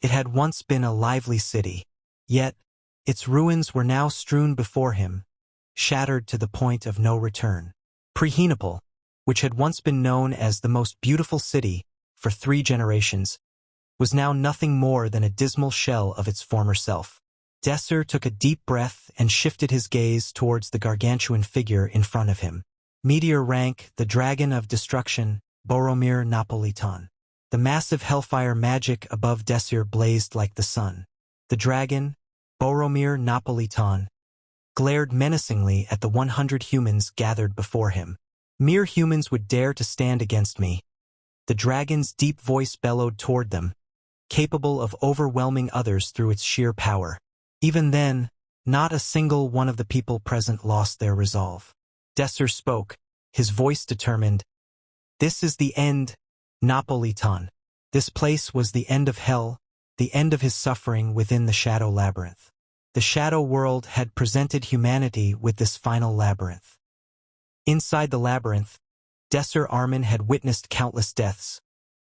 It had once been a lively city. Yet, its ruins were now strewn before him, shattered to the point of no return. Preheniple, which had once been known as the most beautiful city for 3 generations, was now nothing more than a dismal shell of its former self. Desir took a deep breath and shifted his gaze towards the gargantuan figure in front of him. Meteor rank, the dragon of destruction, Boromir Napolitan. The massive hellfire magic above Desir blazed like the sun. The dragon, Boromir Napolitan, glared menacingly at the 100 humans gathered before him. Mere humans would dare to stand against me. The dragon's deep voice bellowed toward them, capable of overwhelming others through its sheer power. Even then, not a single one of the people present lost their resolve. Desir spoke, his voice determined. This is the end, Napolitan. This place was the end of hell, the end of his suffering within the Shadow Labyrinth. The Shadow World had presented humanity with this final labyrinth. Inside the labyrinth, Desir Arman had witnessed countless deaths,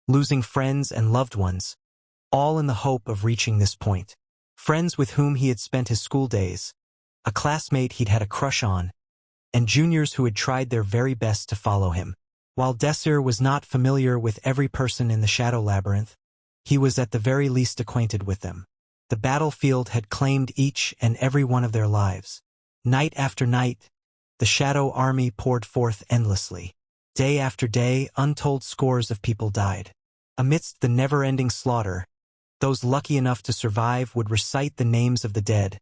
losing friends and loved ones, all in the hope of reaching this point. Friends with whom he had spent his school days, a classmate he'd had a crush on, and juniors who had tried their very best to follow him. While Desir was not familiar with every person in the Shadow Labyrinth, he was at the very least acquainted with them. The battlefield had claimed each and every one of their lives. Night after night, the Shadow Army poured forth endlessly. Day after day, untold scores of people died. Amidst the never-ending slaughter, those lucky enough to survive would recite the names of the dead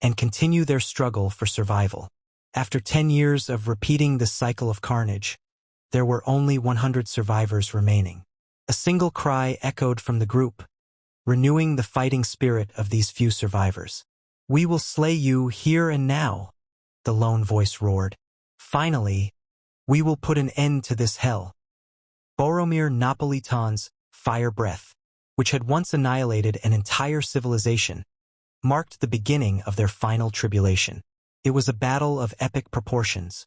and continue their struggle for survival. After 10 years of repeating this cycle of carnage, there were only 100 survivors remaining. A single cry echoed from the group, renewing the fighting spirit of these few survivors. "We will slay you here and now," the lone voice roared. "Finally, we will put an end to this hell." Boromir Napolitan's fire breath, which had once annihilated an entire civilization, marked the beginning of their final tribulation. It was a battle of epic proportions,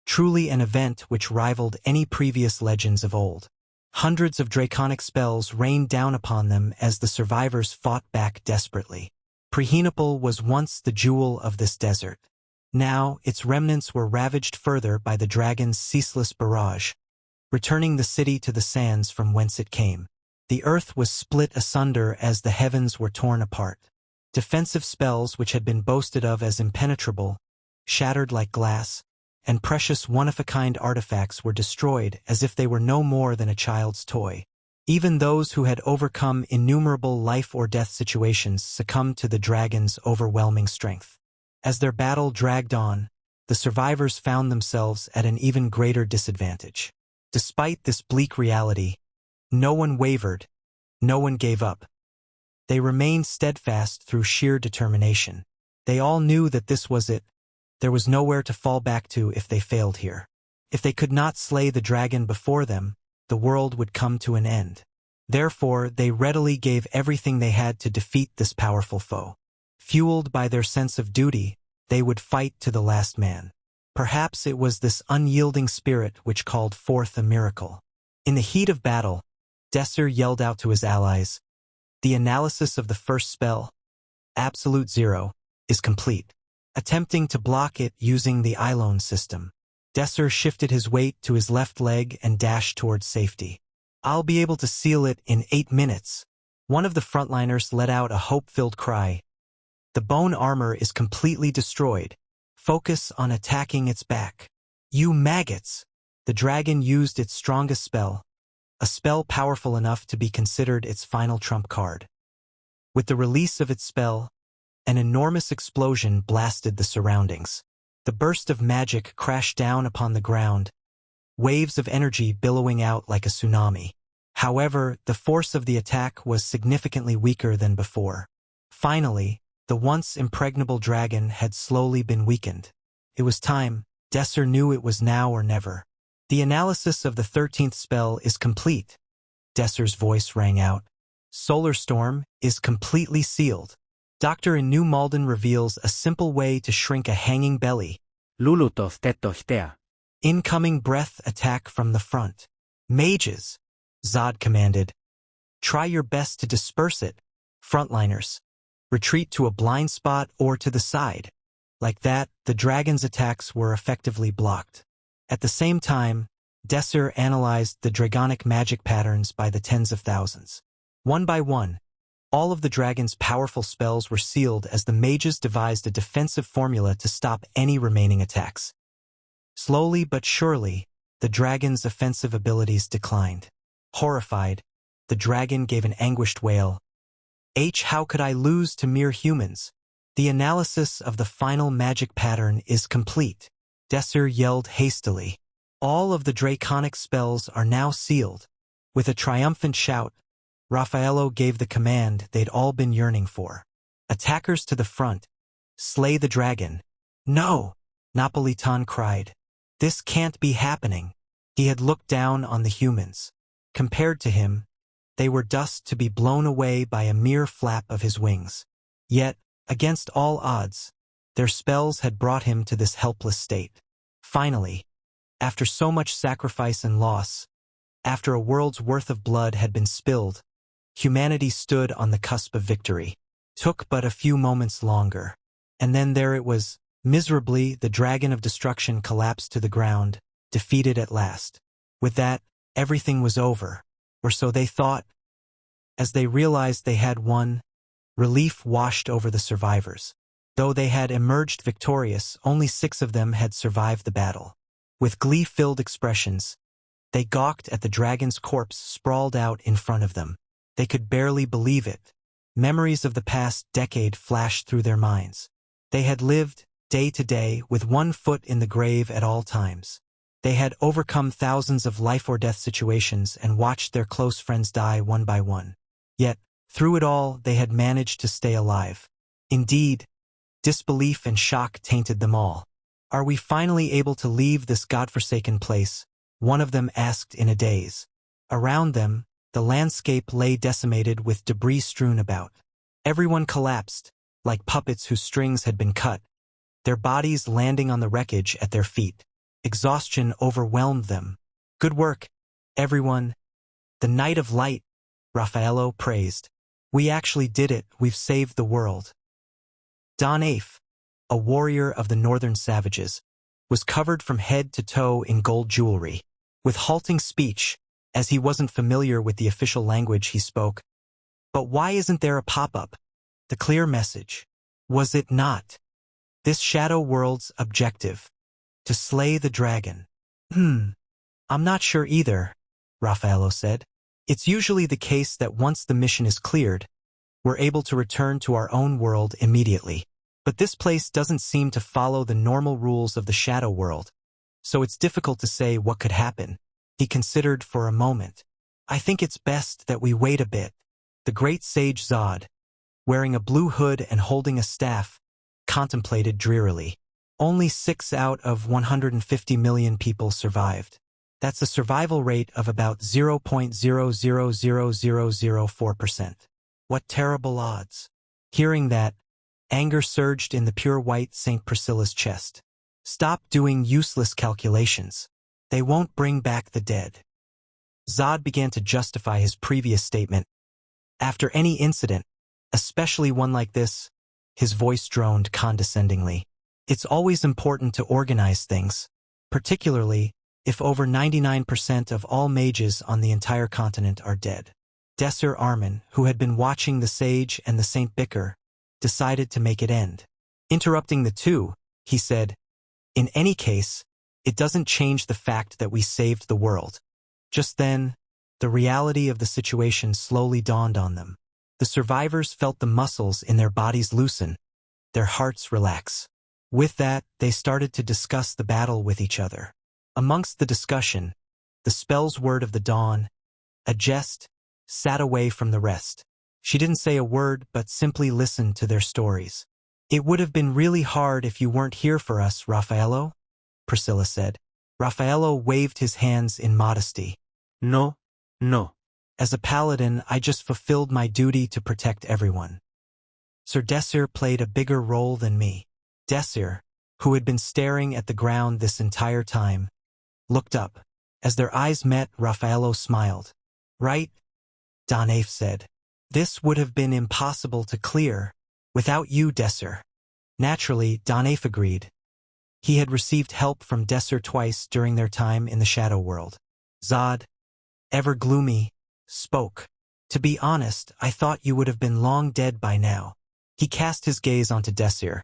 truly an event which rivaled any previous legends of old. Hundreds of draconic spells rained down upon them as the survivors fought back desperately. Preheniple was once the jewel of this desert. Now, its remnants were ravaged further by the dragon's ceaseless barrage, returning the city to the sands from whence it came. The earth was split asunder as the heavens were torn apart. Defensive spells which had been boasted of as impenetrable, shattered like glass, and precious one-of-a-kind artifacts were destroyed as if they were no more than a child's toy. Even those who had overcome innumerable life-or-death situations succumbed to the dragon's overwhelming strength. As their battle dragged on, the survivors found themselves at an even greater disadvantage. Despite this bleak reality, no one wavered, no one gave up. They remained steadfast through sheer determination. They all knew that this was it. There was nowhere to fall back to if they failed here. If they could not slay the dragon before them, the world would come to an end. Therefore, they readily gave everything they had to defeat this powerful foe. Fueled by their sense of duty, they would fight to the last man. Perhaps it was this unyielding spirit which called forth a miracle. In the heat of battle, Desir yelled out to his allies, "The analysis of the first spell, Absolute Zero, is complete." Attempting to block it using the Eilon system, Desir shifted his weight to his left leg and dashed towards safety. "I'll be able to seal it in 8 minutes." One of the frontliners let out a hope-filled cry. "The bone armor is completely destroyed. Focus on attacking its back." "You maggots!" The dragon used its strongest spell, a spell powerful enough to be considered its final trump card. With the release of its spell, an enormous explosion blasted the surroundings. The burst of magic crashed down upon the ground, waves of energy billowing out like a tsunami. However, the force of the attack was significantly weaker than before. Finally, the once impregnable dragon had slowly been weakened. It was time. Desir knew it was now or never. "The analysis of the 13th spell is complete," Desir's voice rang out. "Solar Storm is completely sealed." Dr. in New Malden reveals a simple way to shrink a hanging belly. Incoming breath attack from the front. "Mages," Zod commanded. "Try your best to disperse it." Frontliners. Retreat to a blind spot or to the side. Like that, the dragon's attacks were effectively blocked. At the same time, Desir analyzed the dragonic magic patterns by the tens of thousands. One by one, all of the dragon's powerful spells were sealed as the mages devised a defensive formula to stop any remaining attacks. Slowly but surely, the dragon's offensive abilities declined. Horrified, the dragon gave an anguished wail. How could I lose to mere humans? The analysis of the final magic pattern is complete. Desir yelled hastily. All of the draconic spells are now sealed. With a triumphant shout, Raffaello gave the command they'd all been yearning for. Attackers to the front. Slay the dragon. No! Napolitan cried. This can't be happening. He had looked down on the humans. Compared to him, they were dust to be blown away by a mere flap of his wings. Yet, against all odds, their spells had brought him to this helpless state. Finally, after so much sacrifice and loss, after a world's worth of blood had been spilled, humanity stood on the cusp of victory. Took but a few moments longer. And then there it was. Miserably, the dragon of destruction collapsed to the ground, defeated at last. With that, everything was over. Or so they thought. As they realized they had won, relief washed over the survivors. Though they had emerged victorious, only 6 of them had survived the battle. With glee-filled expressions, they gawked at the dragon's corpse sprawled out in front of them. They could barely believe it. Memories of the past decade flashed through their minds. They had lived, day to day, with one foot in the grave at all times. They had overcome thousands of life-or-death situations and watched their close friends die one by one. Yet, through it all, they had managed to stay alive. Indeed, disbelief and shock tainted them all. Are we finally able to leave this godforsaken place? One of them asked in a daze. Around them, the landscape lay decimated with debris strewn about. Everyone collapsed, like puppets whose strings had been cut, their bodies landing on the wreckage at their feet. Exhaustion overwhelmed them. Good work, everyone. The Night of Light, Raffaello praised. We actually did it, we've saved the world. Don Afe, a warrior of the northern savages, was covered from head to toe in gold jewelry. With halting speech, as he wasn't familiar with the official language he spoke. But why isn't there a pop-up? The clear message. Was it not? This shadow world's objective. To slay the dragon. I'm not sure either, Raffaello said. It's usually the case that once the mission is cleared, we're able to return to our own world immediately. But this place doesn't seem to follow the normal rules of the shadow world, so it's difficult to say what could happen. He considered for a moment. I think it's best that we wait a bit. The great sage Zod, wearing a blue hood and holding a staff, contemplated drearily. Only 6 out of 150 million people survived. That's a survival rate of about 0.000004%. What terrible odds. Hearing that, anger surged in the pure white St. Priscilla's chest. Stop doing useless calculations. They won't bring back the dead. Zod began to justify his previous statement. After any incident, especially one like this, his voice droned condescendingly. It's always important to organize things, particularly if over 99% of all mages on the entire continent are dead. Desir Arman, who had been watching the sage and the saint bicker, decided to make it end. Interrupting the two, he said, in any case, it doesn't change the fact that we saved the world. Just then, the reality of the situation slowly dawned on them. The survivors felt the muscles in their bodies loosen, their hearts relax. With that, they started to discuss the battle with each other. Amongst the discussion, the spell's word of the dawn, a jest, sat away from the rest. She didn't say a word but simply listened to their stories. It would have been really hard if you weren't here for us, Raffaello, Priscilla said. Raffaello waved his hands in modesty. No. As a paladin, I just fulfilled my duty to protect everyone. Sir Desir played a bigger role than me. Desir, who had been staring at the ground this entire time, looked up. As their eyes met, Raffaello smiled. Right? Don Afe said. This would have been impossible to clear without you, Desir. Naturally, Danef agreed. He had received help from Desir twice during their time in the Shadow World. Zod, ever gloomy, spoke. To be honest, I thought you would have been long dead by now. He cast his gaze onto Desir.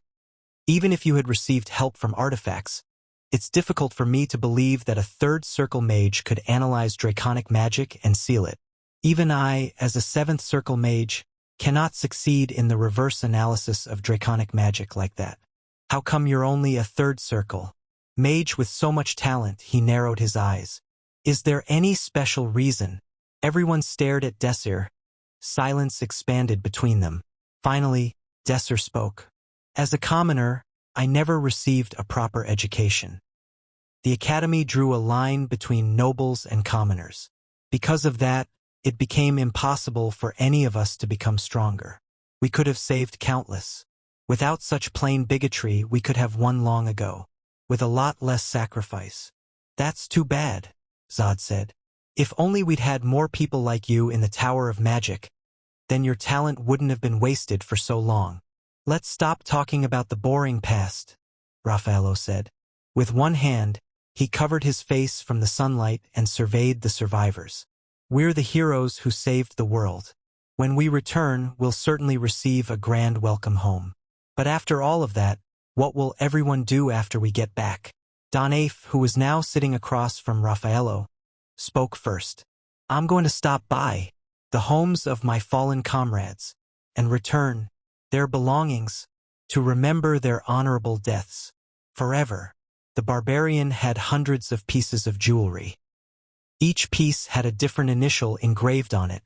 Even if you had received help from artifacts, it's difficult for me to believe that a third circle mage could analyze draconic magic and seal it. Even I, as a seventh circle mage, cannot succeed in the reverse analysis of draconic magic like that. How come you're only a third circle mage with so much talent? He narrowed his eyes. Is there any special reason? Everyone stared at Desir. Silence expanded between them. Finally, Desir spoke. As a commoner, I never received a proper education. The academy drew a line between nobles and commoners. Because of that, it became impossible for any of us to become stronger. We could have saved countless. Without such plain bigotry, we could have won long ago, with a lot less sacrifice. That's too bad, Zod said. If only we'd had more people like you in the Tower of Magic, then your talent wouldn't have been wasted for so long. Let's stop talking about the boring past, Raffaello said. With one hand, he covered his face from the sunlight and surveyed the survivors. We're the heroes who saved the world. When we return, we'll certainly receive a grand welcome home. But after all of that, what will everyone do after we get back? Danef, who was now sitting across from Raffaello, spoke first. I'm going to stop by the homes of my fallen comrades and return their belongings to remember their honorable deaths forever. The barbarian had hundreds of pieces of jewelry. Each piece had a different initial engraved on it,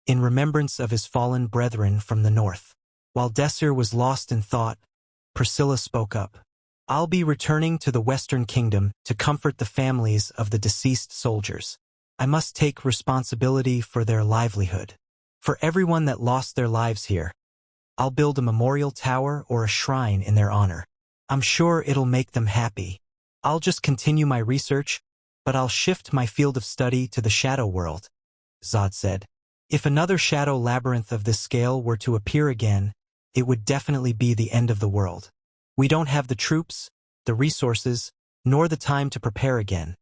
in remembrance of his fallen brethren from the north. While Desir was lost in thought, Priscilla spoke up. I'll be returning to the Western Kingdom to comfort the families of the deceased soldiers. I must take responsibility for their livelihood. For everyone that lost their lives here, I'll build a memorial tower or a shrine in their honor. I'm sure it'll make them happy. I'll just continue my research, but I'll shift my field of study to the Shadow World, Zod said. If another shadow labyrinth of this scale were to appear again, it would definitely be the end of the world. We don't have the troops, the resources, nor the time to prepare again.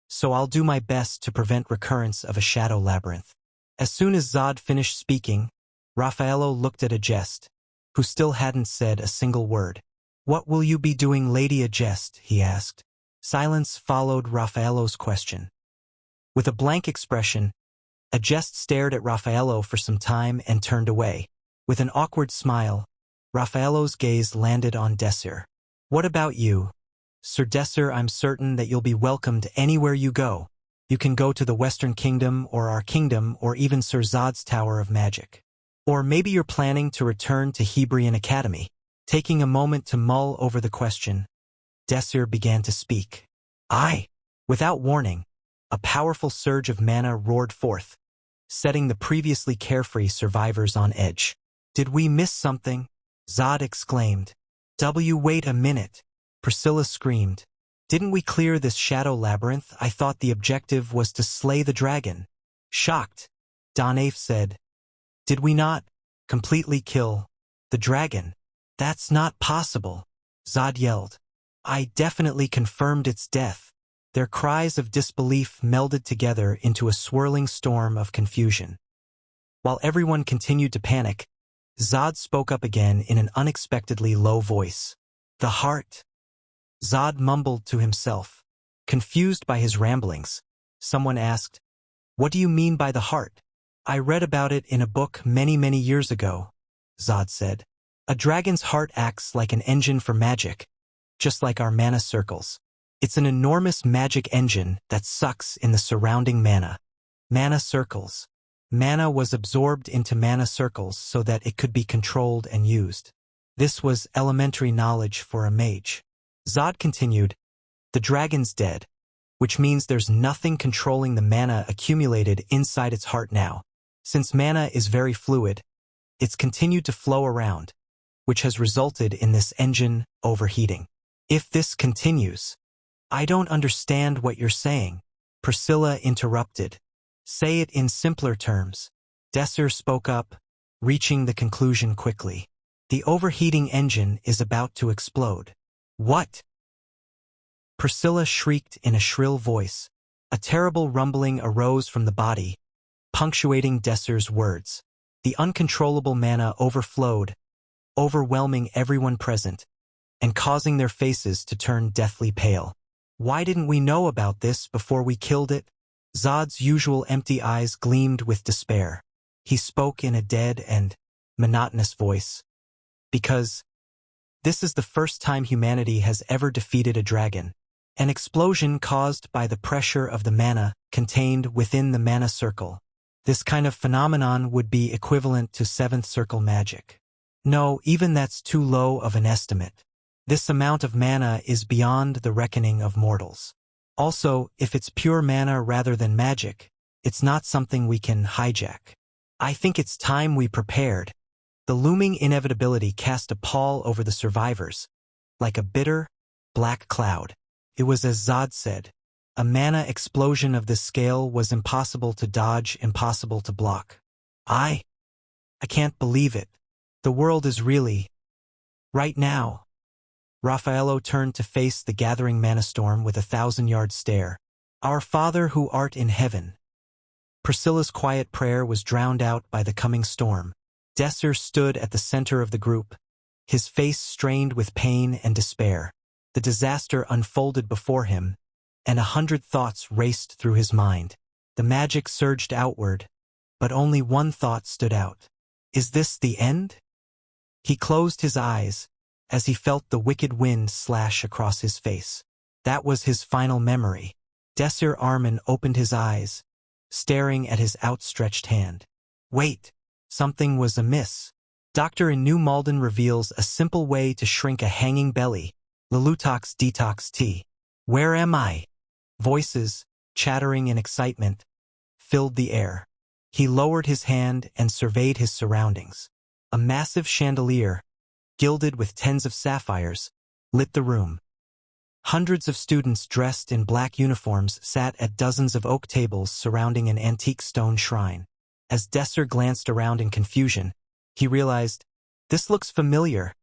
So I'll do my best to prevent recurrence of a shadow labyrinth. As soon as Zod finished speaking, Raffaello looked at Agest, who still hadn't said a single word. What will you be doing, Lady Agest? He asked. Silence followed Raffaello's question. With a blank expression, Agest stared at Raffaello for some time and turned away. With an awkward smile, Raffaello's gaze landed on Desir. What about you? Sir Desir, I'm certain that you'll be welcomed anywhere you go. You can go to the Western Kingdom or our kingdom or even Sir Zod's Tower of Magic. Or maybe you're planning to return to Hebrion Academy. Taking a moment to mull over the question, Desir began to speak. Without warning, a powerful surge of mana roared forth, setting the previously carefree survivors on edge. Did we miss something? Zod exclaimed. Wait a minute, Priscilla screamed. Didn't we clear this shadow labyrinth? I thought the objective was to slay the dragon. Shocked, Danef said. Did we not completely kill the dragon? That's not possible, Zod yelled. I definitely confirmed its death. Their cries of disbelief melded together into a swirling storm of confusion. While everyone continued to panic, Zod spoke up again in an unexpectedly low voice. The heart. Zod mumbled to himself. Confused by his ramblings, someone asked, What do you mean by the heart? I read about it in a book many years ago, Zod said. A dragon's heart acts like an engine for magic, just like our mana circles. It's an enormous magic engine that sucks in the surrounding mana. Mana circles. Mana was absorbed into mana circles so that it could be controlled and used. This was elementary knowledge for a mage. Zod continued, The dragon's dead, which means there's nothing controlling the mana accumulated inside its heart now. Since mana is very fluid, it's continued to flow around, which has resulted in this engine overheating. If this continues, I don't understand what you're saying, Priscilla interrupted. Say it in simpler terms. Desir spoke up. reaching the conclusion quickly. The overheating engine is about to explode. What? Priscilla shrieked in a shrill voice. A terrible rumbling arose from the body, punctuating Desir's words. The uncontrollable mana overflowed, overwhelming everyone present, and causing their faces to turn deathly pale. Why didn't we know about this before we killed it? Zod's usual empty eyes gleamed with despair. He spoke in a dead and monotonous voice. Because this is the first time humanity has ever defeated a dragon. An explosion caused by the pressure of the mana contained within the mana circle. This kind of phenomenon would be equivalent to seventh circle magic. No, even that's too low of an estimate. This amount of mana is beyond the reckoning of mortals. Also, if it's pure mana rather than magic, it's not something we can hijack. I think it's time we prepared. The looming inevitability cast a pall over the survivors, like a bitter, black cloud. It was as Zod said. A mana explosion of this scale was impossible to dodge, impossible to block. I can't believe it. The world is really... right now. Raffaello turned to face the gathering mana storm with a 1,000-yard stare. Our Father who art in heaven. Priscilla's quiet prayer was drowned out by the coming storm. Desir stood at the center of the group, his face strained with pain and despair. The disaster unfolded before him, and 100 thoughts raced through his mind. The magic surged outward, but only one thought stood out. Is this the end? He closed his eyes as he felt the wicked wind slash across his face. That was his final memory. Desir Arman opened his eyes, staring at his outstretched hand. Wait, something was amiss. Doctor in New Malden reveals a simple way to shrink a hanging belly. Lelutox detox tea. Where am I? Voices, chattering in excitement, filled the air. He lowered his hand and surveyed his surroundings. A massive chandelier, gilded with tens of sapphires, lit the room. Hundreds of students dressed in black uniforms sat at dozens of oak tables surrounding an antique stone shrine. As Desir glanced around in confusion, he realized, this looks familiar.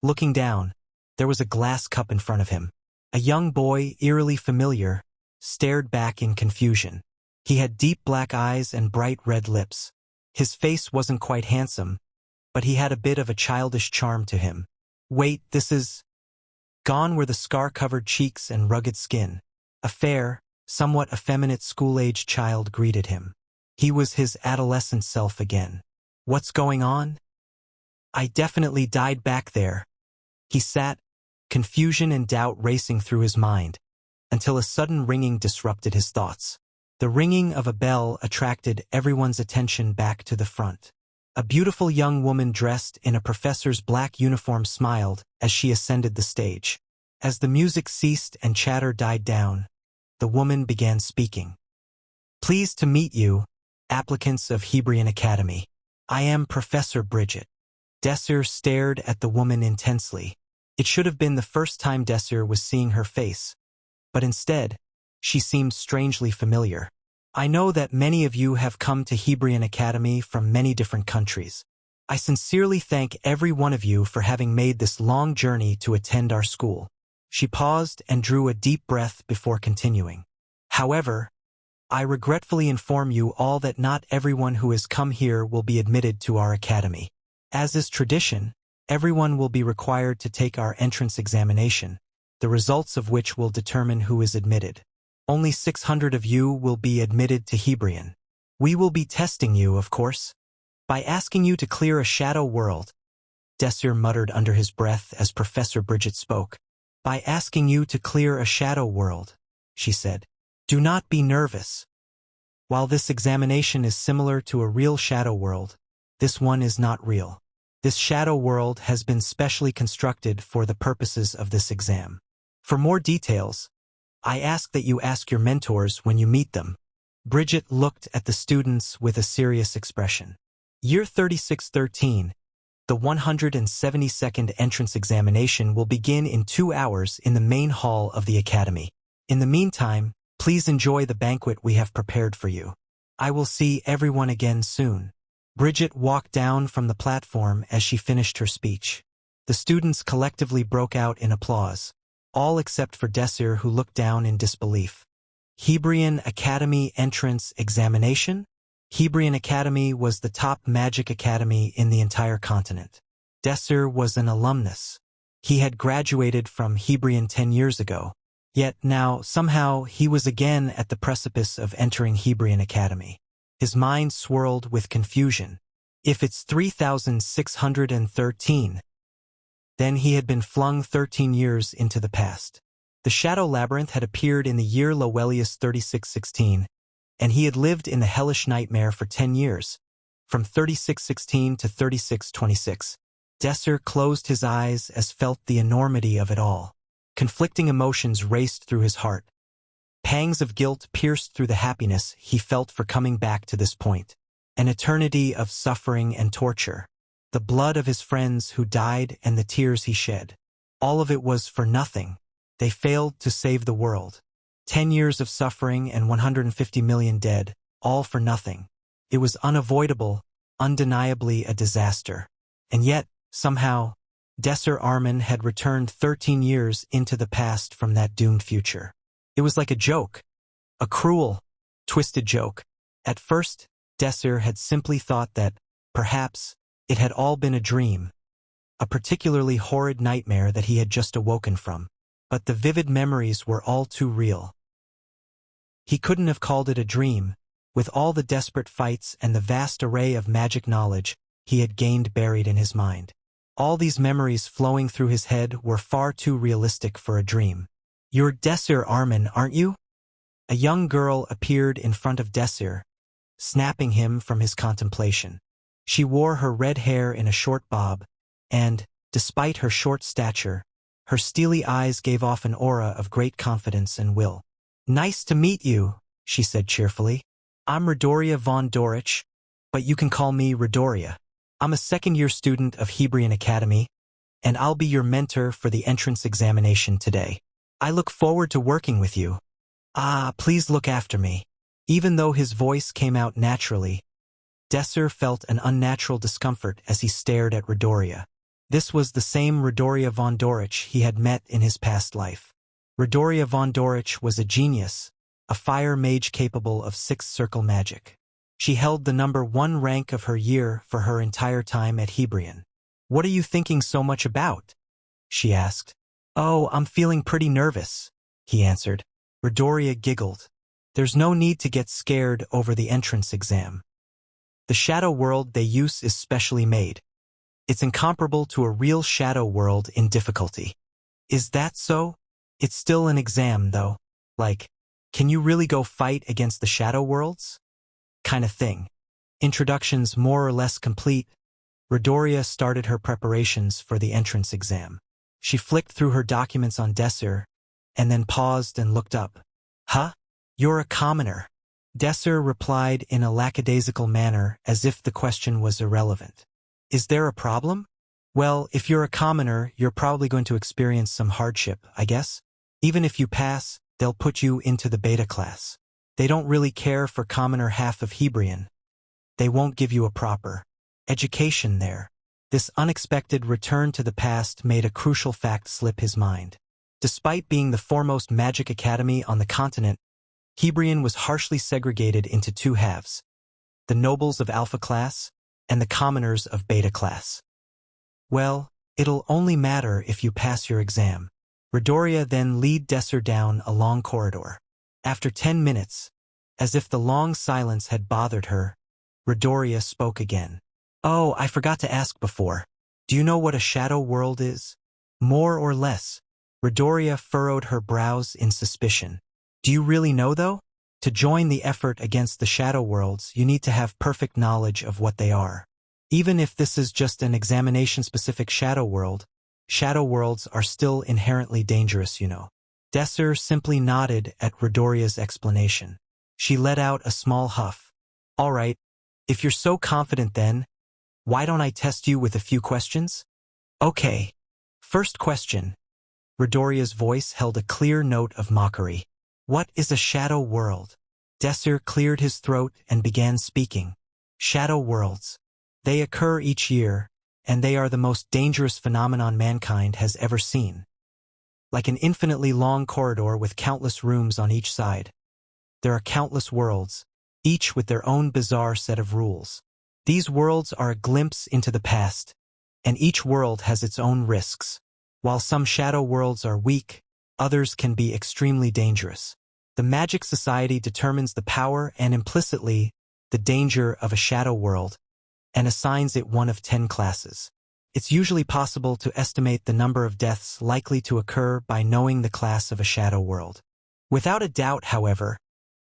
Looking down, there was a glass cup in front of him. A young boy, eerily familiar, stared back in confusion. He had deep black eyes and bright red lips. His face wasn't quite handsome, but he had a bit of a childish charm to him. Wait, this is... Gone were the scar-covered cheeks and rugged skin. A fair, somewhat effeminate school-age child greeted him. He was his adolescent self again. What's going on? I definitely died back there. He sat, confusion and doubt racing through his mind, until a sudden ringing disrupted his thoughts. The ringing of a bell attracted everyone's attention back to the front. A beautiful young woman dressed in a professor's black uniform smiled as she ascended the stage. As the music ceased and chatter died down, the woman began speaking. Pleased to meet you, applicants of Hebrion Academy. I am Professor Bridget. Desir stared at the woman intensely. It should have been the first time Desir was seeing her face, but instead, she seemed strangely familiar. I know that many of you have come to Hebrion Academy from many different countries. I sincerely thank every one of you for having made this long journey to attend our school. She paused and drew a deep breath before continuing. However, I regretfully inform you all that not everyone who has come here will be admitted to our academy. As is tradition, everyone will be required to take our entrance examination, the results of which will determine who is admitted. Only 600 of you will be admitted to Hebrion. We will be testing you, of course, by asking you to clear a shadow world. Desir muttered under his breath as Professor Bridget spoke. By asking you to clear a shadow world, she said. Do not be nervous. While this examination is similar to a real shadow world, this one is not real. This shadow world has been specially constructed for the purposes of this exam. For more details, I ask that you ask your mentors when you meet them. Bridget looked at the students with a serious expression. Year 3613, the 172nd entrance examination will begin in 2 hours in the main hall of the academy. In the meantime, please enjoy the banquet we have prepared for you. I will see everyone again soon. Bridget walked down from the platform as she finished her speech. The students collectively broke out in applause, all except for Desir, who looked down in disbelief. Hebrion Academy entrance examination? Hebrion Academy was the top magic academy in the entire continent. Desir was an alumnus. He had graduated from Hebrion 10 years ago, yet now, somehow, he was again at the precipice of entering Hebrion Academy. His mind swirled with confusion. If it's 3613, then he had been flung 13 years into the past. The Shadow Labyrinth had appeared in the year Lowelius 3616, and he had lived in the hellish nightmare for 10 years, from 3616 to 3626. Desir closed his eyes as felt the enormity of it all. Conflicting emotions raced through his heart. Pangs of guilt pierced through the happiness he felt for coming back to this point. An eternity of suffering and torture. The blood of his friends who died and the tears he shed. All of it was for nothing. They failed to save the world. 10 years of suffering and 150 million dead, all for nothing. It was unavoidable, undeniably a disaster. And yet, somehow, Desir Arman had returned 13 years into the past from that doomed future. It was like a joke. A cruel, twisted joke. At first, Desir had simply thought that, perhaps, it had all been a dream. A particularly horrid nightmare that he had just awoken from. But the vivid memories were all too real. He couldn't have called it a dream, with all the desperate fights and the vast array of magic knowledge he had gained buried in his mind. All these memories flowing through his head were far too realistic for a dream. "You're Desir Arman, aren't you?" A young girl appeared in front of Desir, snapping him from his contemplation. She wore her red hair in a short bob, and, despite her short stature, her steely eyes gave off an aura of great confidence and will. "Nice to meet you," she said cheerfully. "I'm Redoria von Dorich, but you can call me Redoria. I'm a second-year student of Hebrion Academy, and I'll be your mentor for the entrance examination today. I look forward to working with you. Please look after me." Even though his voice came out naturally, Desir felt an unnatural discomfort as he stared at Redoria. This was the same Redoria von Dorich he had met in his past life. Redoria von Dorich was a genius, a fire mage capable of sixth-circle magic. She held the #1 rank of her year for her entire time at Hebrion. "What are you thinking so much about?" she asked. "Oh, I'm feeling pretty nervous," he answered. Redoria giggled. "There's no need to get scared over the entrance exam. The shadow world they use is specially made. It's incomparable to a real shadow world in difficulty." "Is that so? It's still an exam, though. Like, can you really go fight against the shadow worlds? Kind of thing." Introductions more or less complete, Redoria started her preparations for the entrance exam. She flicked through her documents on Desir, and then paused and looked up. "Huh? You're a commoner." Desir replied in a lackadaisical manner as if the question was irrelevant. "Is there a problem?" "Well, if you're a commoner, you're probably going to experience some hardship, I guess. Even if you pass, they'll put you into the beta class. They don't really care for commoner half of Hebrion. They won't give you a proper education there." This unexpected return to the past made a crucial fact slip his mind. Despite being the foremost magic academy on the continent, Hebrion was harshly segregated into two halves: the nobles of Alpha class and the commoners of Beta class. "Well, it'll only matter if you pass your exam." Redoria then led Desir down a long corridor. After 10 minutes, as if the long silence had bothered her, Redoria spoke again. "Oh, I forgot to ask before. Do you know what a shadow world is?" "More or less." Redoria furrowed her brows in suspicion. "Do you really know, though? To join the effort against the shadow worlds, you need to have perfect knowledge of what they are. Even if this is just an examination-specific shadow worlds are still inherently dangerous, you know." Desir simply nodded at Redoria's explanation. She let out a small huff. "All right, if you're so confident then, why don't I test you with a few questions?" "Okay. First question." Redoria's voice held a clear note of mockery. "What is a shadow world?" Desir cleared his throat and began speaking. "Shadow worlds. They occur each year, and they are the most dangerous phenomenon mankind has ever seen. Like an infinitely long corridor with countless rooms on each side, there are countless worlds, each with their own bizarre set of rules. These worlds are a glimpse into the past, and each world has its own risks. While some shadow worlds are weak, others can be extremely dangerous. The Magic Society determines the power and implicitly the danger of a shadow world and assigns it one of 10 classes. It's usually possible to estimate the number of deaths likely to occur by knowing the class of a shadow world. Without a doubt, however,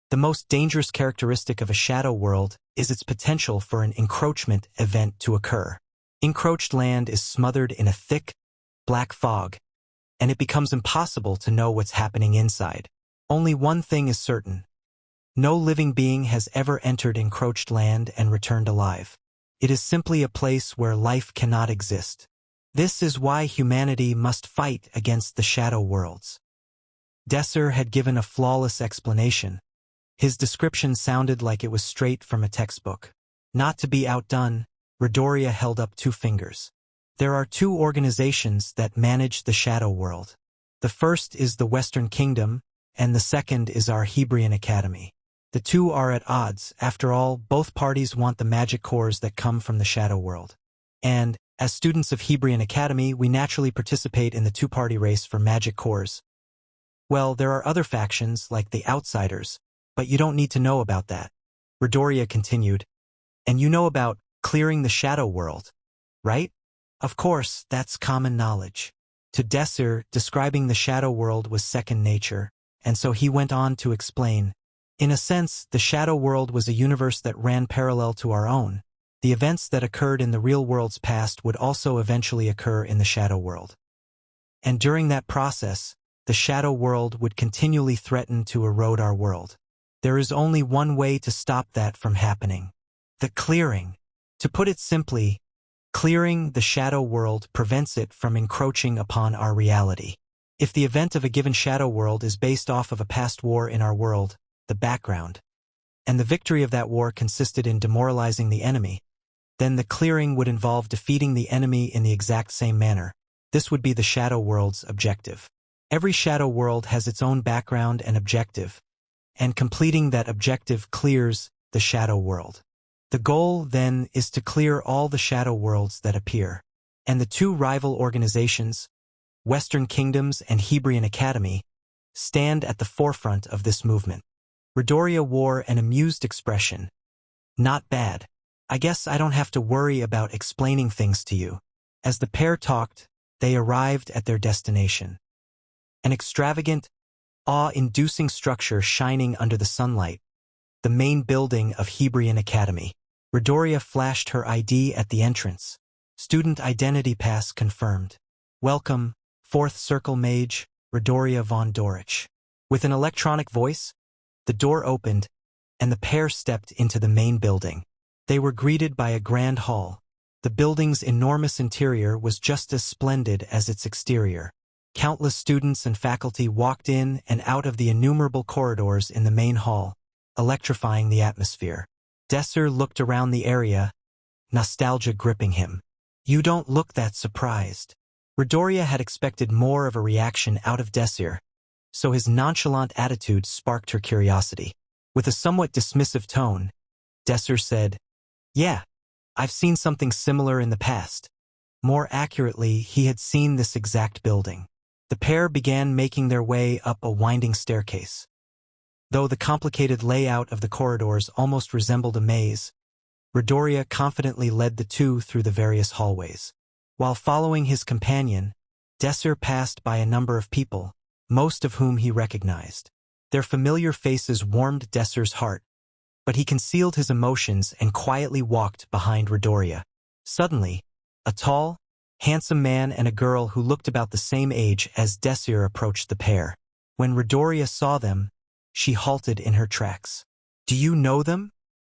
the most dangerous characteristic of a shadow world is its potential for an encroachment event to occur. Encroached land is smothered in a thick, black fog, and it becomes impossible to know what's happening inside. Only one thing is certain. No living being has ever entered encroached land and returned alive. It is simply a place where life cannot exist. This is why humanity must fight against the shadow worlds. Desir had given a flawless explanation. His description sounded like it was straight from a textbook. Not to be outdone, Redoria held up 2 fingers. There are 2 organizations that manage the shadow world. The first is the Western Kingdom, and the second is our Hebrion Academy. The 2 are at odds. After all, both parties want the magic cores that come from the shadow world. And, as students of Hebrion Academy, we naturally participate in the 2-party race for magic cores. Well, there are other factions, like the Outsiders, but you don't need to know about that. Redoria continued. And you know about clearing the shadow world, right? Of course, that's common knowledge. To Desir, describing the shadow world was second nature, and so he went on to explain. In a sense, the shadow world was a universe that ran parallel to our own. The events that occurred in the real world's past would also eventually occur in the shadow world. And during that process, the shadow world would continually threaten to erode our world. There is only one way to stop that from happening. The clearing. To put it simply, clearing the shadow world prevents it from encroaching upon our reality. If the event of a given shadow world is based off of a past war in our world, the background, and the victory of that war consisted in demoralizing the enemy, then the clearing would involve defeating the enemy in the exact same manner. This would be the shadow world's objective. Every shadow world has its own background and objective, and completing that objective clears the shadow world. The goal, then, is to clear all the shadow worlds that appear. And the 2 rival organizations, Western Kingdoms and Hebrion Academy, stand at the forefront of this movement. Redoria wore an amused expression. Not bad. I guess I don't have to worry about explaining things to you. As the pair talked, they arrived at their destination. An extravagant, awe-inducing structure shining under the sunlight, the main building of Hebrion Academy. Redoria flashed her ID at the entrance. Student identity pass confirmed. Welcome, 4th Circle Mage, Redoria von Dorich. With an electronic voice, the door opened, and the pair stepped into the main building. They were greeted by a grand hall. The building's enormous interior was just as splendid as its exterior. Countless students and faculty walked in and out of the innumerable corridors in the main hall, electrifying the atmosphere. Desir looked around the area, nostalgia gripping him. You don't look that surprised. Redoria had expected more of a reaction out of Desir, so his nonchalant attitude sparked her curiosity. With a somewhat dismissive tone, Desir said, Yeah, I've seen something similar in the past. More accurately, he had seen this exact building. The pair began making their way up a winding staircase. Though the complicated layout of the corridors almost resembled a maze, Redoria confidently led the 2 through the various hallways. While following his companion, Desir passed by a number of people, most of whom he recognized. Their familiar faces warmed Desir's heart, but he concealed his emotions and quietly walked behind Redoria. Suddenly, a tall, handsome man and a girl who looked about the same age as Desir approached the pair. When Redoria saw them, she halted in her tracks. Do you know them?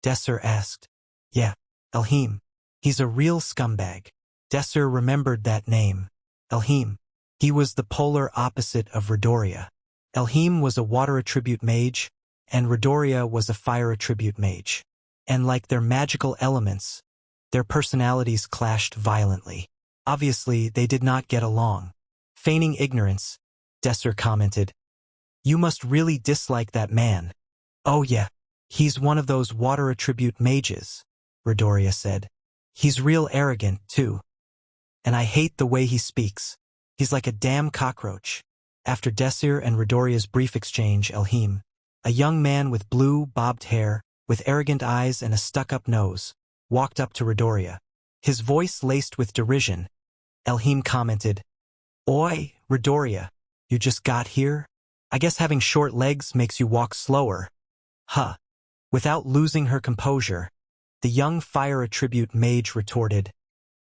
Desir asked. Yeah, Elhim. He's a real scumbag. Desir remembered that name. Elhim. He was the polar opposite of Redoria. Elhim was a water attribute mage, and Redoria was a fire attribute mage. And like their magical elements, Their personalities clashed violently. Obviously, they did not get along. Feigning ignorance, Desir commented, "You must really dislike that man." "Oh yeah, he's one of those water attribute mages," Redoria said. "He's real arrogant, too. And I hate the way he speaks. He's like a damn cockroach." After Desir and Redoria's brief exchange, Elhim, a young man with blue, bobbed hair, with arrogant eyes and a stuck-up nose, walked up to Redoria. His voice laced with derision. Elhim commented, "Oi, Redoria, you just got here? I guess having short legs makes you walk slower." Huh. Without losing her composure, the young fire attribute mage retorted,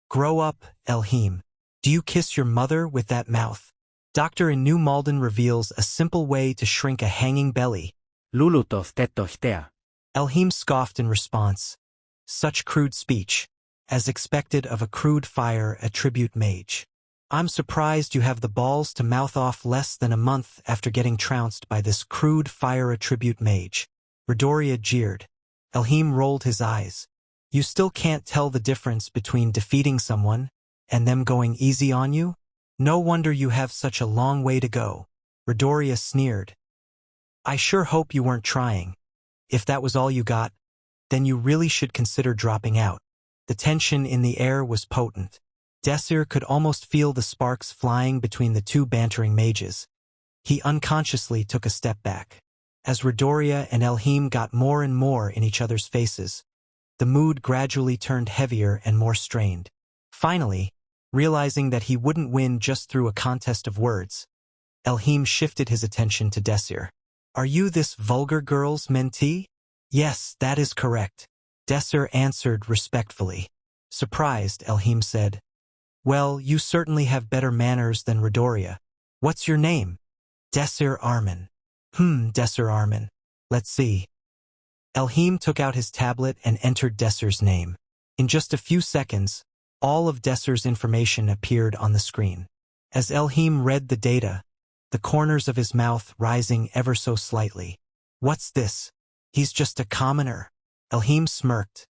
"Grow up, Elhim. Do you kiss your mother with that mouth?" Doctor in New Malden reveals a simple way to shrink a hanging belly. Lulutov tetohtea. Elhim scoffed in response. Such crude speech, as expected of a crude fire attribute mage. "I'm surprised you have the balls to mouth off less than a month after getting trounced by this crude fire attribute mage." Redoria jeered. Elhim rolled his eyes. "You still can't tell the difference between defeating someone and them going easy on you? No wonder you have such a long way to go." Redoria sneered. "I sure hope you weren't trying. If that was all you got, then you really should consider dropping out." The tension in the air was potent. Desir could almost feel the sparks flying between the two bantering mages. He unconsciously took a step back. As Redoria and Elhim got more and more in each other's faces, the mood gradually turned heavier and more strained. Finally, realizing that he wouldn't win just through a contest of words, Elhim shifted his attention to Desir. "Are you this vulgar girl's mentee?" "Yes, that is correct," Desir answered respectfully. Surprised, Elhim said, "Well, you certainly have better manners than Redoria. What's your name?" "Desir Arman." Desir Arman. Let's see." Elhim took out his tablet and entered Desir's name. In just a few seconds, all of Desir's information appeared on the screen. As Elhim read the data, the corners of his mouth rising ever so slightly. "What's this? He's just a commoner." Elhim smirked.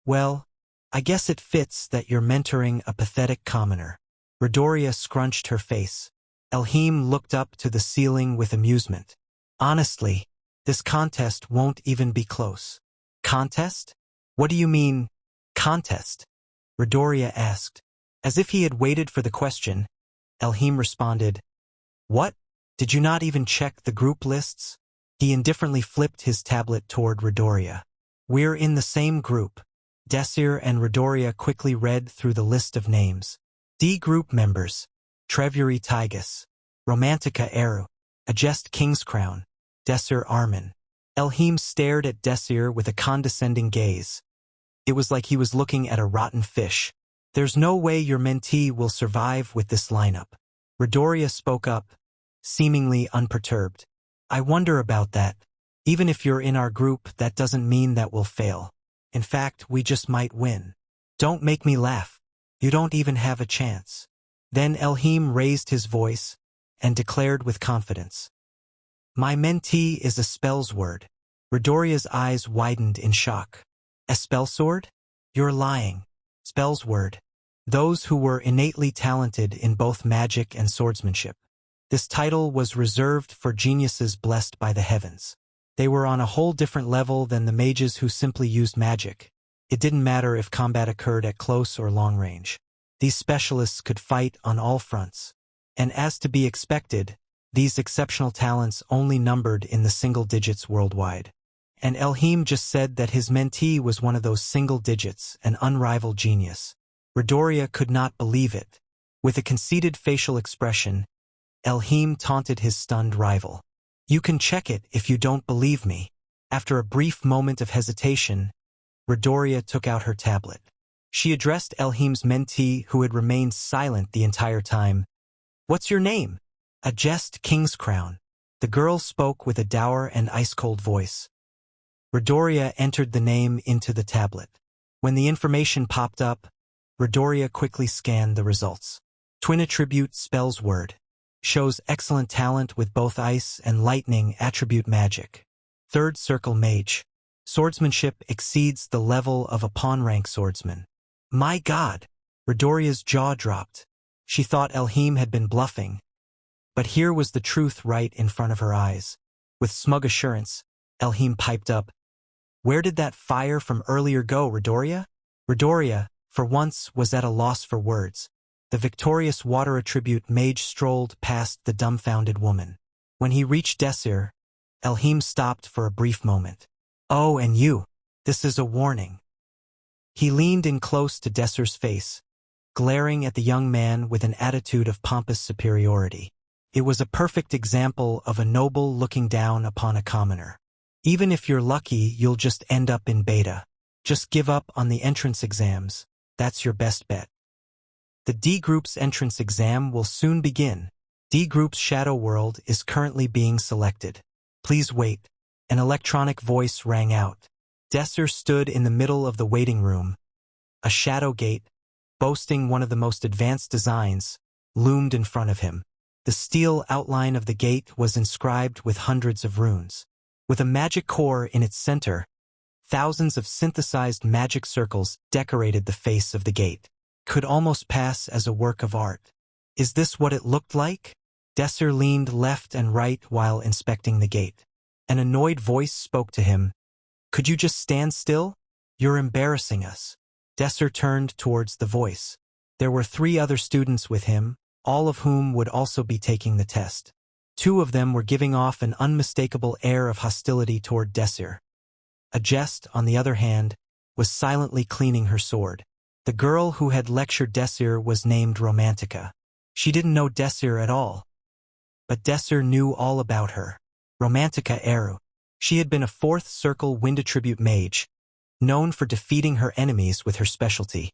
"Well, I guess it fits that you're mentoring a pathetic commoner." Redoria scrunched her face. Elhim looked up to the ceiling with amusement. "Honestly, this contest won't even be close." "Contest? What do you mean, contest?" Redoria asked. As if he had waited for the question, Elhim responded, "What? Did you not even check the group lists?" He indifferently flipped his tablet toward Redoria. "We're in the same group." Desir and Redoria quickly read through the list of names. D group members: Trevuri Tygus, Romantica Eru, Agest Kingscrown, Desir Arman. Elhim stared at Desir with a condescending gaze. It was like he was looking at a rotten fish. "There's no way your mentee will survive with this lineup." Redoria spoke up, seemingly unperturbed. "I wonder about that. Even if you're in our group, that doesn't mean that we'll fail. In fact, we just might win." "Don't make me laugh. You don't even have a chance." Then Elhim raised his voice and declared with confidence, "My mentee is a spells word." Redoria's eyes widened in shock. "A spell sword? You're lying." Spells word. Those who were innately talented in both magic and swordsmanship. This title was reserved for geniuses blessed by the heavens. They were on a whole different level than the mages who simply used magic. It didn't matter if combat occurred at close or long range. These specialists could fight on all fronts. And as to be expected, these exceptional talents only numbered in the single digits worldwide. And Elhim just said that his mentee was one of those single digits, an unrivaled genius. Redoria could not believe it. With a conceited facial expression, Elhim taunted his stunned rival. "You can check it if you don't believe me." After a brief moment of hesitation, Redoria took out her tablet. She addressed Elhim's mentee, who had remained silent the entire time. "What's your name?" "Agest Kingscrown." The girl spoke with a dour and ice-cold voice. Redoria entered the name into the tablet. When the information popped up, Redoria quickly scanned the results. Twin attribute spells word. Shows excellent talent with both ice and lightning attribute magic. Third circle mage. Swordsmanship exceeds the level of a pawn-rank swordsman. My God! Redoria's jaw dropped. She thought Elhim had been bluffing. But here was the truth right in front of her eyes. With smug assurance, Elhim piped up, "Where did that fire from earlier go, Redoria?" Redoria, for once, was at a loss for words. The victorious water attribute mage strolled past the dumbfounded woman. When he reached Desir, Elhim stopped for a brief moment. "Oh, and you. This is a warning." He leaned in close to Desir's face, glaring at the young man with an attitude of pompous superiority. It was a perfect example of a noble looking down upon a commoner. "Even if you're lucky, you'll just end up in beta. Just give up on the entrance exams. That's your best bet." The D Group's entrance exam will soon begin. D Group's Shadow World is currently being selected. Please wait. An electronic voice rang out. Desir stood in the middle of the waiting room. A shadow gate, boasting one of the most advanced designs, loomed in front of him. The steel outline of the gate was inscribed with hundreds of runes. With a magic core in its center, thousands of synthesized magic circles decorated the face of the gate. Could almost pass as a work of art. Is this what it looked like? Desir leaned left and right while inspecting the gate. An annoyed voice spoke to him. "Could you just stand still? You're embarrassing us." Desir turned towards the voice. There were 3 other students with him, all of whom would also be taking the test. 2 of them were giving off an unmistakable air of hostility toward Desir. A jest, on the other hand, was silently cleaning her sword. The girl who had lectured Desir was named Romantica. She didn't know Desir at all. But Desir knew all about her. Romantica Eru. She had been a 4th Circle Wind Attribute mage, known for defeating her enemies with her specialty,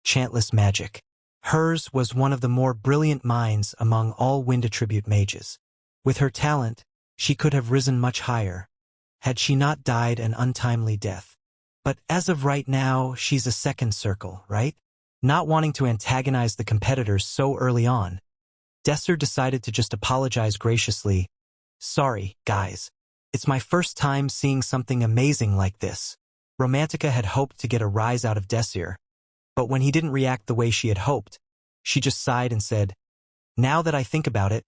chantless magic. Hers was one of the more brilliant minds among all Wind Attribute mages. With her talent, she could have risen much higher, had she not died an untimely death. But as of right now, she's a 2nd Circle, right? Not wanting to antagonize the competitors so early on, Desir decided to just apologize graciously. "Sorry, guys. It's my first time seeing something amazing like this." Romantica had hoped to get a rise out of Desir, but when he didn't react the way she had hoped, she just sighed and said, "Now that I think about it,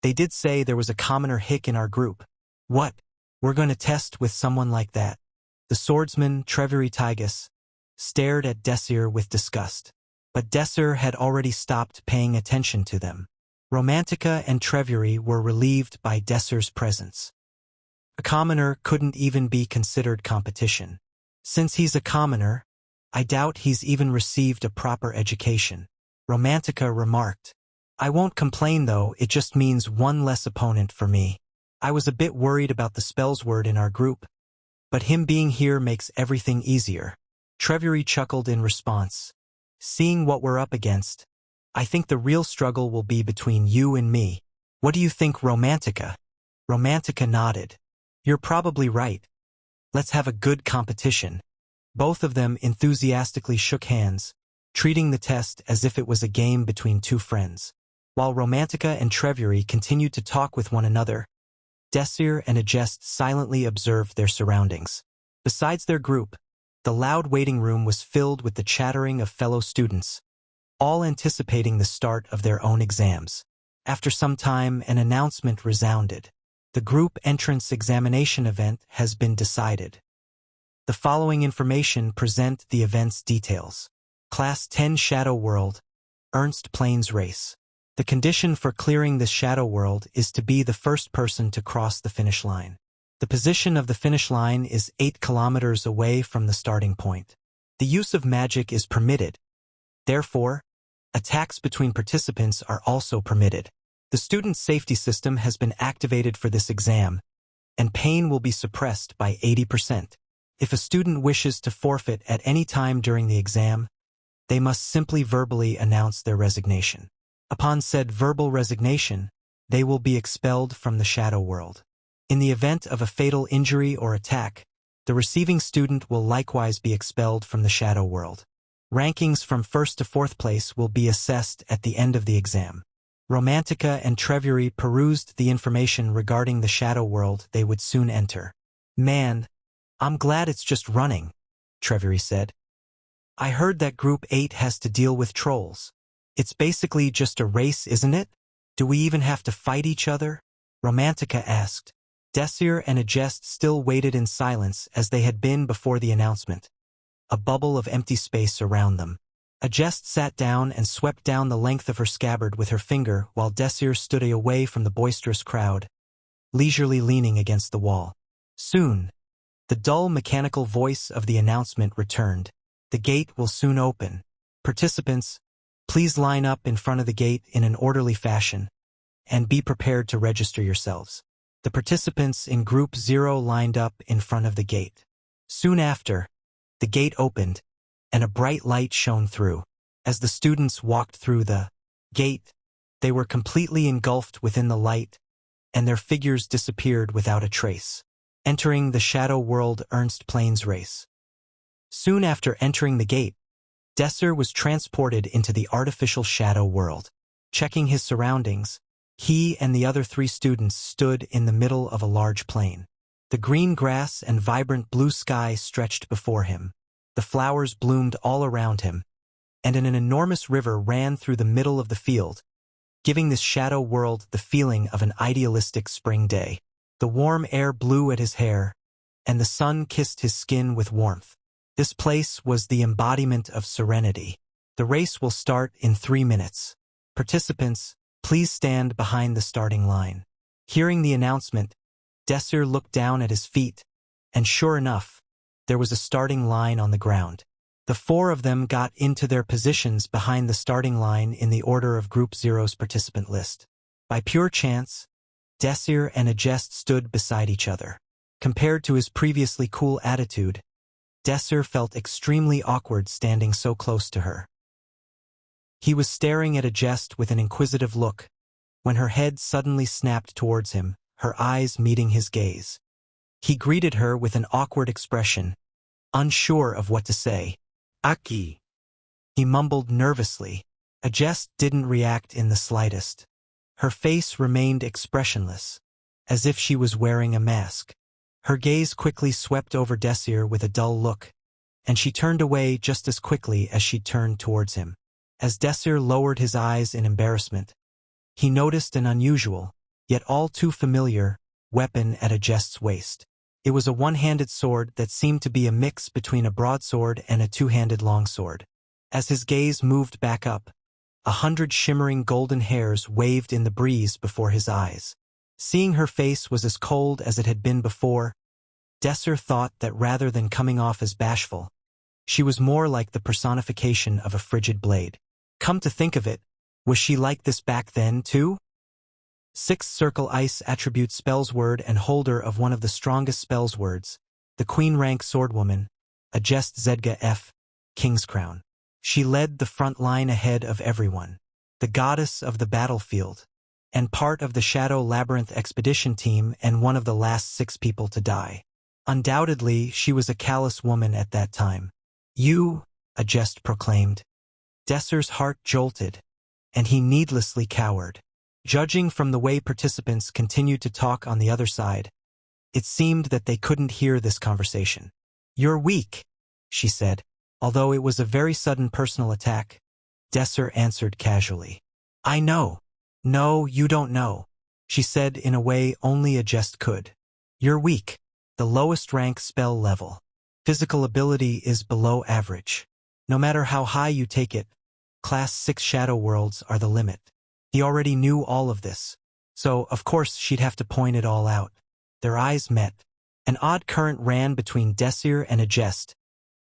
they did say there was a commoner hick in our group. What? We're going to test with someone like that?" The swordsman, Treviri Tygus, stared at Desir with disgust. But Desir had already stopped paying attention to them. Romantica and Treviri were relieved by Desir's presence. A commoner couldn't even be considered competition. Since he's a commoner, I doubt he's even received a proper education. Romantica remarked. "I won't complain though, it just means one less opponent for me. I was a bit worried about the spells word in our group, but him being here makes everything easier." Treviri chuckled in response. "Seeing what we're up against, I think the real struggle will be between you and me. What do you think, Romantica?" Romantica nodded. "You're probably right. Let's have a good competition." Both of them enthusiastically shook hands, treating the test as if it was a game between 2 friends. While Romantica and Treviri continued to talk with one another, Desir and Agest silently observed their surroundings. Besides their group, the loud waiting room was filled with the chattering of fellow students, all anticipating the start of their own exams. After some time, an announcement resounded. The group entrance examination event has been decided. The following information present the event's details. Class 10 Shadow World, Ernst Plains Race. The condition for clearing this Shadow World is to be the first person to cross the finish line. The position of the finish line is 8 kilometers away from the starting point. The use of magic is permitted. Therefore, attacks between participants are also permitted. The student safety system has been activated for this exam, and pain will be suppressed by 80%. If a student wishes to forfeit at any time during the exam, they must simply verbally announce their resignation. Upon said verbal resignation, they will be expelled from the Shadow World. In the event of a fatal injury or attack, the receiving student will likewise be expelled from the Shadow World. Rankings from 1st to 4th place will be assessed at the end of the exam. Romantica and Treviri perused the information regarding the Shadow World they would soon enter. Man, I'm glad it's just running, Trevery said. I heard that Group 8 has to deal with trolls. It's basically just a race, isn't it? Do we even have to fight each other? Romantica asked. Desir and Agest still waited in silence as they had been before the announcement. A bubble of empty space around them. Agest sat down and swept down the length of her scabbard with her finger while Desir stood away from the boisterous crowd, leisurely leaning against the wall. Soon, the dull mechanical voice of the announcement returned. The gate will soon open. Participants, please line up in front of the gate in an orderly fashion, and be prepared to register yourselves. The participants in Group 0 lined up in front of the gate. Soon after, the gate opened, and a bright light shone through. As the students walked through the gate, they were completely engulfed within the light, and their figures disappeared without a trace. Entering the shadow world Ernst Plains race. Soon after entering the gate, Desir was transported into the artificial shadow world. Checking his surroundings, he and the other 3 students stood in the middle of a large plain. The green grass and vibrant blue sky stretched before him. The flowers bloomed all around him, and an enormous river ran through the middle of the field, giving this shadow world the feeling of an idealistic spring day. The warm air blew at his hair, and the sun kissed his skin with warmth. This place was the embodiment of serenity. The race will start in 3 minutes. Participants, please stand behind the starting line. Hearing the announcement, Desir looked down at his feet, and sure enough, there was a starting line on the ground. The 4 of them got into their positions behind the starting line in the order of Group 0's participant list. By pure chance, Desir and Agest stood beside each other. Compared to his previously cool attitude, Desir felt extremely awkward standing so close to her. He was staring at Agest with an inquisitive look, when her head suddenly snapped towards him, her eyes meeting his gaze. He greeted her with an awkward expression, unsure of what to say. Aki. He mumbled nervously. Agest didn't react in the slightest. Her face remained expressionless, as if she was wearing a mask. Her gaze quickly swept over Desir with a dull look, and she turned away just as quickly as she turned towards him. As Desir lowered his eyes in embarrassment, he noticed an unusual, yet all too familiar, weapon at Agest's waist. It was a one-handed sword that seemed to be a mix between a broadsword and a two-handed longsword. As his gaze moved back up, 100 shimmering golden hairs waved in the breeze before his eyes. Seeing her face was as cold as it had been before, Desir thought that rather than coming off as bashful, she was more like the personification of a frigid blade. Come to think of it, was she like this back then, too? 6th Circle Ice attribute spells word and holder of one of the strongest spells words, the Queen rank swordwoman, Agest Zedga F. King's Crown. She led the front line ahead of everyone, the goddess of the battlefield, and part of the Shadow Labyrinth expedition team and one of the last 6 people to die. Undoubtedly, she was a callous woman at that time. You, Agest proclaimed. Desir's heart jolted, and he needlessly cowered. Judging from the way participants continued to talk on the other side, it seemed that they couldn't hear this conversation. You're weak, she said. Although it was a very sudden personal attack, Desir answered casually. I know. No, you don't know, she said in a way only Agest could. You're weak. The lowest rank spell level. Physical ability is below average. No matter how high you take it, Class 6 Shadow Worlds are the limit. He already knew all of this, so of course she'd have to point it all out. Their eyes met. An odd current ran between Desir and Agest,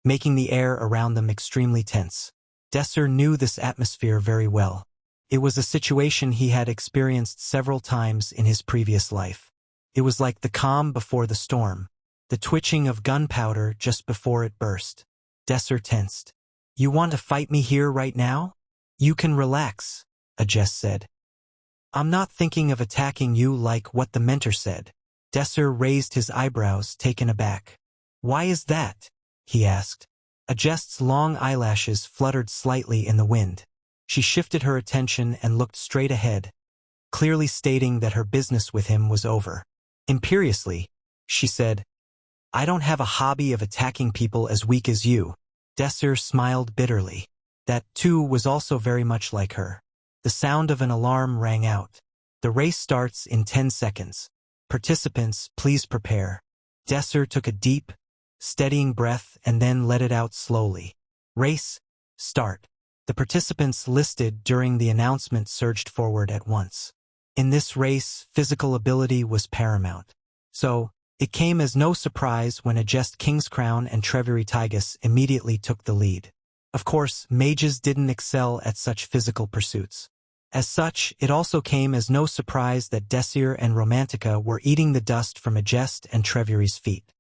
making the air around them extremely tense. Desir knew this atmosphere very well. It was a situation he had experienced several times in his previous life. It was like the calm before the storm, the twitching of gunpowder just before it burst. Desir tensed. You want to fight me here right now? You can relax, Agest said. I'm not thinking of attacking you like what the mentor said. Desir raised his eyebrows, taken aback. Why is that? He asked. Agest's long eyelashes fluttered slightly in the wind. She shifted her attention and looked straight ahead, clearly stating that her business with him was over. Imperiously, she said, I don't have a hobby of attacking people as weak as you. Desir smiled bitterly. That, too, was also very much like her. The sound of an alarm rang out. The race starts in 10 seconds. Participants, please prepare. Desir took a deep, steadying breath and then let it out slowly. Race, start. The participants listed during the announcement surged forward at once. In this race, physical ability was paramount. So, it came as no surprise when Agest Kingscrown and Treviritigus immediately took the lead. Of course, mages didn't excel at such physical pursuits. As such, it also came as no surprise that Desir and Romantica were eating the dust from Agest and Treviri's feet.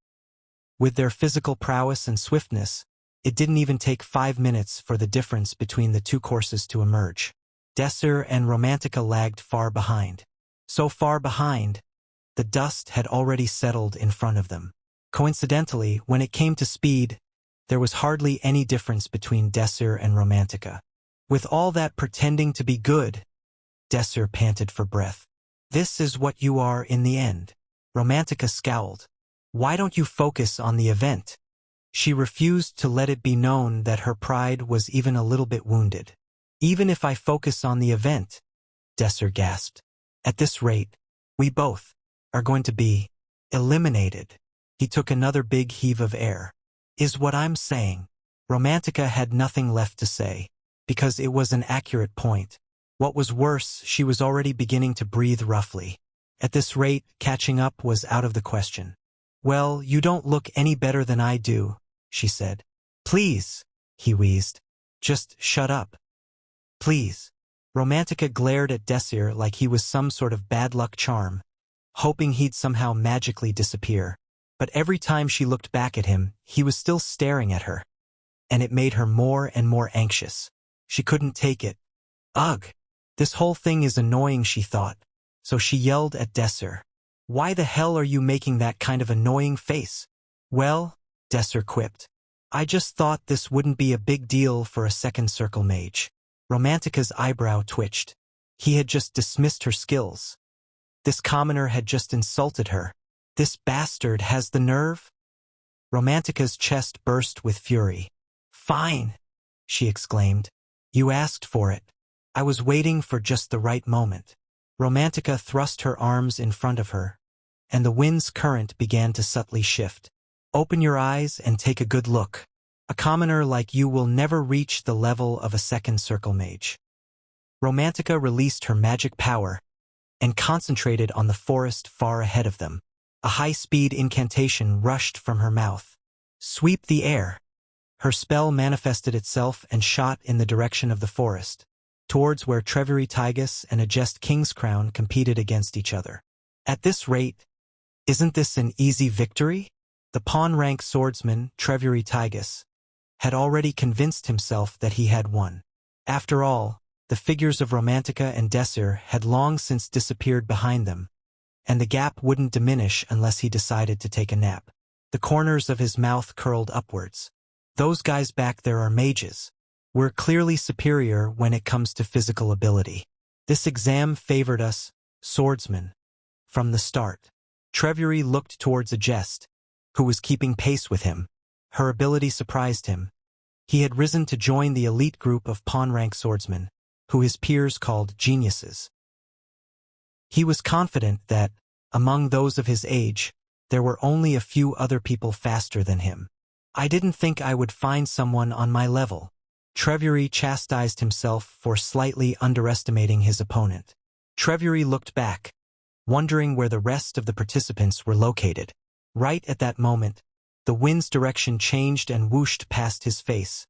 With their physical prowess and swiftness, it didn't even take 5 minutes for the difference between the two courses to emerge. Desir and Romantica lagged far behind. So far behind, the dust had already settled in front of them. Coincidentally, when it came to speed, there was hardly any difference between Desir and Romantica. With all that pretending to be good, Desir panted for breath. This is what you are in the end. Romantica scowled. Why don't you focus on the event? She refused to let it be known that her pride was even a little bit wounded. Even if I focus on the event, Desir gasped. At this rate, we both are going to be eliminated. He took another big heave of air. Is what I'm saying. Romantica had nothing left to say, because it was an accurate point. What was worse, she was already beginning to breathe roughly. At this rate, catching up was out of the question. Well, you don't look any better than I do, she said. Please, he wheezed. Just shut up. Please. Romantica glared at Desir like he was some sort of bad luck charm, hoping he'd somehow magically disappear. But every time she looked back at him, he was still staring at her. And it made her more and more anxious. She couldn't take it. Ugh! This whole thing is annoying, she thought. So she yelled at Desir. Why the hell are you making that kind of annoying face? Well, Desir quipped. I just thought this wouldn't be a big deal for a second circle mage. Romantica's eyebrow twitched. He had just dismissed her skills. This commoner had just insulted her. This bastard has the nerve? Romantica's chest burst with fury. Fine, she exclaimed. You asked for it. I was waiting for just the right moment. Romantica thrust her arms in front of her, and the wind's current began to subtly shift. Open your eyes and take a good look. A commoner like you will never reach the level of a second circle mage. Romantica released her magic power and concentrated on the forest far ahead of them. A high-speed incantation rushed from her mouth. Sweep the air. Her spell manifested itself and shot in the direction of the forest, towards where Treviritigus and Agest Kingscrown competed against each other. At this rate, isn't this an easy victory? The pawn-rank swordsman, Treviritigus, had already convinced himself that he had won. After all, the figures of Romantica and Desir had long since disappeared behind them, and the gap wouldn't diminish unless he decided to take a nap. The corners of his mouth curled upwards. Those guys back there are mages. We're clearly superior when it comes to physical ability. This exam favored us, swordsmen, from the start. Treviri looked towards Agest, who was keeping pace with him. Her ability surprised him. He had risen to join the elite group of pawn-rank swordsmen, who his peers called geniuses. He was confident that, among those of his age, there were only a few other people faster than him. I didn't think I would find someone on my level. Treviri chastised himself for slightly underestimating his opponent. Treviri looked back, wondering where the rest of the participants were located. Right at that moment, the wind's direction changed and whooshed past his face,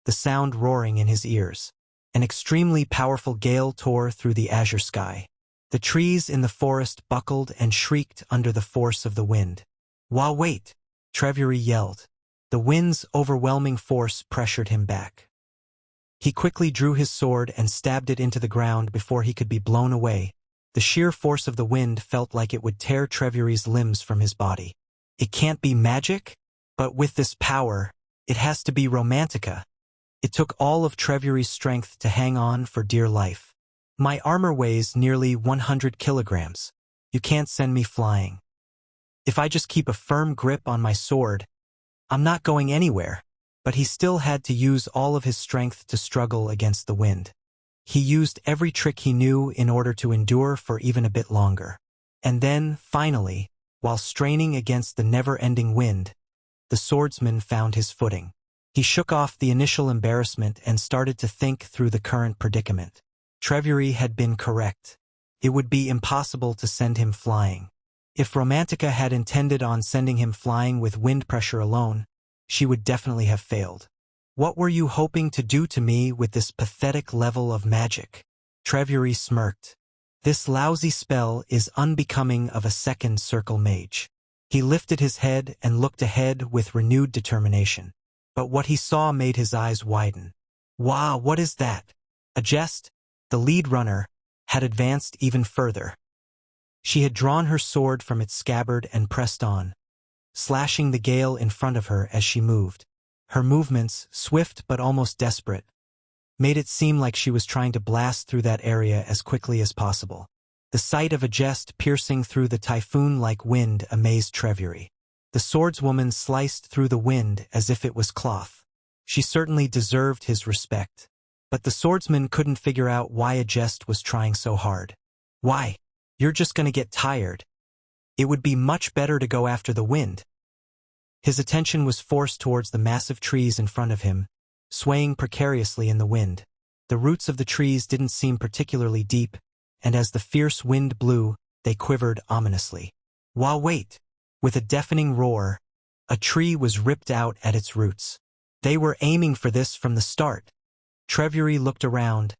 the sound roaring in his ears. An extremely powerful gale tore through the azure sky. The trees in the forest buckled and shrieked under the force of the wind. Wait! Treviri yelled. The wind's overwhelming force pressured him back. He quickly drew his sword and stabbed it into the ground before he could be blown away. The sheer force of the wind felt like it would tear Treviri's limbs from his body. It can't be magic? But with this power, it has to be Romantica. It took all of Treviri's strength to hang on for dear life. My armor weighs nearly 100 kilograms. You can't send me flying. If I just keep a firm grip on my sword, I'm not going anywhere. But he still had to use all of his strength to struggle against the wind. He used every trick he knew in order to endure for even a bit longer. And then, finally, while straining against the never-ending wind, the swordsman found his footing. He shook off the initial embarrassment and started to think through the current predicament. Trevury had been correct. It would be impossible to send him flying. If Romantica had intended on sending him flying with wind pressure alone, she would definitely have failed. What were you hoping to do to me with this pathetic level of magic? Trevury smirked. This lousy spell is unbecoming of a second circle mage. He lifted his head and looked ahead with renewed determination. But what he saw made his eyes widen. Wow, what is that? A jest? The lead runner had advanced even further. She had drawn her sword from its scabbard and pressed on, slashing the gale in front of her as she moved. Her movements, swift but almost desperate, made it seem like she was trying to blast through that area as quickly as possible. The sight of a jest piercing through the typhoon-like wind amazed Trevury. The swordswoman sliced through the wind as if it was cloth. She certainly deserved his respect. But the swordsman couldn't figure out why a jest was trying so hard. Why? You're just gonna get tired. It would be much better to go after the wind. His attention was forced towards the massive trees in front of him, swaying precariously in the wind. The roots of the trees didn't seem particularly deep, and as the fierce wind blew, they quivered ominously. Wait! With a deafening roar, a tree was ripped out at its roots. They were aiming for this from the start. Trevury looked around,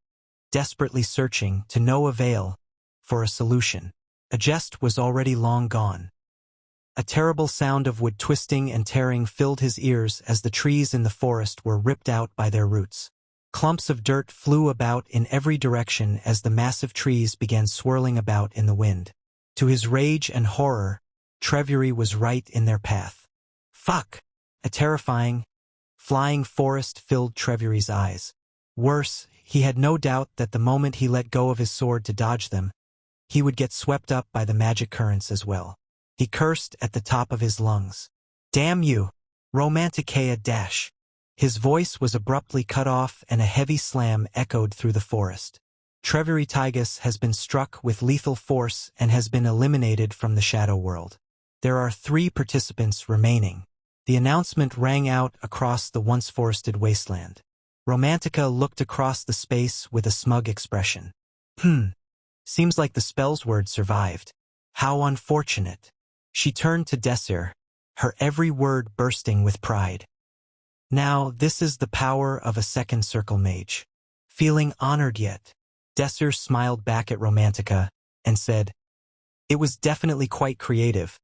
desperately searching, to no avail, for a solution. A jest was already long gone. A terrible sound of wood twisting and tearing filled his ears as the trees in the forest were ripped out by their roots. Clumps of dirt flew about in every direction as the massive trees began swirling about in the wind. To his rage and horror, Trevury was right in their path. Fuck! A terrifying, flying forest filled Trevury's eyes. Worse, he had no doubt that the moment he let go of his sword to dodge them, he would get swept up by the magic currents as well. He cursed at the top of his lungs. Damn you! Romantica dash! His voice was abruptly cut off and a heavy slam echoed through the forest. Trevury Tigus has been struck with lethal force and has been eliminated from the Shadow World. There are 3 participants remaining. The announcement rang out across the once forested wasteland. Romantica looked across the space with a smug expression. Seems like the spell's word survived. How unfortunate. She turned to Desir, her every word bursting with pride. Now, this is the power of a second circle mage. Feeling honored yet? Desir smiled back at Romantica and said, it was definitely quite creative,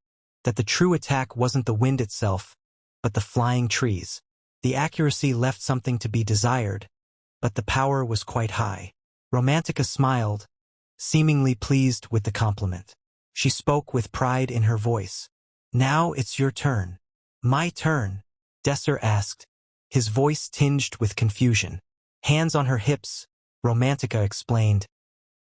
that the true attack wasn't the wind itself, but the flying trees. The accuracy left something to be desired, but the power was quite high. Romantica smiled, seemingly pleased with the compliment. She spoke with pride in her voice. Now it's your turn. My turn? Desir asked, his voice tinged with confusion. Hands on her hips, Romantica explained.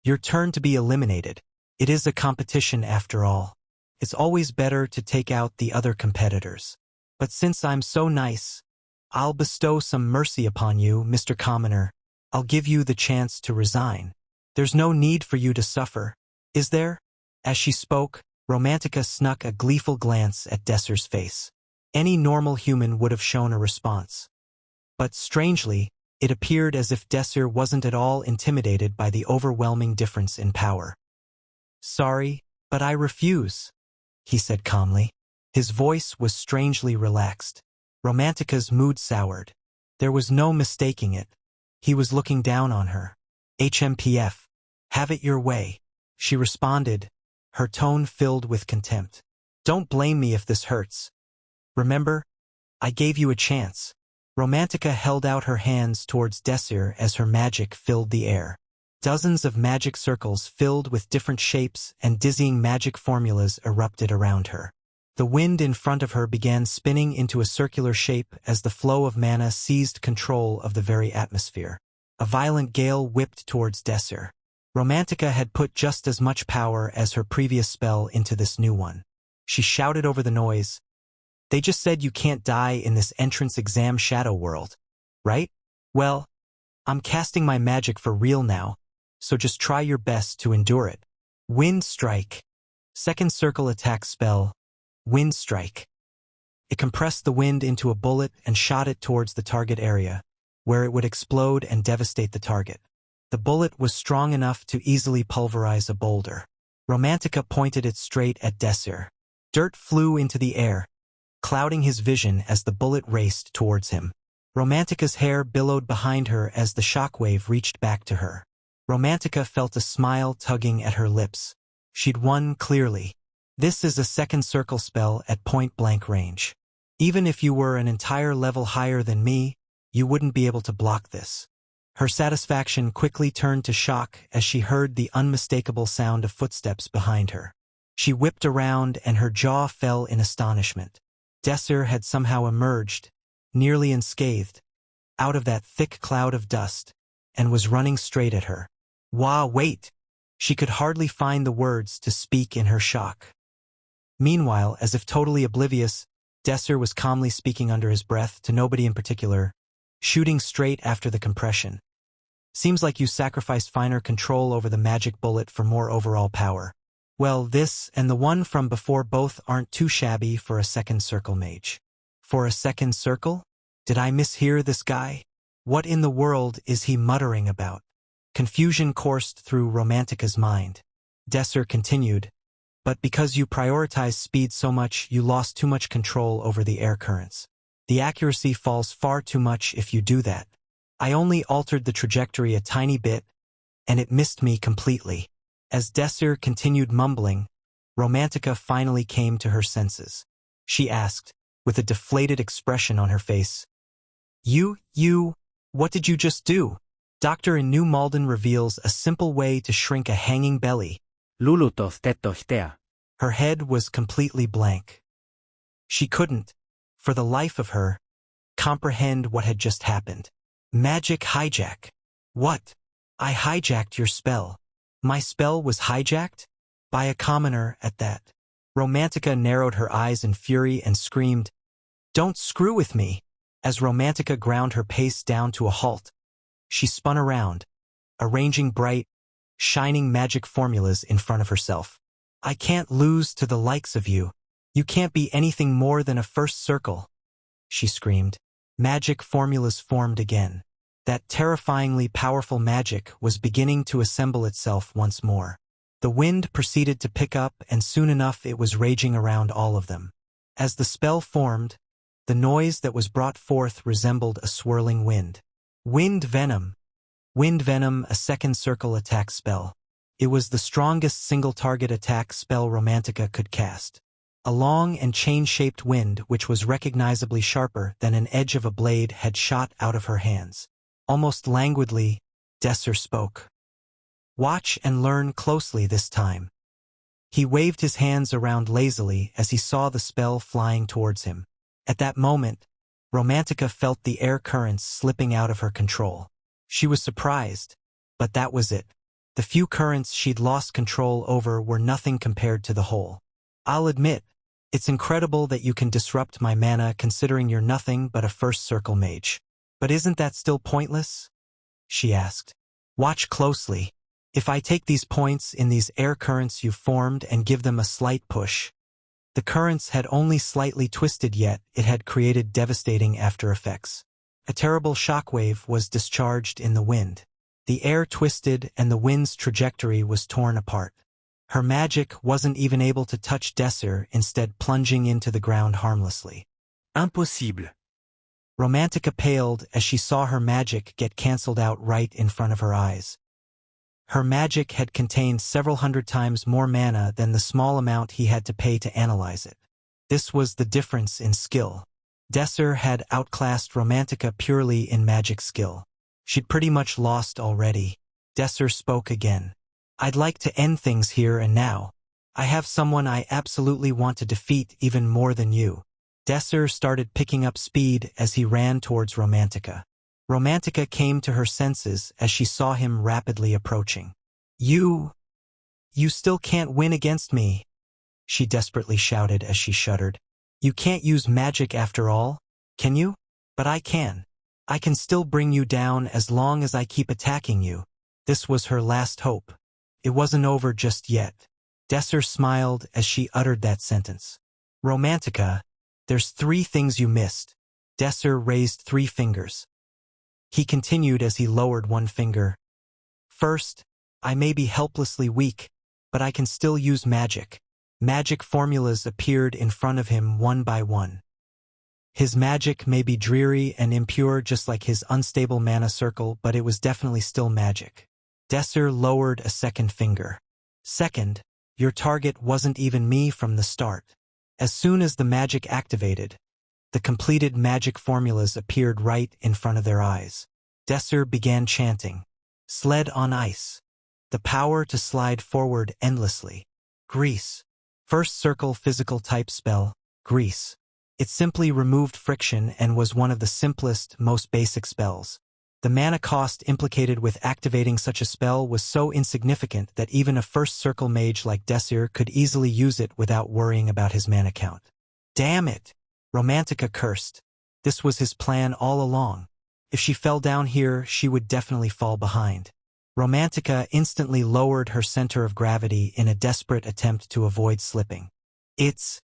Your turn to be eliminated. It is a competition after all. It's always better to take out the other competitors. But since I'm so nice, I'll bestow some mercy upon you, Mr. Commoner. I'll give you the chance to resign. There's no need for you to suffer, is there? As she spoke, Romantica snuck a gleeful glance at Desir's face. Any normal human would have shown a response. But strangely, it appeared as if Desir wasn't at all intimidated by the overwhelming difference in power. Sorry, but I refuse, he said calmly. His voice was strangely relaxed. Romantica's mood soured. There was no mistaking it. He was looking down on her. HMPF. Have it your way, she responded, her tone filled with contempt. Don't blame me if this hurts. Remember, I gave you a chance. Romantica held out her hands towards Desir as her magic filled the air. Dozens of magic circles filled with different shapes and dizzying magic formulas erupted around her. The wind in front of her began spinning into a circular shape as the flow of mana seized control of the very atmosphere. A violent gale whipped towards Desir. Romantica had put just as much power as her previous spell into this new one. She shouted over the noise. They just said you can't die in this entrance exam shadow world, right? Well, I'm casting my magic for real now, so just try your best to endure it. Wind Strike. Second circle attack spell, Wind Strike. It compressed the wind into a bullet and shot it towards the target area, where it would explode and devastate the target. The bullet was strong enough to easily pulverize a boulder. Romantica pointed it straight at Desir. Dirt flew into the air, clouding his vision as the bullet raced towards him. Romantica's hair billowed behind her as the shockwave reached back to her. Romantica felt a smile tugging at her lips. She'd won clearly. This is a second circle spell at point-blank range. Even if you were an entire level higher than me, you wouldn't be able to block this. Her satisfaction quickly turned to shock as she heard the unmistakable sound of footsteps behind her. She whipped around and her jaw fell in astonishment. Desir had somehow emerged, nearly unscathed, out of that thick cloud of dust, and was running straight at her. Wait! She could hardly find the words to speak in her shock. Meanwhile, as if totally oblivious, Desir was calmly speaking under his breath to nobody in particular, shooting straight after the compression. Seems like you sacrificed finer control over the magic bullet for more overall power. Well, this and the one from before both aren't too shabby for a second circle mage. For a second circle? Did I mishear this guy? What in the world is he muttering about? Confusion coursed through Romantica's mind. Desir continued, but because you prioritized speed so much, you lost too much control over the air currents. The accuracy falls far too much if you do that. I only altered the trajectory a tiny bit, and it missed me completely. As Desir continued mumbling, Romantica finally came to her senses. She asked, with a deflated expression on her face, what did you just do? Doctor in New Malden reveals a simple way to shrink a hanging belly. Her head was completely blank. She couldn't, for the life of her, comprehend what had just happened. Magic hijack. What? I hijacked your spell. My spell was hijacked? By a commoner at that. Romantica narrowed her eyes in fury and screamed, "Don't screw with me!" As Romantica ground her pace down to a halt, she spun around, arranging bright, shining magic formulas in front of herself. I can't lose to the likes of you. You can't be anything more than a first circle, she screamed. Magic formulas formed again. That terrifyingly powerful magic was beginning to assemble itself once more. The wind proceeded to pick up, and soon enough it was raging around all of them. As the spell formed, the noise that was brought forth resembled a swirling wind. Wind Venom. Wind Venom, a second circle attack spell. It was the strongest single-target attack spell Romantica could cast. A long and chain-shaped wind which was recognizably sharper than an edge of a blade had shot out of her hands. Almost languidly, Desir spoke. Watch and learn closely this time. He waved his hands around lazily as he saw the spell flying towards him. At that moment, Romantica felt the air currents slipping out of her control. She was surprised, but that was it. The few currents she'd lost control over were nothing compared to the whole. I'll admit, it's incredible that you can disrupt my mana considering you're nothing but a first circle mage. But isn't that still pointless? She asked. Watch closely. If I take these points in these air currents you've formed and give them a slight push. The currents had only slightly twisted, yet it had created devastating after effects. A terrible shockwave was discharged in the wind. The air twisted and the wind's trajectory was torn apart. Her magic wasn't even able to touch Desir, instead plunging into the ground harmlessly. Impossible. Romantica paled as she saw her magic get cancelled out right in front of her eyes. Her magic had contained several hundred times more mana than the small amount he had to pay to analyze it. This was the difference in skill. Desir had outclassed Romantica purely in magic skill. She'd pretty much lost already. Desir spoke again. I'd like to end things here and now. I have someone I absolutely want to defeat even more than you. Desir started picking up speed as he ran towards Romantica. Romantica came to her senses as she saw him rapidly approaching. You still can't win against me. she desperately shouted as she shuddered. You can't use magic after all, can you? But I can. I can still bring you down as long as I keep attacking you. This was her last hope. It wasn't over just yet. Desir smiled as she uttered that sentence. Romantica, there's 3 things you missed. Desir raised 3 fingers. He continued as he lowered 1 finger. First, I may be helplessly weak, but I can still use magic. Magic formulas appeared in front of him one by one. His magic may be dreary and impure just like his unstable mana circle, but it was definitely still magic. Desir lowered a 2nd finger. Second, your target wasn't even me from the start. As soon as the magic activated, the completed magic formulas appeared right in front of their eyes. Desir began chanting, Sled on ice. The power to slide forward endlessly. Grease. First circle physical type spell, Grease. It simply removed friction and was one of the simplest, most basic spells. The mana cost implicated with activating such a spell was so insignificant that even a first circle mage like Desir could easily use it without worrying about his mana count. Damn it! Romantica cursed. This was his plan all along. If she fell down here, she would definitely fall behind. Romantica instantly lowered her center of gravity in a desperate attempt to avoid slipping. It's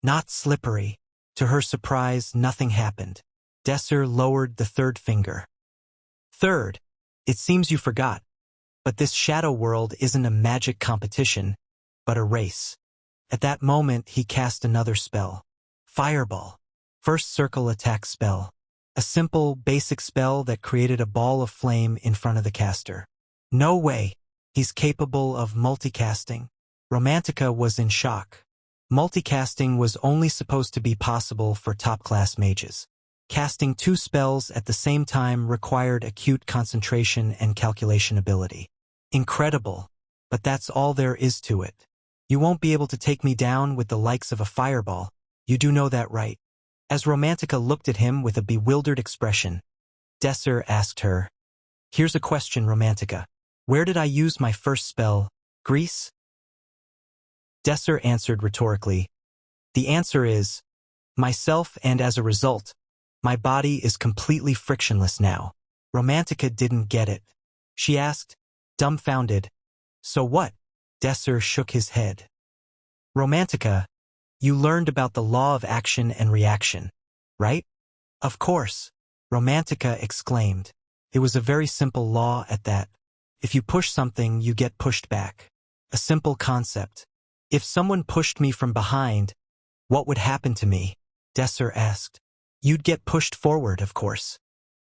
not slippery. To her surprise, nothing happened. Desir lowered the 3rd finger. Third, it seems you forgot, but this shadow world isn't a magic competition, but a race. At that moment, he cast another spell. Fireball. First circle attack spell. A simple, basic spell that created a ball of flame in front of the caster. No way. He's capable of multicasting. Romantica was in shock. Multicasting was only supposed to be possible for top-class mages. Casting 2 spells at the same time required acute concentration and calculation ability. Incredible, but that's all there is to it. You won't be able to take me down with the likes of a fireball. You do know that, right? As Romantica looked at him with a bewildered expression, Desir asked her, Here's a question, Romantica. Where did I use my first spell, Grease? Desir answered rhetorically, The answer is, myself, and as a result, my body is completely frictionless now. Romantica didn't get it. She asked, dumbfounded, So what? Desir shook his head. Romantica, you learned about the law of action and reaction, right? Of course, Romantica exclaimed. It was a very simple law at that. If you push something, you get pushed back. A simple concept. If someone pushed me from behind, what would happen to me? Desir asked. You'd get pushed forward, of course.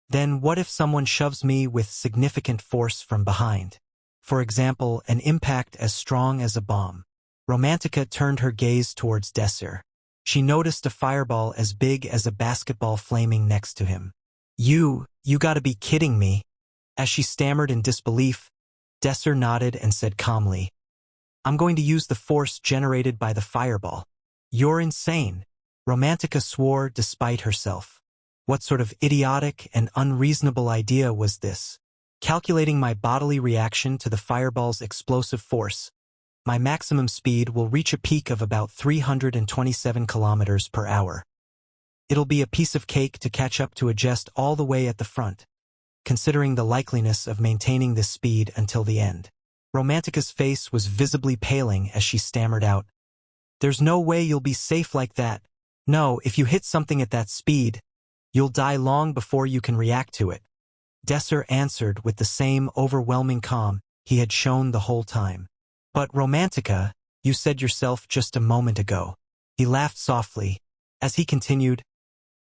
Then what if someone shoves me with significant force from behind? For example, an impact as strong as a bomb. Romantica turned her gaze towards Desir. She noticed a fireball as big as a basketball flaming next to him. You gotta be kidding me. As she stammered in disbelief, Desir nodded and said calmly, I'm going to use the force generated by the fireball. You're insane. Romantica swore despite herself. What sort of idiotic and unreasonable idea was this? Calculating my bodily reaction to the fireball's explosive force, my maximum speed will reach a peak of about 327 kilometers per hour. It'll be a piece of cake to catch up to a jest all the way at the front, considering the likeliness of maintaining this speed until the end. Romantica's face was visibly paling as she stammered out, There's no way you'll be safe like that. No, if you hit something at that speed, you'll die long before you can react to it. Desir answered with the same overwhelming calm he had shown the whole time. But Romantica, you said yourself just a moment ago. He laughed softly. As he continued,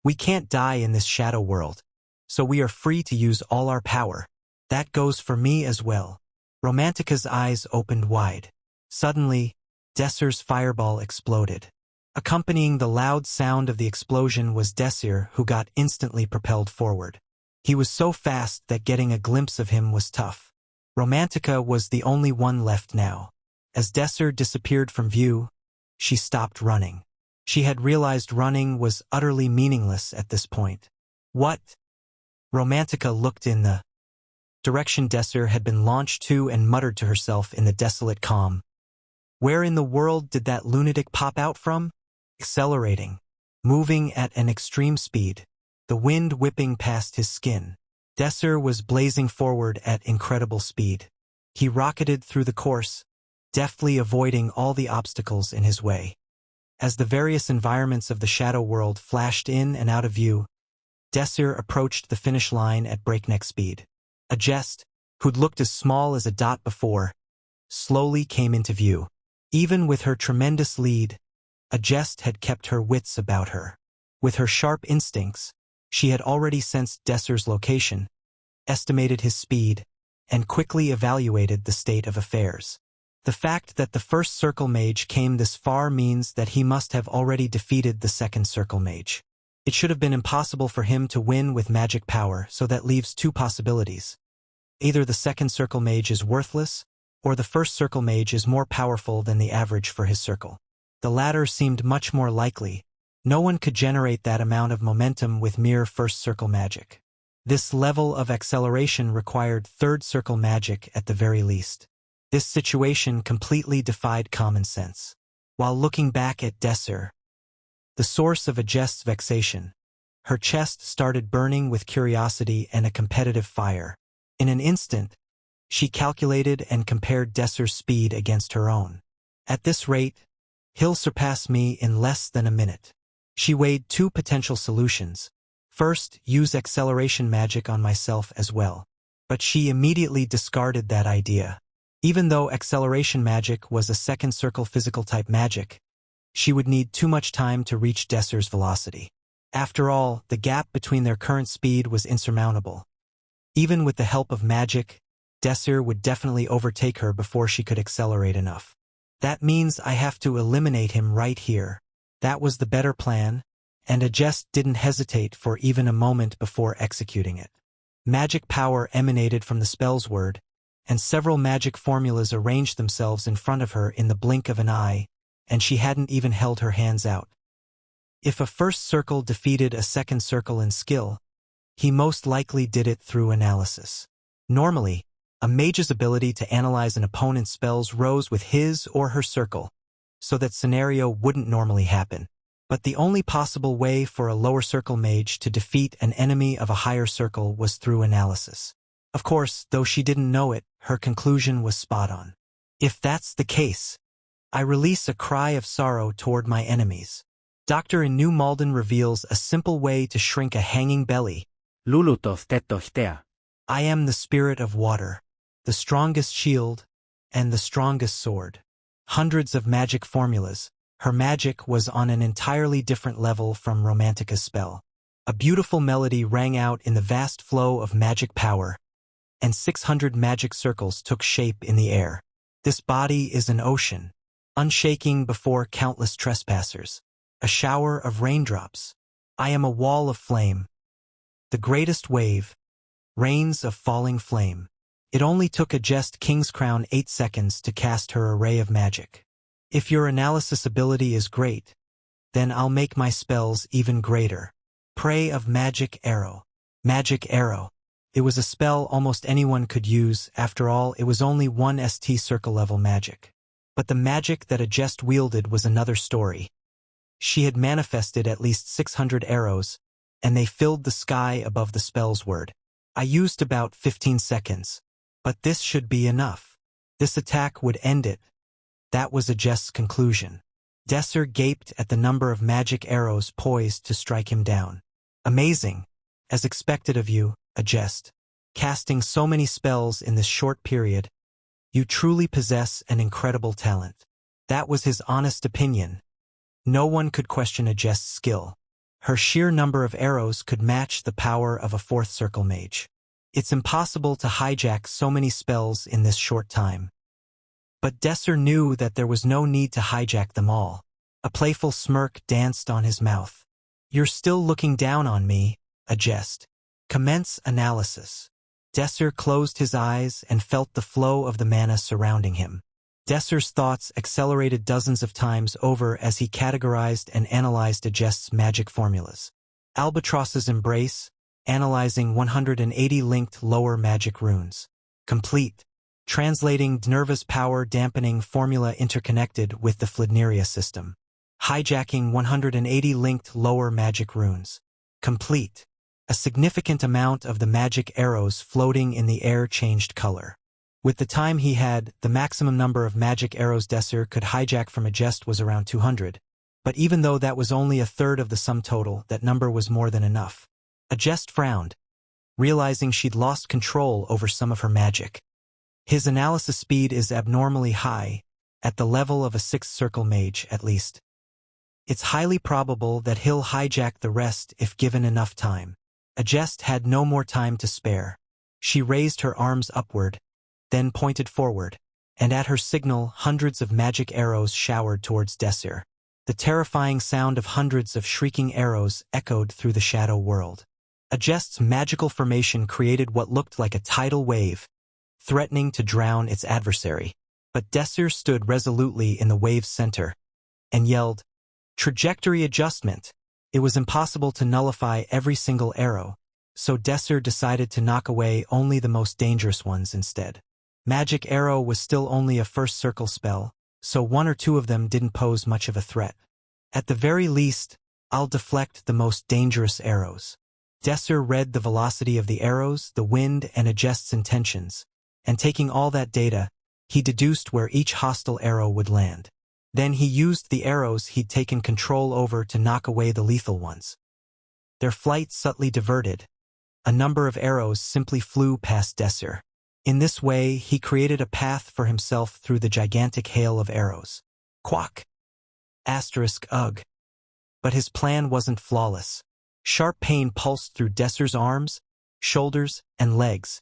We can't die in this shadow world, so we are free to use all our power. That goes for me as well. Romantica's eyes opened wide. Suddenly, Desir's fireball exploded. Accompanying the loud sound of the explosion was Desir, who got instantly propelled forward. He was so fast that getting a glimpse of him was tough. Romantica was the only one left now. As Desir disappeared from view, she stopped running. She had realized running was utterly meaningless at this point. What? Romantica looked in the direction Desir had been launched to and muttered to herself in the desolate calm, Where in the world did that lunatic pop out from? Accelerating. Moving at an extreme speed. The wind whipping past his skin. Desir was blazing forward at incredible speed. He rocketed through the course, deftly avoiding all the obstacles in his way. As the various environments of the shadow world flashed in and out of view, Desir approached the finish line at breakneck speed. A jest, who'd looked as small as a dot before, slowly came into view. Even with her tremendous lead, a jest had kept her wits about her. With her sharp instincts, she had already sensed Desir's location, estimated his speed, and quickly evaluated the state of affairs. The fact that the first circle mage came this far means that he must have already defeated the second circle mage. It should have been impossible for him to win with magic power, so that leaves two possibilities. Either the second circle mage is worthless, or the first circle mage is more powerful than the average for his circle. The latter seemed much more likely. No one could generate that amount of momentum with mere first circle magic. This level of acceleration required third circle magic at the very least. This situation completely defied common sense. While looking back at Desir, the source of a jest's vexation, her chest started burning with curiosity and a competitive fire. In an instant, she calculated and compared Desir's speed against her own. At this rate, he'll surpass me in less than a minute. She weighed two potential solutions. First, use acceleration magic on myself as well. But she immediately discarded that idea. Even though acceleration magic was a second circle physical type magic, she would need too much time to reach Desir's velocity. After all, the gap between their current speed was insurmountable. Even with the help of magic, Desir would definitely overtake her before she could accelerate enough. That means I have to eliminate him right here. That was the better plan, and a jest didn't hesitate for even a moment before executing it. Magic power emanated from the spell's word, and several magic formulas arranged themselves in front of her in the blink of an eye, and she hadn't even held her hands out. If a first circle defeated a second circle in skill, he most likely did it through analysis. Normally, a mage's ability to analyze an opponent's spells rose with his or her circle, so that scenario wouldn't normally happen. But the only possible way for a lower circle mage to defeat an enemy of a higher circle was through analysis. Of course, though she didn't know it, her conclusion was spot on. If that's the case, I release a cry of sorrow toward my enemies. Dr. in New Malden reveals a simple way to shrink a hanging belly. Lulutov tetohtea. I am the spirit of water, the strongest shield, and the strongest sword. Hundreds of magic formulas. Her magic was on an entirely different level from Romantica's spell. A beautiful melody rang out in the vast flow of magic power, and 600 magic circles took shape in the air. This body is an ocean, unshaking before countless trespassers. A shower of raindrops. I am a wall of flame. The greatest wave. Rains of falling flame. It only took a jest King's Crown 8 seconds to cast her array of magic. If your analysis ability is great, then I'll make my spells even greater. Prey of Magic Arrow. Magic Arrow. It was a spell almost anyone could use. After all, it was only one ST circle level magic. But the magic that a jest wielded was another story. She had manifested at least 600 arrows, and they filled the sky above the spell's word. I used about 15 seconds, but this should be enough. This attack would end it. That was a jest's conclusion. Desir gaped at the number of magic arrows poised to strike him down. Amazing, as expected of you, a jest. Casting so many spells in this short period, you truly possess an incredible talent. That was his honest opinion. No one could question a jest's skill. Her sheer number of arrows could match the power of a fourth circle mage. It's impossible to hijack so many spells in this short time. But Desir knew that there was no need to hijack them all. A playful smirk danced on his mouth. You're still looking down on me, a jest. Commence analysis. Desir closed his eyes and felt the flow of the mana surrounding him. Desir's thoughts accelerated dozens of times over as he categorized and analyzed a jest's magic formulas. Albatross's Embrace, analyzing 180 linked lower magic runes. Complete. translating Nerva's power-dampening formula interconnected with the Flidneria system. Hijacking 180 linked lower magic runes. Complete. A significant amount of the magic arrows floating in the air changed color. With the time he had, the maximum number of magic arrows Desir could hijack from a jest was around 200. But even though that was only a third of the sum total, that number was more than enough. A jest frowned, realizing she'd lost control over some of her magic. His analysis speed is abnormally high, at the level of a sixth circle mage at least. It's highly probable that he'll hijack the rest if given enough time. A jest had no more time to spare. She raised her arms upward, then pointed forward, and at her signal hundreds of magic arrows showered towards Desir. The terrifying sound of hundreds of shrieking arrows echoed through the shadow world. A jest's magical formation created what looked like a tidal wave, threatening to drown its adversary. But Desir stood resolutely in the wave's center and yelled, "Trajectory adjustment!" It was impossible to nullify every single arrow, so Desir decided to knock away only the most dangerous ones instead. Magic Arrow was still only a first circle spell, so one or two of them didn't pose much of a threat. At the very least, I'll deflect the most dangerous arrows. Desir read the velocity of the arrows, the wind, and a jest's intentions, and taking all that data, he deduced where each hostile arrow would land. Then he used the arrows he'd taken control over to knock away the lethal ones. Their flight subtly diverted. A number of arrows simply flew past Desir. In this way, he created a path for himself through the gigantic hail of arrows. Quack! Ugh. But his plan wasn't flawless. Sharp pain pulsed through Desir's arms, shoulders, and legs,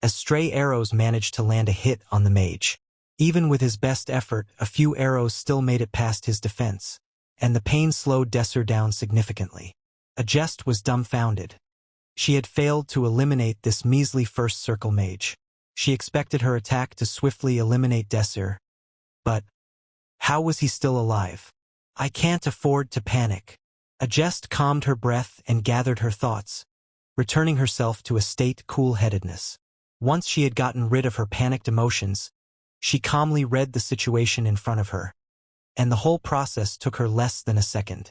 as stray arrows managed to land a hit on the mage. Even with his best effort, a few arrows still made it past his defense, and the pain slowed Desir down significantly. A jest was dumbfounded. She had failed to eliminate this measly first circle mage. She expected her attack to swiftly eliminate Desir. But how was he still alive? I can't afford to panic. A jest calmed her breath and gathered her thoughts, returning herself to a state cool-headedness. Once she had gotten rid of her panicked emotions, she calmly read the situation in front of her, and the whole process took her less than a second.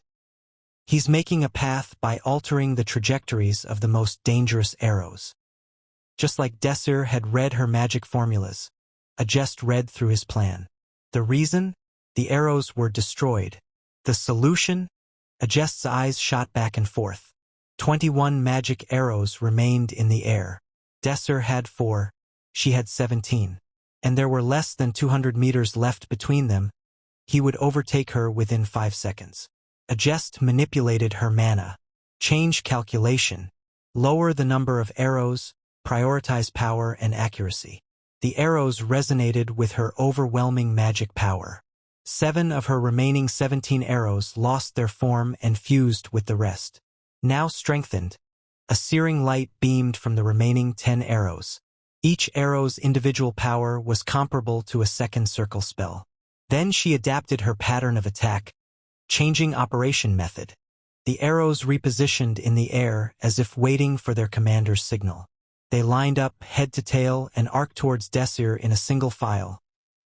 He's making a path by altering the trajectories of the most dangerous arrows. Just like Desir had read her magic formulas, a jest read through his plan. The reason? The arrows were destroyed. The solution? A jest's eyes shot back and forth. 21 magic arrows remained in the air. Desir had 4, she had 17. And there were less than 200 meters left between them. He would overtake her within 5 seconds. A jest manipulated her mana. Change calculation. Lower the number of arrows, prioritize power and accuracy. The arrows resonated with her overwhelming magic power. 7 of her remaining 17 arrows lost their form and fused with the rest. Now strengthened, a searing light beamed from the remaining 10 arrows. Each arrow's individual power was comparable to a second circle spell. Then she adapted her pattern of attack, changing operation method. The arrows repositioned in the air as if waiting for their commander's signal. They lined up head to tail and arced towards Desir in a single file,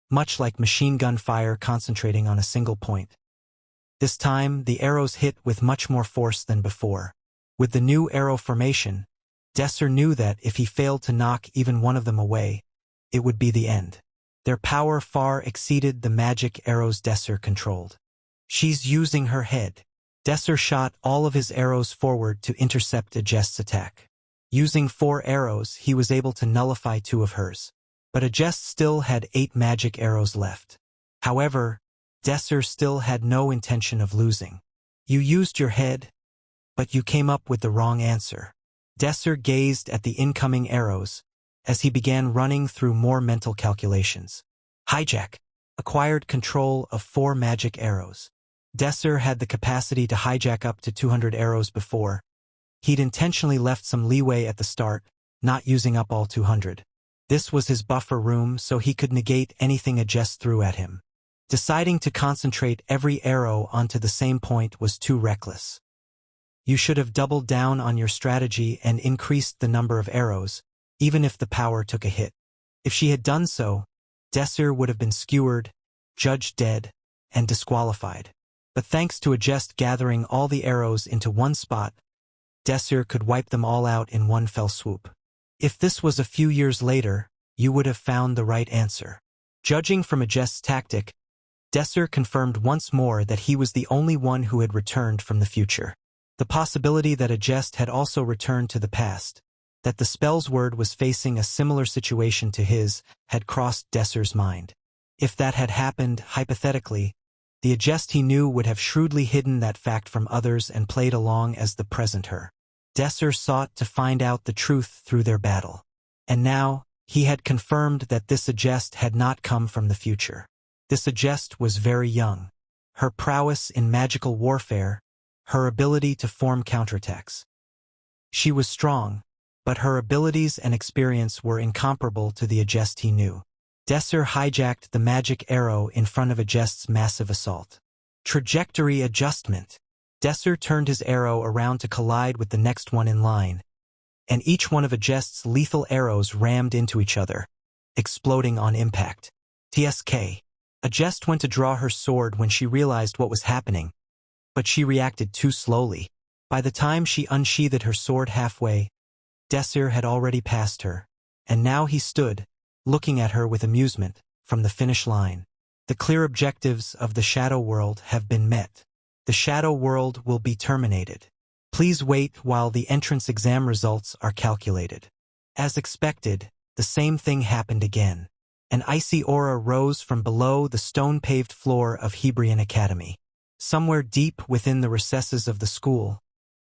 much like machine gun fire concentrating on a single point. This time, the arrows hit with much more force than before. With the new arrow formation, Desir knew that if he failed to knock even one of them away, it would be the end. Their power far exceeded the magic arrows Desir controlled. She's using her head. Desir shot all of his arrows forward to intercept a jest's attack. Using 4 arrows, he was able to nullify 2 of hers. But a jest still had 8 magic arrows left. However, Desir still had no intention of losing. You used your head, but you came up with the wrong answer. Desir gazed at the incoming arrows as he began running through more mental calculations. Hijack. Acquired control of 4 magic arrows. Desir had the capacity to hijack up to 200 arrows before. He'd intentionally left some leeway at the start, not using up all 200. This was his buffer room so he could negate anything a jest threw at him. Deciding to concentrate every arrow onto the same point was too reckless. You should have doubled down on your strategy and increased the number of arrows, even if the power took a hit. If she had done so, Desir would have been skewered, judged dead, and disqualified. But thanks to a jest gathering all the arrows into one spot, Desir could wipe them all out in one fell swoop. If this was a few years later, you would have found the right answer. Judging from a jest's tactic, Desir confirmed once more that he was the only one who had returned from the future. The possibility that a jest had also returned to the past, that the spell's word was facing a similar situation to his, had crossed Desir's mind. If that had happened, hypothetically, the Adjest he knew would have shrewdly hidden that fact from others and played along as the present her. Desir sought to find out the truth through their battle. And now, he had confirmed that this Adjest had not come from the future. This Adjest was very young. Her prowess in magical warfare, her ability to form counterattacks. She was strong, but her abilities and experience were incomparable to the Adjest he knew. Desir hijacked the magic arrow in front of Adjest's massive assault. Trajectory adjustment. Desir turned his arrow around to collide with the next one in line, and each one of Adjest's lethal arrows rammed into each other, exploding on impact. TSK. Adjest went to draw her sword when she realized what was happening, but she reacted too slowly. By the time she unsheathed her sword halfway, Desir had already passed her, and now he stood, looking at her with amusement, from the finish line. The clear objectives of the Shadow World have been met. The Shadow World will be terminated. Please wait while the entrance exam results are calculated. As expected, the same thing happened again. An icy aura rose from below the stone-paved floor of Hebrion Academy. Somewhere deep within the recesses of the school,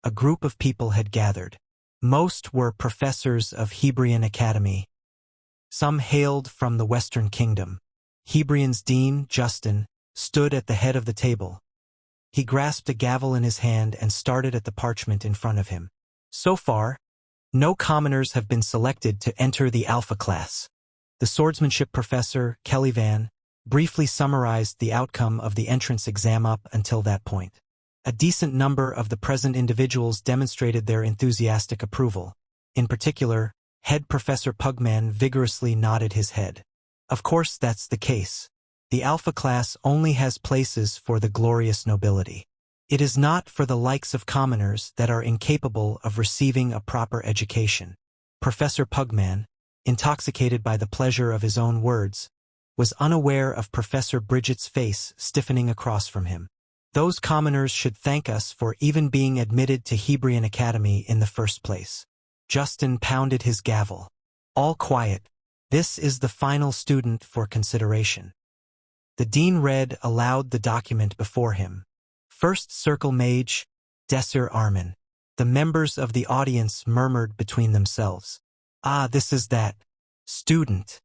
a group of people had gathered. Most were professors of Hebrion Academy. Some hailed from the Western Kingdom. Hebrion's dean, Justin, stood at the head of the table. He grasped a gavel in his hand and started at the parchment in front of him. So far, no commoners have been selected to enter the Alpha class. The swordsmanship professor, Kellyvan, briefly summarized the outcome of the entrance exam up until that point. A decent number of the present individuals demonstrated their enthusiastic approval. In particular, Head Professor Pugman vigorously nodded his head. Of course that's the case. The Alpha class only has places for the glorious nobility. It is not for the likes of commoners that are incapable of receiving a proper education. Professor Pugman, intoxicated by the pleasure of his own words, was unaware of Professor Bridget's face stiffening across from him. Those commoners should thank us for even being admitted to Hebrion Academy in the first place. Justin pounded his gavel. All quiet. This is the final student for consideration. The dean read aloud the document before him. First Circle Mage, Desir Arman. The members of the audience murmured between themselves. Ah, this is that student.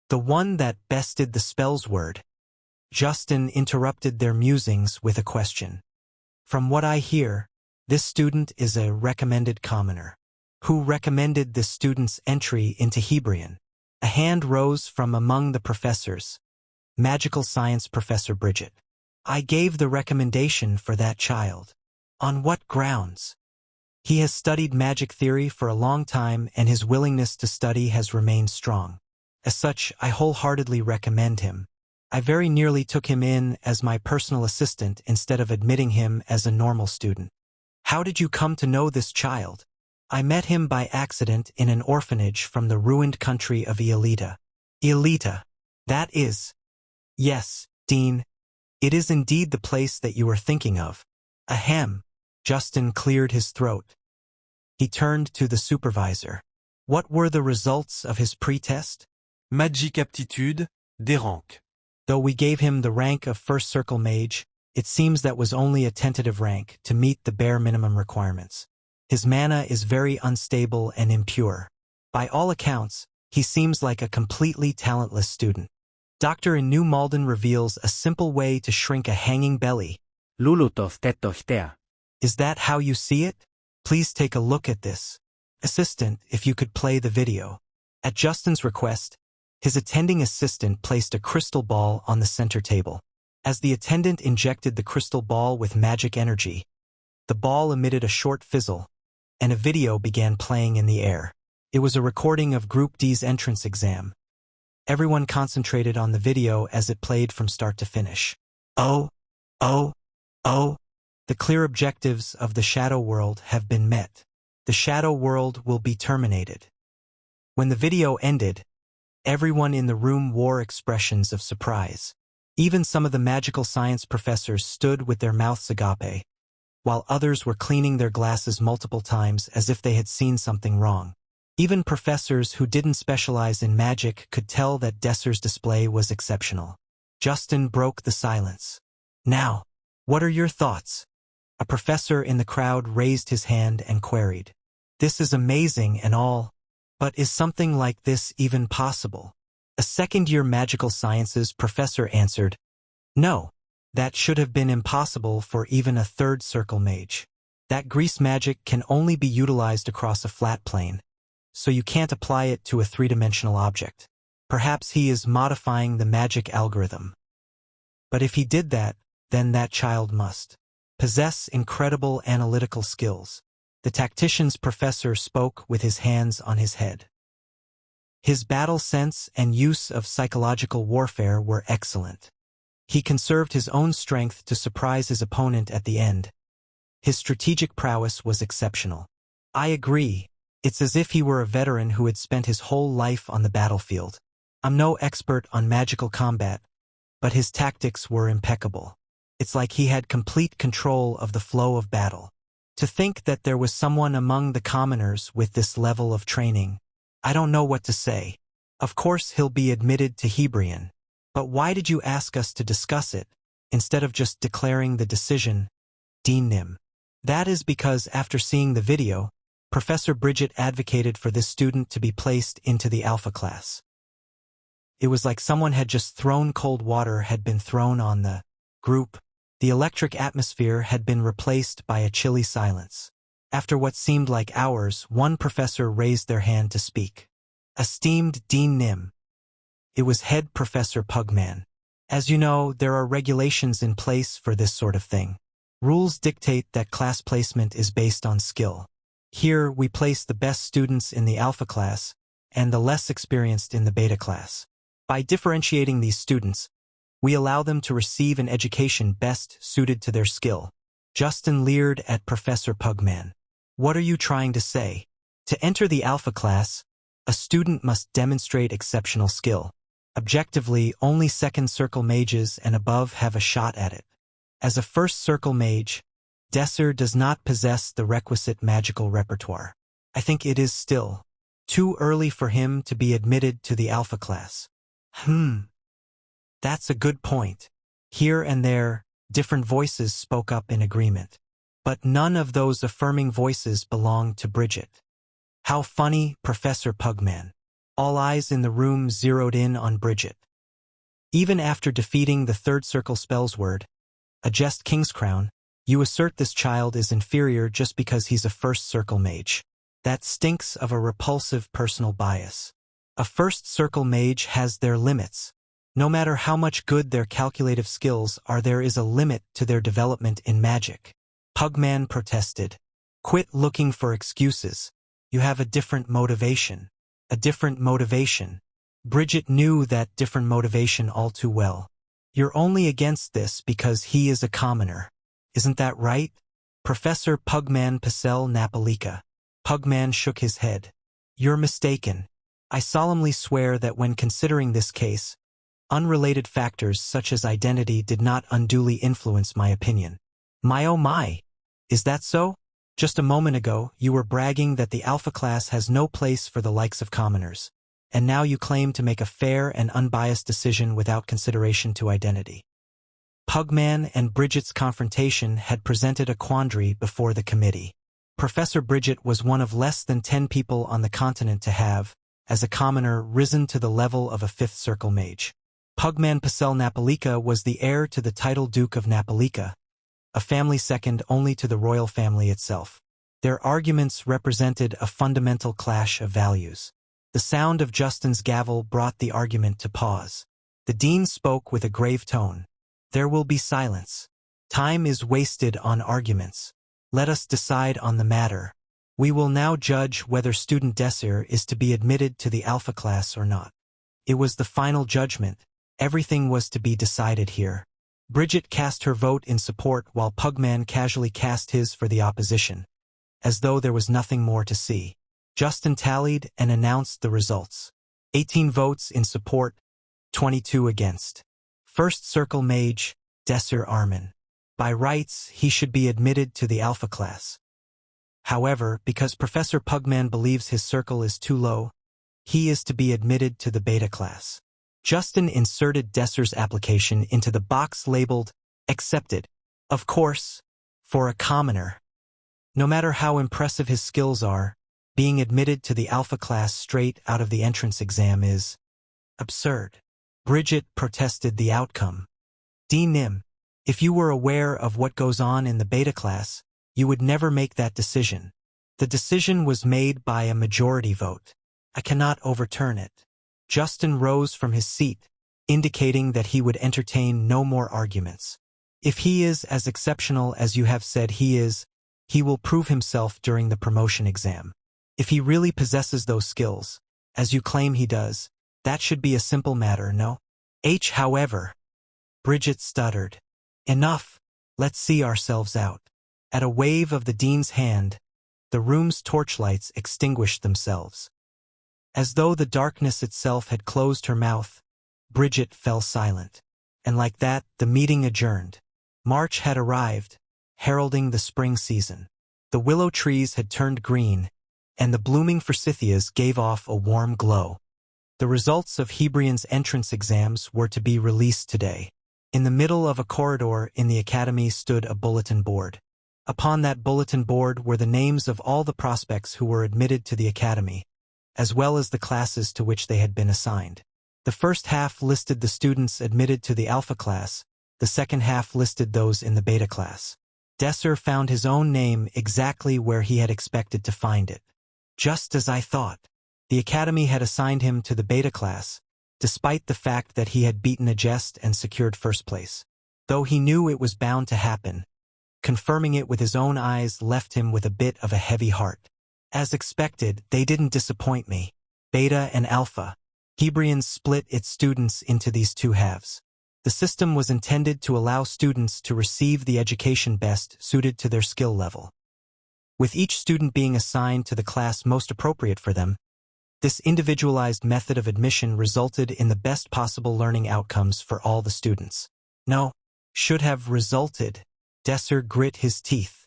The one that bested the spell's word. Justin interrupted their musings with a question. From what I hear, this student is a recommended commoner. Who recommended this student's entry into Hebrion? A hand rose from among the professors. Magical Science Professor Bridget. I gave the recommendation for that child. On what grounds? He has studied magic theory for a long time and his willingness to study has remained strong. As such, I wholeheartedly recommend him. I very nearly took him in as my personal assistant instead of admitting him as a normal student. How did you come to know this child? I met him by accident in an orphanage from the ruined country of Iolita. Iolita. That is. Yes, Dean. It is indeed the place that you are thinking of. Ahem. Justin cleared his throat. He turned to the supervisor. What were the results of his pretest? Magic aptitude, des ranks. Though we gave him the rank of First Circle Mage, it seems that was only a tentative rank to meet the bare minimum requirements. His mana is very unstable and impure. By all accounts, he seems like a completely talentless student. Doctor in New Malden reveals a simple way to shrink a hanging belly. Lulutov tetohtea. Is that how you see it? Please take a look at this. Assistant, if you could play the video. At Justin's request, his attending assistant placed a crystal ball on the center table. As the attendant injected the crystal ball with magic energy, the ball emitted a short fizzle, and a video began playing in the air. It was a recording of Group D's entrance exam. Everyone concentrated on the video as it played from start to finish. Oh, oh, oh. The clear objectives of the Shadow World have been met. The Shadow World will be terminated. When the video ended, everyone in the room wore expressions of surprise. Even some of the magical science professors stood with their mouths agape, while others were cleaning their glasses multiple times as if they had seen something wrong. Even professors who didn't specialize in magic could tell that Desir's display was exceptional. Justin broke the silence. Now, what are your thoughts? A professor in the crowd raised his hand and queried. This is amazing and all, but is something like this even possible? A second-year magical sciences professor answered, no, that should have been impossible for even a third circle mage. That grease magic can only be utilized across a flat plane, so you can't apply it to a three-dimensional object. Perhaps he is modifying the magic algorithm. But if he did that, then that child must possess incredible analytical skills. The tactician's professor spoke with his hands on his head. His battle sense and use of psychological warfare were excellent. He conserved his own strength to surprise his opponent at the end. His strategic prowess was exceptional. I agree. It's as if he were a veteran who had spent his whole life on the battlefield. I'm no expert on magical combat, but his tactics were impeccable. It's like he had complete control of the flow of battle. To think that there was someone among the commoners with this level of training, I don't know what to say. Of course he'll be admitted to Hebrion, but why did you ask us to discuss it, instead of just declaring the decision, Dean Nim? That is because after seeing the video, Professor Bridget advocated for this student to be placed into the Alpha class. It was like someone had just thrown cold water had been thrown on the group. The electric atmosphere had been replaced by a chilly silence. After what seemed like hours, one professor raised their hand to speak. Esteemed Dean Nim. It was Head Professor Pugman. As you know, there are regulations in place for this sort of thing. Rules dictate that class placement is based on skill. Here, we place the best students in the Alpha class and the less experienced in the Beta class. By differentiating these students, we allow them to receive an education best suited to their skill. Justin leered at Professor Pugman. What are you trying to say? To enter the Alpha class, a student must demonstrate exceptional skill. Objectively, only second circle mages and above have a shot at it. As a first circle mage, Desir does not possess the requisite magical repertoire. I think it is still too early for him to be admitted to the Alpha class. That's a good point. Here and there, different voices spoke up in agreement. But none of those affirming voices belonged to Bridget. How funny, Professor Pugman. All eyes in the room zeroed in on Bridget. Even after defeating the third circle spells word, a Jest King's Crown, you assert this child is inferior just because he's a first circle mage. That stinks of a repulsive personal bias. A first circle mage has their limits. No matter how much good their calculative skills are, there is a limit to their development in magic. Pugman protested. Quit looking for excuses. You have a different motivation. A different motivation. Bridget knew that different motivation all too well. You're only against this because he is a commoner. Isn't that right? Professor Pugman Napolitan. Pugman shook his head. You're mistaken. I solemnly swear that when considering this case, unrelated factors such as identity did not unduly influence my opinion. My oh my! Is that so? Just a moment ago, you were bragging that the Alpha class has no place for the likes of commoners, and now you claim to make a fair and unbiased decision without consideration to identity. Pugman and Bridget's confrontation had presented a quandary before the committee. Professor Bridget was one of less than 10 people on the continent to have, as a commoner, risen to the level of a fifth circle mage. Pugman Napolitan was the heir to the title Duke of Napolitan, a family second only to the royal family itself. Their arguments represented a fundamental clash of values. The sound of Justin's gavel brought the argument to pause. The dean spoke with a grave tone. There will be silence. Time is wasted on arguments. Let us decide on the matter. We will now judge whether student Desir is to be admitted to the Alpha class or not. It was the final judgment. Everything was to be decided here. Bridget cast her vote in support while Pugman casually cast his for the opposition, as though there was nothing more to see. Justin tallied and announced the results. 18 votes in support, 22 against. First Circle Mage, Desir Arman. By rights, he should be admitted to the Alpha class. However, because Professor Pugman believes his circle is too low, he is to be admitted to the Beta class. Justin inserted Desir's application into the box labeled Accepted. Of course, for a commoner. No matter how impressive his skills are, being admitted to the Alpha class straight out of the entrance exam is absurd. Bridget protested the outcome. Nim, if you were aware of what goes on in the Beta class, you would never make that decision. The decision was made by a majority vote. I cannot overturn it. Justin rose from his seat, indicating that he would entertain no more arguments. If he is as exceptional as you have said he is, he will prove himself during the promotion exam. If he really possesses those skills, as you claim he does, that should be a simple matter, no? However, Bridget stuttered. Enough, let's see ourselves out. At a wave of the dean's hand, the room's torchlights extinguished themselves. As though the darkness itself had closed her mouth, Bridget fell silent. And like that, the meeting adjourned. March had arrived, heralding the spring season. The willow trees had turned green, and the blooming forsythias gave off a warm glow. The results of Hebrion's entrance exams were to be released today. In the middle of a corridor in the academy stood a bulletin board. Upon that bulletin board were the names of all the prospects who were admitted to the academy, as well as the classes to which they had been assigned. The first half listed the students admitted to the Alpha class, the second half listed those in the Beta class. Desir found his own name exactly where he had expected to find it. Just as I thought. The academy had assigned him to the Beta class, despite the fact that he had beaten a jest and secured first place. Though he knew it was bound to happen, confirming it with his own eyes left him with a bit of a heavy heart. As expected, they didn't disappoint me. Beta and Alpha. Hebrion split its students into these two halves. The system was intended to allow students to receive the education best suited to their skill level. With each student being assigned to the class most appropriate for them, this individualized method of admission resulted in the best possible learning outcomes for all the students. No, should have resulted. Desir grit his teeth.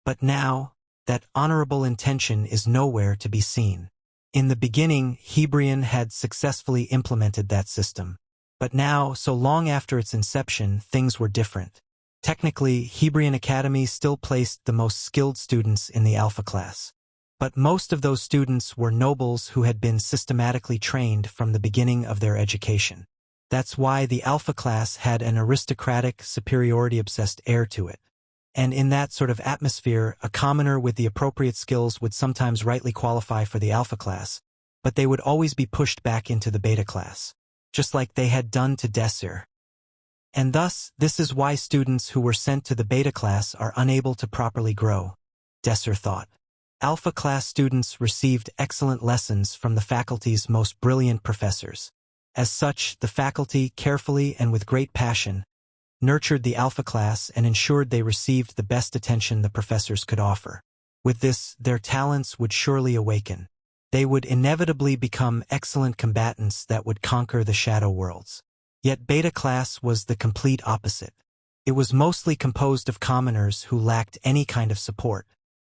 But now, that honorable intention is nowhere to be seen. In the beginning, Hebrion had successfully implemented that system. But now, so long after its inception, things were different. Technically, Hebrion Academy still placed the most skilled students in the Alpha class. But most of those students were nobles who had been systematically trained from the beginning of their education. That's why the Alpha class had an aristocratic, superiority-obsessed air to it. And in that sort of atmosphere, a commoner with the appropriate skills would sometimes rightly qualify for the Alpha class, but they would always be pushed back into the Beta class, just like they had done to Desir. And thus, this is why students who were sent to the Beta class are unable to properly grow, Desir thought. Alpha class students received excellent lessons from the faculty's most brilliant professors. As such, the faculty, carefully and with great passion, nurtured the Alpha class and ensured they received the best attention the professors could offer. With this, their talents would surely awaken. They would inevitably become excellent combatants that would conquer the shadow worlds. Yet Beta class was the complete opposite. It was mostly composed of commoners who lacked any kind of support.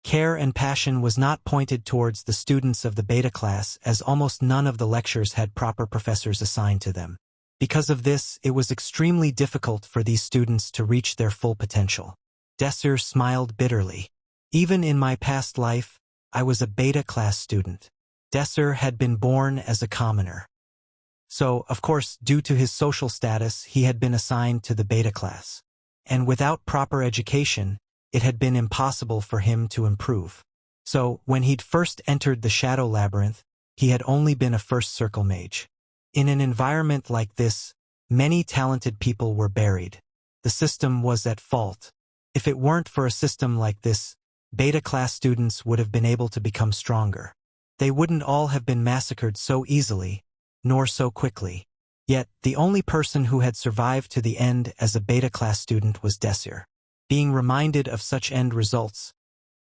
Care and passion was not pointed towards the students of the Beta class, as almost none of the lectures had proper professors assigned to them. Because of this, it was extremely difficult for these students to reach their full potential. Desir smiled bitterly. Even in my past life, I was a Beta class student. Desir had been born as a commoner. So, of course, due to his social status, he had been assigned to the Beta class. And without proper education, it had been impossible for him to improve. So, when he'd first entered the Shadow Labyrinth, he had only been a first circle mage. In an environment like this, many talented people were buried. The system was at fault. If it weren't for a system like this, Beta class students would have been able to become stronger. They wouldn't all have been massacred so easily, nor so quickly. Yet, the only person who had survived to the end as a beta-class student was Desir. Being reminded of such end results,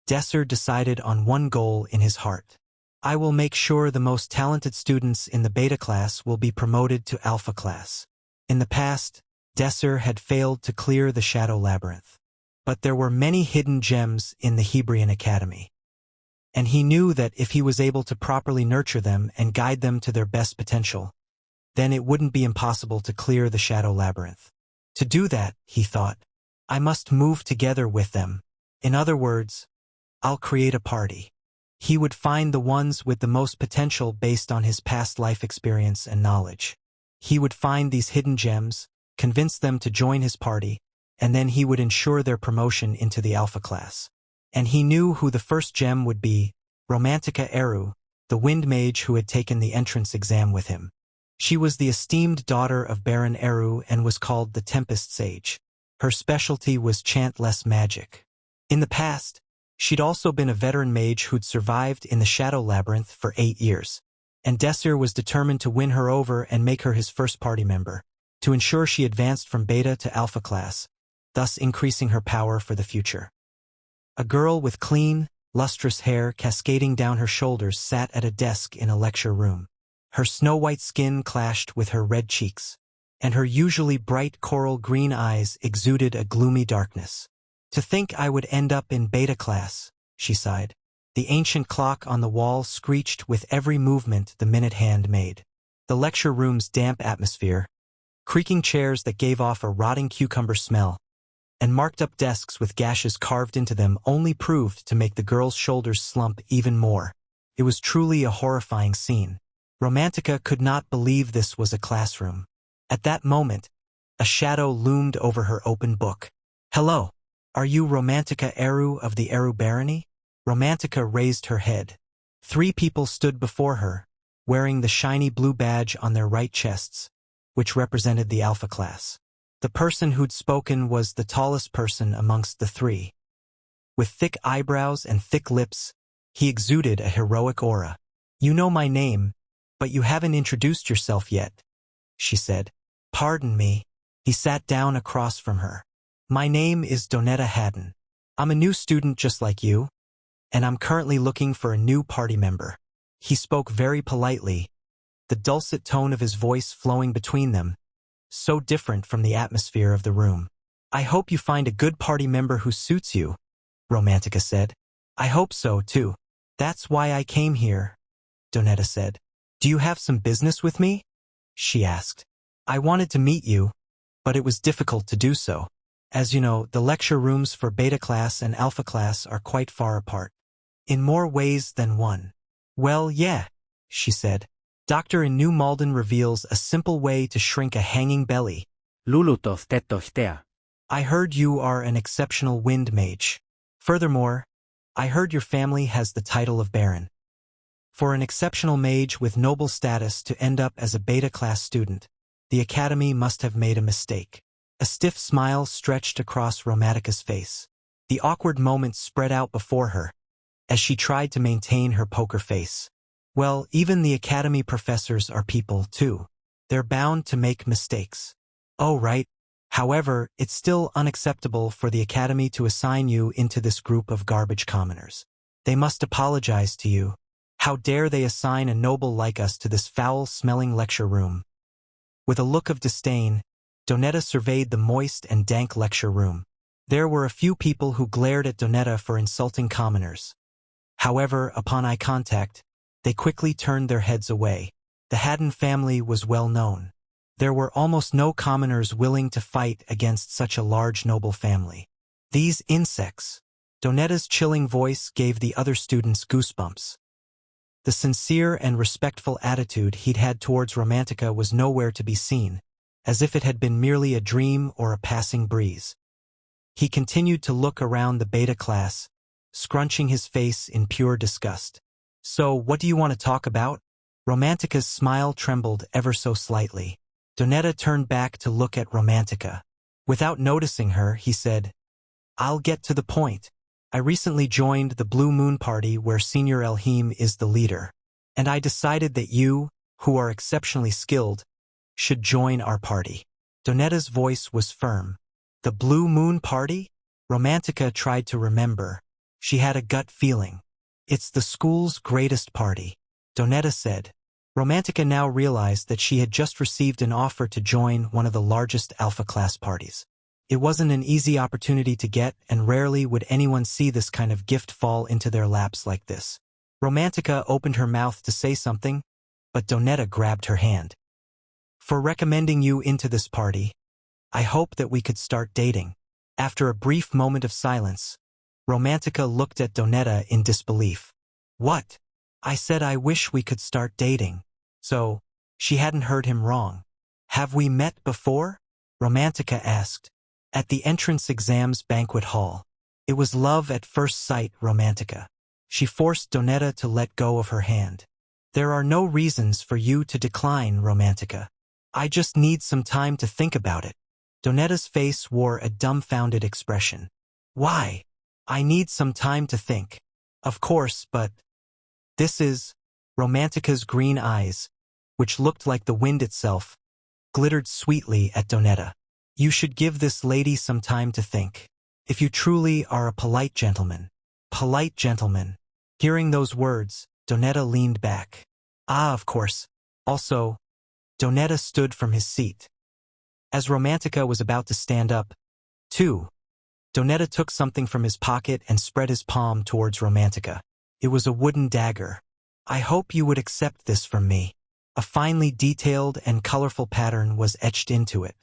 Desir decided on one goal in his heart. I will make sure the most talented students in the beta class will be promoted to alpha class. In the past, Desir had failed to clear the Shadow Labyrinth. But there were many hidden gems in the Hebrion Academy. And he knew that if he was able to properly nurture them and guide them to their best potential, then it wouldn't be impossible to clear the Shadow Labyrinth. To do that, he thought, I must move together with them. In other words, I'll create a party. He would find the ones with the most potential based on his past life experience and knowledge. He would find these hidden gems, convince them to join his party, and then he would ensure their promotion into the alpha class. And he knew who the first gem would be, Romantica Eru, the wind mage who had taken the entrance exam with him. She was the esteemed daughter of Baron Eru and was called the Tempest Sage. Her specialty was chantless magic. In the past, she'd also been a veteran mage who'd survived in the Shadow Labyrinth for 8 years, and Desir was determined to win her over and make her his first party member, to ensure she advanced from beta to alpha class, thus increasing her power for the future. A girl with clean, lustrous hair cascading down her shoulders sat at a desk in a lecture room. Her snow-white skin clashed with her red cheeks, and her usually bright coral green eyes exuded a gloomy darkness. To think I would end up in beta class, she sighed. The ancient clock on the wall screeched with every movement the minute hand made. The lecture room's damp atmosphere, creaking chairs that gave off a rotting cucumber smell, and marked-up desks with gashes carved into them only proved to make the girl's shoulders slump even more. It was truly a horrifying scene. Romantica could not believe this was a classroom. At that moment, a shadow loomed over her open book. Hello. Are you Romantica Eru of the Eru Barony? Romantica raised her head. 3 people stood before her, wearing the shiny blue badge on their right chests, which represented the alpha class. The person who'd spoken was the tallest person amongst the 3. With thick eyebrows and thick lips, he exuded a heroic aura. You know my name, but you haven't introduced yourself yet, she said. Pardon me. He sat down across from her. My name is Donetta Haddon. I'm a new student just like you, and I'm currently looking for a new party member. He spoke very politely, the dulcet tone of his voice flowing between them, so different from the atmosphere of the room. I hope you find a good party member who suits you, Romantica said. I hope so, too. That's why I came here, Donetta said. Do you have some business with me? She asked. I wanted to meet you, but it was difficult to do so. As you know, the lecture rooms for beta class and alpha class are quite far apart. In more ways than one. Well, yeah, she said. Doctor in New Malden reveals a simple way to shrink a hanging belly. Lulutov tetohtea. I heard you are an exceptional wind mage. Furthermore, I heard your family has the title of Baron. For an exceptional mage with noble status to end up as a beta-class student, the Academy must have made a mistake. A stiff smile stretched across Romantica's face. The awkward moment spread out before her, as she tried to maintain her poker face. Well, even the Academy professors are people, too. They're bound to make mistakes. Oh, right. However, it's still unacceptable for the Academy to assign you into this group of garbage commoners. They must apologize to you. How dare they assign a noble like us to this foul-smelling lecture room? With a look of disdain, Donetta surveyed the moist and dank lecture room. There were a few people who glared at Donetta for insulting commoners. However, upon eye contact, they quickly turned their heads away. The Haddon family was well known. There were almost no commoners willing to fight against such a large noble family. These insects. Donetta's chilling voice gave the other students goosebumps. The sincere and respectful attitude he'd had towards Romantica was nowhere to be seen, as if it had been merely a dream or a passing breeze. He continued to look around the beta class, scrunching his face in pure disgust. So, what do you want to talk about? Romantica's smile trembled ever so slightly. Donetta turned back to look at Romantica. Without noticing her, he said, I'll get to the point. I recently joined the Blue Moon Party where Senior Elhim is the leader, and I decided that you, who are exceptionally skilled, should join our party. Donetta's voice was firm. The Blue Moon Party? Romantica tried to remember. She had a gut feeling. It's the school's greatest party, Donetta said. Romantica now realized that she had just received an offer to join one of the largest alpha class parties. It wasn't an easy opportunity to get, and rarely would anyone see this kind of gift fall into their laps like this. Romantica opened her mouth to say something, but Donetta grabbed her hand. For recommending you into this party, I hope that we could start dating. After a brief moment of silence, Romantica looked at Donetta in disbelief. What? I said I wish we could start dating. So, she hadn't heard him wrong. Have we met before? Romantica asked. At the entrance exams banquet hall. It was love at first sight, Romantica. She forced Donetta to let go of her hand. There are no reasons for you to decline, Romantica. I just need some time to think about it. Donetta's face wore a dumbfounded expression. Why? I need some time to think. Of course, but... This is... Romantica's green eyes, which looked like the wind itself, glittered sweetly at Donetta. You should give this lady some time to think. If you truly are a polite gentleman. Polite gentleman. Hearing those words, Donetta leaned back. Ah, of course. Also, Donetta stood from his seat. As Romantica was about to stand up, too, Donetta took something from his pocket and spread his palm towards Romantica. It was a wooden dagger. I hope you would accept this from me. A finely detailed and colorful pattern was etched into it.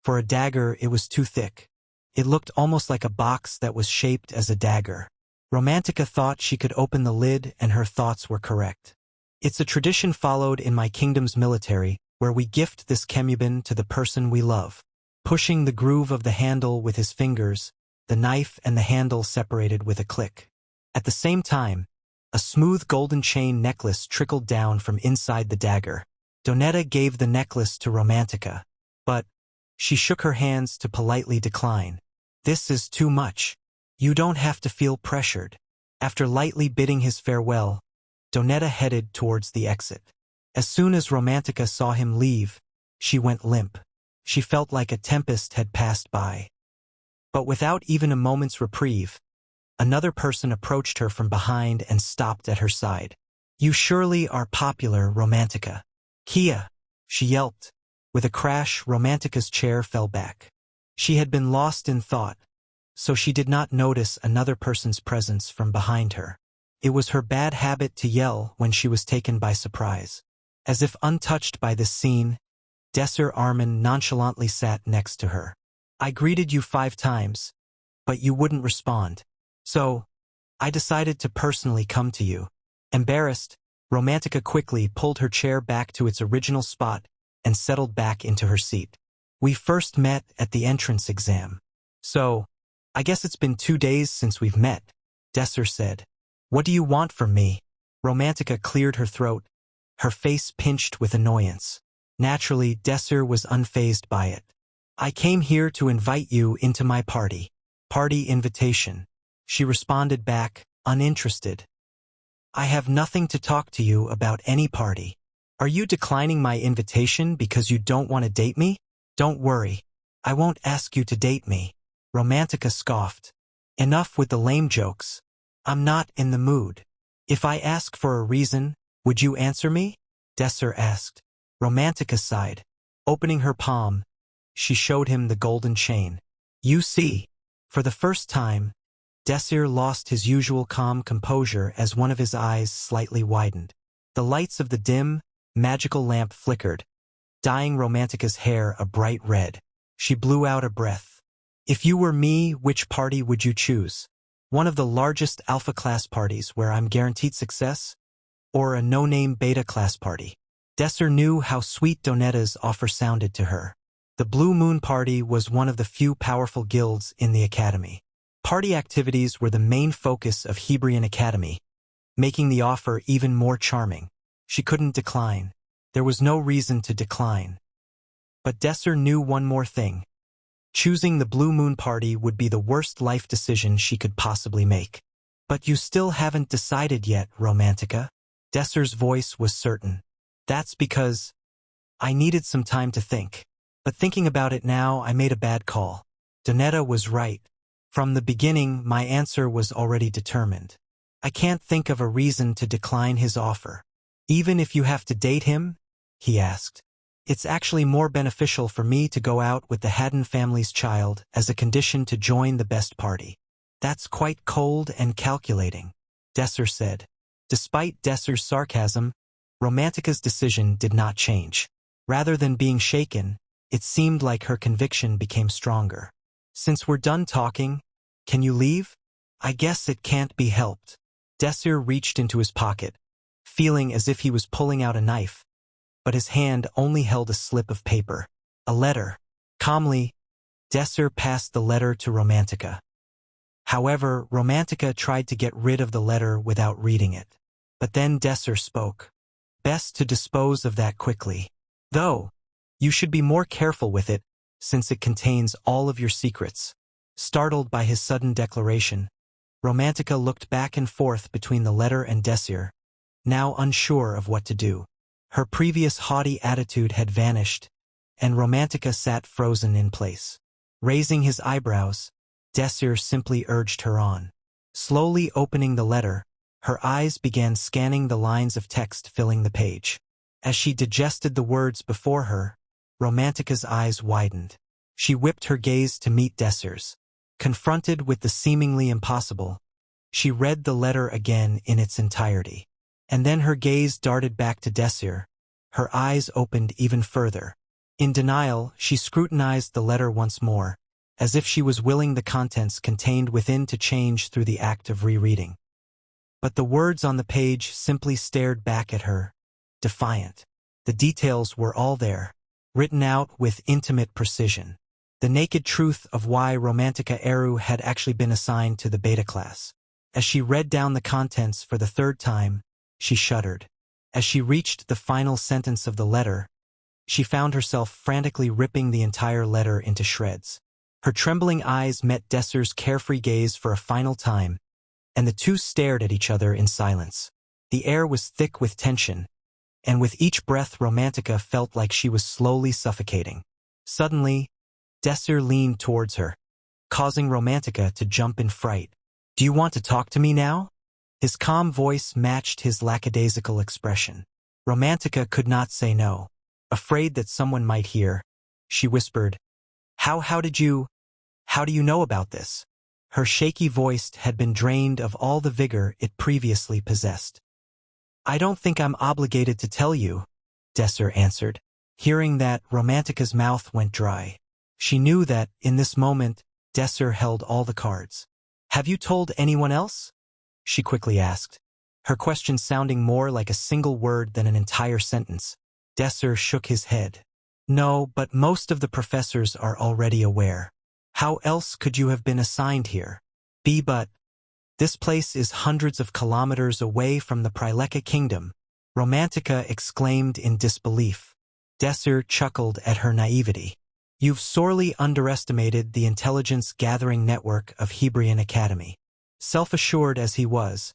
For a dagger, it was too thick. It looked almost like a box that was shaped as a dagger. Romantica thought she could open the lid, and her thoughts were correct. It's a tradition followed in my kingdom's military, where we gift this chemubin to the person we love. Pushing the groove of the handle with his fingers, the knife and the handle separated with a click. At the same time, a smooth golden chain necklace trickled down from inside the dagger. Donetta gave the necklace to Romantica, but she shook her hands to politely decline. This is too much. You don't have to feel pressured. After lightly bidding his farewell, Donetta headed towards the exit. As soon as Romantica saw him leave, she went limp. She felt like a tempest had passed by. But without even a moment's reprieve, another person approached her from behind and stopped at her side. You surely are popular, Romantica. Kia, she yelped. With a crash, Romantica's chair fell back. She had been lost in thought, so she did not notice another person's presence from behind her. It was her bad habit to yell when she was taken by surprise. As if untouched by this scene, Desir Arman nonchalantly sat next to her. I greeted you 5 times, but you wouldn't respond. So, I decided to personally come to you. Embarrassed, Romantica quickly pulled her chair back to its original spot and settled back into her seat. We first met at the entrance exam. So, I guess it's been 2 days since we've met, Desir said. What do you want from me? Romantica cleared her throat, her face pinched with annoyance. Naturally, Desir was unfazed by it. I came here to invite you into my party. Party invitation. She responded back, uninterested. I have nothing to talk to you about any party. Are you declining my invitation because you don't want to date me? Don't worry. I won't ask you to date me. Romantica scoffed. Enough with the lame jokes. I'm not in the mood. If I ask for a reason, would you answer me? Desir asked. Romantica sighed. Opening her palm, she showed him the golden chain. You see. For the first time, Desir lost his usual calm composure as one of his eyes slightly widened. The lights of the dim, magical lamp flickered, dyeing Romantica's hair a bright red. She blew out a breath. If you were me, which party would you choose? One of the largest alpha class parties where I'm guaranteed success? Or a no-name beta class party? Desir knew how sweet Donetta's offer sounded to her. The Blue Moon Party was one of the few powerful guilds in the academy. Party activities were the main focus of Hebrion Academy, making the offer even more charming. She couldn't decline. There was no reason to decline. But Desir knew one more thing. Choosing the Blue Moon Party would be the worst life decision she could possibly make. But you still haven't decided yet, Romantica. Desir's voice was certain. That's because I needed some time to think. But thinking about it now, I made a bad call. Donetta was right. From the beginning, my answer was already determined. I can't think of a reason to decline his offer. Even if you have to date him? He asked. It's actually more beneficial for me to go out with the Haddon family's child as a condition to join the best party. That's quite cold and calculating, Desir said. Despite Desir's sarcasm, Romantica's decision did not change. Rather than being shaken, it seemed like her conviction became stronger. Since we're done talking, can you leave? I guess it can't be helped. Desir reached into his pocket, feeling as if he was pulling out a knife, but his hand only held a slip of paper. A letter. Calmly, Desir passed the letter to Romantica. However, Romantica tried to get rid of the letter without reading it. But then Desir spoke. Best to dispose of that quickly. Though, you should be more careful with it, since it contains all of your secrets. Startled by his sudden declaration, Romantica looked back and forth between the letter and Desir, now unsure of what to do. Her previous haughty attitude had vanished, and Romantica sat frozen in place. Raising his eyebrows, Desir simply urged her on. Slowly opening the letter, her eyes began scanning the lines of text filling the page. As she digested the words before her, Romantica's eyes widened. She whipped her gaze to meet Desir's. Confronted with the seemingly impossible, she read the letter again in its entirety. And then her gaze darted back to Desir. Her eyes opened even further. In denial, she scrutinized the letter once more, as if she was willing the contents contained within to change through the act of rereading. But the words on the page simply stared back at her, defiant. The details were all there, written out with intimate precision. The naked truth of why Romantica Eru had actually been assigned to the beta class. As she read down the contents for the third time, she shuddered. As she reached the final sentence of the letter, she found herself frantically ripping the entire letter into shreds. Her trembling eyes met Desir's carefree gaze for a final time, and the two stared at each other in silence. The air was thick with tension, and with each breath Romantica felt like she was slowly suffocating. Suddenly, Desir leaned towards her, causing Romantica to jump in fright. "Do you want to talk to me now?" His calm voice matched his lackadaisical expression. Romantica could not say no. Afraid that someone might hear, she whispered, How do you know about this?" Her shaky voice had been drained of all the vigor it previously possessed. "I don't think I'm obligated to tell you," Desir answered. Hearing that, Romantica's mouth went dry. She knew that, in this moment, Desir held all the cards. "Have you told anyone else?" she quickly asked, her question sounding more like a single word than an entire sentence. Desir shook his head. "No, but most of the professors are already aware. How else could you have been assigned here? But this place is hundreds of kilometers away from the Prileka kingdom," Romantica exclaimed in disbelief. Desir chuckled at her naivety. "You've sorely underestimated the intelligence-gathering network of Hebrion Academy." Self-assured as he was,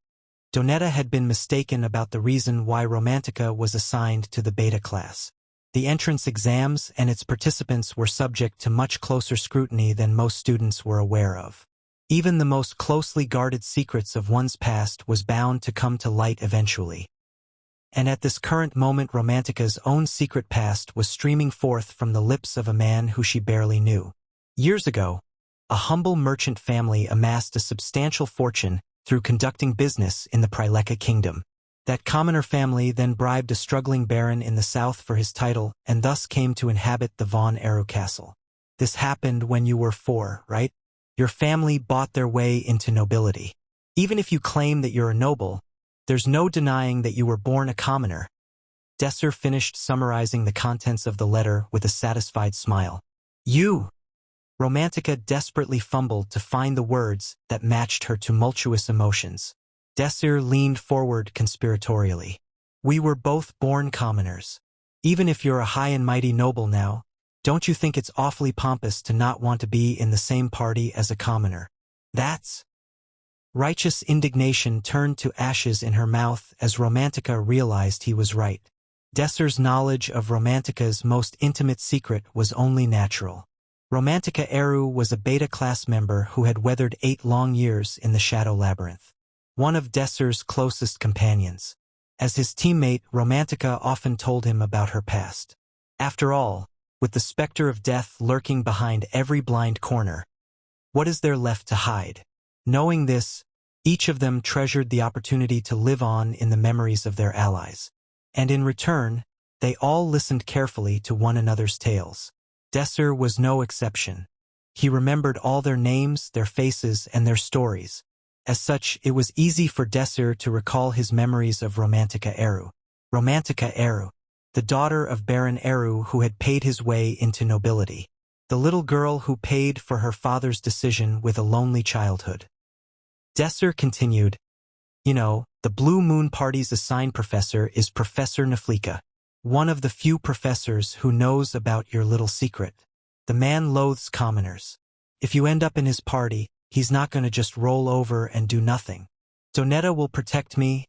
Donetta had been mistaken about the reason why Romantica was assigned to the beta class. The entrance exams and its participants were subject to much closer scrutiny than most students were aware of. Even the most closely guarded secrets of one's past was bound to come to light eventually. And at this current moment Romantica's own secret past was streaming forth from the lips of a man who she barely knew. Years ago, a humble merchant family amassed a substantial fortune through conducting business in the Prileka kingdom. That commoner family then bribed a struggling baron in the south for his title and thus came to inhabit the Von Eru castle. This happened when you were 4, right? Your family bought their way into nobility. Even if you claim that you're a noble, there's no denying that you were born a commoner. Desir finished summarizing the contents of the letter with a satisfied smile. "You!" Romantica desperately fumbled to find the words that matched her tumultuous emotions. Desir leaned forward conspiratorially. "We were both born commoners. Even if you're a high and mighty noble now, don't you think it's awfully pompous to not want to be in the same party as a commoner? That's..." Righteous indignation turned to ashes in her mouth as Romantica realized he was right. Desir's knowledge of Romantica's most intimate secret was only natural. Romantica Eru was a beta class member who had weathered 8 long years in the Shadow Labyrinth. One of Desir's closest companions. As his teammate, Romantica often told him about her past. After all, with the specter of death lurking behind every blind corner, what is there left to hide? Knowing this, each of them treasured the opportunity to live on in the memories of their allies. And in return, they all listened carefully to one another's tales. Desir was no exception. He remembered all their names, their faces, and their stories. As such, it was easy for Desir to recall his memories of Romantica Eru. Romantica Eru, the daughter of Baron Eru who had paid his way into nobility. The little girl who paid for her father's decision with a lonely childhood. Desir continued, "You know, the Blue Moon Party's assigned professor is Professor Naflika, one of the few professors who knows about your little secret. The man loathes commoners. If you end up in his party, he's not going to just roll over and do nothing. Donetta will protect me."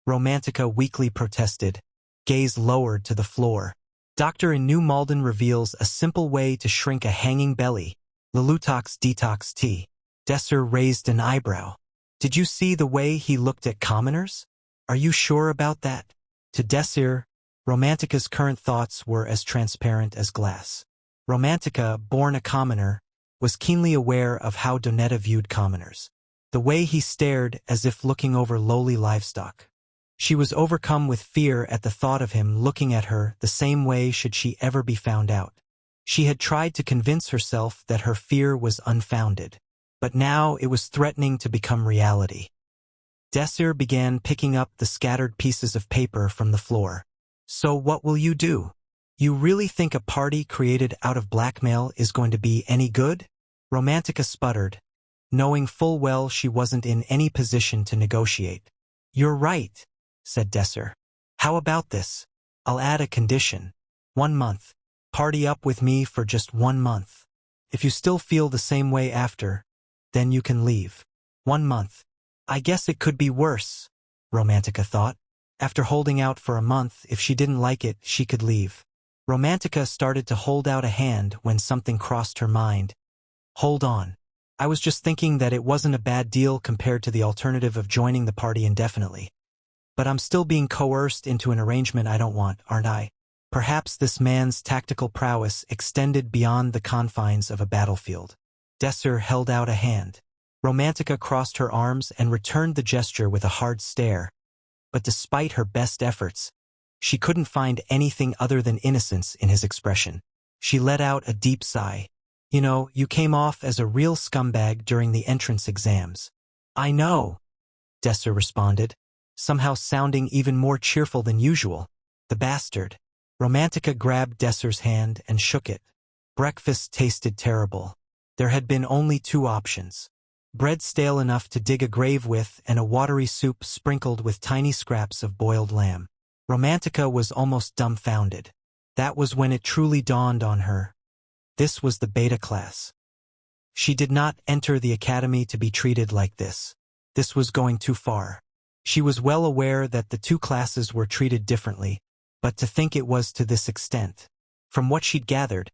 Romantica weakly protested, gaze lowered to the floor. Doctor in New Malden reveals a simple way to shrink a hanging belly. Lilutox detox tea. Desir raised an eyebrow. "Did you see the way he looked at commoners? Are you sure about that?" To Desir, Romantica's current thoughts were as transparent as glass. Romantica, born a commoner, was keenly aware of how Donetta viewed commoners. The way he stared as if looking over lowly livestock. She was overcome with fear at the thought of him looking at her the same way should she ever be found out. She had tried to convince herself that her fear was unfounded. But now it was threatening to become reality. Desir began picking up the scattered pieces of paper from the floor. "So what will you do? You really think a party created out of blackmail is going to be any good?" Romantica sputtered, knowing full well she wasn't in any position to negotiate. "You're right," said Desir. "How about this? I'll add a condition. 1 month. Party up with me for just 1 month. If you still feel the same way after, then you can leave." 1 month. I guess it could be worse, Romantica thought. After holding out for a month, if she didn't like it, she could leave. Romantica started to hold out a hand when something crossed her mind. "Hold on. I was just thinking that it wasn't a bad deal compared to the alternative of joining the party indefinitely. But I'm still being coerced into an arrangement I don't want, aren't I?" Perhaps this man's tactical prowess extended beyond the confines of a battlefield. Desir held out a hand. Romantica crossed her arms and returned the gesture with a hard stare. But despite her best efforts, she couldn't find anything other than innocence in his expression. She let out a deep sigh. "You know, you came off as a real scumbag during the entrance exams." "I know," Desir responded, somehow sounding even more cheerful than usual. "The bastard." Romantica grabbed Desir's hand and shook it. Breakfast tasted terrible. There had been only 2 options. Bread stale enough to dig a grave with and a watery soup sprinkled with tiny scraps of boiled lamb. Romantica was almost dumbfounded. That was when it truly dawned on her. This was the beta class. She did not enter the academy to be treated like this. This was going too far. She was well aware that the 2 classes were treated differently, but to think it was to this extent. From what she'd gathered,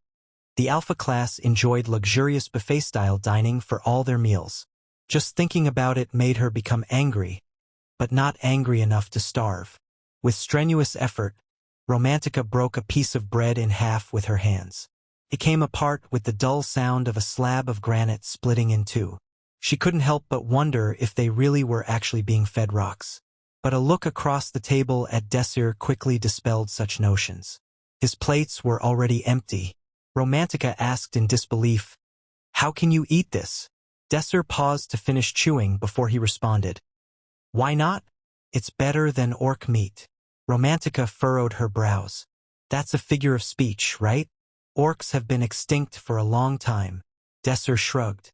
the Alpha class enjoyed luxurious buffet-style dining for all their meals. Just thinking about it made her become angry, but not angry enough to starve. With strenuous effort, Romantica broke a piece of bread in half with her hands. It came apart with the dull sound of a slab of granite splitting in 2. She couldn't help but wonder if they really were actually being fed rocks. But a look across the table at Desir quickly dispelled such notions. His plates were already empty. Romantica asked in disbelief, "How can you eat this?" Desir paused to finish chewing before he responded, "Why not? It's better than orc meat." Romantica furrowed her brows. "That's a figure of speech, right? Orcs have been extinct for a long time." Desir shrugged.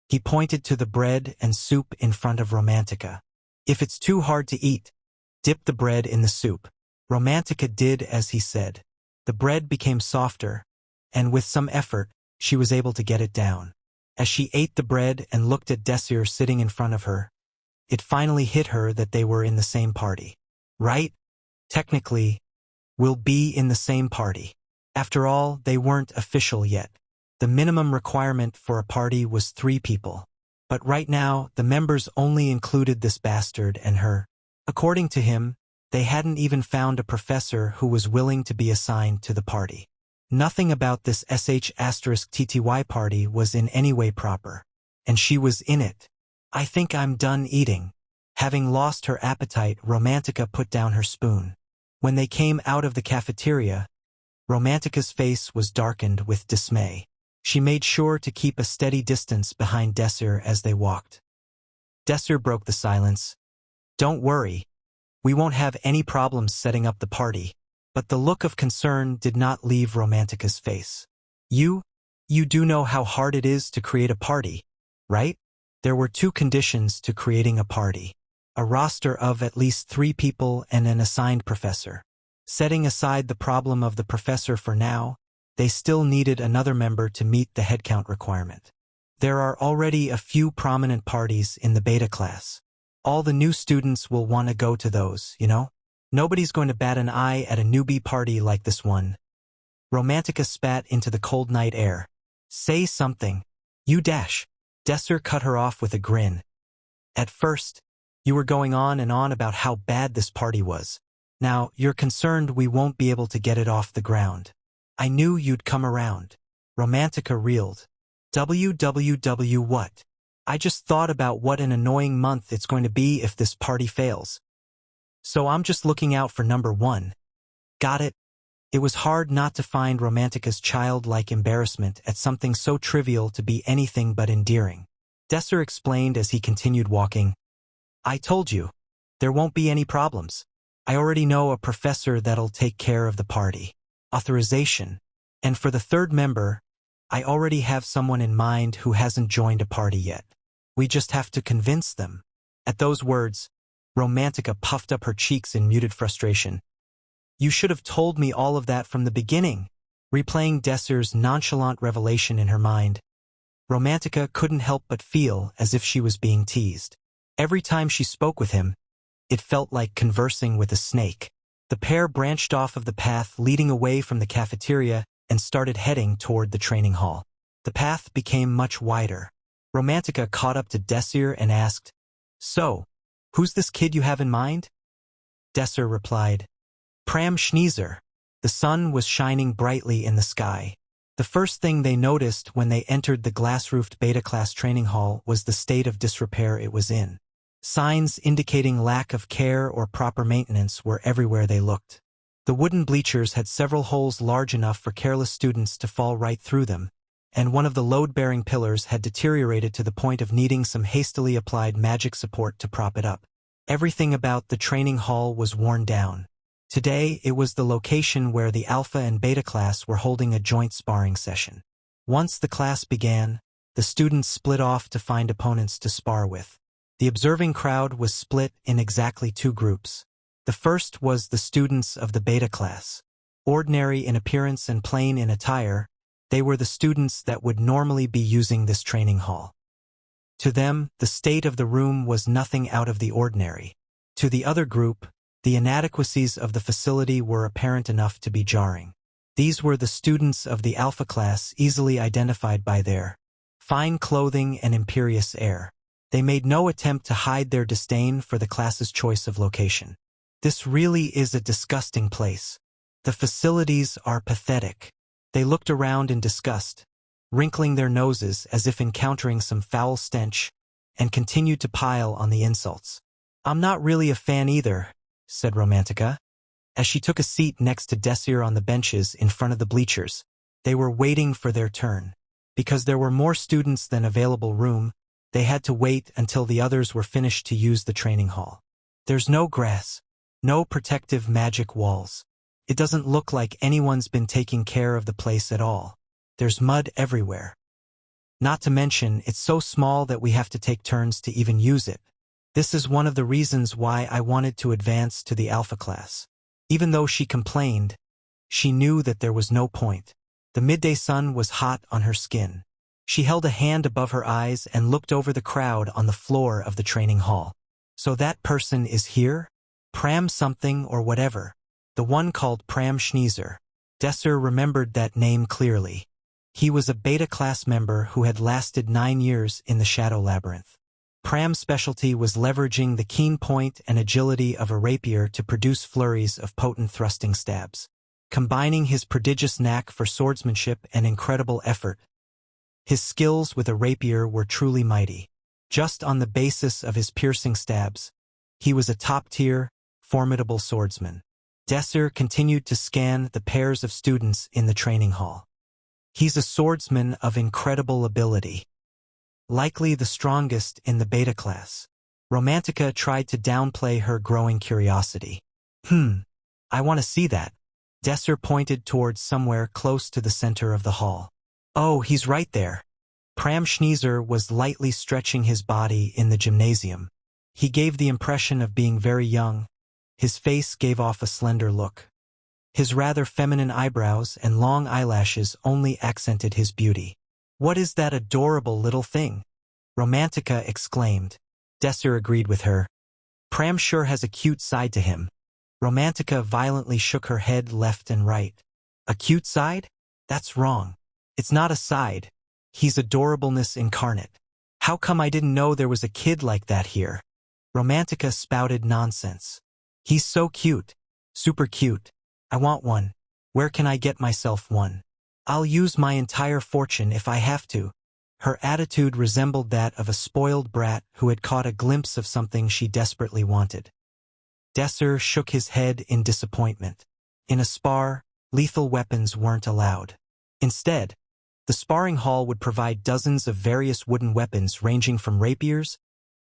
He pointed to the bread and soup in front of Romantica. "If it's too hard to eat, dip the bread in the soup." Romantica did as he said. The bread became softer, and with some effort, she was able to get it down. As she ate the bread and looked at Desir sitting in front of her, it finally hit her that they were in the same party. Right? Technically, will be in the same party. After all, they weren't official yet. The minimum requirement for a party was 3 people. But right now, the members only included this bastard and her. According to him, they hadn't even found a professor who was willing to be assigned to the party. Nothing about this sh*TTY party was in any way proper. And she was in it. I think I'm done eating. Having lost her appetite, Romantica put down her spoon. When they came out of the cafeteria, Romantica's face was darkened with dismay. She made sure to keep a steady distance behind Desir as they walked. Desir broke the silence. Don't worry. We won't have any problems setting up the party. But the look of concern did not leave Romantica's face. You do know how hard it is to create a party, right? There were 2 conditions to creating a party. A roster of at least 3 people and an assigned professor. Setting aside the problem of the professor for now, they still needed another member to meet the headcount requirement. There are already a few prominent parties in the beta class. All the new students will want to go to those, you know? Nobody's going to bat an eye at a newbie party like this one. Romantica spat into the cold night air. Say something. You dash. Desir cut her off with a grin. At first, you were going on and on about how bad this party was. Now, you're concerned we won't be able to get it off the ground. I knew you'd come around. Romantica reeled. WWW what? I just thought about what an annoying month it's going to be if this party fails. So I'm just looking out for number 1. Got it? It was hard not to find Romantica's childlike embarrassment at something so trivial to be anything but endearing. Desir explained as he continued walking. I told you. There won't be any problems. I already know a professor that'll take care of the party. Authorization. And for the 3rd member, I already have someone in mind who hasn't joined a party yet. We just have to convince them. At those words, Romantica puffed up her cheeks in muted frustration. You should have told me all of that from the beginning. Replaying Desir's nonchalant revelation in her mind, Romantica couldn't help but feel as if she was being teased. Every time she spoke with him, it felt like conversing with a snake. The pair branched off of the path leading away from the cafeteria and started heading toward the training hall. The path became much wider. Romantica caught up to Desir and asked, So, who's this kid you have in mind? Desir replied, Pram Schneezer. The sun was shining brightly in the sky. The first thing they noticed when they entered the glass-roofed beta-class training hall was the state of disrepair it was in. Signs indicating lack of care or proper maintenance were everywhere they looked. The wooden bleachers had several holes large enough for careless students to fall right through them, and one of the load-bearing pillars had deteriorated to the point of needing some hastily applied magic support to prop it up. Everything about the training hall was worn down. Today, it was the location where the Alpha and Beta class were holding a joint sparring session. Once the class began, the students split off to find opponents to spar with. The observing crowd was split in exactly 2 groups. The first was the students of the Beta class. Ordinary in appearance and plain in attire, they were the students that would normally be using this training hall. To them, the state of the room was nothing out of the ordinary. To the other group, the inadequacies of the facility were apparent enough to be jarring. These were the students of the Alpha class, easily identified by their fine clothing and imperious air. They made no attempt to hide their disdain for the class's choice of location. This really is a disgusting place. The facilities are pathetic. They looked around in disgust, wrinkling their noses as if encountering some foul stench, and continued to pile on the insults. I'm not really a fan either, said Romantica, as she took a seat next to Desir on the benches in front of the bleachers. They were waiting for their turn. Because there were more students than available room, they had to wait until the others were finished to use the training hall. There's no grass, no protective magic walls. It doesn't look like anyone's been taking care of the place at all. There's mud everywhere. Not to mention, it's so small that we have to take turns to even use it. This is one of the reasons why I wanted to advance to the Alpha class. Even though she complained, she knew that there was no point. The midday sun was hot on her skin. She held a hand above her eyes and looked over the crowd on the floor of the training hall. So that person is here? Pram something or whatever. the one called Pram Schneezer. Desir remembered that name clearly. He was a beta-class member who had lasted 9 years in the Shadow Labyrinth. Pram's specialty was leveraging the keen point and agility of a rapier to produce flurries of potent thrusting stabs. Combining his prodigious knack for swordsmanship and incredible effort, his skills with a rapier were truly mighty. Just on the basis of his piercing stabs, he was a top-tier, formidable swordsman. Desir continued to scan the pairs of students in the training hall. He's a swordsman of incredible ability, likely the strongest in the beta class. Romantica tried to downplay her growing curiosity. I want to see that. Desir pointed towards somewhere close to the center of the hall. Oh, he's right there. Pram Schneezer was lightly stretching his body in the gymnasium. He gave the impression of being very young. His face gave off a slender look. His rather feminine eyebrows and long eyelashes only accented his beauty. What is that adorable little thing? Romantica exclaimed. Desir agreed with her. Pram sure has a cute side to him. Romantica violently shook her head left and right. A cute side? That's wrong. It's not a side. He's adorableness incarnate. How come I didn't know there was a kid like that here? Romantica spouted nonsense. He's so cute. Super cute. I want one. Where can I get myself one? I'll use my entire fortune if I have to. Her attitude resembled that of a spoiled brat who had caught a glimpse of something she desperately wanted. Desir shook his head in disappointment. In a spar, lethal weapons weren't allowed. Instead, the sparring hall would provide dozens of various wooden weapons ranging from rapiers,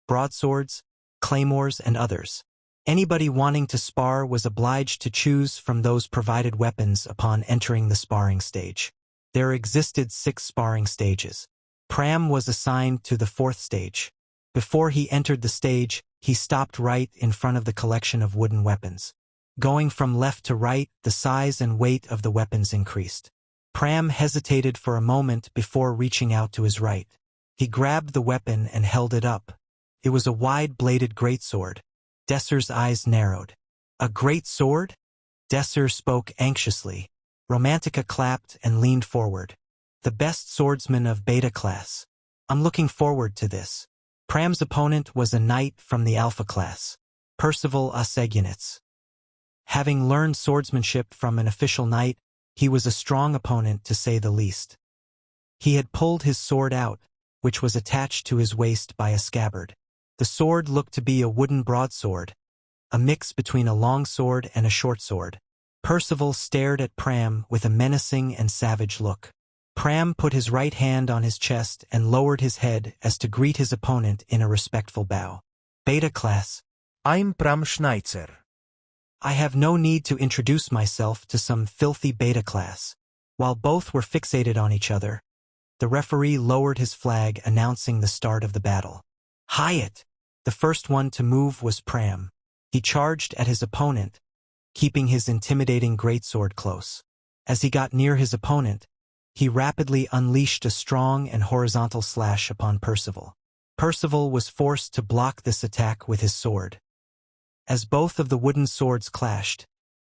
broadswords, claymores, and others. Anybody wanting to spar was obliged to choose from those provided weapons upon entering the sparring stage. There existed 6 sparring stages. Pram was assigned to the 4th stage. Before he entered the stage, he stopped right in front of the collection of wooden weapons. Going from left to right, the size and weight of the weapons increased. Pram hesitated for a moment before reaching out to his right. He grabbed the weapon and held it up. It was a wide-bladed greatsword. Desir's eyes narrowed. A great sword? Desir spoke anxiously. Romantica clapped and leaned forward. The best swordsman of beta class. I'm looking forward to this. Pram's opponent was a knight from the alpha class, Percival Asegunitz. Having learned swordsmanship from an official knight, he was a strong opponent to say the least. He had pulled his sword out, which was attached to his waist by a scabbard. The sword looked to be a wooden broadsword, a mix between a long sword and a short sword. Percival stared at Pram with a menacing and savage look. Pram put his right hand on his chest and lowered his head as to greet his opponent in a respectful bow. Beta class. I'm Pram Schneezer. I have no need to introduce myself to some filthy beta class. While both were fixated on each other, the referee lowered his flag announcing the start of the battle. Hyatt! The first one to move was Pram. He charged at his opponent, keeping his intimidating greatsword close. As he got near his opponent, he rapidly unleashed a strong and horizontal slash upon Percival. Percival was forced to block this attack with his sword. As both of the wooden swords clashed,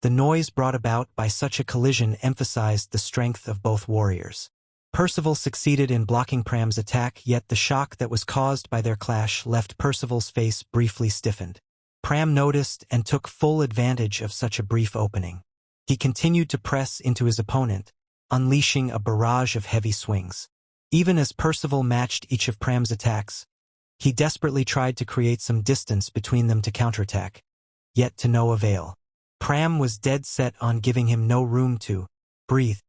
the noise brought about by such a collision emphasized the strength of both warriors. Percival succeeded in blocking Pram's attack, yet the shock that was caused by their clash left Percival's face briefly stiffened. Pram noticed and took full advantage of such a brief opening. He continued to press into his opponent, unleashing a barrage of heavy swings. Even as Percival matched each of Pram's attacks, he desperately tried to create some distance between them to counterattack, yet to no avail. Pram was dead set on giving him no room to breathe.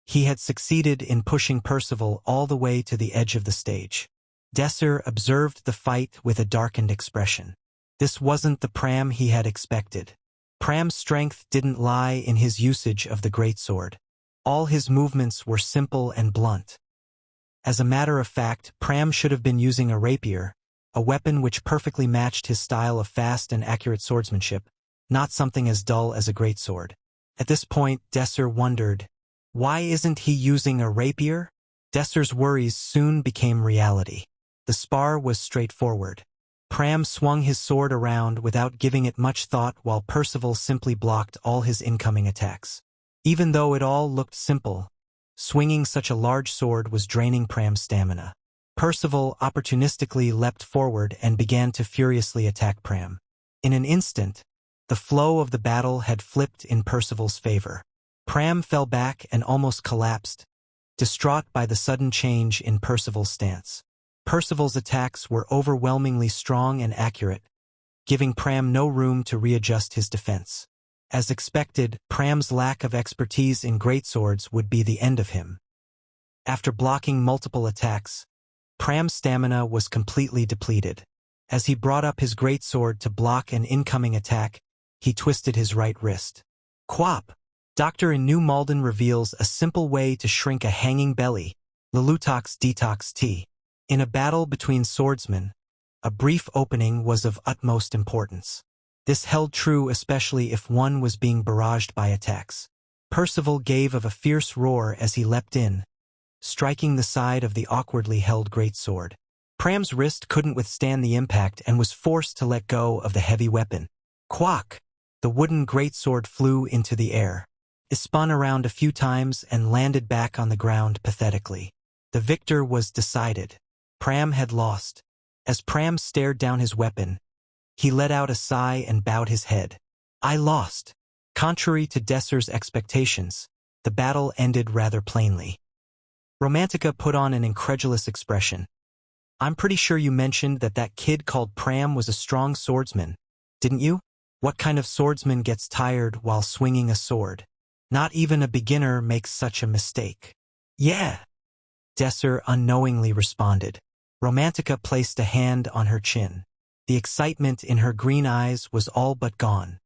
He had succeeded in pushing Percival all the way to the edge of the stage. Desir observed the fight with a darkened expression. This wasn't the Pram he had expected. Pram's strength didn't lie in his usage of the greatsword. All his movements were simple and blunt. As a matter of fact, Pram should have been using a rapier, a weapon which perfectly matched his style of fast and accurate swordsmanship, not something as dull as a greatsword. At this point, Desir wondered, why isn't he using a rapier? Desir's worries soon became reality. The spar was straightforward. Pram swung his sword around without giving it much thought while Percival simply blocked all his incoming attacks. Even though it all looked simple, swinging such a large sword was draining Pram's stamina. Percival opportunistically leapt forward and began to furiously attack Pram. In an instant, the flow of the battle had flipped in Percival's favor. Pram fell back and almost collapsed, distraught by the sudden change in Percival's stance. Percival's attacks were overwhelmingly strong and accurate, giving Pram no room to readjust his defense. As expected, Pram's lack of expertise in greatswords would be the end of him. After blocking multiple attacks, Pram's stamina was completely depleted. As he brought up his greatsword to block an incoming attack, he twisted his right wrist. Quap! Doctor in New Malden reveals a simple way to shrink a hanging belly, Lelutox Detox Tea. In a battle between swordsmen, a brief opening was of utmost importance. This held true especially if one was being barraged by attacks. Percival gave of a fierce roar as he leapt in, striking the side of the awkwardly held greatsword. Pram's wrist couldn't withstand the impact and was forced to let go of the heavy weapon. Quack! The wooden greatsword flew into the air. It spun around a few times and landed back on the ground pathetically. The victor was decided. Pram had lost. As Pram stared down his weapon, he let out a sigh and bowed his head. I lost. Contrary to Desir's expectations, the battle ended rather plainly. Romantica put on an incredulous expression. I'm pretty sure you mentioned that kid called Pram was a strong swordsman, didn't you? What kind of swordsman gets tired while swinging a sword? Not even a beginner makes such a mistake. Yeah, Desir unknowingly responded. Romantica placed a hand on her chin. The excitement in her green eyes was all but gone.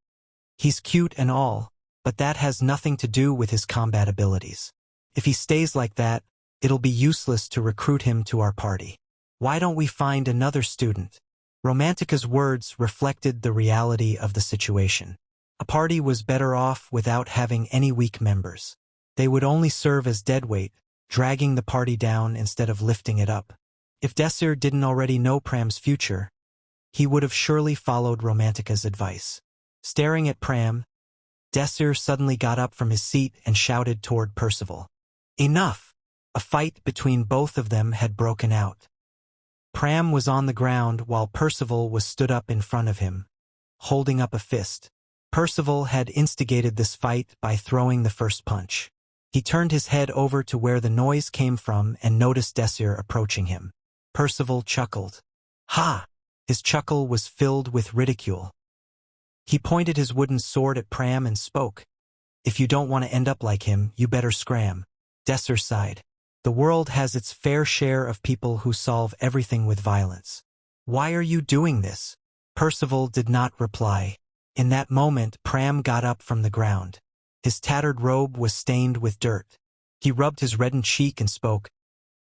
He's cute and all, but that has nothing to do with his combat abilities. If he stays like that, it'll be useless to recruit him to our party. Why don't we find another student? Romantica's words reflected the reality of the situation. A party was better off without having any weak members. They would only serve as deadweight, dragging the party down instead of lifting it up. If Desir didn't already know Pram's future, he would have surely followed Romantica's advice. Staring at Pram, Desir suddenly got up from his seat and shouted toward Percival. Enough! A fight between both of them had broken out. Pram was on the ground while Percival was stood up in front of him, holding up a fist. Percival had instigated this fight by throwing the first punch. He turned his head over to where the noise came from and noticed Desir approaching him. Percival chuckled. Ha! His chuckle was filled with ridicule. He pointed his wooden sword at Pram and spoke. If you don't want to end up like him, you better scram. Desir sighed. The world has its fair share of people who solve everything with violence. Why are you doing this? Percival did not reply. In that moment, Pram got up from the ground. His tattered robe was stained with dirt. He rubbed his reddened cheek and spoke.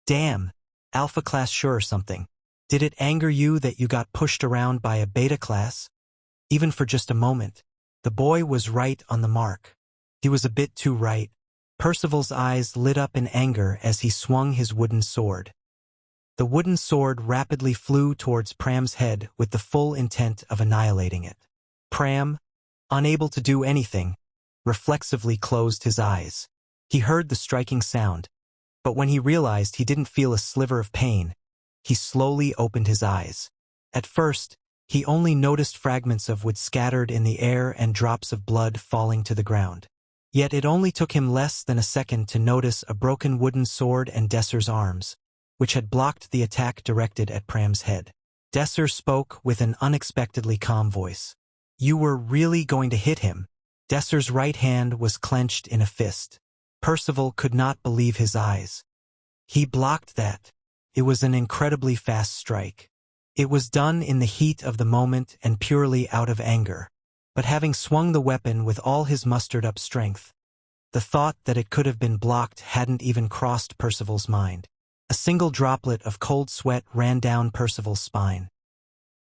Damn, Alpha class sure or something. Did it anger you that you got pushed around by a beta class? Even for just a moment. The boy was right on the mark. He was a bit too right. Percival's eyes lit up in anger as he swung his wooden sword. The wooden sword rapidly flew towards Pram's head with the full intent of annihilating it. Pram, unable to do anything, reflexively closed his eyes. He heard the striking sound, but when he realized he didn't feel a sliver of pain, he slowly opened his eyes. At first, he only noticed fragments of wood scattered in the air and drops of blood falling to the ground. Yet it only took him less than a second to notice a broken wooden sword and Desir's arms, which had blocked the attack directed at Pram's head. Desir spoke with an unexpectedly calm voice. You were really going to hit him? Desir's right hand was clenched in a fist. Percival could not believe his eyes. He blocked that. It was an incredibly fast strike. It was done in the heat of the moment and purely out of anger. But having swung the weapon with all his mustered-up strength, the thought that it could have been blocked hadn't even crossed Percival's mind. A single droplet of cold sweat ran down Percival's spine.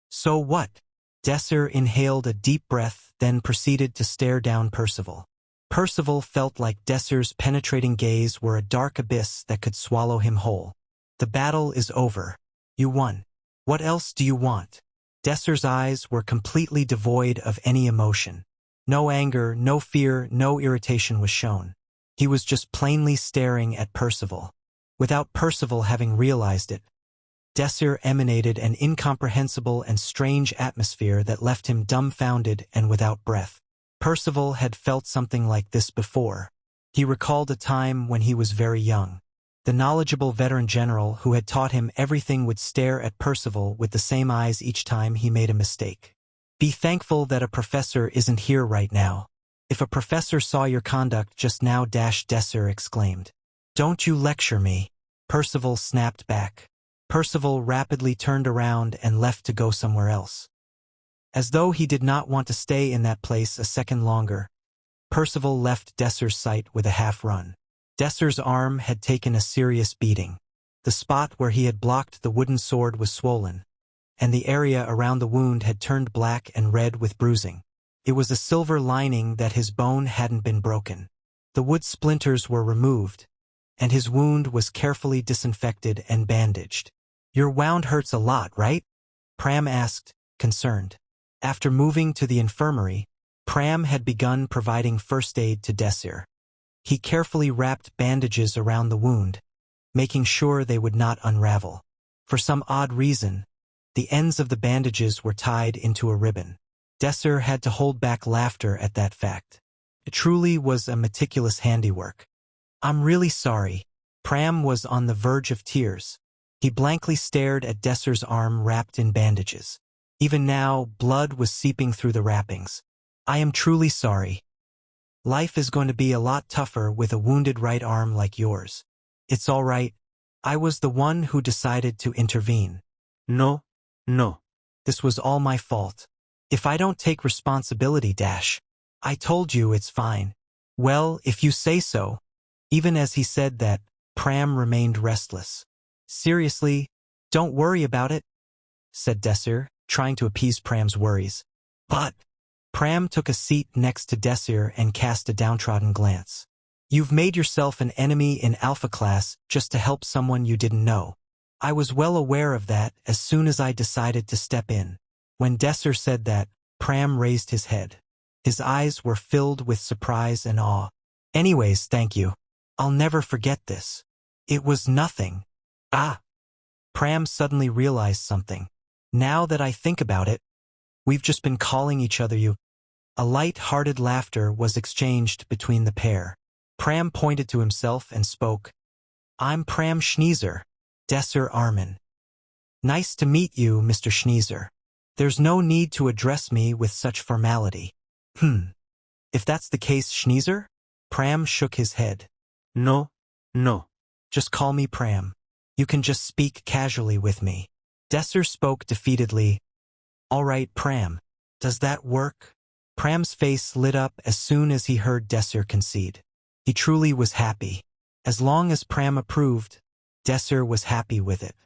So what? Desir inhaled a deep breath, then proceeded to stare down Percival. Percival felt like Desir's penetrating gaze were a dark abyss that could swallow him whole. The battle is over. You won. What else do you want? Desir's eyes were completely devoid of any emotion. No anger, no fear, no irritation was shown. He was just plainly staring at Percival. Without Percival having realized it, Desir emanated an incomprehensible and strange atmosphere that left him dumbfounded and without breath. Percival had felt something like this before. He recalled a time when he was very young. The knowledgeable veteran general who had taught him everything would stare at Percival with the same eyes each time he made a mistake. Be thankful that a professor isn't here right now. If a professor saw your conduct just now, Desir exclaimed. Don't you lecture me. Percival snapped back. Percival rapidly turned around and left to go somewhere else. As though he did not want to stay in that place a second longer, Percival left Desir's sight with a half-run. Desir's arm had taken a serious beating. The spot where he had blocked the wooden sword was swollen, and the area around the wound had turned black and red with bruising. It was a silver lining that his bone hadn't been broken. The wood splinters were removed, and his wound was carefully disinfected and bandaged. Your wound hurts a lot, right? Pram asked, concerned. After moving to the infirmary, Pram had begun providing first aid to Desir. He carefully wrapped bandages around the wound, making sure they would not unravel. For some odd reason, the ends of the bandages were tied into a ribbon. Desir had to hold back laughter at that fact. It truly was a meticulous handiwork. I'm really sorry. Pram was on the verge of tears. He blankly stared at Desir's arm wrapped in bandages. Even now, blood was seeping through the wrappings. I am truly sorry. Life is going to be a lot tougher with a wounded right arm like yours. It's all right. I was the one who decided to intervene. No. This was all my fault. If I don't take responsibility, I told you it's fine. Well, if you say so. Even as he said that, Pram remained restless. Seriously, don't worry about it, said Desir, trying to appease Pram's worries. But Pram took a seat next to Desir and cast a downtrodden glance. You've made yourself an enemy in Alpha class just to help someone you didn't know. I was well aware of that as soon as I decided to step in. When Desir said that, Pram raised his head. His eyes were filled with surprise and awe. Anyways, thank you. I'll never forget this. It was nothing. Pram suddenly realized something. Now that I think about it, we've just been calling each other you. A light-hearted laughter was exchanged between the pair. Pram pointed to himself and spoke. I'm Pram Schneezer, Desir Arman. Nice to meet you, Mr. Schneezer. There's no need to address me with such formality. If that's the case, Schneezer? Pram shook his head. No. Just call me Pram. You can just speak casually with me. Desir spoke defeatedly. All right, Pram. Does that work? Pram's face lit up as soon as he heard Desir concede. He truly was happy. As long as Pram approved, Desir was happy with it.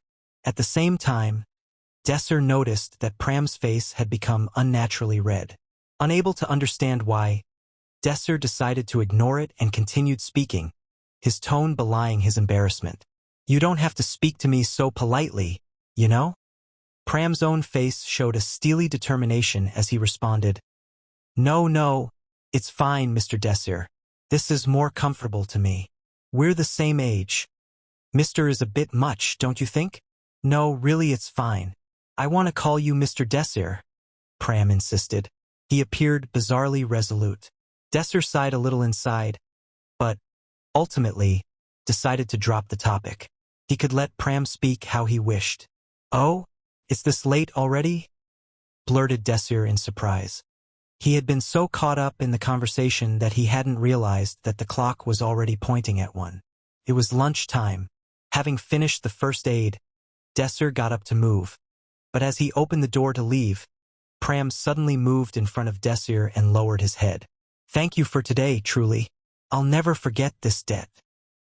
At the same time, Desir noticed that Pram's face had become unnaturally red. Unable to understand why, Desir decided to ignore it and continued speaking, his tone belying his embarrassment. You don't have to speak to me so politely, you know? Pram's own face showed a steely determination as he responded. No, it's fine, Mr. Desir. This is more comfortable to me. We're the same age. Mr. is a bit much, don't you think? No, really it's fine. I want to call you Mr. Desir, Pram insisted. He appeared bizarrely resolute. Desir sighed a little inside, but, ultimately, decided to drop the topic. He could let Pram speak how he wished. Oh, it's this late already? Blurted Desir in surprise. He had been so caught up in the conversation that he hadn't realized that the clock was already pointing at 1. It was lunchtime. Having finished the first aid, Desir got up to move. But as he opened the door to leave, Pram suddenly moved in front of Desir and lowered his head. Thank you for today, truly. I'll never forget this debt.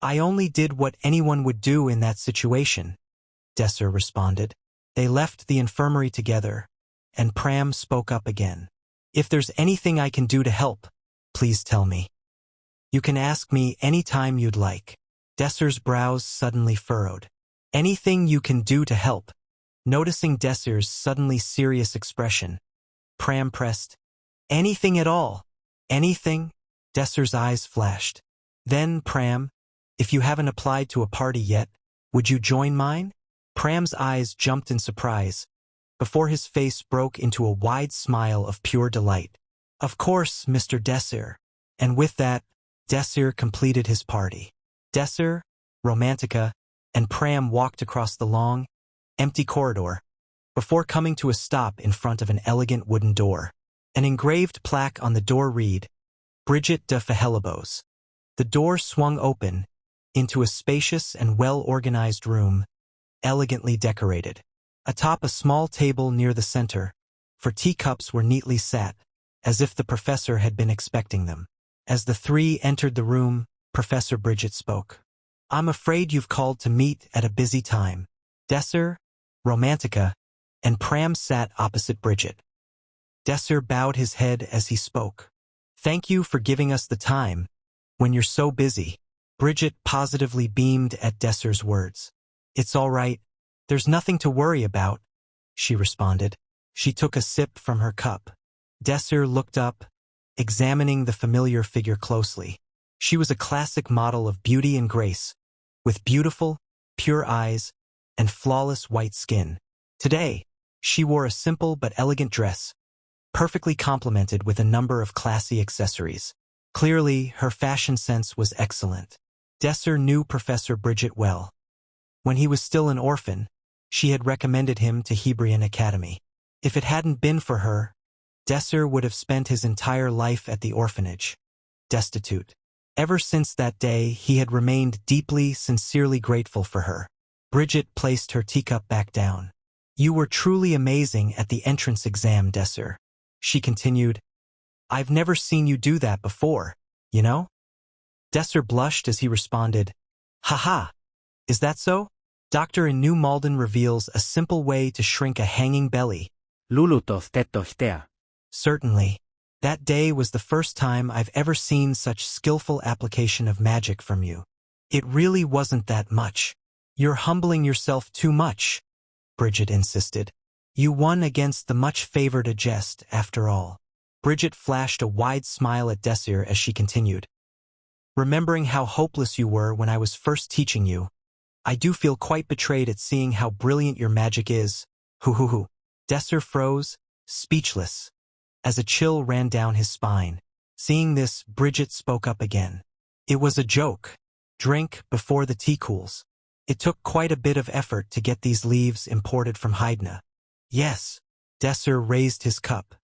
I only did what anyone would do in that situation, Desir responded. They left the infirmary together, and Pram spoke up again. If there's anything I can do to help, please tell me. You can ask me any time you'd like. Desir's brows suddenly furrowed. Anything you can do to help, Noticing Desir's suddenly serious expression, Pram pressed, "Anything at all. Anything?" Desir's eyes flashed. "Then, Pram, if you haven't applied to a party yet, would you join mine?" Pram's eyes jumped in surprise, before his face broke into a wide smile of pure delight. "Of course, Mr. Desir." And with that, Desir completed his party. Desir, Romantica, and Pram walked across the long, empty corridor, before coming to a stop in front of an elegant wooden door. An engraved plaque on the door read, "Bridget de Fehelibos." The door swung open into a spacious and well-organized room, elegantly decorated. Atop a small table near the center, for teacups were neatly set, as if the professor had been expecting them. As the three entered the room, Professor Bridget spoke. "I'm afraid you've called to meet at a busy time." Desir, Romantica, and Pram sat opposite Bridget. Desir bowed his head as he spoke. "Thank you for giving us the time, when you're so busy." Bridget positively beamed at Desir's words. "It's all right. There's nothing to worry about," she responded. She took a sip from her cup. Desir looked up, examining the familiar figure closely. She was a classic model of beauty and grace, with beautiful, pure eyes and flawless white skin. Today, she wore a simple but elegant dress, perfectly complemented with a number of classy accessories. Clearly, her fashion sense was excellent. Desir knew Professor Bridget well. When he was still an orphan, she had recommended him to Hebrion Academy. If it hadn't been for her, Desir would have spent his entire life at the orphanage, destitute. Ever since that day, he had remained deeply, sincerely grateful for her. Bridget placed her teacup back down. "You were truly amazing at the entrance exam, Desir," she continued. "I've never seen you do that before, you know?" Desir blushed as he responded, "Haha, is that so?" Dr. Inu Malden reveals a simple way to shrink a hanging belly. Lulutof tetohtea. Certainly. That day was the first time I've ever seen such skillful application of magic from you. It really wasn't that much. You're humbling yourself too much, Bridget insisted. You won against the much-favored Agest, after all. Bridget flashed a wide smile at Desir as she continued. Remembering how hopeless you were when I was first teaching you, I do feel quite betrayed at seeing how brilliant your magic is. Hoo. Desir froze, speechless, as a chill ran down his spine. Seeing this, Bridget spoke up again. It was a joke. Drink before the tea cools. It took quite a bit of effort to get these leaves imported from Hydna. Yes. Desir raised his cup.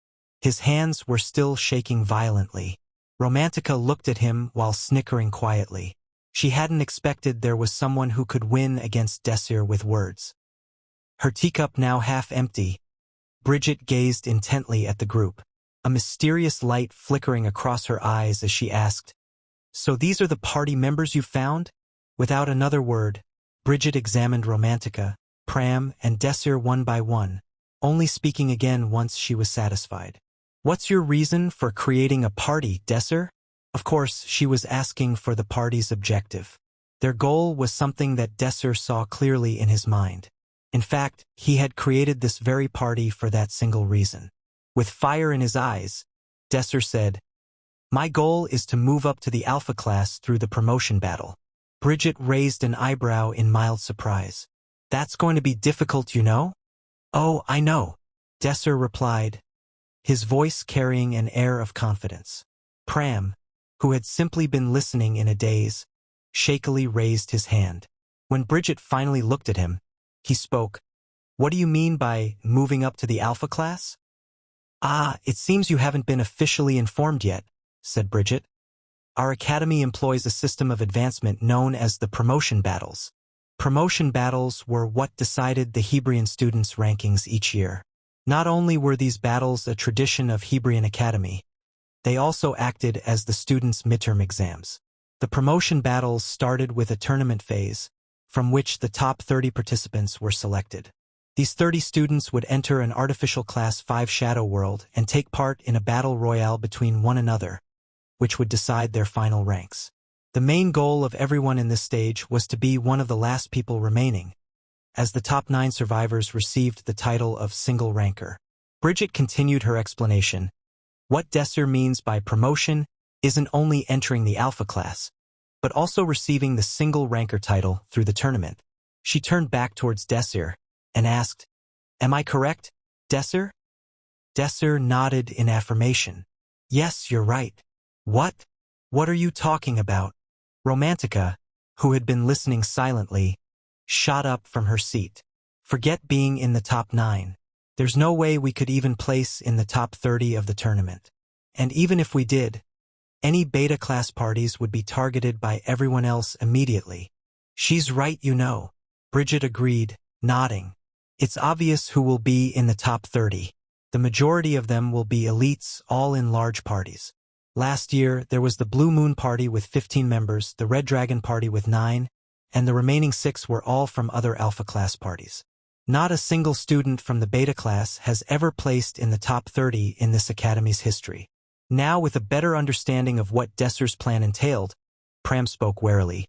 His hands were still shaking violently. Romantica looked at him while snickering quietly. She hadn't expected there was someone who could win against Desir with words. Her teacup now half empty, Bridget gazed intently at the group, a mysterious light flickering across her eyes as she asked, "So these are the party members you found?" Without another word, Bridget examined Romantica, Pram, and Desir one by one, only speaking again once she was satisfied. "What's your reason for creating a party, Desir?" Of course, she was asking for the party's objective. Their goal was something that Desir saw clearly in his mind. In fact, he had created this very party for that single reason. With fire in his eyes, Desir said, "My goal is to move up to the Alpha class through the promotion battle." Bridget raised an eyebrow in mild surprise. "That's going to be difficult, you know?" "Oh, I know," Desir replied, his voice carrying an air of confidence. Pram, who had simply been listening in a daze, shakily raised his hand. When Bridget finally looked at him, he spoke. "What do you mean by moving up to the Alpha class?" "Ah, it seems you haven't been officially informed yet," said Bridget. "Our academy employs a system of advancement known as the promotion battles. Promotion battles were what decided the Hebrion students' rankings each year. Not only were these battles a tradition of Hebrion Academy, they also acted as the students' midterm exams. The promotion battles started with a tournament phase, from which the top 30 participants were selected. These 30 students would enter an artificial Class 5 shadow world and take part in a battle royale between one another, which would decide their final ranks. The main goal of everyone in this stage was to be one of the last people remaining, as the top 9 survivors received the title of single ranker. Bridget continued her explanation. What Desir means by promotion isn't only entering the alpha class, but also receiving the single ranker title through the tournament. She turned back towards Desir and asked, "Am I correct, Desir?" Desir nodded in affirmation. "Yes, you're right." "What? What are you talking about?" Romantica, who had been listening silently, shot up from her seat. "Forget being in the top 9. There's no way we could even place in the top 30 of the tournament. And even if we did, any beta class parties would be targeted by everyone else immediately." "She's right, you know," Bridget agreed, nodding. "It's obvious who will be in the top 30. The majority of them will be elites, all in large parties. Last year, there was the Blue Moon Party with 15 members, the Red Dragon Party with 9, and the remaining 6 were all from other alpha class parties. Not a single student from the beta class has ever placed in the top 30 in this academy's history." Now, with a better understanding of what Desir's plan entailed, Pram spoke warily.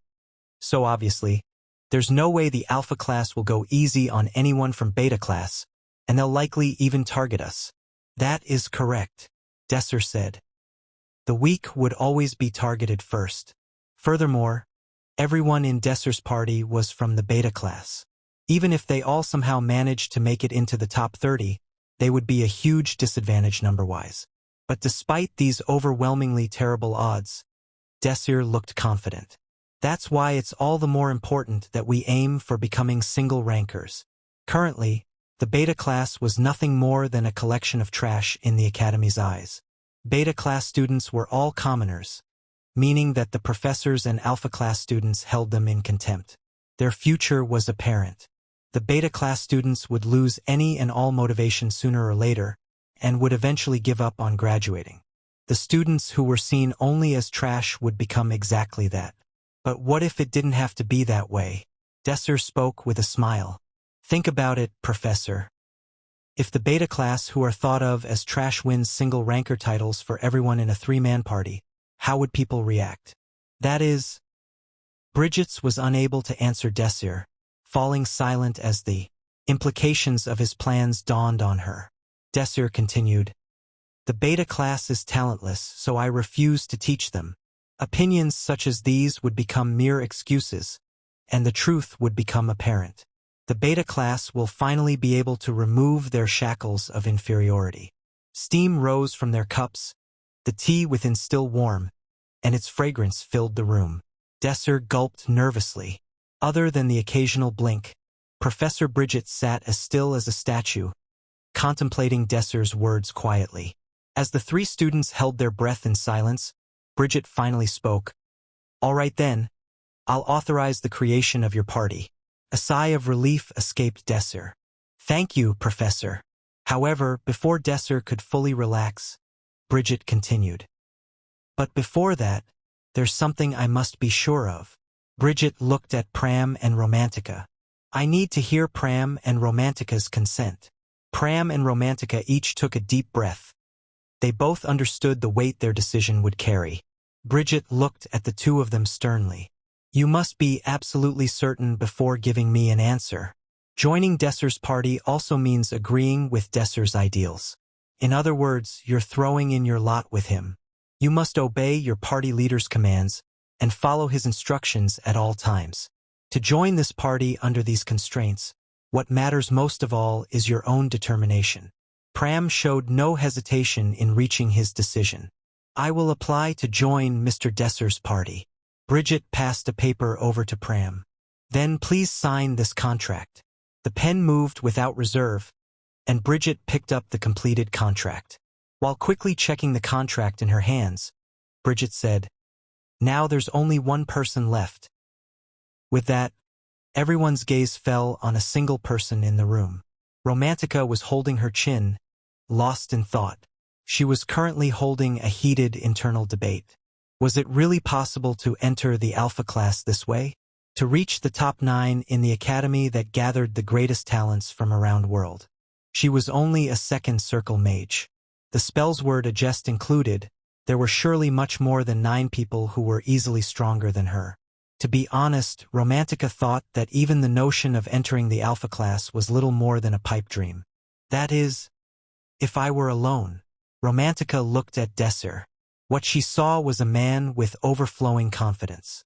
"So obviously, there's no way the alpha class will go easy on anyone from beta class, and they'll likely even target us." "That is correct," Desir said. "The weak would always be targeted first. Furthermore, everyone in Desir's party was from the beta class. Even if they all somehow managed to make it into the top 30, they would be a huge disadvantage number-wise. But despite these overwhelmingly terrible odds, Desir looked confident. That's why it's all the more important that we aim for becoming single rankers. Currently, the beta class was nothing more than a collection of trash in the academy's eyes. Beta class students were all commoners, meaning that the professors and alpha class students held them in contempt. Their future was apparent. The beta class students would lose any and all motivation sooner or later, and would eventually give up on graduating. The students who were seen only as trash would become exactly that. But what if it didn't have to be that way? Desir spoke with a smile. "Think about it, Professor. If the beta class who are thought of as trash wins single ranker titles for everyone in a 3-man party, how would people react?" "That is..." Bridget was unable to answer Desir, falling silent as the implications of his plans dawned on her. Desir continued, "The beta class is talentless, so I refuse to teach them. Opinions such as these would become mere excuses, and the truth would become apparent. The beta class will finally be able to remove their shackles of inferiority." Steam rose from their cups, the tea within still warm, and its fragrance filled the room. Desir gulped nervously. Other than the occasional blink, Professor Bridget sat as still as a statue, contemplating Desir's words quietly. As the 3 students held their breath in silence, Bridget finally spoke. "All right then, I'll authorize the creation of your party." A sigh of relief escaped Desir. "Thank you, Professor." However, before Desir could fully relax, Bridget continued. "But before that, there's something I must be sure of." Bridget looked at Pram and Romantica. "I need to hear Pram and Romantica's consent." Pram and Romantica each took a deep breath. They both understood the weight their decision would carry. Bridget looked at the 2 of them sternly. "You must be absolutely certain before giving me an answer. Joining Desir's party also means agreeing with Desir's ideals. In other words, you're throwing in your lot with him. You must obey your party leader's commands and follow his instructions at all times. To join this party under these constraints, what matters most of all is your own determination." Pram showed no hesitation in reaching his decision. "I will apply to join Mr. Desir's party." Bridget passed a paper over to Pram. "Then please sign this contract." The pen moved without reserve, and Bridget picked up the completed contract. While quickly checking the contract in her hands, Bridget said, "Now there's only one person left." With that, everyone's gaze fell on a single person in the room. Romantica was holding her chin, lost in thought. She was currently holding a heated internal debate. Was it really possible to enter the alpha class this way? To reach the top 9 in the academy that gathered the greatest talents from around world? She was only a second circle mage. The spell's word adjust included, there were surely much more than 9 people who were easily stronger than her. To be honest, Romantica thought that even the notion of entering the Alpha class was little more than a pipe dream. That is, if I were alone. Romantica looked at Desir. What she saw was a man with overflowing confidence.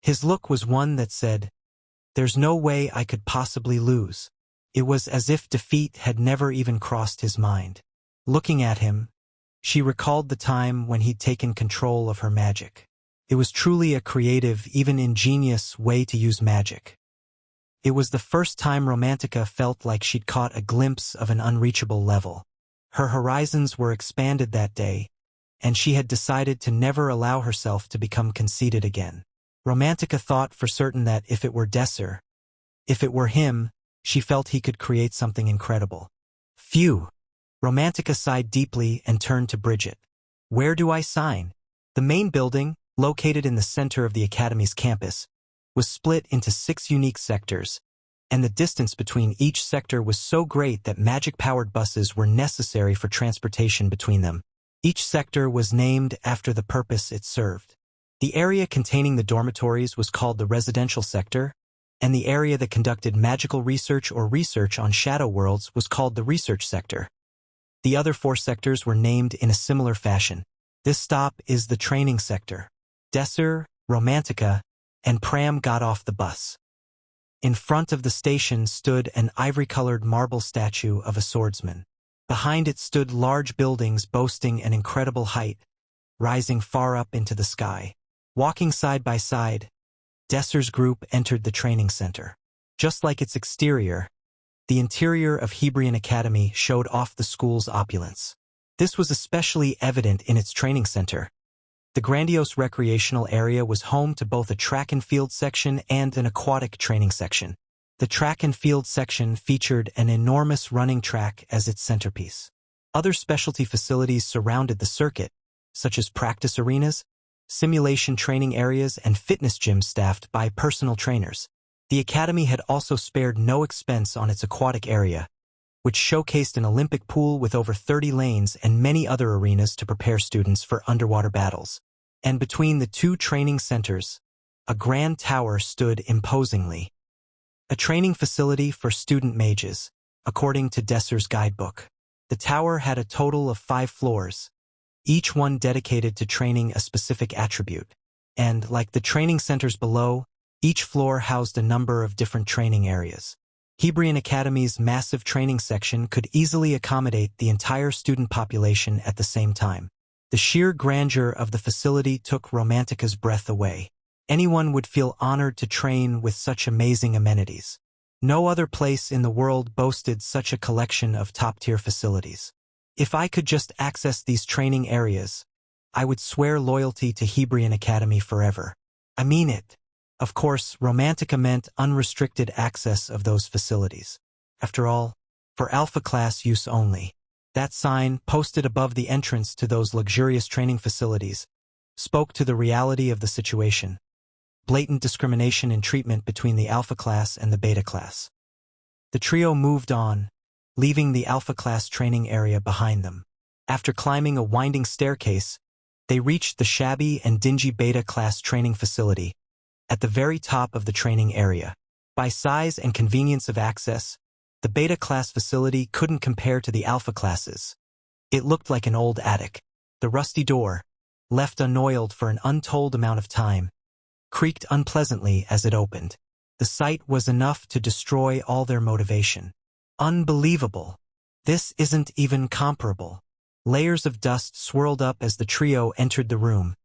His look was one that said, "There's no way I could possibly lose." It was as if defeat had never even crossed his mind. Looking at him, she recalled the time when he'd taken control of her magic. It was truly a creative, even ingenious way to use magic. It was the first time Romantica felt like she'd caught a glimpse of an unreachable level. Her horizons were expanded that day, and she had decided to never allow herself to become conceited again. Romantica thought for certain that if it were Desir, if it were him, she felt he could create something incredible. Phew! Romantica sighed deeply and turned to Bridget. Where do I sign? The main building, located in the center of the Academy's campus, was split into 6 unique sectors, and the distance between each sector was so great that magic-powered buses were necessary for transportation between them. Each sector was named after the purpose it served. The area containing the dormitories was called the residential sector, and the area that conducted magical research or research on shadow worlds was called the research sector. The other 4 sectors were named in a similar fashion. This stop is the training sector. Desir, Romantica, and Pram got off the bus. In front of the station stood an ivory-colored marble statue of a swordsman. Behind it stood large buildings boasting an incredible height, rising far up into the sky. Walking side by side, Desir's group entered the training center. Just like its exterior, the interior of Hebrion Academy showed off the school's opulence. This was especially evident in its training center. The grandiose recreational area was home to both a track and field section and an aquatic training section. The track and field section featured an enormous running track as its centerpiece. Other specialty facilities surrounded the circuit, such as practice arenas, simulation training areas, and fitness gyms staffed by personal trainers. The Academy had also spared no expense on its aquatic area, which showcased an Olympic pool with over 30 lanes and many other arenas to prepare students for underwater battles. And between the 2 training centers, a grand tower stood imposingly. A training facility for student mages, according to Desir's guidebook. The tower had a total of 5 floors, each one dedicated to training a specific attribute. And, like the training centers below, each floor housed a number of different training areas. Hebrion Academy's massive training section could easily accommodate the entire student population at the same time. The sheer grandeur of the facility took Romantica's breath away. Anyone would feel honored to train with such amazing amenities. No other place in the world boasted such a collection of top-tier facilities. If I could just access these training areas, I would swear loyalty to Hebrion Academy forever. I mean it. Of course, Romantica meant unrestricted access of those facilities. After all, for Alpha class use only. That sign, posted above the entrance to those luxurious training facilities, spoke to the reality of the situation. Blatant discrimination in treatment between the Alpha class and the Beta class. The trio moved on, leaving the Alpha class training area behind them. After climbing a winding staircase, they reached the shabby and dingy Beta class training facility, at the very top of the training area. By size and convenience of access, the Beta class facility couldn't compare to the Alpha classes. It looked like an old attic. The rusty door, left unoiled for an untold amount of time, creaked unpleasantly as it opened. The sight was enough to destroy all their motivation. Unbelievable. This isn't even comparable. Layers of dust swirled up as the trio entered the room,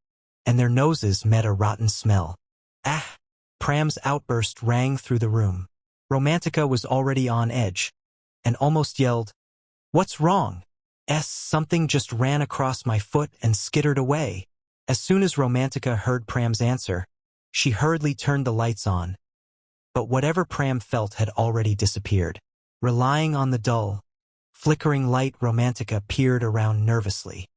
and their noses met a rotten smell. Ah! Pram's outburst rang through the room. Romantica was already on edge, and almost yelled, "What's wrong?" Something just ran across my foot and skittered away. As soon as Romantica heard Pram's answer, she hurriedly turned the lights on. But whatever Pram felt had already disappeared. Relying on the dull, flickering light, Romantica peered around nervously.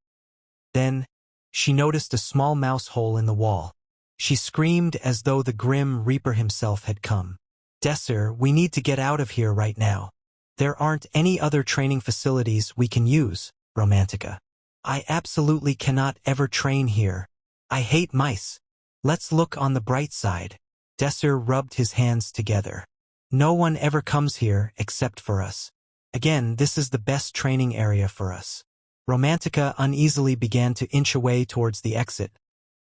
Then, she noticed a small mouse hole in the wall. She screamed as though the grim Reaper himself had come. "Desir, we need to get out of here right now. There aren't any other training facilities we can use, Romantica. I absolutely cannot ever train here. I hate mice." Let's look on the bright side. Desir rubbed his hands together. No one ever comes here except for us. Again, this is the best training area for us. Romantica uneasily began to inch away towards the exit,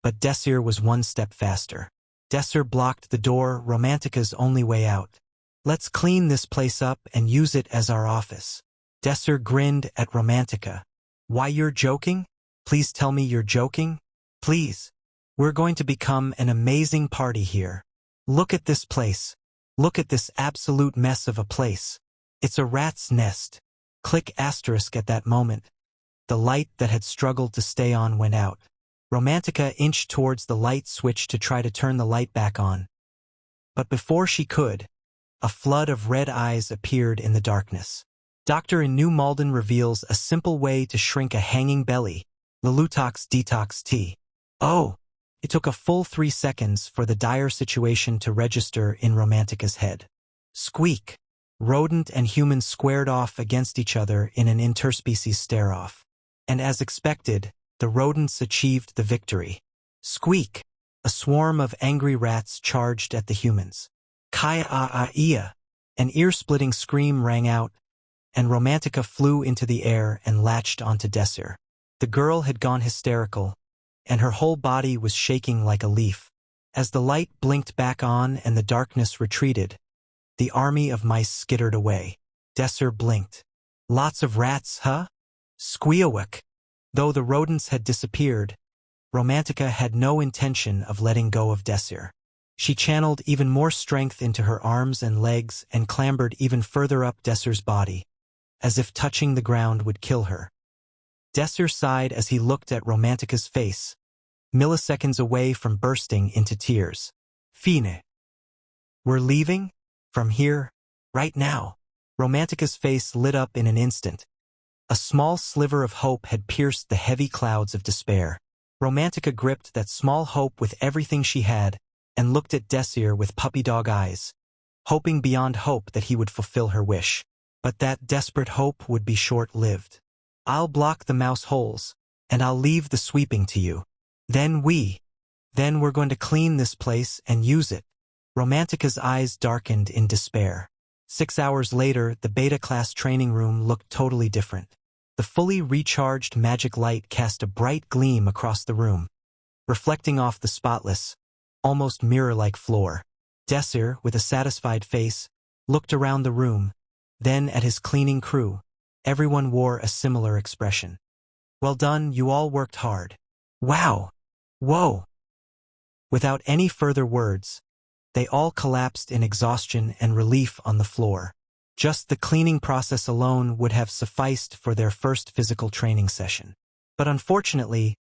but Desir was one step faster. Desir blocked the door, Romantica's only way out. Let's clean this place up and use it as our office. Desir grinned at Romantica. Why, you're joking? Please tell me you're joking? Please. We're going to become an amazing party here. Look at this place. Look at this absolute mess of a place. It's a rat's nest. Click asterisk at that moment. The light that had struggled to stay on went out. Romantica inched towards the light switch to try to turn the light back on. But before she could, a flood of red eyes appeared in the darkness. Dr. in New Malden reveals a simple way to shrink a hanging belly. Lelutox Detox Tea. Oh! It took a full 3 seconds for the dire situation to register in Romantica's head. Squeak! Rodent and human squared off against each other in an interspecies stare-off. And as expected, the rodents achieved the victory. Squeak! A swarm of angry rats charged at the humans. Kaya-a-a-ia! An ear-splitting scream rang out, and Romantica flew into the air and latched onto Desir. The girl had gone hysterical, and her whole body was shaking like a leaf. As the light blinked back on and the darkness retreated, the army of mice skittered away. Desir blinked. Lots of rats, huh? Squeawak! Though the rodents had disappeared, Romantica had no intention of letting go of Desir. She channeled even more strength into her arms and legs and clambered even further up Desir's body, as if touching the ground would kill her. Desir sighed as he looked at Romantica's face, milliseconds away from bursting into tears. Fine. We're leaving? From here? Right now? Romantica's face lit up in an instant. A small sliver of hope had pierced the heavy clouds of despair. Romantica gripped that small hope with everything she had and looked at Desir with puppy-dog eyes, hoping beyond hope that he would fulfill her wish. But that desperate hope would be short-lived. I'll block the mouse holes, and I'll leave the sweeping to you. Then we're going to clean this place and use it. Romantica's eyes darkened in despair. 6 hours later, the beta-class training room looked totally different. The fully recharged magic light cast a bright gleam across the room, reflecting off the spotless, almost mirror-like floor. Desir, with a satisfied face, looked around the room, then at his cleaning crew. Everyone wore a similar expression. Well done, you all worked hard. Wow! Whoa! Without any further words, they all collapsed in exhaustion and relief on the floor. Just the cleaning process alone would have sufficed for their first physical training session. But unfortunately,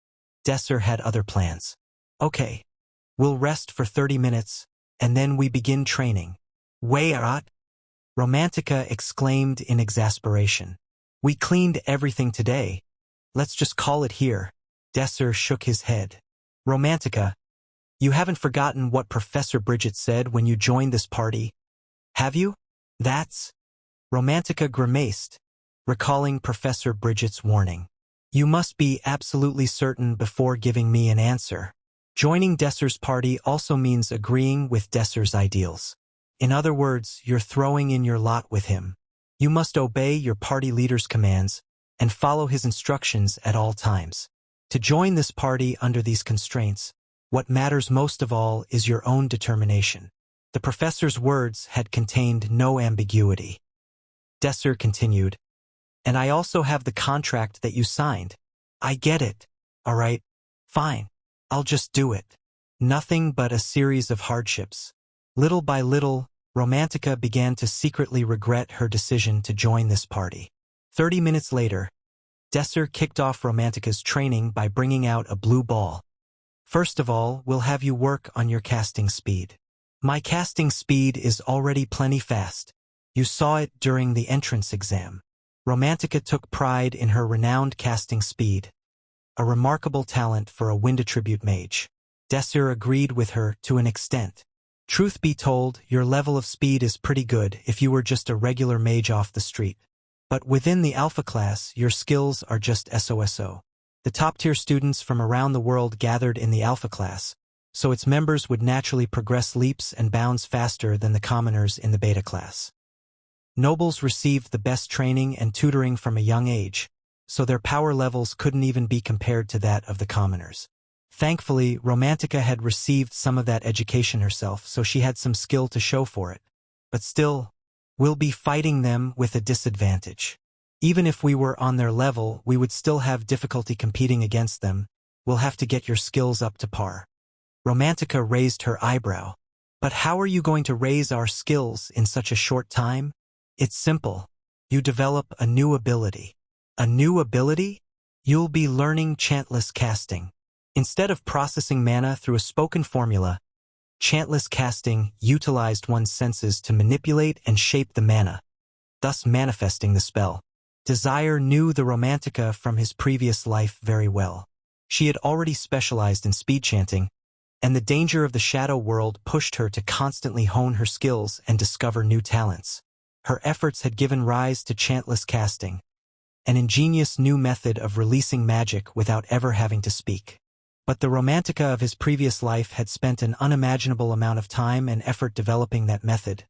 Desir had other plans. Okay, we'll rest for 30 minutes, and then we begin training. Wait! Romantica exclaimed in exasperation. We cleaned everything today. Let's just call it here. Desir shook his head. Romantica, you haven't forgotten what Professor Bridget said when you joined this party, have you? That's... Romantica grimaced, recalling Professor Bridget's warning. You must be absolutely certain before giving me an answer. Joining Desir's party also means agreeing with Desir's ideals. In other words, you're throwing in your lot with him. You must obey your party leader's commands and follow his instructions at all times. To join this party under these constraints, what matters most of all is your own determination. The professor's words had contained no ambiguity. Desir continued, and I also have the contract that you signed. I get it. All right, fine. I'll just do it. Nothing but a series of hardships. Little by little, Romantica began to secretly regret her decision to join this party. 30 minutes later, Desir kicked off Romantica's training by bringing out a blue ball. First of all, we'll have you work on your casting speed. My casting speed is already plenty fast. You saw it during the entrance exam. Romantica took pride in her renowned casting speed, a remarkable talent for a wind attribute mage. Desir agreed with her to an extent. Truth be told, your level of speed is pretty good if you were just a regular mage off the street. But within the alpha class, your skills are just SOSO. The top-tier students from around the world gathered in the alpha class, so its members would naturally progress leaps and bounds faster than the commoners in the beta class. Nobles received the best training and tutoring from a young age, so their power levels couldn't even be compared to that of the commoners. Thankfully, Romantica had received some of that education herself, so she had some skill to show for it. But still, we'll be fighting them with a disadvantage. Even if we were on their level, we would still have difficulty competing against them. We'll have to get your skills up to par. Romantica raised her eyebrow. But how are you going to raise our skills in such a short time? It's simple. You develop a new ability. A new ability? You'll be learning chantless casting. Instead of processing mana through a spoken formula, chantless casting utilized one's senses to manipulate and shape the mana, thus manifesting the spell. Desir knew the Romantica from his previous life very well. She had already specialized in speed chanting, and the danger of the shadow world pushed her to constantly hone her skills and discover new talents. Her efforts had given rise to chantless casting, an ingenious new method of releasing magic without ever having to speak. But the Romantica of his previous life had spent an unimaginable amount of time and effort developing that method.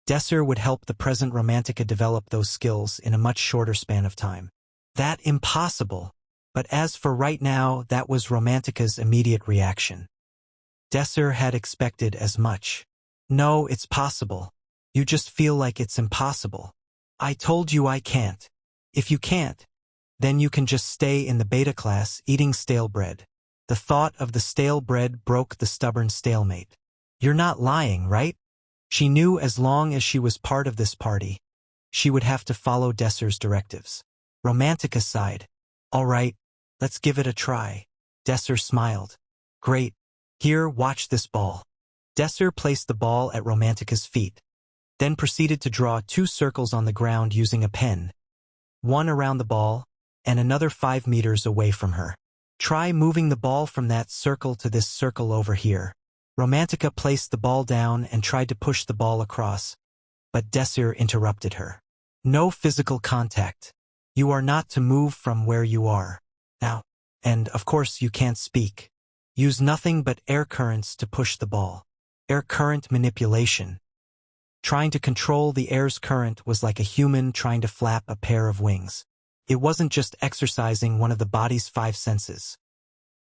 Desir would help the present Romantica develop those skills in a much shorter span of time. That impossible! But as for right now, that was Romantica's immediate reaction. Desir had expected as much. No, it's possible. You just feel like it's impossible. I told you I can't. If you can't, then you can just stay in the beta class eating stale bread. The thought of the stale bread broke the stubborn stalemate. You're not lying, right? She knew as long as she was part of this party, she would have to follow Desir's directives. Romantica sighed. All right, let's give it a try. Desir smiled. Great. Here, watch this ball. Desir placed the ball at Romantica's feet, then proceeded to draw 2 circles on the ground using a pen, one around the ball, and another 5 meters away from her. Try moving the ball from that circle to this circle over here. Romantica placed the ball down and tried to push the ball across, but Desir interrupted her. No physical contact. You are not to move from where you are. Now, and of course you can't speak. Use nothing but air currents to push the ball. Air current manipulation. Trying to control the air's current was like a human trying to flap a pair of wings. It wasn't just exercising one of the body's 5 senses.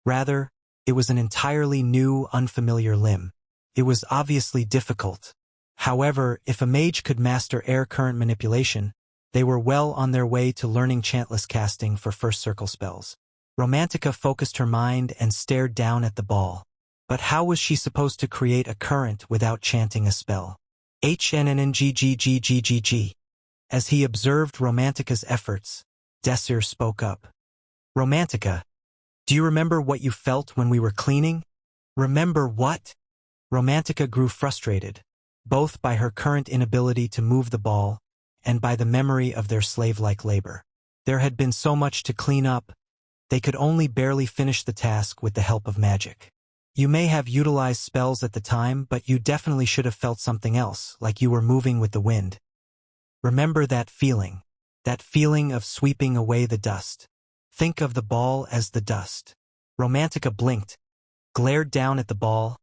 Rather, it was an entirely new, unfamiliar limb. It was obviously difficult. However, if a mage could master air current manipulation, they were well on their way to learning chantless casting for first circle spells. Romantica focused her mind and stared down at the ball. But how was she supposed to create a current without chanting a spell? HNNNGGGGGG. As he observed Romantica's efforts, Desir spoke up. Romantica, do you remember what you felt when we were cleaning? Remember what? Romantica grew frustrated, both by her current inability to move the ball and by the memory of their slave-like labor. There had been so much to clean up, they could only barely finish the task with the help of magic. You may have utilized spells at the time, but you definitely should have felt something else, like you were moving with the wind. Remember that feeling of sweeping away the dust. Think of the ball as the dust. Romantica blinked, glared down at the ball,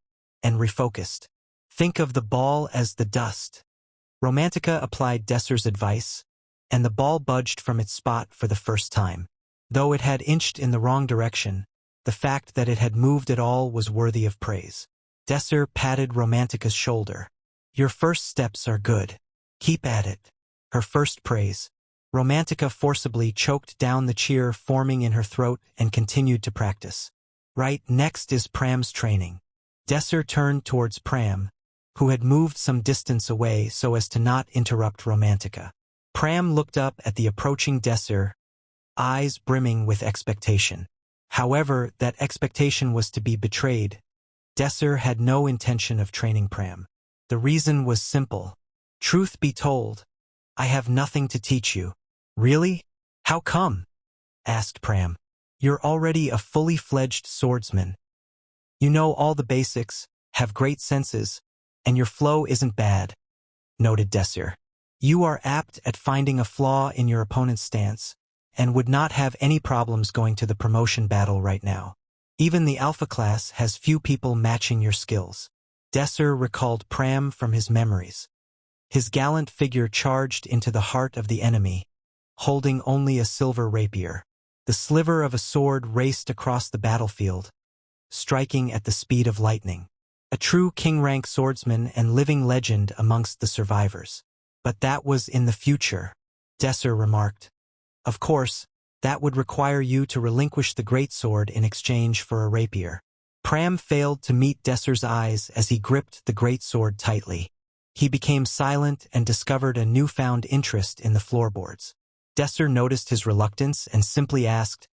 and refocused. Think of the ball as the dust. Romantica applied Desir's advice, and the ball budged from its spot for the first time. Though it had inched in the wrong direction, the fact that it had moved at all was worthy of praise. Desir patted Romantica's shoulder. Your first steps are good. Keep at it. Her first praise. Romantica forcibly choked down the cheer forming in her throat and continued to practice. Right, next is Pram's training. Desir turned towards Pram, who had moved some distance away so as to not interrupt Romantica. Pram looked up at the approaching Desir, eyes brimming with expectation. However, that expectation was to be betrayed. Desir had no intention of training Pram. The reason was simple. Truth be told, I have nothing to teach you. Really? How come? Asked Pram. You're already a fully fledged swordsman. You know all the basics, have great senses, and your flow isn't bad, noted Desir. You are apt at finding a flaw in your opponent's stance, and would not have any problems going to the promotion battle right now. Even the Alpha class has few people matching your skills. Desir recalled Pram from his memories. His gallant figure charged into the heart of the enemy, holding only a silver rapier. The sliver of a sword raced across the battlefield, striking at the speed of lightning. A true king-rank swordsman and living legend amongst the survivors. But that was in the future, Desir remarked. Of course, that would require you to relinquish the greatsword in exchange for a rapier. Pram failed to meet Desir's eyes as he gripped the greatsword tightly. He became silent and discovered a newfound interest in the floorboards. Desir noticed his reluctance and simply asked,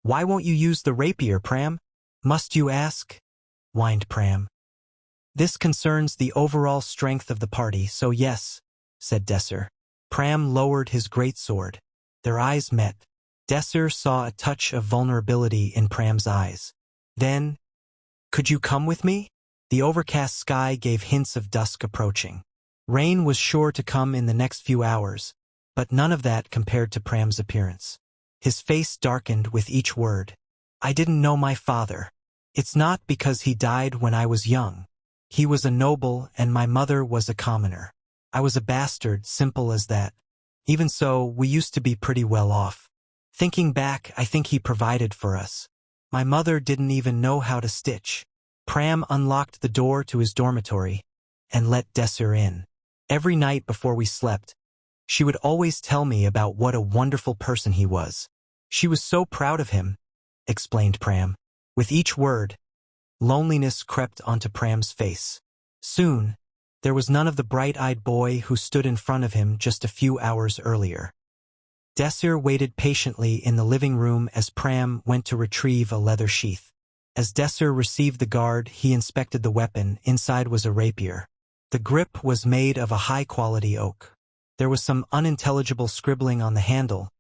"Why won't you use the rapier, Pram?" "Must you ask?" whined Pram. "This concerns the overall strength of the party, so yes," said Desir. Pram lowered his greatsword. Their eyes met. Desir saw a touch of vulnerability in Pram's eyes. Then, "Could you come with me?" The overcast sky gave hints of dusk approaching. Rain was sure to come in the next few hours, but none of that compared to Pram's appearance. His face darkened with each word. "I didn't know my father. It's not because he died when I was young. He was a noble and my mother was a commoner. I was a bastard, simple as that. Even so, we used to be pretty well off. Thinking back, I think he provided for us. My mother didn't even know how to stitch." Pram unlocked the door to his dormitory and let Desir in. Every night before we slept, she would always tell me about what a wonderful person he was. She was so proud of him, explained Pram. With each word, loneliness crept onto Pram's face. Soon, there was none of the bright-eyed boy who stood in front of him just a few hours earlier. Desir waited patiently in the living room as Pram went to retrieve a leather sheath. As Desir received the guard, he inspected the weapon. Inside was a rapier. The grip was made of a high-quality oak. There was some unintelligible scribbling on the handle,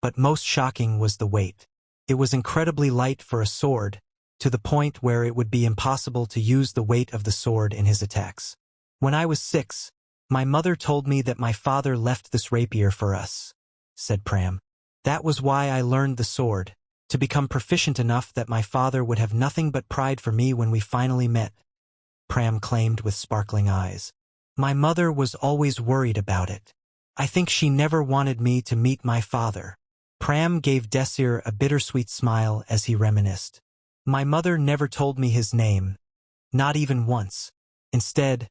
but most shocking was the weight. It was incredibly light for a sword, to the point where it would be impossible to use the weight of the sword in his attacks. "When I was 6, my mother told me that my father left this rapier for us," said Pram. "That was why I learned the sword, to become proficient enough that my father would have nothing but pride for me when we finally met," Pram claimed with sparkling eyes. "My mother was always worried about it. I think she never wanted me to meet my father." Pram gave Desir a bittersweet smile as he reminisced. "My mother never told me his name, not even once. Instead,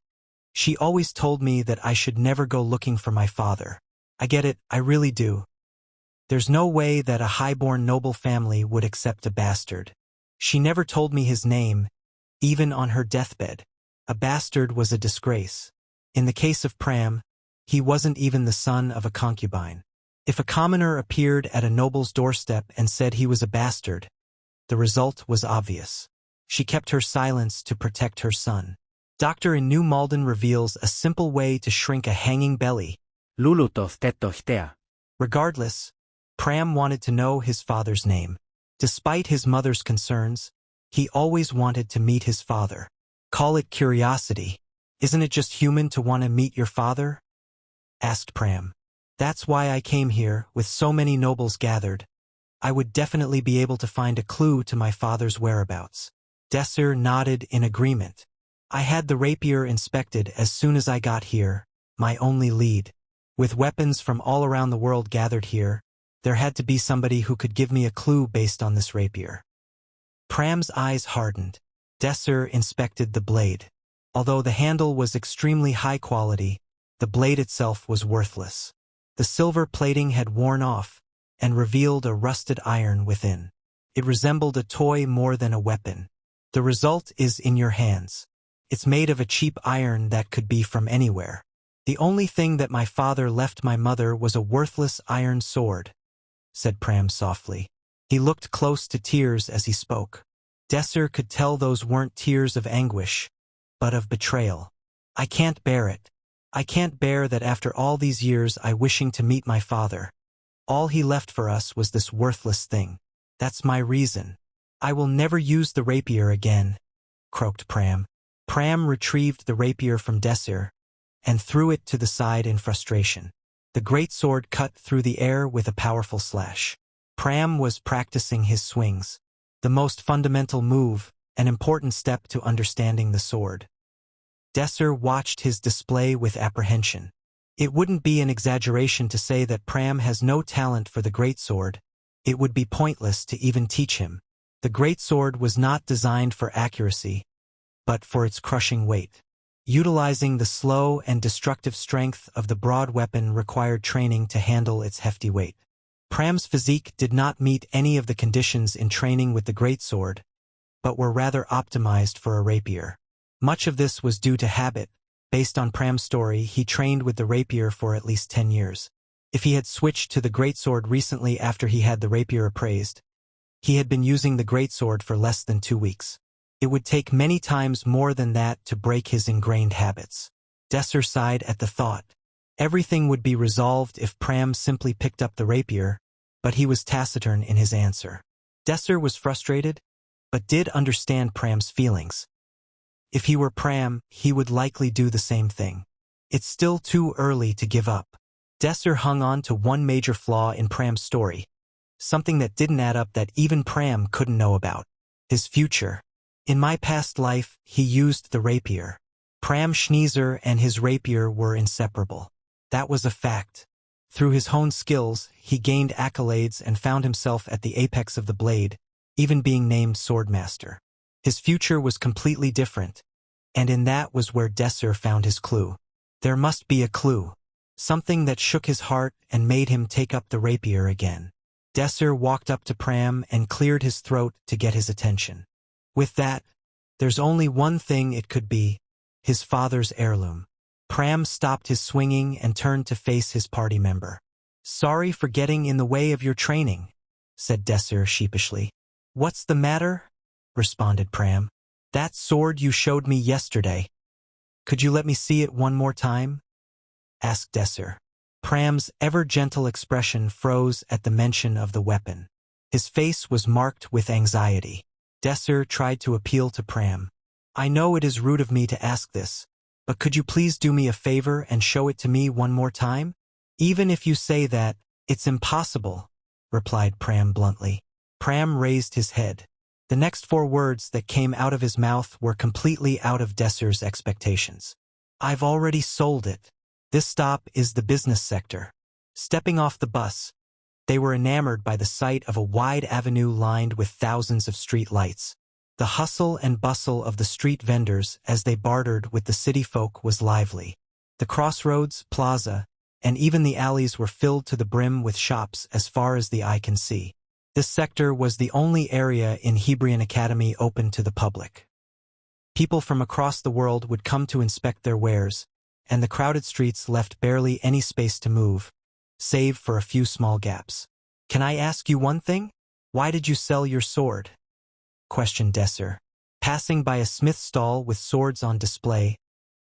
she always told me that I should never go looking for my father. I get it, I really do. There's no way that a highborn noble family would accept a bastard. She never told me his name, even on her deathbed. A bastard was a disgrace. In the case of Pram, he wasn't even the son of a concubine. If a commoner appeared at a noble's doorstep and said he was a bastard, the result was obvious. She kept her silence to protect her son. Doctor in New Malden reveals a simple way to shrink a hanging belly. Lulutov tetohtea. Regardless, Pram wanted to know his father's name. Despite his mother's concerns, he always wanted to meet his father. "Call it curiosity. Isn't it just human to want to meet your father?" asked Pram. "That's why I came here, with so many nobles gathered. I would definitely be able to find a clue to my father's whereabouts." Desir nodded in agreement. "I had the rapier inspected as soon as I got here, my only lead. With weapons from all around the world gathered here, there had to be somebody who could give me a clue based on this rapier." Pram's eyes hardened. Desir inspected the blade. Although the handle was extremely high quality, the blade itself was worthless. The silver plating had worn off and revealed a rusted iron within. It resembled a toy more than a weapon. "The result is in your hands. It's made of a cheap iron that could be from anywhere. The only thing that my father left my mother was a worthless iron sword," said Pram softly. He looked close to tears as he spoke. Desir could tell those weren't tears of anguish, but of betrayal. "I can't bear it. I can't bear that after all these years I wishing to meet my father. All he left for us was this worthless thing. That's my reason. I will never use the rapier again," croaked Pram. Pram retrieved the rapier from Desir and threw it to the side in frustration. The great sword cut through the air with a powerful slash. Pram was practicing his swings. the most fundamental move, an important step to understanding the sword. Desir watched his display with apprehension. It wouldn't be an exaggeration to say that Pram has no talent for the greatsword. It would be pointless to even teach him. The greatsword was not designed for accuracy, but for its crushing weight. Utilizing the slow and destructive strength of the broad weapon required training to handle its hefty weight. Pram's physique did not meet any of the conditions in training with the greatsword, but were rather optimized for a rapier. Much of this was due to habit. Based on Pram's story, he trained with the rapier for at least 10 years. If he had switched to the greatsword recently after he had the rapier appraised, he had been using the greatsword for less than 2 weeks. It would take many times more than that to break his ingrained habits. Desir sighed at the thought. Everything would be resolved if Pram simply picked up the rapier, but he was taciturn in his answer. Desir was frustrated, but did understand Pram's feelings. If he were Pram, he would likely do the same thing. It's still too early to give up. Desir hung on to one major flaw in Pram's story, something that didn't add up that even Pram couldn't know about. His future. In my past life, he used the rapier. Pram Schneezer and his rapier were inseparable. That was a fact. Through his honed skills, he gained accolades and found himself at the apex of the blade, even being named Swordmaster. His future was completely different, and in that was where Desir found his clue. There must be a clue. Something that shook his heart and made him take up the rapier again. Desir walked up to Pram and cleared his throat to get his attention. With that, there's only one thing it could be, his father's heirloom. Pram stopped his swinging and turned to face his party member. "Sorry for getting in the way of your training," said Desir sheepishly. "What's the matter?" responded Pram. "That sword you showed me yesterday. Could you let me see it one more time?" asked Desir. Pram's ever-gentle expression froze at the mention of the weapon. His face was marked with anxiety. Desir tried to appeal to Pram. "I know it is rude of me to ask this, but could you please do me a favor and show it to me one more time? Even if you say that, it's impossible," replied Pram bluntly. Pram raised his head. The next 4 words that came out of his mouth were completely out of Desir's expectations. "I've already sold it. This stop is the business sector." Stepping off the bus, they were enamored by the sight of a wide avenue lined with thousands of street lights. The hustle and bustle of the street vendors as they bartered with the city folk was lively. The crossroads, plaza, and even the alleys were filled to the brim with shops as far as the eye can see. This sector was the only area in Hebrion Academy open to the public. People from across the world would come to inspect their wares, and the crowded streets left barely any space to move, save for a few small gaps. "Can I ask you one thing? Why did you sell your sword?" questioned Desir. Passing by a smith's stall with swords on display,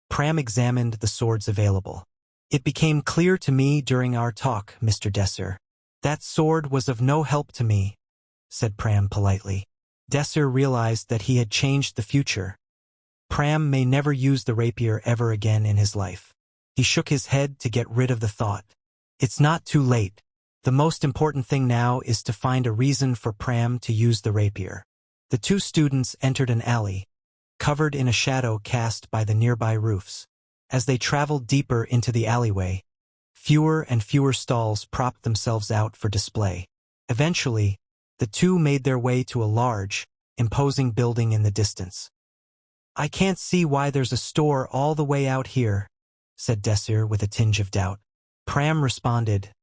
Pram examined the swords available. "It became clear to me during our talk, Mr. Desir. That sword was of no help to me," said Pram politely. Desir realized that he had changed the future. Pram may never use the rapier ever again in his life. He shook his head to get rid of the thought. It's not too late. The most important thing now is to find a reason for Pram to use the rapier. The 2 students entered an alley, covered in a shadow cast by the nearby roofs. As they traveled deeper into the alleyway, fewer and fewer stalls propped themselves out for display. Eventually, the 2 made their way to a large, imposing building in the distance. "I can't see why there's a store all the way out here," said Desir with a tinge of doubt. Pram responded,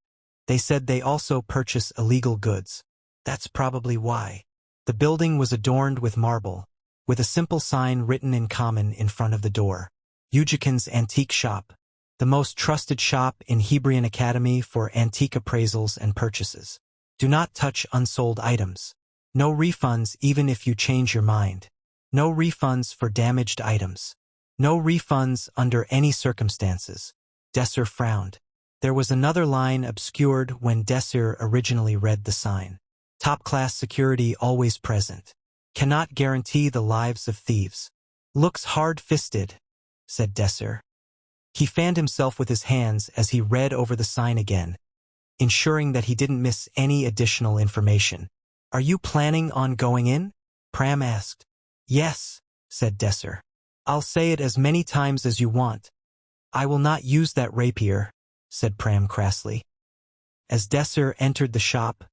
"They said they also purchase illegal goods. That's probably why." The building was adorned with marble, with a simple sign written in common in front of the door. "Ujikin's Antique Shop, the most trusted shop in Hebrion Academy for antique appraisals and purchases. Do not touch unsold items. No refunds even if you change your mind. No refunds for damaged items. No refunds under any circumstances." Desir frowned. There was another line obscured when Desir originally read the sign. "Top-class security always present. Cannot guarantee the lives of thieves." "Looks hard-fisted," said Desir. He fanned himself with his hands as he read over the sign again, ensuring that he didn't miss any additional information. Are you planning on going in? Pram asked. Yes, said Desir. I'll say it as many times as you want. I will not use that rapier, said Pram crassly. As Desir entered the shop,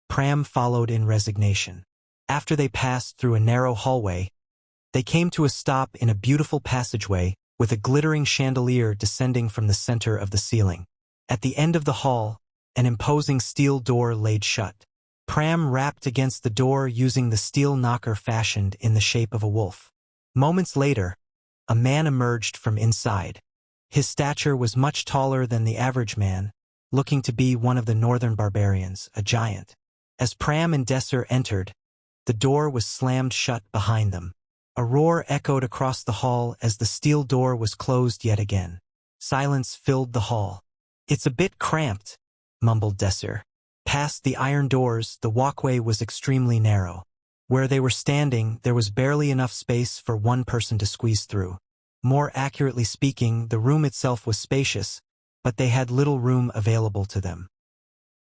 Pram followed in resignation. After they passed through a narrow hallway, they came to a stop in a beautiful passageway with a glittering chandelier descending from the center of the ceiling. At the end of the hall, an imposing steel door laid shut. Pram rapped against the door using the steel knocker fashioned in the shape of a wolf. Moments later, a man emerged from inside. His stature was much taller than the average man, looking to be one of the northern barbarians, a giant. As Pram and Desir entered, the door was slammed shut behind them. A roar echoed across the hall as the steel door was closed yet again. Silence filled the hall. It's a bit cramped, mumbled Desir. Past the iron doors, the walkway was extremely narrow. Where they were standing, there was barely enough space for one person to squeeze through. More accurately speaking, the room itself was spacious, but they had little room available to them.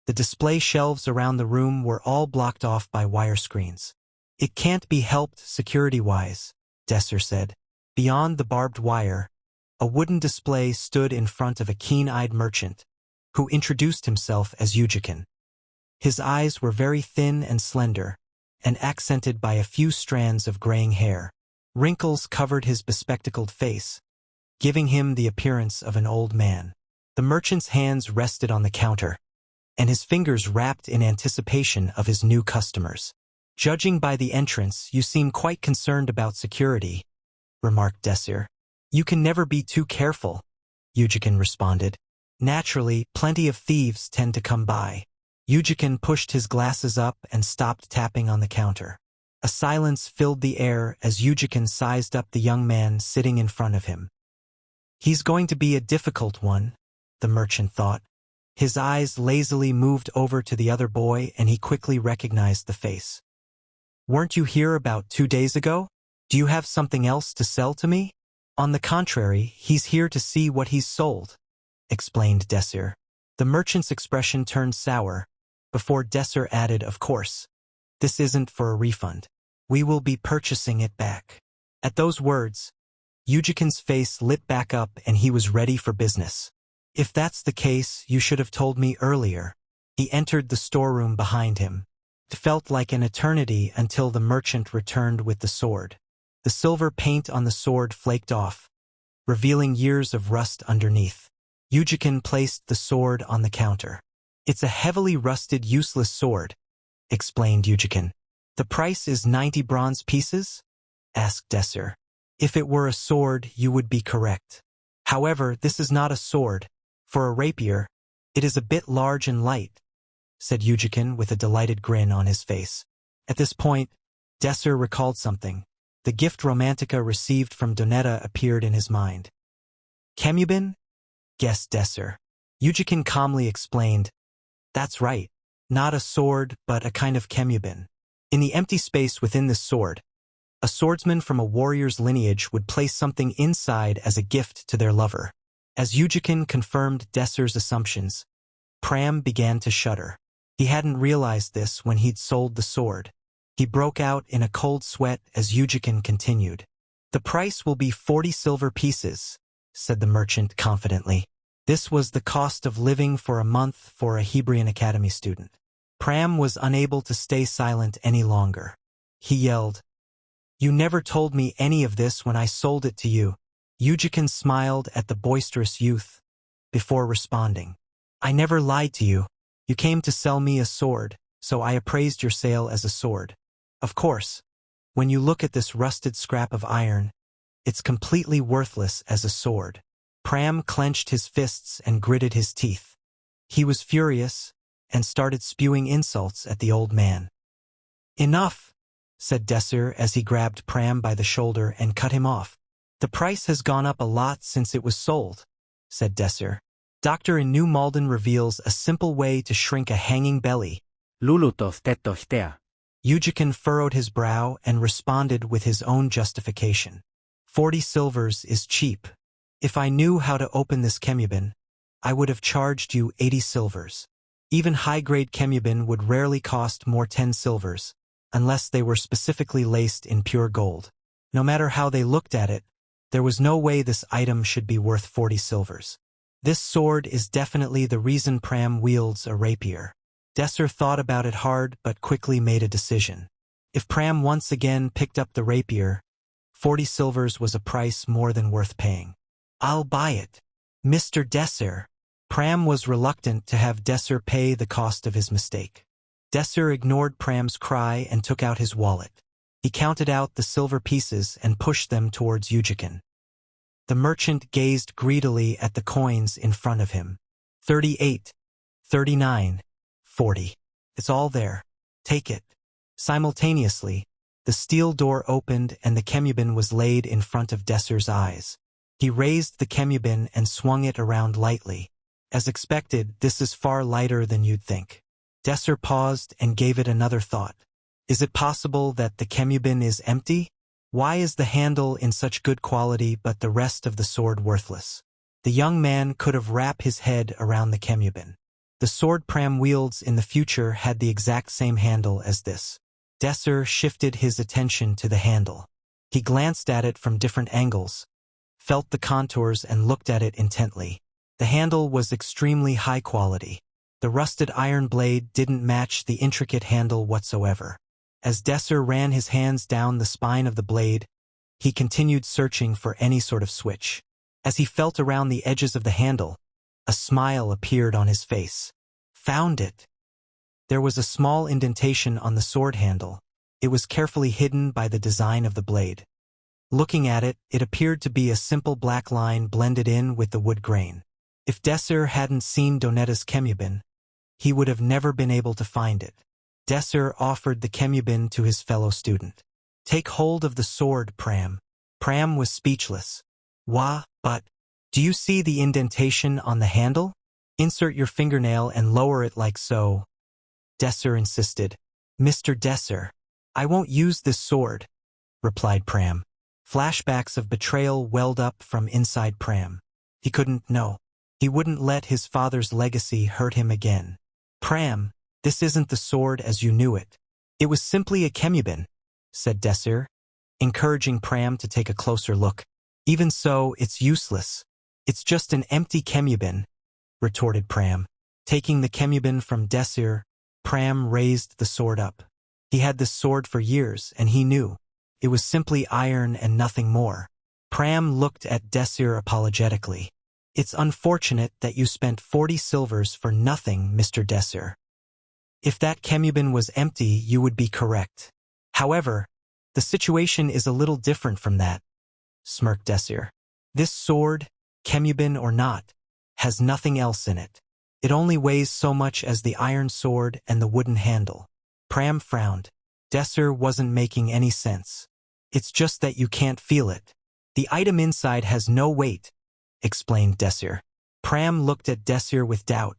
The display shelves around the room were all blocked off by wire screens. It can't be helped security-wise, Desir said. Beyond the barbed wire, a wooden display stood in front of a keen-eyed merchant, who introduced himself as Yujikin. His eyes were very thin and slender, and accented by a few strands of graying hair. Wrinkles covered his bespectacled face, giving him the appearance of an old man. The merchant's hands rested on the counter, and his fingers rapped in anticipation of his new customers. Judging by the entrance, you seem quite concerned about security, remarked Desir. You can never be too careful, Yujikin responded. Naturally, plenty of thieves tend to come by. Yujikin pushed his glasses up and stopped tapping on the counter. A silence filled the air as Yujikin sized up the young man sitting in front of him. He's going to be a difficult one, the merchant thought. His eyes lazily moved over to the other boy and he quickly recognized the face. Weren't you here about 2 days ago? Do you have something else to sell to me? On the contrary, he's here to see what he's sold, explained Desir. The merchant's expression turned sour, before Desir added, of course. This isn't for a refund. We will be purchasing it back. At those words, Yujikin's face lit back up and he was ready for business. If that's the case, you should have told me earlier. He entered the storeroom behind him. It felt like an eternity until the merchant returned with the sword. The silver paint on the sword flaked off, revealing years of rust underneath. Yujikin placed the sword on the counter. It's a heavily rusted, useless sword, explained Yujikin. The price is 90 bronze pieces? Asked Desir. If it were a sword, you would be correct. However, this is not a sword. For a rapier, it is a bit large and light, said Yujikin with a delighted grin on his face. At this point, Desir recalled something. The gift Romantica received from Donetta appeared in his mind. Kemubin? Guessed Desir. Yujikin calmly explained, that's right. Not a sword, but a kind of kemubin. In the empty space within this sword, a swordsman from a warrior's lineage would place something inside as a gift to their lover. As Yujikin confirmed Desir's assumptions, Pram began to shudder. He hadn't realized this when he'd sold the sword. He broke out in a cold sweat as Yujikin continued. The price will be 40 silver pieces, said the merchant confidently. This was the cost of living for a month for a Hebrion Academy student. Pram was unable to stay silent any longer. He yelled, You never told me any of this when I sold it to you. Yujikin smiled at the boisterous youth before responding. I never lied to you. You came to sell me a sword, so I appraised your sale as a sword. Of course, when you look at this rusted scrap of iron, it's completely worthless as a sword. Pram clenched his fists and gritted his teeth. He was furious and started spewing insults at the old man. Enough, said Desir as he grabbed Pram by the shoulder and cut him off. The price has gone up a lot since it was sold, said Desir. Doctor in New Malden reveals a simple way to shrink a hanging belly. Lulutov tetohtea. Yujikin furrowed his brow and responded with his own justification. 40 silvers is cheap. If I knew how to open this kemubin, I would have charged you 80 silvers. Even high-grade Kemubin would rarely cost more 10 silvers, unless they were specifically laced in pure gold. No matter how they looked at it, there was no way this item should be worth 40 silvers. This sword is definitely the reason Pram wields a rapier. Desir thought about it hard but quickly made a decision. If Pram once again picked up the rapier, 40 silvers was a price more than worth paying. "I'll buy it, Mr. Desir." Pram was reluctant to have Desir pay the cost of his mistake. Desir ignored Pram's cry and took out his wallet. He counted out the silver pieces and pushed them towards Yujikin. The merchant gazed greedily at the coins in front of him. 38, 39, 40. It's all there. Take it. Simultaneously, the steel door opened and the Kemubin was laid in front of Desir's eyes. He raised the Kemubin and swung it around lightly. As expected, this is far lighter than you'd think. Desir paused and gave it another thought. Is it possible that the Kemubin is empty? Why is the handle in such good quality but the rest of the sword worthless? The young man could have wrapped his head around the Kemubin. The sword Pram wields in the future had the exact same handle as this. Desir shifted his attention to the handle. He glanced at it from different angles, felt the contours and looked at it intently. The handle was extremely high quality. The rusted iron blade didn't match the intricate handle whatsoever. As Desir ran his hands down the spine of the blade, he continued searching for any sort of switch. As he felt around the edges of the handle, a smile appeared on his face. Found it. There was a small indentation on the sword handle. It was carefully hidden by the design of the blade. Looking at it, it appeared to be a simple black line blended in with the wood grain. If Desir hadn't seen Donetta's Kemubin, he would have never been able to find it. Desir offered the Kemubin to his fellow student. Take hold of the sword, Pram. Pram was speechless. Wah, but do you see the indentation on the handle? Insert your fingernail and lower it like so. Desir insisted. Mr. Desir, I won't use this sword, replied Pram. Flashbacks of betrayal welled up from inside Pram. He couldn't know. He wouldn't let his father's legacy hurt him again. Pram, this isn't the sword as you knew it. It was simply a Kemubin, said Desir, encouraging Pram to take a closer look. Even so, it's useless. It's just an empty Kemubin, retorted Pram. Taking the Kemubin from Desir, Pram raised the sword up. He had this sword for years, and he knew. It was simply iron and nothing more. Pram looked at Desir apologetically. It's unfortunate that you spent 40 silvers for nothing, Mr. Desir. If that Kemubin was empty, you would be correct. However, the situation is a little different from that, smirked Desir. This sword, Kemubin or not, has nothing else in it. It only weighs so much as the iron sword and the wooden handle. Pram frowned. Desir wasn't making any sense. It's just that you can't feel it. The item inside has no weight, explained Desir. Pram looked at Desir with doubt,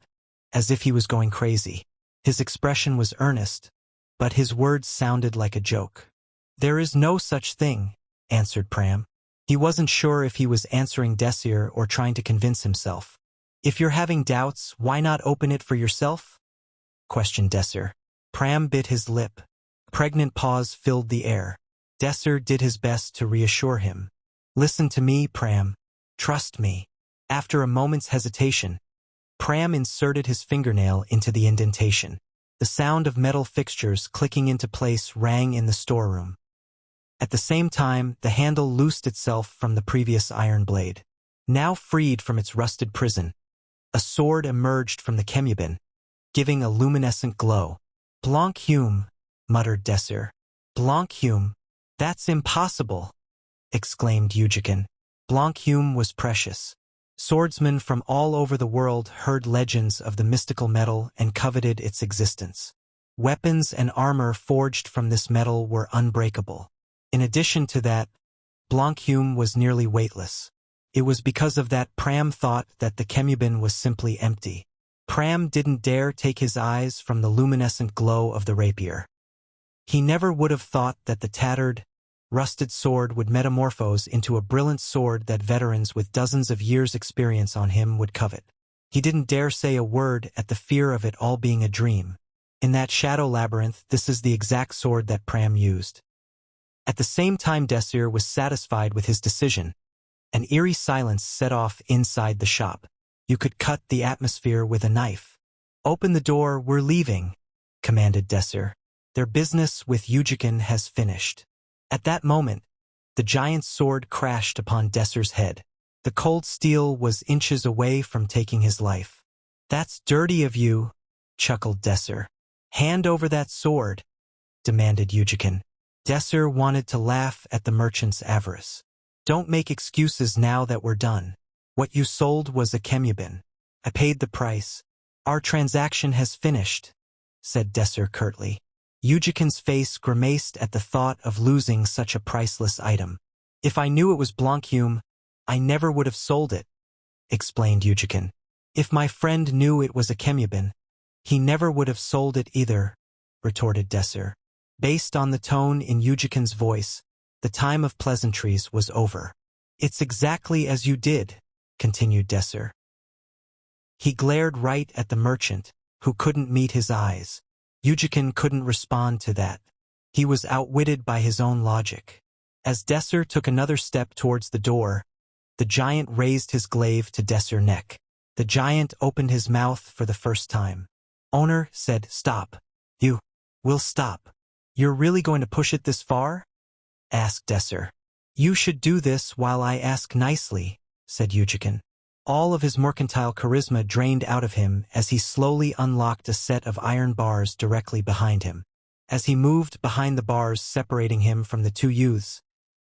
as if he was going crazy. His expression was earnest, but his words sounded like a joke. There is no such thing, answered Pram. He wasn't sure if he was answering Desir or trying to convince himself. If you're having doubts, why not open it for yourself? Questioned Desir. Pram bit his lip. A pregnant pause filled the air. Desir did his best to reassure him. Listen to me, Pram. Trust me. After a moment's hesitation, Pram inserted his fingernail into the indentation. The sound of metal fixtures clicking into place rang in the storeroom. At the same time, the handle loosed itself from the previous iron blade. Now freed from its rusted prison, a sword emerged from the Kemubin, giving a luminescent glow. Blanchume, muttered Desir. Blanchume, that's impossible, exclaimed Yujikin. Blanchume was precious. Swordsmen from all over the world heard legends of the mystical metal and coveted its existence. Weapons and armor forged from this metal were unbreakable. In addition to that, Blanchume was nearly weightless. It was because of that Pram thought that the Kemubin was simply empty. Pram didn't dare take his eyes from the luminescent glow of the rapier. He never would have thought that the tattered, rusted sword would metamorphose into a brilliant sword that veterans with dozens of years' experience on him would covet. He didn't dare say a word at the fear of it all being a dream. In that shadow labyrinth, this is the exact sword that Pram used. At the same time Desir was satisfied with his decision. An eerie silence set off inside the shop. You could cut the atmosphere with a knife. "Open the door, we're leaving," commanded Desir. "Their business with Yujikin has finished." At that moment, the giant's sword crashed upon Desir's head. The cold steel was inches away from taking his life. "That's dirty of you," chuckled Desir. "Hand over that sword," demanded Yujikin. Desir wanted to laugh at the merchant's avarice. "Don't make excuses now that we're done. What you sold was a kemubin. I paid the price. Our transaction has finished," said Desir curtly. Yujikin's face grimaced at the thought of losing such a priceless item. "If I knew it was Blanccume, I never would have sold it," explained Yujikin. "If my friend knew it was a kemubin, he never would have sold it either," retorted Desir. Based on the tone in Yujikin's voice, the time of pleasantries was over. "It's exactly as you did," continued Desir. He glared right at the merchant, who couldn't meet his eyes. Yujikin couldn't respond to that. He was outwitted by his own logic. As Desir took another step towards the door, the giant raised his glaive to Desir's neck. The giant opened his mouth for the first time. Owner said, "Stop. You will stop. You're really going to push it this far?" asked Desir. "You should do this while I ask nicely," said Yujikin. All of his mercantile charisma drained out of him as he slowly unlocked a set of iron bars directly behind him. As he moved behind the bars separating him from the two youths,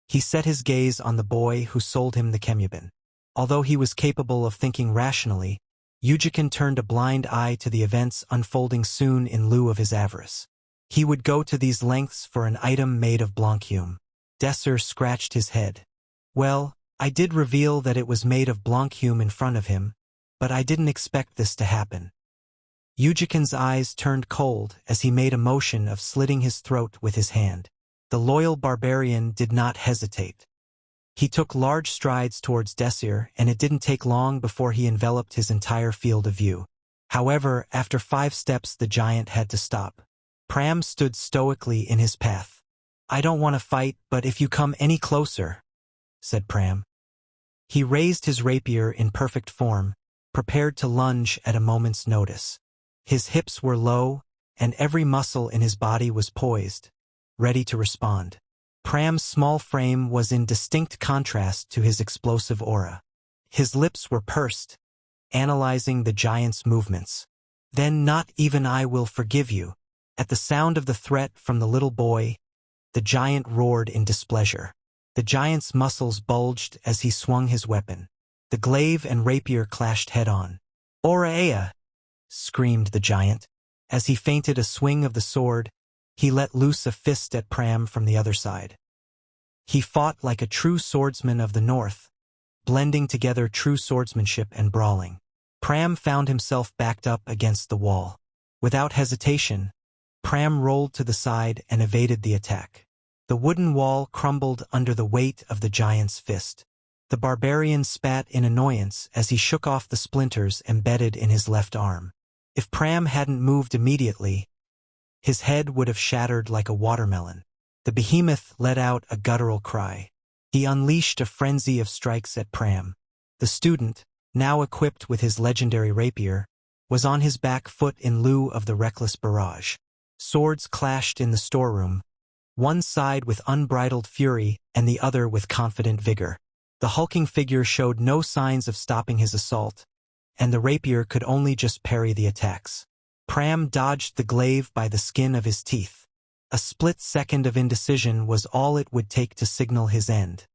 he set his gaze on the boy who sold him the kemubin. Although he was capable of thinking rationally, Yujikin turned a blind eye to the events unfolding soon in lieu of his avarice. He would go to these lengths for an item made of Blanccume. Desir scratched his head. "Well, I did reveal that it was made of Blanccume in front of him, but I didn't expect this to happen." Yujikin's eyes turned cold as he made a motion of slitting his throat with his hand. The loyal barbarian did not hesitate. He took large strides towards Desir, and it didn't take long before he enveloped his entire field of view. However, after 5 steps the giant had to stop. Pram stood stoically in his path. "I don't want to fight, but if you come any closer," said Pram. He raised his rapier in perfect form, prepared to lunge at a moment's notice. His hips were low, and every muscle in his body was poised, ready to respond. Pram's small frame was in distinct contrast to his explosive aura. His lips were pursed, analyzing the giant's movements. "Then not even I will forgive you." At the sound of the threat from the little boy, the giant roared in displeasure. The giant's muscles bulged as he swung his weapon. The glaive and rapier clashed head-on. "Ora ea!" screamed the giant. As he feinted a swing of the sword, he let loose a fist at Pram from the other side. He fought like a true swordsman of the north, blending together true swordsmanship and brawling. Pram found himself backed up against the wall. Without hesitation, Pram rolled to the side and evaded the attack. The wooden wall crumbled under the weight of the giant's fist. The barbarian spat in annoyance as he shook off the splinters embedded in his left arm. If Pram hadn't moved immediately, his head would have shattered like a watermelon. The behemoth let out a guttural cry. He unleashed a frenzy of strikes at Pram. The student, now equipped with his legendary rapier, was on his back foot in lieu of the reckless barrage. Swords clashed in the storeroom, one side with unbridled fury and the other with confident vigor. The hulking figure showed no signs of stopping his assault, and the rapier could only just parry the attacks. Pram dodged the glaive by the skin of his teeth. A split second of indecision was all it would take to signal his end.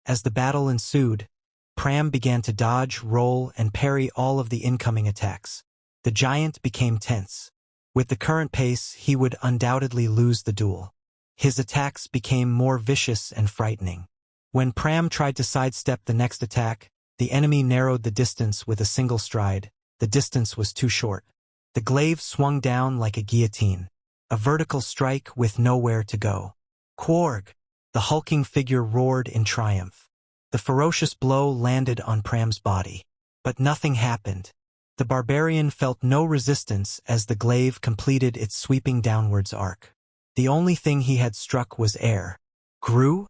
As the battle ensued, Pram began to dodge, roll, and parry all of the incoming attacks. The giant became tense. With the current pace, he would undoubtedly lose the duel. His attacks became more vicious and frightening. When Pram tried to sidestep the next attack, the enemy narrowed the distance with a single stride. The distance was too short. The glaive swung down like a guillotine, a vertical strike with nowhere to go. "Quarg!" the hulking figure roared in triumph. The ferocious blow landed on Pram's body. But nothing happened. The barbarian felt no resistance as the glaive completed its sweeping downwards arc. The only thing he had struck was air. Grew?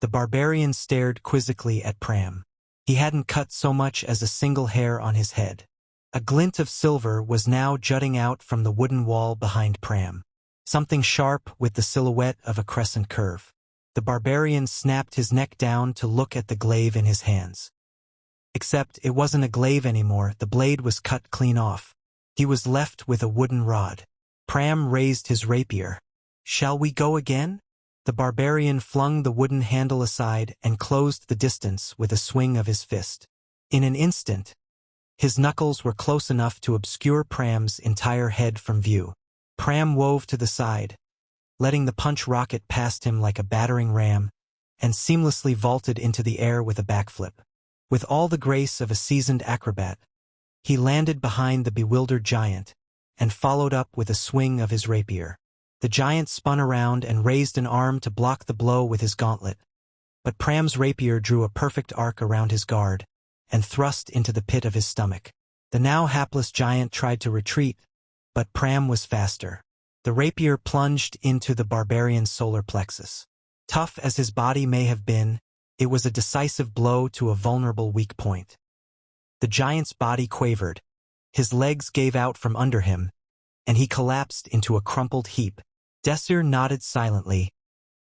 The barbarian stared quizzically at Pram. He hadn't cut so much as a single hair on his head. A glint of silver was now jutting out from the wooden wall behind Pram. Something sharp with the silhouette of a crescent curve. The barbarian snapped his neck down to look at the glaive in his hands. Except it wasn't a glaive anymore, the blade was cut clean off. He was left with a wooden rod. Pram raised his rapier. "Shall we go again?" The barbarian flung the wooden handle aside and closed the distance with a swing of his fist. In an instant, his knuckles were close enough to obscure Pram's entire head from view. Pram wove to the side, letting the punch rocket past him like a battering ram, and seamlessly vaulted into the air with a backflip. With all the grace of a seasoned acrobat, he landed behind the bewildered giant and followed up with a swing of his rapier. The giant spun around and raised an arm to block the blow with his gauntlet, but Pram's rapier drew a perfect arc around his guard and thrust into the pit of his stomach. The now hapless giant tried to retreat, but Pram was faster. The rapier plunged into the barbarian's solar plexus. Tough as his body may have been, it was a decisive blow to a vulnerable weak point. The giant's body quavered, his legs gave out from under him, and he collapsed into a crumpled heap. Desir nodded silently,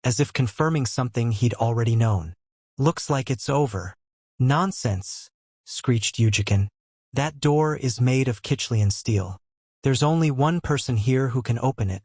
as if confirming something he'd already known. "Looks like it's over." "Nonsense," screeched Yujikin. "That door is made of Kichlian steel. There's only one person here who can open it,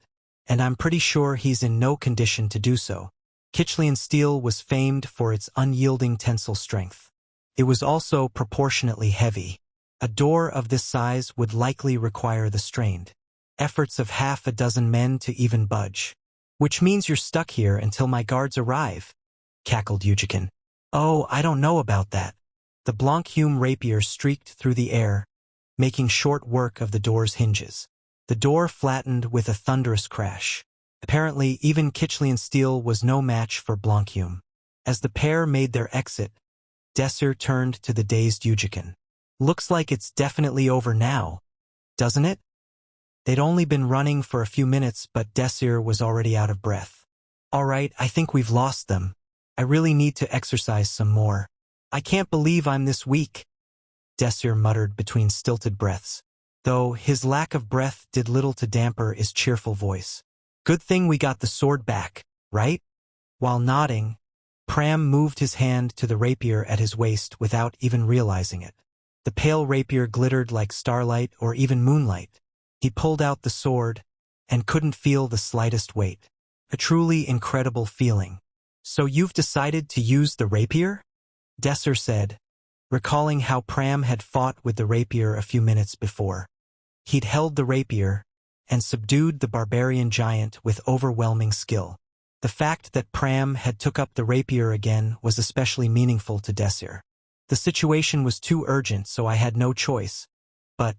and I'm pretty sure he's in no condition to do so." Kichlian steel was famed for its unyielding tensile strength. It was also proportionately heavy. A door of this size would likely require the strained efforts of half a dozen men to even budge. "Which means you're stuck here until my guards arrive," cackled Yujikin. "Oh, I don't know about that." The Blanchume rapier streaked through the air, making short work of the door's hinges. The door flattened with a thunderous crash. Apparently, even Kichlian steel was no match for Blanchume. As the pair made their exit, Desir turned to the dazed Yujikin. "Looks like it's definitely over now, doesn't it?" They'd only been running for a few minutes, but Desir was already out of breath. "All right, I think we've lost them. I really need to exercise some more. I can't believe I'm this weak," Desir muttered between stilted breaths, though his lack of breath did little to damper his cheerful voice. "Good thing we got the sword back, right?" While nodding, Pram moved his hand to the rapier at his waist without even realizing it. The pale rapier glittered like starlight or even moonlight. He pulled out the sword and couldn't feel the slightest weight. A truly incredible feeling. "So you've decided to use the rapier?" Desir said, recalling how Pram had fought with the rapier a few minutes before. He'd held the rapier and subdued the barbarian giant with overwhelming skill. The fact that Pram had took up the rapier again was especially meaningful to Desir. "The situation was too urgent, so I had no choice." But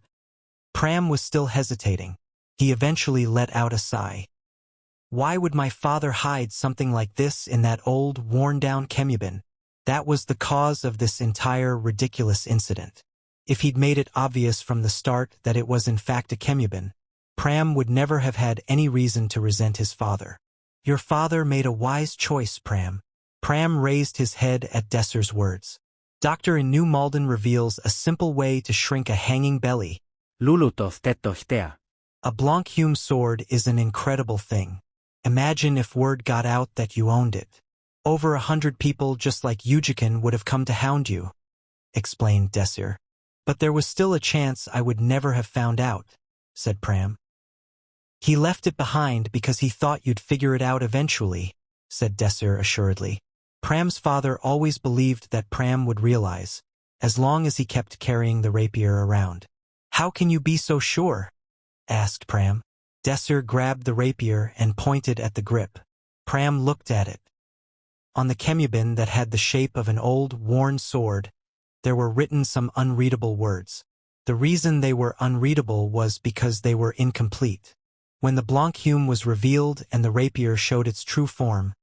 Pram was still hesitating. He eventually let out a sigh. "Why would my father hide something like this in that old, worn-down Kemubin? That was the cause of this entire ridiculous incident. If he'd made it obvious from the start that it was in fact a Kemubin, Pram would never have had any reason to resent his father." "Your father made a wise choice, Pram." Pram raised his head at Desir's words. "Doctor in New Malden reveals a simple way to shrink a hanging belly." Lulutov tetohtea. "A Blanchume sword is an incredible thing. Imagine if word got out that you owned it. Over 100 people just like Yujikin would have come to hound you," explained Desir. "But there was still a chance I would never have found out," said Pram. "He left it behind because he thought you'd figure it out eventually," said Desir assuredly. Pram's father always believed that Pram would realize, as long as he kept carrying the rapier around. "How can you be so sure?" asked Pram. Desir grabbed the rapier and pointed at the grip. Pram looked at it. On the Kemubin that had the shape of an old, worn sword, there were written some unreadable words. The reason they were unreadable was because they were incomplete. When the Blanchume was revealed and the rapier showed its true form,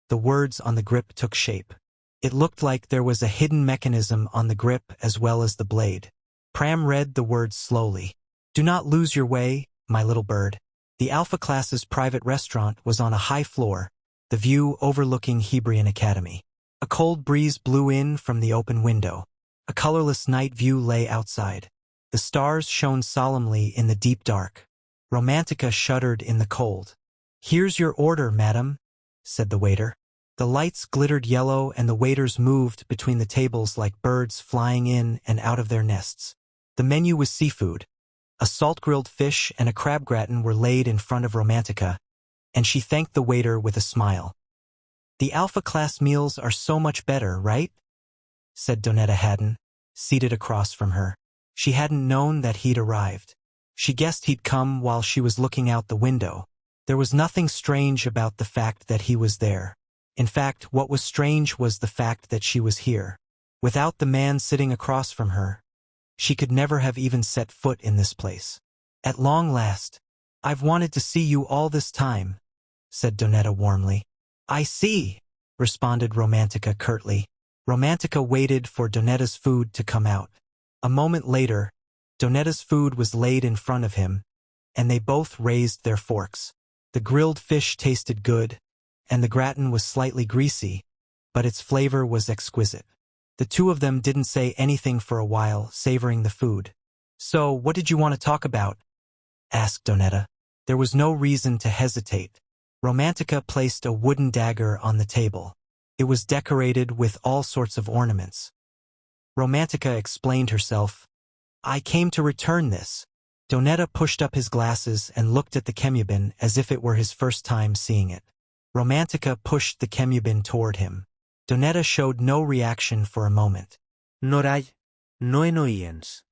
the words on the grip took shape. It looked like there was a hidden mechanism on the grip as well as the blade. Pram read the words slowly. Do not lose your way, my little bird. The Alpha class's private restaurant was on a high floor, the view overlooking Hebrion Academy. A cold breeze blew in from the open window. A colorless night view lay outside. The stars shone solemnly in the deep dark. Romantica shuddered in the cold. Here's your order, madam, said the waiter. The lights glittered yellow and the waiters moved between the tables like birds flying in and out of their nests. The menu was seafood. A salt-grilled fish and a crab gratin were laid in front of Romantica, and she thanked the waiter with a smile. The Alpha class meals are so much better, right? Said Donetta Haddon, seated across from her. She hadn't known that he'd arrived. She guessed he'd come while she was looking out the window. There was nothing strange about the fact that he was there. In fact, what was strange was the fact that she was here. Without the man sitting across from her, she could never have even set foot in this place. At long last. I've wanted to see you all this time, said Donetta warmly. I see, responded Romantica curtly. Romantica waited for Donetta's food to come out. A moment later, Donetta's food was laid in front of him, and they both raised their forks. The grilled fish tasted good, and the gratin was slightly greasy, but its flavor was exquisite. The two of them didn't say anything for a while, savoring the food. So, what did you want to talk about? Asked Donetta. There was no reason to hesitate. Romantica placed a wooden dagger on the table. It was decorated with all sorts of ornaments. Romantica explained herself. I came to return this. Donetta pushed up his glasses and looked at the Kemubin as if it were his first time seeing it. Romantica pushed the Kemubin toward him. Donetta showed no reaction for a moment. Norai, no enoiens.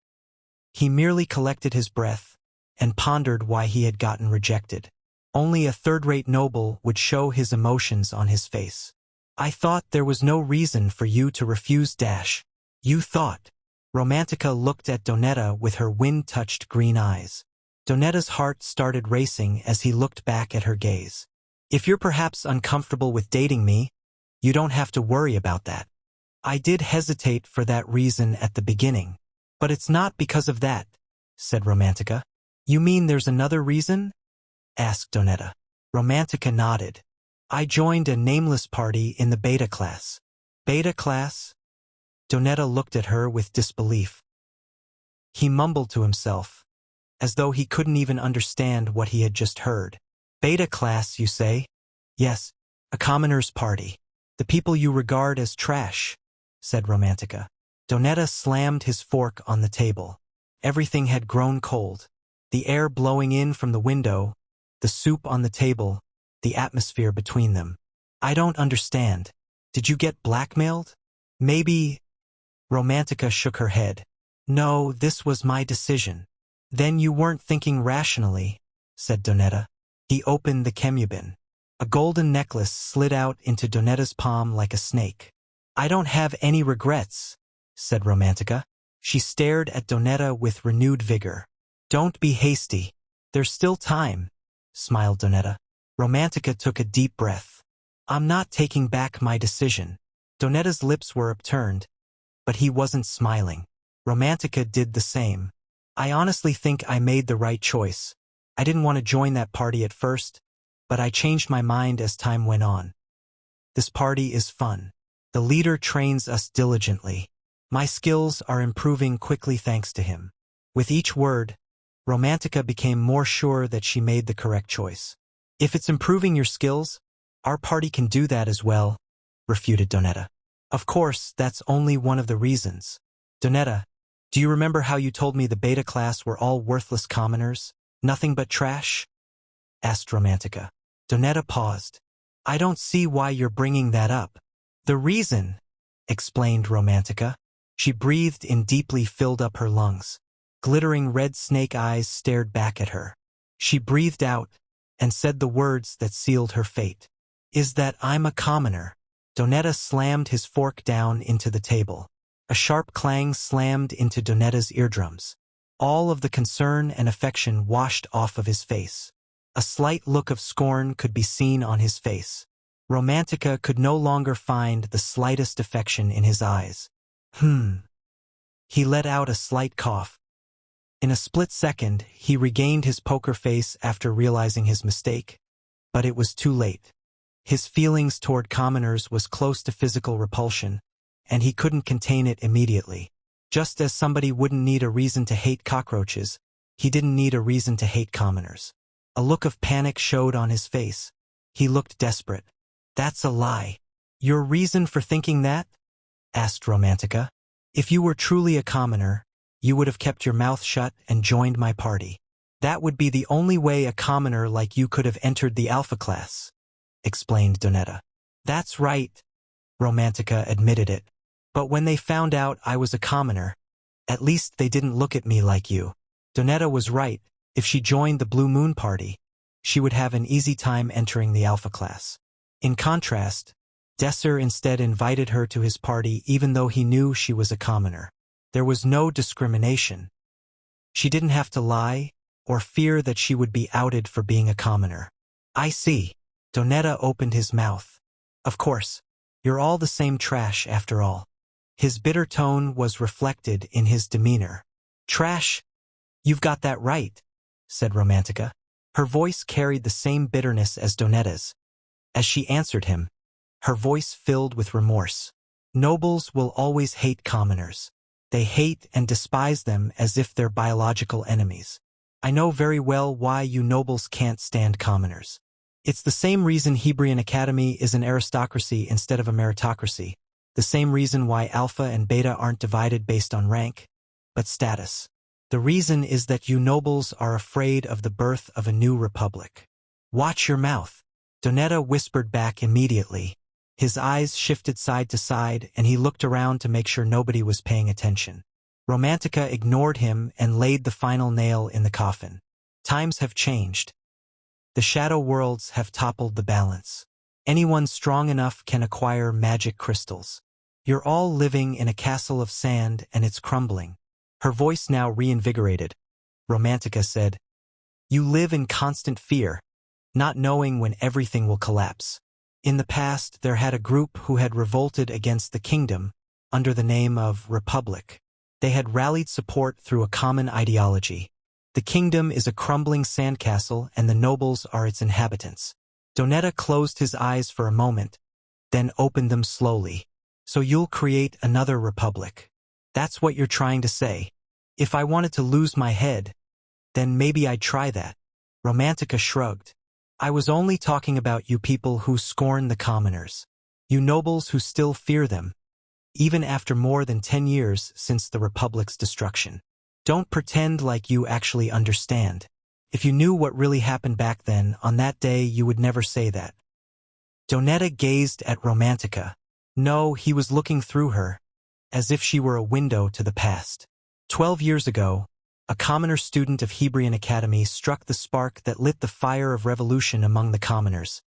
He merely collected his breath and pondered why he had gotten rejected. Only a third-rate noble would show his emotions on his face. I thought there was no reason for you to refuse dash. You thought. Romantica looked at Donetta with her wind-touched green eyes. Donetta's heart started racing as he looked back at her gaze. If you're perhaps uncomfortable with dating me, you don't have to worry about that. I did hesitate for that reason at the beginning, but it's not because of that, said Romantica. You mean there's another reason? Asked Donetta. Romantica nodded. I joined a nameless party in the beta class. Beta class? Donetta looked at her with disbelief. He mumbled to himself, as though he couldn't even understand what he had just heard. Beta class, you say? Yes, a commoner's party. The people you regard as trash, said Romantica. Donetta slammed his fork on the table. Everything had grown cold. The air blowing in from the window, the soup on the table, the atmosphere between them. I don't understand. Did you get blackmailed? Maybe. Romantica shook her head. No, this was my decision. Then you weren't thinking rationally, said Donetta. He opened the Kemubin. A golden necklace slid out into Donetta's palm like a snake. I don't have any regrets, said Romantica. She stared at Donetta with renewed vigor. Don't be hasty. There's still time, smiled Donetta. Romantica took a deep breath. I'm not taking back my decision. Donetta's lips were upturned, but he wasn't smiling. Romantica did the same. I honestly think I made the right choice. I didn't want to join that party at first, but I changed my mind as time went on. This party is fun. The leader trains us diligently. My skills are improving quickly thanks to him. With each word, Romantica became more sure that she made the correct choice. If it's improving your skills, our party can do that as well, refuted Donetta. Of course, that's only one of the reasons. Donetta, do you remember how you told me the beta class were all worthless commoners? Nothing but trash? Asked Romantica. Donetta paused. I don't see why you're bringing that up. The reason, explained Romantica. She breathed in deeply, filled up her lungs. Glittering red snake eyes stared back at her. She breathed out and said the words that sealed her fate. Is that I'm a commoner. Donetta slammed his fork down into the table. A sharp clang slammed into Donetta's eardrums. All of the concern and affection washed off of his face. A slight look of scorn could be seen on his face. Romantica could no longer find the slightest affection in his eyes. He let out a slight cough. In a split second, he regained his poker face after realizing his mistake. But it was too late. His feelings toward commoners was close to physical repulsion, and he couldn't contain it immediately. Just as somebody wouldn't need a reason to hate cockroaches, he didn't need a reason to hate commoners. A look of panic showed on his face. He looked desperate. "That's a lie." "Your reason for thinking that?" asked Romantica. "If you were truly a commoner, you would have kept your mouth shut and joined my party. That would be the only way a commoner like you could have entered the Alpha class," explained Donetta. "That's right," Romantica admitted it. "But when they found out I was a commoner, at least they didn't look at me like you." Donetta was right. If she joined the Blue Moon Party, she would have an easy time entering the Alpha class. In contrast, Desir instead invited her to his party even though he knew she was a commoner. There was no discrimination. She didn't have to lie or fear that she would be outed for being a commoner. "I see." Donetta opened his mouth. "Of course, you're all the same trash after all." His bitter tone was reflected in his demeanor. "Trash? You've got that right," said Romantica. Her voice carried the same bitterness as Donetta's. As she answered him, her voice filled with remorse. "Nobles will always hate commoners. They hate and despise them as if they're biological enemies. I know very well why you nobles can't stand commoners. It's the same reason Hebrion Academy is an aristocracy instead of a meritocracy. The same reason why Alpha and Beta aren't divided based on rank, but status. The reason is that you nobles are afraid of the birth of a new republic." "Watch your mouth," Donetta whispered back immediately. His eyes shifted side to side, and he looked around to make sure nobody was paying attention. Romantica ignored him and laid the final nail in the coffin. Times have changed. The shadow worlds have toppled the balance. Anyone strong enough can acquire magic crystals. You're all living in a castle of sand and it's crumbling. Her voice now reinvigorated. Romantica said, "You live in constant fear, not knowing when everything will collapse. In the past, there had a group who had revolted against the kingdom under the name of Republic. They had rallied support through a common ideology. The kingdom is a crumbling sandcastle and the nobles are its inhabitants." Donetta closed his eyes for a moment, then opened them slowly. "So you'll create another republic. That's what you're trying to say. If I wanted to lose my head, then maybe I'd try that." Romantica shrugged. "I was only talking about you people who scorn the commoners. You nobles who still fear them, even after more than 10 years since the Republic's destruction. Don't pretend like you actually understand. If you knew what really happened back then, on that day you would never say that." Donetta gazed at Romantica. No, he was looking through her, as if she were a window to the past. 12 years ago, a commoner student of Hebrion Academy struck the spark that lit the fire of revolution among the commoners,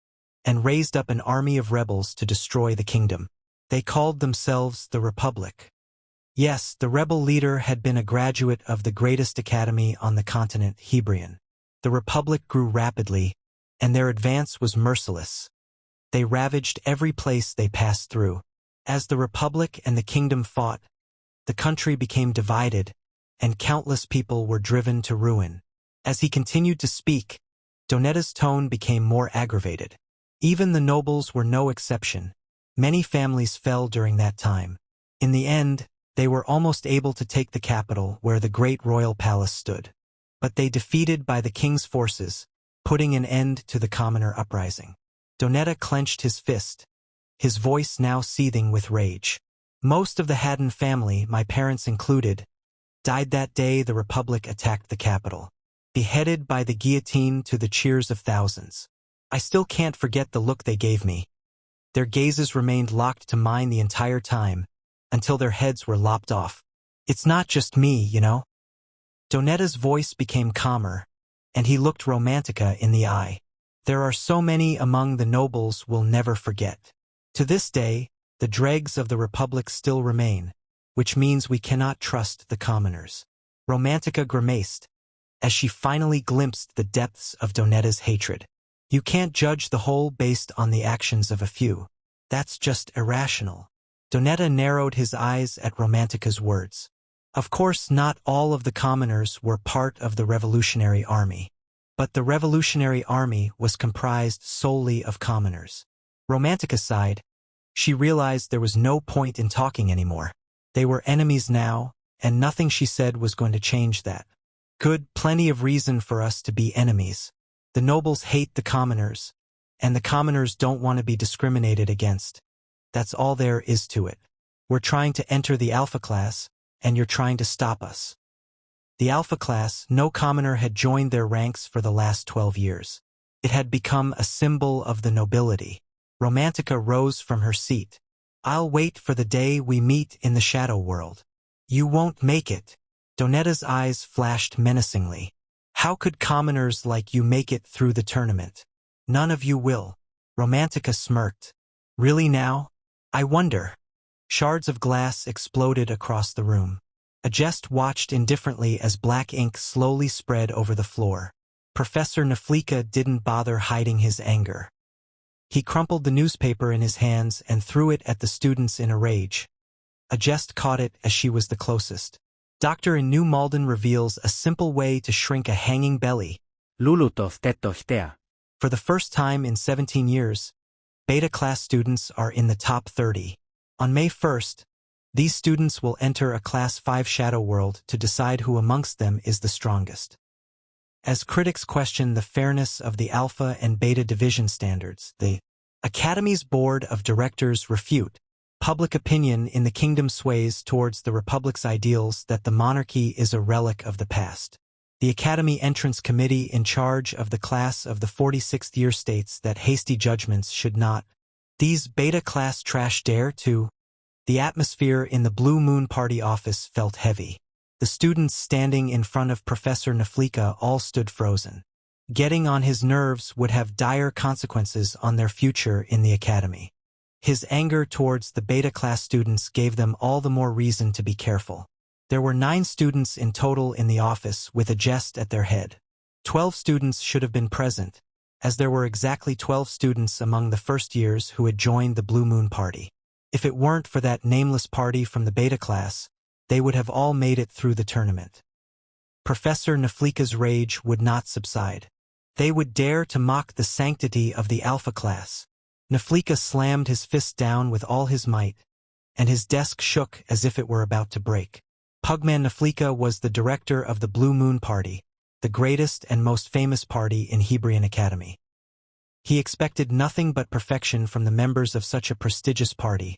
and raised up an army of rebels to destroy the kingdom. They called themselves the Republic. Yes, the rebel leader had been a graduate of the greatest academy on the continent, Hebrion. The Republic grew rapidly, and their advance was merciless. They ravaged every place they passed through. As the Republic and the kingdom fought, the country became divided, and countless people were driven to ruin. As he continued to speak, Donetta's tone became more aggravated. Even the nobles were no exception. Many families fell during that time. In the end, they were almost able to take the capital where the great royal palace stood. But they defeated by the king's forces, putting an end to the commoner uprising. Donetta clenched his fist, his voice now seething with rage. "Most of the Haddon family, my parents included, died that day the Republic attacked the capital, beheaded by the guillotine to the cheers of thousands. I still can't forget the look they gave me. Their gazes remained locked to mine the entire time, until their heads were lopped off. It's not just me, you know." Donetta's voice became calmer, and he looked Romantica in the eye. "There are so many among the nobles we'll never forget. To this day, the dregs of the Republic still remain, which means we cannot trust the commoners." Romantica grimaced, as she finally glimpsed the depths of Donetta's hatred. "You can't judge the whole based on the actions of a few. That's just irrational." Donetta narrowed his eyes at Romantica's words. Of course, not all of the commoners were part of the Revolutionary Army. But the Revolutionary Army was comprised solely of commoners. Romantica sighed. She realized there was no point in talking anymore. They were enemies now, and nothing she said was going to change that. Good, plenty of reason for us to be enemies. The nobles hate the commoners, and the commoners don't want to be discriminated against. That's all there is to it. We're trying to enter the Alpha class, and you're trying to stop us. The Alpha class, no commoner had joined their ranks for the last 12 years. It had become a symbol of the nobility. Romantica rose from her seat. I'll wait for the day we meet in the shadow world. You won't make it. Donetta's eyes flashed menacingly. How could commoners like you make it through the tournament? None of you will. Romantica smirked. Really now? I wonder. Shards of glass exploded across the room. A jest watched indifferently as black ink slowly spread over the floor. Professor Napolitan didn't bother hiding his anger. He crumpled the newspaper in his hands and threw it at the students in a rage. A jest caught it as she was the closest. Doctor in New Malden reveals a simple way to shrink a hanging belly. Lulutov tetohtea. For the first time in 17 years, beta class students are in the top 30. On May 1st, these students will enter a Class 5 shadow world to decide who amongst them is the strongest. As critics question the fairness of the Alpha and Beta division standards, the Academy's board of directors refute. Public opinion in the kingdom sways towards the Republic's ideals that the monarchy is a relic of the past. The Academy Entrance Committee in charge of the class of the 46th year states that hasty judgments should not. These Beta class trash dare to. The atmosphere in the Blue Moon Party office felt heavy. The students standing in front of Professor Napolitan all stood frozen. Getting on his nerves would have dire consequences on their future in the academy. His anger towards the beta class students gave them all the more reason to be careful. There were 9 students in total in the office with a jest at their head. 12 students should have been present, as there were exactly 12 students among the first years who had joined the Blue Moon Party. If it weren't for that nameless party from the beta class, they would have all made it through the tournament. Professor Napolitan's rage would not subside. They would dare to mock the sanctity of the Alpha class. Napolitan slammed his fist down with all his might, and his desk shook as if it were about to break. Pugman Napolitan was the director of the Blue Moon Party, the greatest and most famous party in Hebrion Academy. He expected nothing but perfection from the members of such a prestigious party,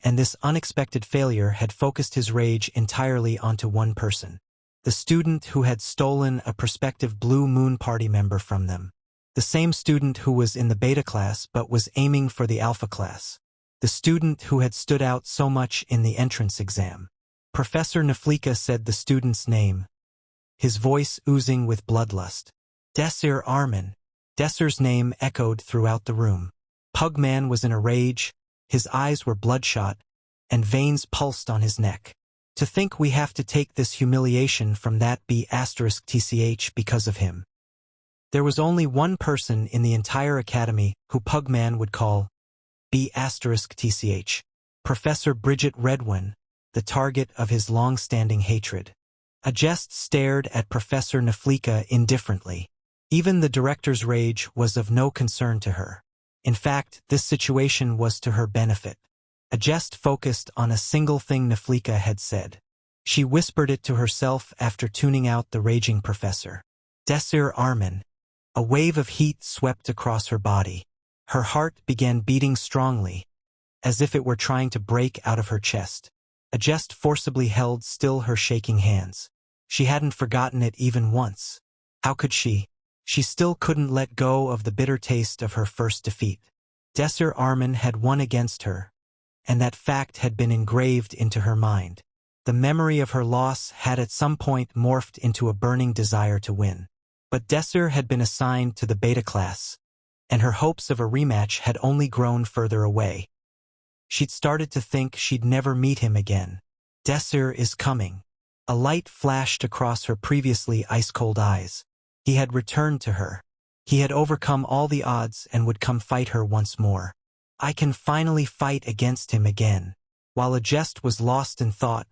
and this unexpected failure had focused his rage entirely onto one person. The student who had stolen a prospective Blue Moon Party member from them. The same student who was in the beta class but was aiming for the alpha class. The student who had stood out so much in the entrance exam. Professor Napolitan said the student's name, his voice oozing with bloodlust. Desir Arman. Desir's name echoed throughout the room. Pugman was in a rage, his eyes were bloodshot, and veins pulsed on his neck. To think we have to take this humiliation from that B***TCH because of him. There was only one person in the entire academy who Pugman would call B***TCH. Professor Bridget Redwin, the target of his long-standing hatred. A jest stared at Professor Napolitan indifferently. Even the director's rage was of no concern to her. In fact, this situation was to her benefit. A jest focused on a single thing Napolitan had said. She whispered it to herself after tuning out the raging professor. Desir Arman. A wave of heat swept across her body. Her heart began beating strongly, as if it were trying to break out of her chest. A jest forcibly held still her shaking hands. She hadn't forgotten it even once. How could she? She still couldn't let go of the bitter taste of her first defeat. Desir Arman had won against her, and that fact had been engraved into her mind. The memory of her loss had at some point morphed into a burning desire to win. But Desir had been assigned to the beta class, and her hopes of a rematch had only grown further away. She'd started to think she'd never meet him again. Desir is coming. A light flashed across her previously ice-cold eyes. He had returned to her. He had overcome all the odds and would come fight her once more. I can finally fight against him again. While a jest was lost in thought,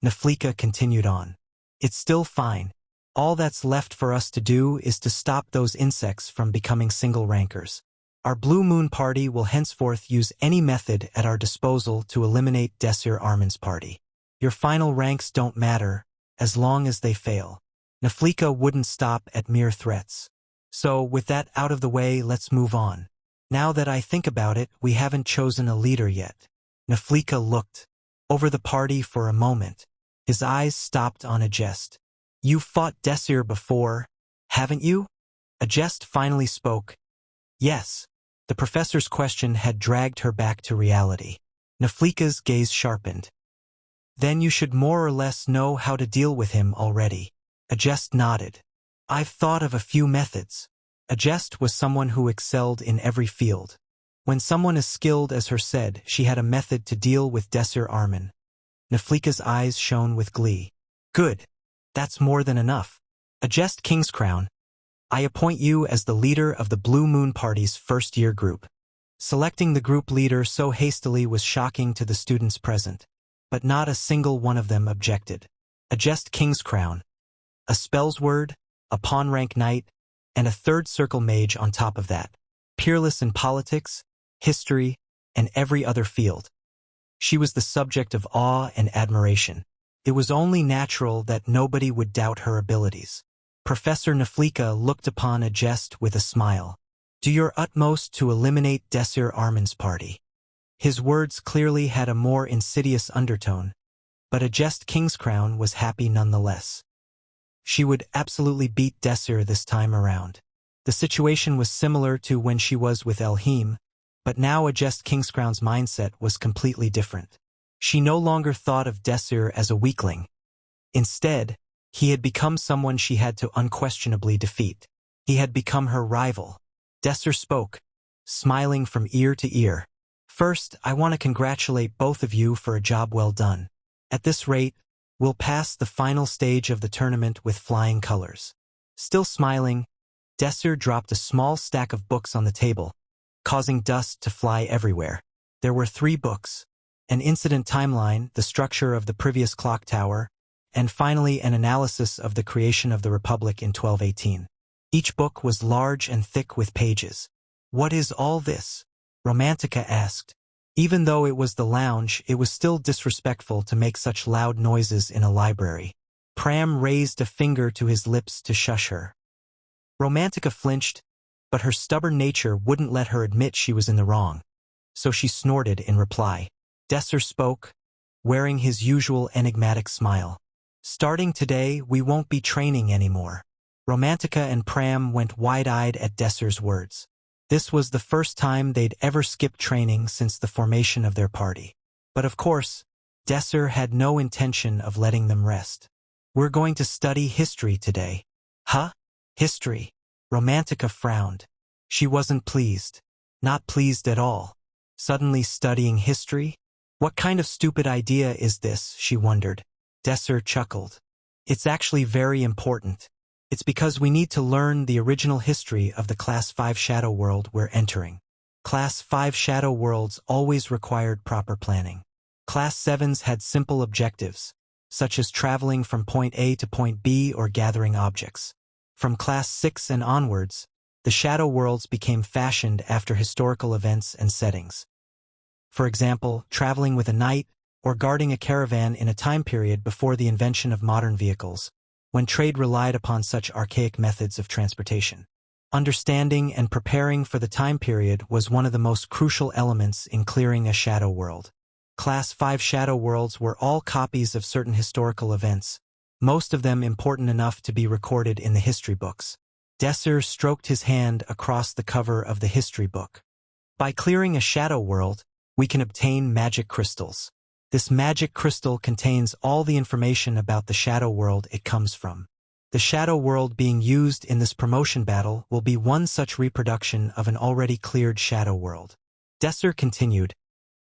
Naflika continued on. It's still fine. All that's left for us to do is to stop those insects from becoming single rankers. Our Blue Moon party will henceforth use any method at our disposal to eliminate Desir Arman's party. Your final ranks don't matter, as long as they fail. Naflika wouldn't stop at mere threats. So, with that out of the way, let's move on. Now that I think about it, we haven't chosen a leader yet. Naflika looked over the party for a moment. His eyes stopped on Agest. You've fought Desir before, haven't you? Agest finally spoke. Yes. The professor's question had dragged her back to reality. Naflika's gaze sharpened. Then you should more or less know how to deal with him already. Agest nodded. I've thought of a few methods. Agest was someone who excelled in every field. When someone as skilled as her said she had a method to deal with Desir Arman. Naflika's eyes shone with glee. Good. That's more than enough. Agest Kingscrown. I appoint you as the leader of the Blue Moon Party's first-year group. Selecting the group leader so hastily was shocking to the students present, but not a single one of them objected. Agest Kingscrown. A spells word, a pawn rank knight, and a third circle mage on top of that. Peerless in politics, history, and every other field. She was the subject of awe and admiration. It was only natural that nobody would doubt her abilities. Professor Naflika looked upon Agest with a smile. Do your utmost to eliminate Desir Arman's party. His words clearly had a more insidious undertone, but Agest Kingscrown was happy nonetheless. She would absolutely beat Desir this time around. The situation was similar to when she was with Elhim, but now Agest Kingscrown's mindset was completely different. She no longer thought of Desir as a weakling. Instead, he had become someone she had to unquestionably defeat. He had become her rival. Desir spoke, smiling from ear to ear. First, I want to congratulate both of you for a job well done. At this rate, we'll pass the final stage of the tournament with flying colors. Still smiling, Desir dropped a small stack of books on the table, causing dust to fly everywhere. There were 3 books. An incident timeline, the structure of the previous clock tower, and finally an analysis of the creation of the Republic in 1218. Each book was large and thick with pages. What is all this? Romantica asked. Even though it was the lounge, it was still disrespectful to make such loud noises in a library. Pram raised a finger to his lips to shush her. Romantica flinched, but her stubborn nature wouldn't let her admit she was in the wrong. So she snorted in reply. Desir spoke, wearing his usual enigmatic smile. Starting today, we won't be training anymore. Romantica and Pram went wide-eyed at Desir's words. This was the first time they'd ever skipped training since the formation of their party. But of course, Desir had no intention of letting them rest. We're going to study history today. Huh? History. Romantica frowned. She wasn't pleased. Not pleased at all. Suddenly studying history? What kind of stupid idea is this, she wondered. Desir chuckled. It's actually very important. It's because we need to learn the original history of the Class 5 Shadow World we're entering. Class 5 Shadow Worlds always required proper planning. Class 7s had simple objectives, such as traveling from point A to point B or gathering objects. From Class 6 and onwards, the Shadow Worlds became fashioned after historical events and settings. For example, traveling with a knight, or guarding a caravan in a time period before the invention of modern vehicles, when trade relied upon such archaic methods of transportation. Understanding and preparing for the time period was one of the most crucial elements in clearing a shadow world. Class 5 shadow worlds were all copies of certain historical events, most of them important enough to be recorded in the history books. Desir stroked his hand across the cover of the history book. By clearing a shadow world, we can obtain magic crystals. This magic crystal contains all the information about the shadow world it comes from. The shadow world being used in this promotion battle will be one such reproduction of an already cleared shadow world. Desir continued,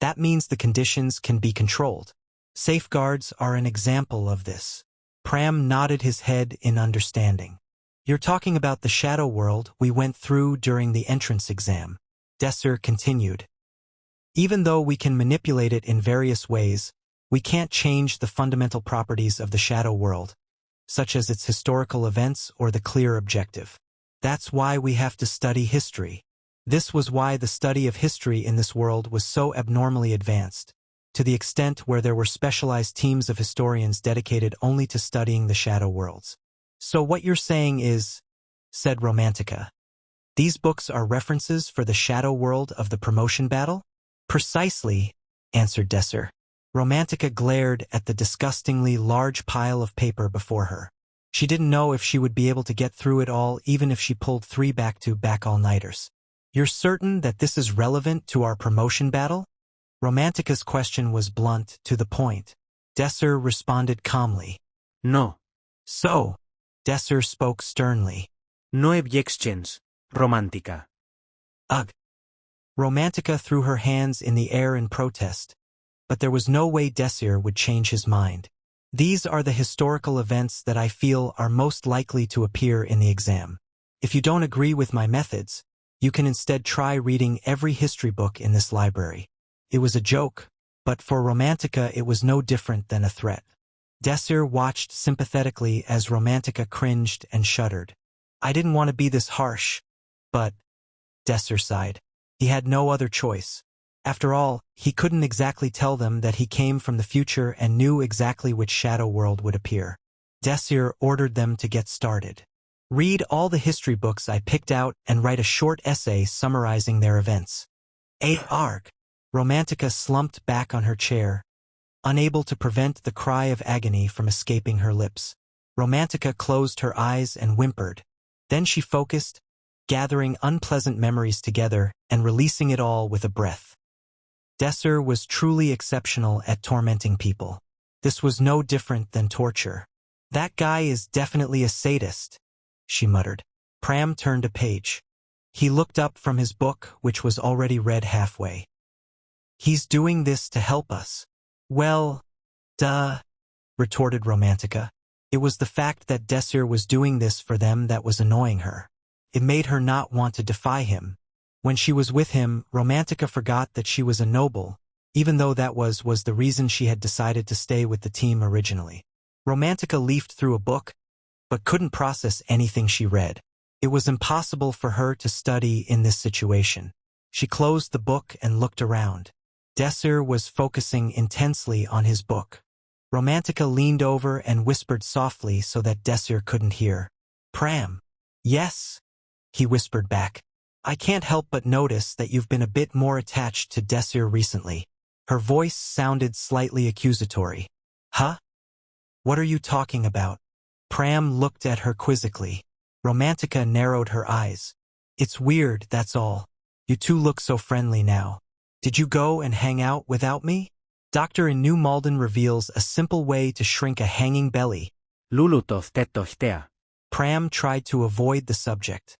that means the conditions can be controlled. Safeguards are an example of this. Pram nodded his head in understanding. You're talking about the shadow world we went through during the entrance exam. Desir continued. Even though we can manipulate it in various ways, We can't change the fundamental properties of the shadow world, such as its historical events or the clear objective. That's why we have to study history. This was why the study of history in this world was so abnormally advanced, to the extent where there were specialized teams of historians dedicated only to studying the shadow worlds. So what you're saying is, said Romantica, these books are references for the shadow world of the promotion battle? Precisely, answered Desir. Romantica glared at the disgustingly large pile of paper before her. She didn't know if she would be able to get through it all even if she pulled 3 back-to-back all-nighters. You're certain that this is relevant to our promotion battle? Romantica's question was blunt, to the point. Desir responded calmly. No. So, Desir spoke sternly. No objections, Romantica. Ugh. Romantica threw her hands in the air in protest, but there was no way Desir would change his mind. These are the historical events that I feel are most likely to appear in the exam. If you don't agree with my methods, you can instead try reading every history book in this library. It was a joke, but for Romantica it was no different than a threat. Desir watched sympathetically as Romantica cringed and shuddered. I didn't want to be this harsh, but, Desir sighed. He had no other choice. After all, he couldn't exactly tell them that he came from the future and knew exactly which shadow world would appear. Desir ordered them to get started. Read all the history books I picked out and write a short essay summarizing their events. Arg! Romantica slumped back on her chair, unable to prevent the cry of agony from escaping her lips. Romantica closed her eyes and whimpered. Then she focused, gathering unpleasant memories together and releasing it all with a breath. Desir was truly exceptional at tormenting people. This was no different than torture. That guy is definitely a sadist, she muttered. Pram turned a page. He looked up from his book, which was already read halfway. He's doing this to help us. Well, duh, retorted Romantica. It was the fact that Desir was doing this for them that was annoying her. It made her not want to defy him. When she was with him, Romantica forgot that she was a noble, even though that was the reason she had decided to stay with the team originally. Romantica leafed through a book, but couldn't process anything she read. It was impossible for her to study in this situation. She closed the book and looked around. Desir was focusing intensely on his book. Romantica leaned over and whispered softly so that Desir couldn't hear. Pram. Yes, he whispered back. I can't help but notice that you've been a bit more attached to Desir recently. Her voice sounded slightly accusatory. Huh? What are you talking about? Pram looked at her quizzically. Romantica narrowed her eyes. It's weird, that's all. You two look so friendly now. Did you go and hang out without me? Doctor in New Malden reveals a simple way to shrink a hanging belly. Lulutof tetohtea. Pram tried to avoid the subject.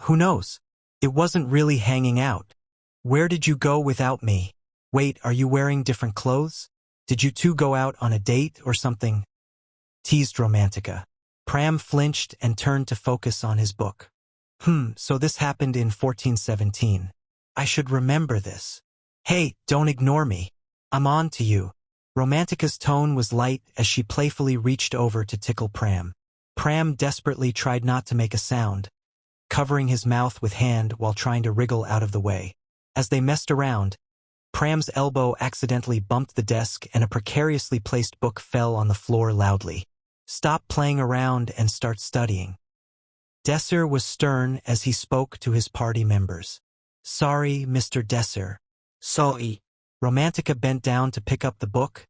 Who knows? It wasn't really hanging out. Where did you go without me? Wait, are you wearing different clothes? Did you two go out on a date or something? Teased Romantica. Pram flinched and turned to focus on his book. So this happened in 1417. I should remember this. Hey, don't ignore me. I'm on to you. Romantica's tone was light as she playfully reached over to tickle Pram. Pram desperately tried not to make a sound, covering his mouth with hand while trying to wriggle out of the way. As they messed around, Pram's elbow accidentally bumped the desk and a precariously placed book fell on the floor loudly. Stop playing around and start studying. Desir was stern as he spoke to his party members. Sorry, Mr. Desir. Sorry. Romantica bent down to pick up the book,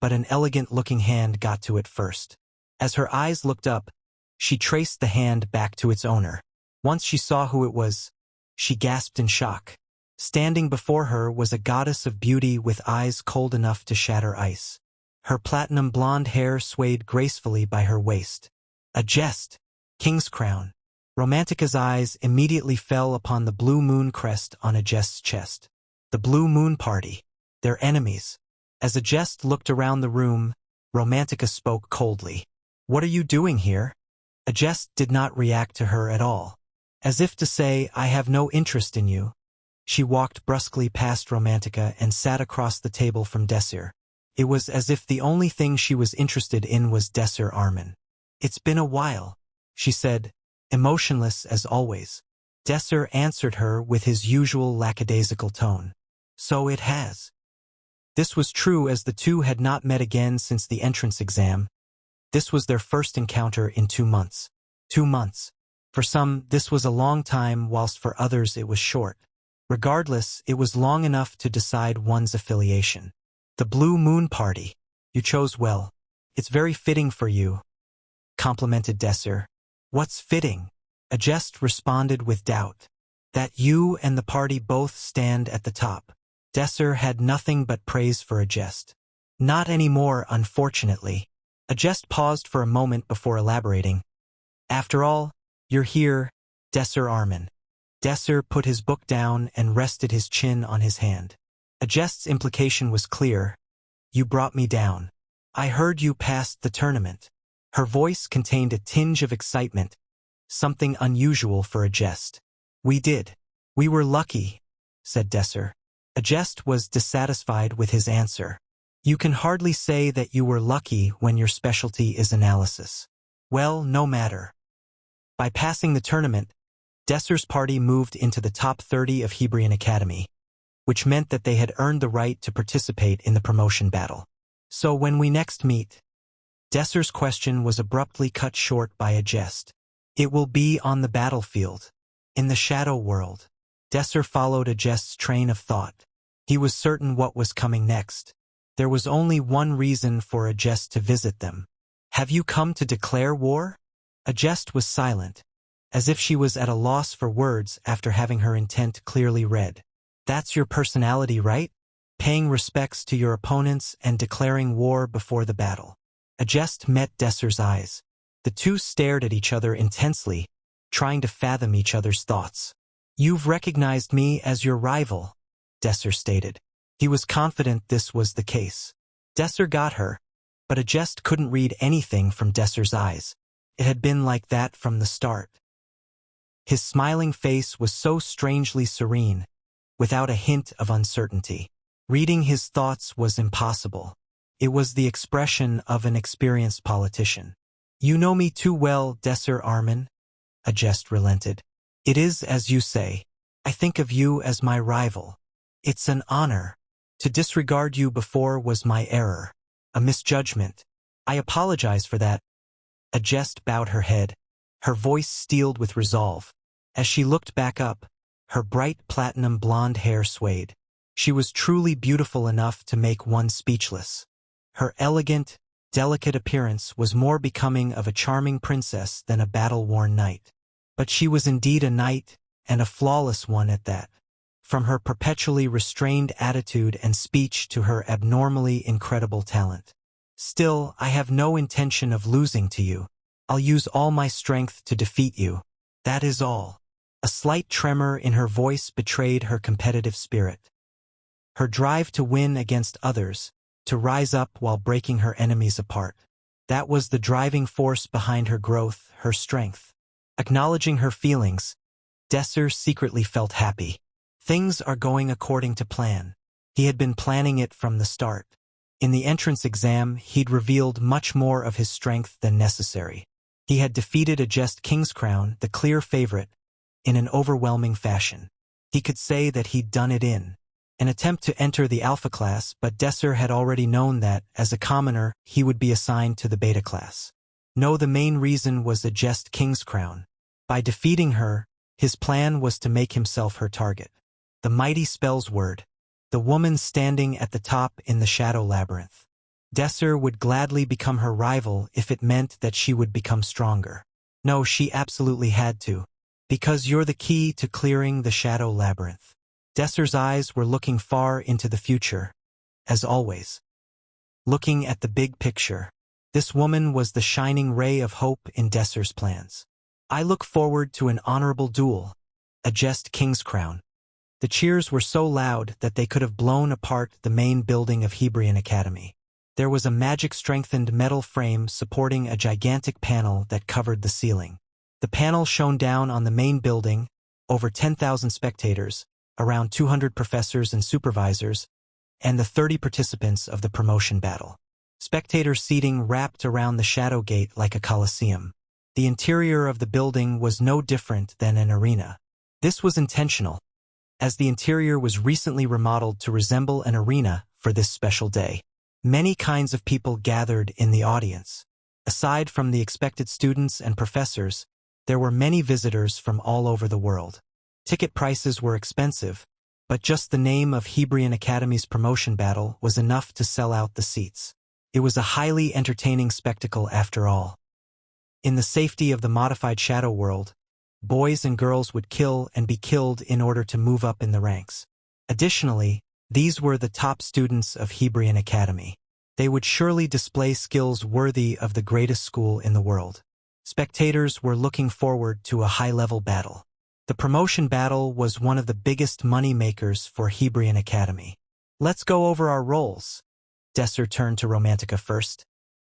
but an elegant-looking hand got to it first. As her eyes looked up, she traced the hand back to its owner. Once she saw who it was, she gasped in shock. Standing before her was a goddess of beauty with eyes cold enough to shatter ice. Her platinum blonde hair swayed gracefully by her waist. A jest, king's crown. Romantica's eyes immediately fell upon the blue moon crest on a jest's chest. The Blue Moon Party. Their enemies. As a jest looked around the room, Romantica spoke coldly. What are you doing here? A jest did not react to her at all. As if to say, I have no interest in you. She walked brusquely past Romantica and sat across the table from Desir. It was as if the only thing she was interested in was Desir Arman. "It's been a while," she said, emotionless as always. Desir answered her with his usual lackadaisical tone. "So it has." This was true, as the two had not met again since the entrance exam. This was their first encounter in 2 months. 2 months. For some, this was a long time, whilst for others it was short. Regardless, it was long enough to decide one's affiliation. "The Blue Moon Party. You chose well. It's very fitting for you," complimented Desir. "What's fitting?" Agest responded with doubt. "That you and the party both stand at the top." Desir had nothing but praise for Agest. "Not anymore, unfortunately." Agest paused for a moment before elaborating. "After all, you're here, Desir Arman." Desir put his book down and rested his chin on his hand. Agest's implication was clear. "You brought me down. I heard you passed the tournament." Her voice contained a tinge of excitement, something unusual for Agest. "We did. We were lucky," said Desir. Agest was dissatisfied with his answer. "You can hardly say that you were lucky when your specialty is analysis." "Well, no matter." By passing the tournament, Desir's party moved into the top 30 of Hebrion Academy, which meant that they had earned the right to participate in the promotion battle. "So when we next meet?" Desir's question was abruptly cut short by Agest. "It will be on the battlefield, in the shadow world." Desir followed Agest's train of thought. He was certain what was coming next. There was only one reason for Agest to visit them. "Have you come to declare war?" Agest was silent, as if she was at a loss for words after having her intent clearly read. "That's your personality, right? Paying respects to your opponents and declaring war before the battle." Agest met Desir's eyes. The two stared at each other intensely, trying to fathom each other's thoughts. "You've recognized me as your rival," Desir stated. He was confident this was the case. Desir got her, but Agest couldn't read anything from Desir's eyes. It had been like that from the start. His smiling face was so strangely serene, without a hint of uncertainty. Reading his thoughts was impossible. It was the expression of an experienced politician. "You know me too well, Desir Arman," Agest relented. "It is as you say. I think of you as my rival. It's an honor. To disregard you before was my error, a misjudgment. I apologize for that." Agest bowed her head, her voice steeled with resolve. As she looked back up, her bright platinum blonde hair swayed. She was truly beautiful enough to make one speechless. Her elegant, delicate appearance was more becoming of a charming princess than a battle-worn knight. But she was indeed a knight, and a flawless one at that. From her perpetually restrained attitude and speech to her abnormally incredible talent. "Still, I have no intention of losing to you. I'll use all my strength to defeat you. That is all." A slight tremor in her voice betrayed her competitive spirit. Her drive to win against others, to rise up while breaking her enemies apart. That was the driving force behind her growth, her strength. Acknowledging her feelings, Desir secretly felt happy. Things are going according to plan. He had been planning it from the start. In the entrance exam, he'd revealed much more of his strength than necessary. He had defeated Agest Kingscrown, the clear favorite, in an overwhelming fashion. He could say that he'd done it in an attempt to enter the Alpha class, but Desir had already known that, as a commoner, he would be assigned to the Beta class. No, the main reason was Agest Kingscrown. By defeating her, his plan was to make himself her target. The mighty spell's word. The woman standing at the top in the Shadow Labyrinth. Desir would gladly become her rival if it meant that she would become stronger. No, she absolutely had to. Because you're the key to clearing the Shadow Labyrinth. Desir's eyes were looking far into the future, as always. Looking at the big picture. This woman was the shining ray of hope in Desir's plans. "I look forward to an honorable duel." Agest Kingscrown. The cheers were so loud that they could have blown apart the main building of Hebrion Academy. There was a magic-strengthened metal frame supporting a gigantic panel that covered the ceiling. The panel shone down on the main building, over 10,000 spectators, around 200 professors and supervisors, and the 30 participants of the promotion battle. Spectator seating wrapped around the shadow gate like a coliseum. The interior of the building was no different than an arena. This was intentional, as the interior was recently remodeled to resemble an arena for this special day. Many kinds of people gathered in the audience. Aside from the expected students and professors, there were many visitors from all over the world. Ticket prices were expensive, but just the name of Hebrion Academy's promotion battle was enough to sell out the seats. It was a highly entertaining spectacle after all. In the safety of the modified shadow world, boys and girls would kill and be killed in order to move up in the ranks. Additionally, these were the top students of Hebrion Academy. They would surely display skills worthy of the greatest school in the world. Spectators were looking forward to a high-level battle. The promotion battle was one of the biggest money-makers for Hebrion Academy. Let's go over our roles. Desir turned to Romantica first.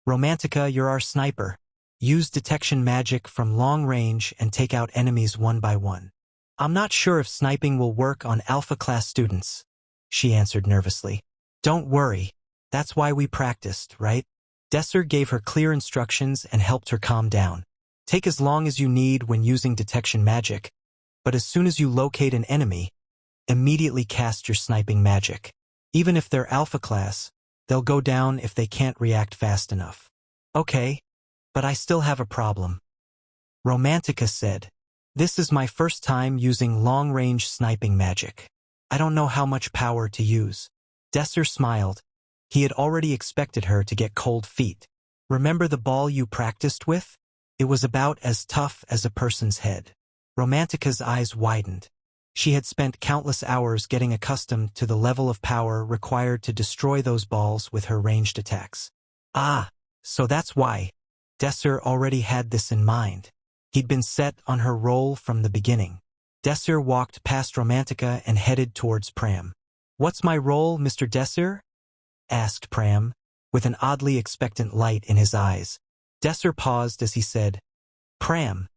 Romantica, you're our sniper. Use detection magic from long range and take out enemies one by one. I'm not sure if sniping will work on Alpha-class students, she answered nervously. Don't worry. That's why we practiced, right? Desir gave her clear instructions and helped her calm down. Take as long as you need when using detection magic, but as soon as you locate an enemy, immediately cast your sniping magic. Even if they're Alpha class, they'll go down if they can't react fast enough. Okay, but I still have a problem. Romantica said, this is my first time using long-range sniping magic. I don't know how much power to use. Desir smiled. He had already expected her to get cold feet. Remember the ball you practiced with? It was about as tough as a person's head. Romantica's eyes widened. She had spent countless hours getting accustomed to the level of power required to destroy those balls with her ranged attacks. Ah, so that's why. Desir already had this in mind. He'd been set on her role from the beginning. Desir walked past Romantica and headed towards Pram. What's my role, Mr. Desir? Asked Pram, with an oddly expectant light in his eyes. Desir paused as he said, Pram,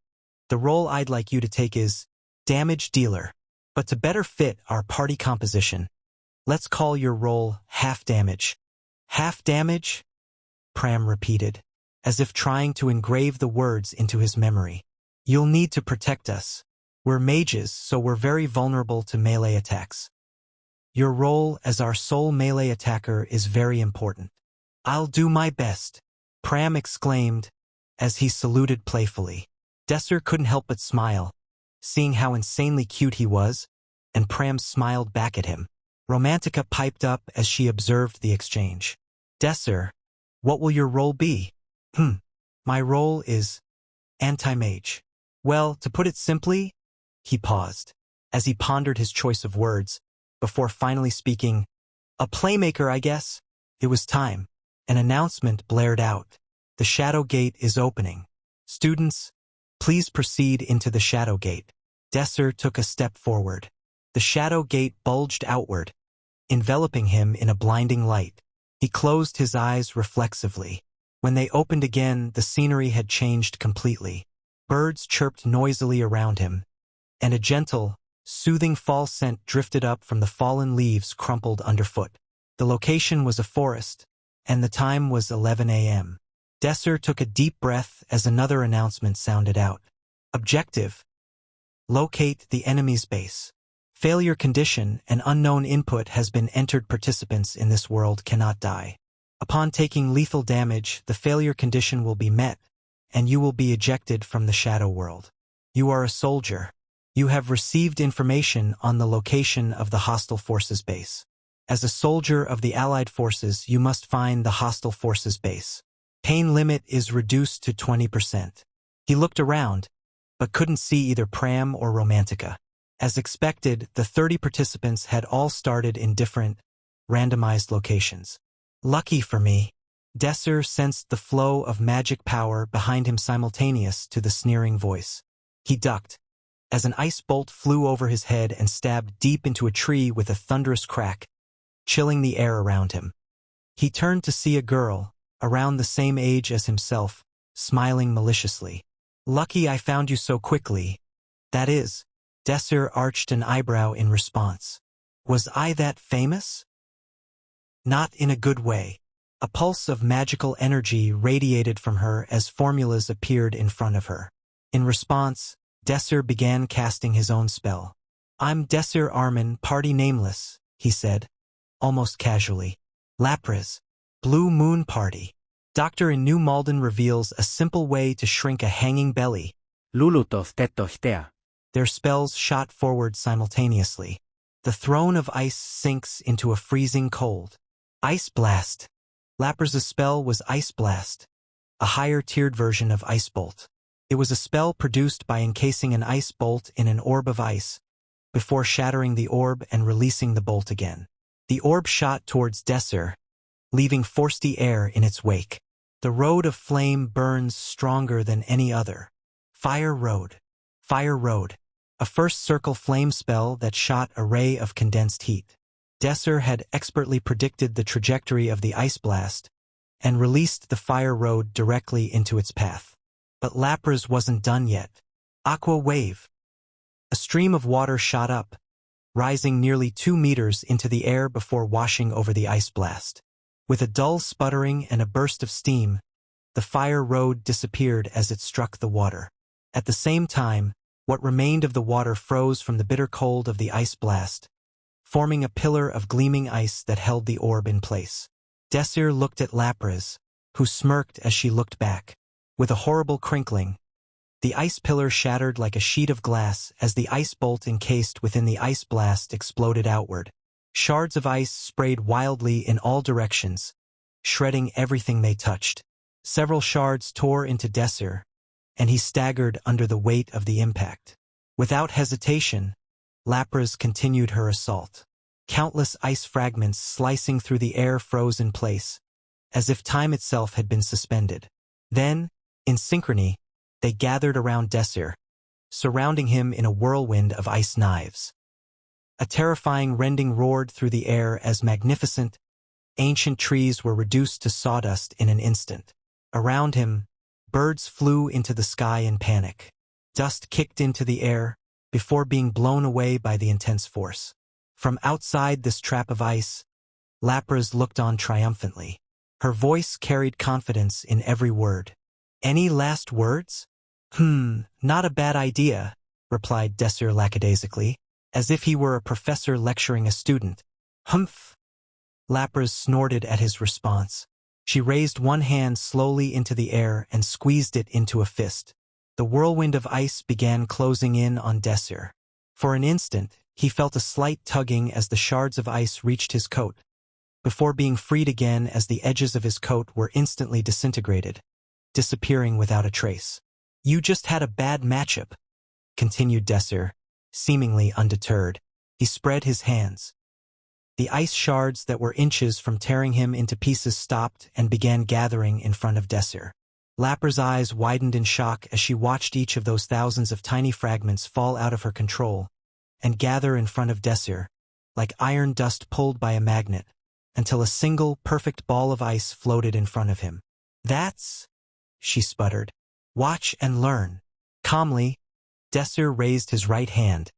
the role I'd like you to take is damage dealer. But to better fit our party composition, let's call your role half damage. Half damage? Pram repeated, as if trying to engrave the words into his memory. You'll need to protect us. We're mages, so we're very vulnerable to melee attacks. Your role as our sole melee attacker is very important. I'll do my best, Pram exclaimed as he saluted playfully. Desir couldn't help but smile, seeing how insanely cute he was, and Pram smiled back at him. Romantica piped up as she observed the exchange. Desir, what will your role be? My role is anti-mage. Well, to put it simply, he paused, as he pondered his choice of words, before finally speaking, a playmaker, I guess. It was time. An announcement blared out. The shadow gate is opening. Students, please proceed into the shadow gate. Desir took a step forward. The shadow gate bulged outward, enveloping him in a blinding light. He closed his eyes reflexively. When they opened again, the scenery had changed completely. Birds chirped noisily around him, and a gentle, soothing fall scent drifted up from the fallen leaves crumpled underfoot. The location was a forest, and the time was 11 a.m. Desir took a deep breath as another announcement sounded out. Objective: locate the enemy's base. Failure condition: an unknown input has been entered. Participants in this world cannot die. Upon taking lethal damage, the failure condition will be met, and you will be ejected from the shadow world. You are a soldier. You have received information on the location of the hostile forces base. As a soldier of the Allied forces, you must find the hostile forces base. Pain limit is reduced to 20%. He looked around, but couldn't see either Pram or Romantica. As expected, the 30 participants had all started in different, randomized locations. Lucky for me, Desir sensed the flow of magic power behind him simultaneous to the sneering voice. He ducked, as an ice bolt flew over his head and stabbed deep into a tree with a thunderous crack, chilling the air around him. He turned to see a girl, around the same age as himself, smiling maliciously. Lucky I found you so quickly. That is, Desir arched an eyebrow in response. Was I that famous? Not in a good way. A pulse of magical energy radiated from her as formulas appeared in front of her. In response, Desir began casting his own spell. I'm Desir Arman, party nameless, he said, almost casually. Lapras. Blue Moon Party. Doctor in New Malden reveals a simple way to shrink a hanging belly. Lulutov tetohtea. Their spells shot forward simultaneously. The throne of ice sinks into a freezing cold. Ice Blast. Lapras' spell was Ice Blast, a higher-tiered version of Ice Bolt. It was a spell produced by encasing an ice bolt in an orb of ice, before shattering the orb and releasing the bolt again. The orb shot towards Desir, leaving frosty air in its wake. The road of flame burns stronger than any other. Fire Road. Fire Road. A first circle flame spell that shot a ray of condensed heat. Desir had expertly predicted the trajectory of the ice blast and released the fire road directly into its path. But Lapras wasn't done yet. Aqua Wave. A stream of water shot up, rising nearly 2 meters into the air before washing over the ice blast. With a dull sputtering and a burst of steam, the fire road disappeared as it struck the water. At the same time, what remained of the water froze from the bitter cold of the ice blast, forming a pillar of gleaming ice that held the orb in place. Desir looked at Lapras, who smirked as she looked back. With a horrible crinkling, the ice pillar shattered like a sheet of glass as the ice bolt encased within the ice blast exploded outward. Shards of ice sprayed wildly in all directions, shredding everything they touched. Several shards tore into Desir, and he staggered under the weight of the impact. Without hesitation, Lapras continued her assault. Countless ice fragments slicing through the air froze in place, as if time itself had been suspended. Then, in synchrony, they gathered around Desir, surrounding him in a whirlwind of ice knives. A terrifying rending roared through the air as magnificent, ancient trees were reduced to sawdust in an instant. Around him, birds flew into the sky in panic. Dust kicked into the air, before being blown away by the intense force. From outside this trap of ice, Lapras looked on triumphantly. Her voice carried confidence in every word. Any last words? Not a bad idea, replied Desir lackadaisically, as if he were a professor lecturing a student. Humph! Lapras snorted at his response. She raised one hand slowly into the air and squeezed it into a fist. The whirlwind of ice began closing in on Desir. For an instant, he felt a slight tugging as the shards of ice reached his coat, before being freed again as the edges of his coat were instantly disintegrated, disappearing without a trace. You just had a bad matchup, continued Desir, seemingly undeterred. He spread his hands. The ice shards that were inches from tearing him into pieces stopped and began gathering in front of Desir. Lapras' eyes widened in shock as she watched each of those thousands of tiny fragments fall out of her control and gather in front of Desir, like iron dust pulled by a magnet, until a single, perfect ball of ice floated in front of him. That's... she sputtered. Watch and learn. Calmly, Desir raised his right hand,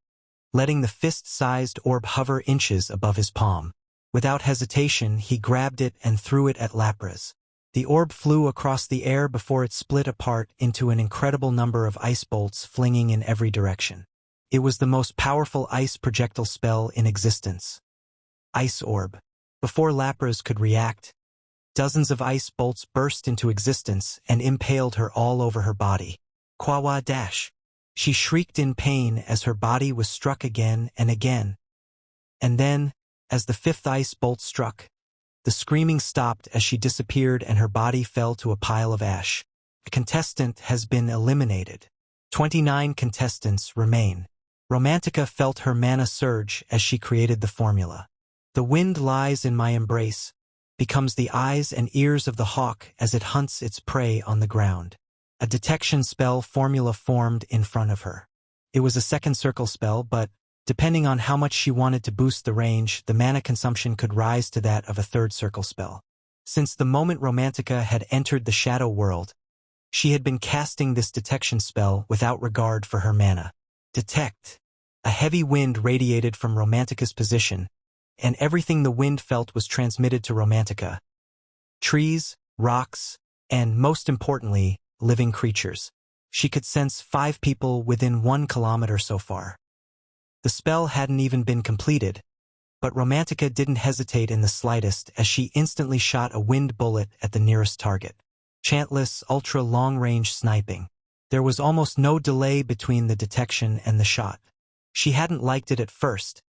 letting the fist-sized orb hover inches above his palm. Without hesitation, he grabbed it and threw it at Lapras. The orb flew across the air before it split apart into an incredible number of ice bolts flinging in every direction. It was the most powerful ice projectile spell in existence. Ice Orb. Before Lapras could react, dozens of ice bolts burst into existence and impaled her all over her body. Kwawa dash. She shrieked in pain as her body was struck again and again. And then, as the fifth ice bolt struck, the screaming stopped as she disappeared and her body fell to a pile of ash. A contestant has been eliminated. 29 contestants remain. Romantica felt her mana surge as she created the formula. The wind lies in my embrace, becomes the eyes and ears of the hawk as it hunts its prey on the ground. A detection spell formula formed in front of her. It was a second circle spell, but depending on how much she wanted to boost the range, the mana consumption could rise to that of a third circle spell. Since the moment Romantica had entered the shadow world, she had been casting this detection spell without regard for her mana. Detect. A heavy wind radiated from Romantica's position, and everything the wind felt was transmitted to Romantica. Trees, rocks, and, most importantly, living creatures. She could sense 5 people within 1 kilometer so far. The spell hadn't even been completed, but Romantica didn't hesitate in the slightest as she instantly shot a wind bullet at the nearest target. Chantless, ultra-long-range sniping. There was almost no delay between the detection and the shot. She hadn't liked it at first,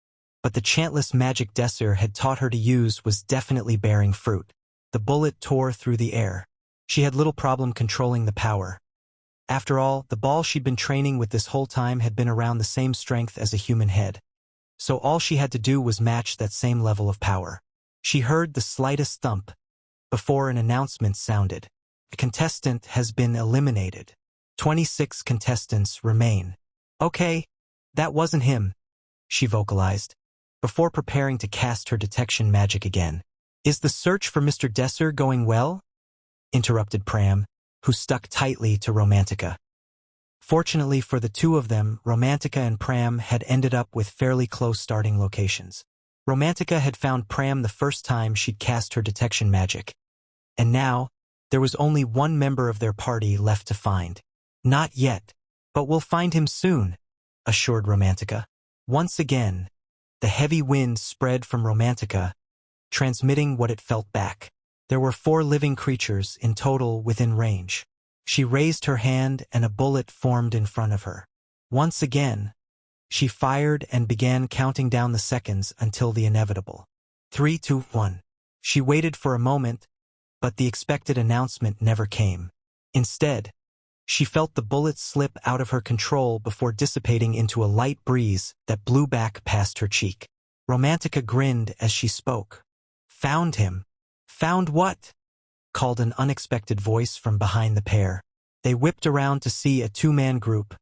but the chantless magic Desir had taught her to use was definitely bearing fruit. The bullet tore through the air. She had little problem controlling the power. After all, the ball she'd been training with this whole time had been around the same strength as a human head. So all she had to do was match that same level of power. She heard the slightest thump before an announcement sounded. A contestant has been eliminated. 26 contestants remain. Okay, that wasn't him, she vocalized, before preparing to cast her detection magic again. Is the search for Mr. Desir going well? Interrupted Pram, who stuck tightly to Romantica. Fortunately for the two of them, Romantica and Pram had ended up with fairly close starting locations. Romantica had found Pram the first time she'd cast her detection magic. And now, there was only one member of their party left to find. Not yet, but we'll find him soon, assured Romantica. Once again, the heavy wind spread from Romantica, transmitting what it felt back. There were 4 living creatures in total within range. She raised her hand and a bullet formed in front of her. Once again, she fired and began counting down the seconds until the inevitable. 3, 2, 1. She waited for a moment, but the expected announcement never came. Instead, she felt the bullet slip out of her control before dissipating into a light breeze that blew back past her cheek. Romantica grinned as she spoke. Found him. Found what? Called an unexpected voice from behind the pair. They whipped around to see a 2-man group,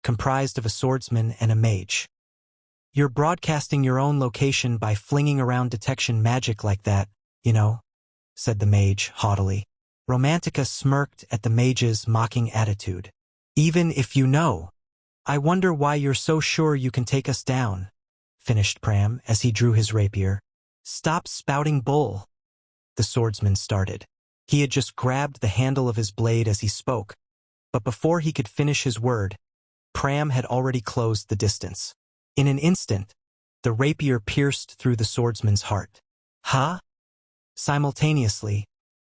comprised of a swordsman and a mage. You're broadcasting your own location by flinging around detection magic like that, you know, said the mage haughtily. Romantica smirked at the mage's mocking attitude. Even if you know, I wonder why you're so sure you can take us down, finished Pram as he drew his rapier. Stop spouting bull. The swordsman started. He had just grabbed the handle of his blade as he spoke, but before he could finish his word, Pram had already closed the distance. In an instant, the rapier pierced through the swordsman's heart. Huh? Simultaneously,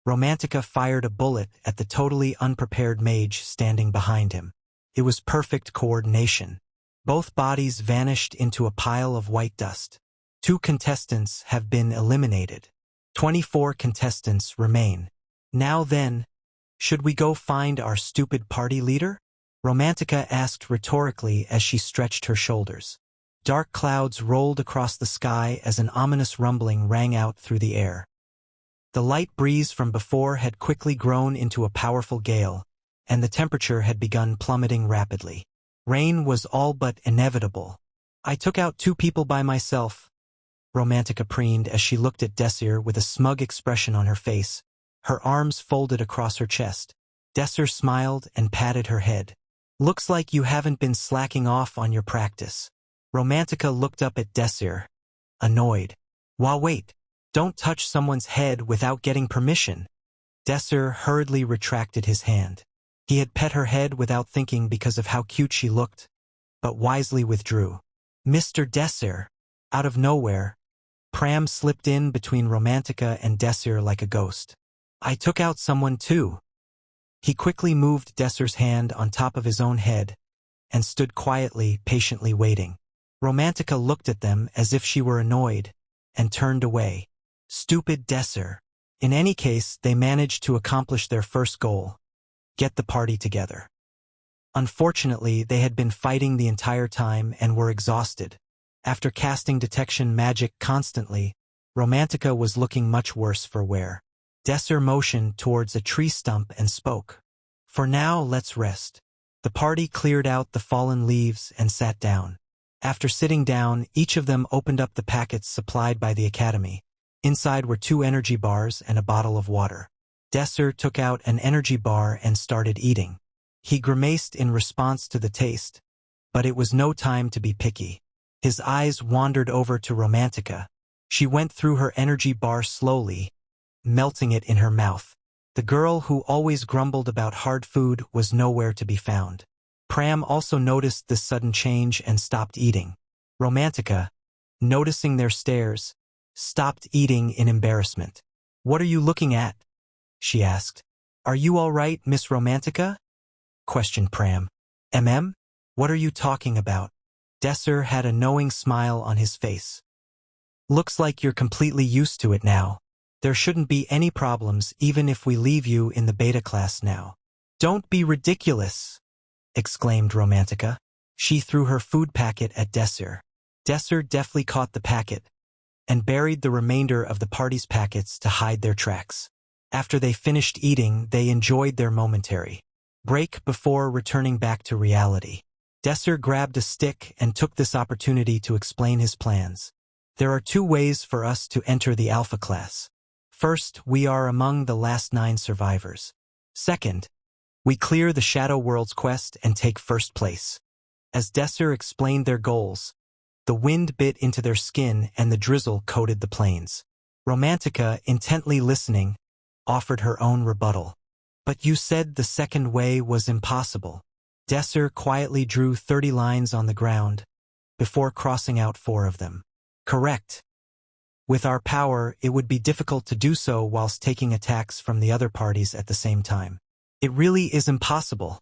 Romantica fired a bullet at the totally unprepared mage standing behind him. It was perfect coordination. Both bodies vanished into a pile of white dust. 2 contestants have been eliminated. 24 contestants remain. Now then, should we go find our stupid party leader? Romantica asked rhetorically as she stretched her shoulders. Dark clouds rolled across the sky as an ominous rumbling rang out through the air. The light breeze from before had quickly grown into a powerful gale, and the temperature had begun plummeting rapidly. Rain was all but inevitable. I took out 2 people by myself, Romantica preened as she looked at Desir with a smug expression on her face, her arms folded across her chest. Desir smiled and patted her head. Looks like you haven't been slacking off on your practice. Romantica looked up at Desir, annoyed. Wait, don't touch someone's head without getting permission. Desir hurriedly retracted his hand. He had pet her head without thinking because of how cute she looked, but wisely withdrew. Mr. Desir. Out of nowhere, Pram slipped in between Romantica and Desir like a ghost. I took out someone too. He quickly moved Desir's hand on top of his own head and stood quietly, patiently waiting. Romantica looked at them as if she were annoyed and turned away. Stupid Desir. In any case, they managed to accomplish their first goal: get the party together. Unfortunately, they had been fighting the entire time and were exhausted. After casting detection magic constantly, Romantica was looking much worse for wear. Desir motioned towards a tree stump and spoke. For now, let's rest. The party cleared out the fallen leaves and sat down. After sitting down, each of them opened up the packets supplied by the Academy. Inside were 2 energy bars and a bottle of water. Desir took out an energy bar and started eating. He grimaced in response to the taste, but it was no time to be picky. His eyes wandered over to Romantica, She went through her energy bar slowly, melting it in her mouth. The girl who always grumbled about hard food was nowhere to be found. Pram also noticed this sudden change and stopped eating. Romantica, noticing their stares, stopped eating in embarrassment. "What are you looking at?" she asked. "Are you all right, Miss Romantica?" questioned Pram. What are you talking about?" Desir had a knowing smile on his face. "Looks like you're completely used to it now. There shouldn't be any problems even if we leave you in the beta class now." "Don't be ridiculous," exclaimed Romantica. She threw her food packet at Desir. Desir deftly caught the packet and buried the remainder of the party's packets to hide their tracks. After they finished eating, they enjoyed their momentary break before returning back to reality. Desir grabbed a stick and took this opportunity to explain his plans. "There are 2 ways for us to enter the Alpha class. First, we are among the last 9 survivors. Second, we clear the Shadow World's quest and take first place." As Desir explained their goals, the wind bit into their skin and the drizzle coated the plains. Romantica, intently listening, offered her own rebuttal. "But you said the second way was impossible." Desir quietly drew 30 lines on the ground before crossing out 4 of them. "Correct. With our power, it would be difficult to do so whilst taking attacks from the other parties at the same time." "It really is impossible,"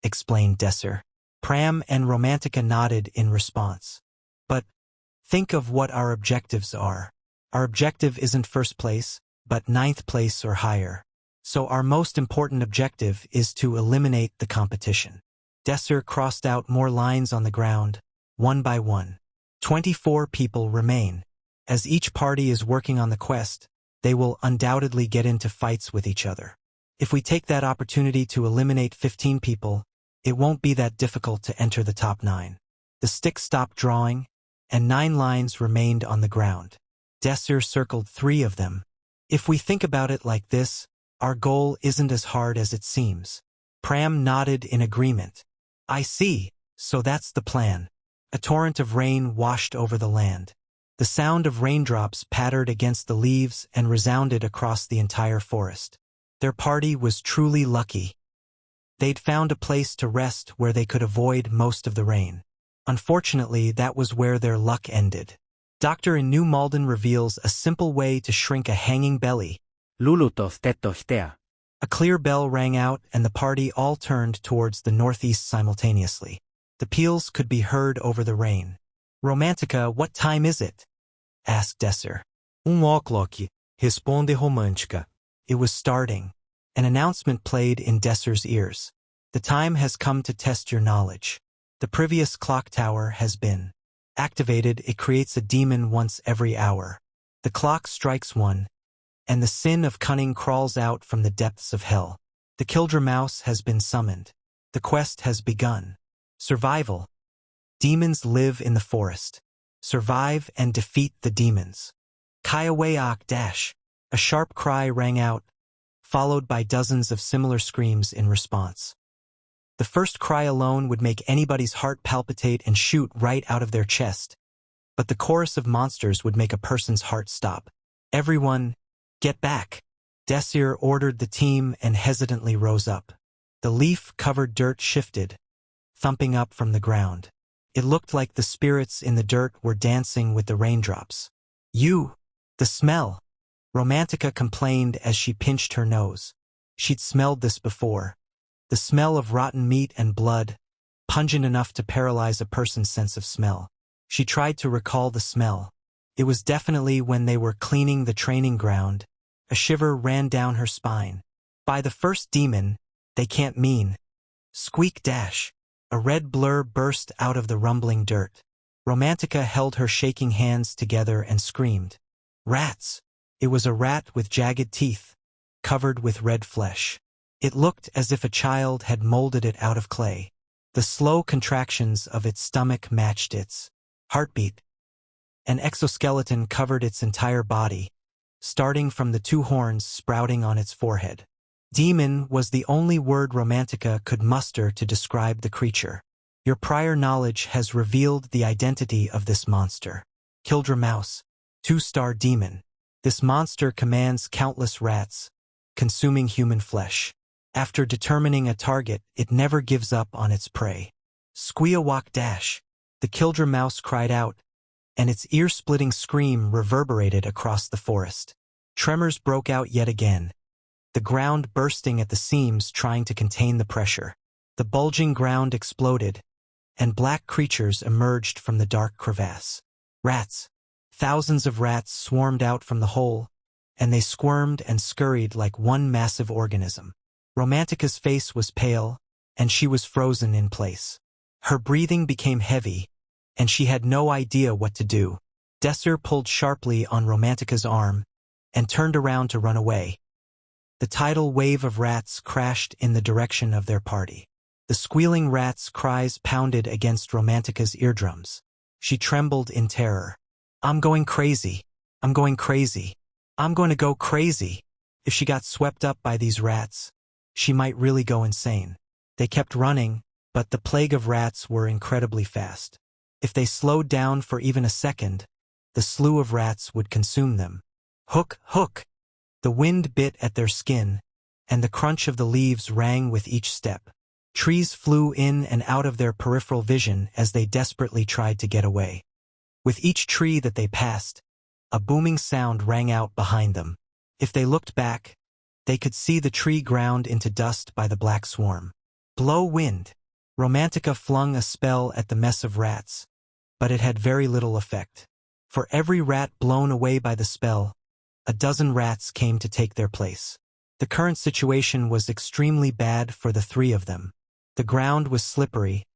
explained Desir. Pram and Romantica nodded in response. "But think of what our objectives are. Our objective isn't first place, but 9th place or higher. So our most important objective is to eliminate the competition." Desir crossed out more lines on the ground, one by one. 24 people remain. As each party is working on the quest, they will undoubtedly get into fights with each other. If we take that opportunity to eliminate 15 people, it won't be that difficult to enter the top 9. The stick stopped drawing, and 9 lines remained on the ground. Desir circled 3 of them. "If we think about it like this, our goal isn't as hard as it seems." Pram nodded in agreement. "I see, so that's the plan." A torrent of rain washed over the land. The sound of raindrops pattered against the leaves and resounded across the entire forest. Their party was truly lucky. They'd found a place to rest where they could avoid most of the rain. Unfortunately, that was where their luck ended. Doctor in New Malden reveals a simple way to shrink a hanging belly. Lulutof tetohtea. A clear bell rang out and the party all turned towards the northeast simultaneously. The peals could be heard over the rain. "Romantica, what time is it?" asked Desir. O'clock, responde Romântica. It was starting. An announcement played in Desir's ears. "The time has come to test your knowledge. The previous clock tower has been activated. It creates a demon once every hour. The clock strikes 1, and the sin of cunning crawls out from the depths of hell. The Kildra Mouse has been summoned. The quest has begun. Survival. Demons live in the forest. Survive and defeat the demons. Kayawayak dash." A sharp cry rang out, followed by dozens of similar screams in response. The first cry alone would make anybody's heart palpitate and shoot right out of their chest, but the chorus of monsters would make a person's heart stop. "Everyone, get back." Desir ordered the team and hesitantly rose up. The leaf-covered dirt shifted, thumping up from the ground. It looked like the spirits in the dirt were dancing with the raindrops. The smell," Romantica complained as she pinched her nose. She'd smelled this before. The smell of rotten meat and blood, pungent enough to paralyze a person's sense of smell. She tried to recall the smell. It was definitely when they were cleaning the training ground. A shiver ran down her spine. "By the first demon, they can't mean." Squeak dash. A red blur burst out of the rumbling dirt. Romantica held her shaking hands together and screamed. "Rats!" It was a rat with jagged teeth, covered with red flesh. It looked as if a child had molded it out of clay. The slow contractions of its stomach matched its heartbeat. An exoskeleton covered its entire body, starting from the 2 horns sprouting on its forehead. Demon was the only word Romantica could muster to describe the creature. "Your prior knowledge has revealed the identity of this monster. Kildra Mouse. 2-star demon. This monster commands countless rats, consuming human flesh. After determining a target, it never gives up on its prey. Squeawalk dash. The Kildra mouse cried out, and its ear-splitting scream reverberated across the forest. Tremors broke out yet again, the ground bursting at the seams trying to contain the pressure. The bulging ground exploded, and black creatures emerged from the dark crevasse. Rats. Thousands of rats swarmed out from the hole, and they squirmed and scurried like one massive organism. Romantica's face was pale, and she was frozen in place. Her breathing became heavy, and she had no idea what to do. Desir pulled sharply on Romantica's arm and turned around to run away. The tidal wave of rats crashed in the direction of their party. The squealing rats' cries pounded against Romantica's eardrums. She trembled in terror. "I'm going crazy. I'm going crazy. I'm going to go crazy." If she got swept up by these rats, she might really go insane. They kept running, but the plague of rats were incredibly fast. If they slowed down for even a second, the slew of rats would consume them. Hook, hook! The wind bit at their skin, and the crunch of the leaves rang with each step. Trees flew in and out of their peripheral vision as they desperately tried to get away. With each tree that they passed, a booming sound rang out behind them. If they looked back, they could see the tree ground into dust by the black swarm. Blow wind! Romantica flung a spell at the mess of rats, but it had very little effect. For every rat blown away by the spell, a dozen rats came to take their place. The current situation was extremely bad for the three of them. The ground was slippery,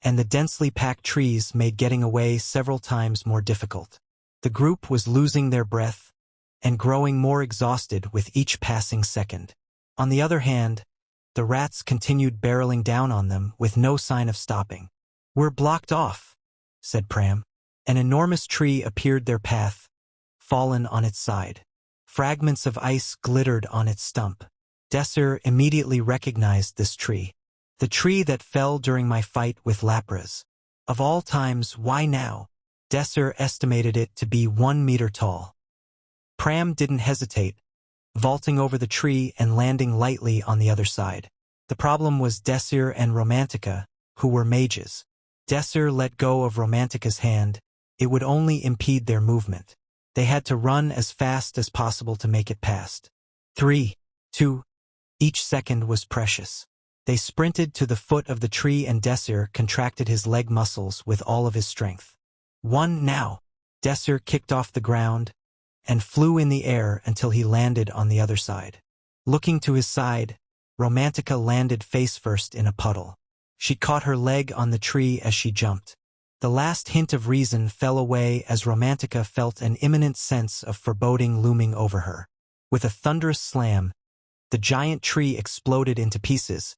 and the densely packed trees made getting away several times more difficult. The group was losing their breath and growing more exhausted with each passing second. On the other hand, the rats continued barreling down on them with no sign of stopping. "We're blocked off," said Pram. An enormous tree appeared their path, fallen on its side. Fragments of ice glittered on its stump. Desir immediately recognized this tree. "The tree that fell during my fight with Lapras. Of all times, why now?" Desir estimated it to be 1 meter tall. Pram didn't hesitate, vaulting over the tree and landing lightly on the other side. The problem was Desir and Romantica, who were mages. Desir let go of Romantica's hand. It would only impede their movement. They had to run as fast as possible to make it past. 3, 2, each second was precious. They sprinted to the foot of the tree and Desir contracted his leg muscles with all of his strength. 1 now! Desir kicked off the ground and flew in the air until he landed on the other side. Looking to his side, Romantica landed face first in a puddle. She caught her leg on the tree as she jumped. The last hint of reason fell away as Romantica felt an imminent sense of foreboding looming over her. With a thunderous slam, the giant tree exploded into pieces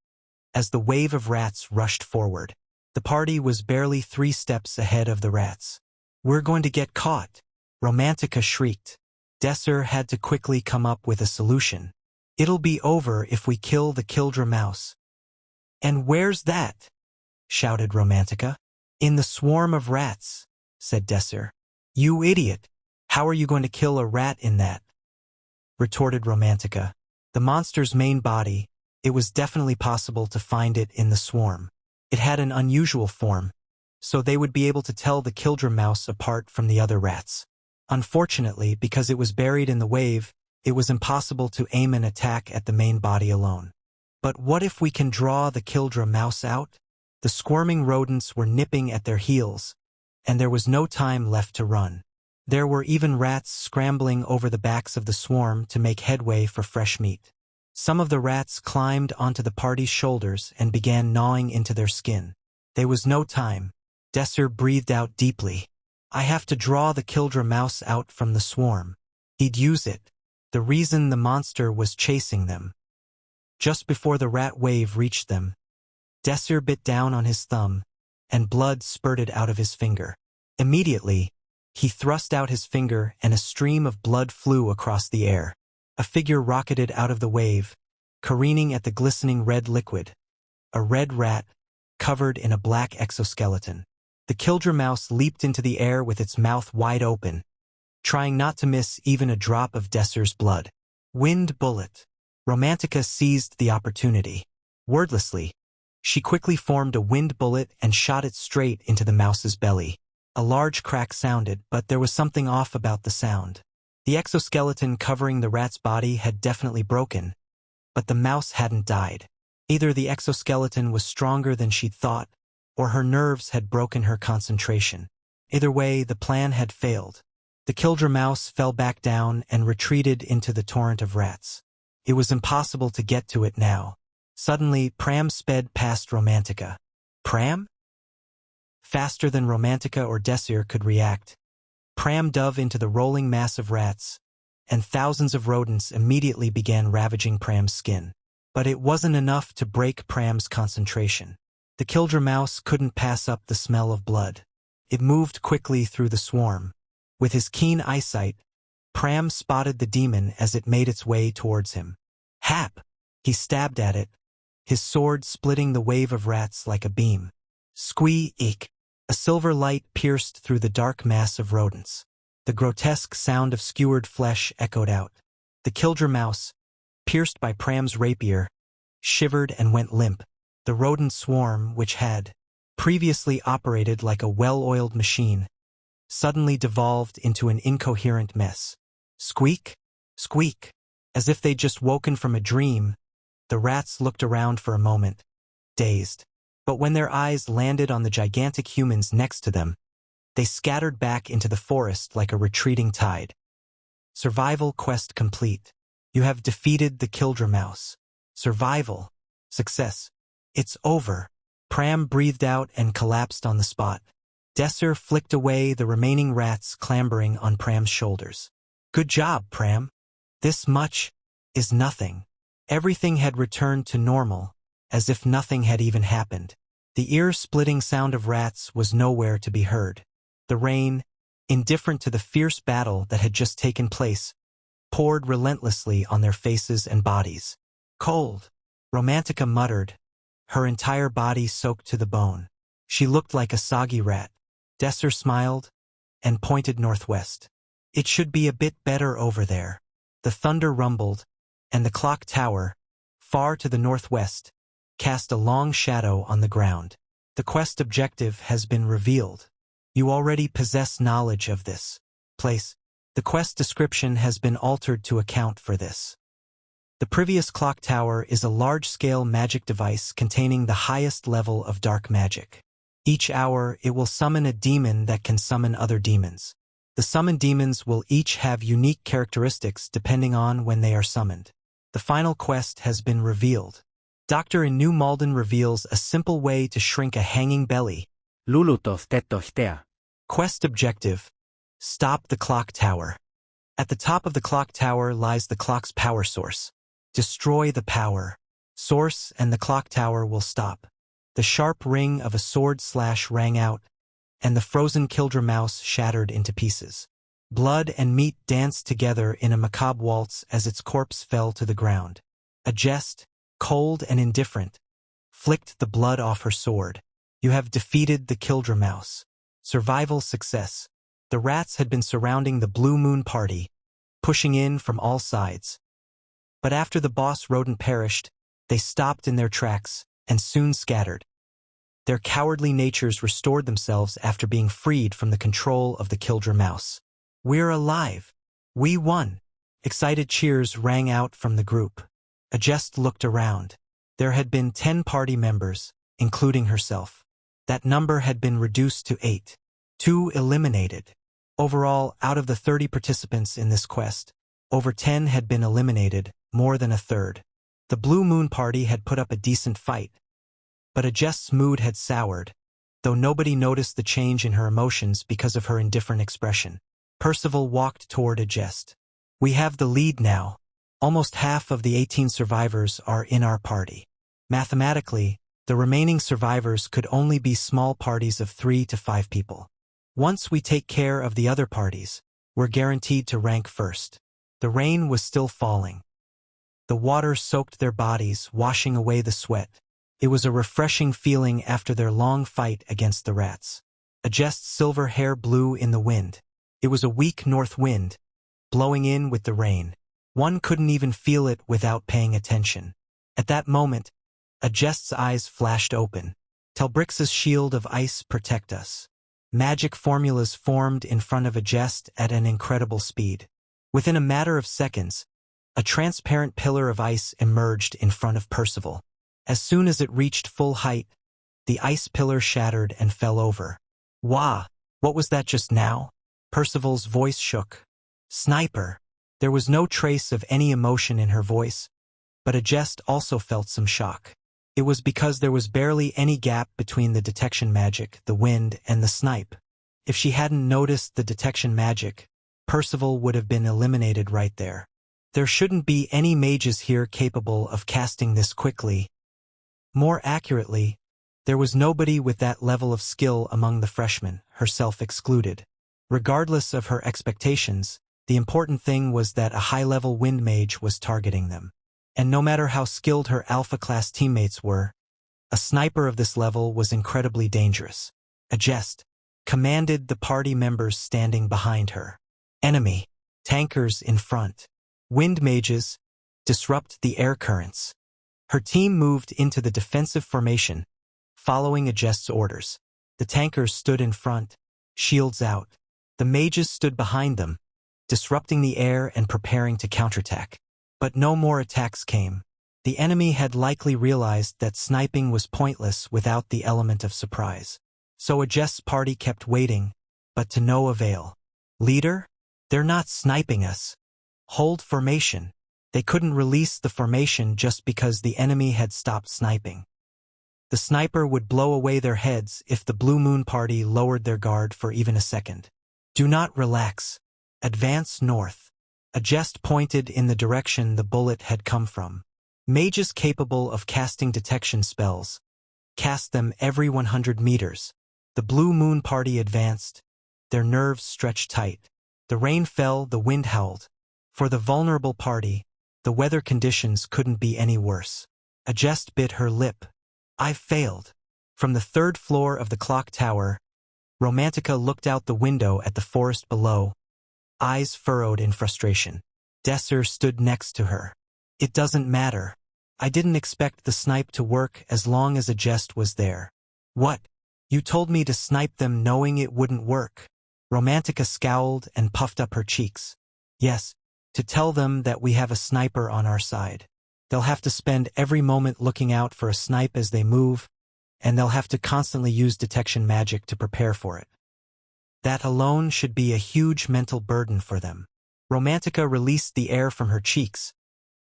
as the wave of rats rushed forward. The party was barely 3 steps ahead of the rats. "We're going to get caught!" Romantica shrieked. Desir had to quickly come up with a solution. "It'll be over if we kill the Kildra mouse." "And where's that?" shouted Romantica. "In the swarm of rats," said Desir. "You idiot! How are you going to kill a rat in that?" retorted Romantica. The monster's main body, it was definitely possible to find it in the swarm. It had an unusual form, so they would be able to tell the Kildra mouse apart from the other rats. Unfortunately, because it was buried in the wave, it was impossible to aim an attack at the main body alone. But what if we can draw the Kildra mouse out? The squirming rodents were nipping at their heels, and there was no time left to run. There were even rats scrambling over the backs of the swarm to make headway for fresh meat. Some of the rats climbed onto the party's shoulders and began gnawing into their skin. There was no time. Desir breathed out deeply. "I have to draw the Kildra mouse out from the swarm." He'd use it, the reason the monster was chasing them. Just before the rat wave reached them, Desir bit down on his thumb, and blood spurted out of his finger. Immediately, he thrust out his finger and a stream of blood flew across the air. A figure rocketed out of the wave, careening at the glistening red liquid. A red rat, covered in a black exoskeleton. The Kildra mouse leaped into the air with its mouth wide open. trying not to miss even a drop of Desir's blood. Wind bullet. Romantica seized the opportunity. Wordlessly, she quickly formed a wind bullet and shot it straight into the mouse's belly. A large crack sounded, but there was something off about the sound. The exoskeleton covering the rat's body had definitely broken, but the mouse hadn't died. Either the exoskeleton was stronger than she'd thought, or her nerves had broken her concentration. Either way, the plan had failed. The Kildra mouse fell back down and retreated into the torrent of rats. It was impossible to get to it now. Suddenly, Pram sped past Romantica. Pram? Faster than Romantica or Desir could react, Pram dove into the rolling mass of rats, and thousands of rodents immediately began ravaging Pram's skin. But it wasn't enough to break Pram's concentration. The Kildra mouse couldn't pass up the smell of blood. It moved quickly through the swarm. With his keen eyesight, Pram spotted the demon as it made its way towards him. Hap! He stabbed at it, his sword splitting the wave of rats like a beam. Squee-eek! A silver light pierced through the dark mass of rodents. The grotesque sound of skewered flesh echoed out. The Kildra mouse, pierced by Pram's rapier, shivered and went limp. The rodent swarm, which had previously operated like a well-oiled machine, suddenly devolved into an incoherent mess. Squeak! Squeak! As if they'd just woken from a dream, the rats looked around for a moment, dazed. But when their eyes landed on the gigantic humans next to them, they scattered back into the forest like a retreating tide. Survival quest complete. You have defeated the Kildra mouse. Survival. Success. It's over. Pram breathed out and collapsed on the spot. Desir flicked away the remaining rats clambering on Pram's shoulders. Good job, Pram. This much is nothing. Everything had returned to normal, as if nothing had even happened. The ear-splitting sound of rats was nowhere to be heard. The rain, indifferent to the fierce battle that had just taken place, poured relentlessly on their faces and bodies. Cold, Romantica muttered, her entire body soaked to the bone. She looked like a soggy rat. Desir smiled and pointed northwest. It should be a bit better over there. The thunder rumbled, and the clock tower, far to the northwest, cast a long shadow on the ground. The quest objective has been revealed. You already possess knowledge of this place. The quest description has been altered to account for this. The previous clock tower is a large-scale magic device containing the highest level of dark magic. Each hour, it will summon a demon that can summon other demons. The summoned demons will each have unique characteristics depending on when they are summoned. The final quest has been revealed. Doctor in New Malden reveals a simple way to shrink a hanging belly. Lulutoth tetohtea. Quest objective: stop the clock tower. At the top of the clock tower lies the clock's power source. Destroy the power source and the clock tower will stop. The sharp ring of a sword slash rang out, and the frozen Kildra mouse shattered into pieces. Blood and meat danced together in a macabre waltz as its corpse fell to the ground. A jest, cold and indifferent, flicked the blood off her sword. You have defeated the Kildra mouse. Survival success. The rats had been surrounding the Blue Moon party, pushing in from all sides. But after the boss rodent perished, they stopped in their tracks and soon scattered. Their cowardly natures restored themselves after being freed from the control of the Kildra mouse. We're alive. We won. Excited cheers rang out from the group. A jest looked around. There had been 10 party members, including herself. That number had been reduced to 8. 2 eliminated. Overall, out of the 30 participants in this quest, over 10 had been eliminated, more than a third. The Blue Moon party had put up a decent fight, but a jest's mood had soured, though nobody noticed the change in her emotions because of her indifferent expression. Percival walked toward a jest. We have the lead now. Almost half of the 18 survivors are in our party. Mathematically, the remaining survivors could only be small parties of 3 to 5 people. Once we take care of the other parties, we're guaranteed to rank first. The rain was still falling. The water soaked their bodies, washing away the sweat. It was a refreshing feeling after their long fight against the rats. A jest's silver hair blew in the wind. It was a weak north wind, blowing in with the rain. One couldn't even feel it without paying attention. At that moment, a jest's eyes flashed open. Telbrix's shield of ice protect us. Magic formulas formed in front of a jest at an incredible speed. Within a matter of seconds, a transparent pillar of ice emerged in front of Percival. As soon as it reached full height, the ice pillar shattered and fell over. Wah! What was that just now? Percival's voice shook. Sniper! There was no trace of any emotion in her voice, but a jest also felt some shock. It was because there was barely any gap between the detection magic, the wind, and the snipe. If she hadn't noticed the detection magic, Percival would have been eliminated right there. There shouldn't be any mages here capable of casting this quickly. More accurately, there was nobody with that level of skill among the freshmen, herself excluded. Regardless of her expectations, the important thing was that a high-level wind mage was targeting them. And no matter how skilled her alpha-class teammates were, a sniper of this level was incredibly dangerous. A jest commanded the party members standing behind her. Enemy, tankers in front. Wind mages, disrupt the air currents. Her team moved into the defensive formation, following a jest's orders. The tankers stood in front, shields out. The mages stood behind them, disrupting the air and preparing to counterattack. But no more attacks came. The enemy had likely realized that sniping was pointless without the element of surprise. So a jest's party kept waiting, but to no avail. Leader? They're not sniping us. Hold formation. They couldn't release the formation just because the enemy had stopped sniping. The sniper would blow away their heads if the Blue Moon party lowered their guard for even a second. Do not relax. Advance north. A jest pointed in the direction the bullet had come from. Mages capable of casting detection spells cast them every 100 meters. The Blue Moon party advanced, their nerves stretched tight. The rain fell, the wind howled. For the vulnerable party, the weather conditions couldn't be any worse. A jest bit her lip. I've failed. From the third floor of the clock tower, Romantica looked out the window at the forest below, eyes furrowed in frustration. Desir stood next to her. It doesn't matter. I didn't expect the snipe to work as long as a jest was there. What? You told me to snipe them knowing it wouldn't work. Romantica scowled and puffed up her cheeks. Yes, to tell them that we have a sniper on our side. They'll have to spend every moment looking out for a snipe as they move, and they'll have to constantly use detection magic to prepare for it. That alone should be a huge mental burden for them. Romantica released the air from her cheeks,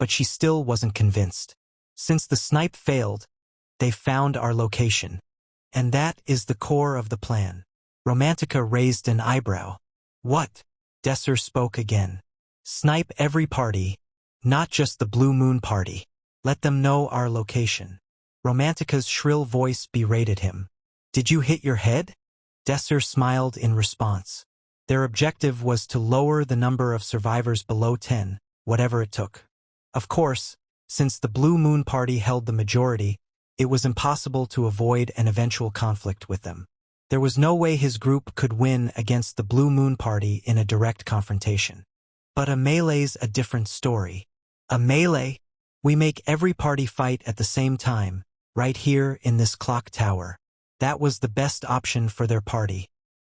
but she still wasn't convinced. Since the snipe failed, they found our location. And that is the core of the plan. Romantica raised an eyebrow. What? Desir spoke again. Snipe every party, not just the Blue Moon party. Let them know our location. Romantica's shrill voice berated him. Did you hit your head? Desir smiled in response. Their objective was to lower the number of survivors below 10, whatever it took. Of course, since the Blue Moon party held the majority, it was impossible to avoid an eventual conflict with them. There was no way his group could win against the Blue Moon party in a direct confrontation. But a melee's a different story. A melee? We make every party fight at the same time, right here in this clock tower. That was the best option for their party,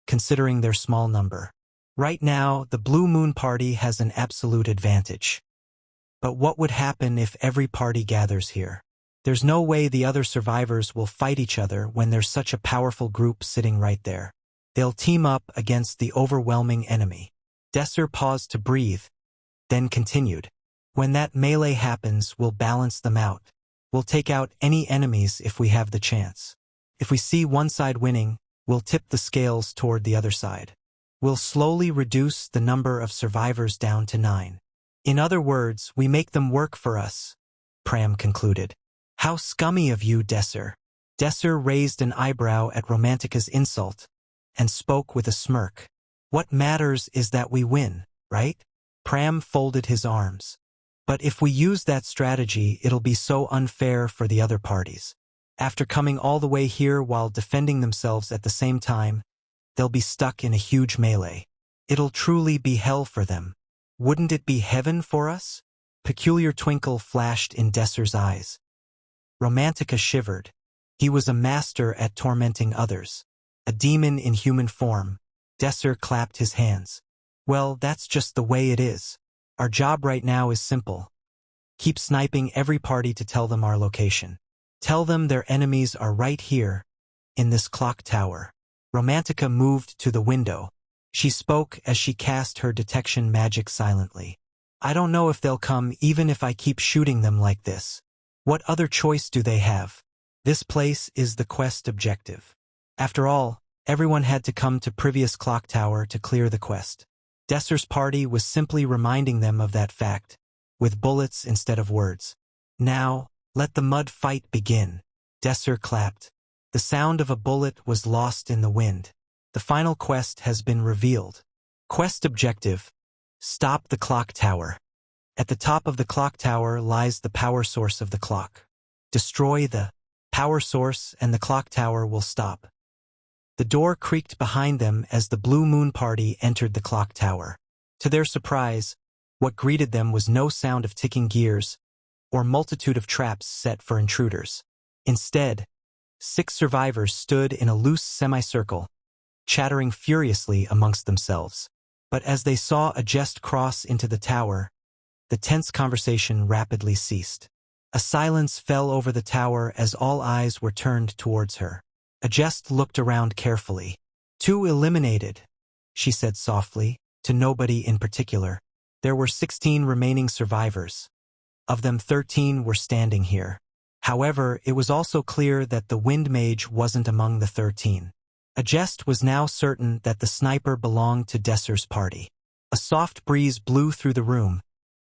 considering their small number. Right now, the Blue Moon party has an absolute advantage. But what would happen if every party gathers here? There's no way the other survivors will fight each other when there's such a powerful group sitting right there. They'll team up against the overwhelming enemy. Desir paused to breathe, then continued. When that melee happens, we'll balance them out. We'll take out any enemies if we have the chance. If we see one side winning, we'll tip the scales toward the other side. We'll slowly reduce the number of survivors down to 9. In other words, we make them work for us, Pram concluded. How scummy of you, Desir. Desir raised an eyebrow at Romantica's insult and spoke with a smirk. What matters is that we win, right? Pram folded his arms. But if we use that strategy, it'll be so unfair for the other parties. After coming all the way here while defending themselves at the same time, they'll be stuck in a huge melee. It'll truly be hell for them. Wouldn't it be heaven for us? Peculiar twinkle flashed in Desir's eyes. Romantica shivered. He was a master at tormenting others. A demon in human form. Desir clapped his hands. Well, that's just the way it is. Our job right now is simple. Keep sniping every party to tell them our location. Tell them their enemies are right here, in this clock tower. Romantica moved to the window. She spoke as she cast her detection magic silently. I don't know if they'll come even if I keep shooting them like this. What other choice do they have? This place is the quest objective. After all, everyone had to come to previous clock tower to clear the quest. Desir's party was simply reminding them of that fact, with bullets instead of words. Now, let the mud fight begin. Desir clapped. The sound of a bullet was lost in the wind. The final quest has been revealed. Quest objective: stop the clock tower. At the top of the clock tower lies the power source of the clock. Destroy the power source and the clock tower will stop. The door creaked behind them as the Blue Moon Party entered the clock tower. To their surprise, what greeted them was no sound of ticking gears or multitude of traps set for intruders. Instead, 6 survivors stood in a loose semicircle, chattering furiously amongst themselves. But as they saw a jest cross into the tower, the tense conversation rapidly ceased. A silence fell over the tower as all eyes were turned towards her. A jest looked around carefully. 2 eliminated, she said softly, to nobody in particular. There were 16 remaining survivors. Of them 13 were standing here. However, it was also clear that the Wind Mage wasn't among the 13. A jest was now certain that the sniper belonged to Desir's party. A soft breeze blew through the room,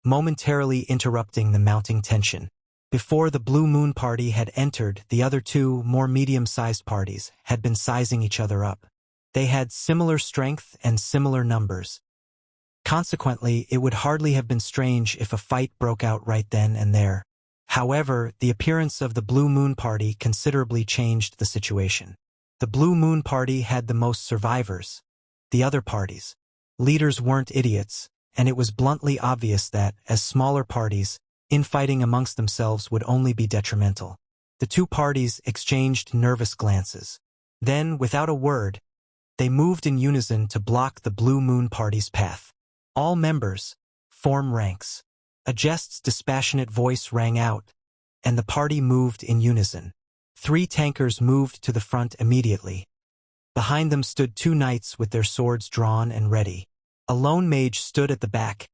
momentarily interrupting the mounting tension. Before the Blue Moon Party had entered, the other 2 more medium-sized parties had been sizing each other up. They had similar strength and similar numbers. Consequently, it would hardly have been strange if a fight broke out right then and there. However, the appearance of the Blue Moon Party considerably changed the situation. The Blue Moon Party had the most survivors. The other parties' leaders weren't idiots, and it was bluntly obvious that, as smaller parties, infighting amongst themselves would only be detrimental. The 2 parties exchanged nervous glances. Then, without a word, they moved in unison to block the Blue Moon Party's path. All members, form ranks. A jest's dispassionate voice rang out, and the party moved in unison. 3 tankers moved to the front immediately. Behind them stood 2 knights with their swords drawn and ready. A lone mage stood at the back,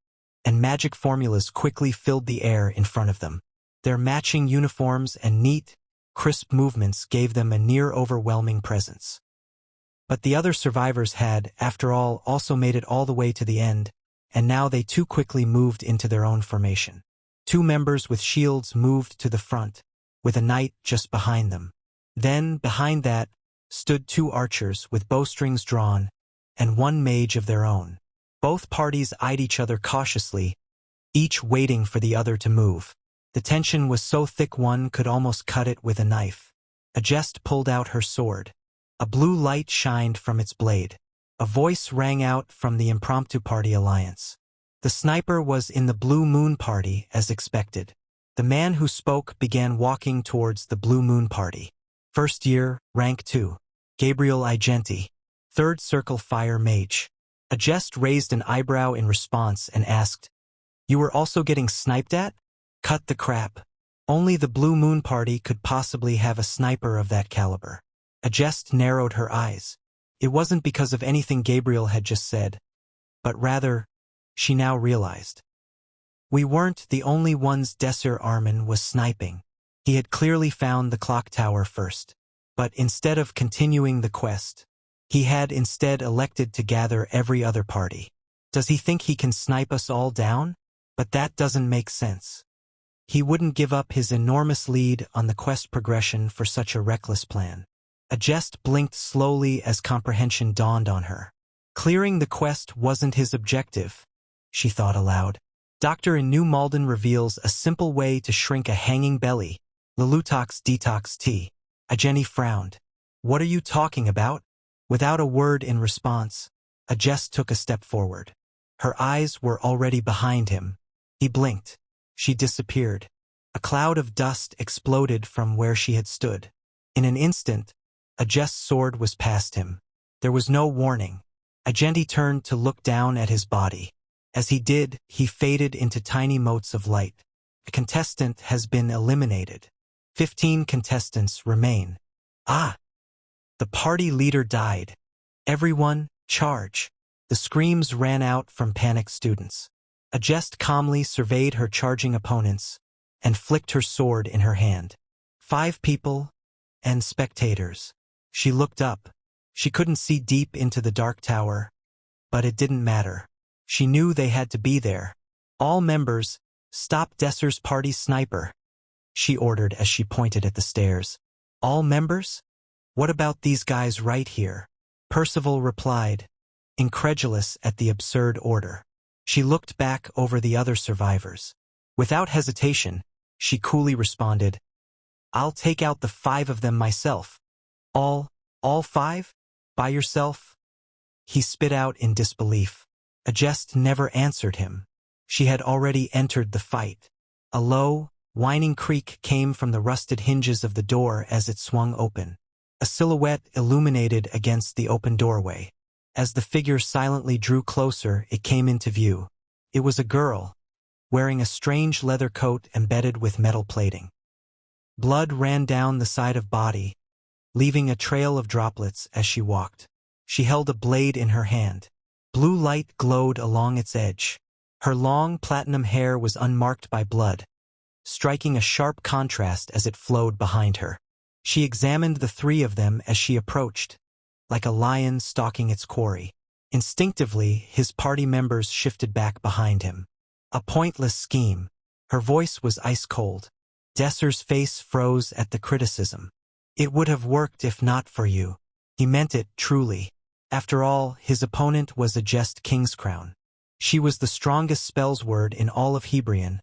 and magic formulas quickly filled the air in front of them. Their matching uniforms and neat, crisp movements gave them a near-overwhelming presence. But the other survivors had, after all, also made it all the way to the end, and now they too quickly moved into their own formation. 2 members with shields moved to the front, with a knight just behind them. Then, behind that, stood 2 archers with bowstrings drawn, and 1 mage of their own. Both parties eyed each other cautiously, each waiting for the other to move. The tension was so thick one could almost cut it with a knife. A jest pulled out her sword. A blue light shined from its blade. A voice rang out from the impromptu party alliance. The sniper was in the Blue Moon Party, as expected. The man who spoke began walking towards the Blue Moon Party. First year, rank 2. Gabriel Igenti. 3rd circle fire mage. A jest raised an eyebrow in response and asked, "You were also getting sniped at?" Cut the crap. Only the Blue Moon Party could possibly have a sniper of that caliber. A jest narrowed her eyes. It wasn't because of anything Gabriel had just said, but rather, she now realized. We weren't the only ones Desir Arman was sniping. He had clearly found the clock tower first. But instead of continuing the quest, he had instead elected to gather every other party. Does he think he can snipe us all down? But that doesn't make sense. He wouldn't give up his enormous lead on the quest progression for such a reckless plan. A jest blinked slowly as comprehension dawned on her. Clearing the quest wasn't his objective, she thought aloud. Doctor in New Malden reveals a simple way to shrink a hanging belly. Lelutox detox tea. Igenti frowned. What are you talking about? Without a word in response, Jess took a step forward. Her eyes were already behind him. He blinked. She disappeared. A cloud of dust exploded from where she had stood. In an instant, Jess' sword was past him. There was no warning. Agenti turned to look down at his body. As he did, he faded into tiny motes of light. A contestant has been eliminated. 15 contestants remain. Ah! The party leader died. Everyone, charge. The screams ran out from panicked students. Jess calmly surveyed her charging opponents and flicked her sword in her hand. 5 people and spectators. She looked up. She couldn't see deep into the dark tower, but it didn't matter. She knew they had to be there. All members, stop Desir's party sniper, she ordered as she pointed at the stairs. All members? What about these guys right here? Percival replied, incredulous at the absurd order. She looked back over the other survivors. Without hesitation, she coolly responded, I'll take out the 5 of them myself. All 5? By yourself? He spit out in disbelief. Jess never answered him. She had already entered the fight. A low, whining creak came from the rusted hinges of the door as it swung open. A silhouette illuminated against the open doorway. As the figure silently drew closer, it came into view. It was a girl, wearing a strange leather coat embedded with metal plating. Blood ran down the side of body, leaving a trail of droplets as she walked. She held a blade in her hand. Blue light glowed along its edge. Her long platinum hair was unmarked by blood, striking a sharp contrast as it flowed behind her. She examined the 3 of them as she approached, like a lion stalking its quarry. Instinctively, his party members shifted back behind him. A pointless scheme. Her voice was ice-cold. Desir's face froze at the criticism. It would have worked if not for you. He meant it truly. After all, his opponent was a just king's crown. She was the strongest spells word in all of Hebrion,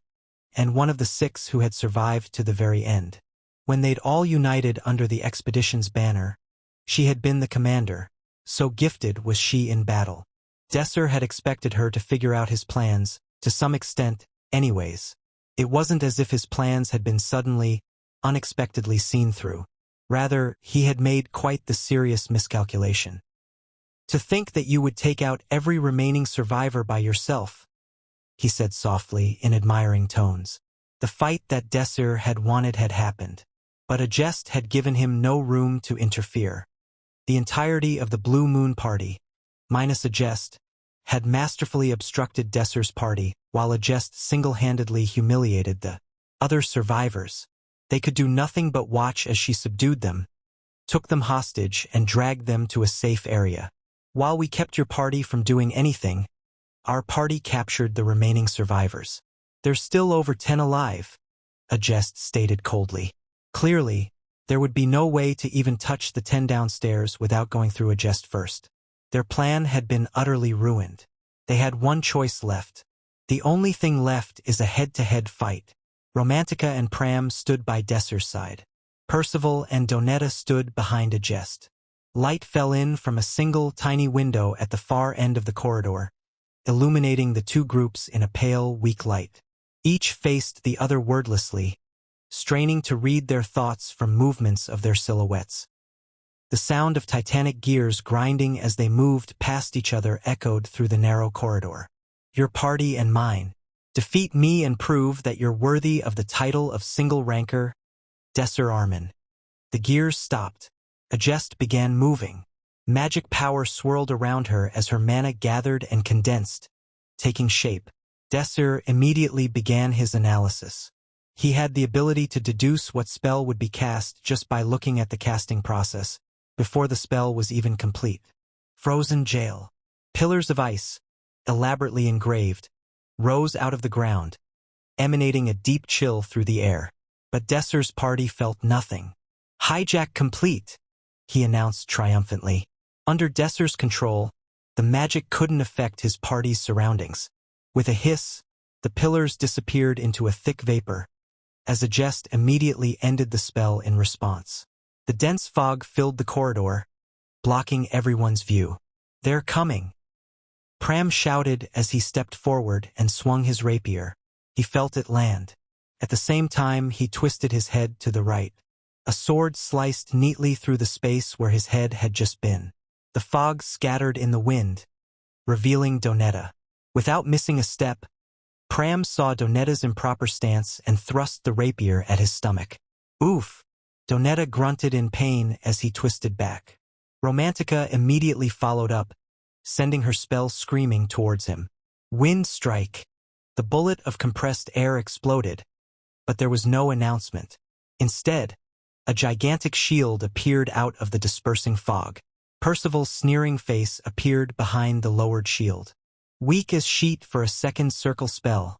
and one of the 6 who had survived to the very end. When they'd all united under the expedition's banner, she had been the commander, so gifted was she in battle. Desir had expected her to figure out his plans, to some extent, anyways. It wasn't as if his plans had been suddenly, unexpectedly seen through. Rather, he had made quite the serious miscalculation. To think that you would take out every remaining survivor by yourself, he said softly in admiring tones. The fight that Desir had wanted had happened, but a jest had given him no room to interfere. The entirety of the Blue Moon party, minus a jest, had masterfully obstructed Desir's party, while a jest single-handedly humiliated the other survivors. They could do nothing but watch as she subdued them, took them hostage, and dragged them to a safe area. While we kept your party from doing anything, our party captured the remaining survivors. There's still over 10 alive, a jest stated coldly. Clearly, there would be no way to even touch the 10 downstairs without going through a jest first. Their plan had been utterly ruined. They had one choice left. The only thing left is a head-to-head fight. Romantica and Pram stood by Desir's side. Percival and Donetta stood behind a jest. Light fell in from a single tiny window at the far end of the corridor, illuminating the 2 groups in a pale, weak light. Each faced the other wordlessly, straining to read their thoughts from movements of their silhouettes. The sound of titanic gears grinding as they moved past each other echoed through the narrow corridor. Your party and mine. Defeat me and prove that you're worthy of the title of single ranker, Desir Arman. The gears stopped. A jest began moving. Magic power swirled around her as her mana gathered and condensed, taking shape. Desir immediately began his analysis. He had the ability to deduce what spell would be cast just by looking at the casting process, before the spell was even complete. Frozen jail. Pillars of ice, elaborately engraved, rose out of the ground, emanating a deep chill through the air. But Desir's party felt nothing. Hijack complete, he announced triumphantly. Under Desir's control, the magic couldn't affect his party's surroundings. With a hiss, the pillars disappeared into a thick vapor, as a jest immediately ended the spell in response. The dense fog filled the corridor, blocking everyone's view. They're coming, Pram shouted as he stepped forward and swung his rapier. He felt it land. At the same time, he twisted his head to the right. A sword sliced neatly through the space where his head had just been. The fog scattered in the wind, revealing Donetta. Without missing a step, Pram saw Donetta's improper stance and thrust the rapier at his stomach. Oof! Donetta grunted in pain as he twisted back. Romantica immediately followed up, sending her spell screaming towards him. Wind strike! The bullet of compressed air exploded, but there was no announcement. Instead, a gigantic shield appeared out of the dispersing fog. Percival's sneering face appeared behind the lowered shield. Weak as sheet for a second circle spell.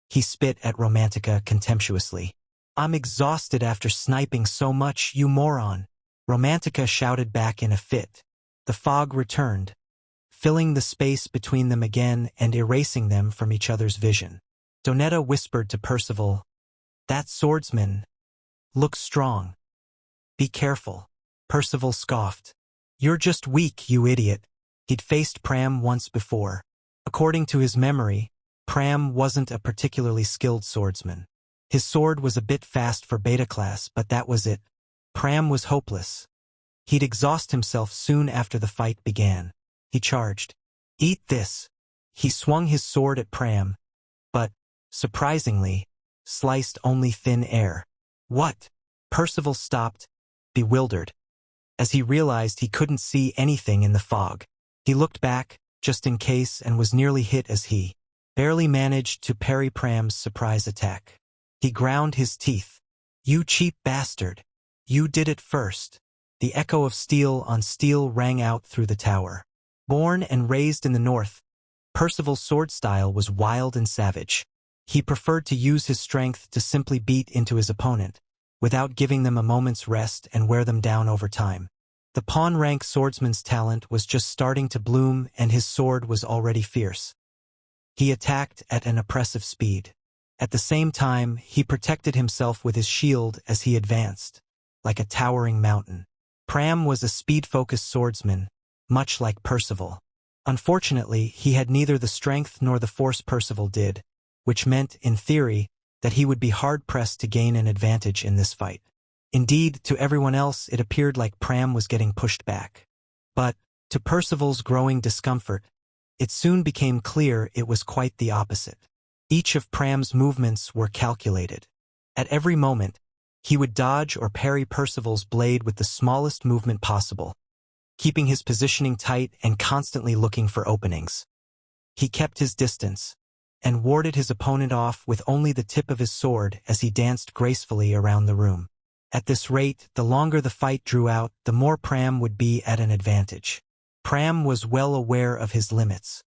He spit at Romantica contemptuously. I'm exhausted after sniping so much, you moron. Romantica shouted back in a fit. The fog returned, filling the space between them again and erasing them from each other's vision. Donetta whispered to Percival, "That swordsman looks strong. Be careful." Percival scoffed. "You're just weak, you idiot." He'd faced Pram once before. According to his memory, Pram wasn't a particularly skilled swordsman. His sword was a bit fast for beta class, but that was it. Pram was hopeless. He'd exhaust himself soon after the fight began. He charged. "Eat this." He swung his sword at Pram, but, surprisingly, sliced only thin air. What? Percival stopped, bewildered, as he realized he couldn't see anything in the fog. He looked back, just in case, and was nearly hit as he barely managed to parry Pram's surprise attack. He ground his teeth. "You cheap bastard. You did it first." The echo of steel on steel rang out through the tower. Born and raised in the north, Percival's sword style was wild and savage. He preferred to use his strength to simply beat into his opponent, without giving them a moment's rest and wear them down over time. The pawn-rank swordsman's talent was just starting to bloom, and his sword was already fierce. He attacked at an oppressive speed. At the same time, he protected himself with his shield as he advanced, like a towering mountain. Pram was a speed-focused swordsman, much like Percival. Unfortunately, he had neither the strength nor the force Percival did, which meant, in theory, that he would be hard-pressed to gain an advantage in this fight. Indeed, to everyone else it appeared like Pram was getting pushed back. But, to Percival's growing discomfort, it soon became clear it was quite the opposite. Each of Pram's movements were calculated. At every moment, he would dodge or parry Percival's blade with the smallest movement possible, keeping his positioning tight and constantly looking for openings. He kept his distance, and warded his opponent off with only the tip of his sword as he danced gracefully around the room. At this rate, the longer the fight drew out, the more Pram would be at an advantage. Pram was well aware of his limits.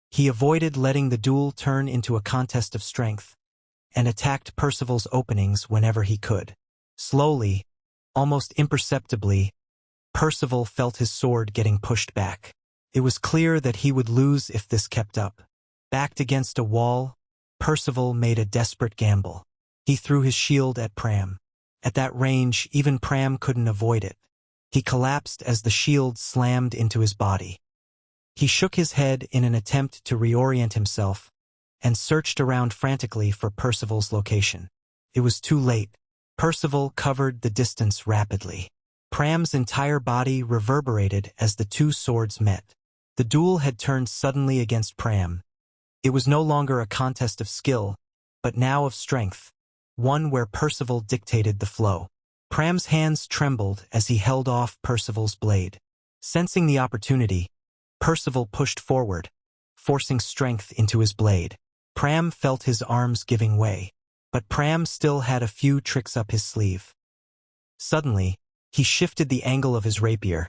He avoided letting the duel turn into a contest of strength, and attacked Percival's openings whenever he could. Slowly, almost imperceptibly, Percival felt his sword getting pushed back. It was clear that he would lose if this kept up. Backed against a wall, Percival made a desperate gamble. He threw his shield at Pram. At that range, even Pram couldn't avoid it. He collapsed as the shield slammed into his body. He shook his head in an attempt to reorient himself, and searched around frantically for Percival's location. It was too late. Percival covered the distance rapidly. Pram's entire body reverberated as the two swords met. The duel had turned suddenly against Pram. It was no longer a contest of skill, but now of strength, one where Percival dictated the flow. Pram's hands trembled as he held off Percival's blade. Sensing the opportunity, Percival pushed forward, forcing strength into his blade. Pram felt his arms giving way, but Pram still had a few tricks up his sleeve. Suddenly, he shifted the angle of his rapier,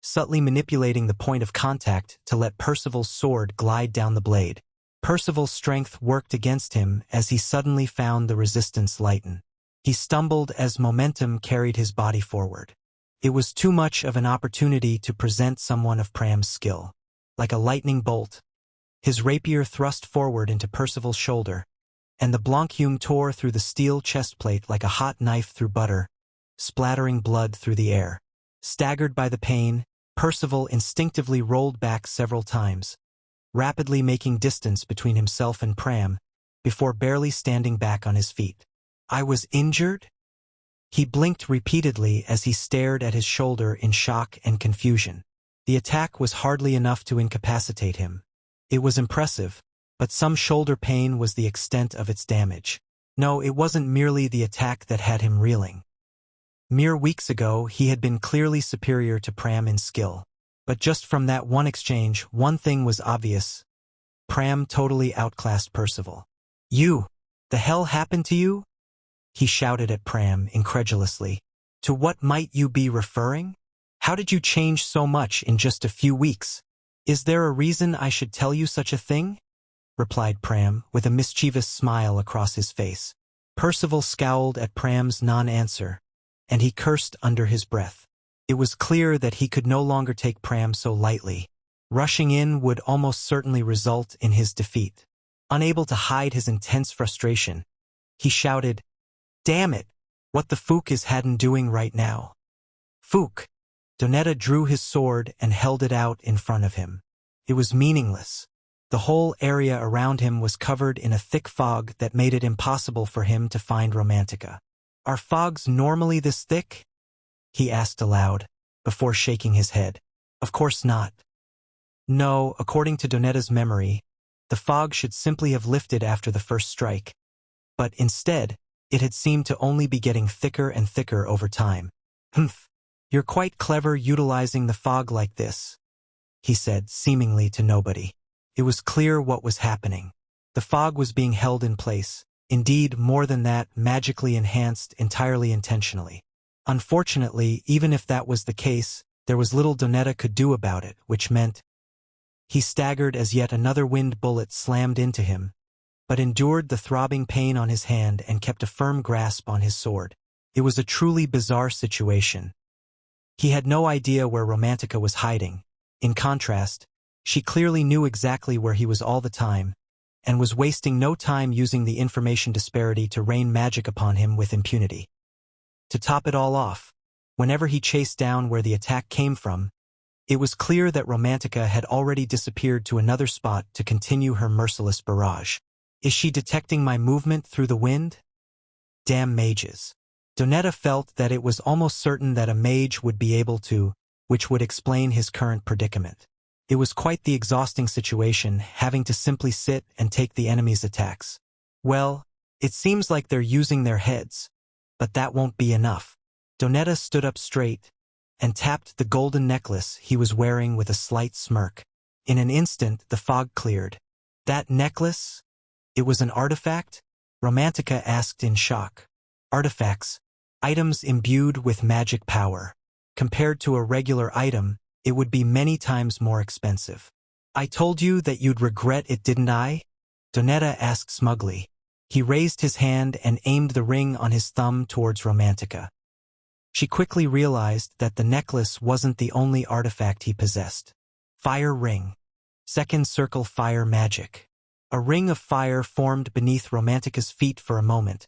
subtly manipulating the point of contact to let Percival's sword glide down the blade. Percival's strength worked against him as he suddenly found the resistance lighten. He stumbled as momentum carried his body forward. It was too much of an opportunity to present someone of Pram's skill. Like a lightning bolt, his rapier thrust forward into Percival's shoulder, and the Blanchume tore through the steel chestplate like a hot knife through butter, splattering blood through the air. Staggered by the pain, Percival instinctively rolled back several times. rapidly making distance between himself and Pram, before barely standing back on his feet. I was injured? He blinked repeatedly as he stared at his shoulder in shock and confusion. The attack was hardly enough to incapacitate him. It was impressive, but some shoulder pain was the extent of its damage. No, it wasn't merely the attack that had him reeling. Mere weeks ago, he had been clearly superior to Pram in skill. But just from that one exchange, one thing was obvious. Pram totally outclassed Percival. "You! The hell happened to you?" he shouted at Pram incredulously. "To what might you be referring? How did you change so much in just a few weeks? Is there a reason I should tell you such a thing?" replied Pram, with a mischievous smile across his face. Percival scowled at Pram's non-answer, and he cursed under his breath. It was clear that he could no longer take Pram so lightly. Rushing in would almost certainly result in his defeat. Unable to hide his intense frustration, he shouted, "Damn it! What the fook is Haddon doing right now?" "Fook!" Donetta drew his sword and held it out in front of him. It was meaningless. The whole area around him was covered in a thick fog that made it impossible for him to find Romantica. "Are fogs normally this thick?" he asked aloud, before shaking his head. "Of course not." No, according to Donetta's memory, the fog should simply have lifted after the first strike. But instead, it had seemed to only be getting thicker and thicker over time. "Humph, you're quite clever utilizing the fog like this," he said, seemingly to nobody. It was clear what was happening. The fog was being held in place, indeed more than that, magically enhanced entirely intentionally. Unfortunately, even if that was the case, there was little Donetta could do about it, which meant he staggered as yet another wind bullet slammed into him, but endured the throbbing pain on his hand and kept a firm grasp on his sword. It was a truly bizarre situation. He had no idea where Romantica was hiding. In contrast, she clearly knew exactly where he was all the time, and was wasting no time using the information disparity to rain magic upon him with impunity. To top it all off, whenever he chased down where the attack came from, it was clear that Romantica had already disappeared to another spot to continue her merciless barrage. Is she detecting my movement through the wind? Damn mages. Donetta felt that it was almost certain that a mage would be able to, which would explain his current predicament. It was quite the exhausting situation, having to simply sit and take the enemy's attacks. Well, it seems like they're using their heads. But that won't be enough. Donetta stood up straight and tapped the golden necklace he was wearing with a slight smirk. In an instant, the fog cleared. "That necklace? It was an artifact?" Romantica asked in shock. Artifacts, items imbued with magic power. Compared to a regular item, it would be many times more expensive. "I told you that you'd regret it, didn't I?" Donetta asked smugly. He raised his hand and aimed the ring on his thumb towards Romantica. She quickly realized that the necklace wasn't the only artifact he possessed. Fire ring. Second circle fire magic. A ring of fire formed beneath Romantica's feet for a moment,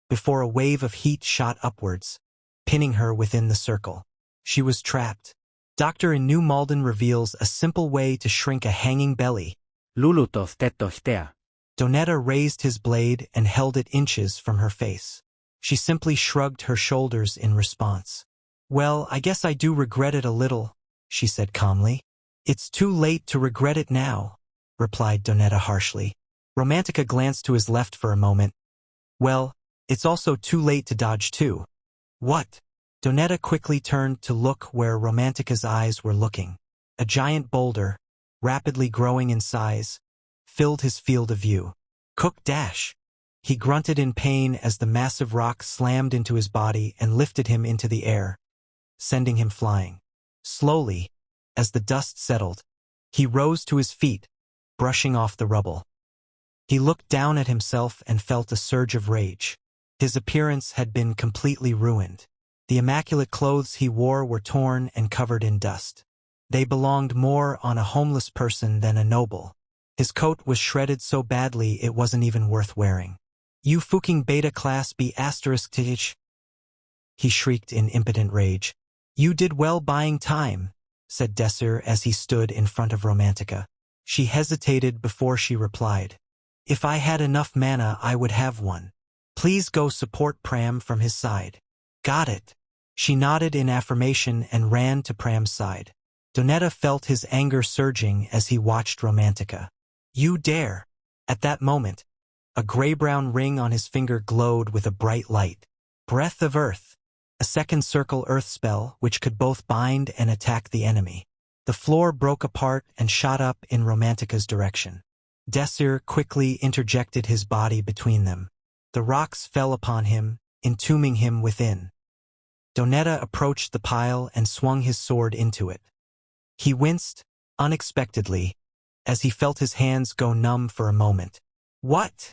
before a wave of heat shot upwards, pinning her within the circle. She was trapped. Doctor in New Malden reveals a simple way to shrink a hanging belly. Lulutoth tetohtea. Donetta raised his blade and held it inches from her face. She simply shrugged her shoulders in response. "Well, I guess I do regret it a little," she said calmly. "It's too late to regret it now," replied Donetta harshly. Romantica glanced to his left for a moment. "Well, it's also too late to dodge too." "What?" Donetta quickly turned to look where Romantica's eyes were looking. A giant boulder, rapidly growing in size, filled his field of view. "Cook dash!" He grunted in pain as the massive rock slammed into his body and lifted him into the air, sending him flying. Slowly, as the dust settled, he rose to his feet, brushing off the rubble. He looked down at himself and felt a surge of rage. His appearance had been completely ruined. The immaculate clothes he wore were torn and covered in dust. They belonged more on a homeless person than a noble. His coat was shredded so badly it wasn't even worth wearing. "You fucking beta class B asterisk titch!" he shrieked in impotent rage. "You did well buying time," said Desir as he stood in front of Romantica. She hesitated before she replied. If I had enough mana, I would have one. Please go support Pram from his side. Got it. She nodded in affirmation and ran to Pram's side. Donetta felt his anger surging as he watched Romantica. You dare! At that moment, a gray-brown ring on his finger glowed with a bright light. Breath of Earth. A second circle earth spell which could both bind and attack the enemy. The floor broke apart and shot up in Romantica's direction. Desir quickly interjected his body between them. The rocks fell upon him, entombing him within. Donetta approached the pile and swung his sword into it. He winced, unexpectedly, as he felt his hands go numb for a moment. What?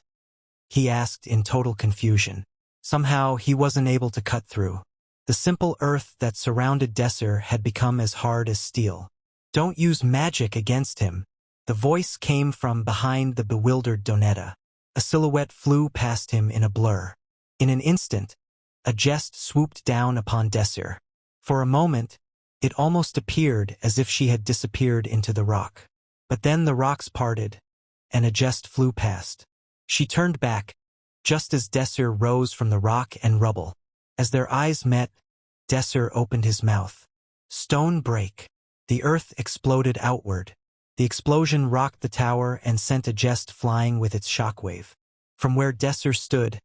He asked in total confusion. Somehow he wasn't able to cut through. The simple earth that surrounded Desir had become as hard as steel. Don't use magic against him. The voice came from behind the bewildered Donetta. A silhouette flew past him in a blur. In an instant, a jest swooped down upon Desir. For a moment, it almost appeared as if she had disappeared into the rock. But then the rocks parted, and a jest flew past. She turned back, just as Desir rose from the rock and rubble. As their eyes met, Desir opened his mouth. Stone break. The earth exploded outward. The explosion rocked the tower and sent a jest flying with its shockwave. From where Desir stood,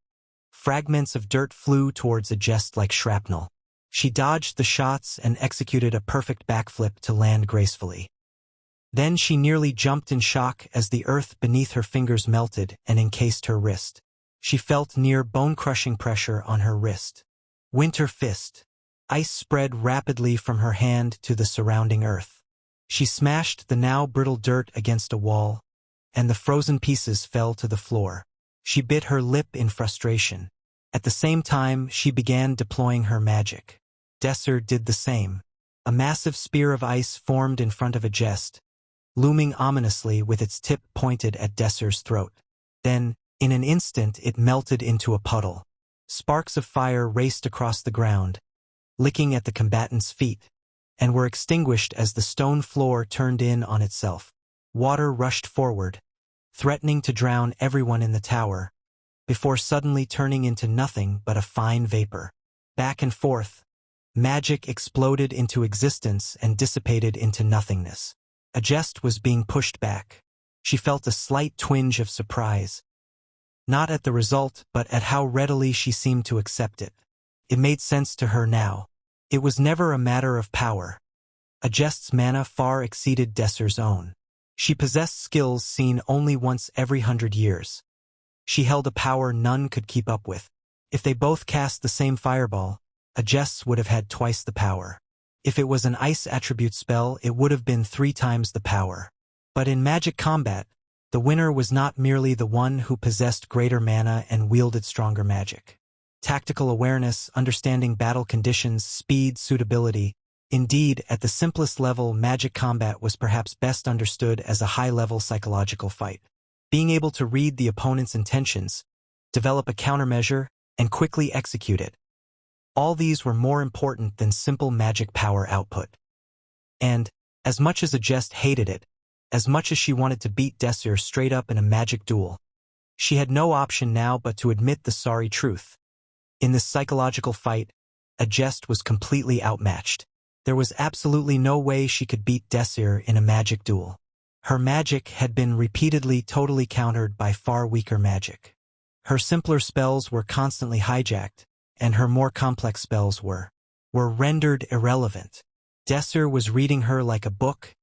fragments of dirt flew towards a jest like shrapnel. She dodged the shots and executed a perfect backflip to land gracefully. Then she nearly jumped in shock as the earth beneath her fingers melted and encased her wrist. She felt near bone-crushing pressure on her wrist. Winter fist. Ice spread rapidly from her hand to the surrounding earth. She smashed the now brittle dirt against a wall, and the frozen pieces fell to the floor. She bit her lip in frustration. At the same time, she began deploying her magic. Desir did the same. A massive spear of ice formed in front of a jest, looming ominously with its tip pointed at Desir's throat. Then, in an instant, it melted into a puddle. Sparks of fire raced across the ground, licking at the combatants' feet, and were extinguished as the stone floor turned in on itself. Water rushed forward, threatening to drown everyone in the tower, before suddenly turning into nothing but a fine vapor. Back and forth, magic exploded into existence and dissipated into nothingness. A jest was being pushed back. She felt a slight twinge of surprise, not at the result, but at how readily she seemed to accept it. It made sense to her now. It was never a matter of power. A jest's mana far exceeded Desir's own. She possessed skills seen only once every 100 years. She held a power none could keep up with. If they both cast the same fireball, a jest would have had twice the power. If it was an ice attribute spell, it would have been 3 times the power. But in magic combat, the winner was not merely the one who possessed greater mana and wielded stronger magic. Tactical awareness, understanding battle conditions, speed, suitability. Indeed, at the simplest level, magic combat was perhaps best understood as a high-level psychological fight. Being able to read the opponent's intentions, develop a countermeasure, and quickly execute it. All these were more important than simple magic power output. And, as much as a jest hated it, as much as she wanted to beat Desir straight up in a magic duel, she had no option now but to admit the sorry truth. In this psychological fight, a jest was completely outmatched. There was absolutely no way she could beat Desir in a magic duel. Her magic had been repeatedly totally countered by far weaker magic. Her simpler spells were constantly hijacked, and her more complex spells were rendered irrelevant. Desir was reading her like a book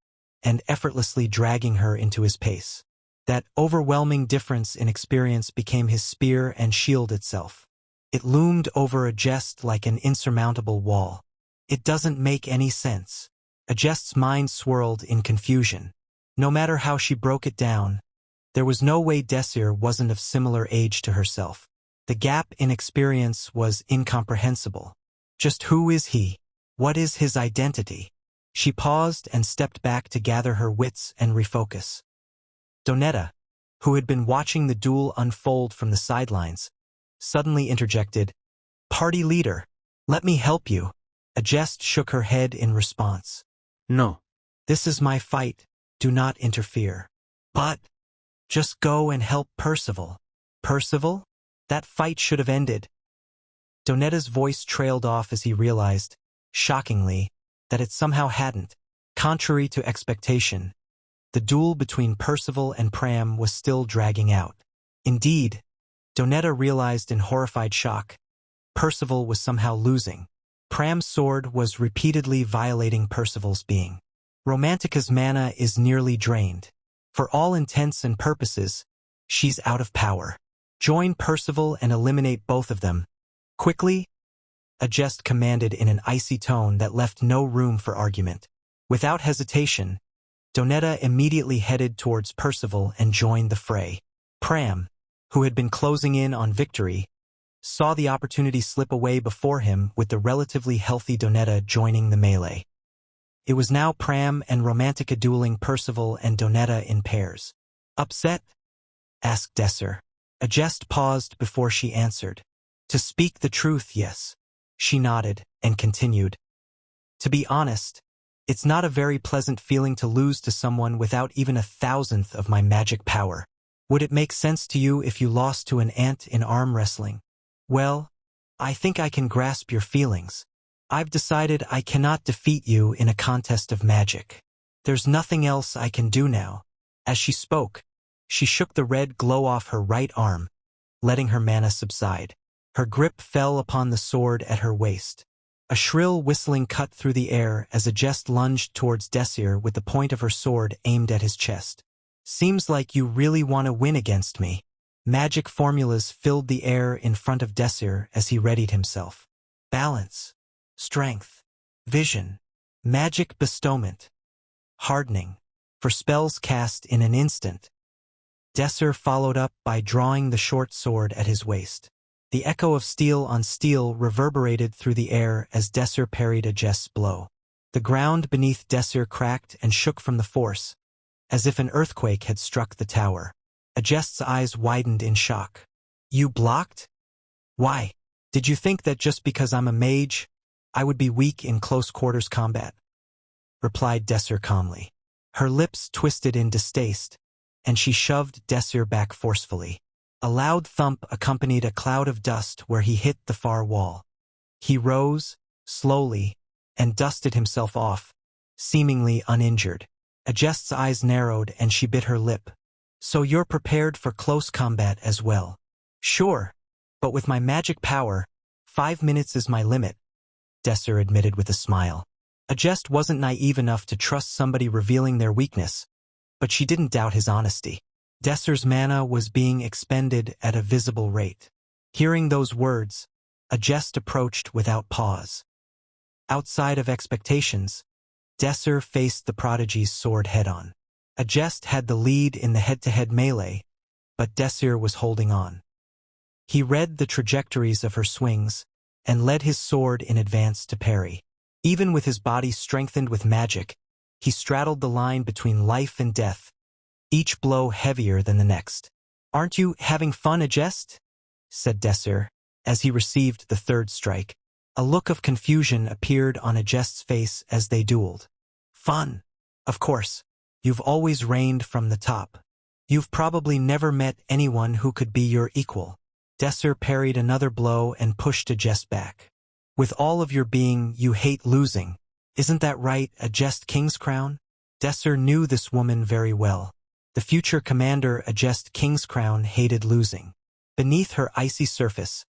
and effortlessly dragging her into his pace. That overwhelming difference in experience became his spear and shield itself. It loomed over a jest like an insurmountable wall. It doesn't make any sense. A jest's mind swirled in confusion. No matter how she broke it down, there was no way Desir wasn't of similar age to herself. The gap in experience was incomprehensible. Just who is he? What is his identity? She paused and stepped back to gather her wits and refocus. Donetta, who had been watching the duel unfold from the sidelines, suddenly interjected, "Party leader, let me help you." A jest shook her head in response. No. "This is my fight. Do not interfere." But just go and help Percival. Percival? That fight should have ended. Donetta's voice trailed off as he realized, shockingly, that it somehow hadn't. Contrary to expectation, the duel between Percival and Pram was still dragging out. Indeed, Donetta realized in horrified shock, Percival was somehow losing. Pram's sword was repeatedly violating Percival's being. Romantica's mana is nearly drained. For all intents and purposes, she's out of power. Join Percival and eliminate both of them. Quickly, a jest commanded in an icy tone that left no room for argument. Without hesitation, Donetta immediately headed towards Percival and joined the fray. Pram, who had been closing in on victory, saw the opportunity slip away before him with the relatively healthy Donetta joining the melee. It was now Pram and Romantica dueling Percival and Donetta in pairs. Upset? Asked Desir. A jest paused before she answered. To speak the truth, yes. She nodded and continued. To be honest, it's not a very pleasant feeling to lose to someone without even 1,000th of my magic power. Would it make sense to you if you lost to an ant in arm wrestling? Well, I think I can grasp your feelings. I've decided I cannot defeat you in a contest of magic. There's nothing else I can do now. As she spoke, she shook the red glow off her right arm, letting her mana subside. Her grip fell upon the sword at her waist. A shrill whistling cut through the air as a jest lunged towards Desir with the point of her sword aimed at his chest. Seems like you really want to win against me. Magic formulas filled the air in front of Desir as he readied himself. Balance, strength, vision, magic bestowment, hardening, for spells cast in an instant. Desir followed up by drawing the short sword at his waist. The echo of steel on steel reverberated through the air as Desir parried a jest's blow. The ground beneath Desir cracked and shook from the force, as if an earthquake had struck the tower. A jest's eyes widened in shock. You blocked? Why? Did you think that just because I'm a mage, I would be weak in close-quarters combat? Replied Desir calmly. Her lips twisted in distaste, and she shoved Desir back forcefully. A loud thump accompanied a cloud of dust where he hit the far wall. He rose, slowly, and dusted himself off, seemingly uninjured. A jest's eyes narrowed and she bit her lip. So you're prepared for close combat as well? Sure, but with my magic power, 5 minutes is my limit, Desir admitted with a smile. A jest wasn't naive enough to trust somebody revealing their weakness, but she didn't doubt his honesty. Desir's mana was being expended at a visible rate. Hearing those words, a jest approached without pause. Outside of expectations, Desir faced the prodigy's sword head-on. A jest had the lead in the head-to-head melee, but Desir was holding on. He read the trajectories of her swings and led his sword in advance to parry. Even with his body strengthened with magic, he straddled the line between life and death, each blow heavier than the next. Aren't you having fun, a jest? Said Desir, as he received the third strike. A look of confusion appeared on a jest's face as they dueled. Fun. Of course. You've always reigned from the top. You've probably never met anyone who could be your equal. Desir parried another blow and pushed a jest back. With all of your being, you hate losing. Isn't that right, a jest king's crown? Desir knew this woman very well. The future commander, a jest king's crown, hated losing. Beneath her icy surface,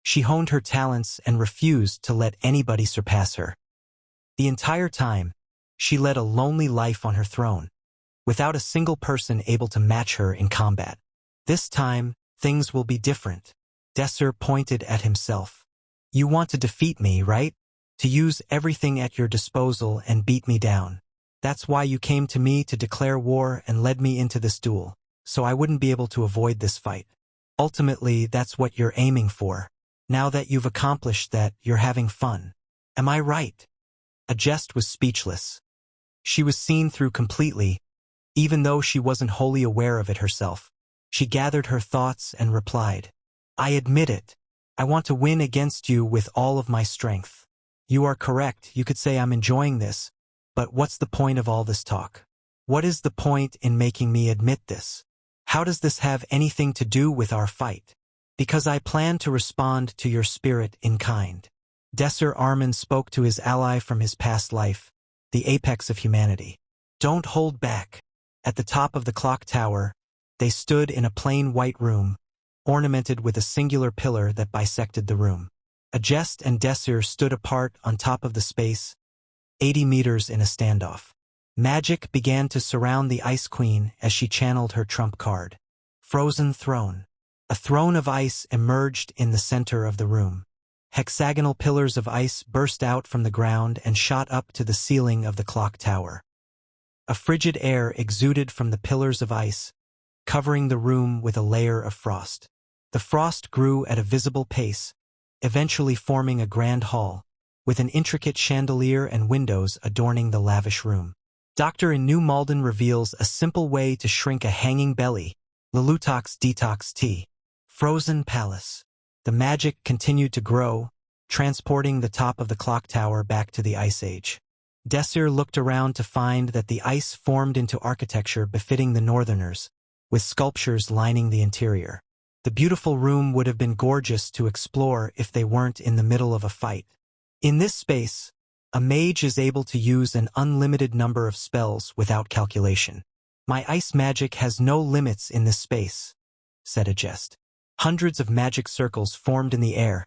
she honed her talents and refused to let anybody surpass her. The entire time, she led a lonely life on her throne, without a single person able to match her in combat. This time, things will be different. Desir pointed at himself. You want to defeat me, right? To use everything at your disposal and beat me down. That's why you came to me to declare war and led me into this duel, so I wouldn't be able to avoid this fight. Ultimately, that's what you're aiming for. Now that you've accomplished that, you're having fun. Am I right? A jest was speechless. She was seen through completely, even though she wasn't wholly aware of it herself. She gathered her thoughts and replied, I admit it. I want to win against you with all of my strength. You are correct, you could say I'm enjoying this, but what's the point of all this talk? What is the point in making me admit this? How does this have anything to do with our fight? Because I plan to respond to your spirit in kind. Desir Arman spoke to his ally from his past life, the apex of humanity. Don't hold back. At the top of the clock tower, they stood in a plain white room, ornamented with a singular pillar that bisected the room. Agest and Desir stood apart on top of the space, 80 meters in a standoff. Magic began to surround the Ice Queen as she channeled her trump card. Frozen Throne. A throne of ice emerged in the center of the room. Hexagonal pillars of ice burst out from the ground and shot up to the ceiling of the clock tower. A frigid air exuded from the pillars of ice, covering the room with a layer of frost. The frost grew at a visible pace, eventually forming a grand hall, with an intricate chandelier and windows adorning the lavish room. Dr. in New Malden reveals a simple way to shrink a hanging belly. Lelutox Detox Tea. Frozen Palace. The magic continued to grow, transporting the top of the clock tower back to the Ice Age. Desir looked around to find that the ice formed into architecture befitting the Northerners, with sculptures lining the interior. The beautiful room would have been gorgeous to explore if they weren't in the middle of a fight. In this space, a mage is able to use an unlimited number of spells without calculation. My ice magic has no limits in this space, said Agest. Hundreds of magic circles formed in the air,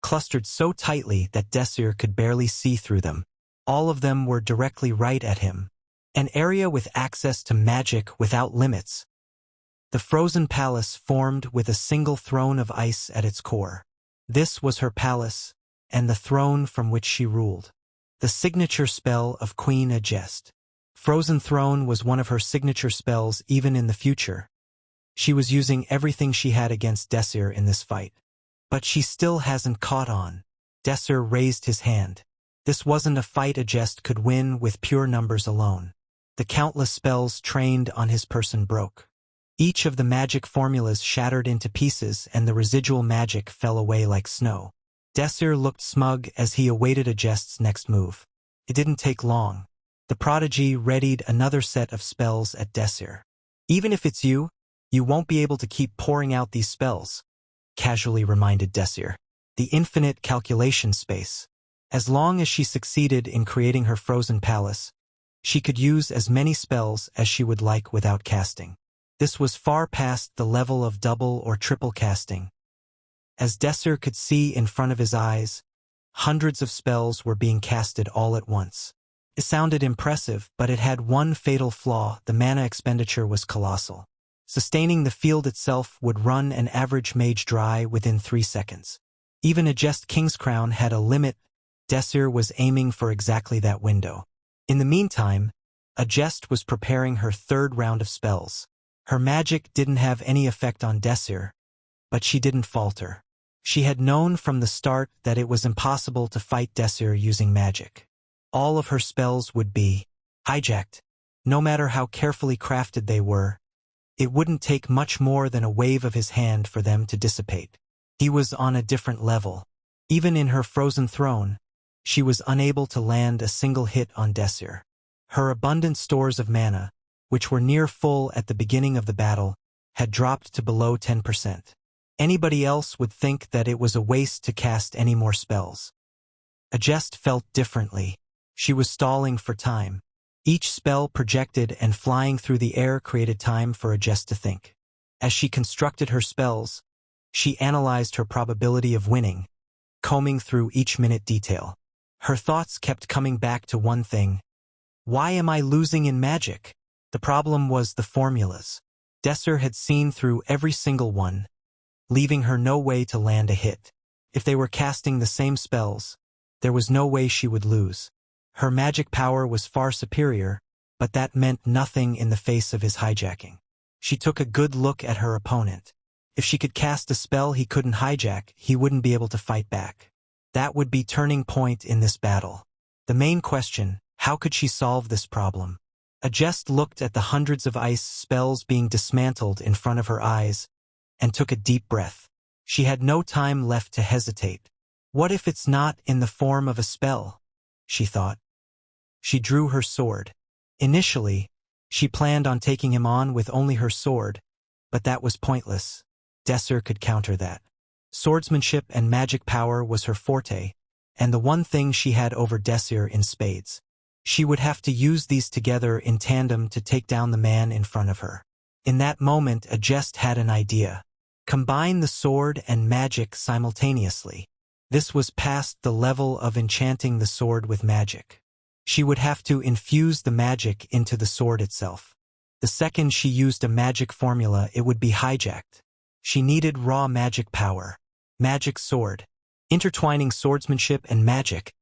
clustered so tightly that Desir could barely see through them. All of them were directly right at him. An area with access to magic without limits. The frozen palace formed with a single throne of ice at its core. This was her palace, and the throne from which she ruled. The signature spell of Queen Agest. Frozen Throne was one of her signature spells even in the future. She was using everything she had against Desir in this fight. But she still hasn't caught on. Desir raised his hand. This wasn't a fight Agest could win with pure numbers alone. The countless spells trained on his person broke. Each of the magic formulas shattered into pieces and the residual magic fell away like snow. Desir looked smug as he awaited Agest's next move. It didn't take long. The prodigy readied another set of spells at Desir. Even if it's you won't be able to keep pouring out these spells, casually reminded Desir. The infinite calculation space. As long as she succeeded in creating her frozen palace, she could use as many spells as she would like without casting. This was far past the level of double or triple casting. As Desir could see in front of his eyes, hundreds of spells were being casted all at once. It sounded impressive, but it had one fatal flaw: the mana expenditure was colossal. Sustaining the field itself would run an average mage dry within 3 seconds. Even Agest Kingscrown had a limit. Desir was aiming for exactly that window. In the meantime, Agest was preparing her third round of spells. Her magic didn't have any effect on Desir, but she didn't falter. She had known from the start that it was impossible to fight Desir using magic. All of her spells would be hijacked. No matter how carefully crafted they were, it wouldn't take much more than a wave of his hand for them to dissipate. He was on a different level. Even in her frozen throne, she was unable to land a single hit on Desir. Her abundant stores of mana, which were near full at the beginning of the battle, had dropped to below 10%. Anybody else would think that it was a waste to cast any more spells. Agest felt differently. She was stalling for time. Each spell projected and flying through the air created time for Agest to think. As she constructed her spells, she analyzed her probability of winning, combing through each minute detail. Her thoughts kept coming back to one thing. Why am I losing in magic? The problem was the formulas. Desir had seen through every single one, leaving her no way to land a hit. If they were casting the same spells, there was no way she would lose. Her magic power was far superior, but that meant nothing in the face of his hijacking. She took a good look at her opponent. If she could cast a spell he couldn't hijack, he wouldn't be able to fight back. That would be turning point in this battle. The main question: how could she solve this problem? Agest looked at the hundreds of ice spells being dismantled in front of her eyes and took a deep breath. She had no time left to hesitate. What if it's not in the form of a spell? She thought. She drew her sword. Initially, She planned on taking him on with only her sword, but that was pointless. Desir could counter that. Swordsmanship and magic power was her forte, and the one thing she had over Desir in spades. She would have to use these together in tandem to take down the man in front of her. In that moment, Agest had an idea. Combine the sword and magic simultaneously. This was past the level of enchanting the sword with magic. She would have to infuse the magic into the sword itself. The second she used a magic formula, it would be hijacked. She needed raw magic power. Magic sword. Intertwining swordsmanship and magic.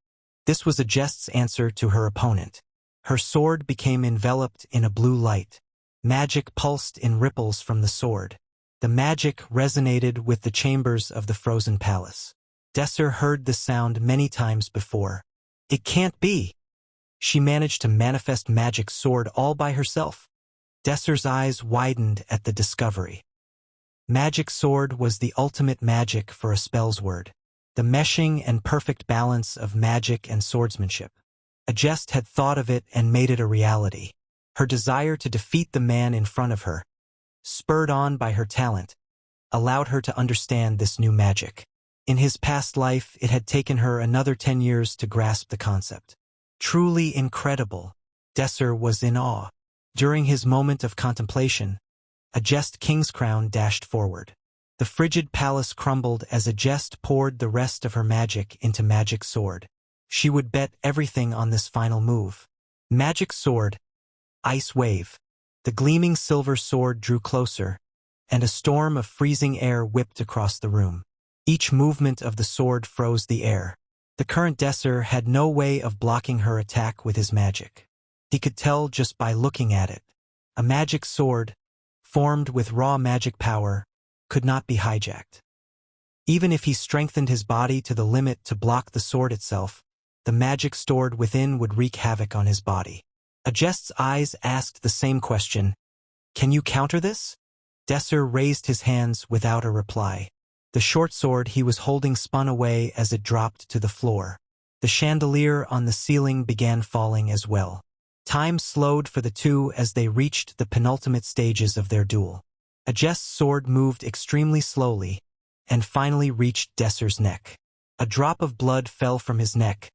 This was Agest's answer to her opponent. Her sword became enveloped in a blue light. Magic pulsed in ripples from the sword. The magic resonated with the chambers of the frozen palace. Desir heard the sound many times before. It can't be! She managed to manifest magic sword all by herself. Desir's eyes widened at the discovery. Magic sword was the ultimate magic for a spell's word. The meshing and perfect balance of magic and swordsmanship. Agest had thought of it and made it a reality. Her desire to defeat the man in front of her, spurred on by her talent, allowed her to understand this new magic. In his past life, it had taken her another 10 years to grasp the concept. Truly incredible. Desir was in awe. During his moment of contemplation, Agest King's crown dashed forward. The frigid palace crumbled as Agest poured the rest of her magic into magic sword. She would bet everything on this final move. Magic sword. Ice wave. The gleaming silver sword drew closer, and a storm of freezing air whipped across the room. Each movement of the sword froze the air. The current Desir had no way of blocking her attack with his magic. He could tell just by looking at it. A magic sword, formed with raw magic power, could not be hijacked. Even if he strengthened his body to the limit to block the sword itself, the magic stored within would wreak havoc on his body. Agest's eyes asked the same question. Can you counter this? Desir raised his hands without a reply. The short sword he was holding spun away as it dropped to the floor. The chandelier on the ceiling began falling as well. Time slowed for the two as they reached the penultimate stages of their duel. Agest's sword moved extremely slowly, and finally reached Desir's neck. A drop of blood fell from his neck,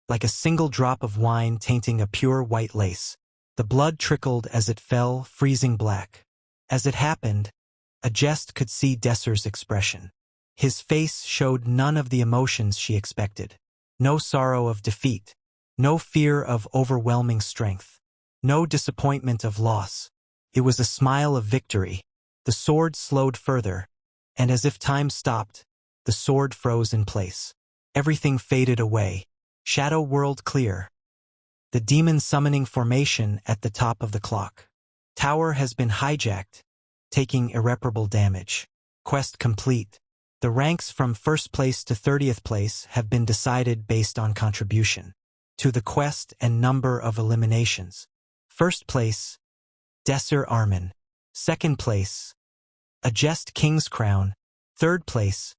like a single drop of wine tainting a pure white lace. The blood trickled as it fell, freezing black. As it happened, Agest could see Desir's expression. His face showed none of the emotions she expected. No sorrow of defeat. No fear of overwhelming strength. No disappointment of loss. It was a smile of victory. The sword slowed further, and as if time stopped, the sword froze in place. Everything faded away. Shadow world clear. The demon summoning formation at the top of the clock. Tower has been hijacked, taking irreparable damage. Quest complete. The ranks from 1st place to 30th place have been decided based on contribution to the quest and number of eliminations. 1st place, Desir Arman. 2nd place, Agest King's Crown. 3rd place,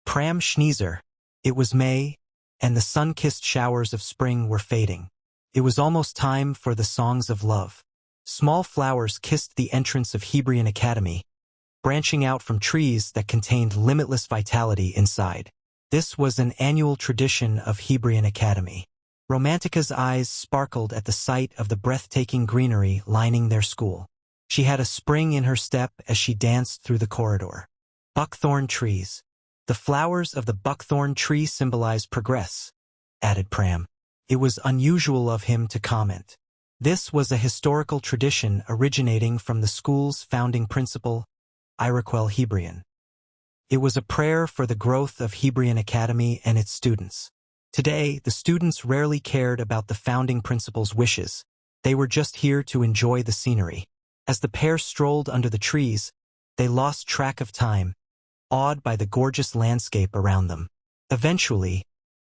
Pram Schneezer. It was May, and the sun-kissed showers of spring were fading. It was almost time for the songs of love. Small flowers kissed the entrance of Hebrion Academy, branching out from trees that contained limitless vitality inside. This was an annual tradition of Hebrion Academy. Romantica's eyes sparkled at the sight of the breathtaking greenery lining their school. She had a spring in her step as she danced through the corridor. Buckthorn trees. The flowers of the buckthorn tree symbolize progress, added Pram. It was unusual of him to comment. This was a historical tradition originating from the school's founding principal, Iroquel Hebrion. It was a prayer for the growth of Hebrion Academy and its students. Today, the students rarely cared about the founding principal's wishes. They were just here to enjoy the scenery. As the pair strolled under the trees, they lost track of time, awed by the gorgeous landscape around them. Eventually,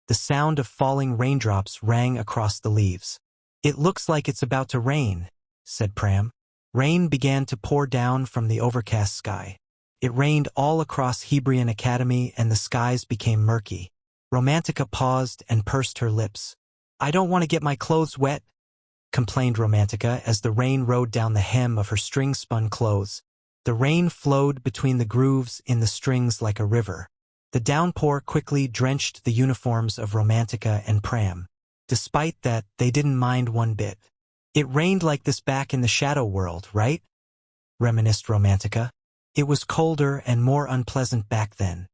the sound of falling raindrops rang across the leaves. It looks like it's about to rain, said Pram. Rain began to pour down from the overcast sky. It rained all across Hebrion Academy and the skies became murky. Romantica paused and pursed her lips. I don't want to get my clothes wet, complained Romantica as the rain rode down the hem of her string-spun clothes. The rain flowed between the grooves in the strings like a river. The downpour quickly drenched the uniforms of Romantica and Pram. Despite that, they didn't mind one bit. It rained like this back in the shadow world, right? Reminisced Romantica. It was colder and more unpleasant back then.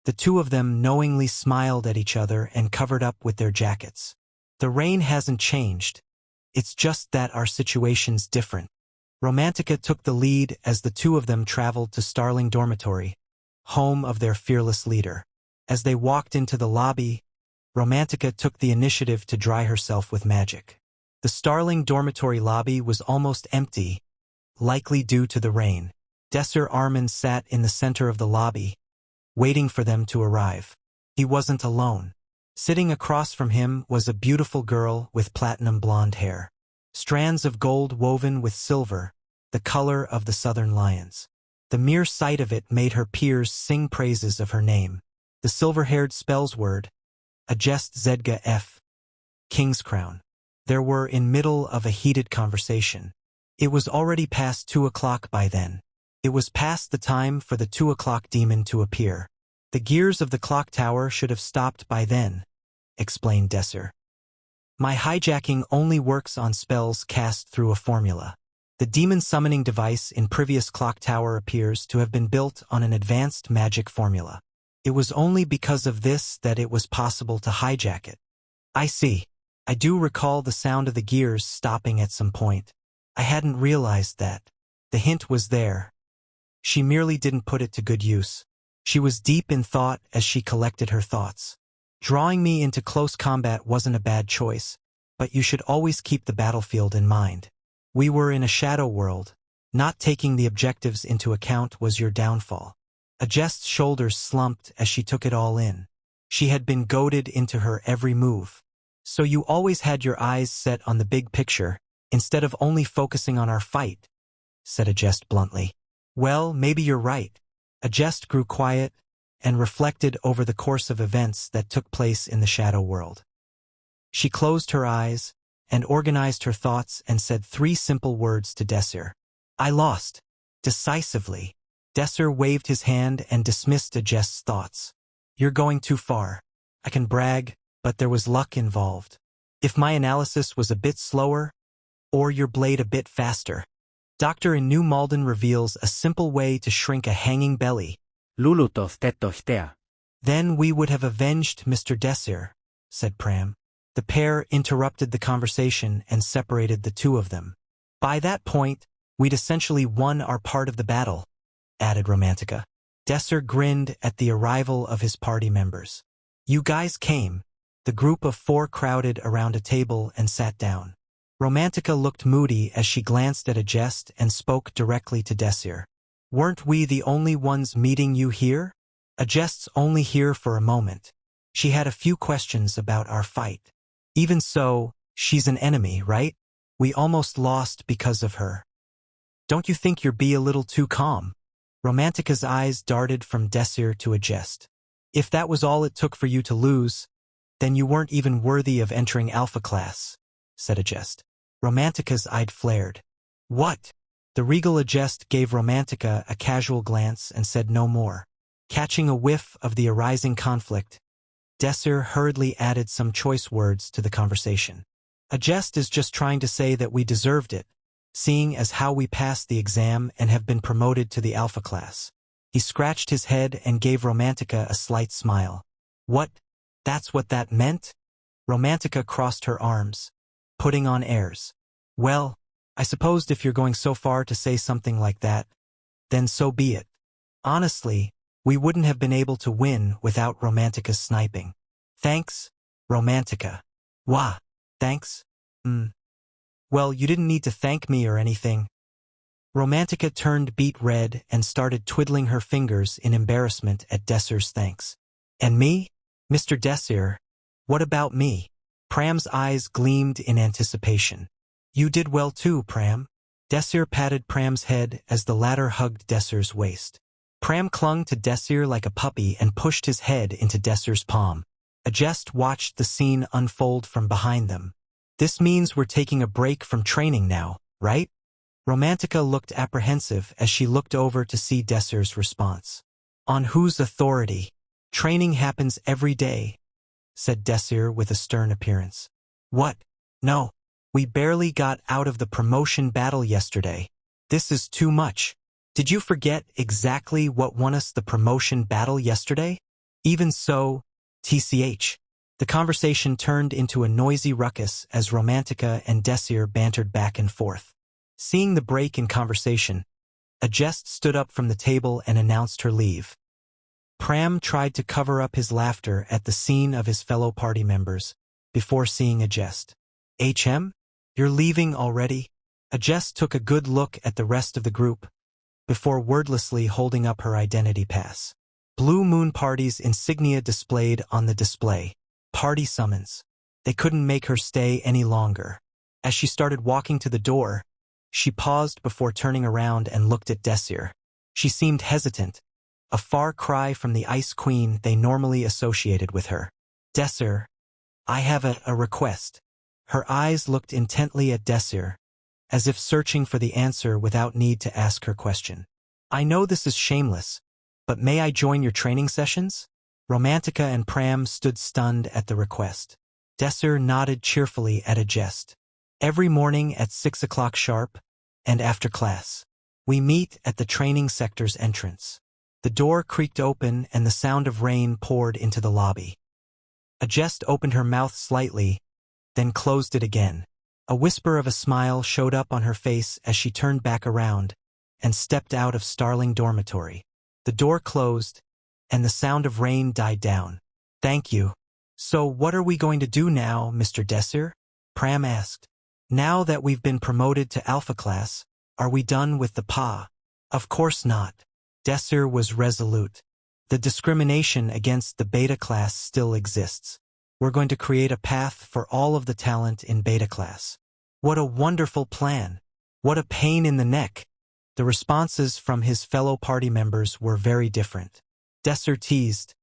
The two of them knowingly smiled at each other and covered up with their jackets. The rain hasn't changed. It's just that our situation's different. Romantica took the lead as the two of them traveled to Starling Dormitory, home of their fearless leader. As they walked into the lobby, Romantica took the initiative to dry herself with magic. The Starling Dormitory lobby was almost empty, likely due to the rain. Desir Arman sat in the center of the lobby, waiting for them to arrive. He wasn't alone. Sitting across from him was a beautiful girl with platinum blonde hair. Strands of gold woven with silver, the color of the southern lions. The mere sight of it made her peers sing praises of her name. The silver-haired spells word, Adjest Zedga F. King's Crown. They were in middle of a heated conversation. It was already past 2 o'clock by then. It was past the time for the 2 o'clock demon to appear. The gears of the clock tower should have stopped by then, explained Desir. My hijacking only works on spells cast through a formula. The demon summoning device in previous clock tower appears to have been built on an advanced magic formula. It was only because of this that it was possible to hijack it. I see. I do recall the sound of the gears stopping at some point. I hadn't realized that. The hint was there. She merely didn't put it to good use. She was deep in thought as she collected her thoughts. Drawing me into close combat wasn't a bad choice, but you should always keep the battlefield in mind. We were in a shadow world. Not taking the objectives into account was your downfall. Adjest's shoulders slumped as she took it all in. She had been goaded into her every move. So you always had your eyes set on the big picture, instead of only focusing on our fight, said Adjest bluntly. Well, maybe you're right. Adjest grew quiet and reflected over the course of events that took place in the shadow world. She closed her eyes and organized her thoughts and said 3 simple words to Desir. I lost. Decisively. Desir waved his hand and dismissed Adjest's thoughts. You're going too far. I can brag, but there was luck involved. If my analysis was a bit slower, or your blade a bit faster. Doctor in New Malden reveals a simple way to shrink a hanging belly. Lulutoth tetohtea. Then we would have avenged Mr. Desir, said Pram. The pair interrupted the conversation and separated the two of them. By that point, we'd essentially won our part of the battle, added Romantica. Desir grinned at the arrival of his party members. You guys came. The group of 4 crowded around a table and sat down. Romantica looked moody as she glanced at Adjest and spoke directly to Desir. Weren't we the only ones meeting you here? Adjest's only here for a moment. She had a few questions about our fight. Even so, she's an enemy, right? We almost lost because of her. Don't you think you're a little too calm? Romantica's eyes darted from Desir to Adjest. If that was all it took for you to lose, then you weren't even worthy of entering Alpha class, said Adjest. Romantica's eye flared. What? The regal Adjest gave Romantica a casual glance and said no more. Catching a whiff of the arising conflict, Desir hurriedly added some choice words to the conversation. Adjest is just trying to say that we deserved it, seeing as how we passed the exam and have been promoted to the Alpha class. He scratched his head and gave Romantica a slight smile. What? That's what that meant? Romantica crossed her arms, putting on airs. Well, I supposed if you're going so far to say something like that, then so be it. Honestly, we wouldn't have been able to win without Romantica's sniping. Thanks, Romantica. Wah, thanks? Well, you didn't need to thank me or anything. Romantica turned beet red and started twiddling her fingers in embarrassment at Desir's thanks. And me? Mr. Desir, what about me? Pram's eyes gleamed in anticipation. You did well too, Pram. Desir patted Pram's head as the latter hugged Desir's waist. Pram clung to Desir like a puppy and pushed his head into Desir's palm. Adjest watched the scene unfold from behind them. This means we're taking a break from training now, right? Romantica looked apprehensive as she looked over to see Desir's response. On whose authority? Training happens every day, said Desir with a stern appearance. What? No. We barely got out of the promotion battle yesterday. This is too much. Did you forget exactly what won us the promotion battle yesterday? Even so, TCH. The conversation turned into a noisy ruckus as Romantica and Desir bantered back and forth. Seeing the break in conversation, Agest stood up from the table and announced her leave. Pram tried to cover up his laughter at the scene of his fellow party members before seeing Agest. HM? You're leaving already? Agest took a good look at the rest of the group before wordlessly holding up her identity pass. Blue Moon Party's insignia displayed on the display. Party summons. They couldn't make her stay any longer. As she started walking to the door, she paused before turning around and looked at Desir. She seemed hesitant, a far cry from the Ice Queen they normally associated with her. Desir, I have a request. Her eyes looked intently at Desir, as if searching for the answer without need to ask her question. I know this is shameless, but may I join your training sessions? Romantica and Pram stood stunned at the request. Desir nodded cheerfully at Agest. Every morning at 6 o'clock sharp, and after class, we meet at the training sector's entrance. The door creaked open and the sound of rain poured into the lobby. Agest opened her mouth slightly, then closed it again. A whisper of a smile showed up on her face as she turned back around and stepped out of Starling Dormitory. The door closed, and the sound of rain died down. Thank you. So what are we going to do now, Mr. Desir? Pram asked. Now that we've been promoted to Alpha Class, are we done with the PA? Of course not. Desir was resolute. The discrimination against the Beta Class still exists. We're going to create a path for all of the talent in Beta Class. What a wonderful plan. What a pain in the neck. The responses from his fellow party members were very different. Desir teased.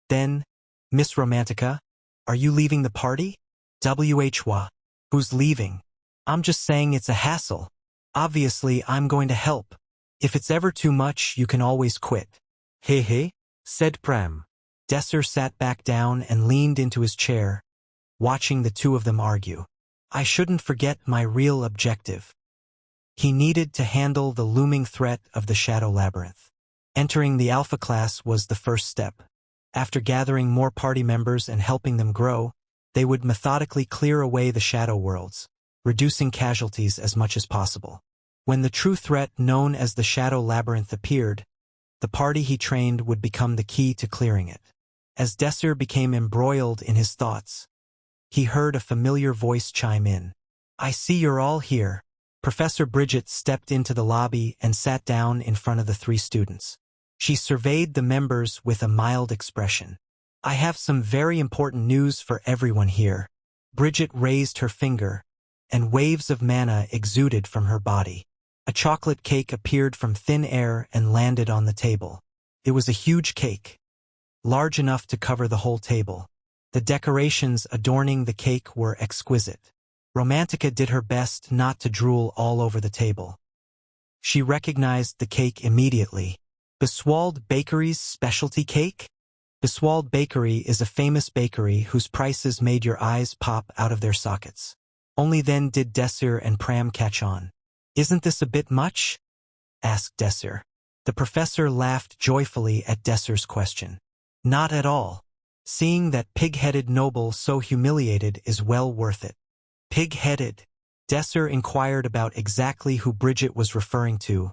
Then, Miss Romantica, are you leaving the party? WHWA. Who's leaving? I'm just saying it's a hassle. Obviously, I'm going to help. If it's ever too much, you can always quit. Hehe, said Pram. Desir sat back down and leaned into his chair, watching the two of them argue. I shouldn't forget my real objective. He needed to handle the looming threat of the Shadow Labyrinth. Entering the Alpha Class was the first step. After gathering more party members and helping them grow, they would methodically clear away the Shadow Worlds, reducing casualties as much as possible. When the true threat known as the Shadow Labyrinth appeared, the party he trained would become the key to clearing it. As Desir became embroiled in his thoughts, he heard a familiar voice chime in. I see you're all here. Professor Bridget stepped into the lobby and sat down in front of the three students. She surveyed the members with a mild expression. I have some very important news for everyone here. Bridget raised her finger, and waves of mana exuded from her body. A chocolate cake appeared from thin air and landed on the table. It was a huge cake, large enough to cover the whole table. The decorations adorning the cake were exquisite. Romantica did her best not to drool all over the table. She recognized the cake immediately. Beswald Bakery's specialty cake? Beswald Bakery is a famous bakery whose prices made your eyes pop out of their sockets. Only then did Desir and Pram catch on. Isn't this a bit much? Asked Desir. The professor laughed joyfully at Desir's question. Not at all. Seeing that pig-headed noble so humiliated is well worth it. Pig-headed? Desir inquired about exactly who Bridget was referring to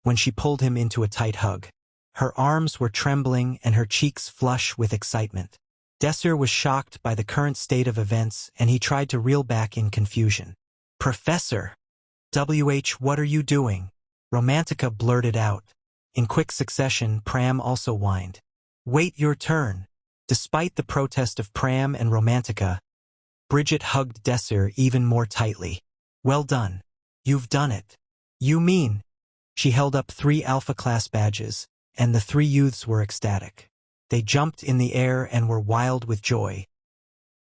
when she pulled him into a tight hug. Her arms were trembling and her cheeks flush with excitement. Desir was shocked by the current state of events and he tried to reel back in confusion. Professor! What are you doing? Romantica blurted out. In quick succession, Pram also whined. Wait your turn. Despite the protest of Pram and Romantica, Bridget hugged Desir even more tightly. Well done. You've done it. You mean? She held up 3 Alpha Class badges, and the 3 youths were ecstatic. They jumped in the air and were wild with joy.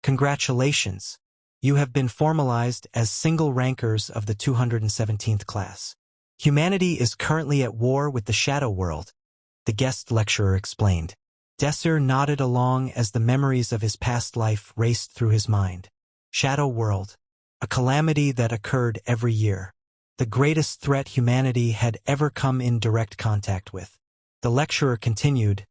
Congratulations. You have been formalized as single rankers of the 217th class. Humanity is currently at war with the shadow world, the guest lecturer explained. Desir nodded along as the memories of his past life raced through his mind. Shadow world, a calamity that occurred every year. The greatest threat humanity had ever come in direct contact with. The lecturer continued,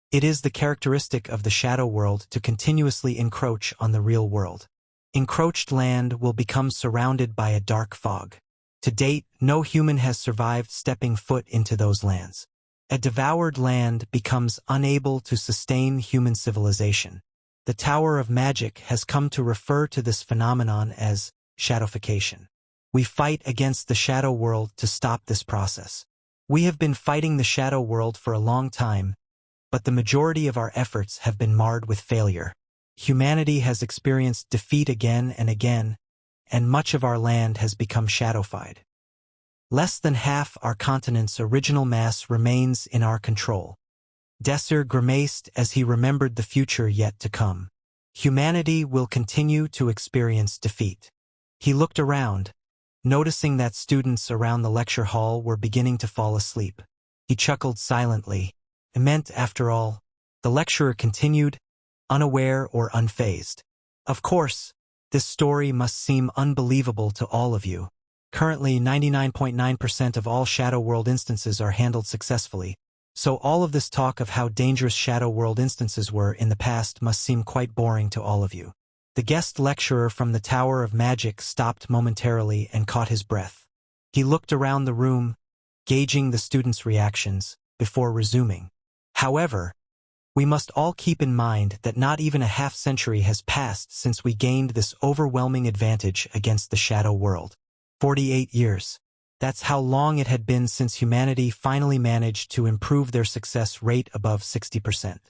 "It is the characteristic of the shadow world to continuously encroach on the real world. Encroached land will become surrounded by a dark fog. To date, no human has survived stepping foot into those lands. A devoured land becomes unable to sustain human civilization. The Tower of Magic has come to refer to this phenomenon as shadowfication. We fight against the shadow world to stop this process. We have been fighting the shadow world for a long time, but the majority of our efforts have been marred with failure. Humanity has experienced defeat again and again, and much of our land has become shadowfied. Less than half our continent's original mass remains in our control." Desir grimaced as he remembered the future yet to come. Humanity will continue to experience defeat. He looked around, noticing that students around the lecture hall were beginning to fall asleep. He chuckled silently. It meant, after all, the lecturer continued, unaware or unfazed. "Of course, this story must seem unbelievable to all of you. Currently, 99.9% of all Shadow World instances are handled successfully, so all of this talk of how dangerous Shadow World instances were in the past must seem quite boring to all of you." The guest lecturer from the Tower of Magic stopped momentarily and caught his breath. He looked around the room, gauging the students' reactions, before resuming. "However, we must all keep in mind that not even a half-century has passed since we gained this overwhelming advantage against the Shadow World. 48 years. That's how long it had been since humanity finally managed to improve their success rate above 60%.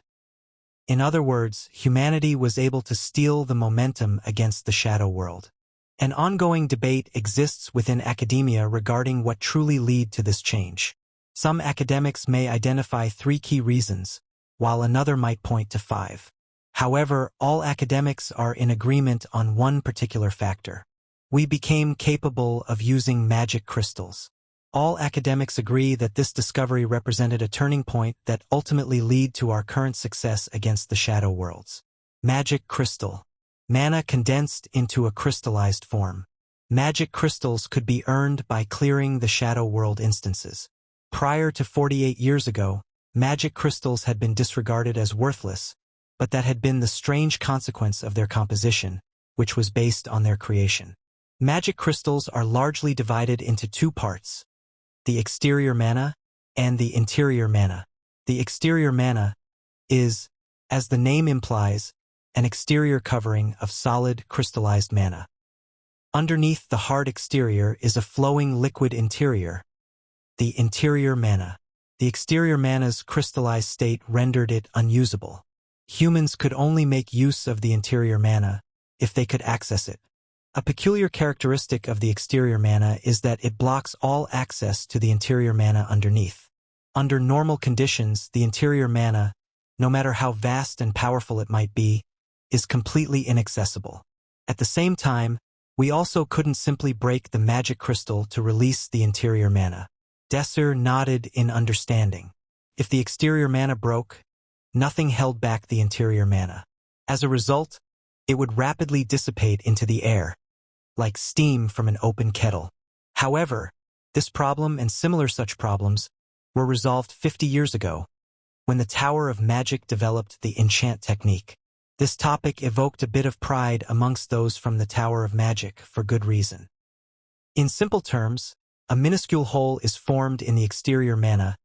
In other words, humanity was able to steal the momentum against the shadow world. An ongoing debate exists within academia regarding what truly led to this change. Some academics may identify 3 key reasons, while another might point to 5. However, all academics are in agreement on one particular factor. We became capable of using magic crystals. All academics agree that this discovery represented a turning point that ultimately led to our current success against the shadow worlds. Magic crystal. Mana condensed into a crystallized form. Magic crystals could be earned by clearing the shadow world instances. Prior to 48 years ago, magic crystals had been disregarded as worthless, but that had been the strange consequence of their composition, which was based on their creation. Magic crystals are largely divided into 2 parts: the exterior mana and the interior mana. The exterior mana is, as the name implies, an exterior covering of solid crystallized mana. Underneath the hard exterior is a flowing liquid interior, the interior mana. The exterior mana's crystallized state rendered it unusable. Humans could only make use of the interior mana if they could access it. A peculiar characteristic of the exterior mana is that it blocks all access to the interior mana underneath. Under normal conditions, the interior mana, no matter how vast and powerful it might be, is completely inaccessible. At the same time, we also couldn't simply break the magic crystal to release the interior mana. Desir nodded in understanding. If the exterior mana broke, nothing held back the interior mana. As a result, it would rapidly dissipate into the air, like steam from an open kettle. However, this problem and similar such problems were resolved 50 years ago, when the Tower of Magic developed the enchant technique. This topic evoked a bit of pride amongst those from the Tower of Magic for good reason. In simple terms, a minuscule hole is formed in the exterior mana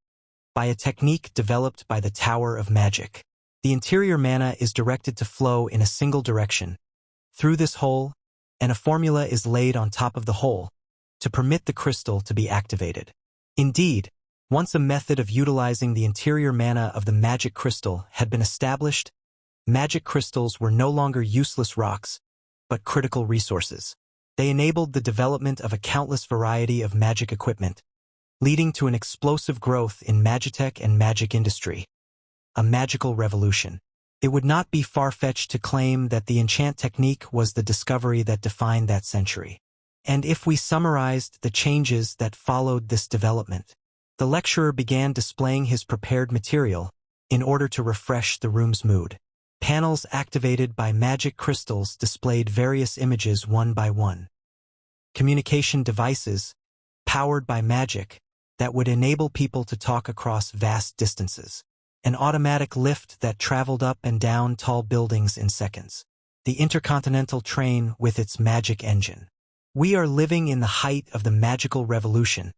by a technique developed by the Tower of Magic. The interior mana is directed to flow in a single direction, through this hole, and a formula is laid on top of the hole to permit the crystal to be activated. Indeed, once a method of utilizing the interior mana of the magic crystal had been established, magic crystals were no longer useless rocks, but critical resources. They enabled the development of a countless variety of magic equipment, leading to an explosive growth in magitech and magic industry. A magical revolution. It would not be far-fetched to claim that the enchant technique was the discovery that defined that century. And if we summarized the changes that followed this development, the lecturer began displaying his prepared material in order to refresh the room's mood. Panels activated by magic crystals displayed various images one by one. Communication devices, powered by magic, that would enable people to talk across vast distances. An automatic lift that traveled up and down tall buildings in seconds. The intercontinental train with its magic engine. We are living in the height of the magical revolution,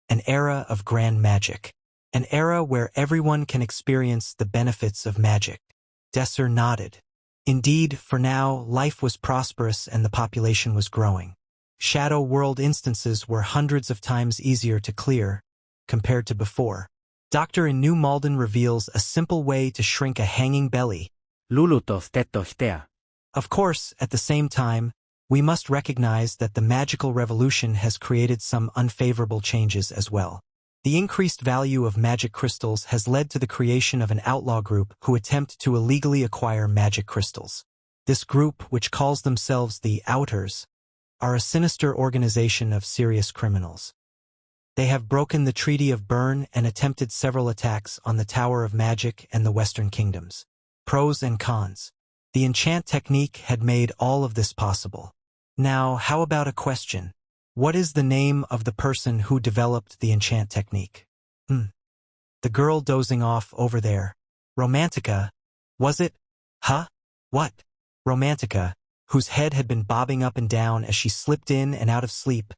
an era of grand magic, an era where everyone can experience the benefits of magic. Desir nodded. Indeed, for now, life was prosperous and the population was growing. Shadow world instances were hundreds of times easier to clear compared to before. Doctor in New Malden reveals a simple way to shrink a hanging belly. Of course, at the same time, we must recognize that the magical revolution has created some unfavorable changes as well. The increased value of magic crystals has led to the creation of an outlaw group who attempt to illegally acquire magic crystals. This group, which calls themselves the Outers, are a sinister organization of serious criminals. They have broken the Treaty of Bern and attempted several attacks on the Tower of Magic and the Western Kingdoms. Pros and cons. The enchant technique had made all of this possible. Now, how about a question? What is the name of the person who developed the enchant technique? The girl dozing off over there. Romantica, was it? Huh? What? Romantica, whose head had been bobbing up and down as she slipped in and out of sleep,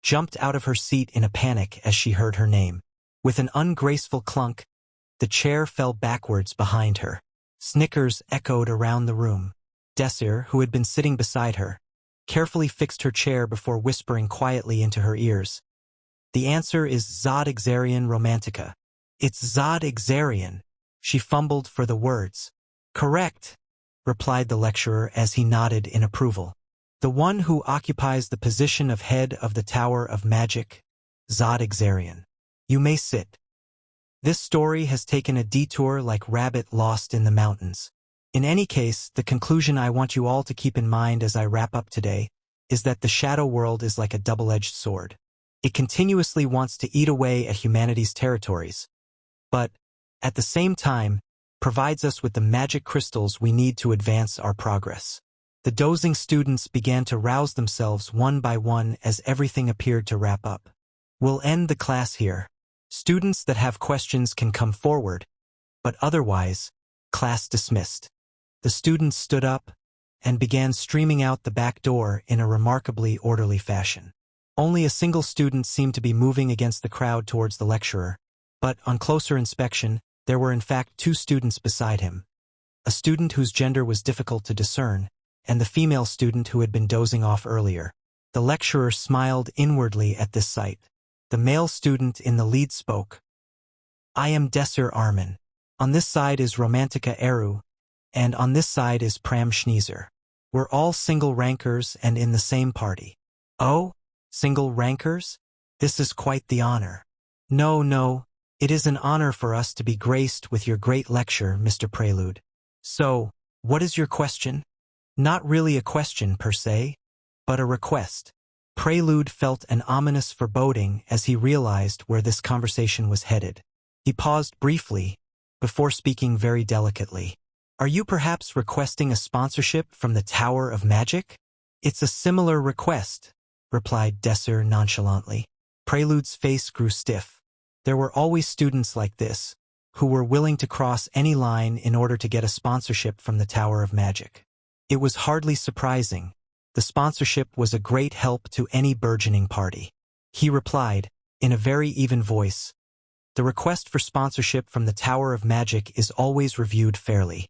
jumped out of her seat in a panic as she heard her name. With an ungraceful clunk, the chair fell backwards behind her. Snickers echoed around the room. Desir, who had been sitting beside her, carefully fixed her chair before whispering quietly into her ears. The answer is Zod Exarian Romantica. It's Zod Exarian. She fumbled for the words. Correct, replied the lecturer as he nodded in approval. The one who occupies the position of head of the Tower of Magic, Zod Exarian. You may sit. This story has taken a detour like rabbit lost in the mountains. In any case, the conclusion I want you all to keep in mind as I wrap up today is that the shadow world is like a double-edged sword. It continuously wants to eat away at humanity's territories, but, at the same time, provides us with the magic crystals we need to advance our progress. The dozing students began to rouse themselves one by one as everything appeared to wrap up. We'll end the class here. Students that have questions can come forward, but otherwise, class dismissed. The students stood up and began streaming out the back door in a remarkably orderly fashion. Only a single student seemed to be moving against the crowd towards the lecturer, but on closer inspection, there were in fact two students beside him. A student whose gender was difficult to discern, and the female student who had been dozing off earlier. The lecturer smiled inwardly at this sight. The male student in the lead spoke. I am Desir Arman. On this side is Romantica Eru, and on this side is Pram Schneezer. We're all single rankers and in the same party. Oh, single rankers? This is quite the honor. No, it is an honor for us to be graced with your great lecture, Mr. Prelude. So, what is your question? Not really a question per se, but a request. Prelude felt an ominous foreboding as he realized where this conversation was headed. He paused briefly, before speaking very delicately. Are you perhaps requesting a sponsorship from the Tower of Magic? It's a similar request, replied Desir nonchalantly. Prelude's face grew stiff. There were always students like this, who were willing to cross any line in order to get a sponsorship from the Tower of Magic. It was hardly surprising. The sponsorship was a great help to any burgeoning party. He replied, in a very even voice, the request for sponsorship from the Tower of Magic is always reviewed fairly.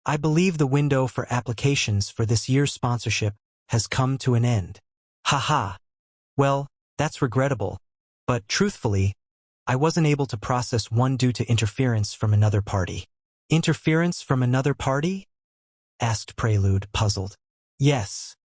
I believe the window for applications for this year's sponsorship has come to an end. Haha. Well, that's regrettable, but truthfully, I wasn't able to process one due to interference from another party. Interference from another party? Asked Prelude, puzzled. Yes.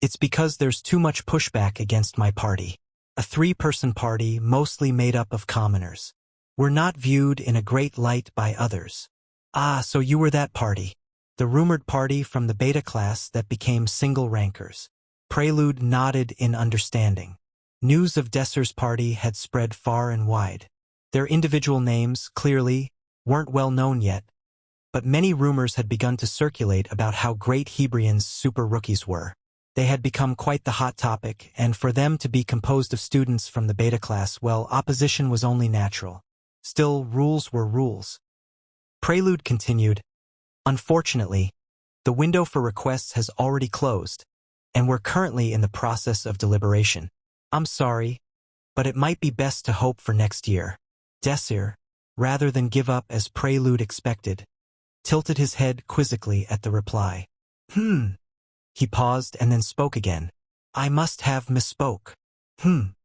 It's because there's too much pushback against my party. A 3-person party mostly made up of commoners. We're not viewed in a great light by others. Ah, so you were that party. The rumored party from the beta class that became single rankers. Prelude nodded in understanding. News of Desir's party had spread far and wide. Their individual names, clearly, weren't well known yet, but many rumors had begun to circulate about how great Hebrion's super rookies were. They had become quite the hot topic, and for them to be composed of students from the beta class, well, opposition was only natural. Still, rules were rules. Prelude continued. Unfortunately, the window for requests has already closed, and we're currently in the process of deliberation. I'm sorry, but it might be best to hope for next year. Desir, rather than give up as Prelude expected, tilted his head quizzically at the reply. He paused and then spoke again. I must have misspoke. I'm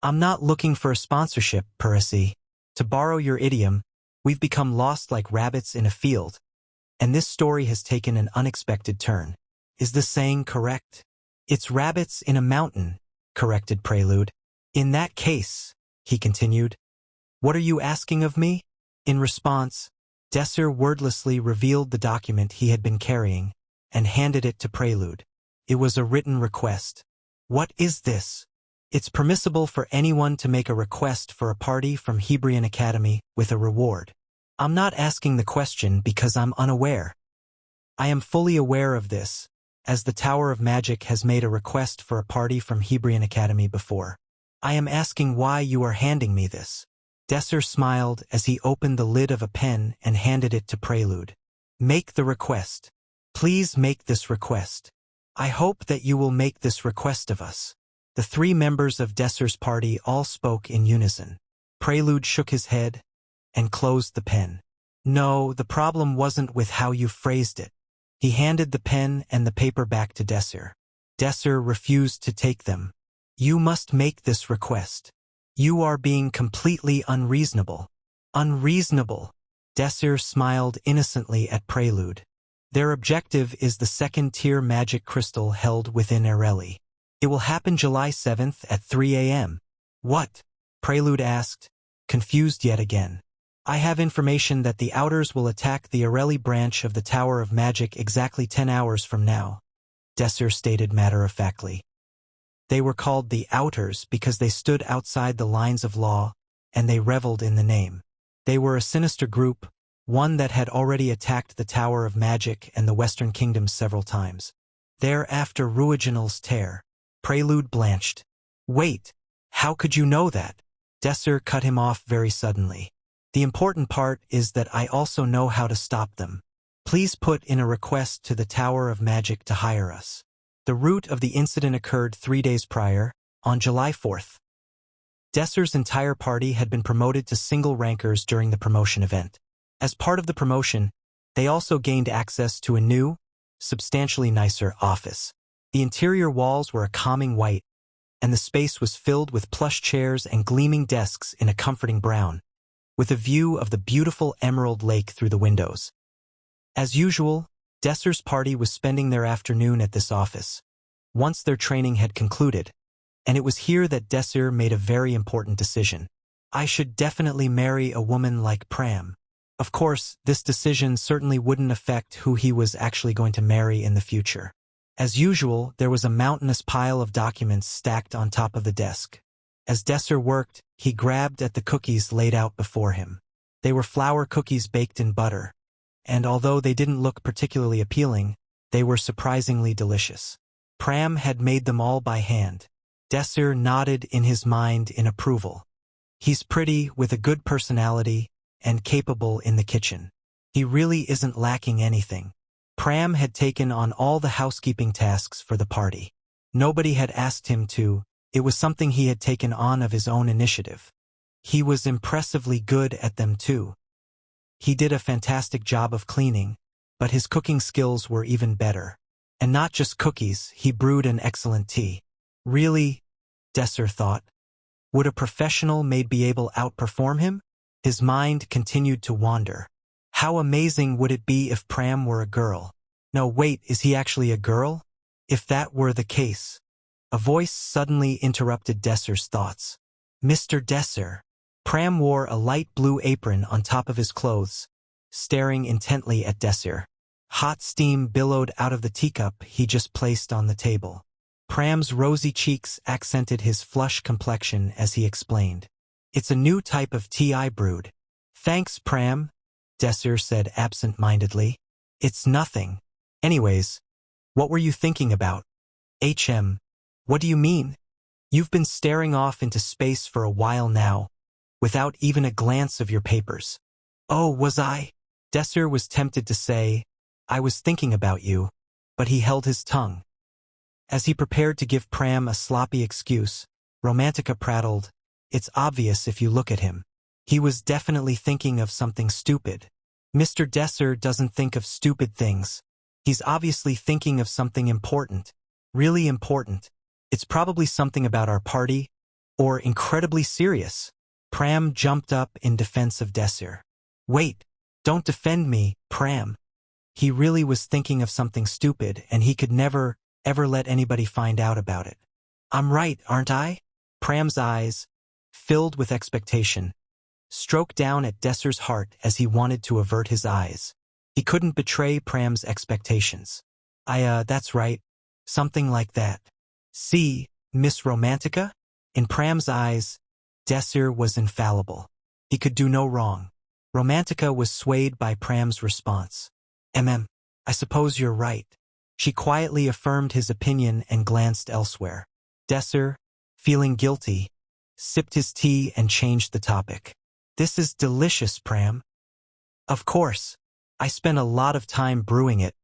not looking for a sponsorship, Percy. To borrow your idiom, we've become lost like rabbits in a field, and this story has taken an unexpected turn. Is the saying correct? It's rabbits in a mountain, corrected Prelude. In that case, he continued, what are you asking of me? In response, Desir wordlessly revealed the document he had been carrying and handed it to Prelude. It was a written request. What is this? It's permissible for anyone to make a request for a party from Hebrion Academy with a reward. I'm not asking the question because I'm unaware. I am fully aware of this, as the Tower of Magic has made a request for a party from Hebrion Academy before. I am asking why you are handing me this. Desir smiled as he opened the lid of a pen and handed it to Prelude. Make the request. Please make this request. I hope that you will make this request of us. The three members of Desir's party all spoke in unison. Prelude shook his head and closed the pen. No, the problem wasn't with how you phrased it. He handed the pen and the paper back to Desir. Desir refused to take them. You must make this request. You are being completely unreasonable. Unreasonable. Desir smiled innocently at Prelude. Their objective is the second-tier magic crystal held within Areli. It will happen July 7th at 3 a.m. What? Prelude asked, confused yet again. I have information that the Outers will attack the Areli branch of the Tower of Magic exactly 10 hours from now, Desir stated matter-of-factly. They were called the Outers because they stood outside the lines of law, and they reveled in the name. They were a sinister group, one that had already attacked the Tower of Magic and the Western Kingdoms several times. They're after Ruiginal's tear. Prelude blanched. Wait, how could you know that? Desir cut him off very suddenly. The important part is that I also know how to stop them. Please put in a request to the Tower of Magic to hire us. The root of the incident occurred 3 days prior, on July 4th. Desir's entire party had been promoted to single rankers during the promotion event. As part of the promotion, they also gained access to a new, substantially nicer office. The interior walls were a calming white, and the space was filled with plush chairs and gleaming desks in a comforting brown, with a view of the beautiful emerald lake through the windows. As usual, Desir's party was spending their afternoon at this office, once their training had concluded, and it was here that Desir made a very important decision. I should definitely marry a woman like Pram. Of course, this decision certainly wouldn't affect who he was actually going to marry in the future. As usual, there was a mountainous pile of documents stacked on top of the desk. As Desir worked, he grabbed at the cookies laid out before him. They were flour cookies baked in butter, and although they didn't look particularly appealing, they were surprisingly delicious. Pram had made them all by hand. Desir nodded in his mind in approval. He's pretty, with a good personality, and capable in the kitchen. He really isn't lacking anything. Pram had taken on all the housekeeping tasks for the party. Nobody had asked him to. It was something he had taken on of his own initiative. He was impressively good at them too. He did a fantastic job of cleaning, but his cooking skills were even better. And not just cookies, he brewed an excellent tea. Really, Desir thought, would a professional maid be able to outperform him? His mind continued to wander. How amazing would it be if Pram were a girl? No, wait, is he actually a girl? If that were the case. A voice suddenly interrupted Desir's thoughts. Mr. Desir. Pram wore a light blue apron on top of his clothes, staring intently at Desir. Hot steam billowed out of the teacup he just placed on the table. Pram's rosy cheeks accented his flush complexion as he explained. It's a new type of tea I brewed. Thanks, Pram, Desir said absent-mindedly. It's nothing. Anyways, what were you thinking about? What do you mean? You've been staring off into space for a while now, without even a glance of your papers. Oh, was I? Desir was tempted to say, I was thinking about you, but he held his tongue. As he prepared to give Pram a sloppy excuse, Romantica prattled, It's obvious if you look at him. He was definitely thinking of something stupid. Mr. Desir doesn't think of stupid things. He's obviously thinking of something important. Really important. It's probably something about our party, or incredibly serious. Pram jumped up in defense of Desir. Wait, don't defend me, Pram. He really was thinking of something stupid, and he could never, ever let anybody find out about it. I'm right, aren't I? Pram's eyes, filled with expectation, stroked down at Desir's heart as he wanted to avert his eyes. He couldn't betray Pram's expectations. That's right. Something like that. See, Miss Romantica? In Pram's eyes, Desir was infallible. He could do no wrong. Romantica was swayed by Pram's response. I suppose you're right. She quietly affirmed his opinion and glanced elsewhere. Desir, feeling guilty, sipped his tea and changed the topic. This is delicious, Pram. Of course. I spent a lot of time brewing it.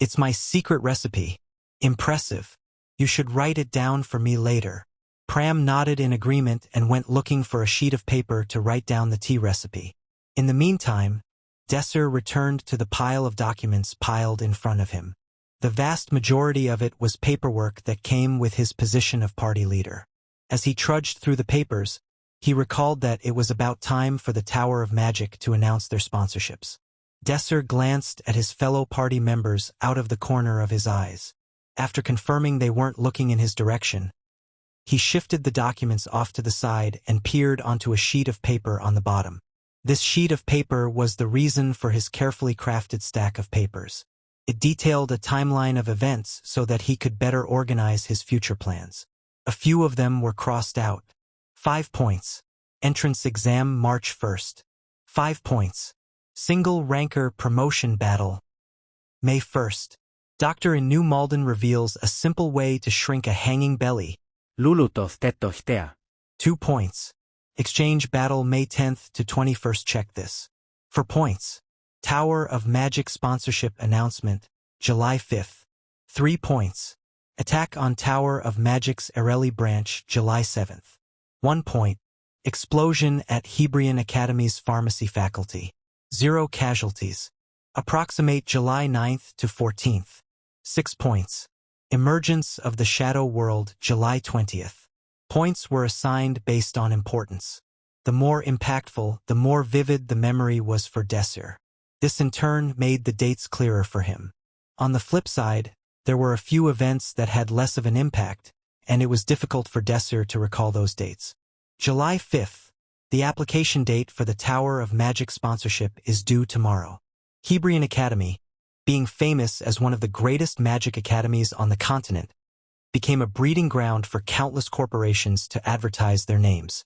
It's my secret recipe. Impressive. You should write it down for me later. Pram nodded in agreement and went looking for a sheet of paper to write down the tea recipe. In the meantime, Desir returned to the pile of documents piled in front of him. The vast majority of it was paperwork that came with his position of party leader. As he trudged through the papers, he recalled that it was about time for the Tower of Magic to announce their sponsorships. Desir glanced at his fellow party members out of the corner of his eyes. After confirming they weren't looking in his direction, he shifted the documents off to the side and peered onto a sheet of paper on the bottom. This sheet of paper was the reason for his carefully crafted stack of papers. It detailed a timeline of events so that he could better organize his future plans. A few of them were crossed out. 5 points. Entrance exam March 1st. 5 points. Single ranker promotion battle. May 1st. Doctor in New Malden reveals a simple way to shrink a hanging belly. Lulutoth tetohtea. 2 points. Exchange battle May 10th to 21st. Check this. For points. Tower of Magic sponsorship announcement, July 5th. 3 points. Attack on Tower of Magic's Ereli branch, July 7th. 1 point. Explosion at Hebrion Academy's pharmacy faculty. 0 casualties. Approximate July 9th to 14th. 6 points. Emergence of the Shadow World, July 20th. Points were assigned based on importance. The more impactful, the more vivid the memory was for Desir. This in turn made the dates clearer for him. On the flip side, there were a few events that had less of an impact, and it was difficult for Desir to recall those dates. July 5th. The application date for the Tower of Magic sponsorship is due tomorrow. Hebrion Academy, being famous as one of the greatest magic academies on the continent, became a breeding ground for countless corporations to advertise their names.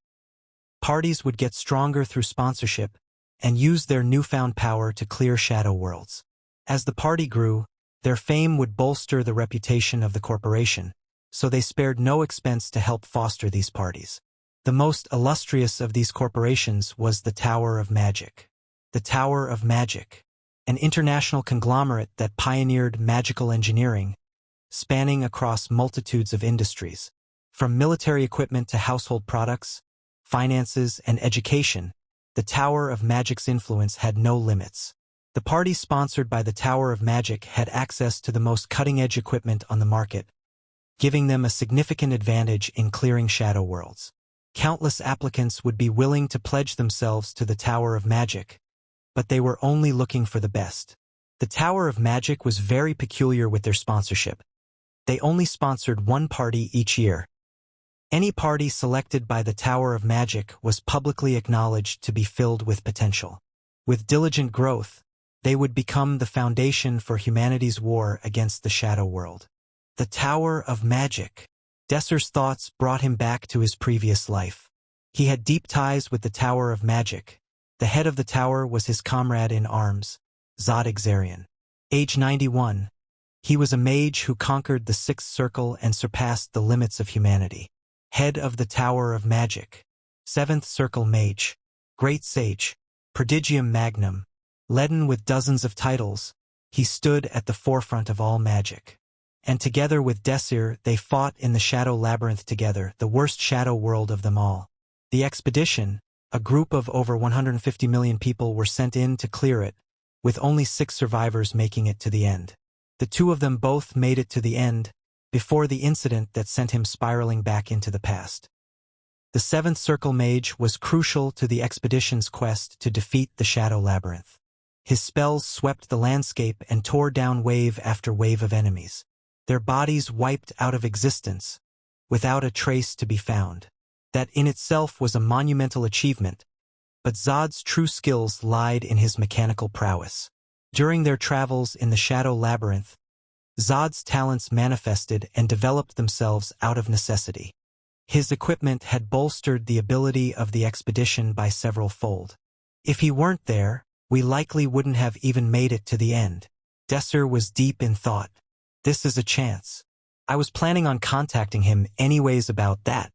Parties would get stronger through sponsorship and use their newfound power to clear shadow worlds. As the party grew, their fame would bolster the reputation of the corporation, so they spared no expense to help foster these parties. The most illustrious of these corporations was the Tower of Magic. The Tower of Magic, an international conglomerate that pioneered magical engineering, spanning across multitudes of industries. From military equipment to household products, finances, and education, the Tower of Magic's influence had no limits. The party sponsored by the Tower of Magic had access to the most cutting-edge equipment on the market, giving them a significant advantage in clearing shadow worlds. Countless applicants would be willing to pledge themselves to the Tower of Magic, but they were only looking for the best. The Tower of Magic was very peculiar with their sponsorship. They only sponsored one party each year. Any party selected by the Tower of Magic was publicly acknowledged to be filled with potential. With diligent growth, they would become the foundation for humanity's war against the shadow world. The Tower of Magic. Desir's thoughts brought him back to his previous life. He had deep ties with the Tower of Magic. The head of the tower was his comrade in arms, Zod Exarian. Age 91, he was a mage who conquered the Sixth Circle and surpassed the limits of humanity. Head of the Tower of Magic. Seventh Circle Mage. Great Sage. Prodigium Magnum. Leaden with dozens of titles, he stood at the forefront of all magic. And together with Desir, they fought in the Shadow Labyrinth together, the worst shadow world of them all. The expedition, a group of over 150 million people, were sent in to clear it, with only 6 survivors making it to the end. The 2 of them both made it to the end, before the incident that sent him spiraling back into the past. The Seventh Circle Mage was crucial to the expedition's quest to defeat the Shadow Labyrinth. His spells swept the landscape and tore down wave after wave of enemies. Their bodies wiped out of existence, without a trace to be found. That in itself was a monumental achievement, but Zod's true skills lied in his mechanical prowess. During their travels in the Shadow Labyrinth, Zod's talents manifested and developed themselves out of necessity. His equipment had bolstered the ability of the expedition by several fold. If he weren't there, we likely wouldn't have even made it to the end. Desir was deep in thought. This is a chance. I was planning on contacting him anyways about that.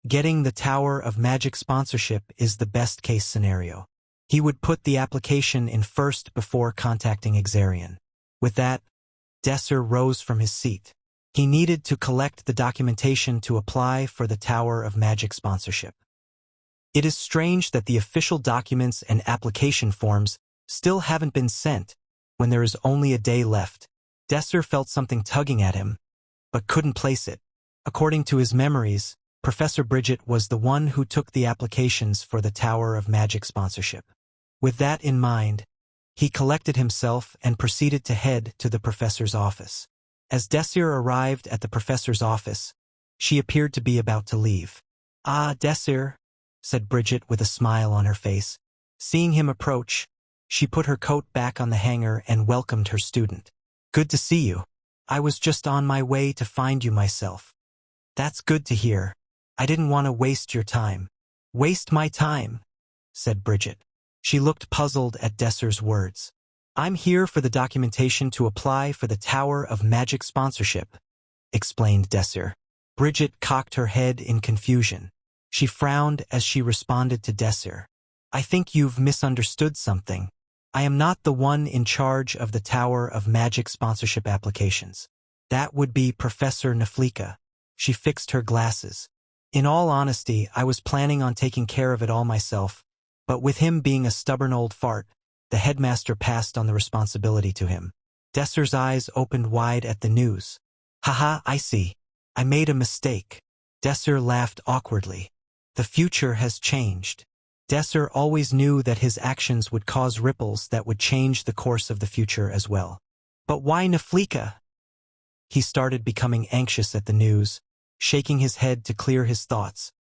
Getting the Tower of Magic sponsorship is the best case scenario. He would put the application in first before contacting Exarian. With that, Desir rose from his seat. He needed to collect the documentation to apply for the Tower of Magic sponsorship. It is strange that the official documents and application forms still haven't been sent when there is only a day left. Desir felt something tugging at him, but couldn't place it. According to his memories, Professor Bridget was the one who took the applications for the Tower of Magic sponsorship. With that in mind, he collected himself and proceeded to head to the professor's office. As Desir arrived at the professor's office, she appeared to be about to leave. "Ah, Desir," said Bridget with a smile on her face. Seeing him approach, she put her coat back on the hanger and welcomed her student. "Good to see you. I was just on my way to find you myself." "That's good to hear. I didn't want to waste your time." "Waste my time?" said Bridget. She looked puzzled at Desir's words. "I'm here for the documentation to apply for the Tower of Magic sponsorship," explained Desir. Bridget cocked her head in confusion. She frowned as she responded to Desir. "I think you've misunderstood something. I am not the one in charge of the Tower of Magic sponsorship applications. That would be Professor Napolitan." She fixed her glasses. "In all honesty, I was planning on taking care of it all myself, but with him being a stubborn old fart, the headmaster passed on the responsibility to him." Desir's eyes opened wide at the news. "Haha, I see. I made a mistake." Desir laughed awkwardly. The future has changed. Desir always knew that his actions would cause ripples that would change the course of the future as well. "But why Napolitan?" He started becoming anxious at the news, shaking his head to clear his thoughts.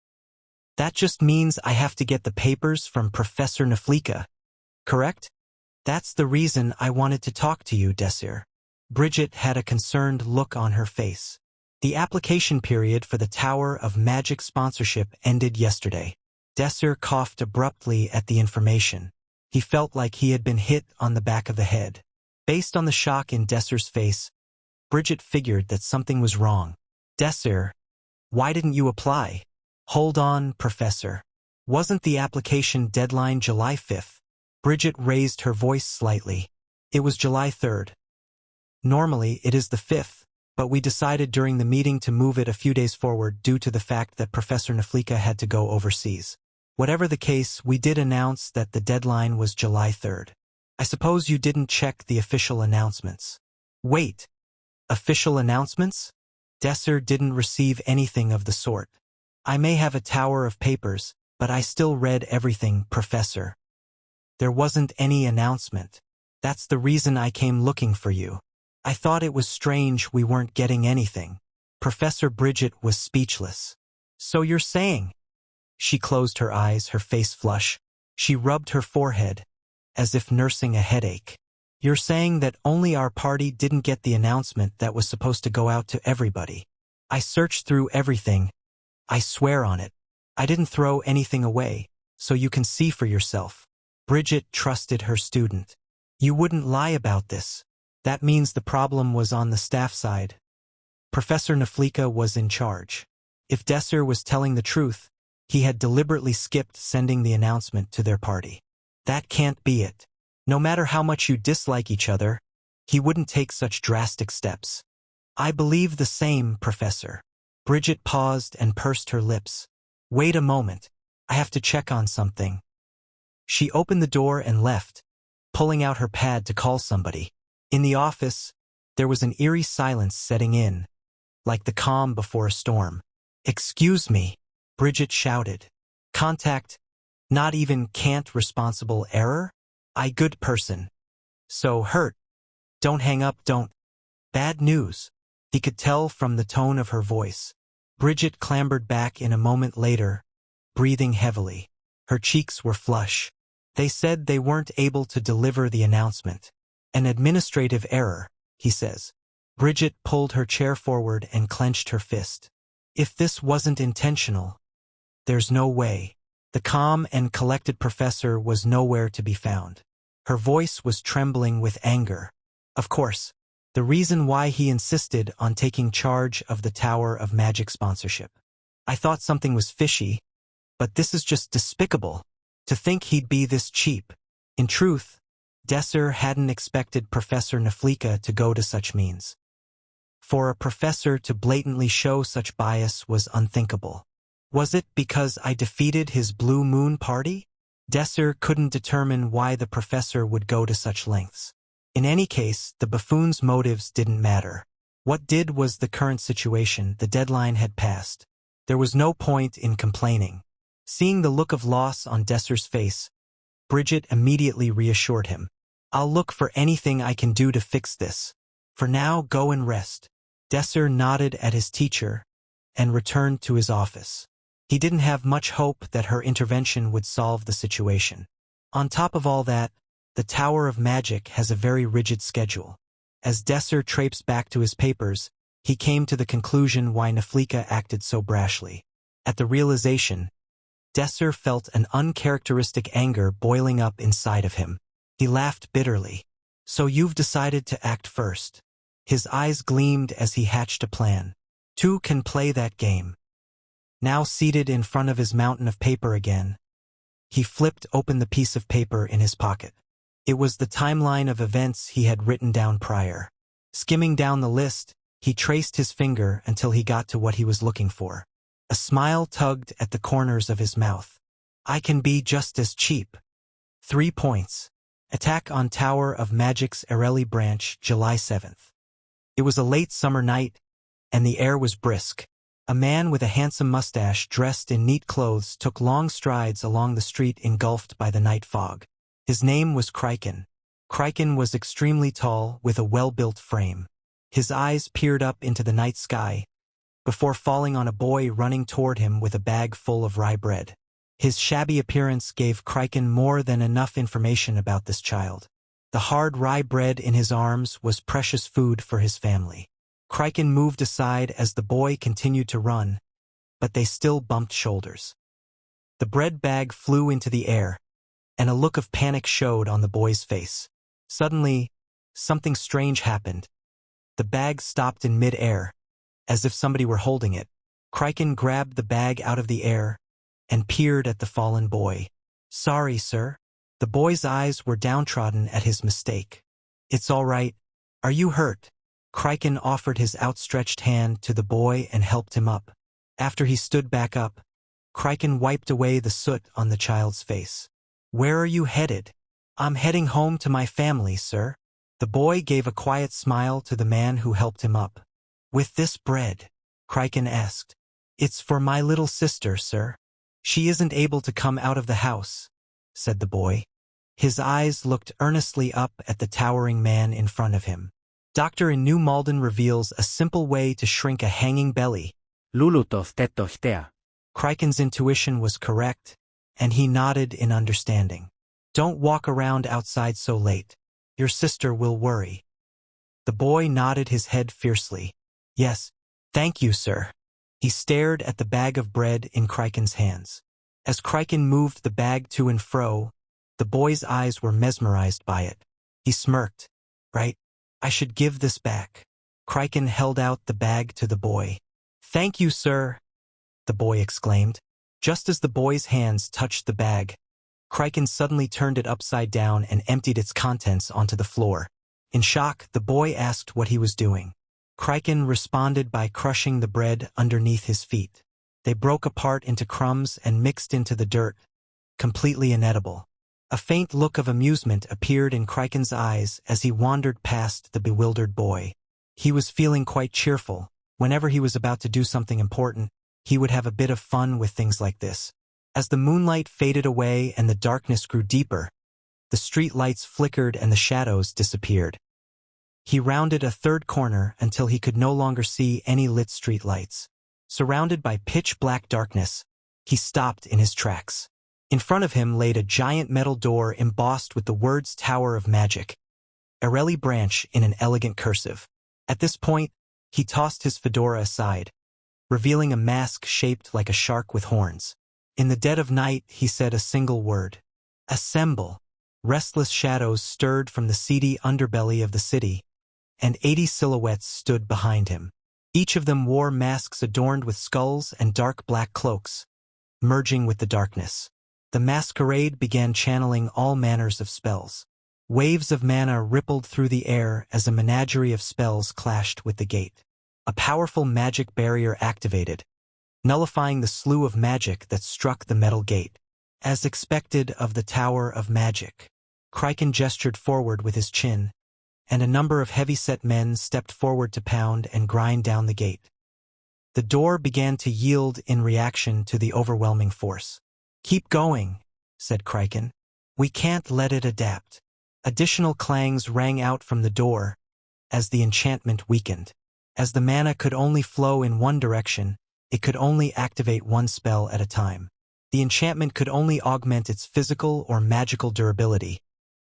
"That just means I have to get the papers from Professor Napolitan, correct? That's the reason I wanted to talk to you, Desir." Bridget had a concerned look on her face. The application period for the Tower of Magic sponsorship ended yesterday. Desir coughed abruptly at the information. He felt like he had been hit on the back of the head. Based on the shock in Desir's face, Bridget figured that something was wrong. "Desir, why didn't you apply?" "Hold on, Professor. Wasn't the application deadline July 5th? Bridget raised her voice slightly. "It was July 3rd. Normally, it is the 5th, but we decided during the meeting to move it a few days forward due to the fact that Professor Napolitan had to go overseas. Whatever the case, we did announce that the deadline was July 3rd. I suppose you didn't check the official announcements." "Wait, official announcements?" Desir didn't receive anything of the sort. "I may have a tower of papers, but I still read everything, Professor. There wasn't any announcement. That's the reason I came looking for you. I thought it was strange we weren't getting anything." Professor Bridget was speechless. "So you're saying?" She closed her eyes, her face flush. She rubbed her forehead. as if nursing a headache. You're saying that only our party didn't get the announcement that was supposed to go out to everybody. I searched through everything. I swear on it. I didn't throw anything away, so you can see for yourself. Bridget trusted her student. You wouldn't lie about this. That means the problem was on the staff side. Professor Napolitan was in charge. If Desir was telling the truth, he had deliberately skipped sending the announcement to their party. That can't be it. No matter how much you dislike each other, he wouldn't take such drastic steps. I believe the same, Professor. Bridget paused and pursed her lips. Wait a moment. I have to check on something. She opened the door and left, pulling out her pad to call somebody. In the office, there was an eerie silence setting in, like the calm before a storm. Excuse me, Bridget shouted. Contact, not even can't responsible error? I good person. So hurt. Don't hang up, don't. Bad news. He could tell from the tone of her voice. Bridget clambered back in a moment later, breathing heavily. Her cheeks were flush. They said they weren't able to deliver the announcement. An administrative error, he says. Bridget pulled her chair forward and clenched her fist. If this wasn't intentional, there's no way. The calm and collected professor was nowhere to be found. Her voice was trembling with anger. Of course, the reason why he insisted on taking charge of the Tower of Magic sponsorship. I thought something was fishy, but this is just despicable. To think he'd be this cheap. In truth, Desir hadn't expected Professor Napolitan to go to such means. For a professor to blatantly show such bias was unthinkable. Was it because I defeated his Blue Moon party? Desir couldn't determine why the professor would go to such lengths. In any case, the buffoon's motives didn't matter. What did was the current situation. The deadline had passed. There was no point in complaining. Seeing the look of loss on Desir's face, Bridget immediately reassured him. I'll look for anything I can do to fix this. For now, go and rest. Desir nodded at his teacher and returned to his office. He didn't have much hope that her intervention would solve the situation. On top of all that, the Tower of Magic has a very rigid schedule. As Desir traipsed back to his papers, he came to the conclusion why Napolitan acted so brashly. At the realization, Desir felt an uncharacteristic anger boiling up inside of him. He laughed bitterly. So you've decided to act first. His eyes gleamed as he hatched a plan. Two can play that game. Now seated in front of his mountain of paper again, he flipped open the piece of paper in his pocket. It was the timeline of events he had written down prior. Skimming down the list, he traced his finger until he got to what he was looking for. A smile tugged at the corners of his mouth. I can be just as cheap. 3 points. Attack on Tower of Magic's Arelli branch, July 7th. It was a late summer night, and the air was brisk. A man with a handsome mustache dressed in neat clothes took long strides along the street engulfed by the night fog. His name was Criken. Criken was extremely tall with a well-built frame. His eyes peered up into the night sky, before falling on a boy running toward him with a bag full of rye bread. His shabby appearance gave Criken more than enough information about this child. The hard rye bread in his arms was precious food for his family. Criken moved aside as the boy continued to run, but they still bumped shoulders. The bread bag flew into the air, and a look of panic showed on the boy's face. Suddenly, something strange happened. The bag stopped in mid-air, as if somebody were holding it. Criken grabbed the bag out of the air and peered at the fallen boy. Sorry, sir. The boy's eyes were downtrodden at his mistake. It's all right. Are you hurt? Criken offered his outstretched hand to the boy and helped him up. After he stood back up, Criken wiped away the soot on the child's face. Where are you headed? I'm heading home to my family, sir. The boy gave a quiet smile to the man who helped him up. With this bread? Criken asked. It's for my little sister, sir. She isn't able to come out of the house, said the boy. His eyes looked earnestly up at the towering man in front of him. Doctor in New Malden reveals a simple way to shrink a hanging belly. Lulutov tettohtea. Criken's intuition was correct, and he nodded in understanding. Don't walk around outside so late. Your sister will worry. The boy nodded his head fiercely. Yes, thank you, sir. He stared at the bag of bread in Crichton's hands. As Crichton moved the bag to and fro, the boy's eyes were mesmerized by it. He smirked. Right, I should give this back. Crichton held out the bag to the boy. Thank you, sir, the boy exclaimed. Just as the boy's hands touched the bag, Crichton suddenly turned it upside down and emptied its contents onto the floor. In shock, the boy asked what he was doing. Crichton responded by crushing the bread underneath his feet. They broke apart into crumbs and mixed into the dirt, completely inedible. A faint look of amusement appeared in Crichton's eyes as he wandered past the bewildered boy. He was feeling quite cheerful. Whenever he was about to do something important, he would have a bit of fun with things like this. As the moonlight faded away and the darkness grew deeper, the street lights flickered and the shadows disappeared. He rounded a third corner until he could no longer see any lit street lights. Surrounded by pitch-black darkness, he stopped in his tracks. In front of him laid a giant metal door embossed with the words Tower of Magic, Areli branch in an elegant cursive. At this point, he tossed his fedora aside, revealing a mask shaped like a shark with horns. In the dead of night, he said a single word. Assemble. Restless shadows stirred from the seedy underbelly of the city, and 80 silhouettes stood behind him. Each of them wore masks adorned with skulls and dark black cloaks, merging with the darkness. The masquerade began channeling all manners of spells. Waves of mana rippled through the air as a menagerie of spells clashed with the gate. A powerful magic barrier activated, nullifying the slew of magic that struck the metal gate. As expected of the Tower of Magic, Crichton gestured forward with his chin, and a number of heavy-set men stepped forward to pound and grind down the gate. The door began to yield in reaction to the overwhelming force. Keep going, said Crichton. We can't let it adapt. Additional clangs rang out from the door as the enchantment weakened. As the mana could only flow in one direction, it could only activate one spell at a time. The enchantment could only augment its physical or magical durability.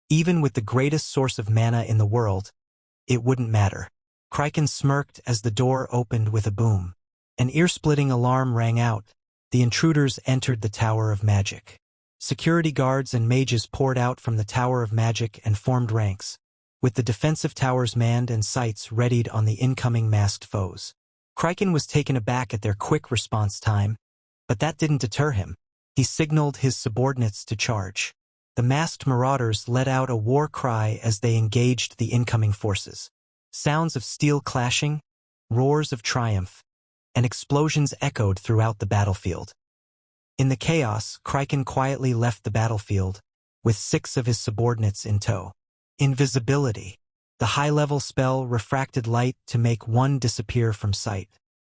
Even with the greatest source of mana in the world, it wouldn't matter. Crichton smirked as the door opened with a boom. An ear-splitting alarm rang out. The intruders entered the Tower of Magic. Security guards and mages poured out from the Tower of Magic and formed ranks, with the defensive towers manned and sights readied on the incoming masked foes. Crichton was taken aback at their quick response time, but that didn't deter him. He signaled his subordinates to charge. The masked marauders let out a war cry as they engaged the incoming forces. Sounds of steel clashing, roars of triumph, and explosions echoed throughout the battlefield. In the chaos, Crichton quietly left the battlefield, with 6 of his subordinates in tow. Invisibility. The high-level spell refracted light to make one disappear from sight.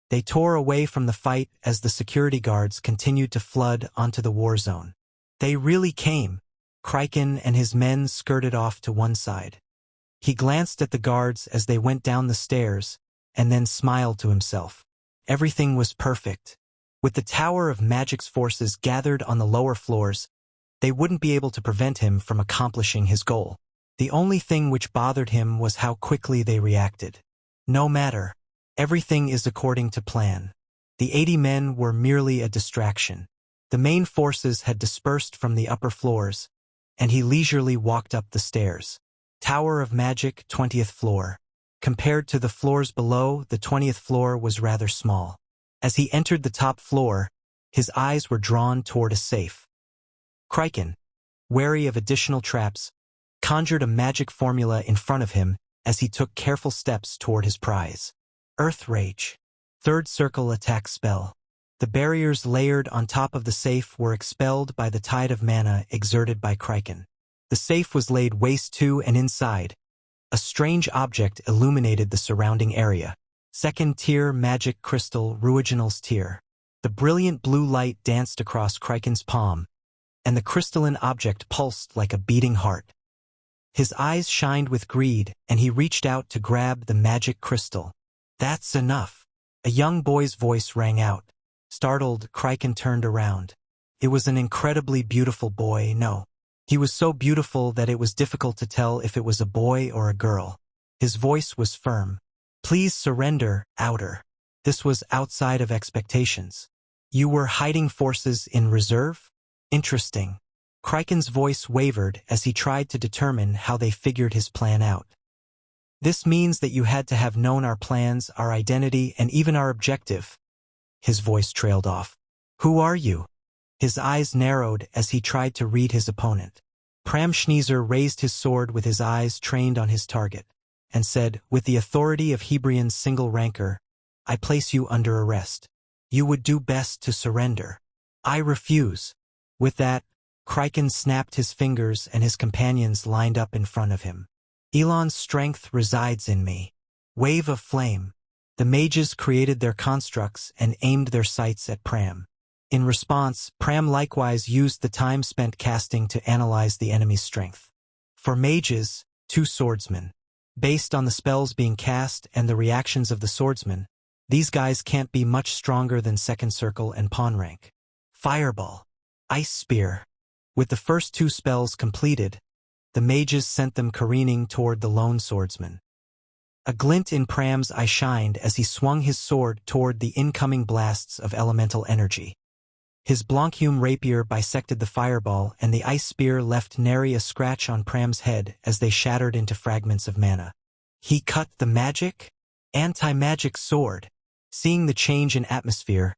They tore away from the fight as the security guards continued to flood onto the war zone. They really came. Crichton and his men skirted off to one side. He glanced at the guards as they went down the stairs, and then smiled to himself. Everything was perfect. With the Tower of Magic's forces gathered on the lower floors, they wouldn't be able to prevent him from accomplishing his goal. The only thing which bothered him was how quickly they reacted. No matter. Everything is according to plan. The 80 men were merely a distraction. The main forces had dispersed from the upper floors, and he leisurely walked up the stairs. Tower of Magic, 20th floor. Compared to the floors below, the 20th floor was rather small. As he entered the top floor, his eyes were drawn toward a safe. Crichton, wary of additional traps, conjured a magic formula in front of him as he took careful steps toward his prize. Earth Rage. 3rd circle attack spell. The barriers layered on top of the safe were expelled by the tide of mana exerted by Crichton. The safe was laid waist to and inside. A strange object illuminated the surrounding area. 2nd tier magic crystal Ruiginal's tier. The brilliant blue light danced across Crichton's palm, and the crystalline object pulsed like a beating heart. His eyes shined with greed, and he reached out to grab the magic crystal. That's enough. A young boy's voice rang out. Startled, Crichton turned around. It was an incredibly beautiful boy, no. He was so beautiful that it was difficult to tell if it was a boy or a girl. His voice was firm. Please surrender, Outer. This was outside of expectations. You were hiding forces in reserve? Interesting. Kraken's voice wavered as he tried to determine how they figured his plan out. This means that you had to have known our plans, our identity, and even our objective. His voice trailed off. Who are you? His eyes narrowed as he tried to read his opponent. Pram Schneezer raised his sword with his eyes trained on his target, and said, with the authority of Hebrion's single ranker, I place you under arrest. You would do best to surrender. I refuse. With that, Kraken snapped his fingers and his companions lined up in front of him. Elon's strength resides in me. Wave of flame. The mages created their constructs and aimed their sights at Pram. In response, Pram likewise used the time spent casting to analyze the enemy's strength. For mages, 2 swordsmen. Based on the spells being cast and the reactions of the swordsmen, these guys can't be much stronger than second circle and pawn rank. Fireball. Ice spear. With the first 2 spells completed, the mages sent them careening toward the lone swordsman. A glint in Pram's eye shined as he swung his sword toward the incoming blasts of elemental energy. His Blanchume rapier bisected the fireball, and the ice spear left nary a scratch on Pram's head as they shattered into fragments of mana. He cut the magic? Anti-magic sword. Seeing the change in atmosphere,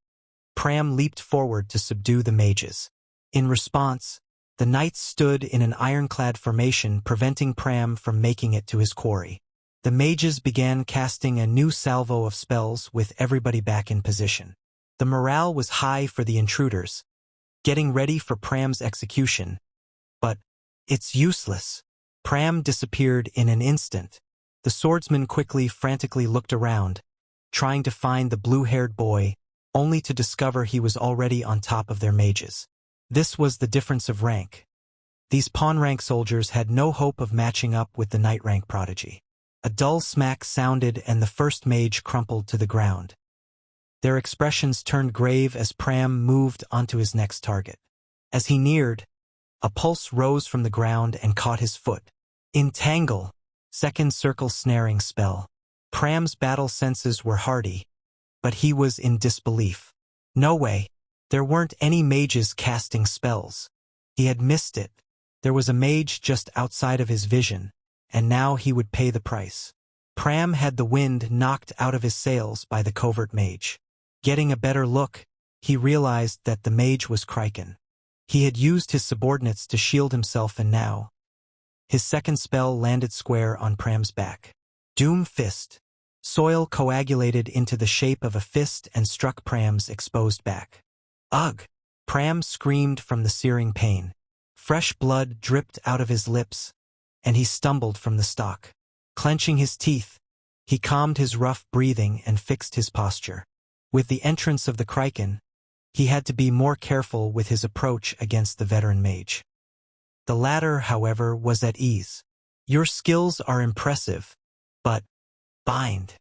Pram leaped forward to subdue the mages. In response, the knights stood in an ironclad formation, preventing Pram from making it to his quarry. The mages began casting a new salvo of spells with everybody back in position. The morale was high for the intruders, getting ready for Pram's execution. But it's useless. Pram disappeared in an instant. The swordsman frantically looked around, trying to find the blue-haired boy, only to discover he was already on top of their mages. This was the difference of rank. These pawn-rank soldiers had no hope of matching up with the knight-rank prodigy. A dull smack sounded and the first mage crumpled to the ground. Their expressions turned grave as Pram moved onto his next target. As he neared, a pulse rose from the ground and caught his foot. Entangle, second circle snaring spell. Pram's battle senses were hardy, but he was in disbelief. No way. There weren't any mages casting spells. He had missed it. There was a mage just outside of his vision, and now he would pay the price. Pram had the wind knocked out of his sails by the covert mage. Getting a better look, he realized that the mage was Kraken. He had used his subordinates to shield himself, and now his second spell landed square on Pram's back. Doom Fist. Soil coagulated into the shape of a fist and struck Pram's exposed back. Ugh! Pram screamed from the searing pain. Fresh blood dripped out of his lips, and he stumbled from the stock. Clenching his teeth, he calmed his rough breathing and fixed his posture. With the entrance of the Kraken, he had to be more careful with his approach against the veteran mage. The latter, however, was at ease. Your skills are impressive, but bind.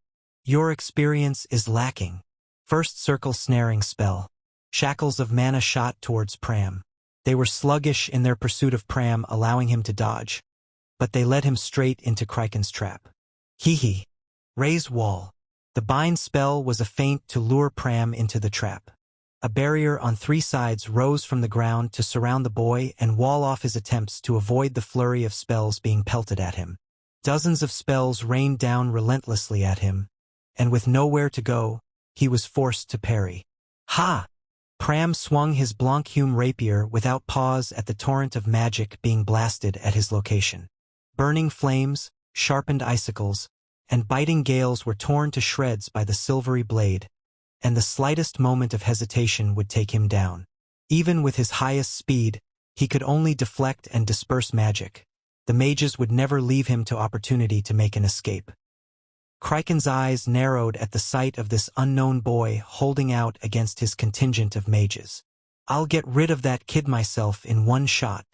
Your experience is lacking. First circle snaring spell. Shackles of mana shot towards Pram. They were sluggish in their pursuit of Pram, allowing him to dodge, but they led him straight into Kraken's trap. Hee. Raise wall. The bind spell was a feint to lure Pram into the trap. A barrier on 3 sides rose from the ground to surround the boy and wall off his attempts to avoid the flurry of spells being pelted at him. Dozens of spells rained down relentlessly at him, and with nowhere to go, he was forced to parry. Ha! Pram swung his Blanchume rapier without pause at the torrent of magic being blasted at his location. Burning flames, sharpened icicles, and biting gales were torn to shreds by the silvery blade, and the slightest moment of hesitation would take him down. Even with his highest speed, he could only deflect and disperse magic. The mages would never leave him to opportunity to make an escape. Kraken's eyes narrowed at the sight of this unknown boy holding out against his contingent of mages. I'll get rid of that kid myself in one shot.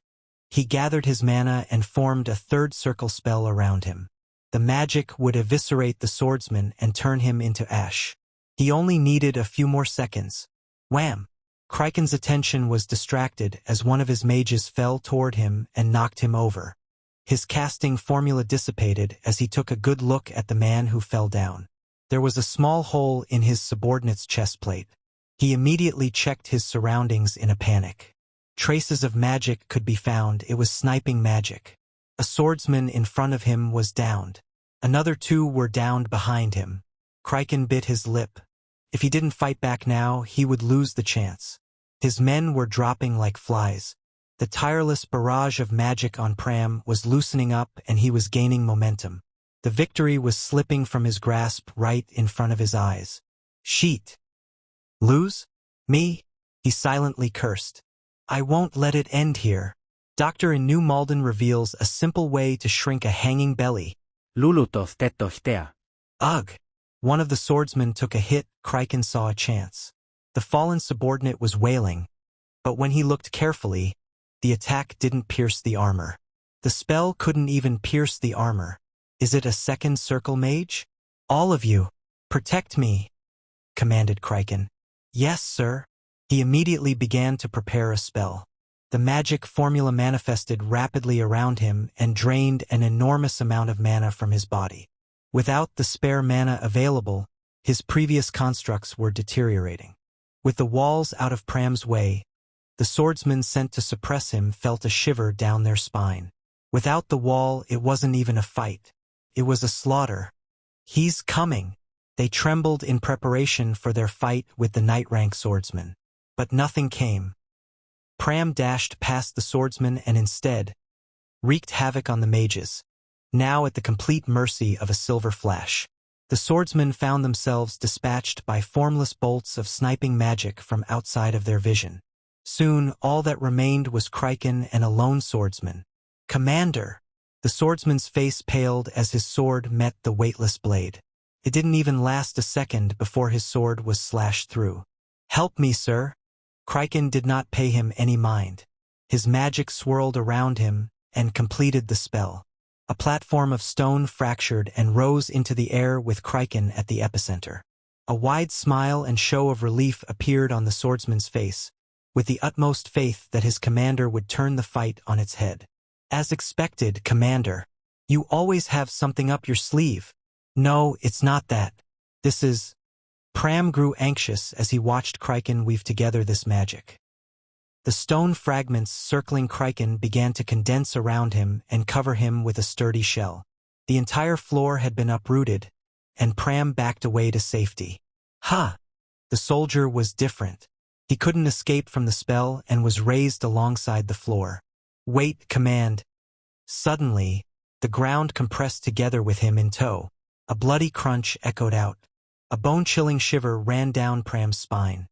He gathered his mana and formed a third circle spell around him. The magic would eviscerate the swordsman and turn him into ash. He only needed a few more seconds. Wham! Kriken's attention was distracted as one of his mages fell toward him and knocked him over. His casting formula dissipated as he took a good look at the man who fell down. There was a small hole in his subordinate's chestplate. He immediately checked his surroundings in a panic. Traces of magic could be found. It was sniping magic. A swordsman in front of him was downed. Another two were downed behind him. Kriken bit his lip. If he didn't fight back now, he would lose the chance. His men were dropping like flies. The tireless barrage of magic on Pram was loosening up and he was gaining momentum. The victory was slipping from his grasp right in front of his eyes. Sheet. Lose? Me? He silently cursed. I won't let it end here. Doctor in New Malden reveals a simple way to shrink a hanging belly. Lulutof tetohtea. Ugh! One of the swordsmen took a hit. Kriken saw a chance. The fallen subordinate was wailing, but when he looked carefully, the attack didn't pierce the armor. The spell couldn't even pierce the armor. Is it a second circle mage? All of you, protect me, commanded Kriken. Yes, sir. He immediately began to prepare a spell. The magic formula manifested rapidly around him and drained an enormous amount of mana from his body. Without the spare mana available, his previous constructs were deteriorating. With the walls out of Pram's way, the swordsmen sent to suppress him felt a shiver down their spine. Without the wall, it wasn't even a fight. It was a slaughter. He's coming. They trembled in preparation for their fight with the knight-rank swordsman. But nothing came. Pram dashed past the swordsman and instead wreaked havoc on the mages, now at the complete mercy of a silver flash. The swordsmen found themselves dispatched by formless bolts of sniping magic from outside of their vision. Soon, all that remained was Kriken and a lone swordsman. Commander! The swordsman's face paled as his sword met the weightless blade. It didn't even last a second before his sword was slashed through. Help me, sir! Kriken did not pay him any mind. His magic swirled around him and completed the spell. A platform of stone fractured and rose into the air with Kriken at the epicenter. A wide smile and show of relief appeared on the swordsman's face, with the utmost faith that his commander would turn the fight on its head. As expected, Commander. You always have something up your sleeve. No, it's not that. This is... Pram grew anxious as he watched Kriken weave together this magic. The stone fragments circling Kriken began to condense around him and cover him with a sturdy shell. The entire floor had been uprooted, and Pram backed away to safety. Ha! The soldier was different. He couldn't escape from the spell and was raised alongside the floor. Wait, command. Suddenly, the ground compressed together with him in tow. A bloody crunch echoed out. A bone-chilling shiver ran down Pram's spine.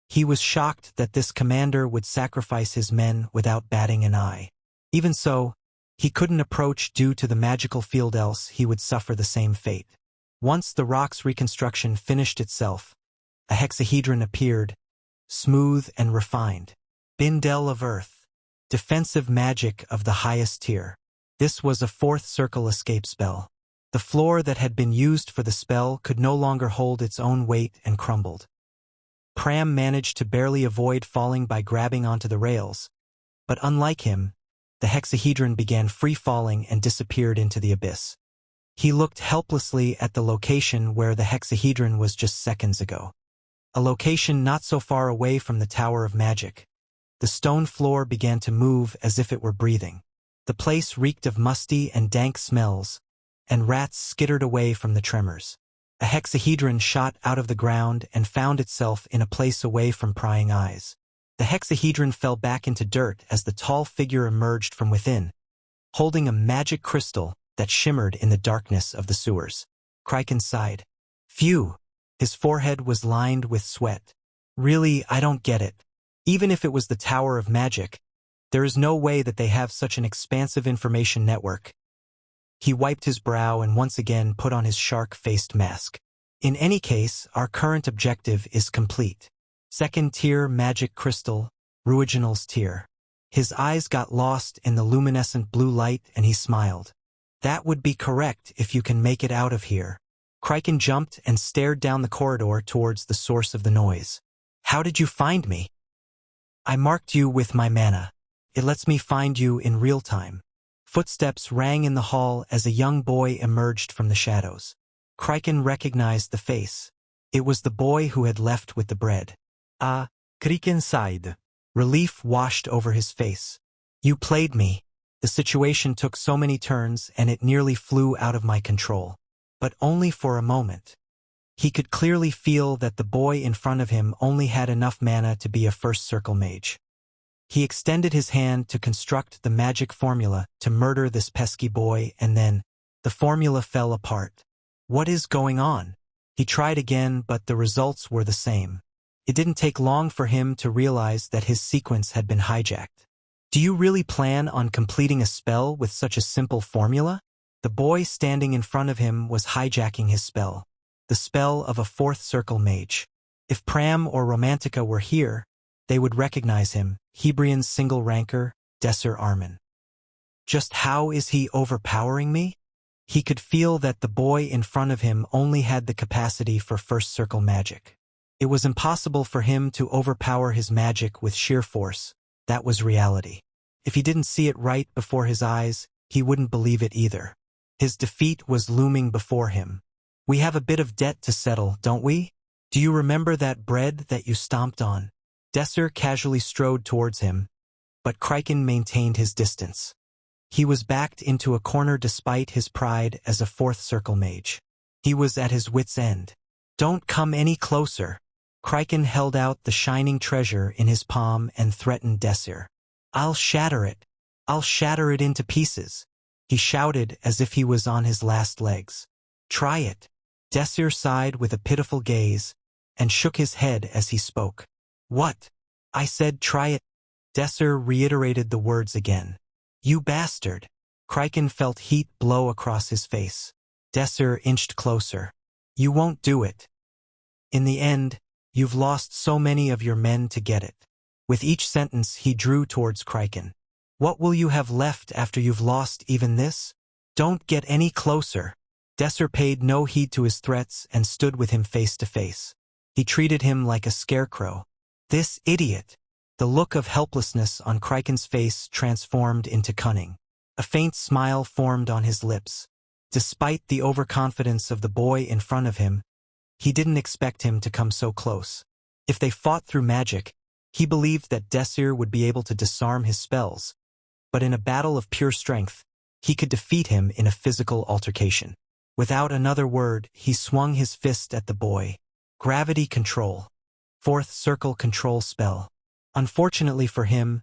He was shocked that this commander would sacrifice his men without batting an eye. Even so, he couldn't approach due to the magical field, else he would suffer the same fate. Once the rock's reconstruction finished itself, a hexahedron appeared, smooth and refined. Bindel of Earth. Defensive magic of the highest tier. This was a fourth circle escape spell. The floor that had been used for the spell could no longer hold its own weight and crumbled. Pram managed to barely avoid falling by grabbing onto the rails, but unlike him, the hexahedron began free-falling and disappeared into the abyss. He looked helplessly at the location where the hexahedron was just seconds ago. A location not so far away from the Tower of Magic. The stone floor began to move as if it were breathing. The place reeked of musty and dank smells, and rats skittered away from the tremors. A hexahedron shot out of the ground and found itself in a place away from prying eyes. The hexahedron fell back into dirt as the tall figure emerged from within, holding a magic crystal that shimmered in the darkness of the sewers. Kriken sighed. Phew! His forehead was lined with sweat. Really, I don't get it. Even if it was the Tower of Magic, there is no way that they have such an expansive information network. He wiped his brow and once again put on his shark-faced mask. In any case, our current objective is complete. Second tier magic crystal, Ruiginal's tier. His eyes got lost in the luminescent blue light and he smiled. That would be correct if you can make it out of here. Kriken jumped and stared down the corridor towards the source of the noise. How did you find me? I marked you with my mana. It lets me find you in real time. Footsteps rang in the hall as a young boy emerged from the shadows. Kraken recognized the face. It was the boy who had left with the bread. Ah, Kraken sighed. relief washed over his face. You played me. The situation took so many turns and it nearly flew out of my control. But only for a moment. He could clearly feel that the boy in front of him only had enough mana to be a first circle mage. He extended his hand to construct the magic formula to murder this pesky boy, and then the formula fell apart. What is going on? He tried again, but the results were the same. It didn't take long for him to realize that his sequence had been hijacked. Do you really plan on completing a spell with such a simple formula? The boy standing in front of him was hijacking his spell. The spell of a fourth circle mage. If Pram or Romantica were here, they would recognize him, Hebrion's single ranker, Desir Arman. Just how is he overpowering me? He could feel that the boy in front of him only had the capacity for first circle magic. It was impossible for him to overpower his magic with sheer force. That was reality. If he didn't see it right before his eyes, he wouldn't believe it either. His defeat was looming before him. We have a bit of debt to settle, don't we? Do you remember that bread that you stomped on? Desir casually strode towards him, but Kraken maintained his distance. He was backed into a corner despite his pride as a fourth circle mage. He was at his wit's end. Don't come any closer. Kraken held out the shining treasure in his palm and threatened Desir. I'll shatter it. I'll shatter it into pieces. He shouted as if he was on his last legs. Try it. Desir sighed with a pitiful gaze and shook his head as he spoke. What? I said try it. Desir reiterated the words again. You bastard. Kraken felt heat blow across his face. Desir inched closer. You won't do it. In the end, you've lost so many of your men to get it. With each sentence he drew towards Kraken. What will you have left after you've lost even this? Don't get any closer. Desir paid no heed to his threats and stood with him face to face. He treated him like a scarecrow. This idiot. The look of helplessness on Kraken's face transformed into cunning. A faint smile formed on his lips. Despite the overconfidence of the boy in front of him, he didn't expect him to come so close. If they fought through magic, he believed that Desir would be able to disarm his spells. But in a battle of pure strength, he could defeat him in a physical altercation. Without another word, he swung his fist at the boy. Gravity control. Fourth circle control spell. Unfortunately for him,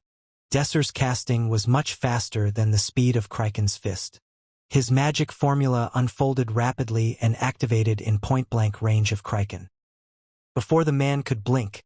Desir's casting was much faster than the speed of Kraken's fist. His magic formula unfolded rapidly and activated in point-blank range of Kraken. Before the man could blink,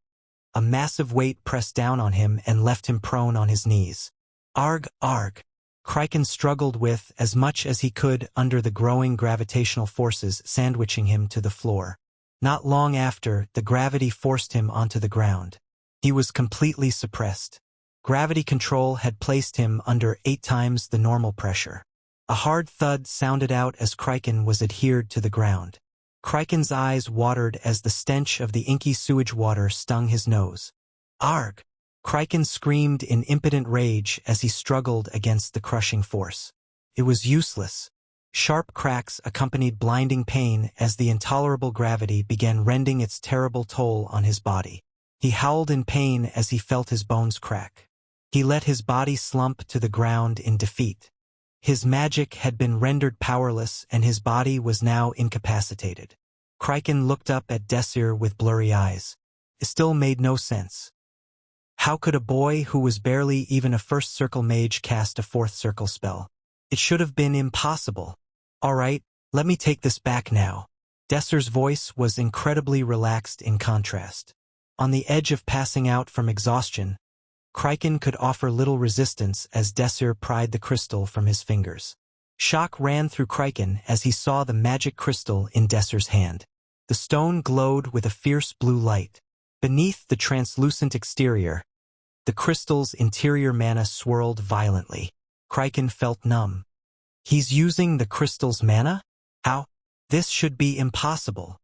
a massive weight pressed down on him and left him prone on his knees. Arg, arg. Kraken struggled with as much as he could under the growing gravitational forces sandwiching him to the floor. Not long after, the gravity forced him onto the ground. He was completely suppressed. Gravity control had placed him under 8 times the normal pressure. A hard thud sounded out as Kraken was adhered to the ground. Kraken's eyes watered as the stench of the inky sewage water stung his nose. Arg! Kraken screamed in impotent rage as he struggled against the crushing force. It was useless. Sharp cracks accompanied blinding pain as the intolerable gravity began rending its terrible toll on his body. He howled in pain as he felt his bones crack. He let his body slump to the ground in defeat. His magic had been rendered powerless and his body was now incapacitated. Kraken looked up at Desir with blurry eyes. It still made no sense. How could a boy who was barely even a first circle mage cast a fourth circle spell? It should have been impossible. All right, let me take this back now. Desir's voice was incredibly relaxed in contrast. On the edge of passing out from exhaustion, Kraken could offer little resistance as Desir pried the crystal from his fingers. Shock ran through Kraken as he saw the magic crystal in Desir's hand. The stone glowed with a fierce blue light. Beneath the translucent exterior, the crystal's interior mana swirled violently. Kraken felt numb. He's using the crystal's mana? How? This should be impossible.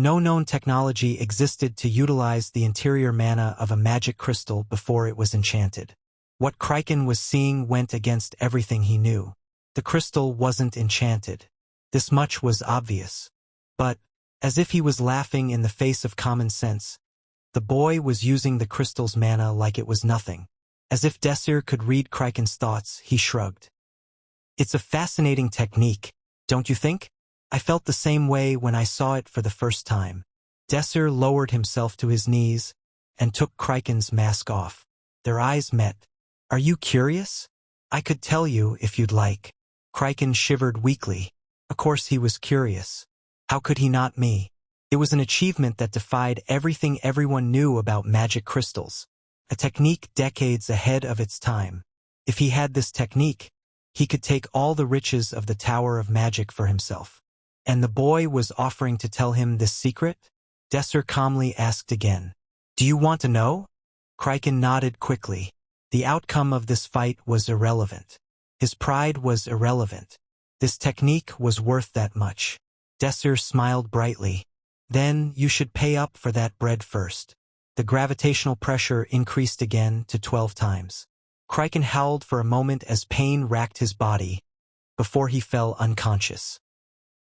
No known technology existed to utilize the interior mana of a magic crystal before it was enchanted. What Kraken was seeing went against everything he knew. The crystal wasn't enchanted. This much was obvious. But, as if he was laughing in the face of common sense, the boy was using the crystal's mana like it was nothing. As if Desir could read Kraken's thoughts, he shrugged. It's a fascinating technique, don't you think? I felt the same way when I saw it for the first time. Desir lowered himself to his knees and took Kraken's mask off. Their eyes met. Are you curious? I could tell you if you'd like. Kraken shivered weakly. Of course he was curious. How could he not me? It was an achievement that defied everything everyone knew about magic crystals. A technique decades ahead of its time. If he had this technique, he could take all the riches of the Tower of Magic for himself. And the boy was offering to tell him this secret? Desir calmly asked again. Do you want to know? Kraken nodded quickly. The outcome of this fight was irrelevant. His pride was irrelevant. This technique was worth that much. Desir smiled brightly. Then you should pay up for that bread first. The gravitational pressure increased again to 12 times. Kraken howled for a moment as pain racked his body, before he fell unconscious.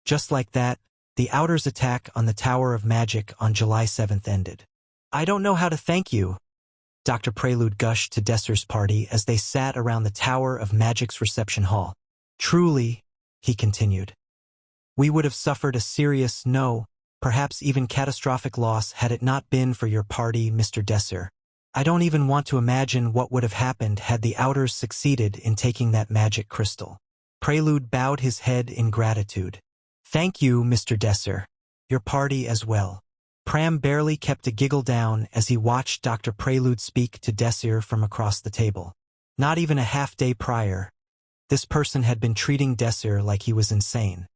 Just like that, the Outer's attack on the Tower of Magic on July 7th ended. I don't know how to thank you, Dr. Prelude gushed to Desir's party as they sat around the Tower of Magic's reception hall. Truly, he continued, we would have suffered a serious, no, perhaps even catastrophic loss had it not been for your party, Mr. Desir. I don't even want to imagine what would have happened had the Outers succeeded in taking that magic crystal. Prelude bowed his head in gratitude. Thank you, Mr. Desir. Your party as well. Pram barely kept a giggle down as he watched Dr. Prelude speak to Desir from across the table. Not even a half-day prior, this person had been treating Desir like he was insane.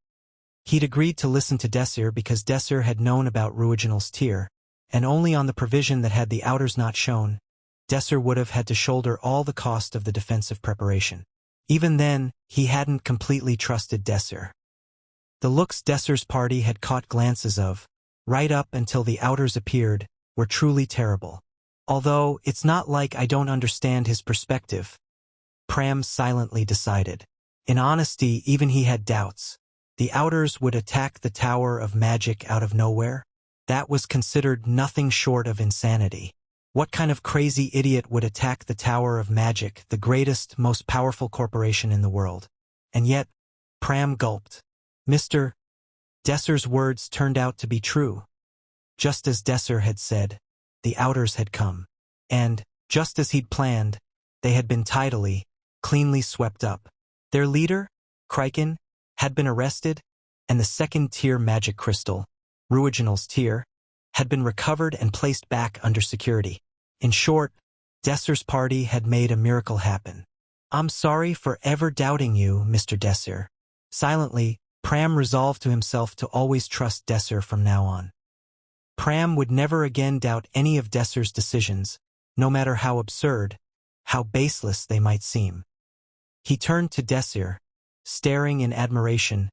He'd agreed to listen to Desir because Desir had known about Ruiginal's tear, and only on the provision that had the Outers not shown, Desir would have had to shoulder all the cost of the defensive preparation. Even then, he hadn't completely trusted Desir. The looks Desir's party had caught glances of, right up until the Outers appeared, were truly terrible. Although, it's not like I don't understand his perspective, Pram silently decided. In honesty, even he had doubts. The Outers would attack the Tower of Magic out of nowhere? That was considered nothing short of insanity. What kind of crazy idiot would attack the Tower of Magic, the greatest, most powerful corporation in the world? And yet, Pram gulped. Mr. Desir's words turned out to be true. Just as Desir had said, the Outers had come. And, just as he'd planned, they had been tidily, cleanly swept up. Their leader, Kraken, had been arrested, and the second-tier magic crystal, Ruiginal's tear, had been recovered and placed back under security. In short, Desir's party had made a miracle happen. I'm sorry for ever doubting you, Mr. Desir. Silently, Pram resolved to himself to always trust Desir from now on. Pram would never again doubt any of Desir's decisions, no matter how absurd, how baseless they might seem. He turned to Desir, staring in admiration,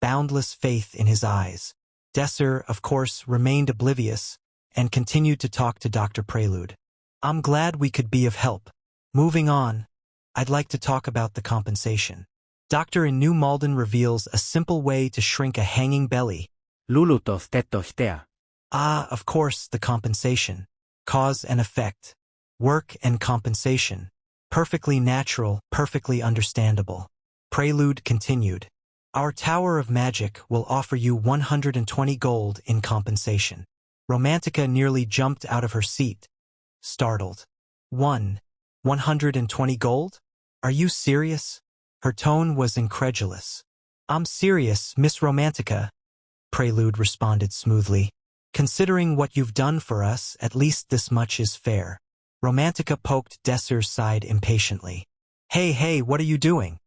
boundless faith in his eyes. Desir, of course, remained oblivious and continued to talk to Dr. Prelude. I'm glad we could be of help. Moving on, I'd like to talk about the compensation. Doctor in New Malden reveals a simple way to shrink a hanging belly. Lulutoth tetohtea. Ah, of course, the compensation. Cause and effect. Work and compensation. Perfectly natural, perfectly understandable. Prelude continued. Our Tower of Magic will offer you 120 gold in compensation. Romantica nearly jumped out of her seat, startled. 120 gold? Are you serious? Her tone was incredulous. I'm serious, Miss Romantica, Prelude responded smoothly. Considering what you've done for us, at least this much is fair. Romantica poked Desir's side impatiently. Hey, what are you doing?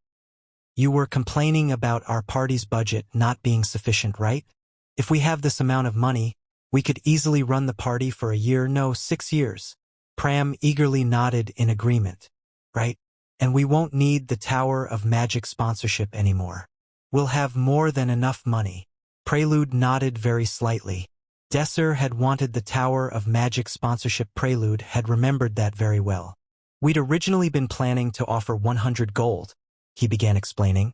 You were complaining about our party's budget not being sufficient, right? If we have this amount of money, we could easily run the party for a year, no, 6 years. Pram eagerly nodded in agreement. Right? And we won't need the Tower of Magic sponsorship anymore. We'll have more than enough money. Prelude nodded very slightly. Desir had wanted the Tower of Magic sponsorship. Prelude had remembered that very well. We'd originally been planning to offer 100 gold, he began explaining.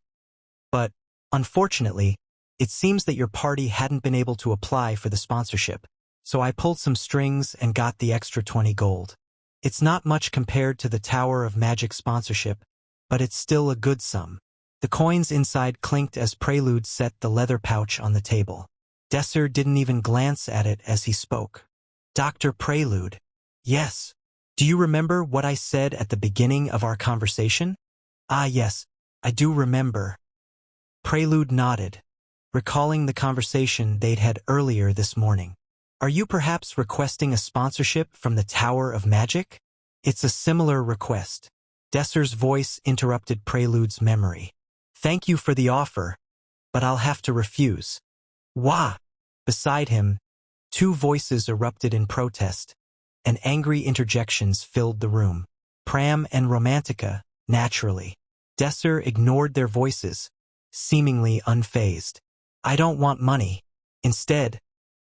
But, unfortunately, it seems that your party hadn't been able to apply for the sponsorship, so I pulled some strings and got the extra 20 gold. It's not much compared to the Tower of Magic sponsorship, but it's still a good sum. The coins inside clinked as Prelude set the leather pouch on the table. Desir didn't even glance at it as he spoke. Dr. Prelude. Yes. Do you remember what I said at the beginning of our conversation? Ah, yes, I do remember. Prelude nodded, recalling the conversation they'd had earlier this morning. Are you perhaps requesting a sponsorship from the Tower of Magic? It's a similar request. Desir's voice interrupted Prelude's memory. Thank you for the offer, but I'll have to refuse. Wah! Beside him, two voices erupted in protest, and angry interjections filled the room. Pram and Romantica, naturally. Desir ignored their voices, seemingly unfazed. I don't want money. Instead,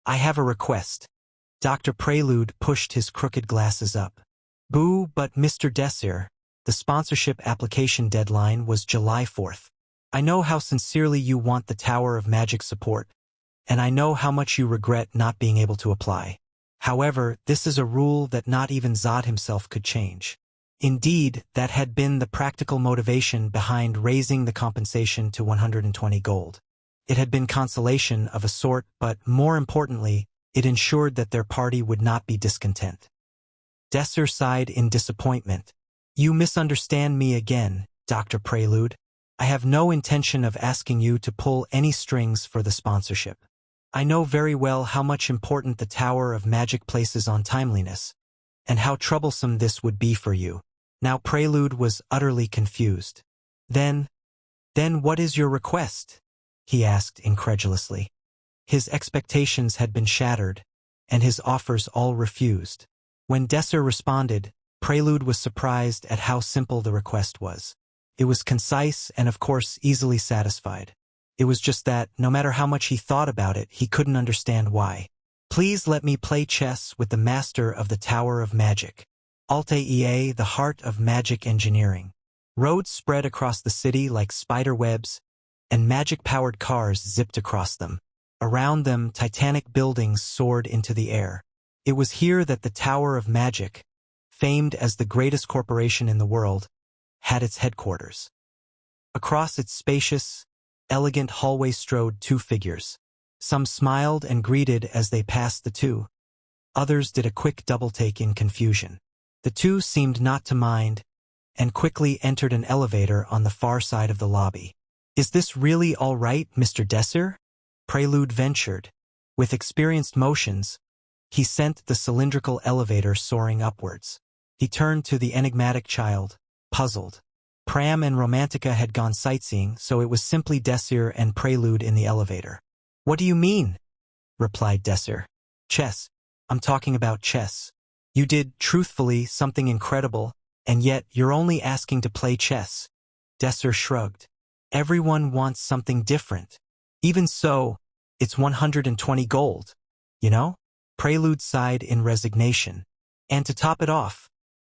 I have a request. Dr. Prelude pushed his crooked glasses up. Boo, but Mr. Desir, the sponsorship application deadline was July 4th. I know how sincerely you want the Tower of Magic support, and I know how much you regret not being able to apply. However, this is a rule that not even Zod himself could change. Indeed, that had been the practical motivation behind raising the compensation to 120 gold. It had been consolation of a sort, but more importantly, it ensured that their party would not be discontent. Desir sighed in disappointment. You misunderstand me again, Dr. Prelude. I have no intention of asking you to pull any strings for the sponsorship. I know very well how much importance the Tower of Magic places on timeliness, and how troublesome this would be for you. Now Prelude was utterly confused. Then what is your request? He asked incredulously. His expectations had been shattered, and his offers all refused. When Desir responded, Prelude was surprised at how simple the request was. It was concise and, of course, easily satisfied. It was just that, no matter how much he thought about it, he couldn't understand why. Please let me play chess with the master of the Tower of Magic. Altaea, the heart of magic engineering. Roads spread across the city like spider webs, and magic-powered cars zipped across them. Around them, titanic buildings soared into the air. It was here that the Tower of Magic, famed as the greatest corporation in the world, had its headquarters. Across its spacious, elegant hallway strode two figures. Some smiled and greeted as they passed the two. Others did a quick double-take in confusion. The two seemed not to mind, and quickly entered an elevator on the far side of the lobby. Is this really all right, Mr. Desir? Prelude ventured. With experienced motions, he sent the cylindrical elevator soaring upwards. He turned to the enigmatic child, puzzled. Pram and Romantica had gone sightseeing, so it was simply Desir and Prelude in the elevator. What do you mean? Replied Desir. Chess. I'm talking about chess. You did, truthfully, something incredible, and yet you're only asking to play chess. Desir shrugged. Everyone wants something different. Even so, it's 120 gold. You know? Prelude sighed in resignation. And to top it off,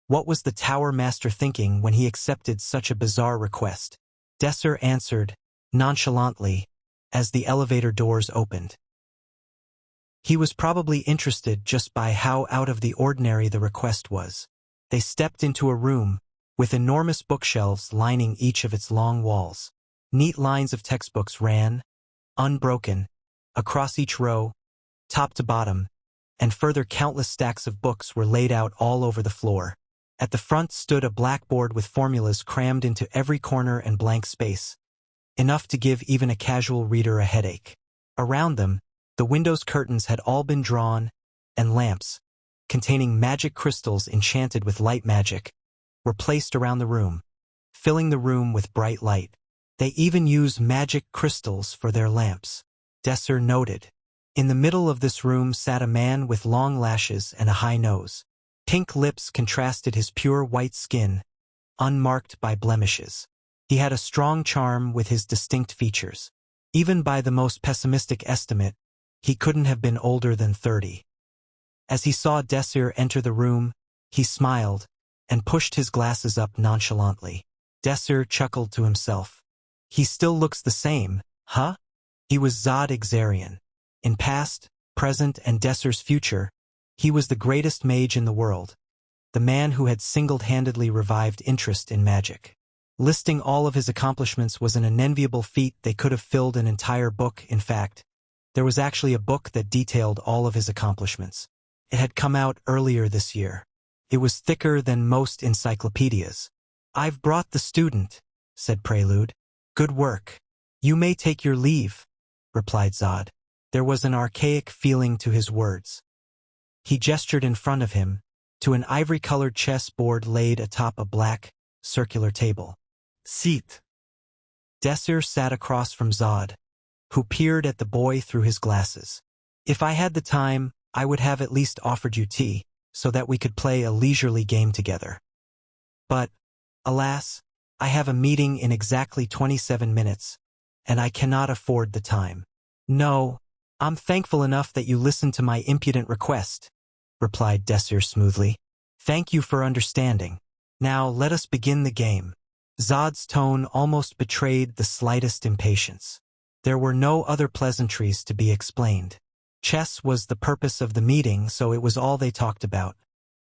what was the Tower Master thinking when he accepted such a bizarre request? Desir answered, nonchalantly, as the elevator doors opened. He was probably interested just by how out of the ordinary the request was. They stepped into a room, with enormous bookshelves lining each of its long walls. Neat lines of textbooks ran, unbroken, across each row, top to bottom, and further countless stacks of books were laid out all over the floor. At the front stood a blackboard with formulas crammed into every corner and blank space, enough to give even a casual reader a headache. Around them, the window's curtains had all been drawn, and lamps, containing magic crystals enchanted with light magic, were placed around the room, filling the room with bright light. They even use magic crystals for their lamps, Desir noted. In the middle of this room sat a man with long lashes and a high nose. Pink lips contrasted his pure white skin, unmarked by blemishes. He had a strong charm with his distinct features. Even by the most pessimistic estimate, He couldn't have been older than 30. As he saw Desir enter the room, he smiled and pushed his glasses up nonchalantly. Desir chuckled to himself. He still looks the same, huh? He was Zod Exarian. In past, present, and Desir's future, he was the greatest mage in the world, the man who had single-handedly revived interest in magic. Listing all of his accomplishments was an unenviable feat. They could have filled an entire book. In fact, there was actually a book that detailed all of his accomplishments. It had come out earlier this year. It was thicker than most encyclopedias. "I've brought the student," said Prelude. "Good work. You may take your leave," replied Zod. There was an archaic feeling to his words. He gestured in front of him, to an ivory-colored chess board laid atop a black, circular table. "Sit." Desir sat across from Zod, who peered at the boy through his glasses. "If I had the time, I would have at least offered you tea, so that we could play a leisurely game together. But, alas, I have a meeting in exactly 27 minutes, and I cannot afford the time." "No, I'm thankful enough that you listened to my impudent request," replied Desir smoothly. "Thank you for understanding. Now let us begin the game." Zod's tone almost betrayed the slightest impatience. There were no other pleasantries to be explained. Chess was the purpose of the meeting, so it was all they talked about.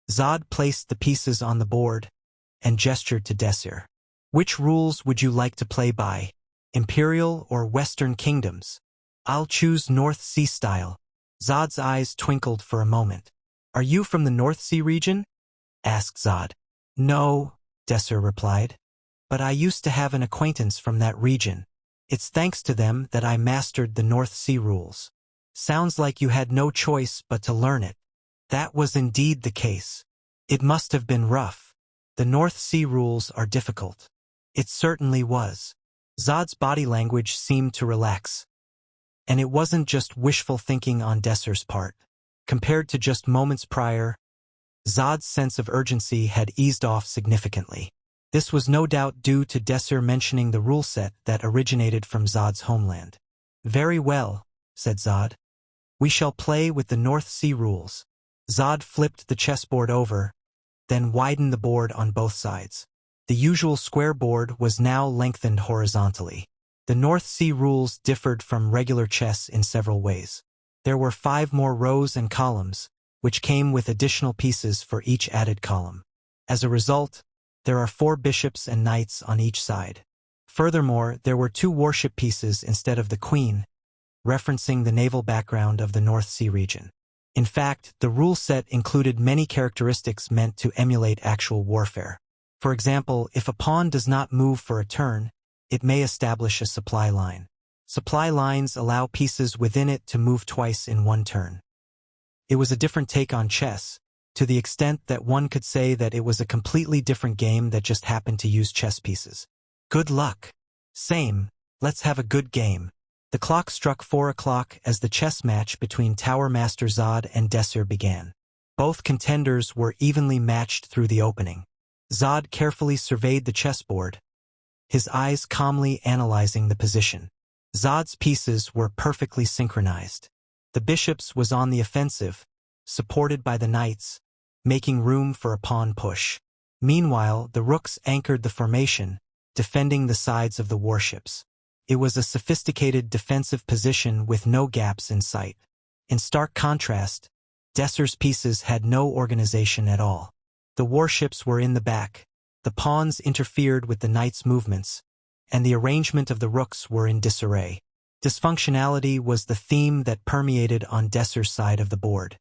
Zod placed the pieces on the board and gestured to Desir. "Which rules would you like to play by? Imperial or Western kingdoms?" "I'll choose North Sea style." Zod's eyes twinkled for a moment. "Are you from the North Sea region?" asked Zod. "No," Desir replied. "But I used to have an acquaintance from that region. It's thanks to them that I mastered the North Sea rules." "Sounds like you had no choice but to learn it." That was indeed the case. It must have been rough. The North Sea rules are difficult. It certainly was. Zod's body language seemed to relax. And it wasn't just wishful thinking on Desir's part. Compared to just moments prior, Zod's sense of urgency had eased off significantly. This was no doubt due to Desir mentioning the rule set that originated from Zod's homeland. "Very well," said Zod. "We shall play with the North Sea rules." Zod flipped the chessboard over, then widened the board on both sides. The usual square board was now lengthened horizontally. The North Sea rules differed from regular chess in several ways. There were 5 more rows and columns, which came with additional pieces for each added column. As a result, there are 4 bishops and knights on each side. Furthermore, there were 2 warship pieces instead of the queen, referencing the naval background of the North Sea region. In fact, the rule set included many characteristics meant to emulate actual warfare. For example, if a pawn does not move for a turn, it may establish a supply line. Supply lines allow pieces within it to move twice in one turn. It was a different take on chess, to the extent that one could say that it was a completely different game that just happened to use chess pieces. "Good luck." "Same, let's have a good game." The clock struck 4 o'clock as the chess match between Tower Master Zod and Desir began. Both contenders were evenly matched through the opening. Zod carefully surveyed the chessboard, his eyes calmly analyzing the position. Zod's pieces were perfectly synchronized. The bishops was on the offensive, supported by the knights, making room for a pawn push. Meanwhile, the rooks anchored the formation, defending the sides of the warships. It was a sophisticated defensive position with no gaps in sight. In stark contrast, Desir's pieces had no organization at all. The warships were in the back, the pawns interfered with the knights' movements, and the arrangement of the rooks were in disarray. Dysfunctionality was the theme that permeated on Desir's side of the board.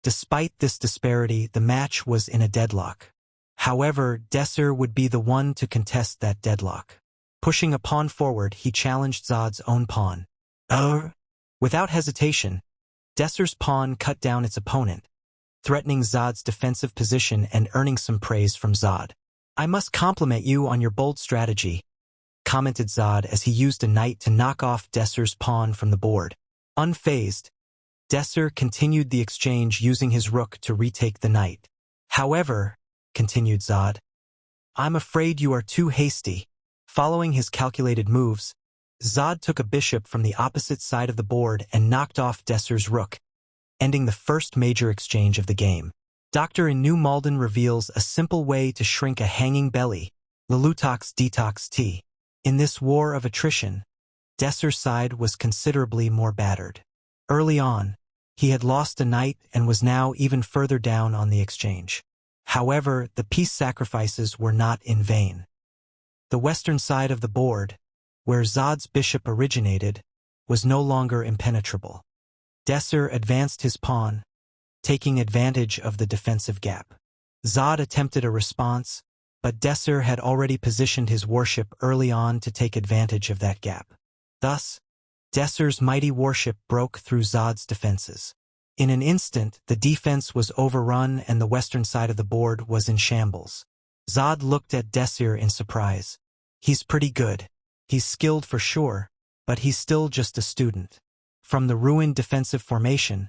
Despite this disparity, the match was in a deadlock. However, Desir would be the one to contest that deadlock. Pushing a pawn forward, he challenged Zod's own pawn. Without hesitation, Desir's pawn cut down its opponent, threatening Zod's defensive position and earning some praise from Zod. "I must compliment you on your bold strategy," commented Zod as he used a knight to knock off Desir's pawn from the board. Unfazed, Desir continued the exchange using his rook to retake the knight. "However," continued Zod, "I'm afraid you are too hasty." Following his calculated moves, Zod took a bishop from the opposite side of the board and knocked off Desir's rook, ending the first major exchange of the game. Doctor in New Malden reveals a simple way to shrink a hanging belly, Lelutox Detox T. In this war of attrition, Desir's side was considerably more battered. Early on, he had lost a knight and was now even further down on the exchange. However, the peace sacrifices were not in vain. The western side of the board, where Zod's bishop originated, was no longer impenetrable. Desir advanced his pawn, taking advantage of the defensive gap. Zod attempted a response, but Desir had already positioned his warship early on to take advantage of that gap. Thus, Desir's mighty warship broke through Zod's defenses. In an instant, the defense was overrun and the western side of the board was in shambles. Zod looked at Desir in surprise. He's pretty good. He's skilled for sure, but he's still just a student. From the ruined defensive formation,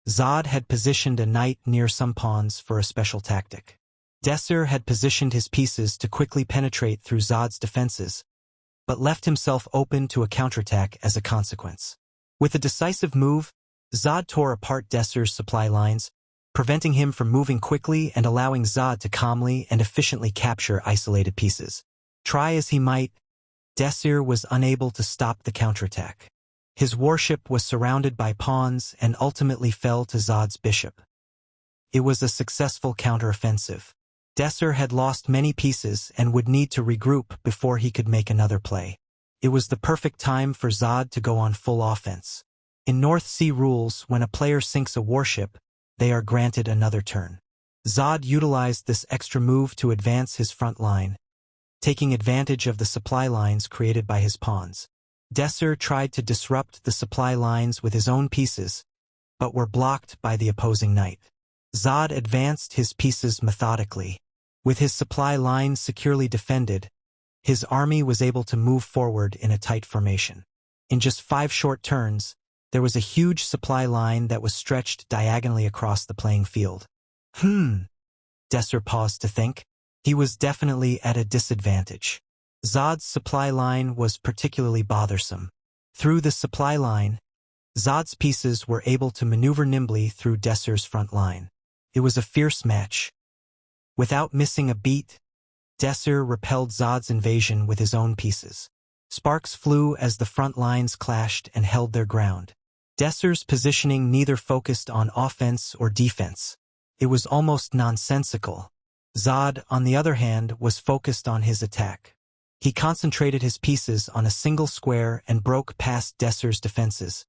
Zod had positioned a knight near some pawns for a special tactic. Desir had positioned his pieces to quickly penetrate through Zod's defenses, but left himself open to a counterattack as a consequence. With a decisive move, Zod tore apart Desir's supply lines, preventing him from moving quickly and allowing Zod to calmly and efficiently capture isolated pieces. Try as he might, Desir was unable to stop the counterattack. His warship was surrounded by pawns and ultimately fell to Zod's bishop. It was a successful counteroffensive. Desir had lost many pieces and would need to regroup before he could make another play. It was the perfect time for Zod to go on full offense. In North Sea rules, when a player sinks a warship, they are granted another turn. Zod utilized this extra move to advance his front line, taking advantage of the supply lines created by his pawns. Desir tried to disrupt the supply lines with his own pieces, but were blocked by the opposing knight. Zod advanced his pieces methodically. With his supply lines securely defended, his army was able to move forward in a tight formation. In just 5 short turns, there was a huge supply line that was stretched diagonally across the playing field. Desir paused to think. He was definitely at a disadvantage. Zod's supply line was particularly bothersome. Through the supply line, Zod's pieces were able to maneuver nimbly through Desir's front line. It was a fierce match. Without missing a beat, Desir repelled Zod's invasion with his own pieces. Sparks flew as the front lines clashed and held their ground. Desir's positioning neither focused on offense or defense. It was almost nonsensical. Zod, on the other hand, was focused on his attack. He concentrated his pieces on a single square and broke past Desir's defenses,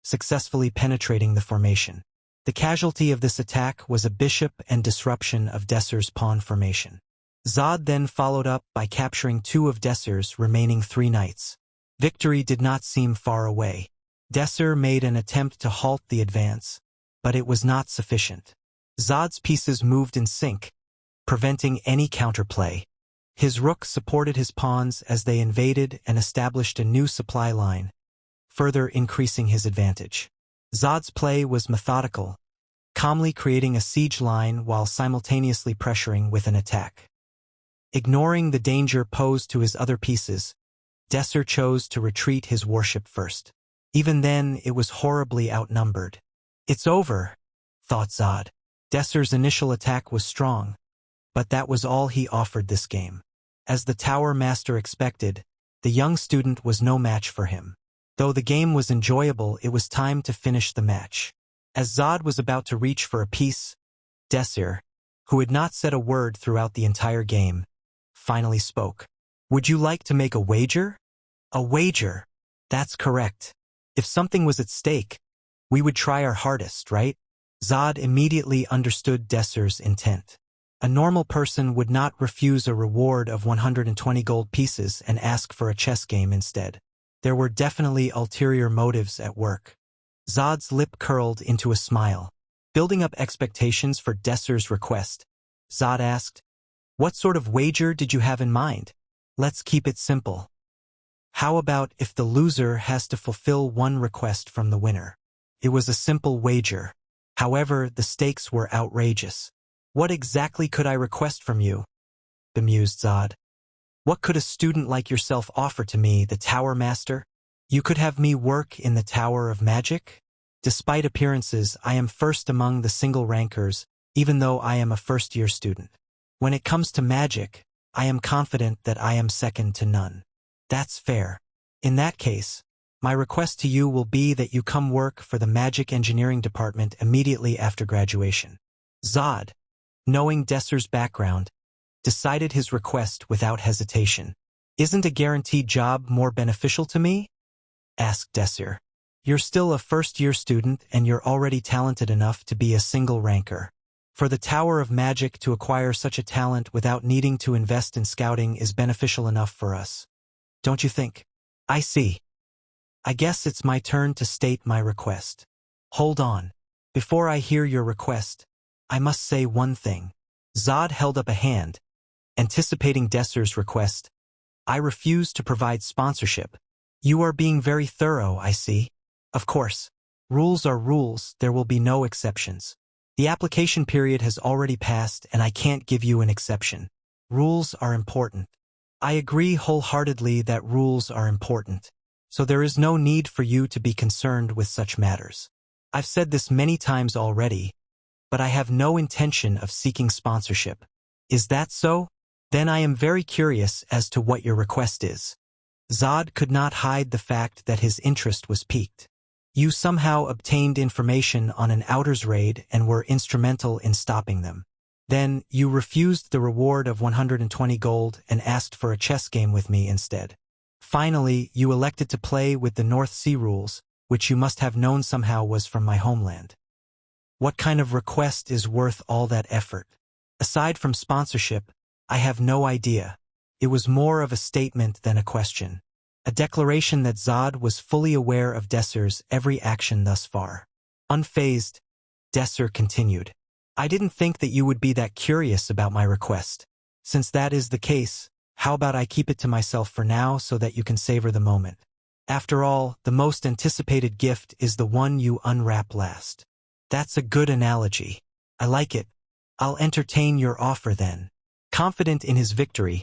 successfully penetrating the formation. The casualty of this attack was a bishop and disruption of Desir's pawn formation. Zod then followed up by capturing 2 of Desir's remaining 3 knights. Victory did not seem far away. Desir made an attempt to halt the advance, but it was not sufficient. Zod's pieces moved in sync, preventing any counterplay. His rook supported his pawns as they invaded and established a new supply line, further increasing his advantage. Zod's play was methodical, calmly creating a siege line while simultaneously pressuring with an attack. Ignoring the danger posed to his other pieces, Desir chose to retreat his warship first. Even then, it was horribly outnumbered. It's over, thought Zod. Desir's initial attack was strong, but that was all he offered this game. As the tower master expected, the young student was no match for him. Though the game was enjoyable, it was time to finish the match. As Zod was about to reach for a piece, Desir, who had not said a word throughout the entire game, finally spoke. "Would you like to make a wager?" "A wager? That's correct. If something was at stake, we would try our hardest, right?" Zod immediately understood Desir's intent. A normal person would not refuse a reward of 120 gold pieces and ask for a chess game instead. There were definitely ulterior motives at work. Zod's lip curled into a smile. Building up expectations for Desir's request, Zod asked, "What sort of wager did you have in mind? Let's keep it simple. How about if the loser has to fulfill one request from the winner?" It was a simple wager. However, the stakes were outrageous. "What exactly could I request from you?" bemused Zod. "What could a student like yourself offer to me, the tower master?" You could have me work in the Tower of Magic? Despite appearances, I am first among the single rankers, even though I am a first-year student. When it comes to magic, I am confident that I am second to none. That's fair. In that case, my request to you will be that you come work for the Magic Engineering Department immediately after graduation. Zod, knowing Desir's background, decided his request without hesitation. Isn't a guaranteed job more beneficial to me? Asked Desir. You're still a first-year student and you're already talented enough to be a single ranker. For the Tower of Magic to acquire such a talent without needing to invest in scouting is beneficial enough for us. Don't you think? I see. I guess it's my turn to state my request. Hold on. Before I hear your request, I must say one thing. Zod held up a hand, anticipating Desir's request. I refuse to provide sponsorship. You are being very thorough, I see. Of course. Rules are rules, there will be no exceptions. The application period has already passed and I can't give you an exception. Rules are important. I agree wholeheartedly that rules are important. So there is no need for you to be concerned with such matters. I've said this many times already, but I have no intention of seeking sponsorship. Is that so? Then I am very curious as to what your request is. Zod could not hide the fact that his interest was piqued. You somehow obtained information on an Outers raid and were instrumental in stopping them. Then, you refused the reward of 120 gold and asked for a chess game with me instead. Finally, you elected to play with the North Sea rules, which you must have known somehow was from my homeland. What kind of request is worth all that effort? Aside from sponsorship, I have no idea. It was more of a statement than a question. A declaration that Zod was fully aware of Desir's every action thus far. Unfazed, Desir continued. I didn't think that you would be that curious about my request. Since that is the case, how about I keep it to myself for now so that you can savor the moment? After all, the most anticipated gift is the one you unwrap last. That's a good analogy. I like it. I'll entertain your offer then. Confident in his victory,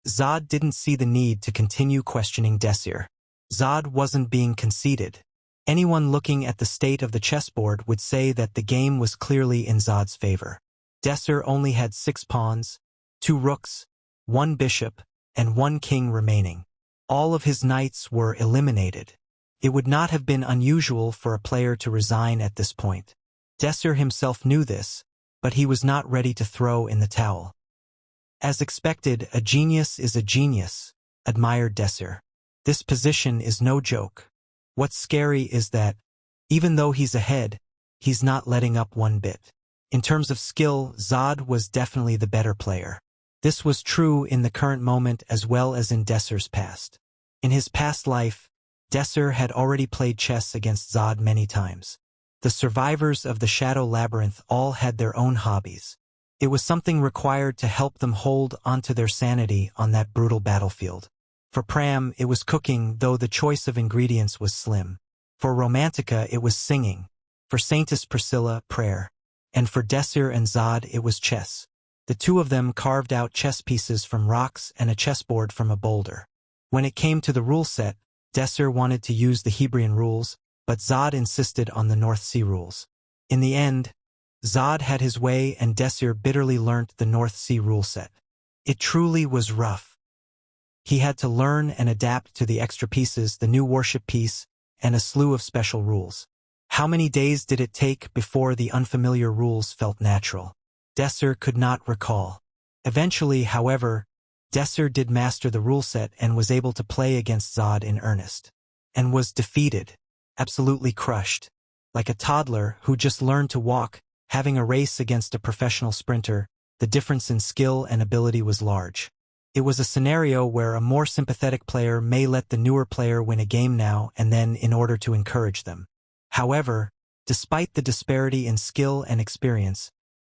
Zod didn't see the need to continue questioning Desir. Zod wasn't being conceited. Anyone looking at the state of the chessboard would say that the game was clearly in Zod's favor. Desir only had 6 pawns, 2 rooks, 1 bishop, and 1 king remaining. All of his knights were eliminated. It would not have been unusual for a player to resign at this point. Desir himself knew this, but he was not ready to throw in the towel. As expected, a genius is a genius, admired Desir. This position is no joke. What's scary is that, even though he's ahead, he's not letting up one bit. In terms of skill, Zod was definitely the better player. This was true in the current moment as well as in Desir's past. In his past life, Desir had already played chess against Zod many times. The survivors of the Shadow Labyrinth all had their own hobbies. It was something required to help them hold onto their sanity on that brutal battlefield. For Pram, it was cooking, though the choice of ingredients was slim. For Romantica, it was singing. For Saintess Priscilla, prayer. And for Desir and Zod, it was chess. The two of them carved out chess pieces from rocks and a chessboard from a boulder. When it came to the rule set, Desir wanted to use the Hebrion rules, but Zod insisted on the North Sea rules. In the end, Zod had his way and Desir bitterly learnt the North Sea rule set. It truly was rough. He had to learn and adapt to the extra pieces, the new warship piece, and a slew of special rules. How many days did it take before the unfamiliar rules felt natural? Desir could not recall. Eventually, however, Desir did master the rule set and was able to play against Zod in earnest. And was defeated, absolutely crushed. Like a toddler who just learned to walk, having a race against a professional sprinter, the difference in skill and ability was large. It was a scenario where a more sympathetic player may let the newer player win a game now and then in order to encourage them. However, despite the disparity in skill and experience,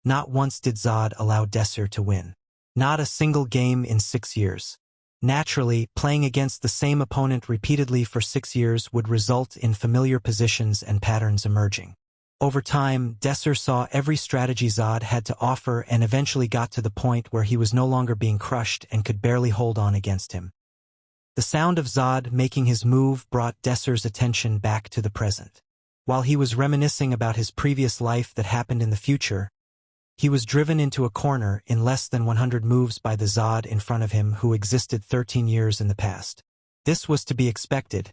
not once did Zod allow Desir to win. Not a single game in 6 years. Naturally, playing against the same opponent repeatedly for 6 years would result in familiar positions and patterns emerging. Over time, Desir saw every strategy Zod had to offer and eventually got to the point where he was no longer being crushed and could barely hold on against him. The sound of Zod making his move brought Desir's attention back to the present. While he was reminiscing about his previous life that happened in the future, he was driven into a corner in less than 100 moves by the Zod in front of him who existed 13 years in the past. This was to be expected,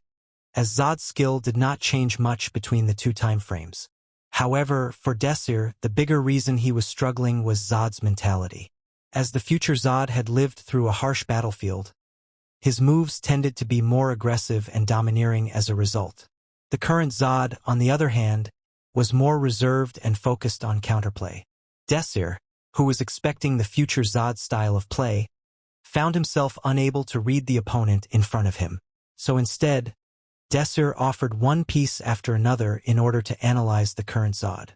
as Zod's skill did not change much between the two time frames. However, for Desir, the bigger reason he was struggling was Zod's mentality. As the future Zod had lived through a harsh battlefield, his moves tended to be more aggressive and domineering as a result. The current Zod, on the other hand, was more reserved and focused on counterplay. Desir, who was expecting the future Zod style of play, found himself unable to read the opponent in front of him. So instead, Desir offered one piece after another in order to analyze the current Zod.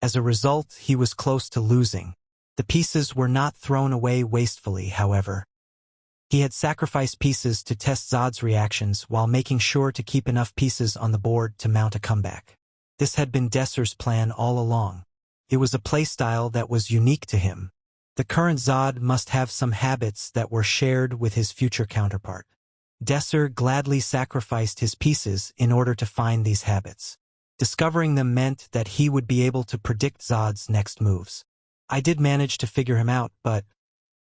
As a result, he was close to losing. The pieces were not thrown away wastefully, however. He had sacrificed pieces to test Zod's reactions while making sure to keep enough pieces on the board to mount a comeback. This had been Desir's plan all along. It was a playstyle that was unique to him. The current Zod must have some habits that were shared with his future counterpart. Desir gladly sacrificed his pieces in order to find these habits. Discovering them meant that he would be able to predict Zod's next moves. I did manage to figure him out, but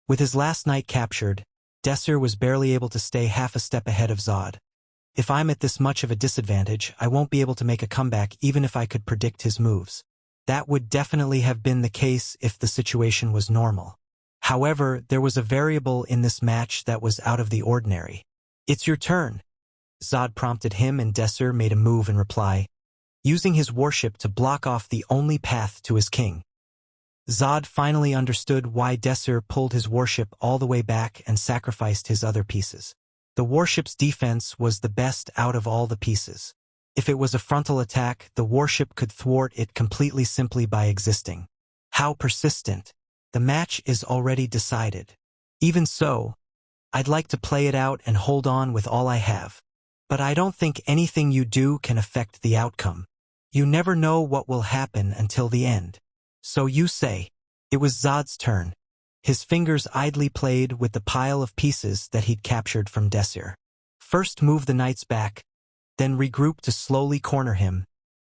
with his last knight captured, Desir was barely able to stay half a step ahead of Zod. If I'm at this much of a disadvantage, I won't be able to make a comeback even if I could predict his moves. That would definitely have been the case if the situation was normal. However, there was a variable in this match that was out of the ordinary. "It's your turn," Zod prompted him, and Desir made a move in reply, using his warship to block off the only path to his king. Zod finally understood why Desir pulled his warship all the way back and sacrificed his other pieces. The warship's defense was the best out of all the pieces. If it was a frontal attack, the warship could thwart it completely simply by existing. How persistent! The match is already decided. Even so, I'd like to play it out and hold on with all I have. But I don't think anything you do can affect the outcome. You never know what will happen until the end. So you say. It was Zod's turn. His fingers idly played with the pile of pieces that he'd captured from Desir. First move the knights back, then regroup to slowly corner him,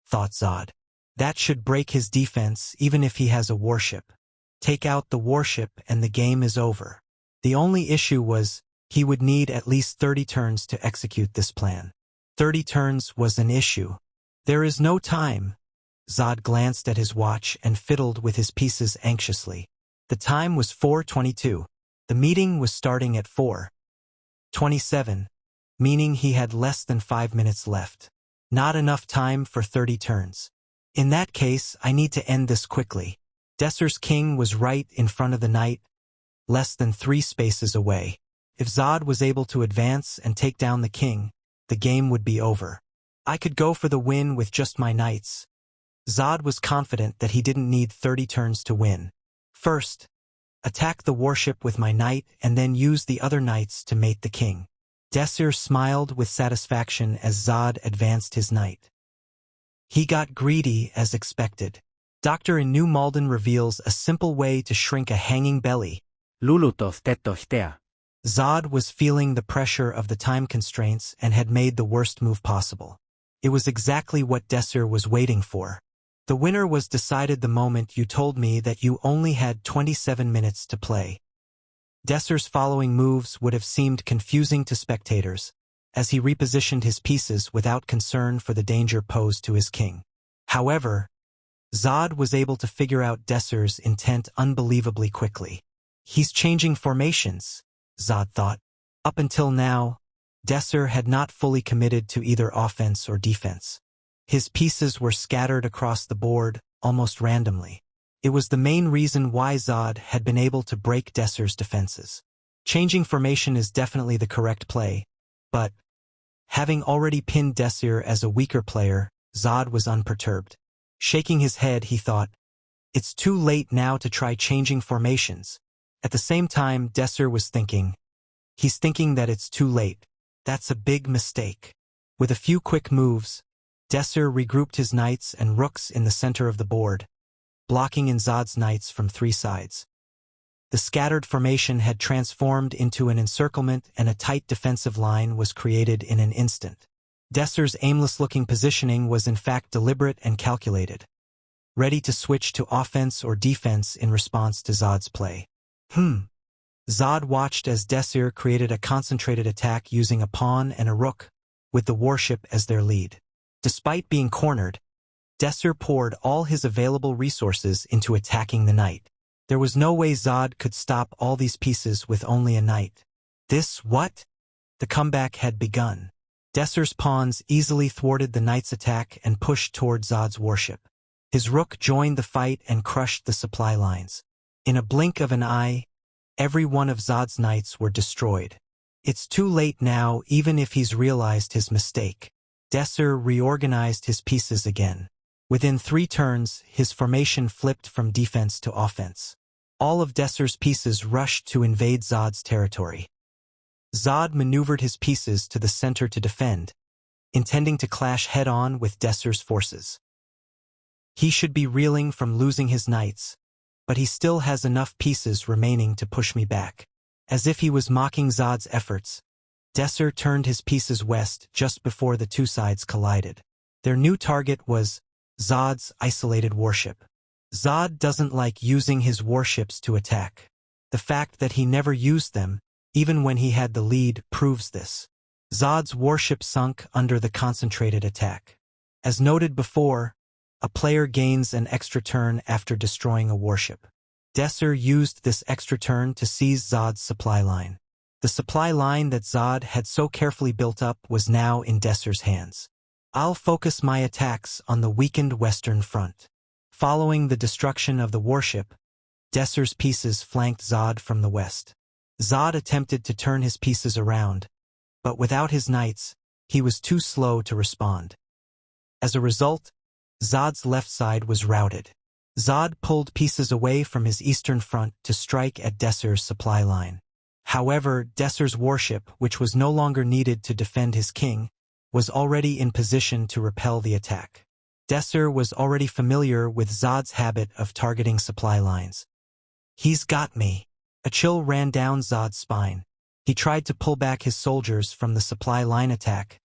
thought Zod. That should break his defense even if he has a warship. Take out the warship and the game is over. The only issue was, he would need at least 30 turns to execute this plan. 30 turns was an issue. There is no time. Zod glanced at his watch and fiddled with his pieces anxiously. The time was 4:22. The meeting was starting at 4:27. Meaning he had less than 5 minutes left. Not enough time for 30 turns. In that case, I need to end this quickly. Desir's king was right in front of the knight, less than 3 spaces away. If Zod was able to advance and take down the king, the game would be over. I could go for the win with just my knights. Zod was confident that he didn't need 30 turns to win. First, attack the warship with my knight and then use the other knights to mate the king. Desir smiled with satisfaction as Zod advanced his knight. He got greedy as expected. Dr. in New Malden reveals a simple way to shrink a hanging belly. Lulutov tettohtea. Zod was feeling the pressure of the time constraints and had made the worst move possible. It was exactly what Desir was waiting for. The winner was decided the moment you told me that you only had 27 minutes to play. Desir's following moves would have seemed confusing to spectators, as he repositioned his pieces without concern for the danger posed to his king. However, Zod was able to figure out Desir's intent unbelievably quickly. He's changing formations, Zod thought. Up until now, Desir had not fully committed to either offense or defense. His pieces were scattered across the board, almost randomly. It was the main reason why Zod had been able to break Desir's defenses. Changing formation is definitely the correct play, but having already pinned Desir as a weaker player, Zod was unperturbed. Shaking his head, he thought, it's too late now to try changing formations. At the same time, Desir was thinking, he's thinking that it's too late. That's a big mistake. With a few quick moves, Desir regrouped his knights and rooks in the center of the board, blocking in Zod's knights from 3 sides. The scattered formation had transformed into an encirclement and a tight defensive line was created in an instant. Desir's aimless-looking positioning was in fact deliberate and calculated, ready to switch to offense or defense in response to Zod's play. Zod watched as Desir created a concentrated attack using a pawn and a rook, with the warship as their lead. Despite being cornered, Desir poured all his available resources into attacking the knight. There was no way Zod could stop all these pieces with only a knight. What? The comeback had begun. Desir's pawns easily thwarted the knight's attack and pushed toward Zod's warship. His rook joined the fight and crushed the supply lines. In a blink of an eye, every one of Zod's knights were destroyed. It's too late now, even if he's realized his mistake. Desir reorganized his pieces again. Within 3 turns, his formation flipped from defense to offense. All of Desir's pieces rushed to invade Zod's territory. Zod maneuvered his pieces to the center to defend, intending to clash head-on with Desir's forces. He should be reeling from losing his knights, but he still has enough pieces remaining to push me back. As if he was mocking Zod's efforts, Desir turned his pieces west just before the two sides collided. Their new target was Zod's isolated warship. Zod doesn't like using his warships to attack. The fact that he never used them, even when he had the lead, proves this. Zod's warship sunk under the concentrated attack. As noted before, a player gains an extra turn after destroying a warship. Desir used this extra turn to seize Zod's supply line. The supply line that Zod had so carefully built up was now in Desir's hands. I'll focus my attacks on the weakened western front. Following the destruction of the warship, Desir's pieces flanked Zod from the west. Zod attempted to turn his pieces around, but without his knights, he was too slow to respond. As a result, Zod's left side was routed. Zod pulled pieces away from his eastern front to strike at Desir's supply line. However, Desir's warship, which was no longer needed to defend his king, was already in position to repel the attack. Desir was already familiar with Zod's habit of targeting supply lines. He's got me. A chill ran down Zod's spine. He tried to pull back his soldiers from the supply line attack,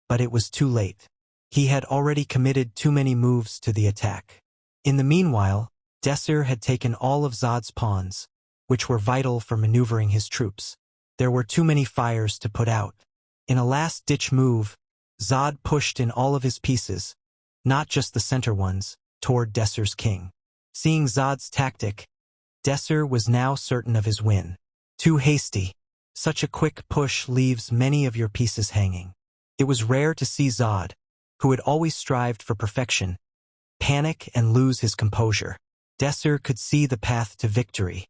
but it was too late. He had already committed too many moves to the attack. In the meanwhile, Desir had taken all of Zod's pawns, which were vital for maneuvering his troops. There were too many fires to put out. In a last-ditch move, Zod pushed in all of his pieces, not just the center ones, toward Desir's king. Seeing Zod's tactic, Desir was now certain of his win. Too hasty. Such a quick push leaves many of your pieces hanging. It was rare to see Zod, who had always strived for perfection, panic and lose his composure. Desir could see the path to victory.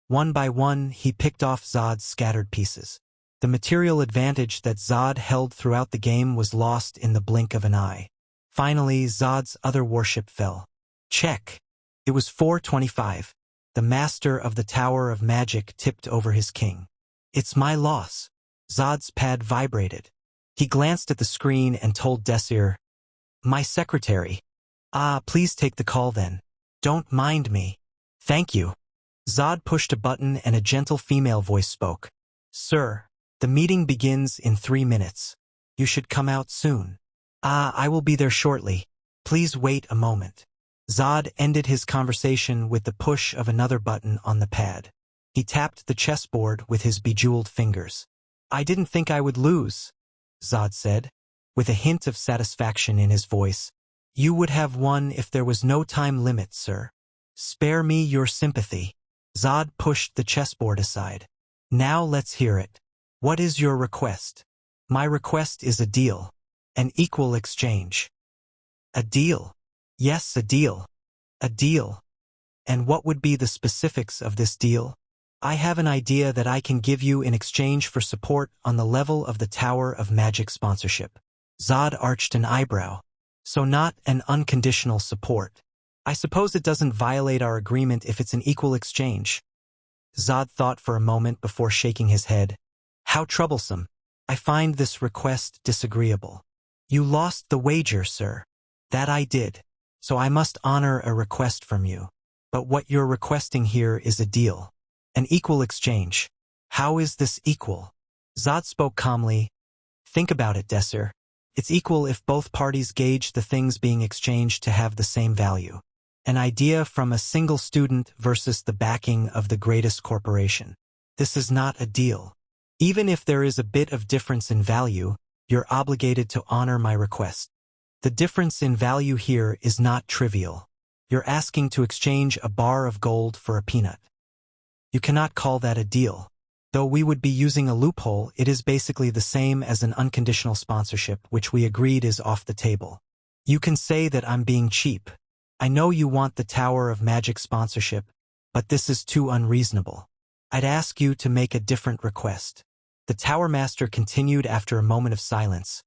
One by one, he picked off Zod's scattered pieces. The material advantage that Zod held throughout the game was lost in the blink of an eye. Finally, Zod's other warship fell. Check. It was 425. The master of the Tower of Magic tipped over his king. It's my loss. Zod's pad vibrated. He glanced at the screen and told Desir, "My secretary." Please take the call then. Don't mind me. Thank you. Zod pushed a button and a gentle female voice spoke. Sir, the meeting begins in 3 minutes. You should come out soon. I will be there shortly. Please wait a moment. Zod ended his conversation with the push of another button on the pad. He tapped the chessboard with his bejeweled fingers. I didn't think I would lose, Zod said, with a hint of satisfaction in his voice. You would have won if there was no time limit, sir. Spare me your sympathy. Zod pushed the chessboard aside. Now let's hear it. What is your request? My request is a deal. An equal exchange. A deal? Yes, a deal. A deal. And what would be the specifics of this deal? I have an idea that I can give you in exchange for support on the level of the Tower of Magic sponsorship. Zod arched an eyebrow. So not an unconditional support. I suppose it doesn't violate our agreement if it's an equal exchange. Zod thought for a moment before shaking his head. How troublesome. I find this request disagreeable. You lost the wager, sir. That I did. So I must honor a request from you. But what you're requesting here is a deal. An equal exchange. How is this equal? Zod spoke calmly. Think about it, Desir. It's equal if both parties gauge the things being exchanged to have the same value. An idea from a single student versus the backing of the greatest corporation. This is not a deal. Even if there is a bit of difference in value, you're obligated to honor my request. The difference in value here is not trivial. You're asking to exchange a bar of gold for a peanut. You cannot call that a deal. Though we would be using a loophole, it is basically the same as an unconditional sponsorship, which we agreed is off the table. You can say that I'm being cheap. I know you want the Tower of Magic sponsorship, but this is too unreasonable. I'd ask you to make a different request. The Tower Master continued after a moment of silence.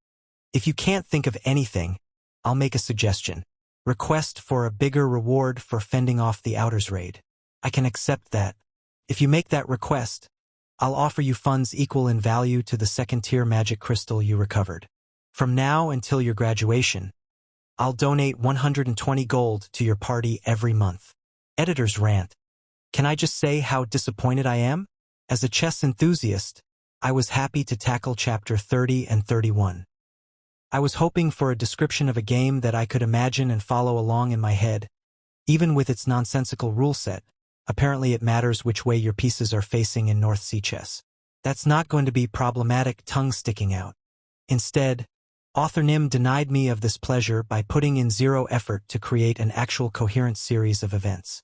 If you can't think of anything, I'll make a suggestion. Request for a bigger reward for fending off the Outers raid. I can accept that. If you make that request, I'll offer you funds equal in value to the second-tier magic crystal you recovered. From now until your graduation, I'll donate 120 gold to your party every month. Editor's rant. Can I just say how disappointed I am? As a chess enthusiast, I was happy to tackle chapter 30 and 31. I was hoping for a description of a game that I could imagine and follow along in my head. Even with its nonsensical rule set, apparently it matters which way your pieces are facing in North Sea chess. That's not going to be problematic, tongue sticking out. Instead, author Nim denied me of this pleasure by putting in zero effort to create an actual coherent series of events.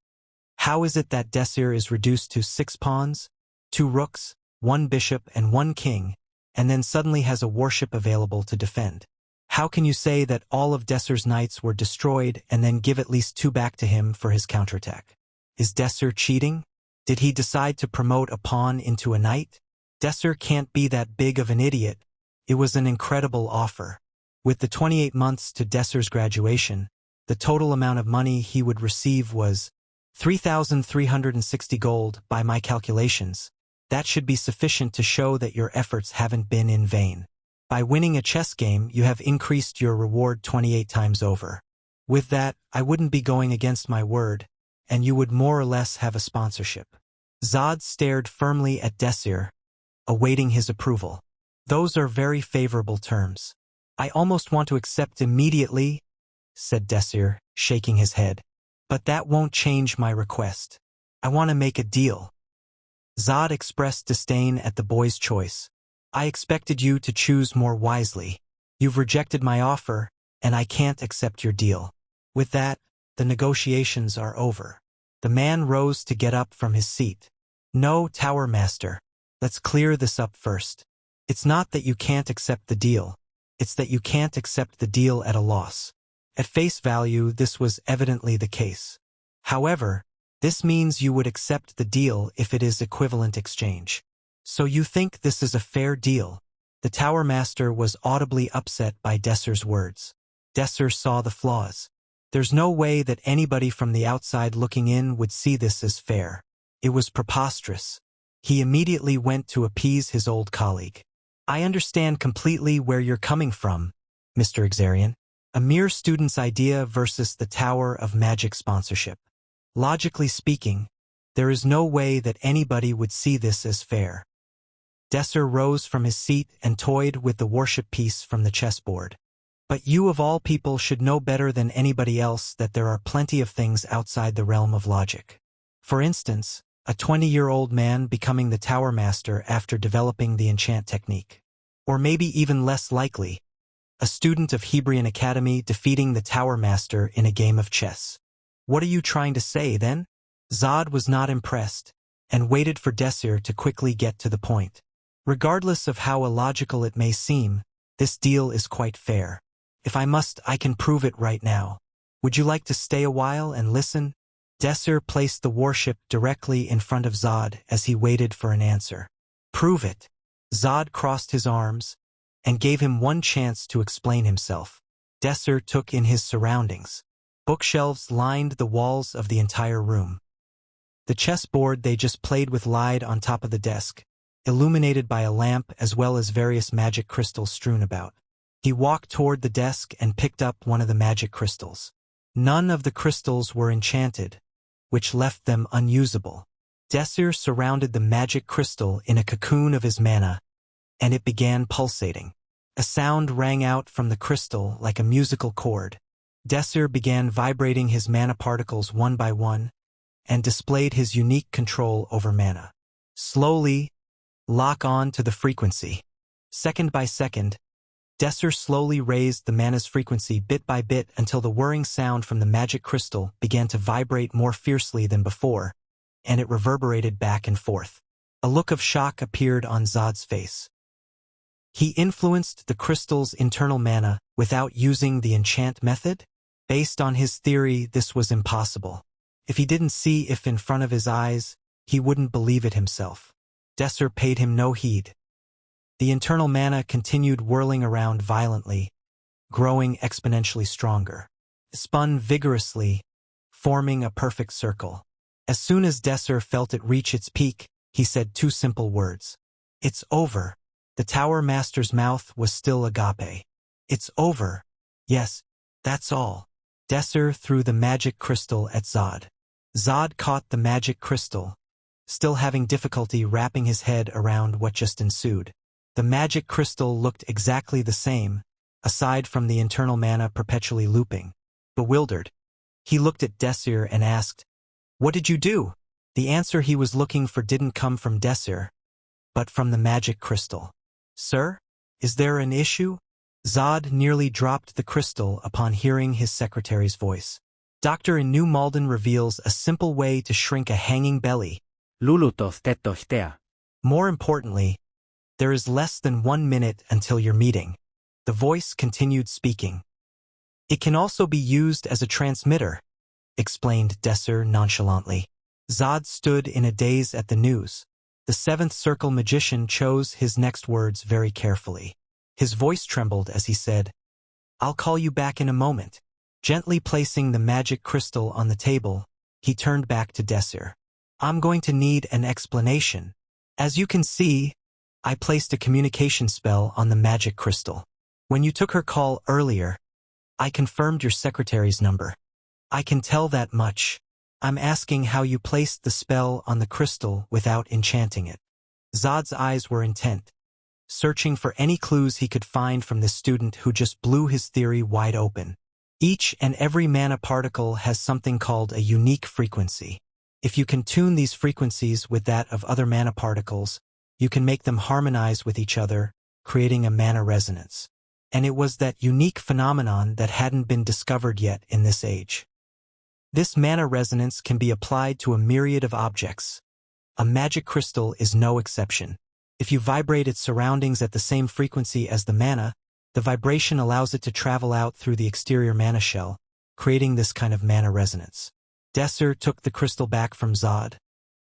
How is it that Desir is reduced to 6 pawns, 2 rooks, 1 bishop and 1 king, and then suddenly has a warship available to defend? How can you say that all of Desir's knights were destroyed and then give at least 2 back to him for his counterattack? Is Desir cheating? Did he decide to promote a pawn into a knight? Desir can't be that big of an idiot. It was an incredible offer. With the 28 months to Desir's graduation, the total amount of money he would receive was 3,360 gold by my calculations. That should be sufficient to show that your efforts haven't been in vain. By winning a chess game, you have increased your reward 28 times over. With that, I wouldn't be going against my word, and you would more or less have a sponsorship. Zod stared firmly at Desir, awaiting his approval. Those are very favorable terms. I almost want to accept immediately, said Desir, shaking his head. But that won't change my request. I want to make a deal. Zod expressed disdain at the boy's choice. I expected you to choose more wisely. You've rejected my offer, and I can't accept your deal. With that, the negotiations are over. The man rose to get up from his seat. No, Tower Master. Let's clear this up first. It's not that you can't accept the deal. It's that you can't accept the deal at a loss. At face value, this was evidently the case. However, this means you would accept the deal if it is equivalent exchange. So you think this is a fair deal? The Tower Master was audibly upset by Desir's words. Desir saw the flaws. There's no way that anybody from the outside looking in would see this as fair. It was preposterous. He immediately went to appease his old colleague. I understand completely where you're coming from, Mr. Xarian. A mere student's idea versus the Tower of Magic sponsorship. Logically speaking, there is no way that anybody would see this as fair. Desir rose from his seat and toyed with the warship piece from the chessboard. But you of all people should know better than anybody else that there are plenty of things outside the realm of logic. For instance, a 20-year-old man becoming the Tower Master after developing the enchant technique. Or maybe even less likely, a student of Hebrion Academy defeating the Tower Master in a game of chess. What are you trying to say, then? Zod was not impressed, and waited for Desir to quickly get to the point. Regardless of how illogical it may seem, this deal is quite fair. If I must, I can prove it right now. Would you like to stay a while and listen? Desir placed the warship directly in front of Zod as he waited for an answer. Prove it. Zod crossed his arms, and gave him one chance to explain himself. Desir took in his surroundings. Bookshelves lined the walls of the entire room. The chessboard they just played with lied on top of the desk, illuminated by a lamp as well as various magic crystals strewn about. He walked toward the desk and picked up one of the magic crystals. None of the crystals were enchanted, which left them unusable. Desir surrounded the magic crystal in a cocoon of his mana, and it began pulsating. A sound rang out from the crystal like a musical chord. Desir began vibrating his mana particles one by one, and displayed his unique control over mana. Slowly, lock on to the frequency. Second by second, Desir slowly raised the mana's frequency bit by bit until the whirring sound from the magic crystal began to vibrate more fiercely than before, and it reverberated back and forth. A look of shock appeared on Zod's face. He influenced the crystal's internal mana without using the enchant method? Based on his theory, this was impossible. If he didn't see it in front of his eyes, he wouldn't believe it himself. Desir paid him no heed. The internal mana continued whirling around violently, growing exponentially stronger. It spun vigorously, forming a perfect circle. As soon as Desir felt it reach its peak, he said two simple words. "It's over." The Tower Master's mouth was still agape. "It's over. Yes, that's all." Desir threw the magic crystal at Zod. Zod caught the magic crystal, still having difficulty wrapping his head around what just ensued. The magic crystal looked exactly the same, aside from the internal mana perpetually looping. Bewildered, he looked at Desir and asked, "What did you do?" The answer he was looking for didn't come from Desir, but from the magic crystal. "Sir, is there an issue?" Zod nearly dropped the crystal upon hearing his secretary's voice. Doctor in New Malden reveals a simple way to shrink a hanging belly. Lulutof tetohtea. More importantly, there is less than 1 minute until your meeting. The voice continued speaking. "It can also be used as a transmitter," explained Desir nonchalantly. Zod stood in a daze at the news. The Seventh Circle magician chose his next words very carefully. His voice trembled as he said, "I'll call you back in a moment." Gently placing the magic crystal on the table, he turned back to Desir. "I'm going to need an explanation. As you can see, I placed a communication spell on the magic crystal. When you took her call earlier, I confirmed your secretary's number. I can tell that much. I'm asking how you placed the spell on the crystal without enchanting it." Zod's eyes were intent, searching for any clues he could find from this student who just blew his theory wide open. Each and every mana particle has something called a unique frequency. If you can tune these frequencies with that of other mana particles, you can make them harmonize with each other, creating a mana resonance. And it was that unique phenomenon that hadn't been discovered yet in this age. This mana resonance can be applied to a myriad of objects. A magic crystal is no exception. If you vibrate its surroundings at the same frequency as the mana, the vibration allows it to travel out through the exterior mana shell, creating this kind of mana resonance. Desir took the crystal back from Zod,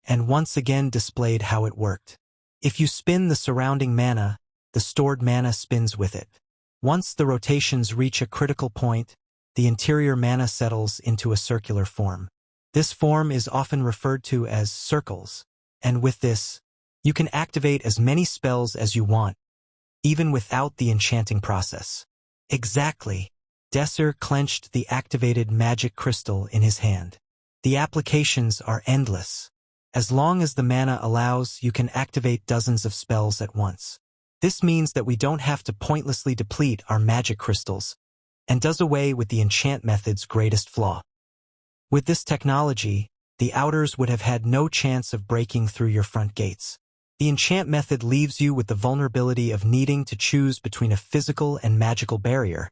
and once again displayed how it worked. If you spin the surrounding mana, the stored mana spins with it. Once the rotations reach a critical point, the interior mana settles into a circular form. This form is often referred to as circles, and with this, you can activate as many spells as you want, even without the enchanting process. Exactly. Desir clenched the activated magic crystal in his hand. The applications are endless. As long as the mana allows, you can activate dozens of spells at once. This means that we don't have to pointlessly deplete our magic crystals, and does away with the enchant method's greatest flaw. With this technology, the outers would have had no chance of breaking through your front gates. The enchant method leaves you with the vulnerability of needing to choose between a physical and magical barrier,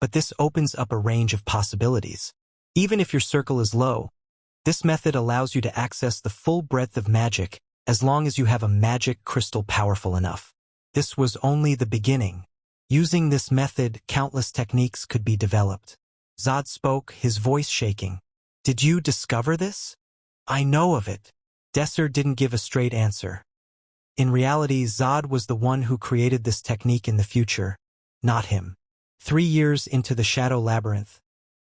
but this opens up a range of possibilities. Even if your circle is low, this method allows you to access the full breadth of magic as long as you have a magic crystal powerful enough. This was only the beginning. Using this method, countless techniques could be developed. Zod spoke, his voice shaking. "Did you discover this?" "I know of it." Desir didn't give a straight answer. In reality, Zod was the one who created this technique in the future, not him. 3 years into the Shadow Labyrinth,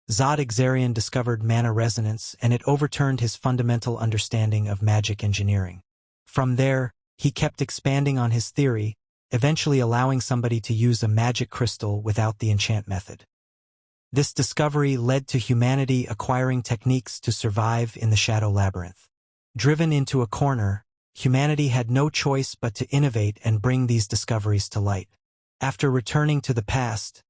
Zod Exarian discovered mana resonance, and it overturned his fundamental understanding of magic engineering. From there, he kept expanding on his theory, eventually allowing somebody to use a magic crystal without the enchant method. This discovery led to humanity acquiring techniques to survive in the Shadow Labyrinth. Driven into a corner, humanity had no choice but to innovate and bring these discoveries to light. After returning to the past,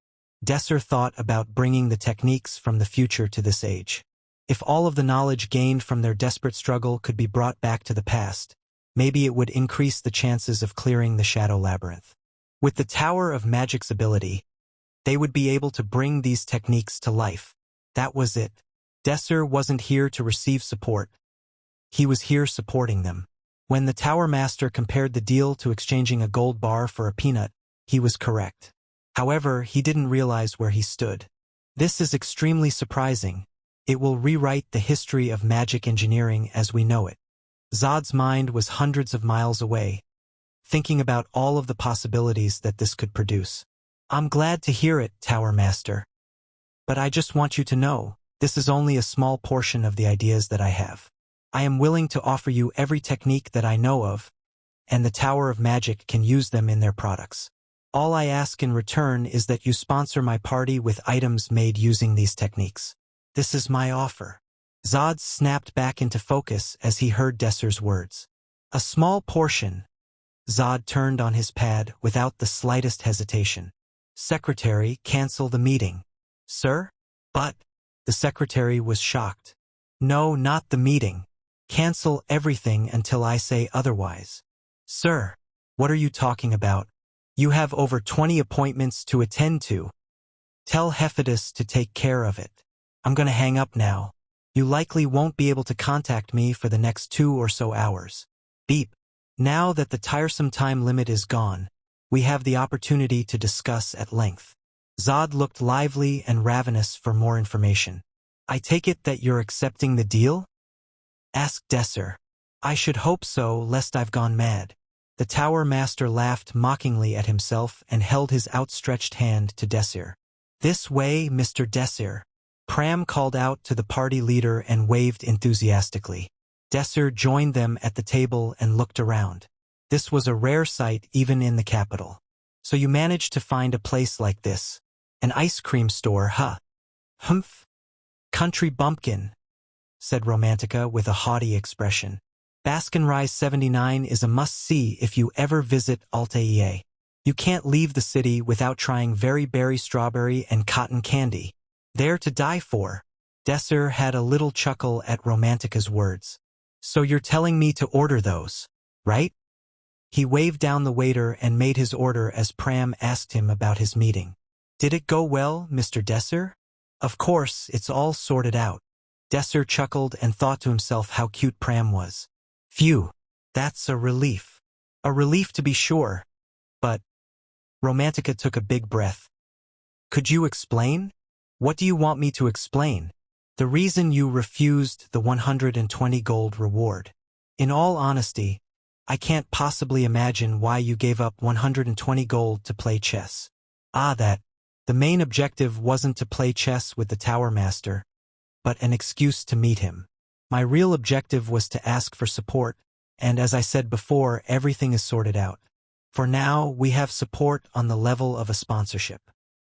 Desir thought about bringing the techniques from the future to this age. If all of the knowledge gained from their desperate struggle could be brought back to the past, maybe it would increase the chances of clearing the Shadow Labyrinth. With the Tower of Magic's ability, they would be able to bring these techniques to life. That was it. Desir wasn't here to receive support. He was here supporting them. When the Tower Master compared the deal to exchanging a gold bar for a peanut, he was correct. However, he didn't realize where he stood. This is extremely surprising. It will rewrite the history of magic engineering as we know it. Zod's mind was hundreds of miles away, thinking about all of the possibilities that this could produce. I'm glad to hear it, Tower Master. But I just want you to know, this is only a small portion of the ideas that I have. I am willing to offer you every technique that I know of, and the Tower of Magic can use them in their products. All I ask in return is that you sponsor my party with items made using these techniques. This is my offer. Zod snapped back into focus as he heard Desir's words. A small portion. Zod turned on his pad without the slightest hesitation. Secretary, cancel the meeting. Sir? But... The secretary was shocked. No, not the meeting. Cancel everything until I say otherwise. Sir, what are you talking about? You have over 20 appointments to attend to. Tell Hephaestus to take care of it. I'm gonna hang up now. You likely won't be able to contact me for the next 2 or so hours. Beep. Now that the tiresome time limit is gone, we have the opportunity to discuss at length. Zod looked lively and ravenous for more information. I take it that you're accepting the deal? Asked Desir. I should hope so, lest I've gone mad. The Tower Master laughed mockingly at himself and held his outstretched hand to Desir. This way, Mr. Desir. Pram called out to the party leader and waved enthusiastically. Desir joined them at the table and looked around. This was a rare sight even in the capital. So you managed to find a place like this. An ice cream store, huh? Humph. Country bumpkin, said Romantica with a haughty expression. Baskin-Rise 79 is a must-see if you ever visit Altair. You can't leave the city without trying very berry strawberry and cotton candy. They're to die for. Desir had a little chuckle at Romantica's words. So you're telling me to order those, right? He waved down the waiter and made his order as Pram asked him about his meeting. Did it go well, Mr. Desir? Of course, it's all sorted out. Desir chuckled and thought to himself how cute Pram was. Phew, that's a relief. A relief to be sure. But... Romantica took a big breath. Could you explain? What do you want me to explain? The reason you refused the 120 gold reward. In all honesty, I can't possibly imagine why you gave up 120 gold to play chess. That. The main objective wasn't to play chess with the Tower Master, but an excuse to meet him. My real objective was to ask for support, and as I said before, everything is sorted out. For now, we have support on the level of a sponsorship.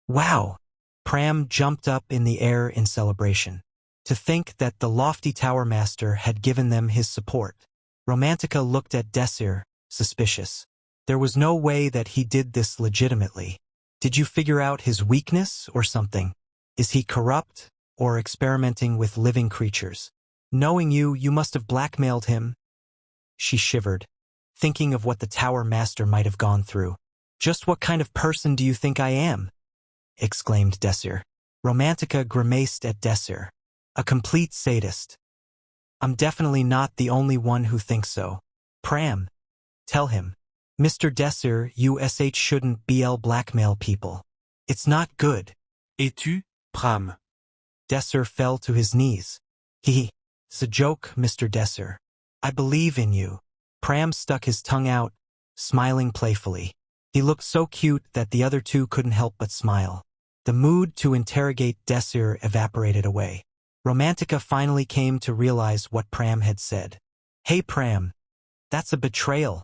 Wow! Pram jumped up in the air in celebration. To think that the lofty Tower Master had given them his support. Romantica looked at Desir, suspicious. There was no way that he did this legitimately. Did you figure out his weakness or something? Is he corrupt or experimenting with living creatures? Knowing you, you must have blackmailed him. She shivered, thinking of what the Tower Master might have gone through. Just what kind of person do you think I am? Exclaimed Desir. Romantica grimaced at Desir. A complete sadist. I'm definitely not the only one who thinks so. Pram. Tell him. Mr. Desir, USH shouldn't BL blackmail people. It's not good. Et tu, Pram? Desir fell to his knees. It's a joke, Mr. Desir. I believe in you. Pram stuck his tongue out, smiling playfully. He looked so cute that the other two couldn't help but smile. The mood to interrogate Desir evaporated away. Romantica finally came to realize what Pram had said. Hey Pram, that's a betrayal.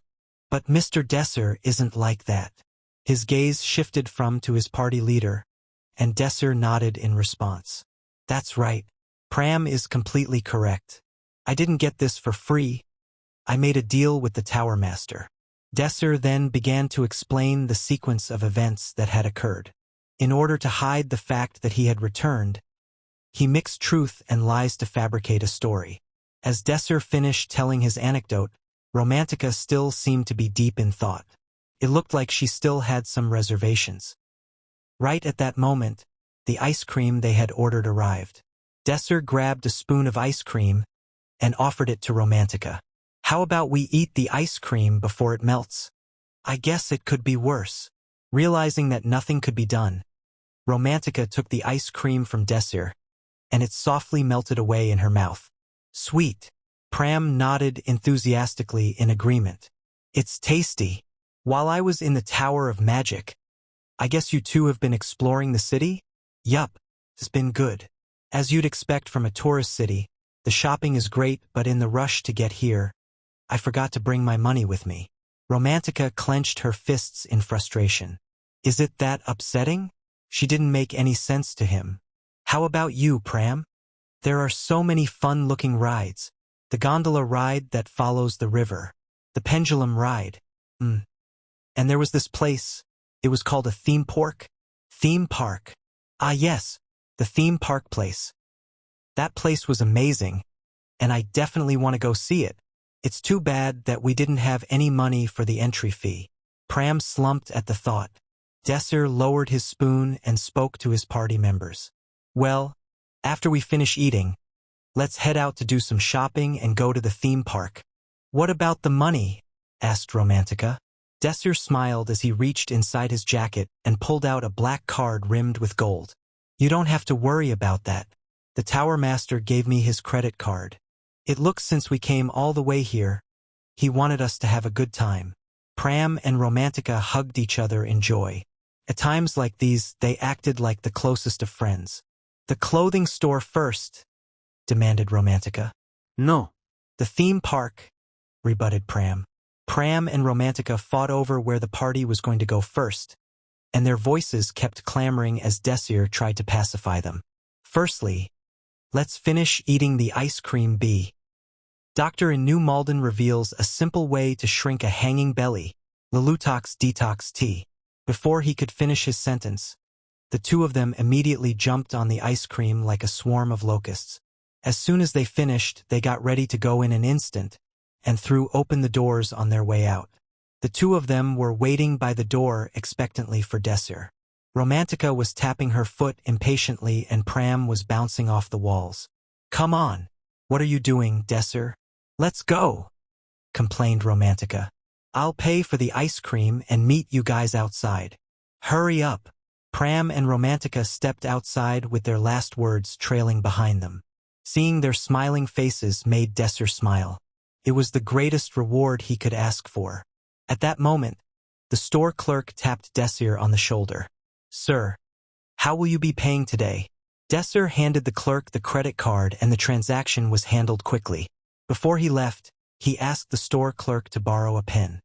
But Mr. Desir isn't like that. His gaze shifted from to his party leader, and Desir nodded in response. That's right. Pram is completely correct. I didn't get this for free, I made a deal with the Tower Master. Desir then began to explain the sequence of events that had occurred. In order to hide the fact that he had returned, he mixed truth and lies to fabricate a story. As Desir finished telling his anecdote, Romantica still seemed to be deep in thought. It looked like she still had some reservations. Right at that moment, the ice cream they had ordered arrived. Desir grabbed a spoon of ice cream and offered it to Romantica. How about we eat the ice cream before it melts? I guess it could be worse. Realizing that nothing could be done, Romantica took the ice cream from Desir, and it softly melted away in her mouth. Sweet. Pram nodded enthusiastically in agreement. It's tasty. While I was in the Tower of Magic, I guess you two have been exploring the city? Yup, it's been good. As you'd expect from a tourist city, the shopping is great, but in the rush to get here, I forgot to bring my money with me. Romantica clenched her fists in frustration. Is it that upsetting? She didn't make any sense to him. How about you, Pram? There are so many fun-looking rides. The gondola ride that follows the river. The pendulum ride. And there was this place. It was called a theme park. Theme park. Ah yes, the theme park place. That place was amazing, and I definitely want to go see it. It's too bad that we didn't have any money for the entry fee. Pram slumped at the thought. Desir lowered his spoon and spoke to his party members. Well, after we finish eating, let's head out to do some shopping and go to the theme park. What about the money? Asked Romantica. Desir smiled as he reached inside his jacket and pulled out a black card rimmed with gold. You don't have to worry about that. The Tower Master gave me his credit card. It looks since we came all the way here, he wanted us to have a good time. Pram and Romantica hugged each other in joy. At times like these, they acted like the closest of friends. The clothing store first, demanded Romantica. No. The theme park, rebutted Pram. Pram and Romantica fought over where the party was going to go first, and their voices kept clamoring as Desir tried to pacify them. Firstly, let's finish eating the ice cream bee. Doctor in New Malden reveals a simple way to shrink a hanging belly, Lelutox detox tea. Before he could finish his sentence, the two of them immediately jumped on the ice cream like a swarm of locusts. As soon as they finished, they got ready to go in an instant and threw open the doors on their way out. The two of them were waiting by the door expectantly for Desir. Romantica was tapping her foot impatiently and Pram was bouncing off the walls. Come on. What are you doing, Desir? Let's go, complained Romantica. I'll pay for the ice cream and meet you guys outside. Hurry up. Pram and Romantica stepped outside with their last words trailing behind them. Seeing their smiling faces made Desir smile. It was the greatest reward he could ask for. At that moment, the store clerk tapped Desir on the shoulder. Sir, how will you be paying today? Desir handed the clerk the credit card and the transaction was handled quickly. Before he left, he asked the store clerk to borrow a pen.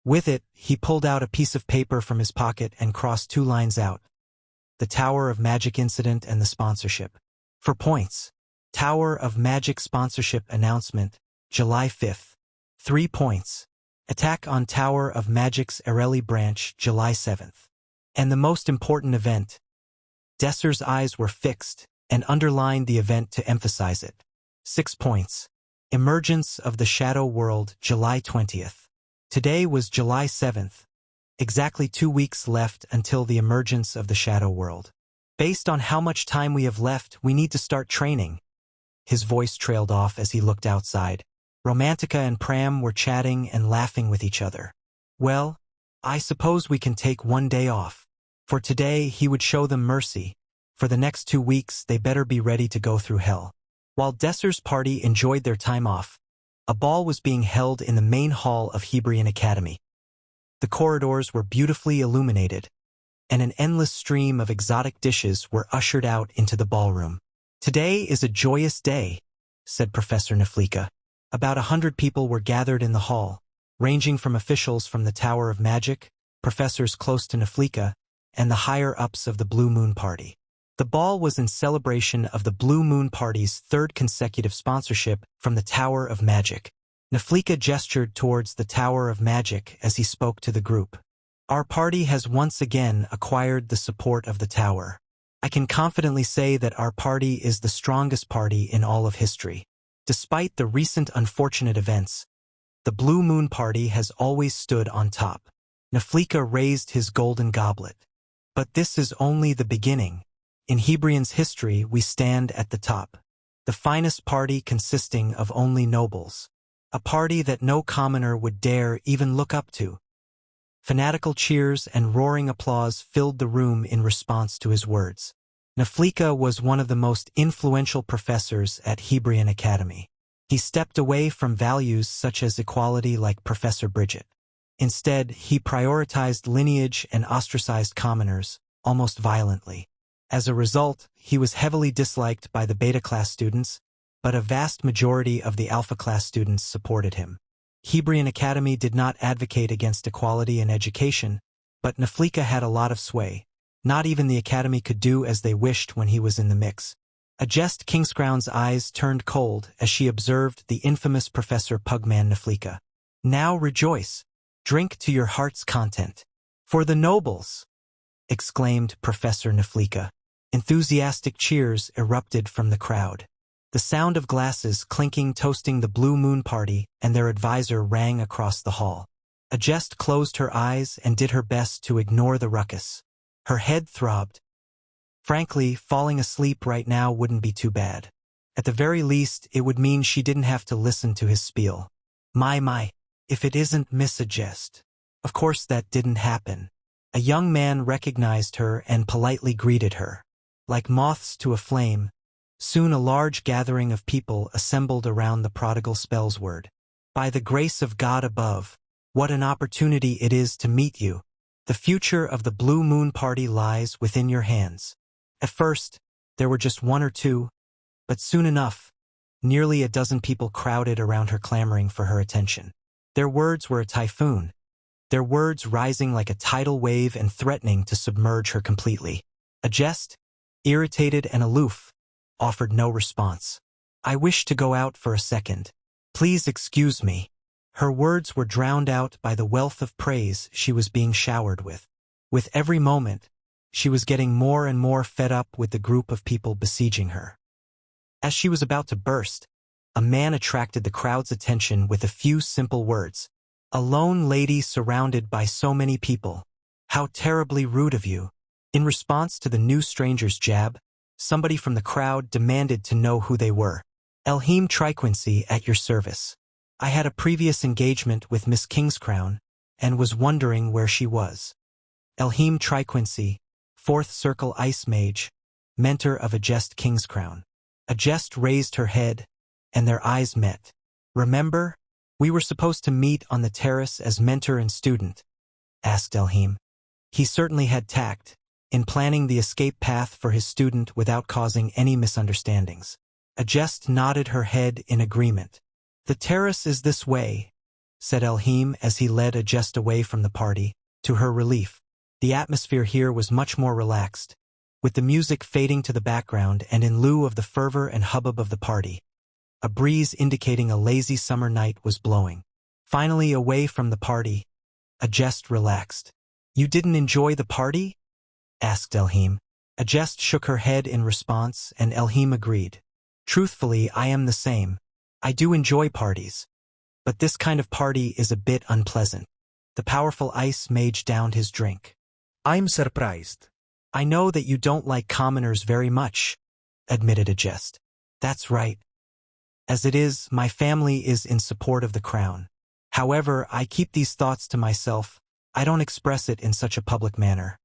With it, he pulled out a piece of paper from his pocket and crossed two lines out. The Tower of Magic incident and the sponsorship. For points. Tower of Magic sponsorship announcement, July 5th. 3 points. Attack on Tower of Magic's Arelli branch, July 7th. And the most important event. Desir's eyes were fixed and underlined the event to emphasize it. 6 points. Emergence of the Shadow World, July 20th. Today was July 7th. Exactly 2 weeks left until the emergence of the Shadow World. Based on how much time we have left, we need to start training. His voice trailed off as he looked outside. Romantica and Pram were chatting and laughing with each other. Well, I suppose we can take 1 day off. For today, he would show them mercy. For the next 2 weeks, they better be ready to go through hell. While Desir's party enjoyed their time off, a ball was being held in the main hall of Hebrion Academy. The corridors were beautifully illuminated, and an endless stream of exotic dishes were ushered out into the ballroom. Today is a joyous day, said Professor Naflika. About 100 people were gathered in the hall, ranging from officials from the Tower of Magic, professors close to Naflika, and the higher-ups of the Blue Moon Party. The ball was in celebration of the Blue Moon Party's 3rd consecutive sponsorship from the Tower of Magic. Naflika gestured towards the Tower of Magic as he spoke to the group. Our party has once again acquired the support of the tower. I can confidently say that our party is the strongest party in all of history. Despite the recent unfortunate events, the Blue Moon Party has always stood on top. Naflika raised his golden goblet. But this is only the beginning. In Hebrion's history, we stand at the top. The finest party consisting of only nobles. A party that no commoner would dare even look up to. Fanatical cheers and roaring applause filled the room in response to his words. Naflika was one of the most influential professors at Hebrion Academy. He stepped away from values such as equality like Professor Bridget. Instead, he prioritized lineage and ostracized commoners, almost violently. As a result, he was heavily disliked by the beta-class students, but a vast majority of the alpha-class students supported him. Hebrion Academy did not advocate against equality in education, but Naflika had a lot of sway. Not even the Academy could do as they wished when he was in the mix. Adjest Kingscrown's eyes turned cold as she observed the infamous Professor Pugman Naflika. Now rejoice. Drink to your heart's content. For the nobles! Exclaimed Professor Naflika. Enthusiastic cheers erupted from the crowd. The sound of glasses clinking toasting the Blue Moon Party and their advisor rang across the hall. Adjest closed her eyes and did her best to ignore the ruckus. Her head throbbed. Frankly, falling asleep right now wouldn't be too bad. At the very least, it would mean she didn't have to listen to his spiel. My, if it isn't Miss Adjest. Of course that didn't happen. A young man recognized her and politely greeted her. Like moths to a flame, soon a large gathering of people assembled around the prodigal spell's word. By the grace of God above, what an opportunity it is to meet you. The future of the Blue Moon Party lies within your hands. At first, there were just one or two, but soon enough, nearly a dozen people crowded around her clamoring for her attention. Their words were a typhoon, their words rising like a tidal wave and threatening to submerge her completely. Adjest, irritated and aloof, offered no response. I wish to go out for a second. Please excuse me. Her words were drowned out by the wealth of praise she was being showered with. With every moment, she was getting more and more fed up with the group of people besieging her. As she was about to burst, a man attracted the crowd's attention with a few simple words. A lone lady surrounded by so many people. How terribly rude of you. In response to the new stranger's jab, somebody from the crowd demanded to know who they were. Elhim Triquincy at your service. I had a previous engagement with Miss Kingscrown and was wondering where she was. Elhim Triquincy, 4th Circle Ice Mage, mentor of Adjest Kingscrown. Adjest raised her head, and their eyes met. Remember? We were supposed to meet on the terrace as mentor and student, asked Elhim. He certainly had tact in planning the escape path for his student without causing any misunderstandings. Adjest nodded her head in agreement. The terrace is this way, said Elhim as he led Adjest away from the party. To her relief, the atmosphere here was much more relaxed, with the music fading to the background and in lieu of the fervor and hubbub of the party. A breeze indicating a lazy summer night was blowing. Finally away from the party, Adjest relaxed. You didn't enjoy the party? Asked Elhim. Adjest shook her head in response and Elhim agreed. Truthfully, I am the same. I do enjoy parties. But this kind of party is a bit unpleasant. The powerful ice mage downed his drink. I'm surprised. I know that you don't like commoners very much, admitted Adjest. That's right. As it is, my family is in support of the crown. However, I keep these thoughts to myself. I don't express it in such a public manner.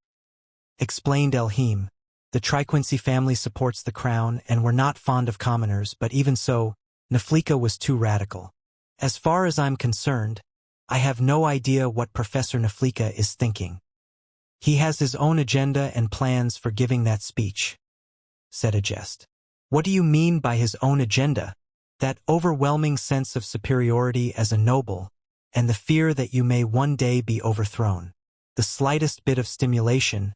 Explained Elhim. The Triquincy family supports the crown and we're not fond of commoners, but even so, Naflika was too radical. As far as I'm concerned, I have no idea what Professor Naflika is thinking. He has his own agenda and plans for giving that speech, said Adjest. What do you mean by his own agenda? That overwhelming sense of superiority as a noble, and the fear that you may one day be overthrown. The slightest bit of stimulation,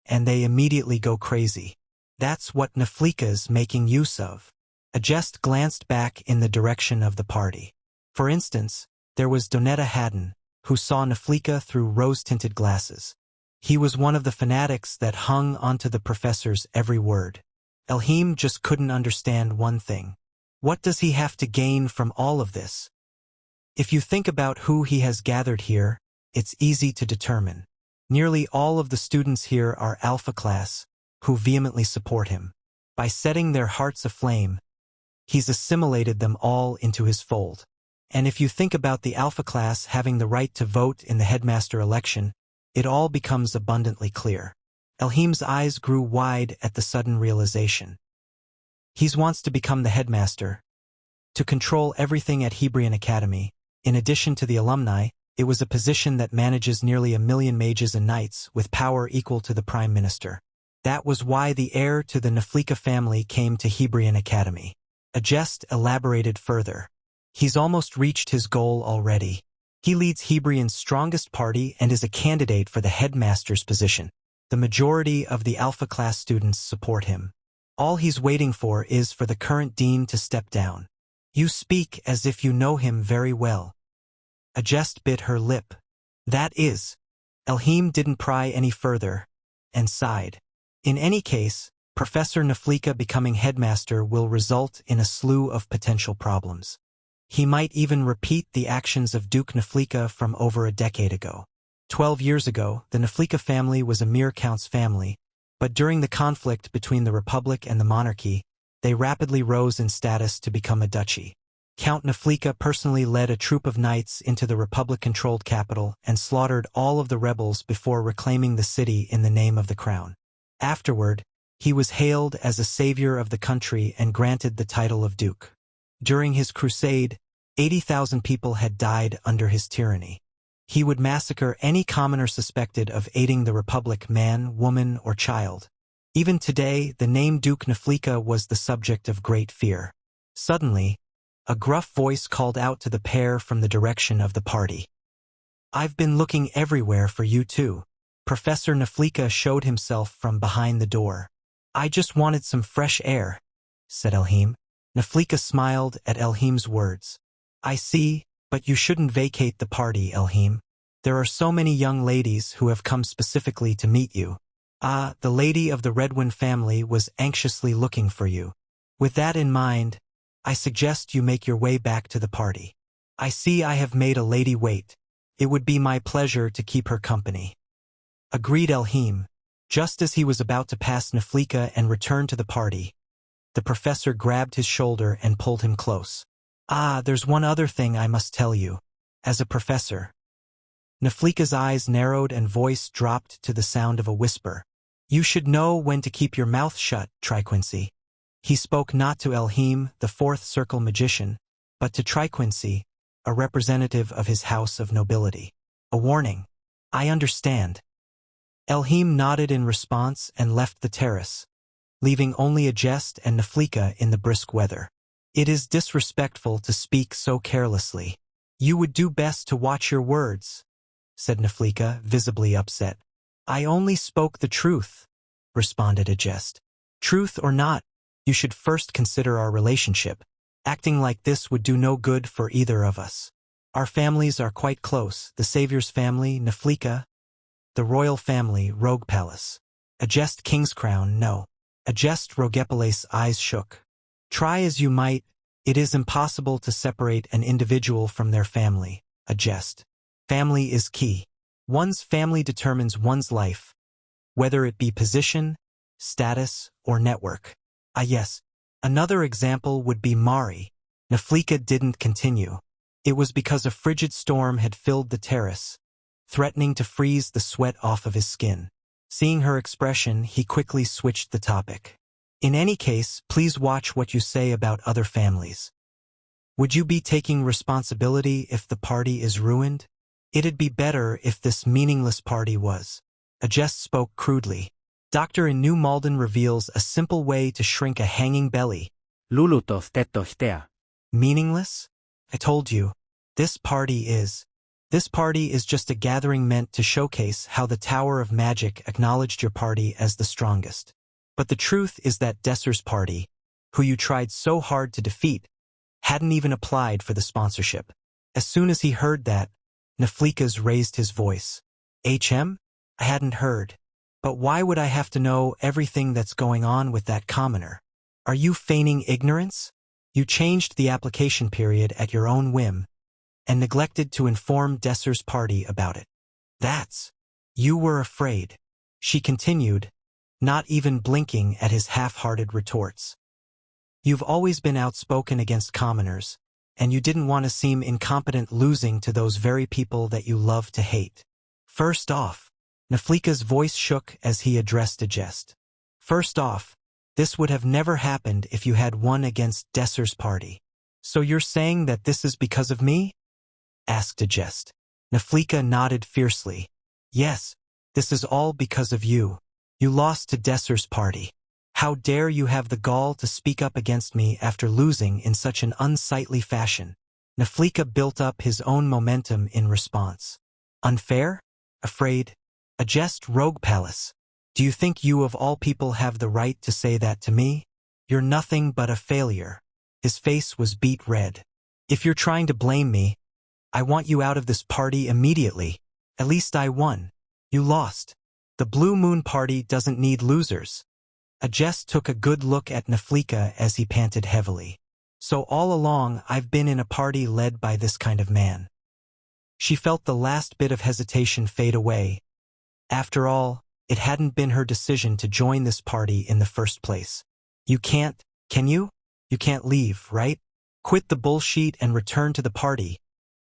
and they immediately go crazy. That's what Naflika's making use of. Adjest glanced back in the direction of the party. For instance, there was Donetta Haddon, who saw Naflika through rose-tinted glasses. He was one of the fanatics that hung onto the professor's every word. Elhim just couldn't understand one thing. What does he have to gain from all of this? If you think about who he has gathered here, it's easy to determine. Nearly all of the students here are alpha class, who vehemently support him. By setting their hearts aflame, he's assimilated them all into his fold. And if you think about the alpha class having the right to vote in the headmaster election, it all becomes abundantly clear. Elhim's eyes grew wide at the sudden realization. He wants to become the headmaster, to control everything at Hebrion Academy. In addition to the alumni, it was a position that manages nearly 1 million mages and knights with power equal to the prime minister. That was why the heir to the Naflika family came to Hebrion Academy. Agest elaborated further. He's almost reached his goal already. He leads Hebrion's strongest party and is a candidate for the headmaster's position. The majority of the alpha class students support him. All he's waiting for is for the current dean to step down. You speak as if you know him very well. Agest bit her lip. That is. Elhim didn't pry any further, and sighed. In any case, Professor Naflika becoming headmaster will result in a slew of potential problems. He might even repeat the actions of Duke Naflika from over a decade ago. 12 years ago, the Naflika family was a mere count's family, but during the conflict between the Republic and the monarchy, they rapidly rose in status to become a duchy. Count Naflika personally led a troop of knights into the Republic-controlled capital and slaughtered all of the rebels before reclaiming the city in the name of the crown. Afterward, he was hailed as a savior of the country and granted the title of duke. During his crusade, 80,000 people had died under his tyranny. He would massacre any commoner suspected of aiding the Republic, man, woman, or child. Even today, the name Duke Naflika was the subject of great fear. Suddenly, a gruff voice called out to the pair from the direction of the party. "I've been looking everywhere for you too." Professor Naflika showed himself from behind the door. "I just wanted some fresh air," said Elhim. Naflika smiled at Elhim's words. "I see, but you shouldn't vacate the party, Elhim. There are so many young ladies who have come specifically to meet you. Ah, the lady of the Redwind family was anxiously looking for you. With that in mind, I suggest you make your way back to the party. I see I have made a lady wait. It would be my pleasure to keep her company." Agreed Elhim. Just as he was about to pass Naflika and return to the party, the professor grabbed his shoulder and pulled him close. "Ah, there's one other thing I must tell you. As a professor." Naflika's eyes narrowed and voice dropped to the sound of a whisper. "You should know when to keep your mouth shut, Triquincy." He spoke not to Elhim, the fourth circle magician, but to Triquincy, a representative of his house of nobility. "A warning. I understand." Elhim nodded in response and left the terrace, leaving only Agest and Naflika in the brisk weather. "It is disrespectful to speak so carelessly. You would do best to watch your words," said Naflika, visibly upset. "I only spoke the truth," responded Agest. "Truth or not, you should first consider our relationship. Acting like this would do no good for either of us. Our families are quite close, the Savior's family, Naflika, the royal family, Rogue Palace. Agest King's Crown, no." Agest Rogepalace's eyes shook. "Try as you might, it is impossible to separate an individual from their family, Agest. Family is key. One's family determines one's life, whether it be position, status, or network. Ah yes, another example would be Mari." Naflika didn't continue. It was because a frigid storm had filled the terrace, threatening to freeze the sweat off of his skin. Seeing her expression, he quickly switched the topic. "In any case, please watch what you say about other families. Would you be taking responsibility if the party is ruined? It'd be better if this meaningless party was." Agest spoke crudely. Doctor in New Malden reveals a simple way to shrink a hanging belly. Lulutov tetohtea. Meaningless? I told you. This party is just a gathering meant to showcase how the Tower of Magic acknowledged your party as the strongest. But the truth is that Desir's party, who you tried so hard to defeat, hadn't even applied for the sponsorship. As soon as he heard that, Naflikas raised his voice. HM? I hadn't heard. But why would I have to know everything that's going on with that commoner? Are you feigning ignorance? You changed the application period at your own whim and neglected to inform Desir's party about it. You were afraid, she continued, not even blinking at his half-hearted retorts. You've always been outspoken against commoners, and you didn't want to seem incompetent losing to those very people that you love to hate. First off, Naflika's voice shook as he addressed Agest. First off, this would have never happened if you had won against Desir's party. So you're saying that this is because of me? Asked Agest. Naflika nodded fiercely. Yes, this is all because of you. You lost to Desir's party. How dare you have the gall to speak up against me after losing in such an unsightly fashion? Naflika built up his own momentum in response. Unfair? Afraid? Agest rogue palace. Do you think you of all people have the right to say that to me? You're nothing but a failure. His face was beet red. If you're trying to blame me, I want you out of this party immediately. At least I won. You lost. The Blue Moon Party doesn't need losers. Agest took a good look at Naflika as he panted heavily. So all along I've been in a party led by this kind of man. She felt the last bit of hesitation fade away. After all, it hadn't been her decision to join this party in the first place. You can't, can you? You can't leave, right? Quit the bullshit and return to the party.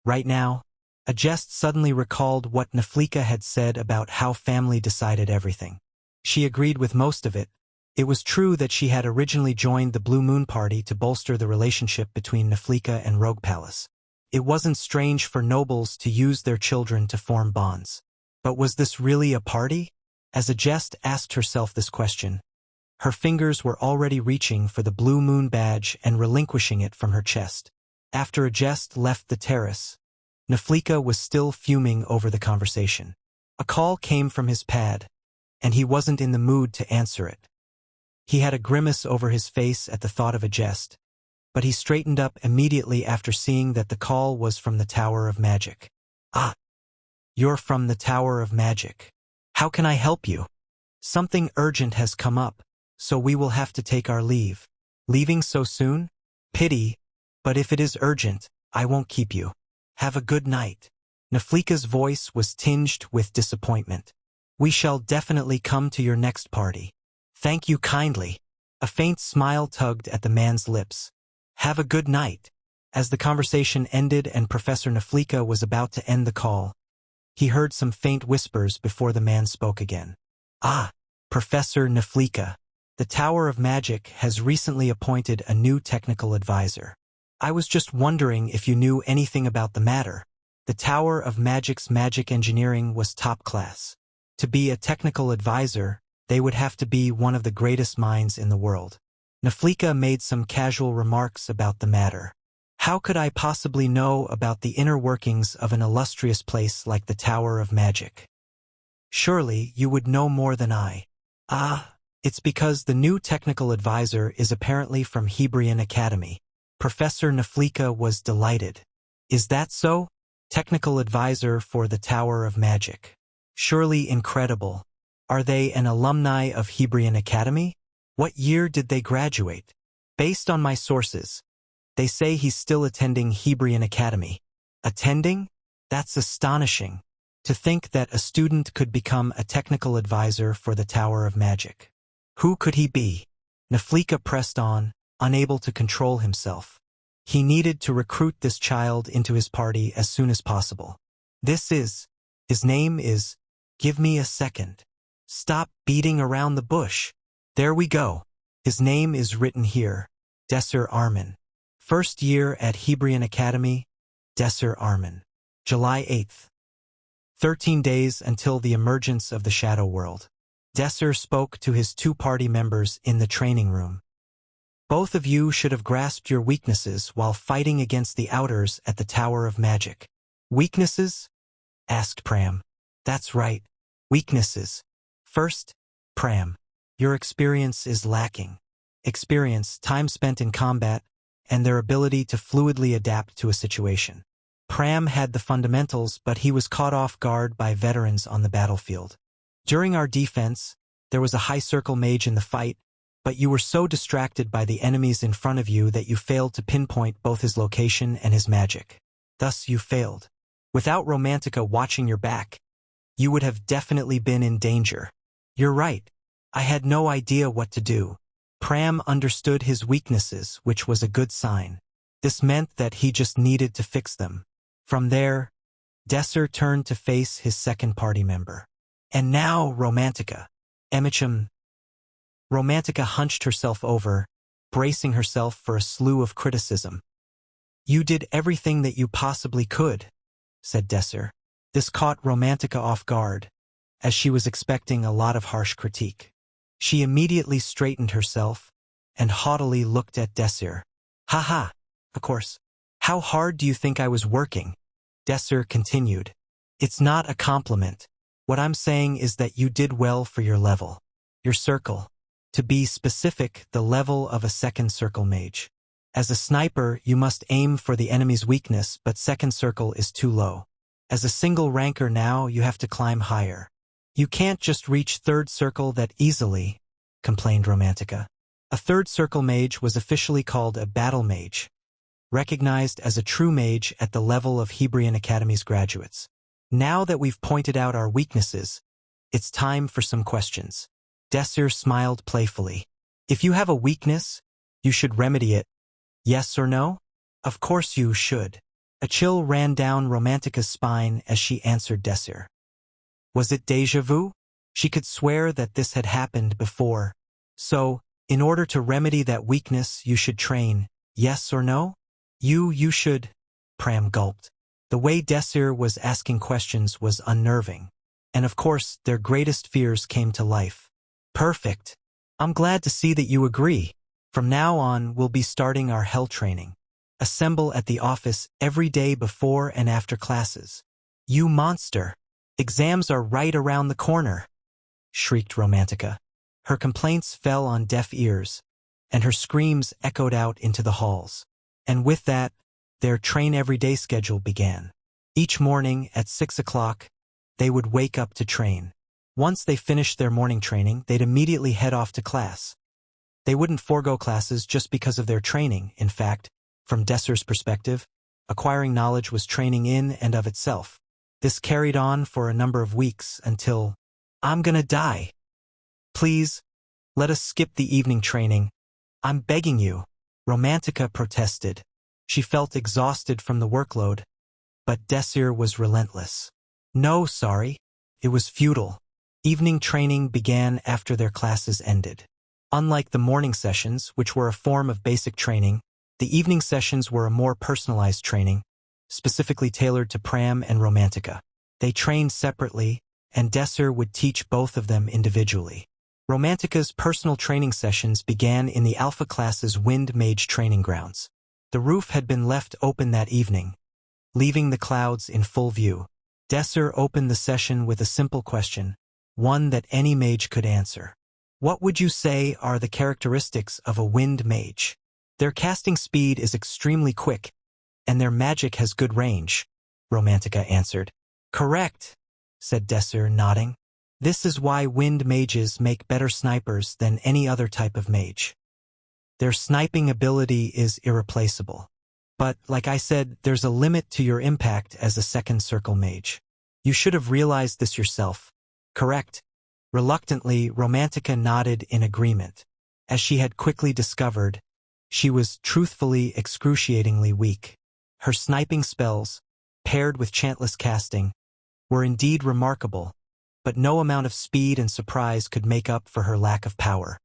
Right now. Agest suddenly recalled what Naflika had said about how family decided everything. She agreed with most of it. It was true that she had originally joined the Blue Moon Party to bolster the relationship between Naflika and Rogue Palace. It wasn't strange for nobles to use their children to form bonds. But was this really a party? As Agest asked herself this question, her fingers were already reaching for the Blue Moon badge and relinquishing it from her chest. After Agest left the terrace, Naflika was still fuming over the conversation. A call came from his pad, and he wasn't in the mood to answer it. He had a grimace over his face at the thought of Agest, but he straightened up immediately after seeing that the call was from the Tower of Magic. Ah, you're from the Tower of Magic. How can I help you? Something urgent has come up, so we will have to take our leave. Leaving so soon? Pity, but if it is urgent, I won't keep you. Have a good night. Naflika's voice was tinged with disappointment. We shall definitely come to your next party. Thank you kindly. A faint smile tugged at the man's lips. Have a good night. As the conversation ended and Professor Naflika was about to end the call, he heard some faint whispers before the man spoke again. Ah, Professor Naflika. The Tower of Magic has recently appointed a new technical advisor. I was just wondering if you knew anything about the matter. The Tower of Magic's magic engineering was top class. To be a technical advisor, they would have to be one of the greatest minds in the world. Naflika made some casual remarks about the matter. How could I possibly know about the inner workings of an illustrious place like the Tower of Magic? Surely you would know more than I. Ah, it's because the new technical advisor is apparently from Hebrion Academy. Professor Naflika was delighted. Is that so? Technical advisor for the Tower of Magic. Surely incredible. Are they an alumni of Hebrion Academy? What year did they graduate? Based on my sources, they say he's still attending Hebrion Academy. Attending? That's astonishing. To think that a student could become a technical advisor for the Tower of Magic. Who could he be? Naflika pressed on, unable to control himself. He needed to recruit this child into his party as soon as possible. His name is, give me a second. Stop beating around the bush. There we go. His name is written here, Desir Arman. First year at Hebrion Academy, Desir Arman. July 8th. 13 days until the emergence of the Shadow World. Desir spoke to his two party members in the training room. Both of you should have grasped your weaknesses while fighting against the Outers at the Tower of Magic. Weaknesses? Asked Pram. That's right. Weaknesses. First, Pram, your experience is lacking. Experience, time spent in combat, and their ability to fluidly adapt to a situation. Pram had the fundamentals, but he was caught off guard by veterans on the battlefield. During our defense, there was a high circle mage in the fight, but you were so distracted by the enemies in front of you that you failed to pinpoint both his location and his magic. Thus you failed. Without Romantica watching your back, you would have definitely been in danger. You're right. I had no idea what to do. Pram understood his weaknesses, which was a good sign. This meant that he just needed to fix them. From there, Desir turned to face his second party member. And now Romantica. Emicham. Romantica hunched herself over, bracing herself for a slew of criticism. You did everything that you possibly could, said Desir. This caught Romantica off guard, as she was expecting a lot of harsh critique. She immediately straightened herself and haughtily looked at Desir. Ha, of course. How hard do you think I was working? Desir continued. It's not a compliment. What I'm saying is that you did well for your level. Your circle. To be specific, the level of a second circle mage. As a sniper, you must aim for the enemy's weakness, but second circle is too low. As a single ranker now, you have to climb higher. You can't just reach third circle that easily, complained Romantica. A third circle mage was officially called a battle mage, recognized as a true mage at the level of Hebrion Academy's graduates. Now that we've pointed out our weaknesses, it's time for some questions. Desir smiled playfully. If you have a weakness, you should remedy it. Yes or no? Of course you should. A chill ran down Romantica's spine as she answered Desir. Was it déjà vu? She could swear that this had happened before. So, in order to remedy that weakness, you should train. Yes or no? You should. Pram gulped. The way Desir was asking questions was unnerving. And of course, their greatest fears came to life. Perfect. I'm glad to see that you agree. From now on, we'll be starting our hell training. Assemble at the office every day before and after classes. You monster. Exams are right around the corner, shrieked Romantica. Her complaints fell on deaf ears, and her screams echoed out into the halls. And with that, their train-every-day schedule began. Each morning at 6 o'clock, they would wake up to train. Once they finished their morning training, they'd immediately head off to class. They wouldn't forego classes just because of their training. In fact, from Desir's perspective, acquiring knowledge was training in and of itself. This carried on for a number of weeks until, I'm gonna die. Please, let us skip the evening training. I'm begging you, Romantica protested. She felt exhausted from the workload, but Desir was relentless. No, sorry. It was futile. Evening training began after their classes ended. Unlike the morning sessions, which were a form of basic training, the evening sessions were a more personalized training, specifically tailored to Pram and Romantica. They trained separately, and Desir would teach both of them individually. Romantica's personal training sessions began in the Alpha class's Wind Mage training grounds. The roof had been left open that evening, leaving the clouds in full view. Desir opened the session with a simple question, one that any mage could answer. What would you say are the characteristics of a wind mage? Their casting speed is extremely quick, and their magic has good range, Romantica answered. Correct, said Desir, nodding. This is why wind mages make better snipers than any other type of mage. Their sniping ability is irreplaceable. But, like I said, there's a limit to your impact as a second circle mage. You should have realized this yourself. Correct. Reluctantly, Romantica nodded in agreement. As she had quickly discovered, she was truthfully excruciatingly weak. Her sniping spells, paired with chantless casting, were indeed remarkable, but no amount of speed and surprise could make up for her lack of power.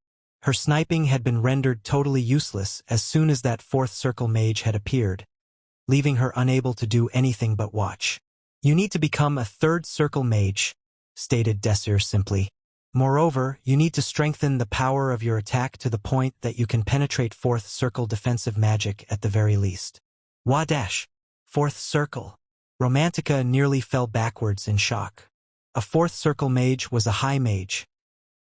Her sniping had been rendered totally useless as soon as that fourth circle mage had appeared, leaving her unable to do anything but watch. You need to become a third circle mage, stated Desir simply. Moreover, you need to strengthen the power of your attack to the point that you can penetrate fourth circle defensive magic at the very least. Wadash! Fourth circle. Romantica nearly fell backwards in shock. A fourth circle mage was a high mage.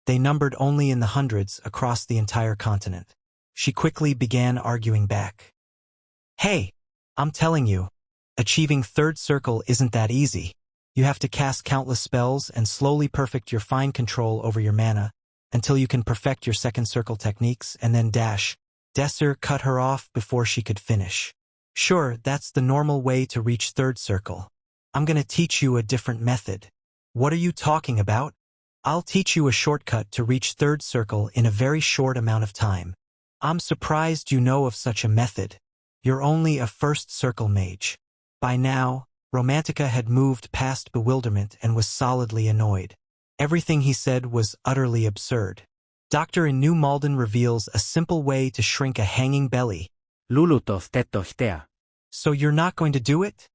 They numbered only in the hundreds across the entire continent. She quickly began arguing back. Hey, I'm telling you, Achieving third circle isn't that easy. You have to cast countless spells and slowly perfect your fine control over your mana, until you can perfect your second circle techniques and then dash. Desir cut her off before she could finish. Sure, that's the normal way to reach third circle. I'm gonna teach you a different method. What are you talking about? I'll teach you a shortcut to reach third circle in a very short amount of time. I'm surprised you know of such a method. You're only a first circle mage. By now, Romantica had moved past bewilderment and was solidly annoyed. Everything he said was utterly absurd. Doctor in New Malden reveals a simple way to shrink a hanging belly. Lulutof tetohtea. So you're not going to do it?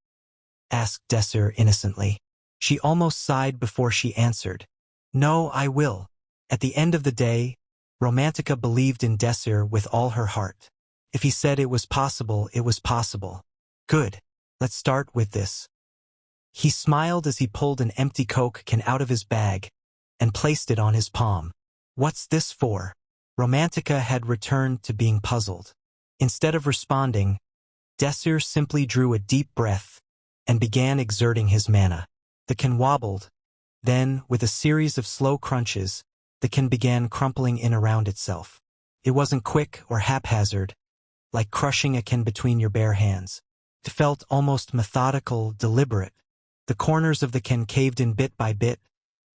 Asked Desir innocently. She almost sighed before she answered. No, I will. At the end of the day, Romantica believed in Desir with all her heart. If he said it was possible, it was possible. Good. Let's start with this. He smiled as he pulled an empty Coke can out of his bag and placed it on his palm. What's this for? Romantica had returned to being puzzled. Instead of responding, Desir simply drew a deep breath and began exerting his mana. The can wobbled. Then, with a series of slow crunches, the can began crumpling in around itself. It wasn't quick or haphazard, like crushing a can between your bare hands. It felt almost methodical, deliberate. The corners of the can caved in bit by bit,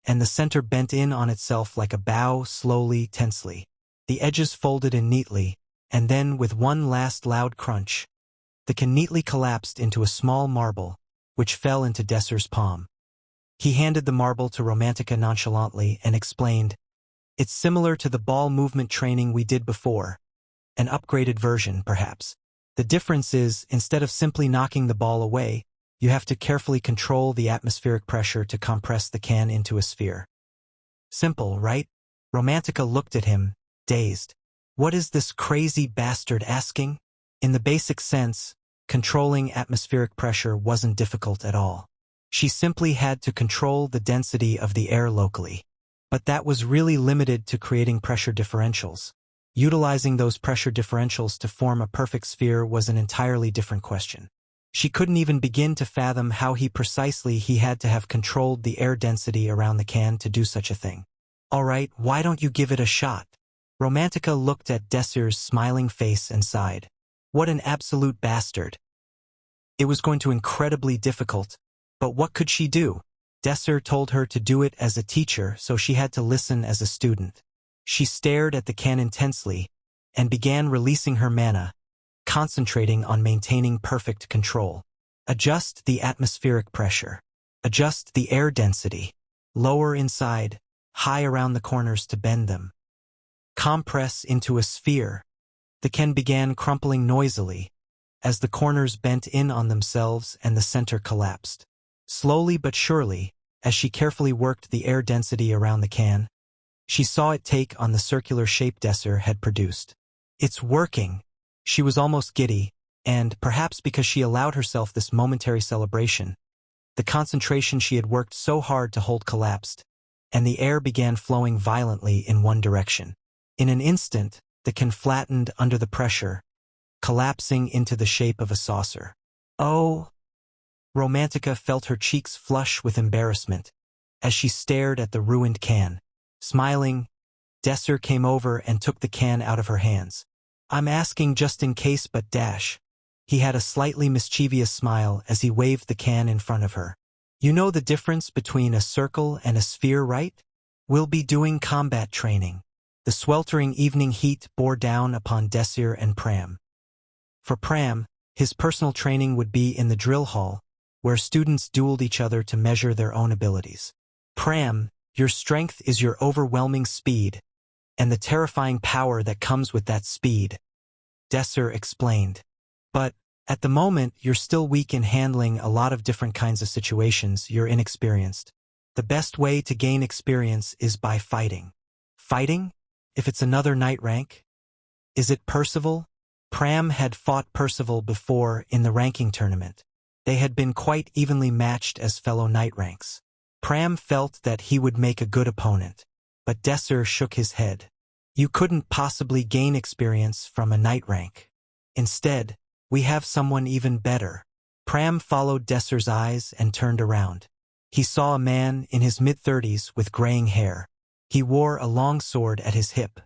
and the center bent in on itself like a bow, slowly, tensely. The edges folded in neatly, and then, with one last loud crunch, the can neatly collapsed into a small marble, which fell into Desir's palm. He handed the marble to Romantica nonchalantly and explained, "It's similar to the ball movement training we did before. An upgraded version, perhaps. The difference is, instead of simply knocking the ball away, you have to carefully control the atmospheric pressure to compress the can into a sphere." Simple, right? Romantica looked at him, dazed. What is this crazy bastard asking? In the basic sense, controlling atmospheric pressure wasn't difficult at all. She simply had to control the density of the air locally. But that was really limited to creating pressure differentials. Utilizing those pressure differentials to form a perfect sphere was an entirely different question. She couldn't even begin to fathom how precisely he had to have controlled the air density around the can to do such a thing. All right, why don't you give it a shot? Romantica looked at Desir's smiling face and sighed. What an absolute bastard. It was going to be incredibly difficult, but what could she do? Desir told her to do it as a teacher, so she had to listen as a student. She stared at the can intensely and began releasing her mana, concentrating on maintaining perfect control. Adjust the atmospheric pressure. Adjust the air density. Lower inside, high around the corners to bend them. Compress into a sphere. The can began crumpling noisily as the corners bent in on themselves and the center collapsed. Slowly but surely, as she carefully worked the air density around the can, she saw it take on the circular shape Desir had produced. It's working. She was almost giddy, and, perhaps because she allowed herself this momentary celebration, the concentration she had worked so hard to hold collapsed, and the air began flowing violently in one direction. In an instant, the can flattened under the pressure, collapsing into the shape of a saucer. Oh! Romantica felt her cheeks flush with embarrassment as she stared at the ruined can. Smiling, Desir came over and took the can out of her hands. I'm asking just in case, but dash. He had a slightly mischievous smile as he waved the can in front of her. You know the difference between a circle and a sphere, right? We'll be doing combat training. The sweltering evening heat bore down upon Desir and Pram. For Pram, his personal training would be in the drill hall, where students dueled each other to measure their own abilities. Pram, your strength is your overwhelming speed, and the terrifying power that comes with that speed, Desir explained. But, at the moment, you're still weak in handling a lot of different kinds of situations. You're inexperienced. The best way to gain experience is by fighting. Fighting? If it's another knight rank? Is it Percival? Pram had fought Percival before in the ranking tournament. They had been quite evenly matched as fellow knight ranks. Pram felt that he would make a good opponent, but Desir shook his head. You couldn't possibly gain experience from a knight rank. Instead, we have someone even better. Pram followed Desir's eyes and turned around. He saw a man in his mid-30s with graying hair. He wore a long sword at his hip.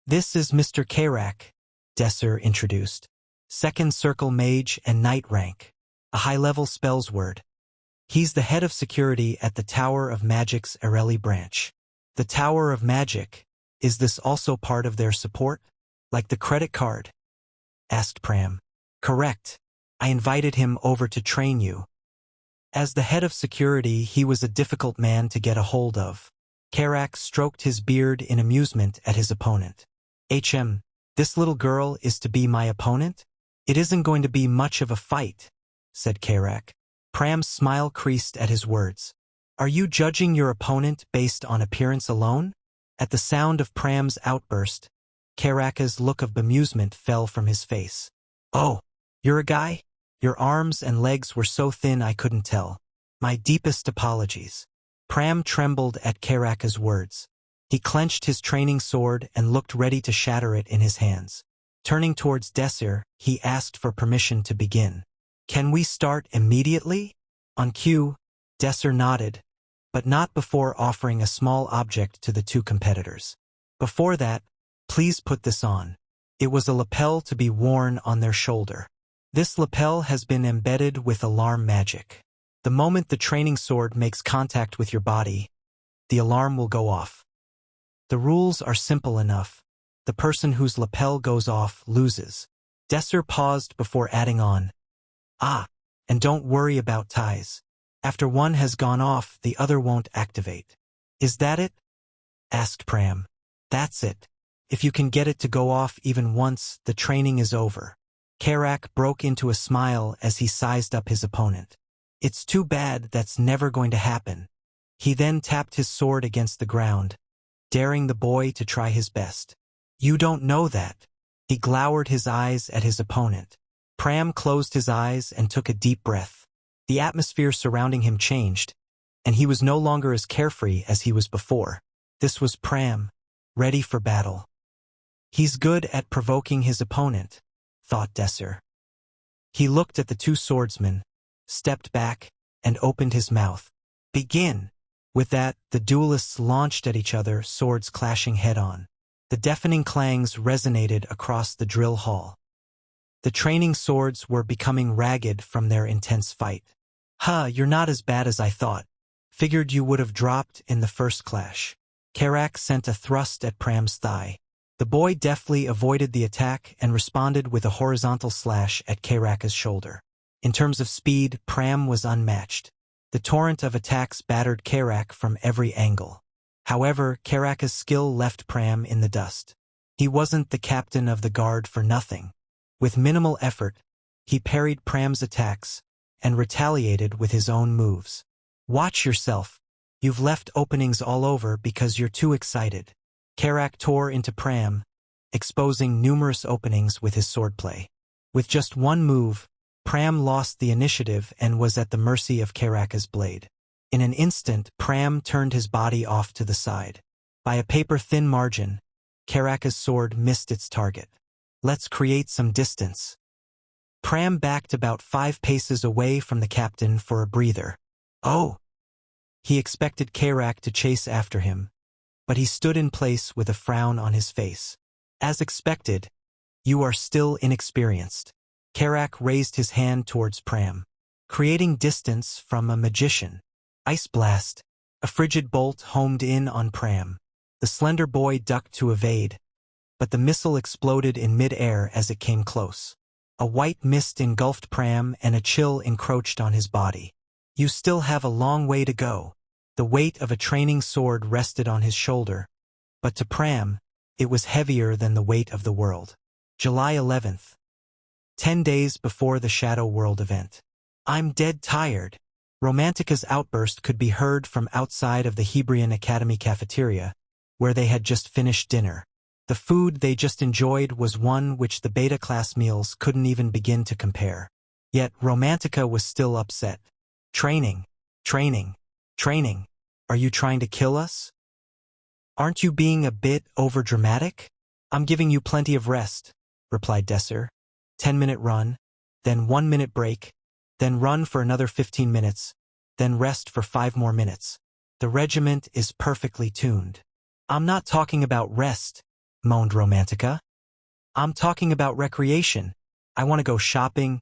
"This is Mr. Karak," Desir introduced. "Second circle mage and knight rank. A high-level spells word. He's the head of security at the Tower of Magic's Areli branch." "The Tower of Magic? Is this also part of their support? Like the credit card?" asked Pram. "Correct. I invited him over to train you." As the head of security, he was a difficult man to get a hold of. Karak stroked his beard in amusement at his opponent. This little girl is to be my opponent? It isn't going to be much of a fight," said Karak. Pram's smile creased at his words. "Are you judging your opponent based on appearance alone?" At the sound of Pram's outburst, Karak's look of bemusement fell from his face. "Oh, you're a guy? Your arms and legs were so thin I couldn't tell. My deepest apologies." Pram trembled at Karak's words. He clenched his training sword and looked ready to shatter it in his hands. Turning towards Desir, he asked for permission to begin. "Can we start immediately?" On cue, Desir nodded, but not before offering a small object to the two competitors. "Before that, please put this on." It was a lapel to be worn on their shoulder. This lapel has been embedded with alarm magic. The moment the training sword makes contact with your body, the alarm will go off. The rules are simple enough. The person whose lapel goes off loses. Desir paused before adding on. And don't worry about ties. After one has gone off, the other won't activate." "Is that it?" asked Pram. "That's it. If you can get it to go off even once, the training is over." Karak broke into a smile as he sized up his opponent. "It's too bad that's never going to happen." He then tapped his sword against the ground, daring the boy to try his best. "You don't know that." He glowered his eyes at his opponent. Pram closed his eyes and took a deep breath. The atmosphere surrounding him changed, and he was no longer as carefree as he was before. This was Pram, ready for battle. "He's good at provoking his opponent," thought Desir. He looked at the two swordsmen, stepped back, and opened his mouth. "Begin!" With that, the duelists launched at each other, swords clashing head-on. The deafening clangs resonated across the drill hall. The training swords were becoming ragged from their intense fight. You're not as bad as I thought. Figured you would have dropped in the first clash." Karak sent a thrust at Pram's thigh. The boy deftly avoided the attack and responded with a horizontal slash at Karak's shoulder. In terms of speed, Pram was unmatched. The torrent of attacks battered Karak from every angle. However, Karak's skill left Pram in the dust. He wasn't the captain of the guard for nothing. With minimal effort, he parried Pram's attacks and retaliated with his own moves. "Watch yourself. You've left openings all over because you're too excited." Karak tore into Pram, exposing numerous openings with his swordplay. With just one move, Pram lost the initiative and was at the mercy of Karak's blade. In an instant, Pram turned his body off to the side. By a paper-thin margin, Karak's sword missed its target. "Let's create some distance." Pram backed about 5 paces away from the captain for a breather. "Oh!" He expected Karak to chase after him, but he stood in place with a frown on his face. "As expected, you are still inexperienced." Karak raised his hand towards Pram, creating distance from a magician. Ice blast. A frigid bolt homed in on Pram. The slender boy ducked to evade, but the missile exploded in mid-air as it came close. A white mist engulfed Pram and a chill encroached on his body. "You still have a long way to go." The weight of a training sword rested on his shoulder, but to Pram, it was heavier than the weight of the world. July 11th. 10 days before the Shadow World event. "I'm dead tired." Romantica's outburst could be heard from outside of the Hebrion Academy cafeteria, where they had just finished dinner. The food they just enjoyed was one which the beta class meals couldn't even begin to compare. Yet Romantica was still upset. Training. Are you trying to kill us? Aren't you being a bit overdramatic? I'm giving you plenty of rest, replied Desir. 10-minute run, then 1-minute break, then run for another 15 minutes, then rest for 5 more minutes. The regiment is perfectly tuned. I'm not talking about rest, moaned Romantica. I'm talking about recreation. I want to go shopping,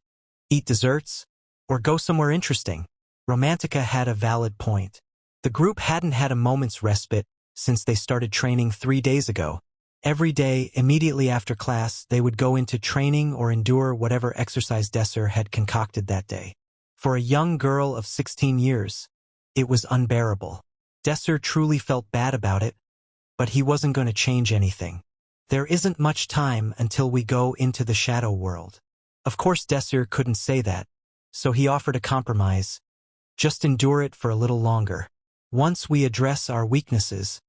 eat desserts, or go somewhere interesting. Romantica had a valid point. The group hadn't had a moment's respite since they started training 3 days ago. Every day, immediately after class, they would go into training or endure whatever exercise Desir had concocted that day. For a young girl of 16 years, it was unbearable. Desir truly felt bad about it, but he wasn't going to change anything. There isn't much time until we go into the shadow world. Of course, Desir couldn't say that, so he offered a compromise. Just endure it for a little longer. Once we address our weaknesses,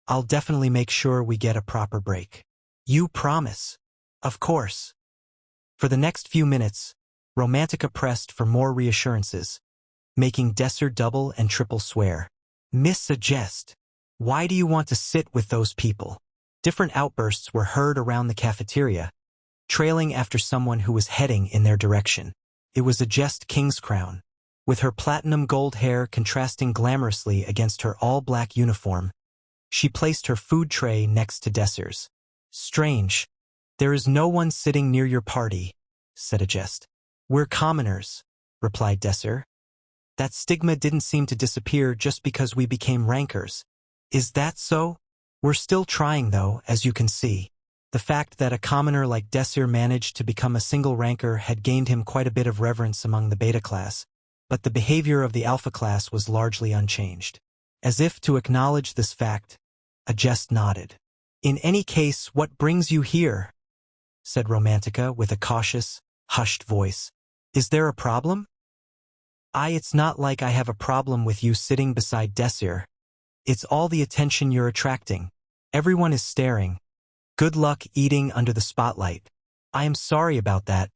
I'll definitely make sure we get a proper break. You promise? Of course. For the next few minutes, Romantica pressed for more reassurances, making Desir double and triple swear. Miss a jest. Why do you want to sit with those people? Different outbursts were heard around the cafeteria, trailing after someone who was heading in their direction. It was a jest King's Crown. With her platinum gold hair contrasting glamorously against her all-black uniform, she placed her food tray next to Desir's. Strange. There is no one sitting near your party, said a jest. We're commoners, replied Desir. That stigma didn't seem to disappear just because we became rankers. Is that so? We're still trying, though, as you can see. The fact that a commoner like Desir managed to become a single ranker had gained him quite a bit of reverence among the beta class, but the behavior of the alpha class was largely unchanged. As if to acknowledge this fact, a jest nodded. In any case, what brings you here? Said Romantica with a cautious, hushed voice. Is there a problem? It's not like I have a problem with you sitting beside Desir. It's all the attention you're attracting. Everyone is staring. Good luck eating under the spotlight. I am sorry about that,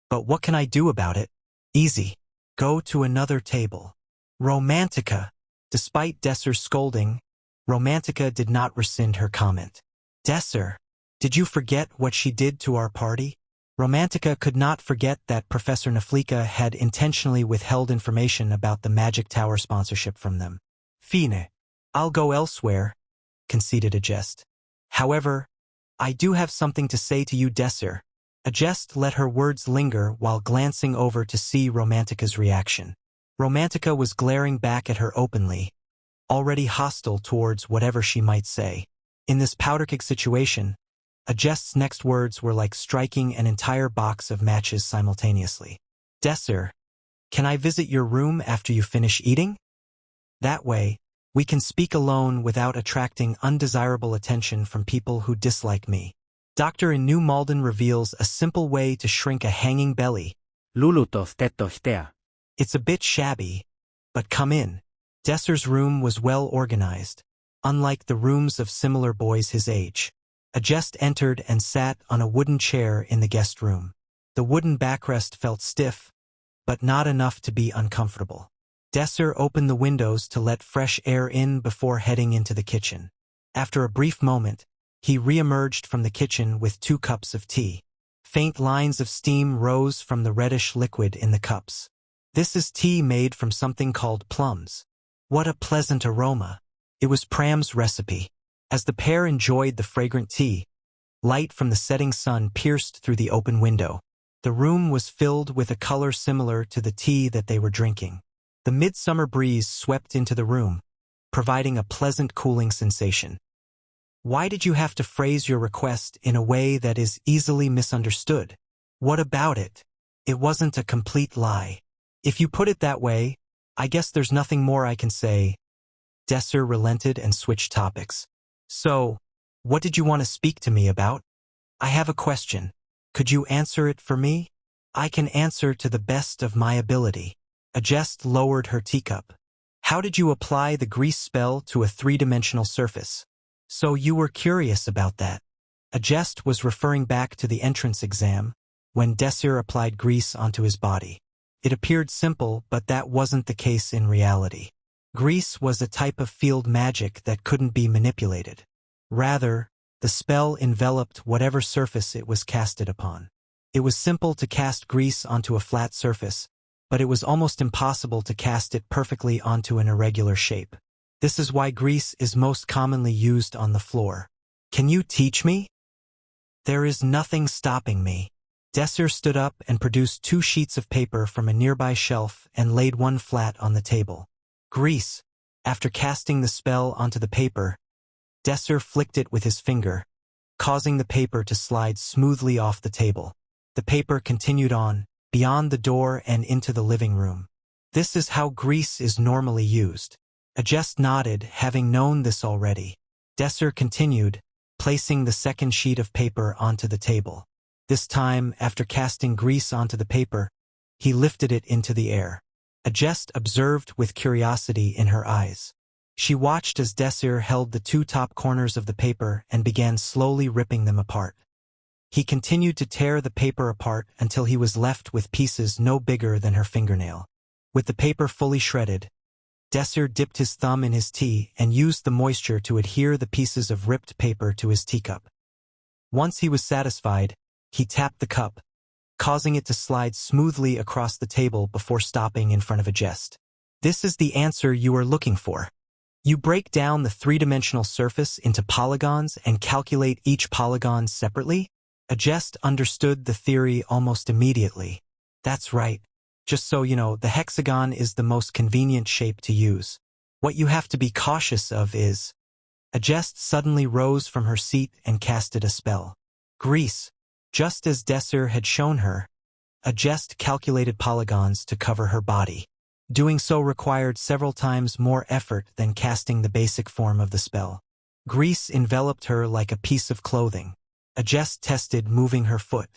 but what can I do about it? Easy. Go to another table. Romantica. Despite Desir's scolding, Romantica did not rescind her comment. Desir, did you forget what she did to our party? Romantica could not forget that Professor Napolitan had intentionally withheld information about the Magic Tower sponsorship from them. Fine. I'll go elsewhere, conceded a jest. However, I do have something to say to you, Desir. A jest let her words linger while glancing over to see Romantica's reaction. Romantica was glaring back at her openly, already hostile towards whatever she might say. In this powder-keg situation, a jest's next words were like striking an entire box of matches simultaneously. Desir, can I visit your room after you finish eating? That way, we can speak alone without attracting undesirable attention from people who dislike me. Doctor in New Malden reveals a simple way to shrink a hanging belly. Lulutof tetohtea. It's a bit shabby, but come in. Desir's room was well organized, unlike the rooms of similar boys his age. A jest entered and sat on a wooden chair in the guest room. The wooden backrest felt stiff, but not enough to be uncomfortable. Desir opened the windows to let fresh air in before heading into the kitchen. After a brief moment, he re-emerged from the kitchen with 2 cups of tea. Faint lines of steam rose from the reddish liquid in the cups. This is tea made from something called plums. What a pleasant aroma. It was Pram's recipe. As the pair enjoyed the fragrant tea, light from the setting sun pierced through the open window. The room was filled with a color similar to the tea that they were drinking. The midsummer breeze swept into the room, providing a pleasant cooling sensation. Why did you have to phrase your request in a way that is easily misunderstood? What about it? It wasn't a complete lie. If you put it that way, I guess there's nothing more I can say. Desir relented and switched topics. So, what did you want to speak to me about? I have a question. Could you answer it for me? I can answer to the best of my ability. A jest lowered her teacup. How did you apply the grease spell to a 3-dimensional surface? So you were curious about that. A jest was referring back to the entrance exam, when Desir applied grease onto his body. It appeared simple, but that wasn't the case in reality. Grease was a type of field magic that couldn't be manipulated. Rather, the spell enveloped whatever surface it was casted upon. It was simple to cast grease onto a flat surface, but it was almost impossible to cast it perfectly onto an irregular shape. This is why grease is most commonly used on the floor. Can you teach me? There is nothing stopping me. Desir stood up and produced 2 sheets of paper from a nearby shelf and laid one flat on the table. Grease. After casting the spell onto the paper, Desir flicked it with his finger, causing the paper to slide smoothly off the table. The paper continued on, beyond the door and into the living room. This is how grease is normally used. Ajest nodded, having known this already. Desir continued, placing the second sheet of paper onto the table. This time, after casting grease onto the paper, he lifted it into the air. Ajest observed with curiosity in her eyes. She watched as Desir held the 2 top corners of the paper and began slowly ripping them apart. He continued to tear the paper apart until he was left with pieces no bigger than her fingernail. With the paper fully shredded, Desir dipped his thumb in his tea and used the moisture to adhere the pieces of ripped paper to his teacup. Once he was satisfied, he tapped the cup, causing it to slide smoothly across the table before stopping in front of Ajest. This is the answer you are looking for. You break down the 3-dimensional surface into polygons and calculate each polygon separately? Ajest understood the theory almost immediately. That's right. Just so you know, the hexagon is the most convenient shape to use. What you have to be cautious of is... Ajest suddenly rose from her seat and casted a spell. Grease. Just as Desir had shown her, Ajest calculated polygons to cover her body. Doing so required several times more effort than casting the basic form of the spell. Grease enveloped her like a piece of clothing. Ajest tested moving her foot.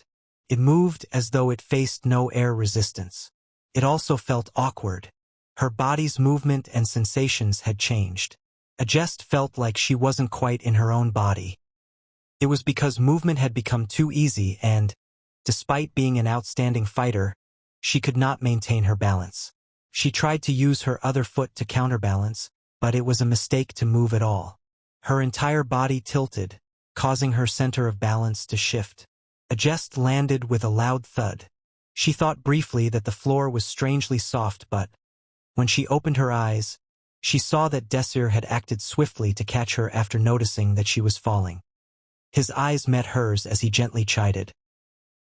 It moved as though it faced no air resistance. It also felt awkward. Her body's movement and sensations had changed. Ajest felt like she wasn't quite in her own body. It was because movement had become too easy and, despite being an outstanding fighter, she could not maintain her balance. She tried to use her other foot to counterbalance, but it was a mistake to move at all. Her entire body tilted, causing her center of balance to shift. Ajest landed with a loud thud. She thought briefly that the floor was strangely soft, but when she opened her eyes, she saw that Desir had acted swiftly to catch her after noticing that she was falling. His eyes met hers as he gently chided.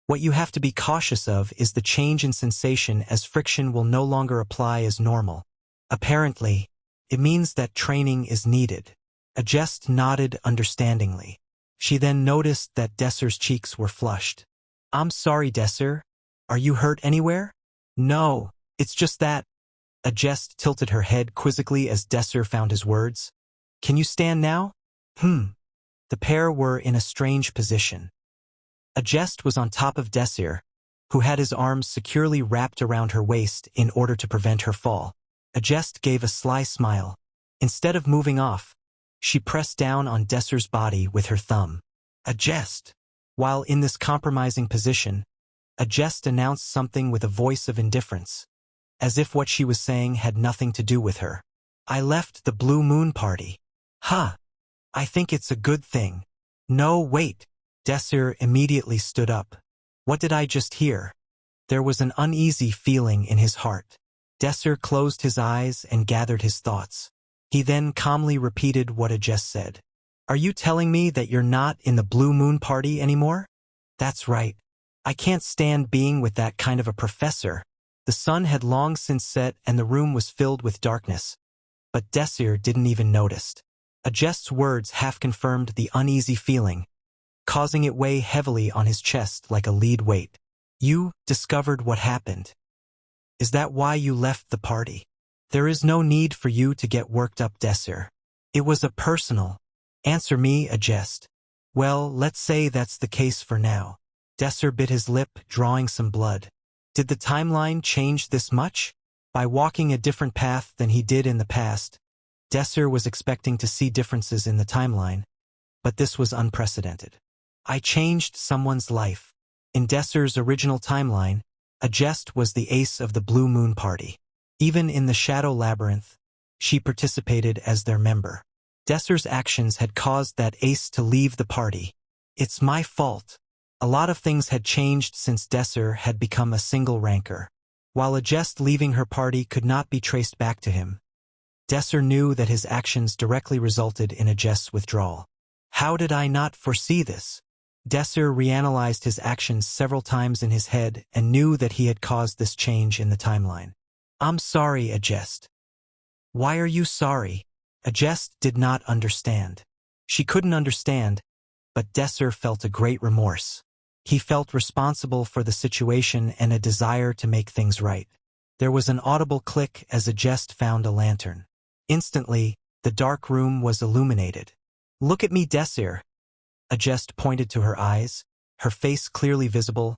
What you have to be cautious of is the change in sensation, as friction will no longer apply as normal. Apparently, it means that training is needed. Ajest nodded understandingly. She then noticed that Desir's cheeks were flushed. I'm sorry, Desir. Are you hurt anywhere? No, it's just that. Ajest tilted her head quizzically as Desir found his words. Can you stand now? The pair were in a strange position. Ajest was on top of Desir, who had his arms securely wrapped around her waist in order to prevent her fall. Ajest gave a sly smile. Instead of moving off, she pressed down on Desir's body with her thumb. Ajest. While in this compromising position, Ajest announced something with a voice of indifference, as if what she was saying had nothing to do with her. I left the Blue Moon party. I think it's a good thing. No, wait. Desir immediately stood up. What did I just hear? There was an uneasy feeling in his heart. Desir closed his eyes and gathered his thoughts. He then calmly repeated what Ajest said. Are you telling me that you're not in the Blue Moon party anymore? That's right. I can't stand being with that kind of a professor. The sun had long since set and the room was filled with darkness. But Desir didn't even notice. Ajest's words half confirmed the uneasy feeling, causing it weigh heavily on his chest like a lead weight. You discovered what happened. Is that why you left the party? There is no need for you to get worked up, Desir. It was a personal. Answer me, Ajest. Well, let's say that's the case for now. Desir bit his lip, drawing some blood. Did the timeline change this much? By walking a different path than he did in the past, Desir was expecting to see differences in the timeline, but this was unprecedented. I changed someone's life. In Desir's original timeline, Ajest was the ace of the Blue Moon party. Even in the Shadow Labyrinth, she participated as their member. Desir's actions had caused that ace to leave the party. It's my fault. A lot of things had changed since Desir had become a single ranker. While a jest leaving her party could not be traced back to him, Desir knew that his actions directly resulted in a jest's withdrawal. How did I not foresee this? Desir reanalyzed his actions several times in his head and knew that he had caused this change in the timeline. I'm sorry, a jest. Why are you sorry? A jest did not understand. She couldn't understand, but Desir felt a great remorse. He felt responsible for the situation and a desire to make things right. There was an audible click as a jest found a lantern. Instantly, the dark room was illuminated. Look at me, Desir. A jest pointed to her eyes, her face clearly visible.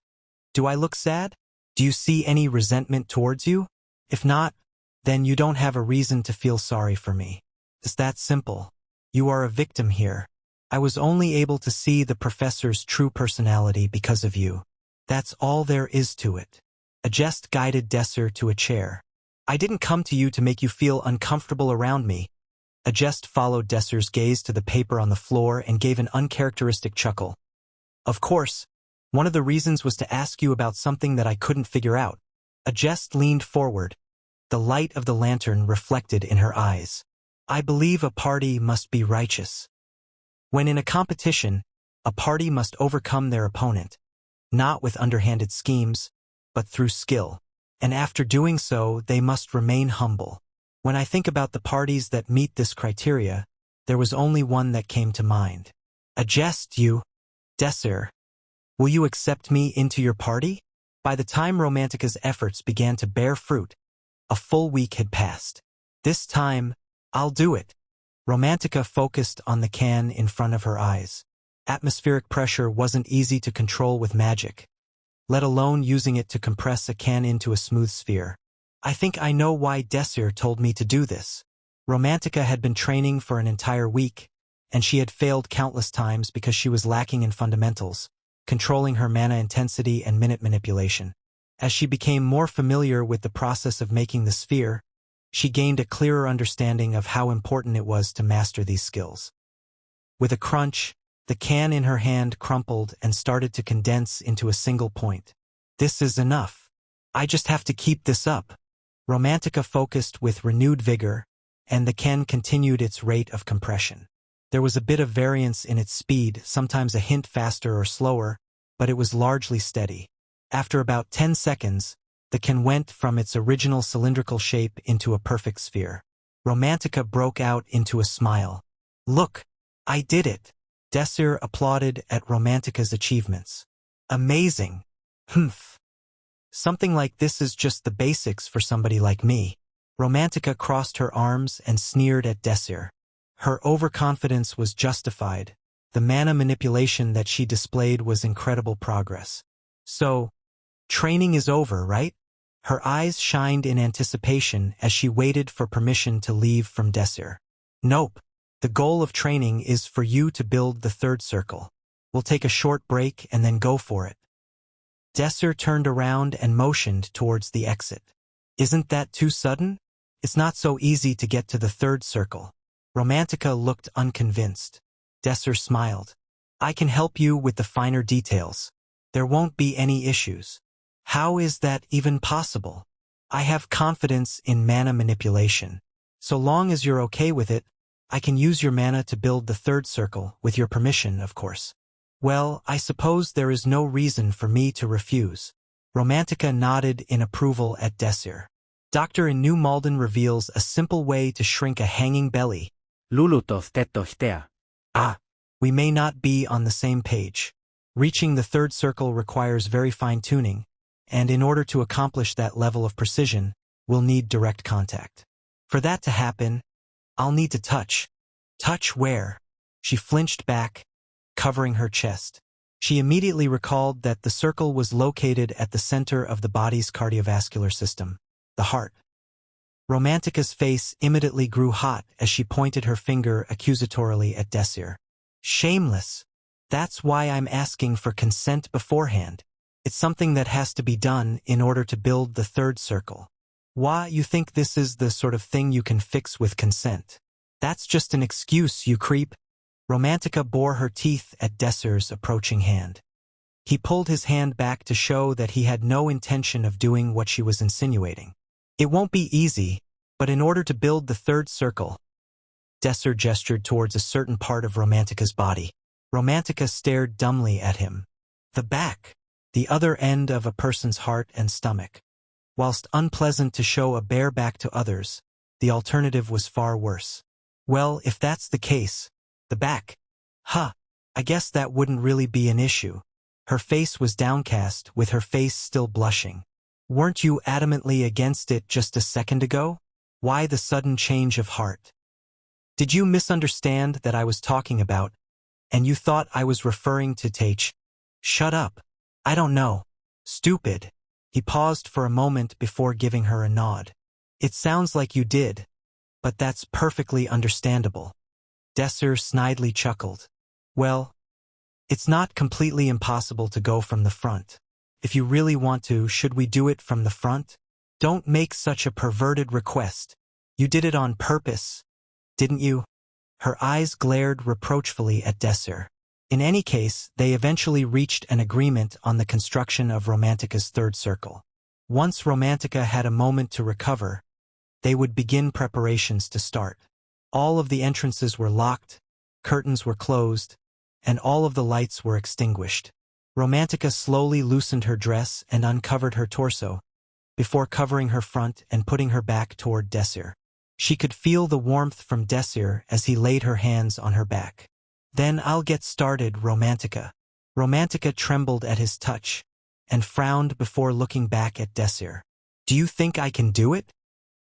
Do I look sad? Do you see any resentment towards you? If not, then you don't have a reason to feel sorry for me. It's that simple. You are a victim here. I was only able to see the professor's true personality because of you. That's all there is to it. A jest guided Desir to a chair. I didn't come to you to make you feel uncomfortable around me. A jest followed Desir's gaze to the paper on the floor and gave an uncharacteristic chuckle. Of course, one of the reasons was to ask you about something that I couldn't figure out. A jest leaned forward. The light of the lantern reflected in her eyes. I believe a party must be righteous. When in a competition, a party must overcome their opponent, not with underhanded schemes, but through skill. And after doing so, they must remain humble. When I think about the parties that meet this criteria, there was only one that came to mind. A jest, you, Desir. Will you accept me into your party? By the time Romantica's efforts began to bear fruit, a full week had passed. This time, I'll do it. Romantica focused on the can in front of her eyes. Atmospheric pressure wasn't easy to control with magic, let alone using it to compress a can into a smooth sphere. I think I know why Desir told me to do this. Romantica had been training for an entire week, and she had failed countless times because she was lacking in fundamentals, controlling her mana intensity and minute manipulation. As she became more familiar with the process of making the sphere, she gained a clearer understanding of how important it was to master these skills. With a crunch, the can in her hand crumpled and started to condense into a single point. This is enough. I just have to keep this up. Romantica focused with renewed vigor, and the can continued its rate of compression. There was a bit of variance in its speed, sometimes a hint faster or slower, but it was largely steady. After about 10 seconds, the can went from its original cylindrical shape into a perfect sphere. Romantica broke out into a smile. Look, I did it. Desir applauded at Romantica's achievements. Amazing. Humph. Something like this is just the basics for somebody like me. Romantica crossed her arms and sneered at Desir. Her overconfidence was justified. The mana manipulation that she displayed was incredible progress. So, training is over, right? Her eyes shined in anticipation as she waited for permission to leave from Desir. Nope. The goal of training is for you to build the third circle. We'll take a short break and then go for it. Desir turned around and motioned towards the exit. Isn't that too sudden? It's not so easy to get to the third circle. Romantica looked unconvinced. Desir smiled. I can help you with the finer details. There won't be any issues. How is that even possible? I have confidence in mana manipulation. So long as you're okay with it, I can use your mana to build the third circle, with your permission, of course. Well, I suppose there is no reason for me to refuse. Romantica nodded in approval at Desir. Doctor in New Malden reveals a simple way to shrink a hanging belly. Lulutof tetohtea. Ah, we may not be on the same page. Reaching the third circle requires very fine tuning, and in order to accomplish that level of precision, we'll need direct contact. For that to happen, I'll need to touch. Touch where? She flinched back, covering her chest. She immediately recalled that the circle was located at the center of the body's cardiovascular system, the heart. Romantica's face immediately grew hot as she pointed her finger accusatorily at Desir. Shameless. That's why I'm asking for consent beforehand. It's something that has to be done in order to build the third circle. Why, you think this is the sort of thing you can fix with consent? That's just an excuse, you creep. Romantica bore her teeth at Desir's approaching hand. He pulled his hand back to show that he had no intention of doing what she was insinuating. It won't be easy, but in order to build the third circle, Desir gestured towards a certain part of Romantica's body. Romantica stared dumbly at him. The back, the other end of a person's heart and stomach. Whilst unpleasant to show a bare back to others, the alternative was far worse. Well, if that's the case, the back. I guess that wouldn't really be an issue. Her face was downcast, with her face still blushing. Weren't you adamantly against it just a second ago? Why the sudden change of heart? Did you misunderstand that I was talking about, and you thought I was referring to Tach? Shut up. I don't know. Stupid. He paused for a moment before giving her a nod. It sounds like you did, but that's perfectly understandable. Desir snidely chuckled. Well, it's not completely impossible to go from the front. If you really want to, should we do it from the front? Don't make such a perverted request. You did it on purpose, didn't you? Her eyes glared reproachfully at Desir. In any case, they eventually reached an agreement on the construction of Romantica's third circle. Once Romantica had a moment to recover, they would begin preparations to start. All of the entrances were locked, curtains were closed, and all of the lights were extinguished. Romantica slowly loosened her dress and uncovered her torso, before covering her front and putting her back toward Desir. She could feel the warmth from Desir as he laid her hands on her back. Then I'll get started, Romantica. Romantica trembled at his touch, and frowned before looking back at Desir. Do you think I can do it?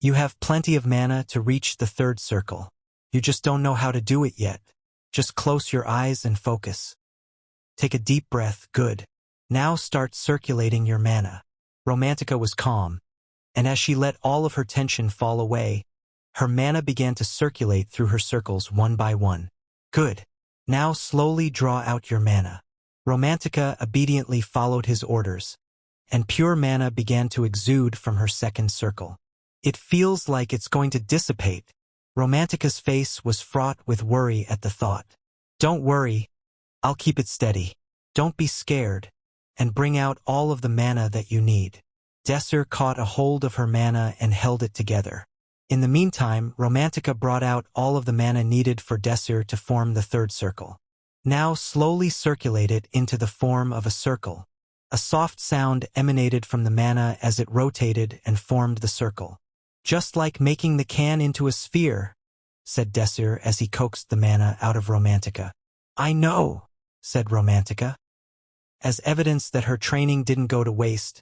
You have plenty of mana to reach the third circle. You just don't know how to do it yet. Just close your eyes and focus. Take a deep breath, good. Now start circulating your mana. Romantica was calm, and as she let all of her tension fall away, her mana began to circulate through her circles one by one. Good. Now slowly draw out your mana. Romantica obediently followed his orders, and pure mana began to exude from her second circle. It feels like it's going to dissipate. Romantica's face was fraught with worry at the thought. Don't worry, I'll keep it steady. Don't be scared, and bring out all of the mana that you need. Desir caught a hold of her mana and held it together. In the meantime, Romantica brought out all of the mana needed for Desir to form the third circle. Now slowly circulate it into the form of a circle. A soft sound emanated from the mana as it rotated and formed the circle. Just like making the can into a sphere, said Desir as he coaxed the mana out of Romantica. I know, said Romantica. As evidence that her training didn't go to waste,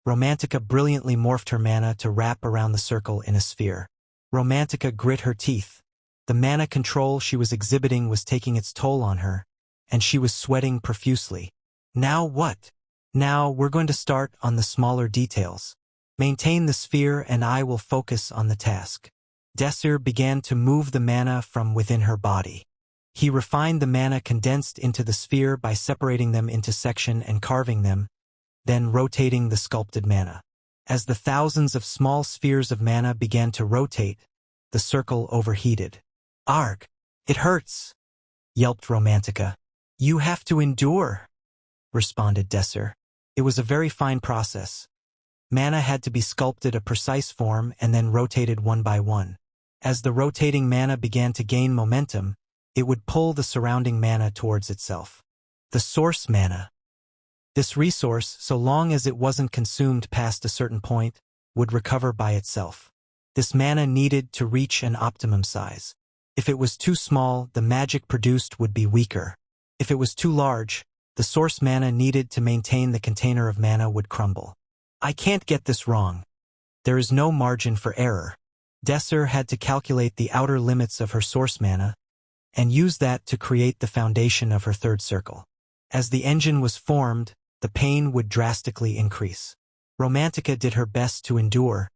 Romantica brilliantly morphed her mana to wrap around the circle in a sphere. Romantica grit her teeth. The mana control she was exhibiting was taking its toll on her, and she was sweating profusely. Now what? Now we're going to start on the smaller details. Maintain the sphere and I will focus on the task. Desir began to move the mana from within her body. He refined the mana condensed into the sphere by separating them into section and carving them, then rotating the sculpted mana. As the thousands of small spheres of mana began to rotate, the circle overheated. Arg! It hurts! Yelped Romantica. You have to endure, responded Desir. It was a very fine process. Mana had to be sculpted a precise form and then rotated one by one. As the rotating mana began to gain momentum, it would pull the surrounding mana towards itself. The source mana. This resource, so long as it wasn't consumed past a certain point, would recover by itself. This mana needed to reach an optimum size. If it was too small, the magic produced would be weaker. If it was too large, the source mana needed to maintain the container of mana would crumble. I can't get this wrong. There is no margin for error. Desir had to calculate the outer limits of her source mana, and use that to create the foundation of her third circle. As the engine was formed, the pain would drastically increase. Romantica did her best to endure,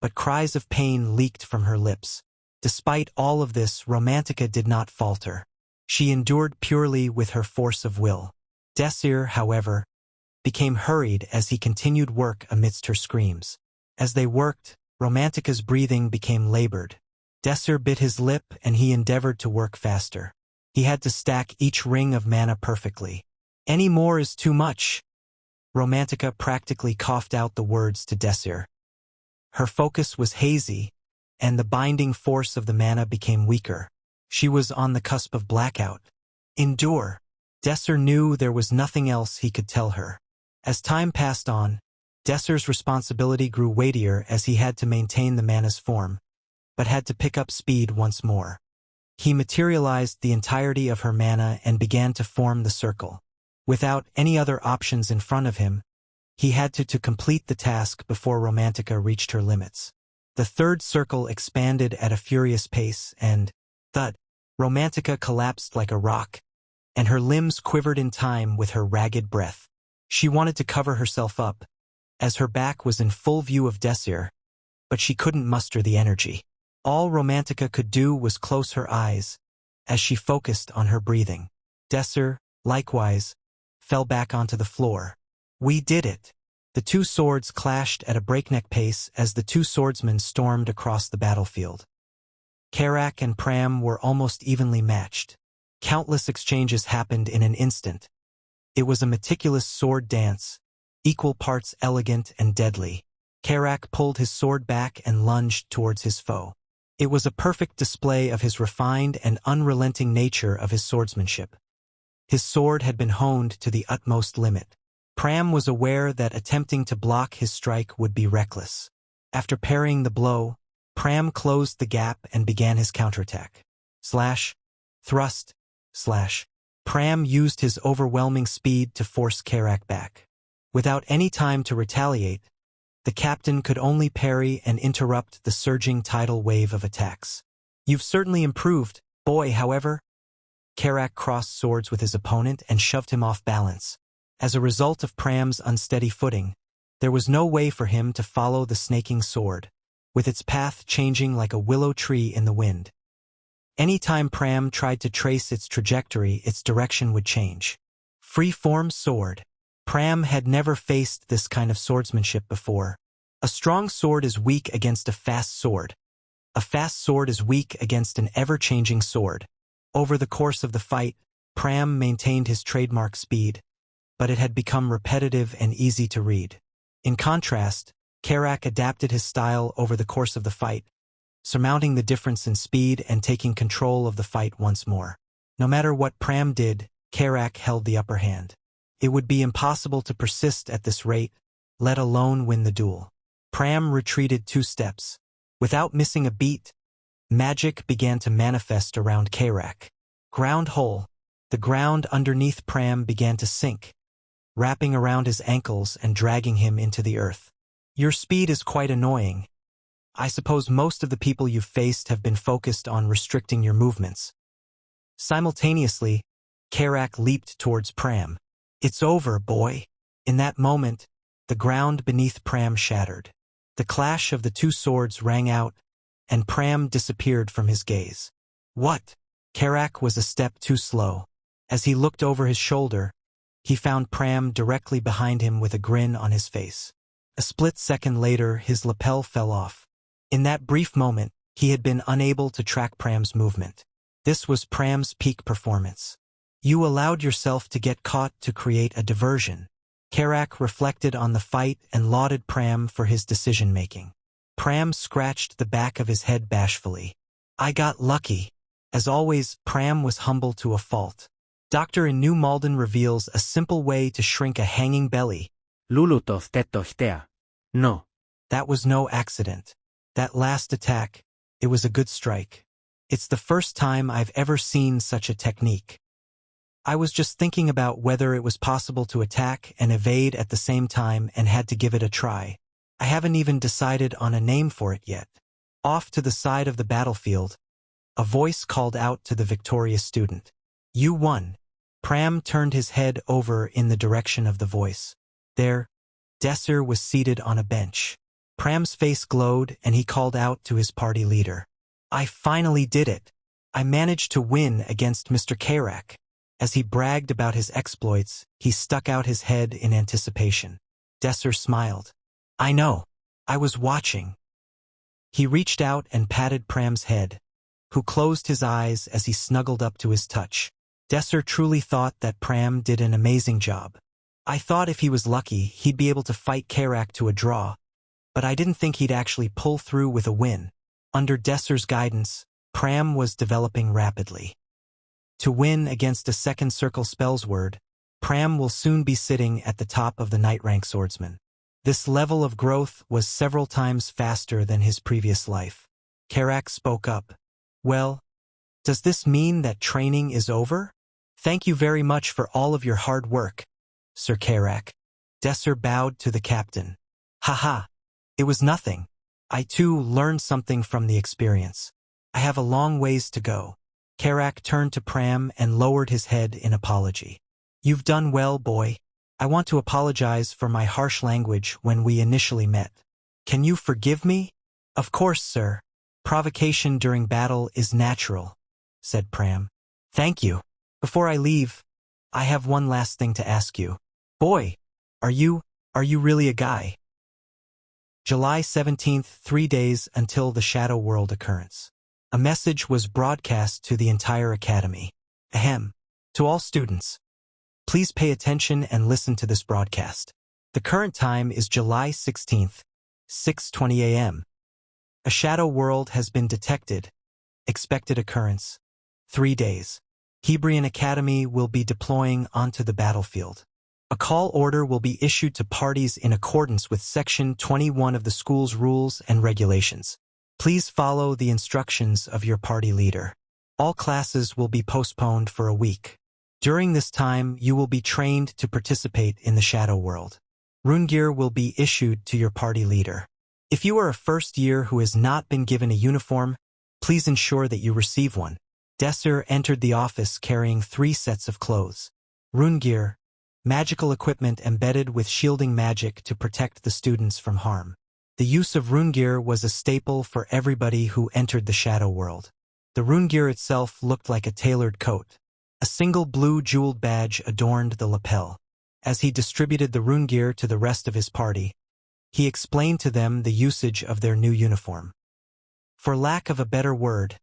but cries of pain leaked from her lips. Despite all of this, Romantica did not falter. She endured purely with her force of will. Desir, however, became hurried as he continued work amidst her screams. As they worked, Romantica's breathing became labored. Desir bit his lip and he endeavored to work faster. He had to stack each ring of mana perfectly. Any more is too much. Romantica practically coughed out the words to Desir. Her focus was hazy, and the binding force of the mana became weaker. She was on the cusp of blackout. Endure. Desir knew there was nothing else he could tell her. As time passed on, Desir's responsibility grew weightier as he had to maintain the mana's form, but had to pick up speed once more. He materialized the entirety of her mana and began to form the circle. Without any other options in front of him, he had to complete the task before Romantica reached her limits. The third circle expanded at a furious pace and, thud, Romantica collapsed like a rock, and her limbs quivered in time with her ragged breath. She wanted to cover herself up, as her back was in full view of Desir, but she couldn't muster the energy. All Romantica could do was close her eyes, as she focused on her breathing. Desir, likewise, fell back onto the floor. We did it. The two swords clashed at a breakneck pace as the two swordsmen stormed across the battlefield. Karak and Pram were almost evenly matched. Countless exchanges happened in an instant. It was a meticulous sword dance, equal parts elegant and deadly. Karak pulled his sword back and lunged towards his foe. It was a perfect display of his refined and unrelenting nature of his swordsmanship. His sword had been honed to the utmost limit. Pram was aware that attempting to block his strike would be reckless. After parrying the blow, Pram closed the gap and began his counterattack. Slash, thrust, slash. Pram used his overwhelming speed to force Karak back. Without any time to retaliate, the captain could only parry and interrupt the surging tidal wave of attacks. You've certainly improved, boy, however. Karak crossed swords with his opponent and shoved him off balance. As a result of Pram's unsteady footing, there was no way for him to follow the snaking sword, with its path changing like a willow tree in the wind. Any time Pram tried to trace its trajectory, its direction would change. Free-form sword. Pram had never faced this kind of swordsmanship before. A strong sword is weak against a fast sword. A fast sword is weak against an ever-changing sword. Over the course of the fight, Pram maintained his trademark speed, but it had become repetitive and easy to read. In contrast, Karak adapted his style over the course of the fight, surmounting the difference in speed and taking control of the fight once more. No matter what Pram did, Karak held the upper hand. It would be impossible to persist at this rate, let alone win the duel. Pram retreated 2 steps. Without missing a beat, magic began to manifest around Karak. Ground hole. The ground underneath Pram began to sink, wrapping around his ankles and dragging him into the earth. Your speed is quite annoying. I suppose most of the people you've faced have been focused on restricting your movements. Simultaneously, Karak leaped towards Pram. It's over, boy. In that moment, the ground beneath Pram shattered. The clash of the 2 swords rang out, and Pram disappeared from his gaze. What? Karak was a step too slow. As he looked over his shoulder, he found Pram directly behind him with a grin on his face. A split second later, his lapel fell off. In that brief moment, he had been unable to track Pram's movement. This was Pram's peak performance. You allowed yourself to get caught to create a diversion. Karak reflected on the fight and lauded Pram for his decision-making. Pram scratched the back of his head bashfully. I got lucky. As always, Pram was humble to a fault. Doctor in New Malden reveals a simple way to shrink a hanging belly. Lulutov tetohtea. No. That was no accident. That last attack, it was a good strike. It's the first time I've ever seen such a technique. I was just thinking about whether it was possible to attack and evade at the same time and had to give it a try. I haven't even decided on a name for it yet. Off to the side of the battlefield, a voice called out to the victorious student. You won. Pram turned his head over in the direction of the voice. There, Desir was seated on a bench. Pram's face glowed and he called out to his party leader. I finally did it. I managed to win against Mr. Karak. As he bragged about his exploits, he stuck out his head in anticipation. Desir smiled. I know. I was watching. He reached out and patted Pram's head, who closed his eyes as he snuggled up to his touch. Desir truly thought that Pram did an amazing job. I thought if he was lucky, he'd be able to fight Karak to a draw, but I didn't think he'd actually pull through with a win. Under Desir's guidance, Pram was developing rapidly. To win against a second circle spells word, Pram will soon be sitting at the top of the Knight rank swordsman. This level of growth was several times faster than his previous life. Karak spoke up. Well, does this mean that training is over? Thank you very much for all of your hard work, Sir Karak. Desir bowed to the captain. Haha, it was nothing. I too learned something from the experience. I have a long ways to go. Karak turned to Pram and lowered his head in apology. You've done well, boy. I want to apologize for my harsh language when we initially met. Can you forgive me? Of course, sir. Provocation during battle is natural, said Pram. Thank you. Before I leave, I have one last thing to ask you. Boy, are you really a guy? July 17th, 3 days until the Shadow World occurrence. A message was broadcast to the entire academy. Ahem. To all students. Please pay attention and listen to this broadcast. The current time is July 16th, 6:20 a.m. A shadow world has been detected. Expected occurrence. 3 days. Hebrion Academy will be deploying onto the battlefield. A call order will be issued to parties in accordance with Section 21 of the school's rules and regulations. Please follow the instructions of your party leader. All classes will be postponed for a week. During this time, you will be trained to participate in the Shadow World. Rune gear will be issued to your party leader. If you are a first year who has not been given a uniform, please ensure that you receive one. Desir entered the office carrying 3 sets of clothes. Rune gear, magical equipment embedded with shielding magic to protect the students from harm. The use of rune gear was a staple for everybody who entered the Shadow World. The rune gear itself looked like a tailored coat. A single blue jeweled badge adorned the lapel. As he distributed the rune gear to the rest of his party, he explained to them the usage of their new uniform. For lack of a better word,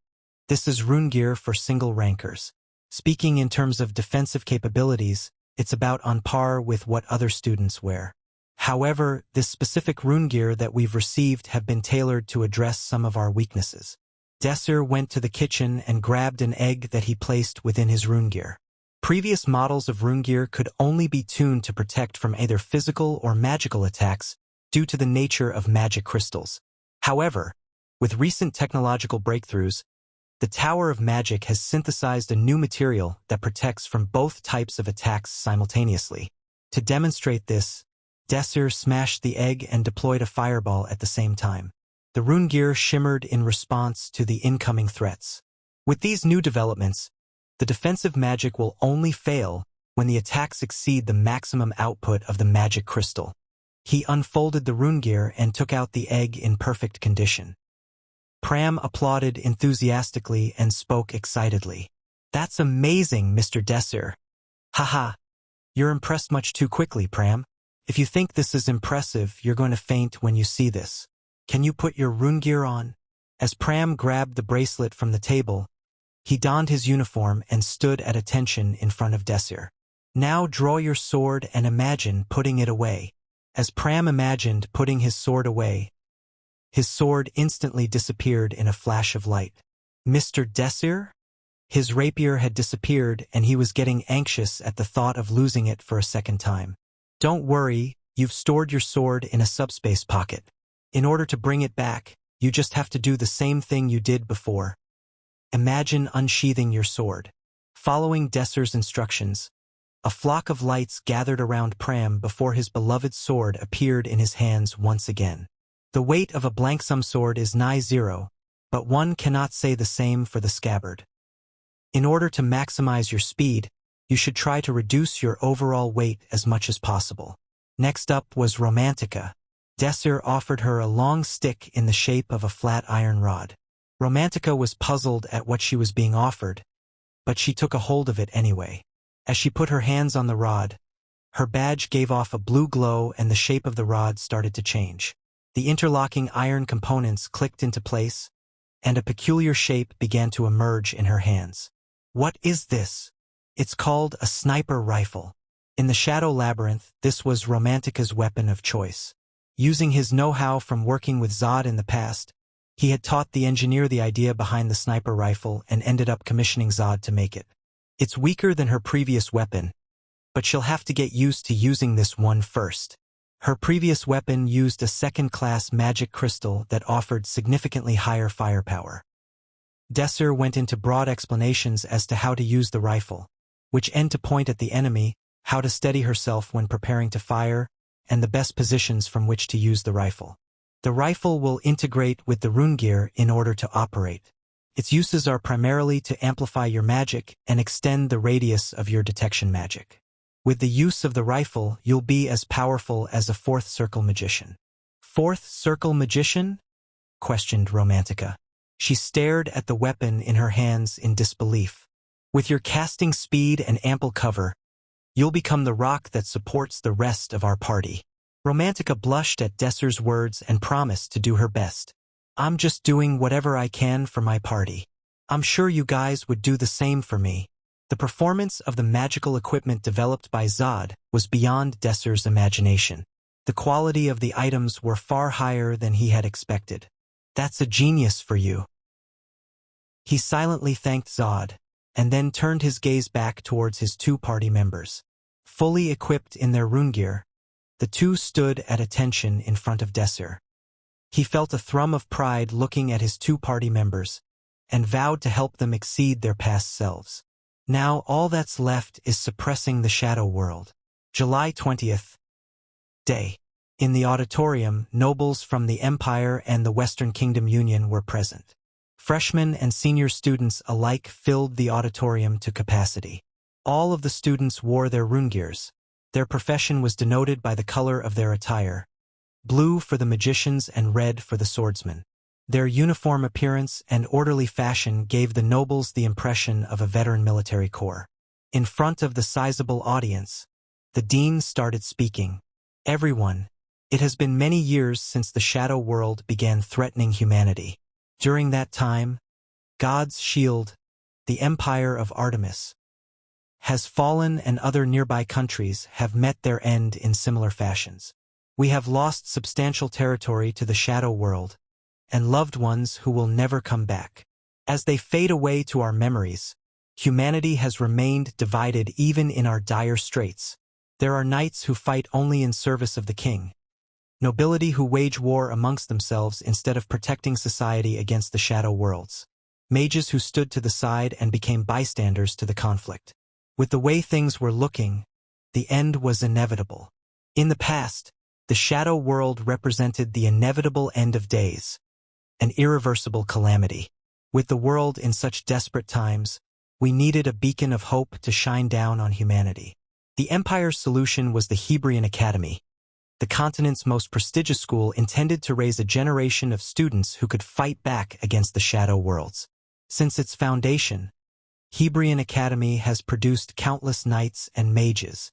this is rune gear for single rankers. Speaking in terms of defensive capabilities, it's about on par with what other students wear. However, this specific rune gear that we've received have been tailored to address some of our weaknesses. Desir went to the kitchen and grabbed an egg that he placed within his rune gear. Previous models of rune gear could only be tuned to protect from either physical or magical attacks due to the nature of magic crystals. However, with recent technological breakthroughs, the Tower of Magic has synthesized a new material that protects from both types of attacks simultaneously. To demonstrate this, Desir smashed the egg and deployed a fireball at the same time. The rune gear shimmered in response to the incoming threats. With these new developments, the defensive magic will only fail when the attacks exceed the maximum output of the magic crystal. He unfolded the rune gear and took out the egg in perfect condition. Pram applauded enthusiastically and spoke excitedly. That's amazing, Mr. Desir. Haha, you're impressed much too quickly, Pram. If you think this is impressive, you're going to faint when you see this. Can you put your rune gear on? As Pram grabbed the bracelet from the table, he donned his uniform and stood at attention in front of Desir. Now draw your sword and imagine putting it away. As Pram imagined putting his sword away, his sword instantly disappeared in a flash of light. Mr. Desir? His rapier had disappeared and he was getting anxious at the thought of losing it for a second time. Don't worry, you've stored your sword in a subspace pocket. In order to bring it back, you just have to do the same thing you did before. Imagine unsheathing your sword. Following Desir's instructions, a flock of lights gathered around Pram before his beloved sword appeared in his hands once again. The weight of a blanksome sword is nigh 0, but one cannot say the same for the scabbard. In order to maximize your speed, you should try to reduce your overall weight as much as possible. Next up was Romantica. Desir offered her a long stick in the shape of a flat iron rod. Romantica was puzzled at what she was being offered, but she took a hold of it anyway. As she put her hands on the rod, her badge gave off a blue glow and the shape of the rod started to change. The interlocking iron components clicked into place, and a peculiar shape began to emerge in her hands. What is this? It's called a sniper rifle. In the Shadow Labyrinth, this was Romantica's weapon of choice. Using his know-how from working with Zod in the past, he had taught the engineer the idea behind the sniper rifle and ended up commissioning Zod to make it. It's weaker than her previous weapon, but she'll have to get used to using this one first. Her previous weapon used a second-class magic crystal that offered significantly higher firepower. Desir went into broad explanations as to how to use the rifle, which end to point at the enemy, how to steady herself when preparing to fire, and the best positions from which to use the rifle. The rifle will integrate with the rune gear in order to operate. Its uses are primarily to amplify your magic and extend the radius of your detection magic. With the use of the rifle, you'll be as powerful as a fourth circle magician. Fourth circle magician? Questioned Romantica. She stared at the weapon in her hands in disbelief. With your casting speed and ample cover, you'll become the rock that supports the rest of our party. Romantica blushed at Desir's words and promised to do her best. I'm just doing whatever I can for my party. I'm sure you guys would do the same for me. The performance of the magical equipment developed by Zod was beyond Desir's imagination. The quality of the items were far higher than he had expected. That's a genius for you. He silently thanked Zod, and then turned his gaze back towards his two party members. Fully equipped in their rune gear, the two stood at attention in front of Desir. He felt a thrum of pride looking at his two party members, and vowed to help them exceed their past selves. Now all that's left is suppressing the shadow world. July 20th. Day. In the auditorium, nobles from the Empire and the Western Kingdom Union were present. Freshmen and senior students alike filled the auditorium to capacity. All of the students wore their rune gears. Their profession was denoted by the color of their attire: blue for the magicians and red for the swordsmen. Their uniform appearance and orderly fashion gave the nobles the impression of a veteran military corps. In front of the sizable audience, the dean started speaking. Everyone, it has been many years since the shadow world began threatening humanity. During that time, God's shield, the Empire of Artemis, has fallen, and other nearby countries have met their end in similar fashions. We have lost substantial territory to the shadow world, and loved ones who will never come back. As they fade away to our memories, humanity has remained divided even in our dire straits. There are knights who fight only in service of the king, nobility who wage war amongst themselves instead of protecting society against the shadow worlds, mages who stood to the side and became bystanders to the conflict. With the way things were looking, the end was inevitable. In the past, the shadow world represented the inevitable end of days, an irreversible calamity. With the world in such desperate times, we needed a beacon of hope to shine down on humanity. The Empire's solution was the Hebrion Academy, the continent's most prestigious school intended to raise a generation of students who could fight back against the shadow worlds. Since its foundation, Hebrion Academy has produced countless knights and mages,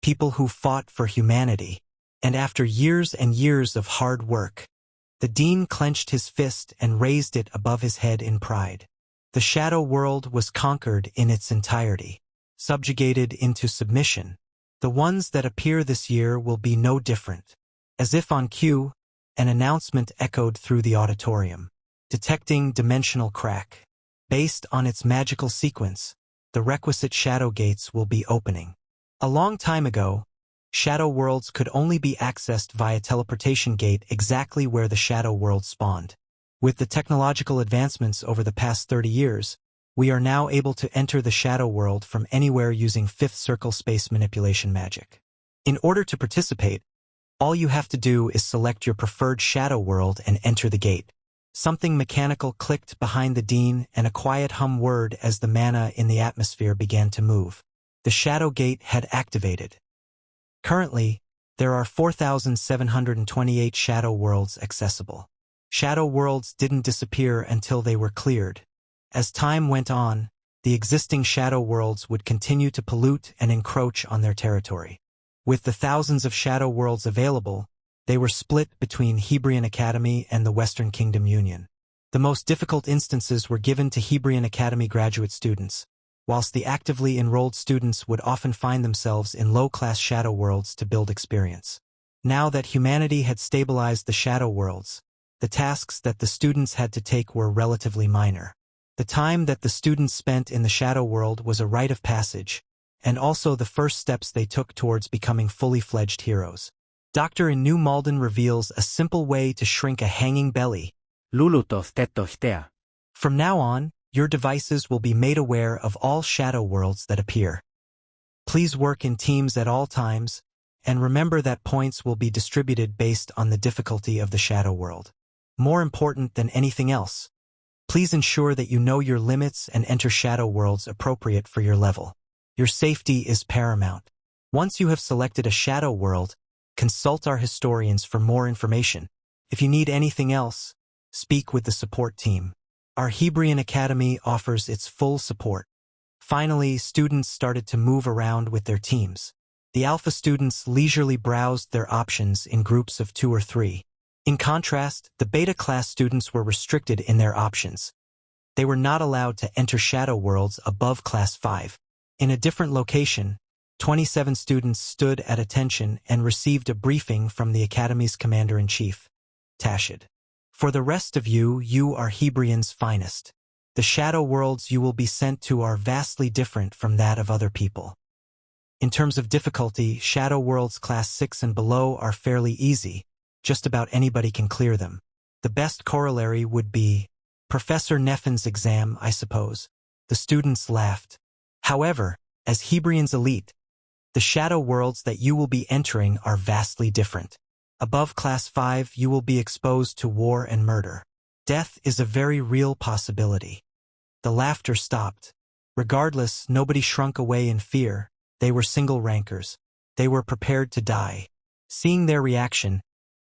people who fought for humanity. And after years and years of hard work, the dean clenched his fist and raised it above his head in pride. The shadow world was conquered in its entirety, subjugated into submission. The ones that appear this year will be no different. As if on cue, an announcement echoed through the auditorium. Detecting dimensional crack. Based on its magical sequence, the requisite shadow gates will be opening. A long time ago, shadow worlds could only be accessed via teleportation gate exactly where the shadow world spawned. With the technological advancements over the past 30 years, we are now able to enter the shadow world from anywhere using fifth circle space manipulation magic. In order to participate, all you have to do is select your preferred shadow world and enter the gate. Something mechanical clicked behind the dean, and a quiet hum whirred as the mana in the atmosphere began to move. The shadow gate had activated. Currently, there are 4,728 shadow worlds accessible. Shadow worlds didn't disappear until they were cleared. As time went on, the existing shadow worlds would continue to pollute and encroach on their territory. With the thousands of shadow worlds available, they were split between Hebrion Academy and the Western Kingdom Union. The most difficult instances were given to Hebrion Academy graduate students, whilst the actively enrolled students would often find themselves in low-class shadow worlds to build experience. Now that humanity had stabilized the shadow worlds, the tasks that the students had to take were relatively minor. The time that the students spent in the shadow world was a rite of passage, and also the first steps they took towards becoming fully fledged heroes. Dr. in New Malden reveals a simple way to shrink a hanging belly. Lulutoth tetohtea. From now on, your devices will be made aware of all shadow worlds that appear. Please work in teams at all times, and remember that points will be distributed based on the difficulty of the shadow world. More important than anything else, please ensure that you know your limits and enter shadow worlds appropriate for your level. Your safety is paramount. Once you have selected a shadow world, consult our historians for more information. If you need anything else, speak with the support team. Our Hebrion Academy offers its full support. Finally, students started to move around with their teams. The Alpha students leisurely browsed their options in groups of 2 or 3. In contrast, the Beta class students were restricted in their options. They were not allowed to enter shadow worlds above class 5. In a different location, 27 students stood at attention and received a briefing from the Academy's Commander-in-Chief, Tashid. For the rest of you, you are Hebrion's finest. The shadow worlds you will be sent to are vastly different from that of other people. In terms of difficulty, shadow worlds class 6 and below are fairly easy. Just about anybody can clear them. The best corollary would be Professor Neffen's exam, I suppose. The students laughed. However, as Hebrion's elite, the shadow worlds that you will be entering are vastly different. Above class 5, you will be exposed to war and murder. Death is a very real possibility. The laughter stopped. Regardless, nobody shrunk away in fear. They were single rankers. They were prepared to die. Seeing their reaction,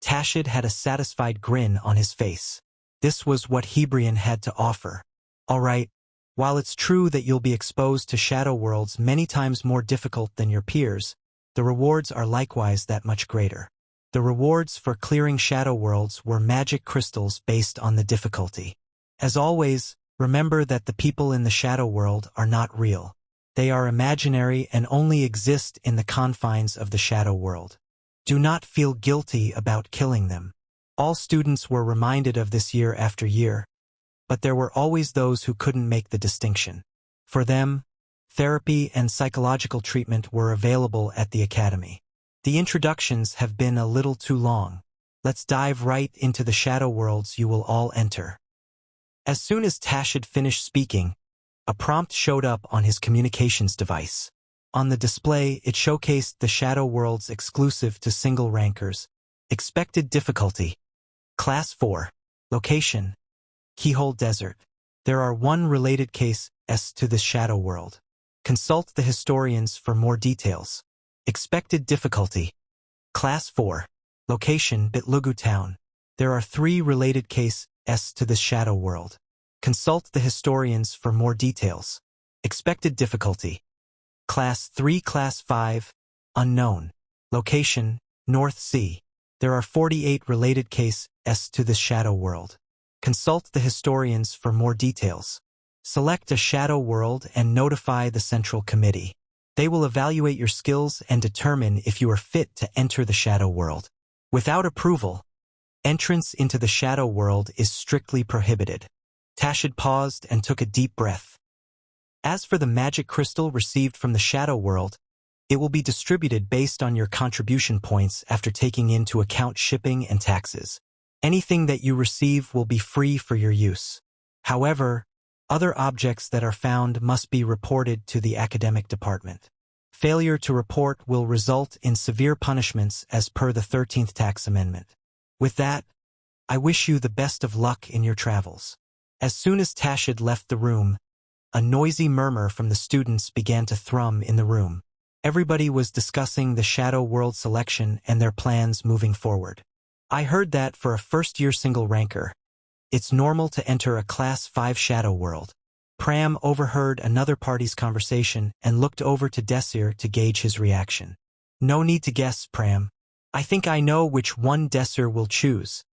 Tashid had a satisfied grin on his face. This was what Hebrion had to offer. All right, while it's true that you'll be exposed to shadow worlds many times more difficult than your peers, the rewards are likewise that much greater. The rewards for clearing shadow worlds were magic crystals based on the difficulty. As always, remember that the people in the shadow world are not real. They are imaginary and only exist in the confines of the shadow world. Do not feel guilty about killing them. All students were reminded of this year after year, but there were always those who couldn't make the distinction. For them, therapy and psychological treatment were available at the Academy. The introductions have been a little too long. Let's dive right into the shadow worlds you will all enter. As soon as Tashid finished speaking, a prompt showed up on his communications device. On the display, it showcased the shadow worlds exclusive to single rankers. Expected difficulty: Class 4. Location: Keyhole Desert. There are 1 related case to this shadow world. Consult the historians for more details. Expected difficulty: Class 4. Location: Bitlugu Town. There are 3 related case to this shadow world. Consult the historians for more details. Expected difficulty: Class 3 Class 5. Unknown. Location: North Sea. There are 48 related case to this shadow world. Consult the historians for more details. Select a shadow world and notify the Central Committee. They will evaluate your skills and determine if you are fit to enter the shadow world. Without approval, entrance into the shadow world is strictly prohibited. Tashid paused and took a deep breath. As for the magic crystal received from the shadow world, it will be distributed based on your contribution points after taking into account shipping and taxes. Anything that you receive will be free for your use. However, other objects that are found must be reported to the academic department. Failure to report will result in severe punishments as per the 13th Tax Amendment. With that, I wish you the best of luck in your travels. As soon as Tashid left the room, a noisy murmur from the students began to thrum in the room. Everybody was discussing the shadow world selection and their plans moving forward. I heard that for a first-year single ranker, it's normal to enter a Class 5 shadow world. Pram overheard another party's conversation and looked over to Desir to gauge his reaction. No need to guess, Pram. I think I know which one Desir will choose.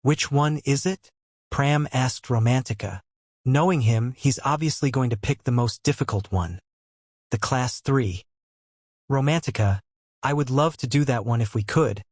Which one is it? Pram asked Romantica. Knowing him, he's obviously going to pick the most difficult one. The Class 3. Romantica, I would love to do that one if we could,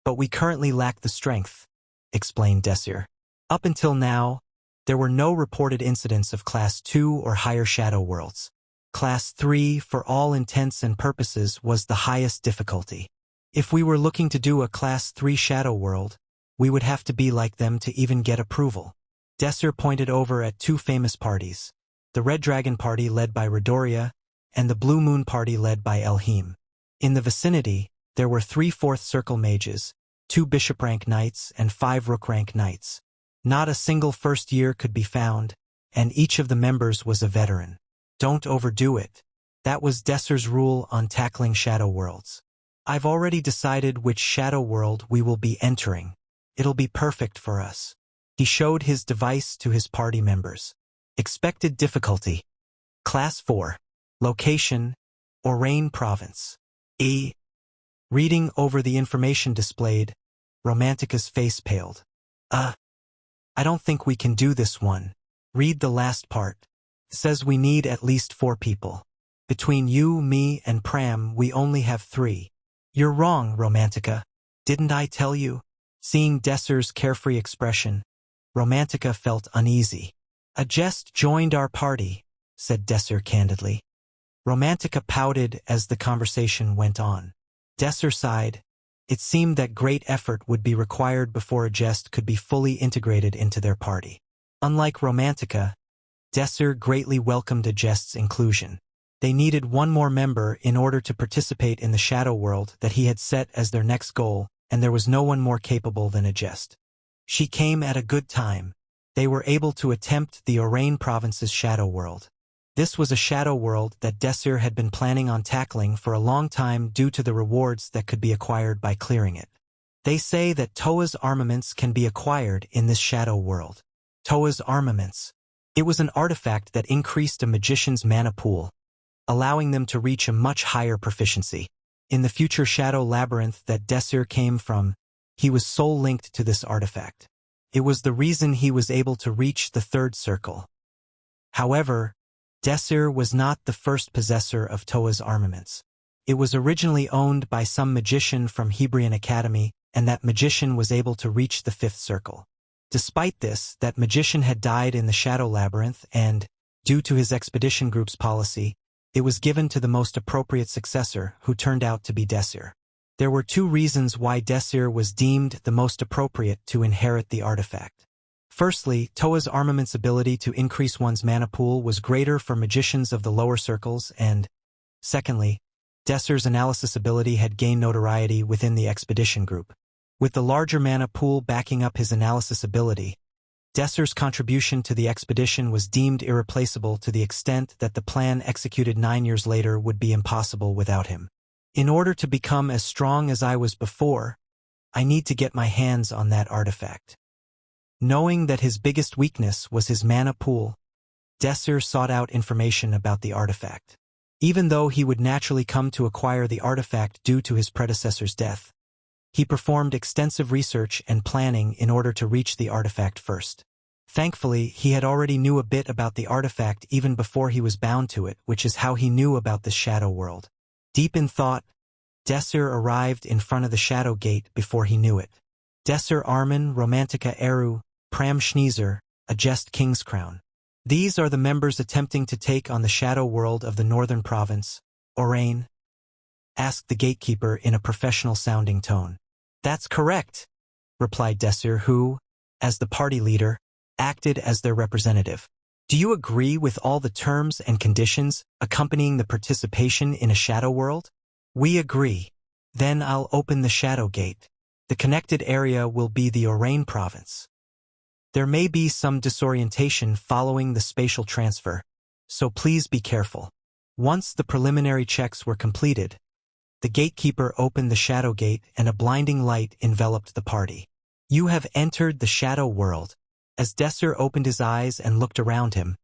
but we currently lack the strength, explained Desir. Up until now, there were no reported incidents of Class 2 or higher shadow worlds. Class 3, for all intents and purposes, was the highest difficulty. If we were looking to do a Class 3 shadow world, we would have to be like them to even get approval. Desir pointed over at two famous parties, the Red Dragon Party led by Redoria, and the Blue Moon Party led by Elhim. In the vicinity, there were 3 4th Circle mages, 2 Bishop rank knights, and 5 Rook rank knights. Not a single first year could be found, and each of the members was a veteran. Don't overdo it. That was Desir's rule on tackling shadow worlds. I've already decided which shadow world we will be entering. It'll be perfect for us. He showed his device to his party members. Expected difficulty. Class 4. Location, Orain Province. Reading over the information displayed, Romantica's face paled. I don't think we can do this one. Read the last part. It says we need at least 4 people. Between you, me, and Pram, we only have 3. You're wrong, Romantica. Didn't I tell you? Seeing Desir's carefree expression, Romantica felt uneasy. A jest joined our party, said Desir candidly. Romantica pouted as the conversation went on. Desir sighed. It seemed that great effort would be required before a jest could be fully integrated into their party. Unlike Romantica, Desir greatly welcomed a jest's inclusion. They needed 1 more member in order to participate in the shadow world that he had set as their next goal, and there was no one more capable than a jest. She came at a good time. They were able to attempt the Orain province's shadow world. This was a shadow world that Desir had been planning on tackling for a long time due to the rewards that could be acquired by clearing it. They say that Toa's armaments can be acquired in this shadow world. Toa's armaments. It was an artifact that increased a magician's mana pool, allowing them to reach a much higher proficiency. In the future shadow labyrinth that Desir came from, he was soul-linked to this artifact. It was the reason he was able to reach the 3rd circle. However, Desir was not the first possessor of Toa's armaments. It was originally owned by some magician from Hebrion Academy, and that magician was able to reach the 5th circle. Despite this, that magician had died in the shadow labyrinth and, due to his expedition group's policy, it was given to the most appropriate successor, who turned out to be Desir. There were 2 reasons why Desir was deemed the most appropriate to inherit the artifact. Firstly, Toa's armament's ability to increase one's mana pool was greater for magicians of the lower circles, and, secondly, Desir's analysis ability had gained notoriety within the expedition group. With the larger mana pool backing up his analysis ability, Desir's contribution to the expedition was deemed irreplaceable to the extent that the plan executed 9 years later would be impossible without him. In order to become as strong as I was before, I need to get my hands on that artifact. Knowing that his biggest weakness was his mana pool, Desir sought out information about the artifact. Even though he would naturally come to acquire the artifact due to his predecessor's death, he performed extensive research and planning in order to reach the artifact first. Thankfully, he had already knew a bit about the artifact even before he was bound to it, which is how he knew about the shadow world. Deep in thought, Desir arrived in front of the shadow gate before he knew it. Desir Arman, Romantica Eru, Pram Schneezer, a Jest King's Crown. These are the members attempting to take on the shadow world of the northern province, Orain? Asked the gatekeeper in a professional-sounding tone. That's correct, replied Desir, who, as the party leader, acted as their representative. Do you agree with all the terms and conditions accompanying the participation in a shadow world? We agree. Then I'll open the shadow gate. The connected area will be the Orain province. There may be some disorientation following the spatial transfer, so please be careful. Once the preliminary checks were completed, the gatekeeper opened the shadow gate and a blinding light enveloped the party. You have entered the shadow world. As Desir opened his eyes and looked around him,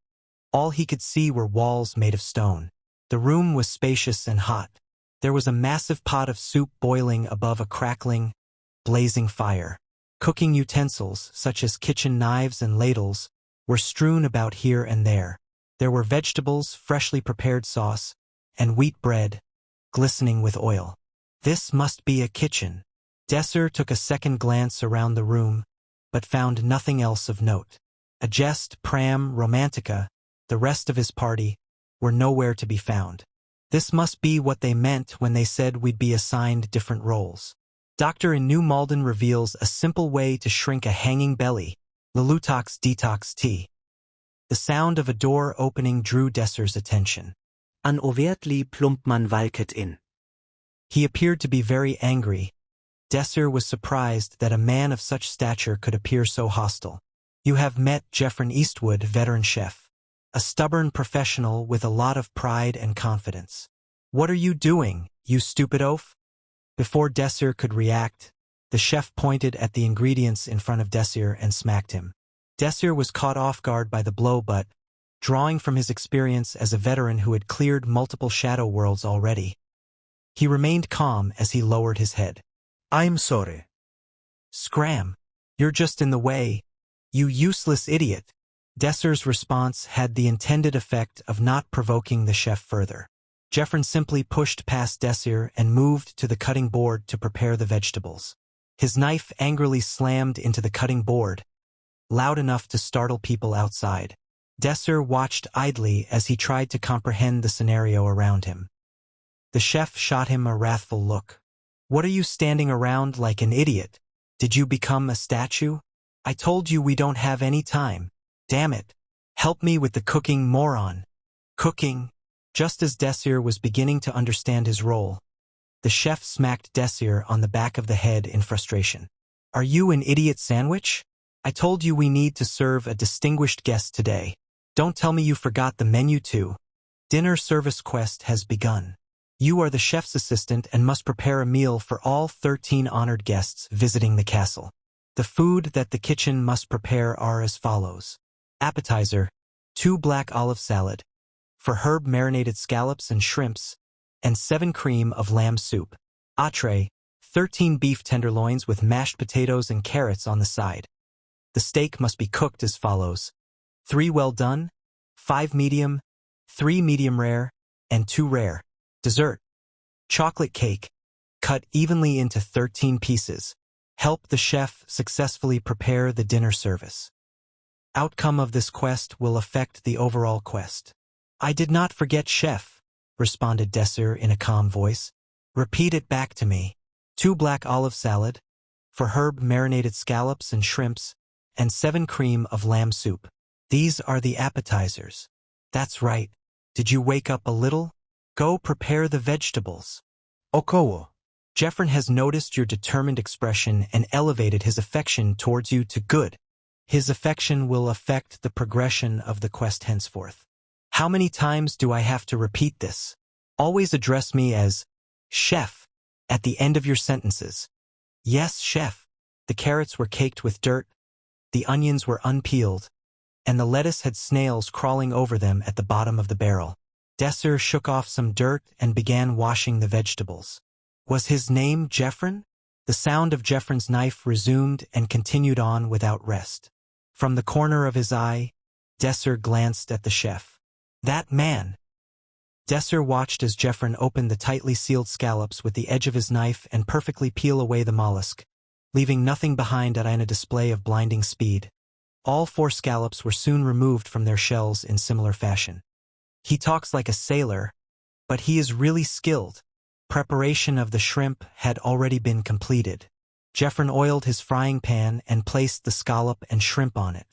all he could see were walls made of stone. The room was spacious and hot. There was a massive pot of soup boiling above a crackling, blazing fire. Cooking utensils, such as kitchen knives and ladles, were strewn about here and there. There were vegetables, freshly prepared sauce, and wheat bread, glistening with oil. This must be a kitchen. Desir took a second glance around the room, but found nothing else of note. A jest, Pram, Romantica, the rest of his party, were nowhere to be found. This must be what they meant when they said we'd be assigned different roles. Doctor in New Malden reveals a simple way to shrink a hanging belly, Lelutox Detox Tea. The sound of a door opening drew Desir's attention. An overtly plump man valket in. He appeared to be very angry. Desir was surprised that a man of such stature could appear so hostile. You have met Geoffrey Eastwood, veteran chef. A stubborn professional with a lot of pride and confidence. What are you doing, you stupid oaf? Before Desir could react, the chef pointed at the ingredients in front of Desir and smacked him. Desir was caught off guard by the blow but, drawing from his experience as a veteran who had cleared multiple shadow worlds already, he remained calm as he lowered his head. I'm sorry. Scram! You're just in the way, you useless idiot. Desir's response had the intended effect of not provoking the chef further. Geoffrey simply pushed past Desir and moved to the cutting board to prepare the vegetables. His knife angrily slammed into the cutting board, loud enough to startle people outside. Desir watched idly as he tried to comprehend the scenario around him. The chef shot him a wrathful look. What are you standing around like an idiot? Did you become a statue? I told you we don't have any time. Damn it. Help me with the cooking, moron. Cooking. Just as Desir was beginning to understand his role, the chef smacked Desir on the back of the head in frustration. Are you an idiot sandwich? I told you we need to serve a distinguished guest today. Don't tell me you forgot the menu too. Dinner service quest has begun. You are the chef's assistant and must prepare a meal for all 13 honored guests visiting the castle. The food that the kitchen must prepare are as follows. Appetizer, 2 black olive salad, for herb marinated scallops and shrimps, and 7 cream of lamb soup. Entree, 13 beef tenderloins with mashed potatoes and carrots on the side. The steak must be cooked as follows. 3 well done, 5 medium, 3 medium rare, and 2 rare. Dessert. Chocolate cake, cut evenly into 13 pieces. Help the chef successfully prepare the dinner service. Outcome of this quest will affect the overall quest. I did not forget, chef, responded Desir in a calm voice. Repeat it back to me. 2 black olive salad, for herb marinated scallops and shrimps, and 7 cream of lamb soup. These are the appetizers. That's right. Did you wake up a little? Go prepare the vegetables. Okowo. Geoffrey has noticed your determined expression and elevated his affection towards you to good. His affection will affect the progression of the quest henceforth. How many times do I have to repeat this? Always address me as chef at the end of your sentences. Yes, chef. The carrots were caked with dirt, the onions were unpeeled, and the lettuce had snails crawling over them at the bottom of the barrel. Desir shook off some dirt and began washing the vegetables. Was his name Geoffrey? The sound of Geoffrey's knife resumed and continued on without rest. From the corner of his eye, Desir glanced at the chef. That man! Desir watched as Geoffrey opened the tightly sealed scallops with the edge of his knife and perfectly peel away the mollusk, leaving nothing behind in a display of blinding speed. All 4 scallops were soon removed from their shells in similar fashion. He talks like a sailor, but he is really skilled. Preparation of the shrimp had already been completed. Geoffrey oiled his frying pan and placed the scallop and shrimp on it.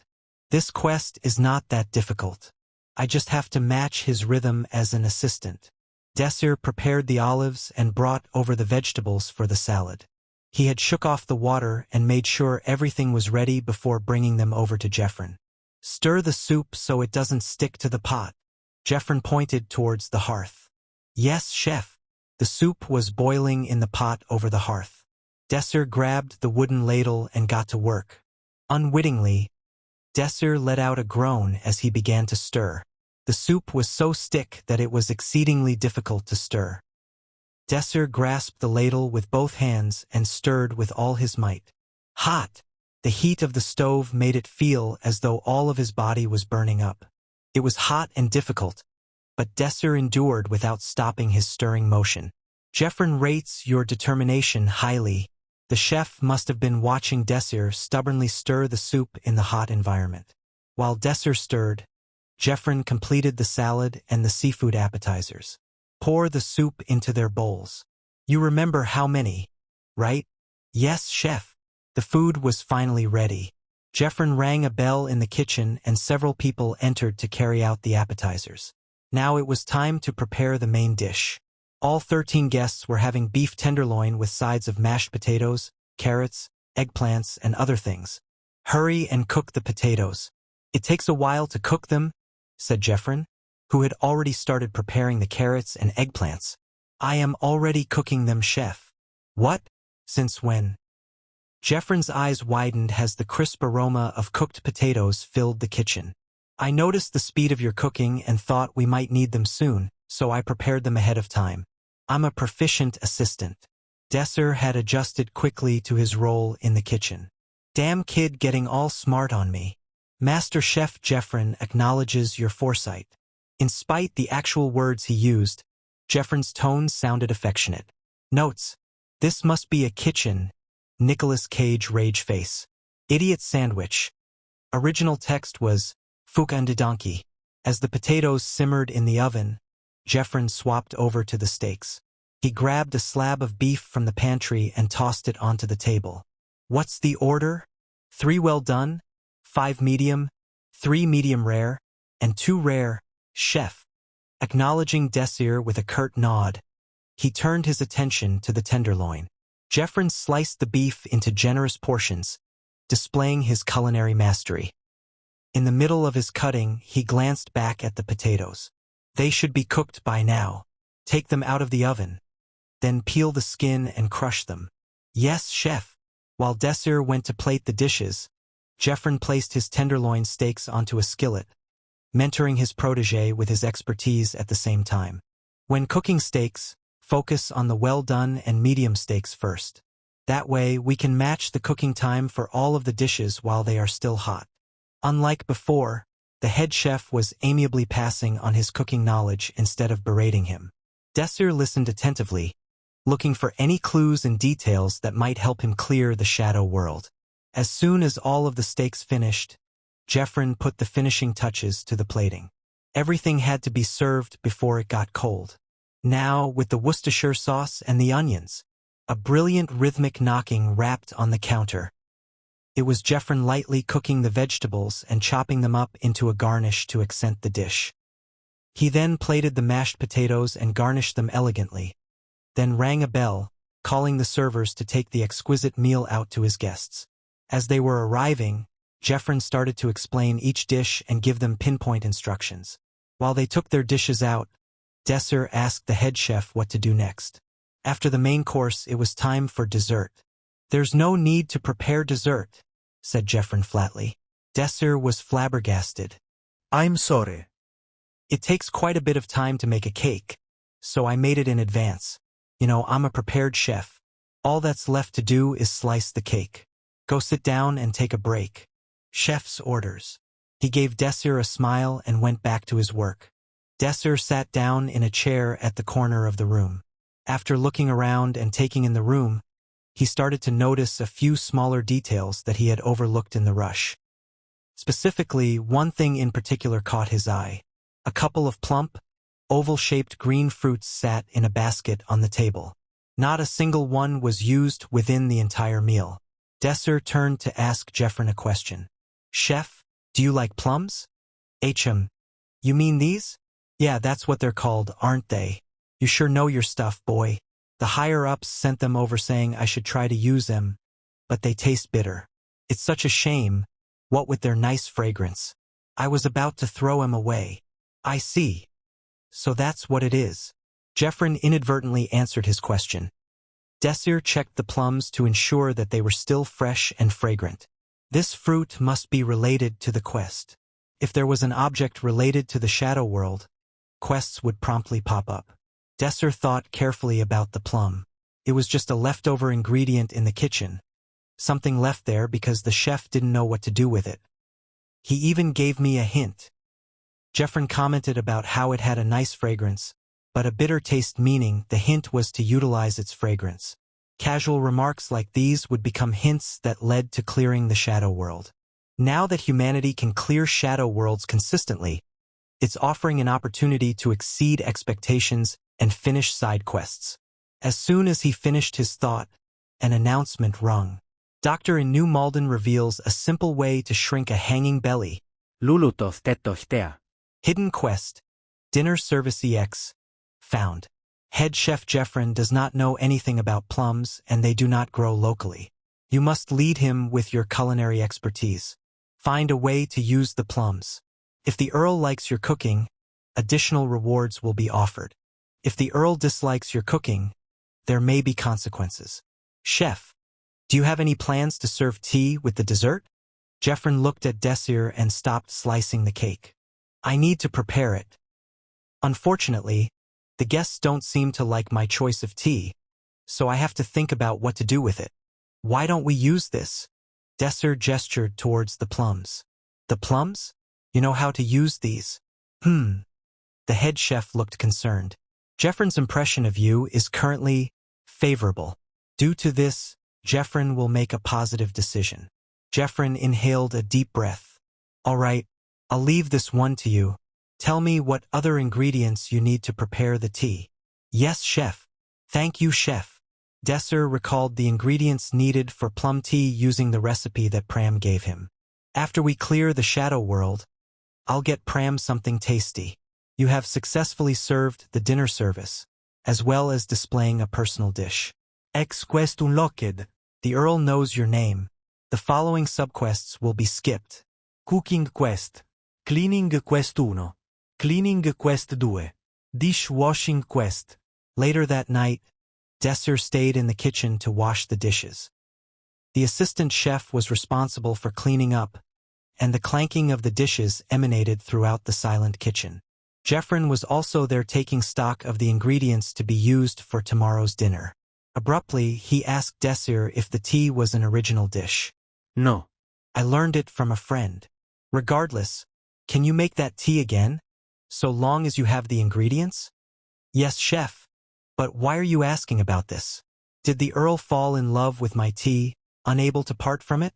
This quest is not that difficult. I just have to match his rhythm as an assistant. Desir prepared the olives and brought over the vegetables for the salad. He had shook off the water and made sure everything was ready before bringing them over to Geoffrey. Stir the soup so it doesn't stick to the pot. Geoffrey pointed towards the hearth. Yes, chef. The soup was boiling in the pot over the hearth. Desir grabbed the wooden ladle and got to work. Unwittingly, Desir let out a groan as he began to stir. The soup was so thick that it was exceedingly difficult to stir. Desir grasped the ladle with both hands and stirred with all his might. Hot! The heat of the stove made it feel as though all of his body was burning up. It was hot and difficult, but Desir endured without stopping his stirring motion. Jeffrin rates your determination highly. The chef must have been watching Desir stubbornly stir the soup in the hot environment. While Desir stirred, Jeffrin completed the salad and the seafood appetizers. Pour the soup into their bowls. You remember how many, right? Yes, chef. The food was finally ready. Jeffrin rang a bell in the kitchen and several people entered to carry out the appetizers. Now it was time to prepare the main dish. All 13 guests were having beef tenderloin with sides of mashed potatoes, carrots, eggplants, and other things. Hurry and cook the potatoes. It takes a while to cook them, said Jeffrin, who had already started preparing the carrots and eggplants. I am already cooking them, chef. What? Since when? Jeffrin's eyes widened as the crisp aroma of cooked potatoes filled the kitchen. I noticed the speed of your cooking and thought we might need them soon, so I prepared them ahead of time. I'm a proficient assistant. Desir had adjusted quickly to his role in the kitchen. Damn kid getting all smart on me. Master Chef Jeffrin acknowledges your foresight. In spite the actual words he used, Jeffrin's tone sounded affectionate. Notes: this must be a kitchen. Nicolas Cage rage face. Idiot sandwich. Original text was Fuka and donkey. As the potatoes simmered in the oven, Jeffrin swapped over to the steaks. He grabbed a slab of beef from the pantry and tossed it onto the table. What's the order? 3 well done, 5 medium, 3 medium rare, and 2 rare, chef. Acknowledging Desir with a curt nod, he turned his attention to the tenderloin. Jeffrin sliced the beef into generous portions, displaying his culinary mastery. In the middle of his cutting, he glanced back at the potatoes. They should be cooked by now. Take them out of the oven. Then peel the skin and crush them. Yes, chef. While Desir went to plate the dishes, Jeffrin placed his tenderloin steaks onto a skillet, mentoring his protege with his expertise at the same time. When cooking steaks, focus on the well-done and medium steaks first. That way, we can match the cooking time for all of the dishes while they are still hot. Unlike before, the head chef was amiably passing on his cooking knowledge instead of berating him. Desir listened attentively, looking for any clues and details that might help him clear the shadow world. As soon as all of the steaks finished, Jeffrin put the finishing touches to the plating. Everything had to be served before it got cold. Now, with the Worcestershire sauce and the onions, a brilliant rhythmic knocking rapped on the counter. It was Jeffrin lightly cooking the vegetables and chopping them up into a garnish to accent the dish. He then plated the mashed potatoes and garnished them elegantly, then rang a bell, calling the servers to take the exquisite meal out to his guests. As they were arriving, Jeffrin started to explain each dish and give them pinpoint instructions. While they took their dishes out, Desir asked the head chef what to do next. After the main course, it was time for dessert. There's no need to prepare dessert, said Jeffrin flatly. Desir was flabbergasted. I'm sorry. It takes quite a bit of time to make a cake, so I made it in advance. You know, I'm a prepared chef. All that's left to do is slice the cake. Go sit down and take a break. Chef's orders. He gave Desir a smile and went back to his work. Desir sat down in a chair at the corner of the room. After looking around and taking in the room, he started to notice a few smaller details that he had overlooked in the rush. Specifically, one thing in particular caught his eye. A couple of plump, oval-shaped green fruits sat in a basket on the table. Not a single one was used within the entire meal. Desir turned to ask Jeffrin a question. Chef, do you like plums? You mean these? Yeah, that's what they're called, aren't they? You sure know your stuff, boy. The higher-ups sent them over saying I should try to use them, but they taste bitter. It's such a shame, what with their nice fragrance. I was about to throw them away. I see. So that's what it is. Jeffrin inadvertently answered his question. Desir checked the plums to ensure that they were still fresh and fragrant. This fruit must be related to the quest. If there was an object related to the shadow world, quests would promptly pop up. Desir thought carefully about the plum. It was just a leftover ingredient in the kitchen, something left there because the chef didn't know what to do with it. He even gave me a hint. Jeffrin commented about how it had a nice fragrance, but a bitter taste, meaning the hint was to utilize its fragrance. Casual remarks like these would become hints that led to clearing the Shadow World. Now that humanity can clear Shadow Worlds consistently, it's offering an opportunity to exceed expectations and finish side quests. As soon as he finished his thought, an announcement rung. Doctor in New Malden reveals a simple way to shrink a hanging belly. Lulutoth tetohtea. Hidden quest. Dinner service EX. Found. Head chef Jeffrin does not know anything about plums, and they do not grow locally. You must lead him with your culinary expertise. Find a way to use the plums. If the Earl likes your cooking, additional rewards will be offered. If the Earl dislikes your cooking, there may be consequences. Chef, do you have any plans to serve tea with the dessert? Jeffrin looked at Desir and stopped slicing the cake. I need to prepare it. Unfortunately, the guests don't seem to like my choice of tea, so I have to think about what to do with it. Why don't we use this? Desir gestured towards the plums. The plums? You know how to use these? The head chef looked concerned. Jeffrin's impression of you is currently favorable. Due to this, Jeffrin will make a positive decision. Jeffrin inhaled a deep breath. All right, I'll leave this one to you. Tell me what other ingredients you need to prepare the tea. Yes, chef. Thank you, chef. Desir recalled the ingredients needed for plum tea using the recipe that Pram gave him. After we clear the Shadow World, I'll get Pram something tasty. You have successfully served the dinner service, as well as displaying a personal dish. Ex quest unlocked. The Earl knows your name. The following subquests will be skipped. Cooking quest. Cleaning quest 1. Cleaning quest 2. Dishwashing quest. Later that night, Desir stayed in the kitchen to wash the dishes. The assistant chef was responsible for cleaning up, and the clanking of the dishes emanated throughout the silent kitchen. Jeffrin was also there taking stock of the ingredients to be used for tomorrow's dinner. Abruptly, he asked Desir if the tea was an original dish. No. I learned it from a friend. Regardless, can you make that tea again? So long as you have the ingredients? Yes, chef. But why are you asking about this? Did the Earl fall in love with my tea, unable to part from it?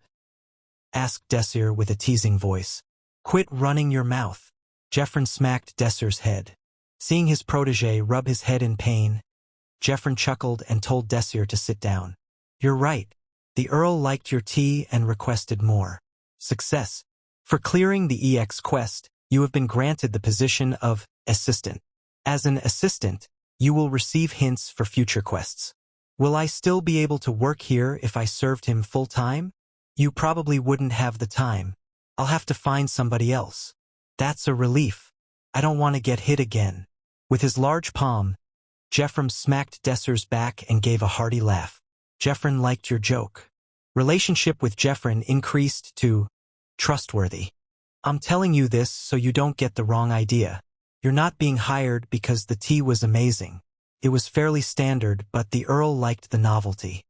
Asked Desir with a teasing voice. Quit running your mouth. Jeffrin smacked Desir's head. Seeing his protege rub his head in pain, Jeffrin chuckled and told Desir to sit down. You're right. The Earl liked your tea and requested more. Success. For clearing the EX quest, you have been granted the position of assistant. As an assistant, you will receive hints for future quests. Will I still be able to work here if I served him full-time? You probably wouldn't have the time. I'll have to find somebody else. That's a relief. I don't want to get hit again. With his large palm, Jeffrin smacked Desir's back and gave a hearty laugh. Jeffrin liked your joke. Relationship with Jeffrin increased to trustworthy. I'm telling you this so you don't get the wrong idea. You're not being hired because the tea was amazing. It was fairly standard, but the Earl liked the novelty.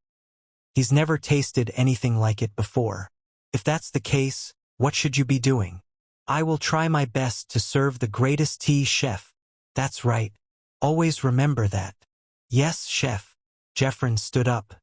He's never tasted anything like it before. If that's the case, what should you be doing? I will try my best to serve the greatest tea, chef. That's right. Always remember that. Yes, chef. Jeffrin stood up.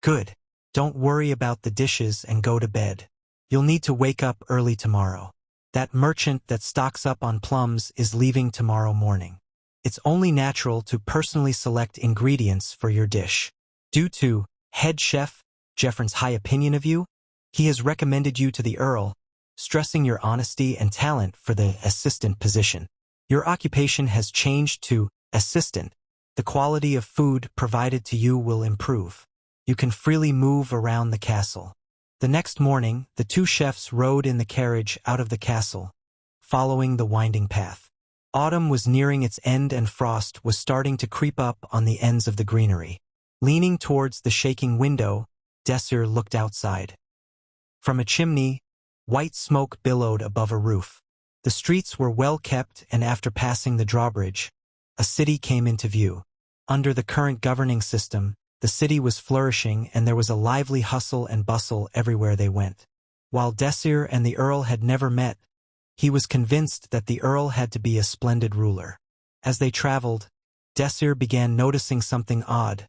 Good. Don't worry about the dishes and go to bed. You'll need to wake up early tomorrow. That merchant that stocks up on plums is leaving tomorrow morning. It's only natural to personally select ingredients for your dish. Due to head chef Jeffrin's high opinion of you, he has recommended you to the Earl, stressing your honesty and talent for the assistant position. Your occupation has changed to assistant. The quality of food provided to you will improve. You can freely move around the castle. The next morning, the two chefs rode in the carriage out of the castle, following the winding path. Autumn was nearing its end and frost was starting to creep up on the ends of the greenery. Leaning towards the shaking window, Desir looked outside. From a chimney, white smoke billowed above a roof. The streets were well kept, and after passing the drawbridge, a city came into view. Under the current governing system, The city was flourishing and there was a lively hustle and bustle everywhere they went. While Desir and the Earl had never met, he was convinced that the Earl had to be a splendid ruler. As they traveled, Desir began noticing something odd.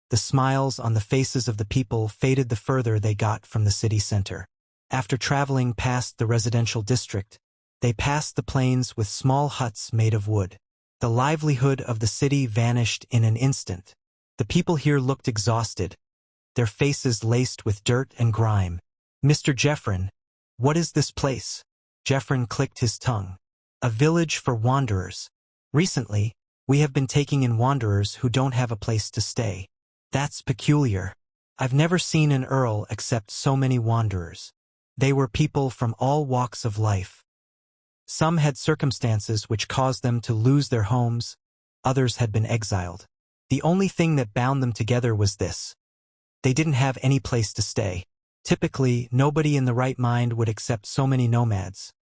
The smiles on the faces of the people faded the further they got from the city center. After traveling past the residential district, they passed the plains with small huts made of wood. The livelihood of the city vanished in an instant. The people here looked exhausted, their faces laced with dirt and grime. "Mr. Jeffrin, what is this place?" Jeffrin clicked his tongue. "A village for wanderers. Recently, we have been taking in wanderers who don't have a place to stay. That's peculiar. I've never seen an earl accept so many wanderers. They were people from all walks of life. Some had circumstances which caused them to lose their homes, others had been exiled. The only thing that bound them together was this: they didn't have any place to stay. Typically, nobody in the right mind would accept so many nomads.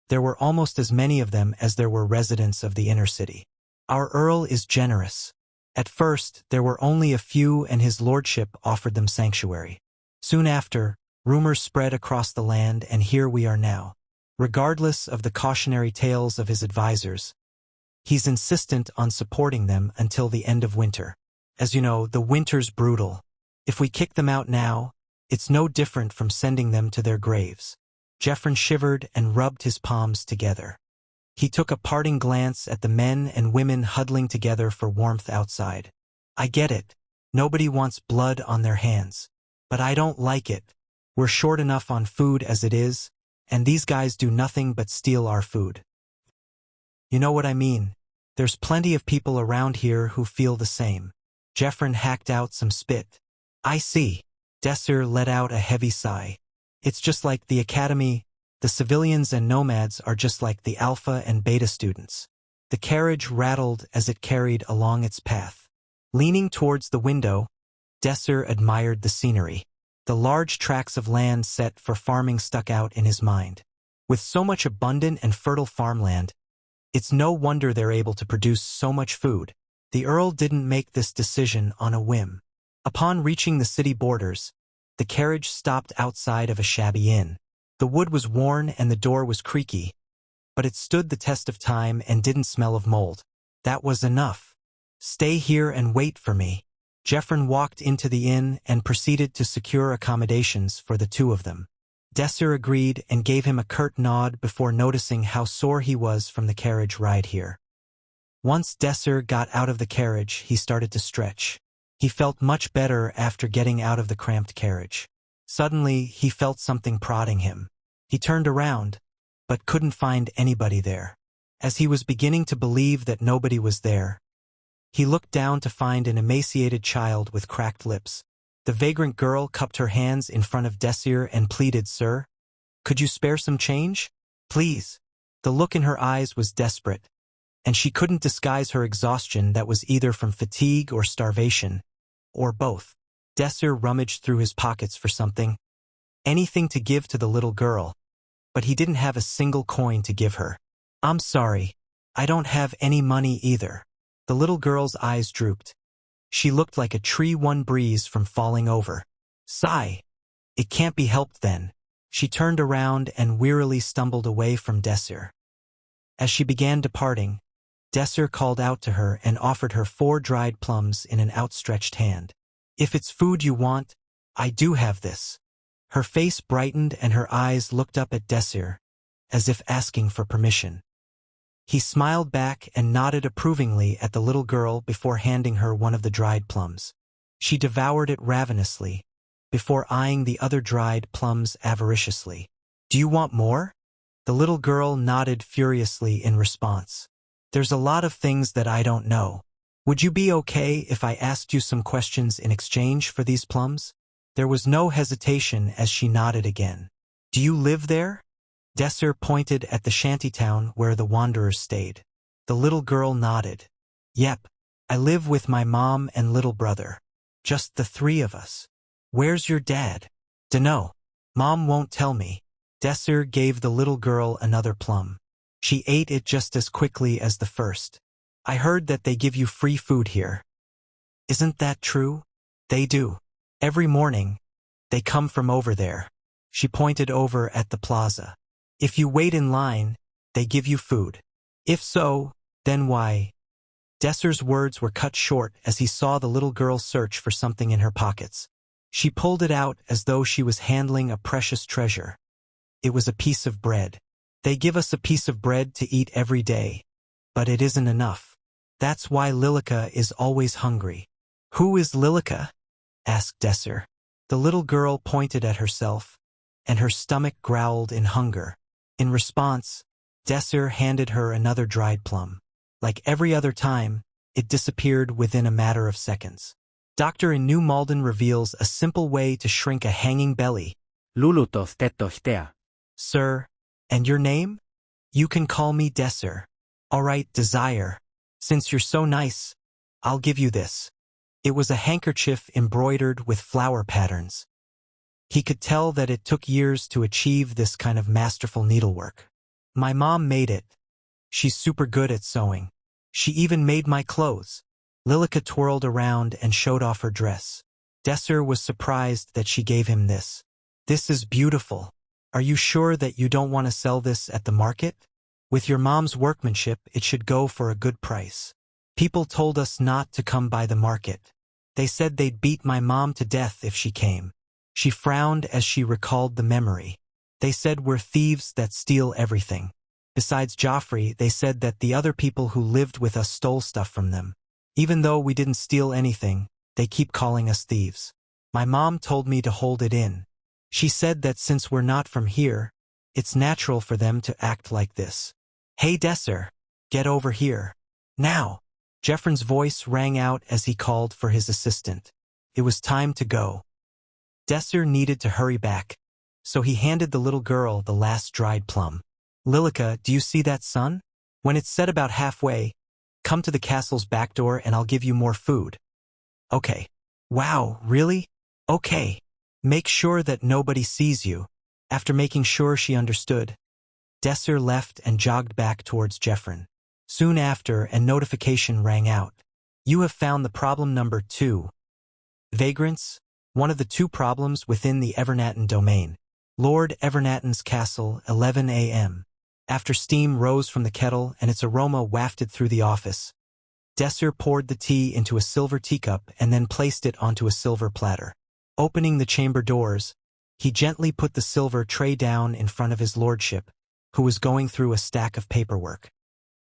There were almost as many of them as there were residents of the inner city. Our Earl is generous. At first, there were only a few and his lordship offered them sanctuary. Soon after, rumors spread across the land and here we are now. Regardless of the cautionary tales of his advisors, he's insistent on supporting them until the end of winter. As you know, the winter's brutal. If we kick them out now, it's no different from sending them to their graves." Jeffrin shivered and rubbed his palms together. He took a parting glance at the men and women huddling together for warmth outside. "I get it. Nobody wants blood on their hands. But I don't like it. We're short enough on food as it is, and these guys do nothing but steal our food. You know what I mean? There's plenty of people around here who feel the same." Jeffrin hacked out some spit. "I see." Desir let out a heavy sigh. "It's just like the academy. The civilians and nomads are just like the alpha and beta students." The carriage rattled as it carried along its path. Leaning towards the window, Desir admired the scenery. The large tracts of land set for farming stuck out in his mind. With so much abundant and fertile farmland, it's no wonder they're able to produce so much food. The Earl didn't make this decision on a whim. Upon reaching the city borders, the carriage stopped outside of a shabby inn. The wood was worn and the door was creaky, but it stood the test of time and didn't smell of mold. That was enough. "Stay here and wait for me." Jeffrin walked into the inn and proceeded to secure accommodations for the two of them. Desir agreed and gave him a curt nod before noticing how sore he was from the carriage ride here. Once Desir got out of the carriage, he started to stretch. He felt much better after getting out of the cramped carriage. Suddenly, he felt something prodding him. He turned around, but couldn't find anybody there. As he was beginning to believe that nobody was there, he looked down to find an emaciated child with cracked lips. The vagrant girl cupped her hands in front of Desir and pleaded, "Sir, could you spare some change? Please." The look in her eyes was desperate, and she couldn't disguise her exhaustion that was either from fatigue or starvation, or both. Desir rummaged through his pockets for something, anything to give to the little girl, but he didn't have a single coin to give her. "I'm sorry, I don't have any money either." The little girl's eyes drooped. She looked like a tree one breeze from falling over. Sigh. "It can't be helped then." She turned around and wearily stumbled away from Desir. As she began departing, Desir called out to her and offered her 4 dried plums in an outstretched hand. "If it's food you want, I do have this." Her face brightened and her eyes looked up at Desir, as if asking for permission. He smiled back and nodded approvingly at the little girl before handing her one of the dried plums. She devoured it ravenously, before eyeing the other dried plums avariciously. "Do you want more?" The little girl nodded furiously in response. "There's a lot of things that I don't know. Would you be okay if I asked you some questions in exchange for these plums?" There was no hesitation as she nodded again. "Do you live there?" Desir pointed at the shantytown where the wanderers stayed. The little girl nodded. "Yep, I live with my mom and little brother. Just the 3 of us." "Where's your dad?" "Dunno. Mom won't tell me." Desir gave the little girl another plum. She ate it just as quickly as the first. "I heard that they give you free food here. Isn't that true?" They do. Every morning, they come from over there. She pointed over at the plaza. If you wait in line, they give you food. If so, then why? Desir's words were cut short as he saw the little girl search for something in her pockets. She pulled it out as though she was handling a precious treasure. It was a piece of bread. They give us a piece of bread to eat every day, but it isn't enough. That's why Lilica is always hungry. Who is Lilica? Asked Desir. The little girl pointed at herself, and her stomach growled in hunger. In response, Desir handed her another dried plum. Like every other time, it disappeared within a matter of seconds. Doctor in New Malden reveals a simple way to shrink a hanging belly. Lulutoth tetohtea. Sir, and your name? You can call me Desir. All right, Desire. Since you're so nice, I'll give you this. It was a handkerchief embroidered with flower patterns. He could tell that it took years to achieve this kind of masterful needlework. My mom made it. She's super good at sewing. She even made my clothes. Lilica twirled around and showed off her dress. Desir was surprised that she gave him this. This is beautiful. Are you sure that you don't want to sell this at the market? With your mom's workmanship, it should go for a good price. People told us not to come by the market. They said they'd beat my mom to death if she came. She frowned as she recalled the memory. They said we're thieves that steal everything. Besides Joffrey, they said that the other people who lived with us stole stuff from them. Even though we didn't steal anything, they keep calling us thieves. My mom told me to hold it in. She said that since we're not from here, it's natural for them to act like this. Hey Desir, get over here. Now. Jeffrin's voice rang out as he called for his assistant. It was time to go. Desir needed to hurry back, so he handed the little girl the last dried plum. Lilica, do you see that sun? When it's set about halfway, come to the castle's back door and I'll give you more food. Okay. Wow, really? Okay. Make sure that nobody sees you. After making sure she understood, Desir left and jogged back towards Jeffrin. Soon after, a notification rang out. You have found the problem number 2. Vagrants, one of the 2 problems within the Evernatten domain. Lord Evernatton's castle, 11 a.m. After steam rose from the kettle and its aroma wafted through the office, Desir poured the tea into a silver teacup and then placed it onto a silver platter. Opening the chamber doors, he gently put the silver tray down in front of his lordship, who was going through a stack of paperwork.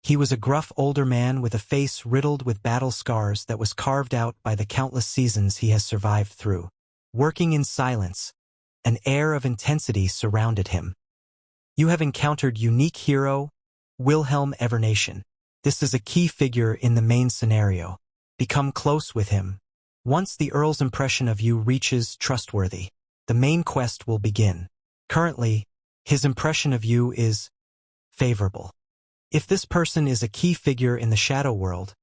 He was a gruff older man with a face riddled with battle scars that was carved out by the countless seasons he has survived through. Working in silence, an air of intensity surrounded him. You have encountered unique hero, Wilhelm Evernation. This is a key figure in the main scenario. Become close with him. Once the Earl's impression of you reaches trustworthy, the main quest will begin. Currently, his impression of you is favorable. If this person is a key figure in the Shadow World,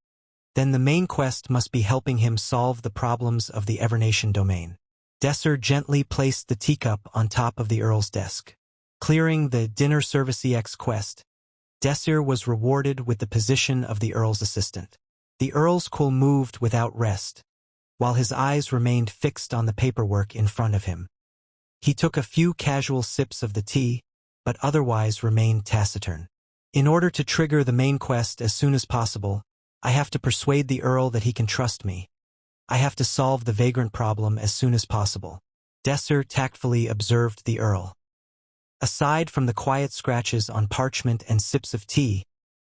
then the main quest must be helping him solve the problems of the Evernation domain. Desir gently placed the teacup on top of the Earl's desk. Clearing the Dinner Service EX quest, Desir was rewarded with the position of the Earl's assistant. The Earl's quill moved without rest, while his eyes remained fixed on the paperwork in front of him. He took a few casual sips of the tea, but otherwise remained taciturn. In order to trigger the main quest as soon as possible, I have to persuade the Earl that he can trust me. I have to solve the vagrant problem as soon as possible. Desir tactfully observed the Earl. Aside from the quiet scratches on parchment and sips of tea,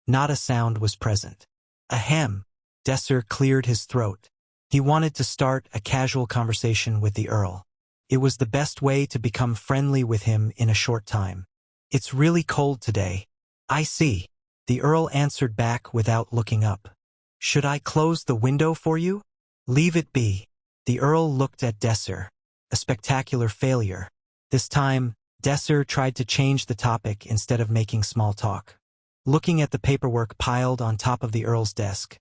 not a sound was present. Ahem. Desir cleared his throat. He wanted to start a casual conversation with the Earl. It was the best way to become friendly with him in a short time. It's really cold today. I see. The Earl answered back without looking up. Should I close the window for you? Leave it be. The Earl looked at Desir. A spectacular failure. This time, Desir tried to change the topic instead of making small talk. Looking at the paperwork piled on top of the Earl's desk,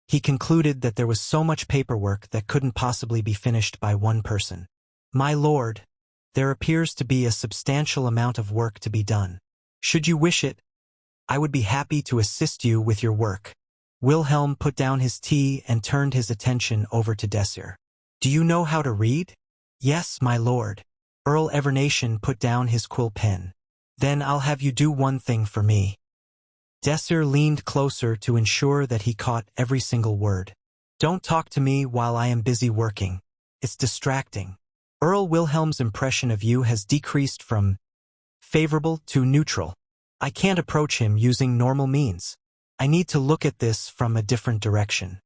he concluded that there was so much paperwork that couldn't possibly be finished by one person. My lord, there appears to be a substantial amount of work to be done. Should you wish it, I would be happy to assist you with your work. Wilhelm put down his tea and turned his attention over to Desir. Do you know how to read? Yes, my lord. Earl Evernation put down his quill pen. Then I'll have you do one thing for me. Desir leaned closer to ensure that he caught every single word. Don't talk to me while I am busy working. It's distracting. Earl Wilhelm's impression of you has decreased from favorable to neutral. I can't approach him using normal means. I need to look at this from a different direction.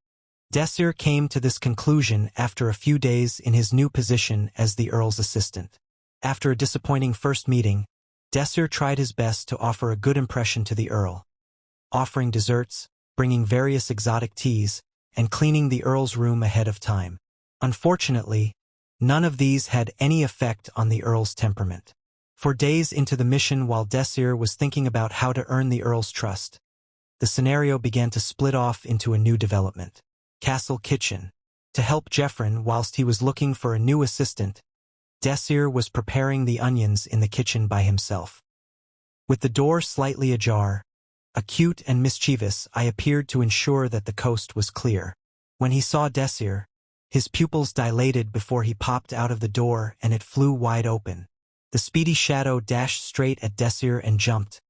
Desir came to this conclusion after a few days in his new position as the Earl's assistant. After a disappointing first meeting, Desir tried his best to offer a good impression to the Earl, offering desserts, bringing various exotic teas, and cleaning the Earl's room ahead of time. Unfortunately, none of these had any effect on the Earl's temperament. For days into the mission, while Desir was thinking about how to earn the Earl's trust, the scenario began to split off into a new development. Castle Kitchen. To help Jeffrin whilst he was looking for a new assistant, Desir was preparing the onions in the kitchen by himself. With the door slightly ajar, acute and mischievous, I appeared to ensure that the coast was clear. When he saw Desir, his pupils dilated before he popped out of the door and it flew wide open. The speedy shadow dashed straight at Desir and jumped,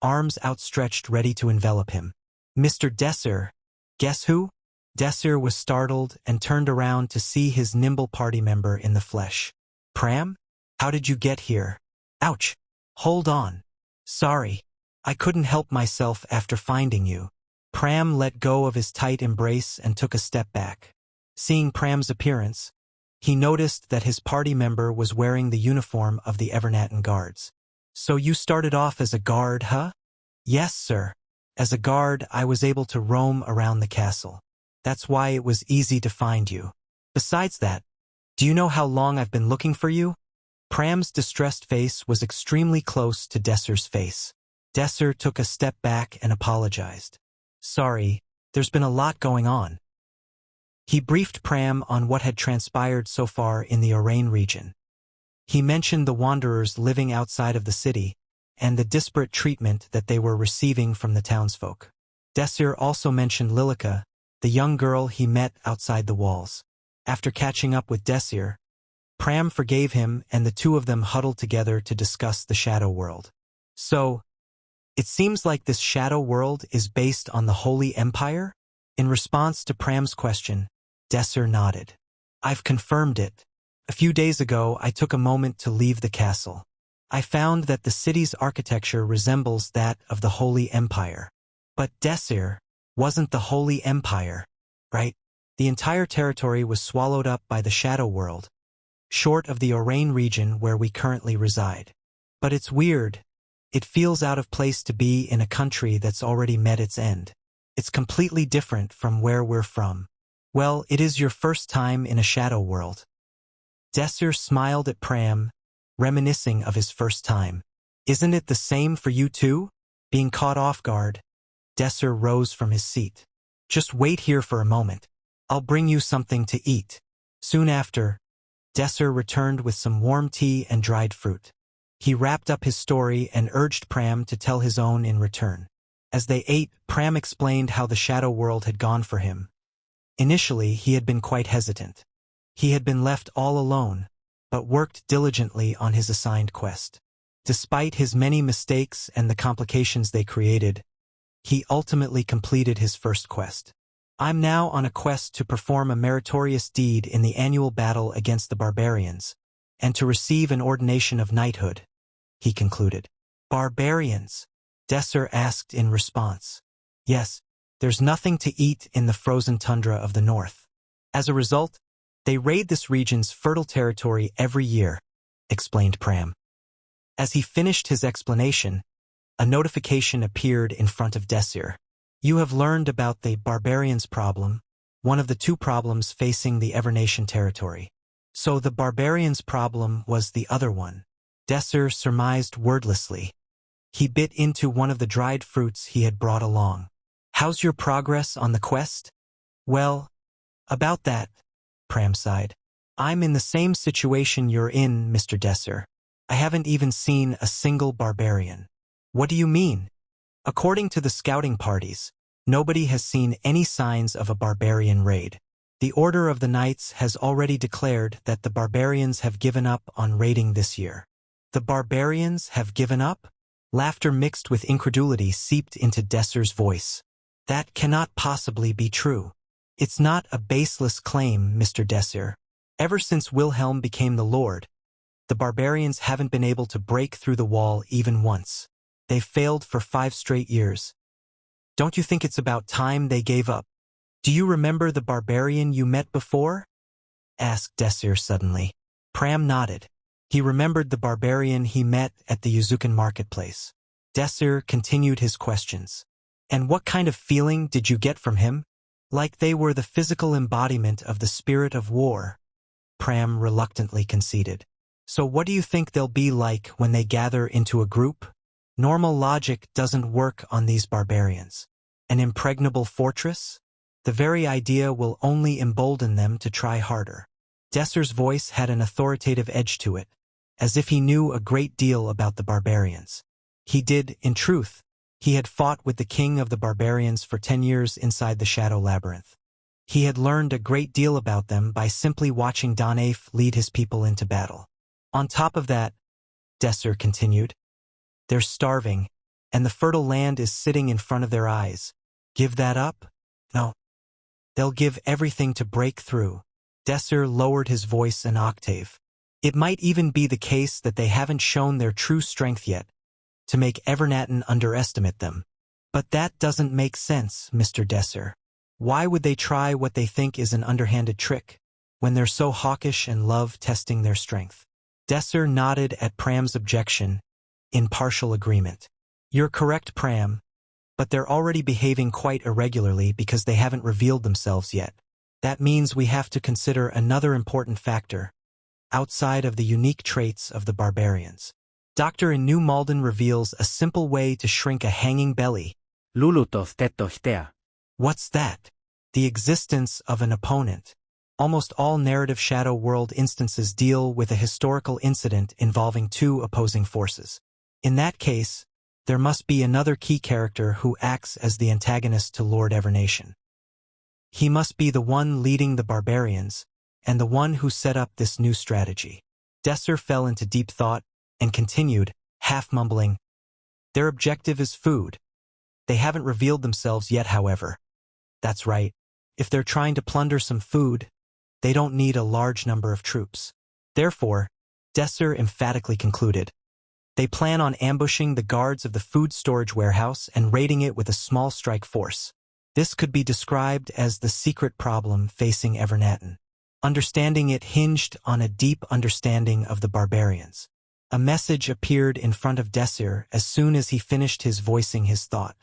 arms outstretched ready to envelop him. Mr. Desir, guess who? Desir was startled and turned around to see his nimble party member in the flesh. Pram? How did you get here? Ouch! Hold on. Sorry. I couldn't help myself after finding you. Pram let go of his tight embrace and took a step back. Seeing Pram's appearance, he noticed that his party member was wearing the uniform of the Evernatten Guards. So you started off as a guard, huh? Yes, sir. As a guard, I was able to roam around the castle. That's why it was easy to find you. Besides that, do you know how long I've been looking for you? Pram's distressed face was extremely close to Desir's face. Desir took a step back and apologized. Sorry, there's been a lot going on. He briefed Pram on what had transpired so far in the Orain region. He mentioned the wanderers living outside of the city and the disparate treatment that they were receiving from the townsfolk. Desir also mentioned Lilica, the young girl he met outside the walls. After catching up with Desir, Pram forgave him and the two of them huddled together to discuss the Shadow World. So, it seems like this Shadow World is based on the Holy Empire? In response to Pram's question, Desir nodded. I've confirmed it. A few days ago, I took a moment to leave the castle. I found that the city's architecture resembles that of the Holy Empire. But Desir wasn't the Holy Empire, right? The entire territory was swallowed up by the Shadow World, short of the Orain region where we currently reside. But it's weird. It feels out of place to be in a country that's already met its end. It's completely different from where we're from. Well, it is your first time in a Shadow World. Desir smiled at Pram, reminiscing of his first time. Isn't it the same for you too? Being caught off guard, Desir rose from his seat. Just wait here for a moment. I'll bring you something to eat. Soon after, Desir returned with some warm tea and dried fruit. He wrapped up his story and urged Pram to tell his own in return. As they ate, Pram explained how the Shadow World had gone for him. Initially, he had been quite hesitant. He had been left all alone, but worked diligently on his assigned quest. Despite his many mistakes and the complications they created, he ultimately completed his first quest. I'm now on a quest to perform a meritorious deed in the annual battle against the barbarians, and to receive an ordination of knighthood, he concluded. Barbarians? Desir asked in response. Yes, there's nothing to eat in the frozen tundra of the north. As a result, they raid this region's fertile territory every year, explained Pram. As he finished his explanation, a notification appeared in front of Desir. You have learned about the barbarians problem, one of the two problems facing the Evernation territory. So the barbarians problem was the other one. Desir surmised wordlessly. He bit into one of the dried fruits he had brought along. How's your progress on the quest? Well, about that, Pram sighed. I'm in the same situation you're in, Mr. Desir. I haven't even seen a single barbarian. What do you mean? According to the scouting parties, nobody has seen any signs of a barbarian raid. The Order of the Knights has already declared that the barbarians have given up on raiding this year. The barbarians have given up? Laughter mixed with incredulity seeped into Desir's voice. That cannot possibly be true. It's not a baseless claim, Mr. Desir. Ever since Wilhelm became the Lord, the barbarians haven't been able to break through the wall even once. They've failed for 5 straight years. Don't you think it's about time they gave up? Do you remember the barbarian you met before? Asked Desir suddenly. Pram nodded. He remembered the barbarian he met at the Yuzukan marketplace. Desir continued his questions. And what kind of feeling did you get from him? Like they were the physical embodiment of the spirit of war. Pram reluctantly conceded. So what do you think they'll be like when they gather into a group? Normal logic doesn't work on these barbarians. An impregnable fortress? The very idea will only embolden them to try harder. Desir's voice had an authoritative edge to it, as if he knew a great deal about the barbarians. He did, in truth. He had fought with the king of the barbarians for 10 years inside the Shadow Labyrinth. He had learned a great deal about them by simply watching Donaif lead his people into battle. On top of that, Desir continued, they're starving, and the fertile land is sitting in front of their eyes. Give that up? No. They'll give everything to break through. Desir lowered his voice an octave. It might even be the case that they haven't shown their true strength yet, to make Evernatten underestimate them. But that doesn't make sense, Mr. Desir. Why would they try what they think is an underhanded trick, when they're so hawkish and love testing their strength? Desir nodded at Pram's objection, in partial agreement. You're correct, Pram, but they're already behaving quite irregularly because they haven't revealed themselves yet. That means we have to consider another important factor, outside of the unique traits of the barbarians. Doctor in New Malden reveals a simple way to shrink a hanging belly. Lulutos tetohtea. What's that? The existence of an opponent. Almost all narrative Shadow World instances deal with a historical incident involving 2 opposing forces. In that case, there must be another key character who acts as the antagonist to Lord Evernation. He must be the one leading the barbarians, and the one who set up this new strategy. Desir fell into deep thought, and continued, half-mumbling, their objective is food. They haven't revealed themselves yet, however. That's right. If they're trying to plunder some food, they don't need a large number of troops. Therefore, Desir emphatically concluded, they plan on ambushing the guards of the food storage warehouse and raiding it with a small strike force. This could be described as the secret problem facing Evernatten. Understanding it hinged on a deep understanding of the barbarians. A message appeared in front of Desir as soon as he finished his voicing his thought.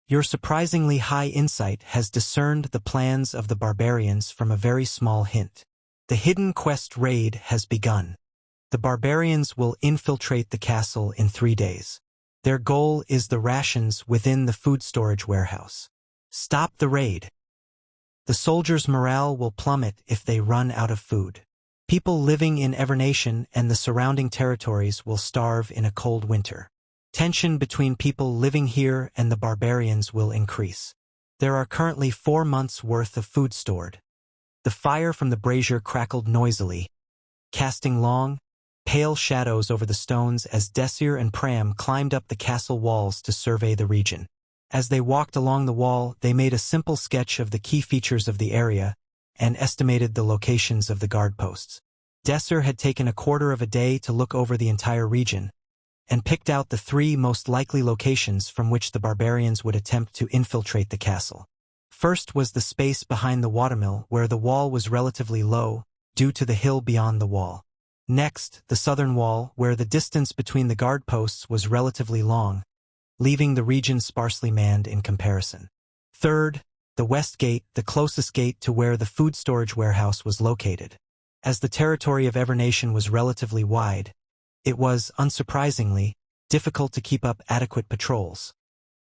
Your surprisingly high insight has discerned the plans of the barbarians from a very small hint. The hidden quest raid has begun. The barbarians will infiltrate the castle in 3 days. Their goal is the rations within the food storage warehouse. Stop the raid. The soldiers' morale will plummet if they run out of food. People living in Evernation and the surrounding territories will starve in a cold winter. Tension between people living here and the barbarians will increase. There are currently 4 months' worth of food stored. The fire from the brazier crackled noisily, casting long, pale shadows over the stones as Desir and Pram climbed up the castle walls to survey the region. As they walked along the wall, they made a simple sketch of the key features of the area and estimated the locations of the guard posts. Desir had taken a quarter of a day to look over the entire region and picked out the 3 most likely locations from which the barbarians would attempt to infiltrate the castle. First was the space behind the watermill where the wall was relatively low due to the hill beyond the wall. Next, the southern wall where the distance between the guard posts was relatively long, leaving the region sparsely manned in comparison. Third, the west gate, the closest gate to where the food storage warehouse was located. As the territory of Evernation was relatively wide, it was, unsurprisingly, difficult to keep up adequate patrols.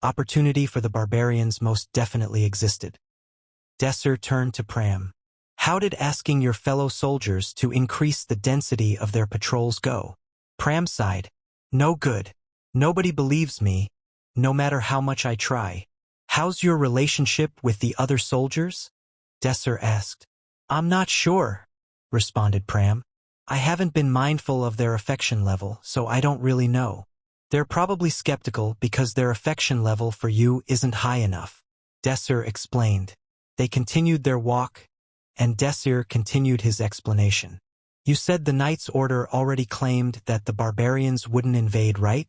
Opportunity for the barbarians most definitely existed. Desir turned to Pram. How did asking your fellow soldiers to increase the density of their patrols go? Pram sighed. No good. Nobody believes me, no matter how much I try. How's your relationship with the other soldiers? Desir asked. I'm not sure, responded Pram. I haven't been mindful of their affection level, so I don't really know. They're probably skeptical because their affection level for you isn't high enough, Desir explained. They continued their walk, and Desir continued his explanation. You said the Knight's Order already claimed that the barbarians wouldn't invade, right?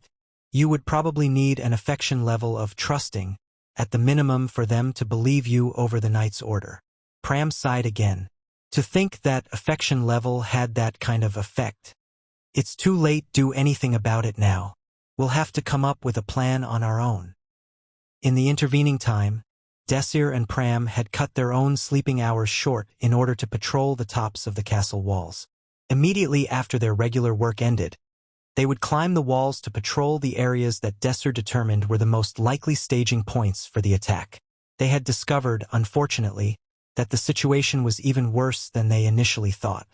You would probably need an affection level of trusting, at the minimum, for them to believe you over the Knight's Order. Pram sighed again. To think that affection level had that kind of effect. It's too late to do anything about it now. We'll have to come up with a plan on our own. In the intervening time, Desir and Pram had cut their own sleeping hours short in order to patrol the tops of the castle walls. Immediately after their regular work ended, they would climb the walls to patrol the areas that Desir determined were the most likely staging points for the attack. They had discovered, unfortunately, that the situation was even worse than they initially thought.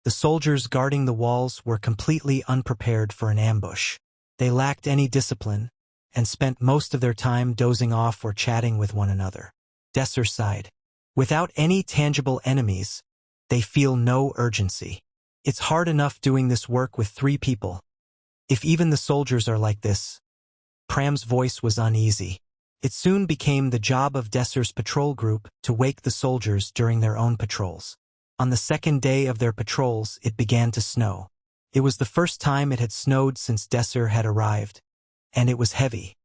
The soldiers guarding the walls were completely unprepared for an ambush. They lacked any discipline, and spent most of their time dozing off or chatting with one another. Desir sighed. Without any tangible enemies, they feel no urgency. It's hard enough doing this work with 3 people. If even the soldiers are like this. Pram's voice was uneasy. It soon became the job of Desir's patrol group to wake the soldiers during their own patrols. On the second day of their patrols, it began to snow. It was the first time it had snowed since Desir had arrived, and it was heavy.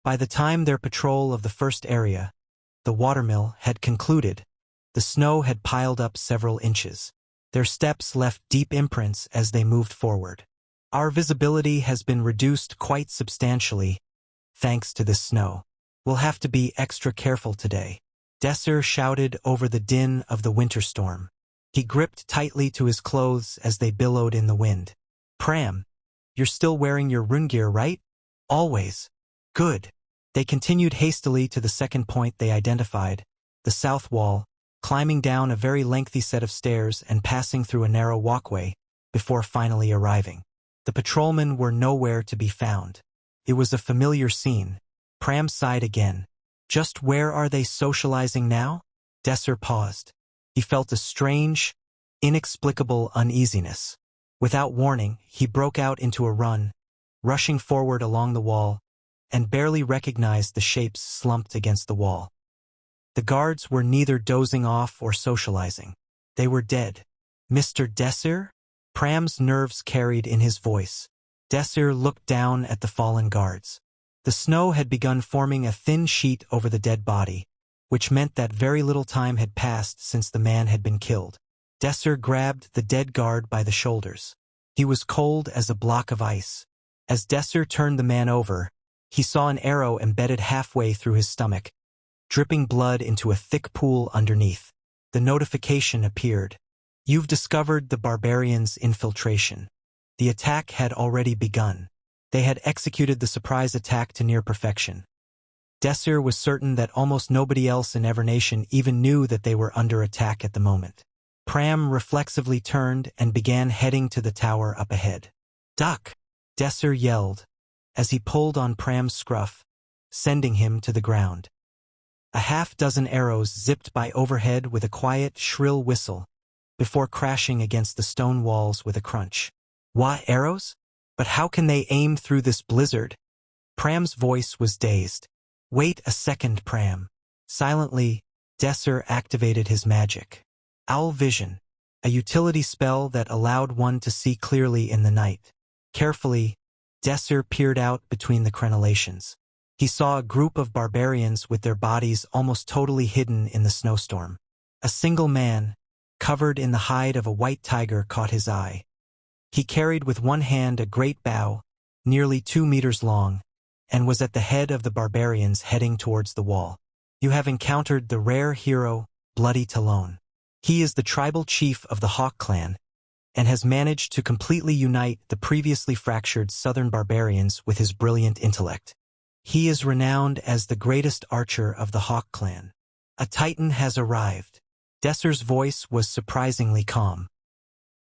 By the time their patrol of the first area, the watermill, had concluded, the snow had piled up several inches. Their steps left deep imprints as they moved forward. Our visibility has been reduced quite substantially, thanks to this snow. We'll have to be extra careful today, Desir shouted over the din of the winter storm. He gripped tightly to his clothes as they billowed in the wind. Pram, you're still wearing your rune gear, right? Always. Good. They continued hastily to the second point they identified, the south wall, climbing down a very lengthy set of stairs and passing through a narrow walkway, before finally arriving. The patrolmen were nowhere to be found. It was a familiar scene. Pram sighed again. Just where are they socializing now? Desir paused. He felt a strange, inexplicable uneasiness. Without warning, he broke out into a run, rushing forward along the wall, and barely recognized the shapes slumped against the wall. The guards were neither dozing off or socializing. They were dead. Mr. Desir? Pram's nerves carried in his voice. Desir looked down at the fallen guards. The snow had begun forming a thin sheet over the dead body, which meant that very little time had passed since the man had been killed. Desir grabbed the dead guard by the shoulders. He was cold as a block of ice. As Desir turned the man over, he saw an arrow embedded halfway through his stomach, dripping blood into a thick pool underneath. The notification appeared. You've discovered the barbarians' infiltration. The attack had already begun. They had executed the surprise attack to near perfection. Desir was certain that almost nobody else in Evernation even knew that they were under attack at the moment. Pram reflexively turned and began heading to the tower up ahead. Duck! Desir yelled, as he pulled on Pram's scruff, sending him to the ground. A half-dozen arrows zipped by overhead with a quiet, shrill whistle, before crashing against the stone walls with a crunch. What, arrows? But how can they aim through this blizzard? Pram's voice was dazed. Wait a second, Pram. Silently, Desir activated his magic. Owl Vision, a utility spell that allowed one to see clearly in the night. Carefully, Desir peered out between the crenellations. He saw a group of barbarians with their bodies almost totally hidden in the snowstorm. A single man, covered in the hide of a white tiger, caught his eye. He carried with one hand a great bow, nearly 2 meters long, and was at the head of the barbarians heading towards the wall. You have encountered the rare hero, Bloody Talon. He is the tribal chief of the Hawk clan, and has managed to completely unite the previously fractured southern barbarians with his brilliant intellect. He is renowned as the greatest archer of the Hawk clan. A Titan has arrived. Desir's voice was surprisingly calm.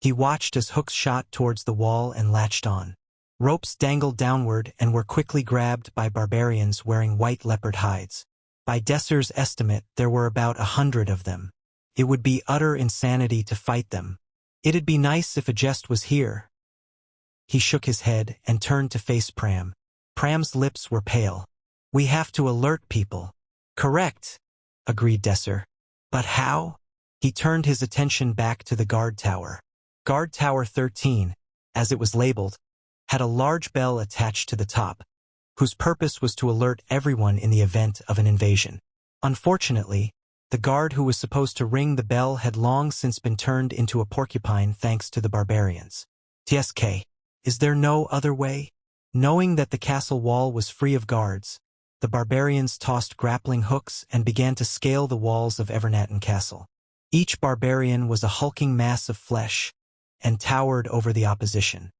He watched as hooks shot towards the wall and latched on. Ropes dangled downward and were quickly grabbed by barbarians wearing white leopard hides. By Desir's estimate, there were about 100 of them. It would be utter insanity to fight them. It'd be nice if a jest was here. He shook his head and turned to face Pram. Pram's lips were pale. We have to alert people. Correct, agreed Desir. But how? He turned his attention back to the guard tower. Guard Tower 13, as it was labeled, had a large bell attached to the top, whose purpose was to alert everyone in the event of an invasion. Unfortunately, the guard who was supposed to ring the bell had long since been turned into a porcupine thanks to the barbarians. TSK, is there no other way? Knowing that the castle wall was free of guards, the barbarians tossed grappling hooks and began to scale the walls of Hebrion Castle. Each barbarian was a hulking mass of flesh and towered over the opposition.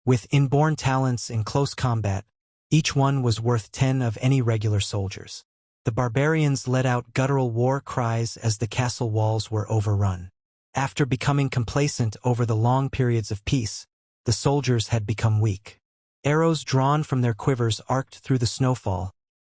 With inborn talents in close combat, each one was worth 10 of any regular soldiers. The barbarians let out guttural war cries as the castle walls were overrun. After becoming complacent over the long periods of peace, the soldiers had become weak. Arrows drawn from their quivers arced through the snowfall,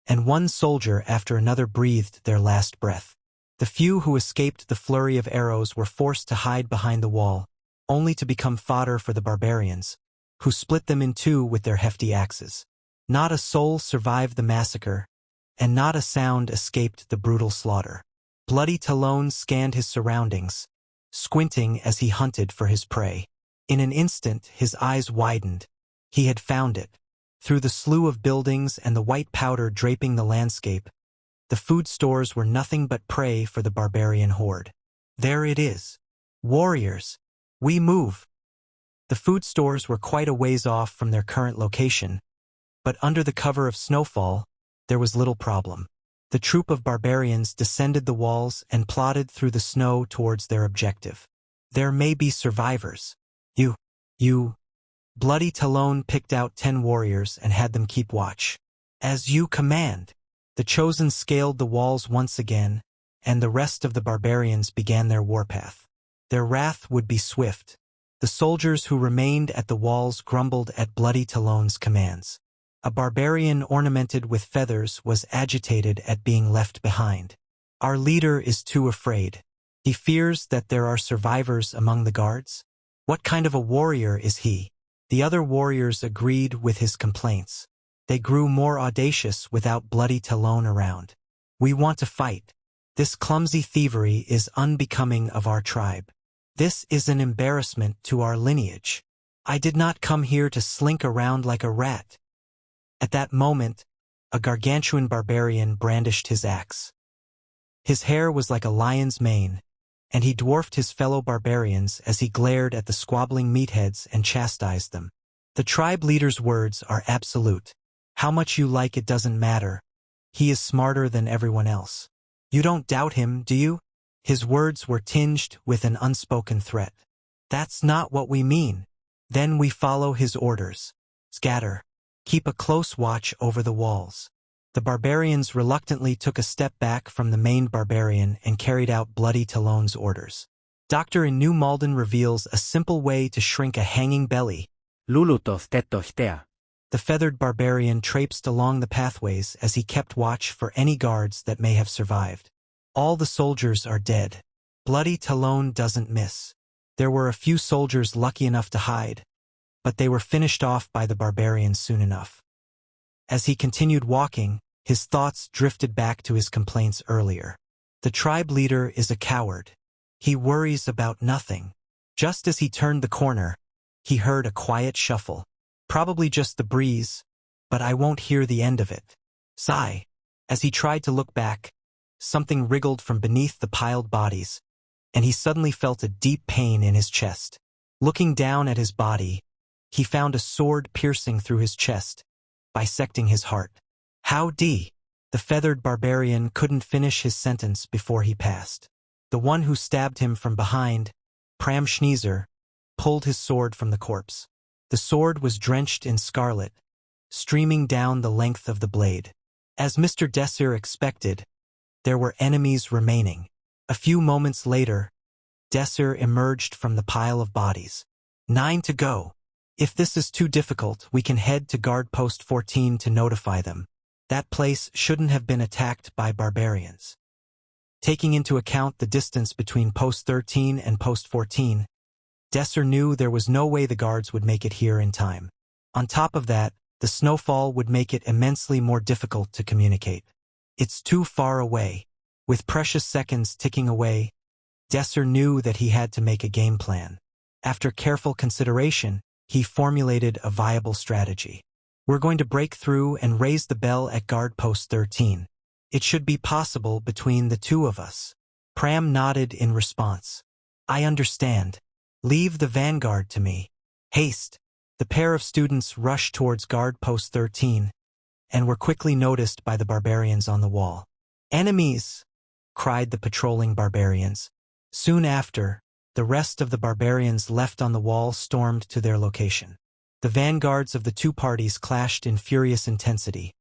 and one soldier after another breathed their last breath. The few who escaped the flurry of arrows were forced to hide behind the wall, only to become fodder for the barbarians, who split them in two with their hefty axes. Not a soul survived the massacre, and not a sound escaped the brutal slaughter. Bloody Talon scanned his surroundings, squinting as he hunted for his prey. In an instant, his eyes widened. He had found it. Through the slew of buildings and the white powder draping the landscape, the food stores were nothing but prey for the barbarian horde. There it is. Warriors, we move. The food stores were quite a ways off from their current location, but under the cover of snowfall, there was little problem. The troop of barbarians descended the walls and plodded through the snow towards their objective. There may be survivors. You. Bloody Talon picked out 10 warriors and had them keep watch. As you command. The chosen scaled the walls once again, and the rest of the barbarians began their warpath. Their wrath would be swift. The soldiers who remained at the walls grumbled at Bloody Talon's commands. A barbarian ornamented with feathers was agitated at being left behind. Our leader is too afraid. He fears that there are survivors among the guards. What kind of a warrior is he? The other warriors agreed with his complaints. They grew more audacious without Bloody Talon around. We want to fight. This clumsy thievery is unbecoming of our tribe. This is an embarrassment to our lineage. I did not come here to slink around like a rat. At that moment, a gargantuan barbarian brandished his axe. His hair was like a lion's mane, and he dwarfed his fellow barbarians as he glared at the squabbling meatheads and chastised them. The tribe leader's words are absolute. How much you like it doesn't matter. He is smarter than everyone else. You don't doubt him, do you? His words were tinged with an unspoken threat. That's not what we mean. Then we follow his orders. Scatter. Keep a close watch over the walls. The barbarians reluctantly took a step back from the main barbarian and carried out Bloody Talon's orders. Doctor in New Malden reveals a simple way to shrink a hanging belly. Lulutoth tetohtea. The feathered barbarian traipsed along the pathways as he kept watch for any guards that may have survived. All the soldiers are dead. Bloody Talon doesn't miss. There were a few soldiers lucky enough to hide, but they were finished off by the barbarians soon enough. As he continued walking, his thoughts drifted back to his complaints earlier. The tribe leader is a coward. He worries about nothing. Just as he turned the corner, he heard a quiet shuffle. Probably just the breeze, but I won't hear the end of it. Sigh. As he tried to look back, something wriggled from beneath the piled bodies, and he suddenly felt a deep pain in his chest. Looking down at his body, he found a sword piercing through his chest, bisecting his heart. Howdy! The feathered barbarian couldn't finish his sentence before he passed. The one who stabbed him from behind, Pram Schneezer, pulled his sword from the corpse. The sword was drenched in scarlet, streaming down the length of the blade. As Mr. Desir expected, there were enemies remaining. A few moments later, Desir emerged from the pile of bodies. 9 to go. If this is too difficult, we can head to Guard Post 14 to notify them. That place shouldn't have been attacked by barbarians. Taking into account the distance between post 13 and post 14, Desir knew there was no way the guards would make it here in time. On top of that, the snowfall would make it immensely more difficult to communicate. It's too far away. With precious seconds ticking away, Desir knew that he had to make a game plan. After careful consideration, he formulated a viable strategy. We're going to break through and raise the bell at guard post 13. It should be possible between the two of us. Pram nodded in response. I understand. Leave the vanguard to me. Haste. The pair of students rushed towards guard post 13 and were quickly noticed by the barbarians on the wall. Enemies! Cried the patrolling barbarians. Soon after, the rest of the barbarians left on the wall stormed to their location. The vanguards of the two parties clashed in furious intensity.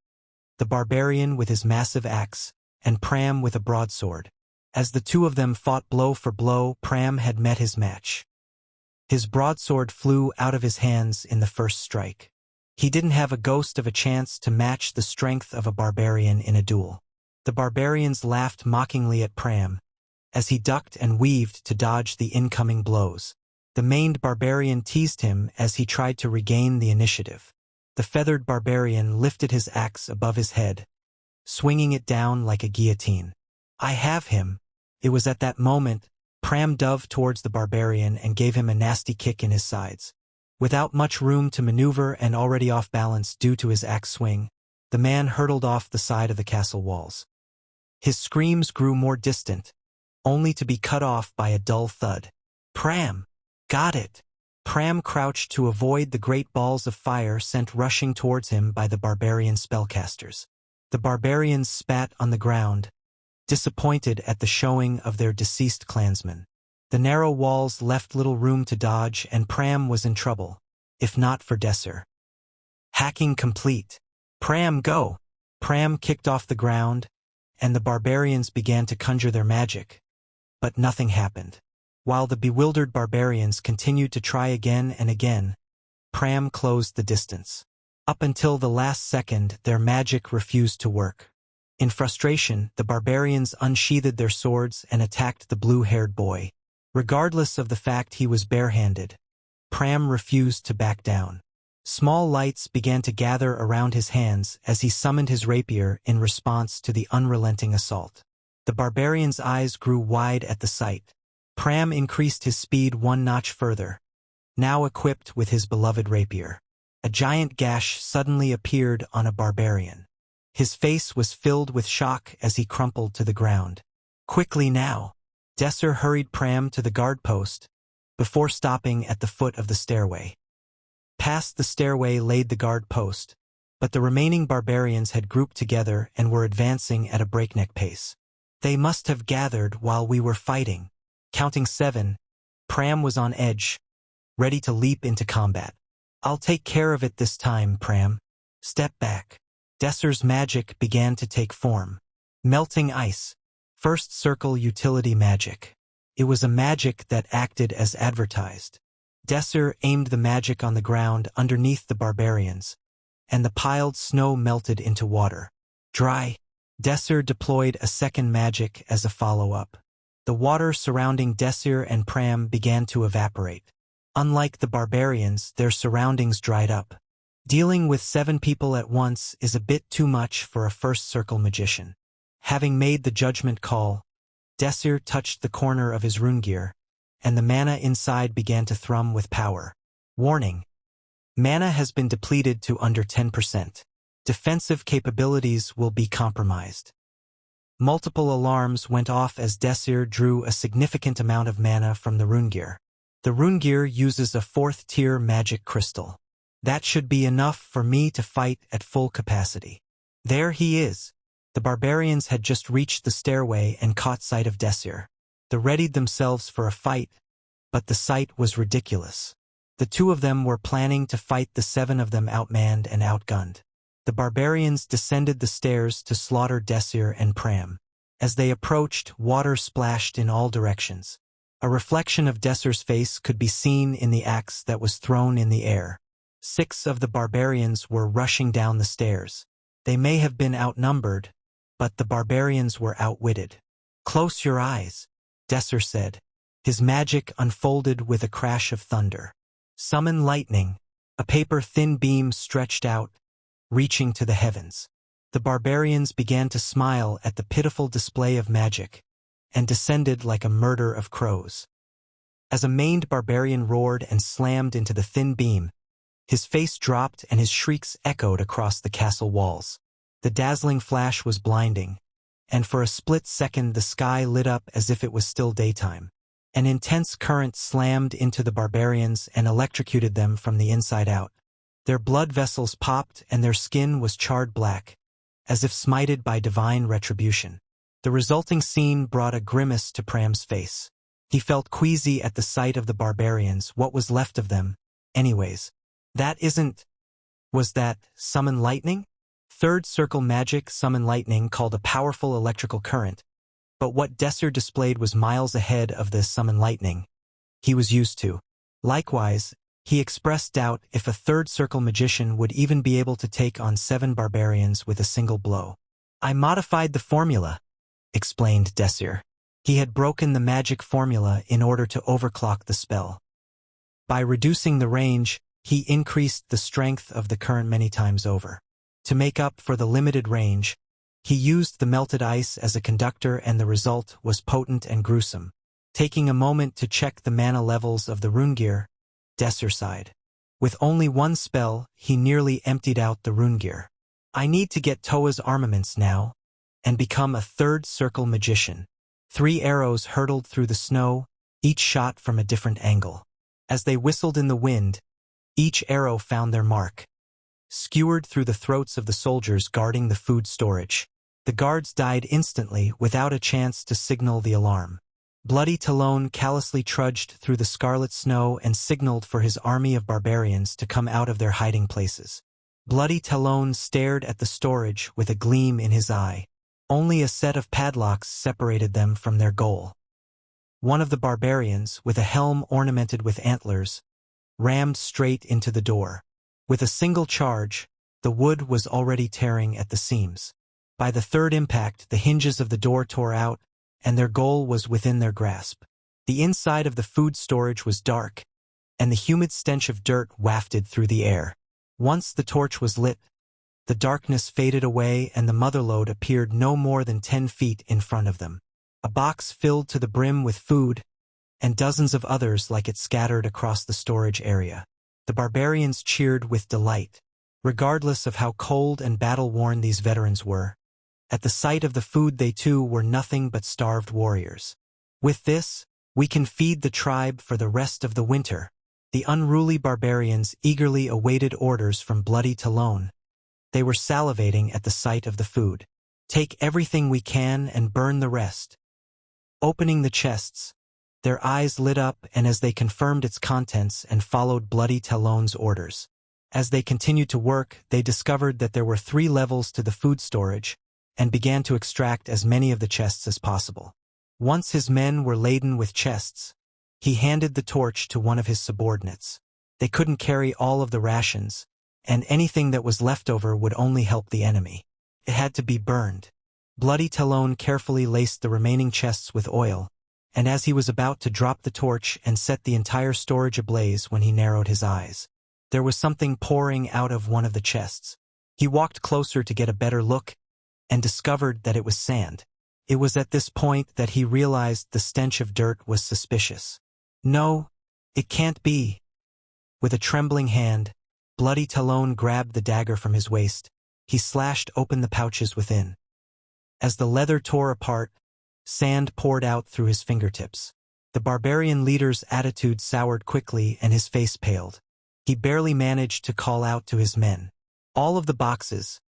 The barbarian with his massive axe, and Pram with a broadsword. As the two of them fought blow for blow, Pram had met his match. His broadsword flew out of his hands in the first strike. He didn't have a ghost of a chance to match the strength of a barbarian in a duel. The barbarians laughed mockingly at Pram, as he ducked and weaved to dodge the incoming blows. The maned barbarian teased him as he tried to regain the initiative. The feathered barbarian lifted his axe above his head, swinging it down like a guillotine. I have him. It was at that moment, Pram dove towards the barbarian and gave him a nasty kick in his sides. Without much room to maneuver and already off balance due to his axe swing, the man hurtled off the side of the castle walls. His screams grew more distant, only to be cut off by a dull thud. Pram! Got it! Pram crouched to avoid the great balls of fire sent rushing towards him by the barbarian spellcasters. The barbarians spat on the ground, disappointed at the showing of their deceased clansmen. The narrow walls left little room to dodge, and Pram was in trouble, if not for Desir. Hacking complete. Pram, go! Pram kicked off the ground, and the barbarians began to conjure their magic. But nothing happened. While the bewildered barbarians continued to try again and again, Pram closed the distance. Up until the last second, their magic refused to work. In frustration, the barbarians unsheathed their swords and attacked the blue-haired boy. Regardless of the fact he was barehanded, Pram refused to back down. Small lights began to gather around his hands as he summoned his rapier in response to the unrelenting assault. The barbarian's eyes grew wide at the sight. Pram increased his speed one notch further, now equipped with his beloved rapier. A giant gash suddenly appeared on a barbarian. His face was filled with shock as he crumpled to the ground. Quickly now! Desir hurried Pram to the guard post, before stopping at the foot of the stairway. Past the stairway laid the guard post, but the remaining barbarians had grouped together and were advancing at a breakneck pace. They must have gathered while we were fighting. Counting 7, Pram was on edge, ready to leap into combat. I'll take care of it this time, Pram. Step back. Desir's magic began to take form. Melting ice. First circle utility magic. It was a magic that acted as advertised. Desir aimed the magic on the ground underneath the barbarians, and the piled snow melted into water. Dry. Desir deployed a second magic as a follow-up. The water surrounding Desir and Pram began to evaporate. Unlike the barbarians, their surroundings dried up. Dealing with 7 people at once is a bit too much for a first circle magician. Having made the judgment call, Desir touched the corner of his rune gear, and the mana inside began to thrum with power. Warning: mana has been depleted to under 10%. Defensive capabilities will be compromised. Multiple alarms went off as Desir drew a significant amount of mana from the rune gear. The rune gear uses a 4th-tier magic crystal. That should be enough for me to fight at full capacity. There he is. The barbarians had just reached the stairway and caught sight of Desir. They readied themselves for a fight, but the sight was ridiculous. The 2 of them were planning to fight the 7 of them outmanned and outgunned. The barbarians descended the stairs to slaughter Desir and Pram. As they approached, water splashed in all directions. A reflection of Desir's face could be seen in the axe that was thrown in the air. 6 of the barbarians were rushing down the stairs. They may have been outnumbered, but the barbarians were outwitted. Close your eyes, Desir said. His magic unfolded with a crash of thunder. Summon lightning. A paper-thin beam stretched out, reaching to the heavens. The barbarians began to smile at the pitiful display of magic, and descended like a murder of crows. As a maimed barbarian roared and slammed into the thin beam, his face dropped and his shrieks echoed across the castle walls. The dazzling flash was blinding, and for a split second the sky lit up as if it was still daytime. An intense current slammed into the barbarians and electrocuted them from the inside out. Their blood vessels popped and their skin was charred black, as if smited by divine retribution. The resulting scene brought a grimace to Pram's face. He felt queasy at the sight of the barbarians, what was left of them, anyways. Was that summon lightning? Third circle magic summon lightning called a powerful electrical current, but what Desir displayed was miles ahead of the summon lightning he was used to. Likewise, he expressed doubt if a third circle magician would even be able to take on 7 barbarians with a single blow. I modified the formula, explained Desir. He had broken the magic formula in order to overclock the spell. By reducing the range, he increased the strength of the current many times over. To make up for the limited range, he used the melted ice as a conductor, and the result was potent and gruesome. Taking a moment to check the mana levels of the rune gear, Desir sighed. With only one spell, he nearly emptied out the rune gear. I need to get Toa's armaments now, and become a third circle magician. 3 arrows hurtled through the snow, each shot from a different angle. As they whistled in the wind, each arrow found their mark, skewered through the throats of the soldiers guarding the food storage. The guards died instantly without a chance to signal the alarm. Bloody Talon callously trudged through the scarlet snow and signaled for his army of barbarians to come out of their hiding places. Bloody Talon stared at the storage with a gleam in his eye. Only a set of padlocks separated them from their goal. One of the barbarians, with a helm ornamented with antlers, rammed straight into the door. With a single charge, the wood was already tearing at the seams. By the third impact, the hinges of the door tore out, and their goal was within their grasp. The inside of the food storage was dark, and the humid stench of dirt wafted through the air. Once the torch was lit, the darkness faded away and the motherlode appeared no more than 10 feet in front of them. A box filled to the brim with food, and dozens of others like it scattered across the storage area. The barbarians cheered with delight. Regardless of how cold and battle-worn these veterans were, at the sight of the food they too were nothing but starved warriors. With this, we can feed the tribe for the rest of the winter. The unruly barbarians eagerly awaited orders from Bloody Talon. They were salivating at the sight of the food. Take everything we can and burn the rest. Opening the chests, their eyes lit up, and as they confirmed its contents and followed Bloody Talon's orders. As they continued to work, they discovered that there were 3 levels to the food storage, and began to extract as many of the chests as possible. Once his men were laden with chests, he handed the torch to one of his subordinates. They couldn't carry all of the rations, and anything that was left over would only help the enemy. It had to be burned. Bloody Talon carefully laced the remaining chests with oil, and as he was about to drop the torch and set the entire storage ablaze when he narrowed his eyes, there was something pouring out of one of the chests. He walked closer to get a better look, and discovered that it was sand. It was at this point that he realized the stench of dirt was suspicious. No, it can't be. With a trembling hand, Bloody Talon grabbed the dagger from his waist. He slashed open the pouches within. As the leather tore apart, sand poured out through his fingertips. The barbarian leader's attitude soured quickly and his face paled. He barely managed to call out to his men. All of the boxes.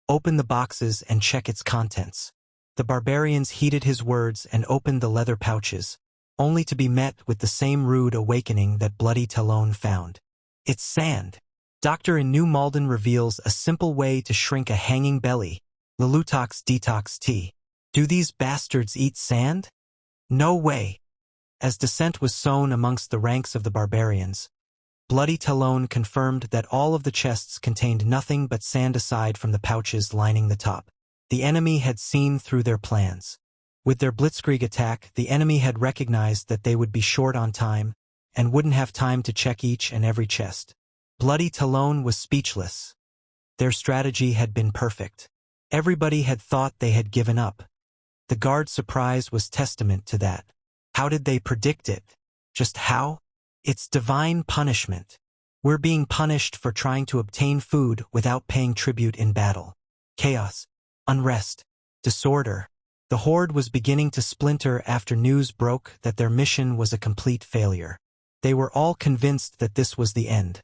Open the boxes and check its contents. The barbarians heeded his words and opened the leather pouches, only to be met with the same rude awakening that Bloody Talon found. It's sand. Doctor in New Malden reveals a simple way to shrink a hanging belly. Lelutox detox tea. Do these bastards eat sand? No way. As dissent was sown amongst the ranks of the barbarians, Bloody Talon confirmed that all of the chests contained nothing but sand aside from the pouches lining the top. The enemy had seen through their plans. With their blitzkrieg attack, the enemy had recognized that they would be short on time and wouldn't have time to check each and every chest. Bloody Talon was speechless. Their strategy had been perfect. Everybody had thought they had given up. The guard's surprise was testament to that. How did they predict it? Just how? It's divine punishment. We're being punished for trying to obtain food without paying tribute in battle. Chaos, unrest, disorder. The horde was beginning to splinter after news broke that their mission was a complete failure. They were all convinced that this was the end.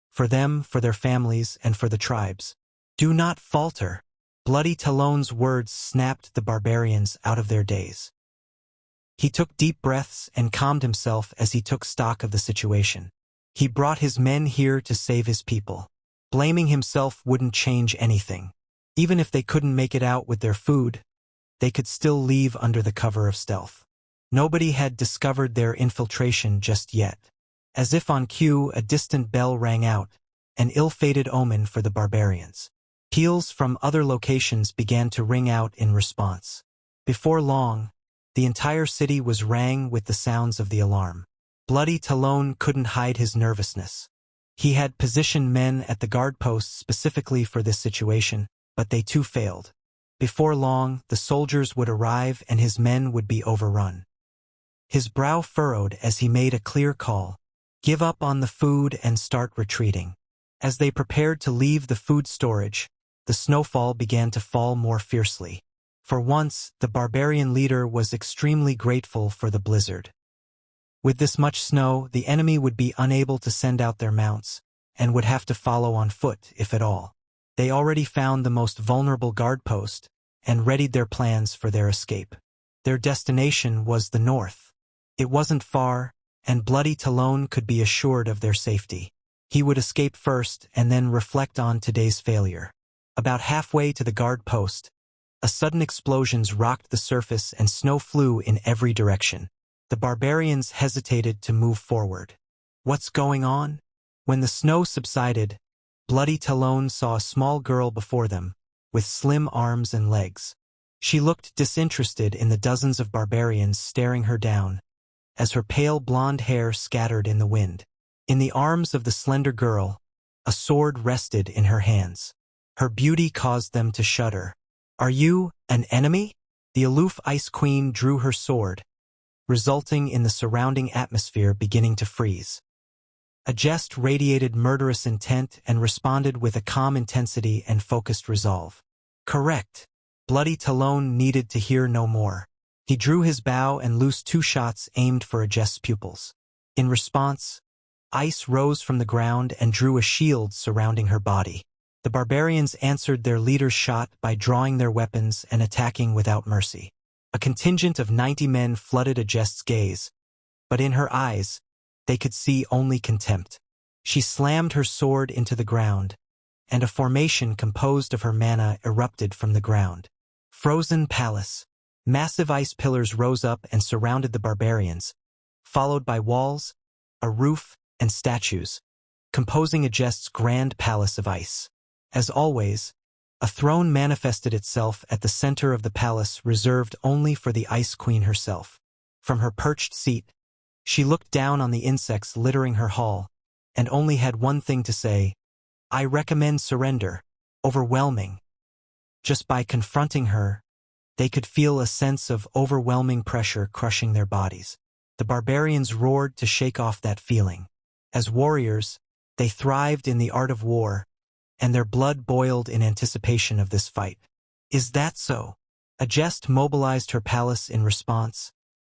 For them, for their families, and for the tribes. Do not falter. Bloody Talon's words snapped the barbarians out of their daze. He took deep breaths and calmed himself as he took stock of the situation. He brought his men here to save his people. Blaming himself wouldn't change anything. Even if they couldn't make it out with their food, they could still leave under the cover of stealth. Nobody had discovered their infiltration just yet. As if on cue, a distant bell rang out, an ill-fated omen for the barbarians. Peals from other locations began to ring out in response. Before long, the entire city was rang with the sounds of the alarm. Bloody Talon couldn't hide his nervousness. He had positioned men at the guard posts specifically for this situation, but they too failed. Before long, the soldiers would arrive and his men would be overrun. His brow furrowed as he made a clear call. Give up on the food and start retreating. As they prepared to leave the food storage, the snowfall began to fall more fiercely. For once, the barbarian leader was extremely grateful for the blizzard. With this much snow, the enemy would be unable to send out their mounts, and would have to follow on foot, if at all. They already found the most vulnerable guard post, and readied their plans for their escape. Their destination was the north. It wasn't far, and Bloody Talon could be assured of their safety. He would escape first and then reflect on today's failure. About halfway to the guard post, a sudden explosions rocked the surface and snow flew in every direction. The barbarians hesitated to move forward. What's going on? When the snow subsided, Bloody Talon saw a small girl before them, with slim arms and legs. She looked disinterested in the dozens of barbarians staring her down, as her pale blonde hair scattered in the wind. In the arms of the slender girl, a sword rested in her hands. Her beauty caused them to shudder. Are you an enemy? The aloof Ice Queen drew her sword, resulting in the surrounding atmosphere beginning to freeze. A jest radiated murderous intent and responded with a calm intensity and focused resolve. Correct. Bloody Talon needed to hear no more. He drew his bow and loosed 2 shots aimed for a jest's pupils. In response, Ice rose from the ground and drew a shield surrounding her body. The barbarians answered their leader's shot by drawing their weapons and attacking without mercy. A contingent of 90 men flooded a jest's gaze, but in her eyes, they could see only contempt. She slammed her sword into the ground, and a formation composed of her mana erupted from the ground. Frozen Palace. Massive ice pillars rose up and surrounded the barbarians, followed by walls, a roof, and statues, composing a jest's grand palace of ice. As always, a throne manifested itself at the center of the palace reserved only for the Ice Queen herself. From her perched seat, she looked down on the insects littering her hall, and only had one thing to say: I recommend surrender. Overwhelming. Just by confronting her, they could feel a sense of overwhelming pressure crushing their bodies. The barbarians roared to shake off that feeling. As warriors, they thrived in the art of war, and their blood boiled in anticipation of this fight. Is that so? A jest mobilized her palace in response,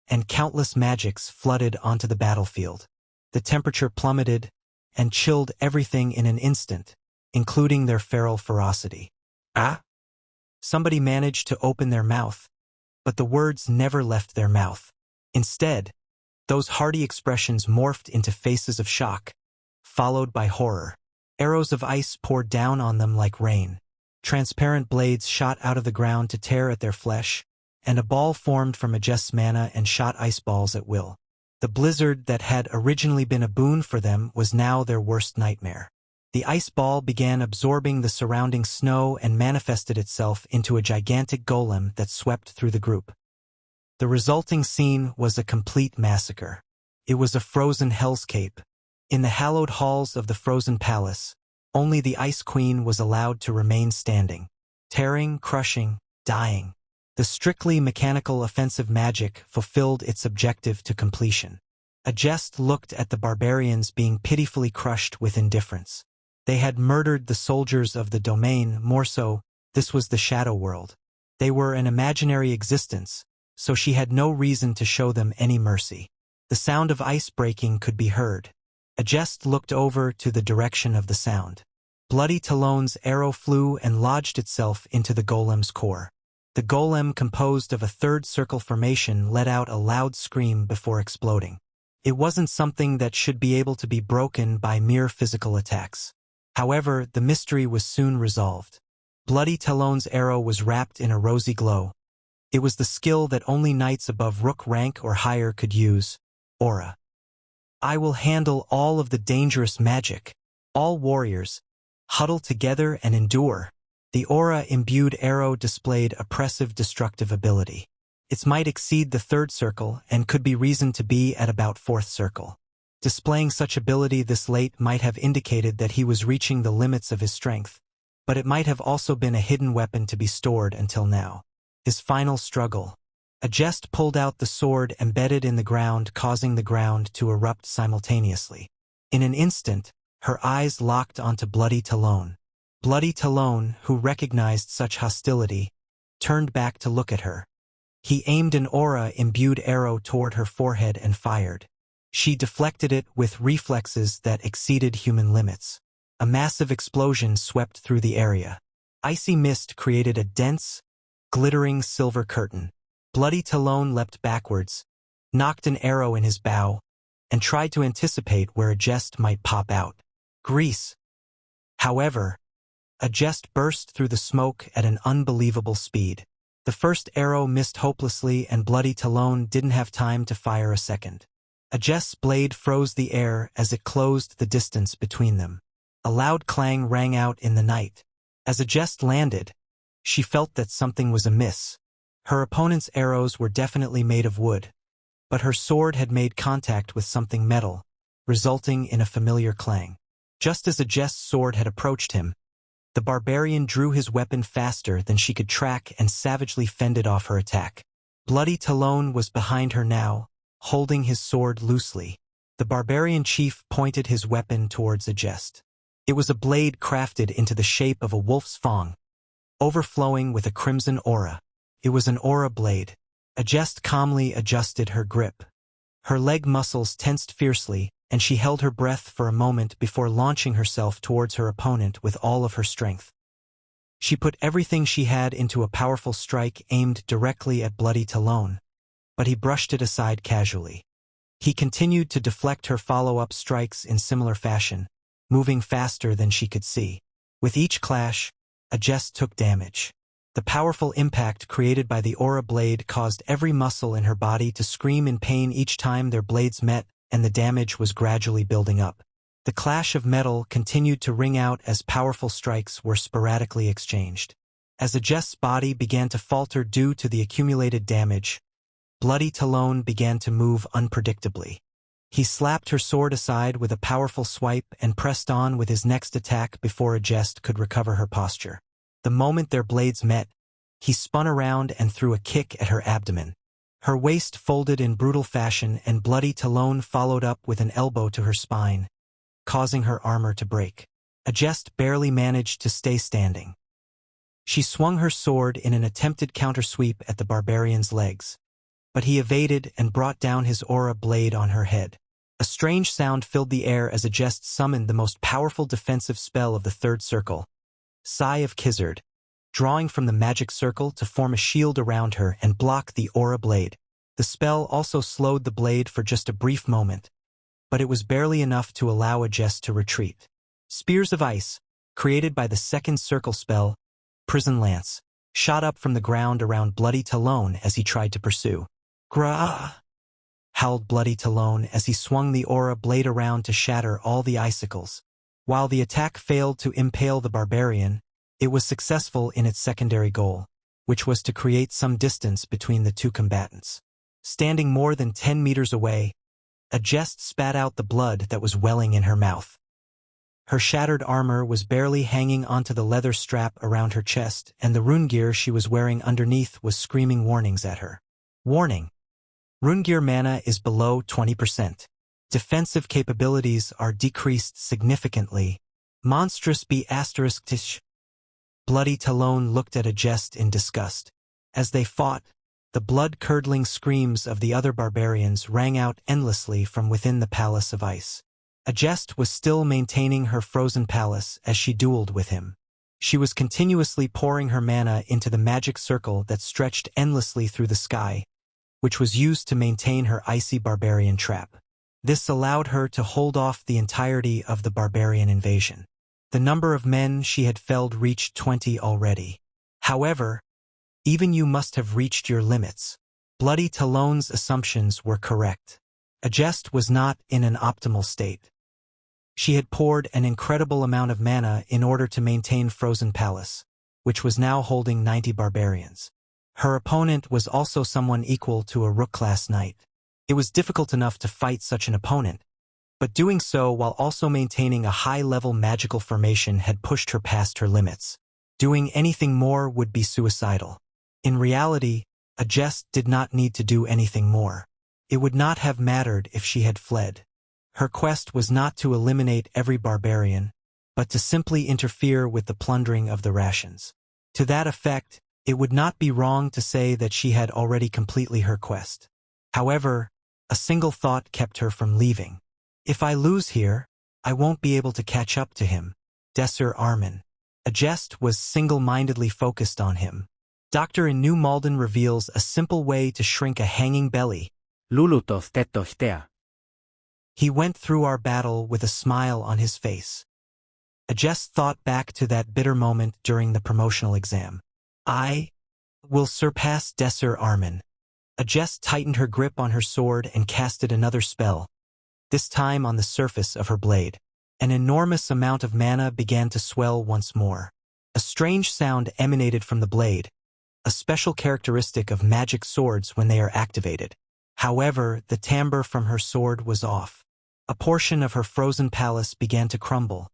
and countless magics flooded onto the battlefield. The temperature plummeted and chilled everything in an instant, including their feral ferocity. Ah! Somebody managed to open their mouth, but the words never left their mouth. Instead, those hearty expressions morphed into faces of shock, followed by horror. Arrows of ice poured down on them like rain. Transparent blades shot out of the ground to tear at their flesh, and a ball formed from a jest's mana and shot ice balls at will. The blizzard that had originally been a boon for them was now their worst nightmare. The ice ball began absorbing the surrounding snow and manifested itself into a gigantic golem that swept through the group. The resulting scene was a complete massacre. It was a frozen hellscape. In the hallowed halls of the frozen palace, only the Ice Queen was allowed to remain standing, tearing, crushing, dying. The strictly mechanical offensive magic fulfilled its objective to completion. A jest looked at the barbarians being pitifully crushed with indifference. They had murdered the soldiers of the domain, more so, this was the shadow world. They were an imaginary existence, so she had no reason to show them any mercy. The sound of ice breaking could be heard. A jest looked over to the direction of the sound. Bloody Talon's arrow flew and lodged itself into the golem's core. The golem, composed of a third circle formation, let out a loud scream before exploding. It wasn't something that should be able to be broken by mere physical attacks. However, the mystery was soon resolved. Bloody Talon's arrow was wrapped in a rosy glow. It was the skill that only knights above rook rank or higher could use, aura. I will handle all of the dangerous magic. All warriors, huddle together and endure. The aura-imbued arrow displayed oppressive destructive ability. Its might exceed the third circle and could be reasoned to be at about fourth circle. Displaying such ability this late might have indicated that he was reaching the limits of his strength, but it might have also been a hidden weapon to be stored until now. His final struggle. A jest pulled out the sword embedded in the ground, causing the ground to erupt simultaneously. In an instant, her eyes locked onto Bloody Talon. Bloody Talon, who recognized such hostility, turned back to look at her. He aimed an aura-imbued arrow toward her forehead and fired. She deflected it with reflexes that exceeded human limits. A massive explosion swept through the area. Icy mist created a dense, glittering silver curtain. Bloody Talon leapt backwards, knocked an arrow in his bow, and tried to anticipate where a jest might pop out. Grease. However, a jest burst through the smoke at an unbelievable speed. The first arrow missed hopelessly, and Bloody Talon didn't have time to fire a second. A jest's blade froze the air as it closed the distance between them. A loud clang rang out in the night. As a jest landed, she felt that something was amiss. Her opponent's arrows were definitely made of wood, but her sword had made contact with something metal, resulting in a familiar clang. Just as a jest's sword had approached him, the barbarian drew his weapon faster than she could track and savagely fended off her attack. Bloody Talon was behind her now, holding his sword loosely. The barbarian chief pointed his weapon towards a jest. It was a blade crafted into the shape of a wolf's fang, overflowing with a crimson aura. It was an aura blade. A jest calmly adjusted her grip. Her leg muscles tensed fiercely, and she held her breath for a moment before launching herself towards her opponent with all of her strength. She put everything she had into a powerful strike aimed directly at Bloody Talon, but he brushed it aside casually. He continued to deflect her follow-up strikes in similar fashion, moving faster than she could see. With each clash, a jest took damage. The powerful impact created by the aura blade caused every muscle in her body to scream in pain each time their blades met, and the damage was gradually building up. The clash of metal continued to ring out as powerful strikes were sporadically exchanged. As the jest's body began to falter due to the accumulated damage, Bloody Talon began to move unpredictably. He slapped her sword aside with a powerful swipe and pressed on with his next attack before a jest could recover her posture. The moment their blades met, he spun around and threw a kick at her abdomen. Her waist folded in brutal fashion, and Bloody Talon followed up with an elbow to her spine, causing her armor to break. A jest barely managed to stay standing. She swung her sword in an attempted countersweep at the barbarian's legs, but he evaded and brought down his aura blade on her head. A strange sound filled the air as a jest summoned the most powerful defensive spell of the third circle, Sigh of Kizard, drawing from the magic circle to form a shield around her and block the aura blade. The spell also slowed the blade for just a brief moment, but it was barely enough to allow a jest to retreat. Spears of Ice, created by the second circle spell, Prison Lance, shot up from the ground around Bloody Talon as he tried to pursue. Grah! Howled Bloody Talon as he swung the aura blade around to shatter all the icicles. While the attack failed to impale the barbarian, it was successful in its secondary goal. which was to create some distance between the two combatants. Standing more than 10 meters away, Ajest spat out the blood that was welling in her mouth. Her shattered armor was barely hanging onto the leather strap around her chest, and the rune gear she was wearing underneath was screaming warnings at her. Warning: rune gear mana is below 20%. Defensive capabilities are decreased significantly. Monstrous B****. Bloody Talon looked at Ajest in disgust. As they fought, the blood-curdling screams of the other barbarians rang out endlessly from within the Palace of Ice. Ajest was still maintaining her frozen palace as she dueled with him. She was continuously pouring her mana into the magic circle that stretched endlessly through the sky, which was used to maintain her icy barbarian trap. This allowed her to hold off the entirety of the barbarian invasion. The number of men she had felled reached 20 already. However, even you must have reached your limits. Bloody Talon's assumptions were correct. Ajest was not in an optimal state. She had poured an incredible amount of mana in order to maintain Frozen Palace, which was now holding 90 barbarians. Her opponent was also someone equal to a Rook-class knight. It was difficult enough to fight such an opponent, but doing so while also maintaining a high-level magical formation had pushed her past her limits. Doing anything more would be suicidal. In reality, Ajest did not need to do anything more. It would not have mattered if she had fled. Her quest was not to eliminate every barbarian, but to simply interfere with the plundering of the rations. To that effect, it would not be wrong to say that she had already completely her quest. However, a single thought kept her from leaving. If I lose here, I won't be able to catch up to him. Desir Arman. Ajest was single-mindedly focused on him. Doctor in New Malden reveals a simple way to shrink a hanging belly. Lulutoth tetohtea. He went through our battle with a smile on his face. Ajest thought back to that bitter moment during the promotional exam. I will surpass Desir Arman. Ajest tightened her grip on her sword and casted another spell, this time on the surface of her blade. An enormous amount of mana began to swell once more. A strange sound emanated from the blade, a special characteristic of magic swords when they are activated. However, the timbre from her sword was off. A portion of her frozen palace began to crumble.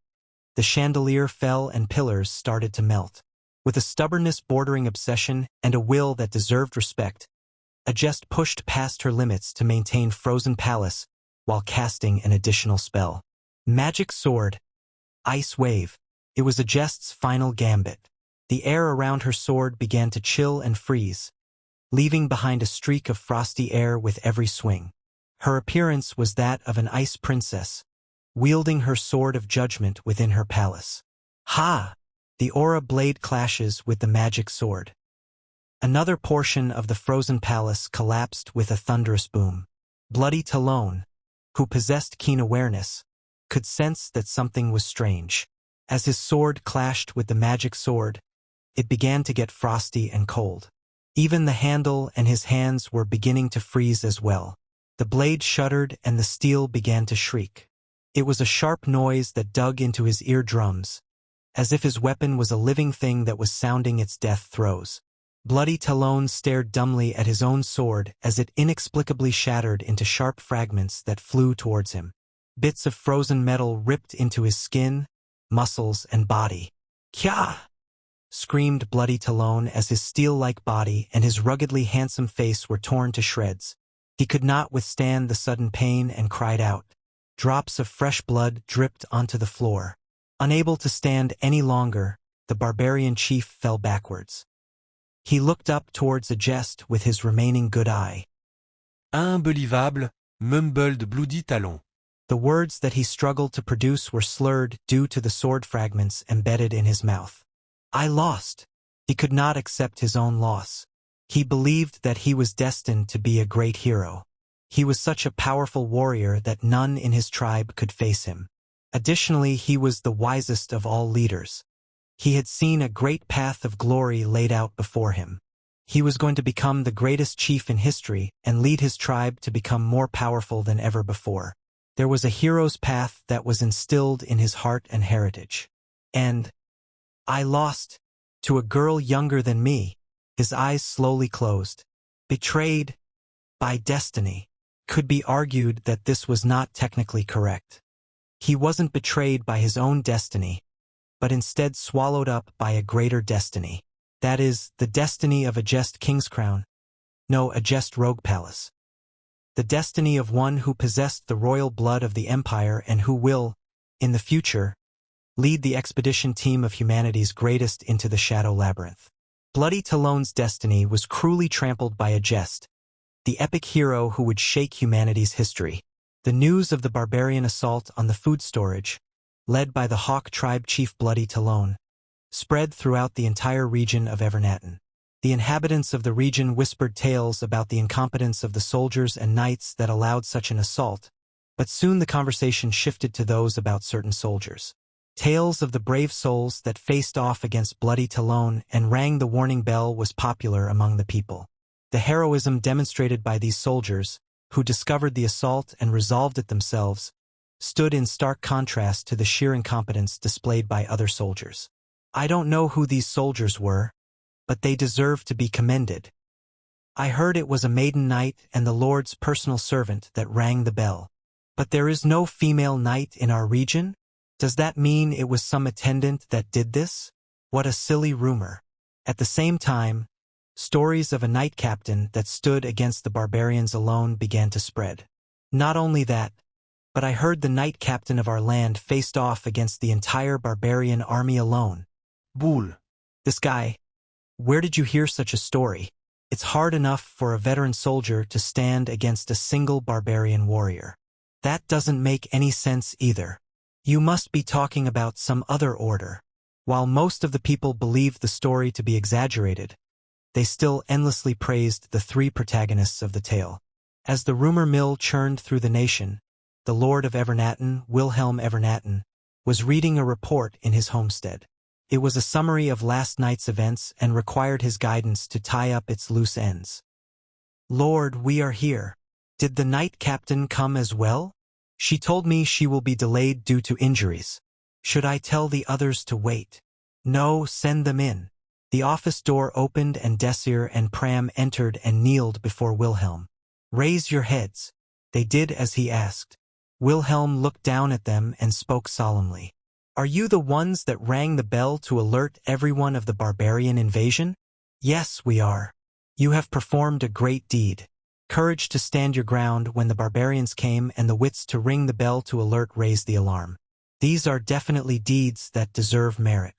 The chandelier fell and pillars started to melt. With a stubbornness bordering obsession and a will that deserved respect, Ajest pushed past her limits to maintain frozen palace while casting an additional spell. Magic Sword. Ice Wave. It was Ajest's final gambit. The air around her sword began to chill and freeze, leaving behind a streak of frosty air with every swing. Her appearance was that of an ice princess, wielding her sword of judgment within her palace. Ha! The aura blade clashes with the magic sword. Another portion of the frozen palace collapsed with a thunderous boom. Bloody Talon, who possessed keen awareness, could sense that something was strange. As his sword clashed with the magic sword, it began to get frosty and cold. Even the handle and his hands were beginning to freeze as well. The blade shuddered and the steel began to shriek. It was a sharp noise that dug into his eardrums, as if his weapon was a living thing that was sounding its death throes. Bloody Talon stared dumbly at his own sword as it inexplicably shattered into sharp fragments that flew towards him. Bits of frozen metal ripped into his skin, muscles, and body. Kya! Screamed Bloody Talon as his steel-like body and his ruggedly handsome face were torn to shreds. He could not withstand the sudden pain and cried out. Drops of fresh blood dripped onto the floor. Unable to stand any longer, the barbarian chief fell backwards. He looked up towards Ajest with his remaining good eye. Unbelievable, mumbled Bloody Talon. The words that he struggled to produce were slurred due to the sword fragments embedded in his mouth. I lost. He could not accept his own loss. He believed that he was destined to be a great hero. He was such a powerful warrior that none in his tribe could face him. Additionally, he was the wisest of all leaders. He had seen a great path of glory laid out before him. He was going to become the greatest chief in history and lead his tribe to become more powerful than ever before. There was a hero's path that was instilled in his heart and heritage. And I lost to a girl younger than me. His eyes slowly closed. Betrayed by destiny. Could be argued that this was not technically correct. He wasn't betrayed by his own destiny, but instead swallowed up by a greater destiny. That is, the destiny of a just king's crown. No, a just rogue palace. The destiny of one who possessed the royal blood of the empire and who will, in the future, lead the expedition team of humanity's greatest into the Shadow Labyrinth. Bloody Talon's destiny was cruelly trampled by a jest, the epic hero who would shake humanity's history. The news of the barbarian assault on the food storage, led by the Hawk tribe chief Bloody Talon, spread throughout the entire region of Evernatten. The inhabitants of the region whispered tales about the incompetence of the soldiers and knights that allowed such an assault, but soon the conversation shifted to those about certain soldiers. Tales of the brave souls that faced off against Bloody Talon and rang the warning bell was popular among the people. The heroism demonstrated by these soldiers, who discovered the assault and resolved it themselves, stood in stark contrast to the sheer incompetence displayed by other soldiers. I don't know who these soldiers were, but they deserve to be commended. I heard it was a maiden knight and the Lord's personal servant that rang the bell. But there is no female knight in our region? Does that mean it was some attendant that did this? What a silly rumor. At the same time, stories of a knight captain that stood against the barbarians alone began to spread. Not only that, but I heard the knight captain of our land faced off against the entire barbarian army alone. Bull. This guy. Where did you hear such a story? It's hard enough for a veteran soldier to stand against a single barbarian warrior. That doesn't make any sense either. You must be talking about some other order. While most of the people believed the story to be exaggerated, they still endlessly praised the three protagonists of the tale. As the rumor mill churned through the nation, the Lord of Evernatten, Wilhelm Evernatten, was reading a report in his homestead. It was a summary of last night's events and required his guidance to tie up its loose ends. Lord, we are here. Did the knight captain come as well? She told me she will be delayed due to injuries. Should I tell the others to wait? No, send them in. The office door opened and Desir and Pram entered and kneeled before Wilhelm. Raise your heads. They did as he asked. Wilhelm looked down at them and spoke solemnly. Are you the ones that rang the bell to alert everyone of the barbarian invasion? Yes, we are. You have performed a great deed. Courage to stand your ground when the barbarians came and the wits to ring the bell to alert raise the alarm. These are definitely deeds that deserve merit.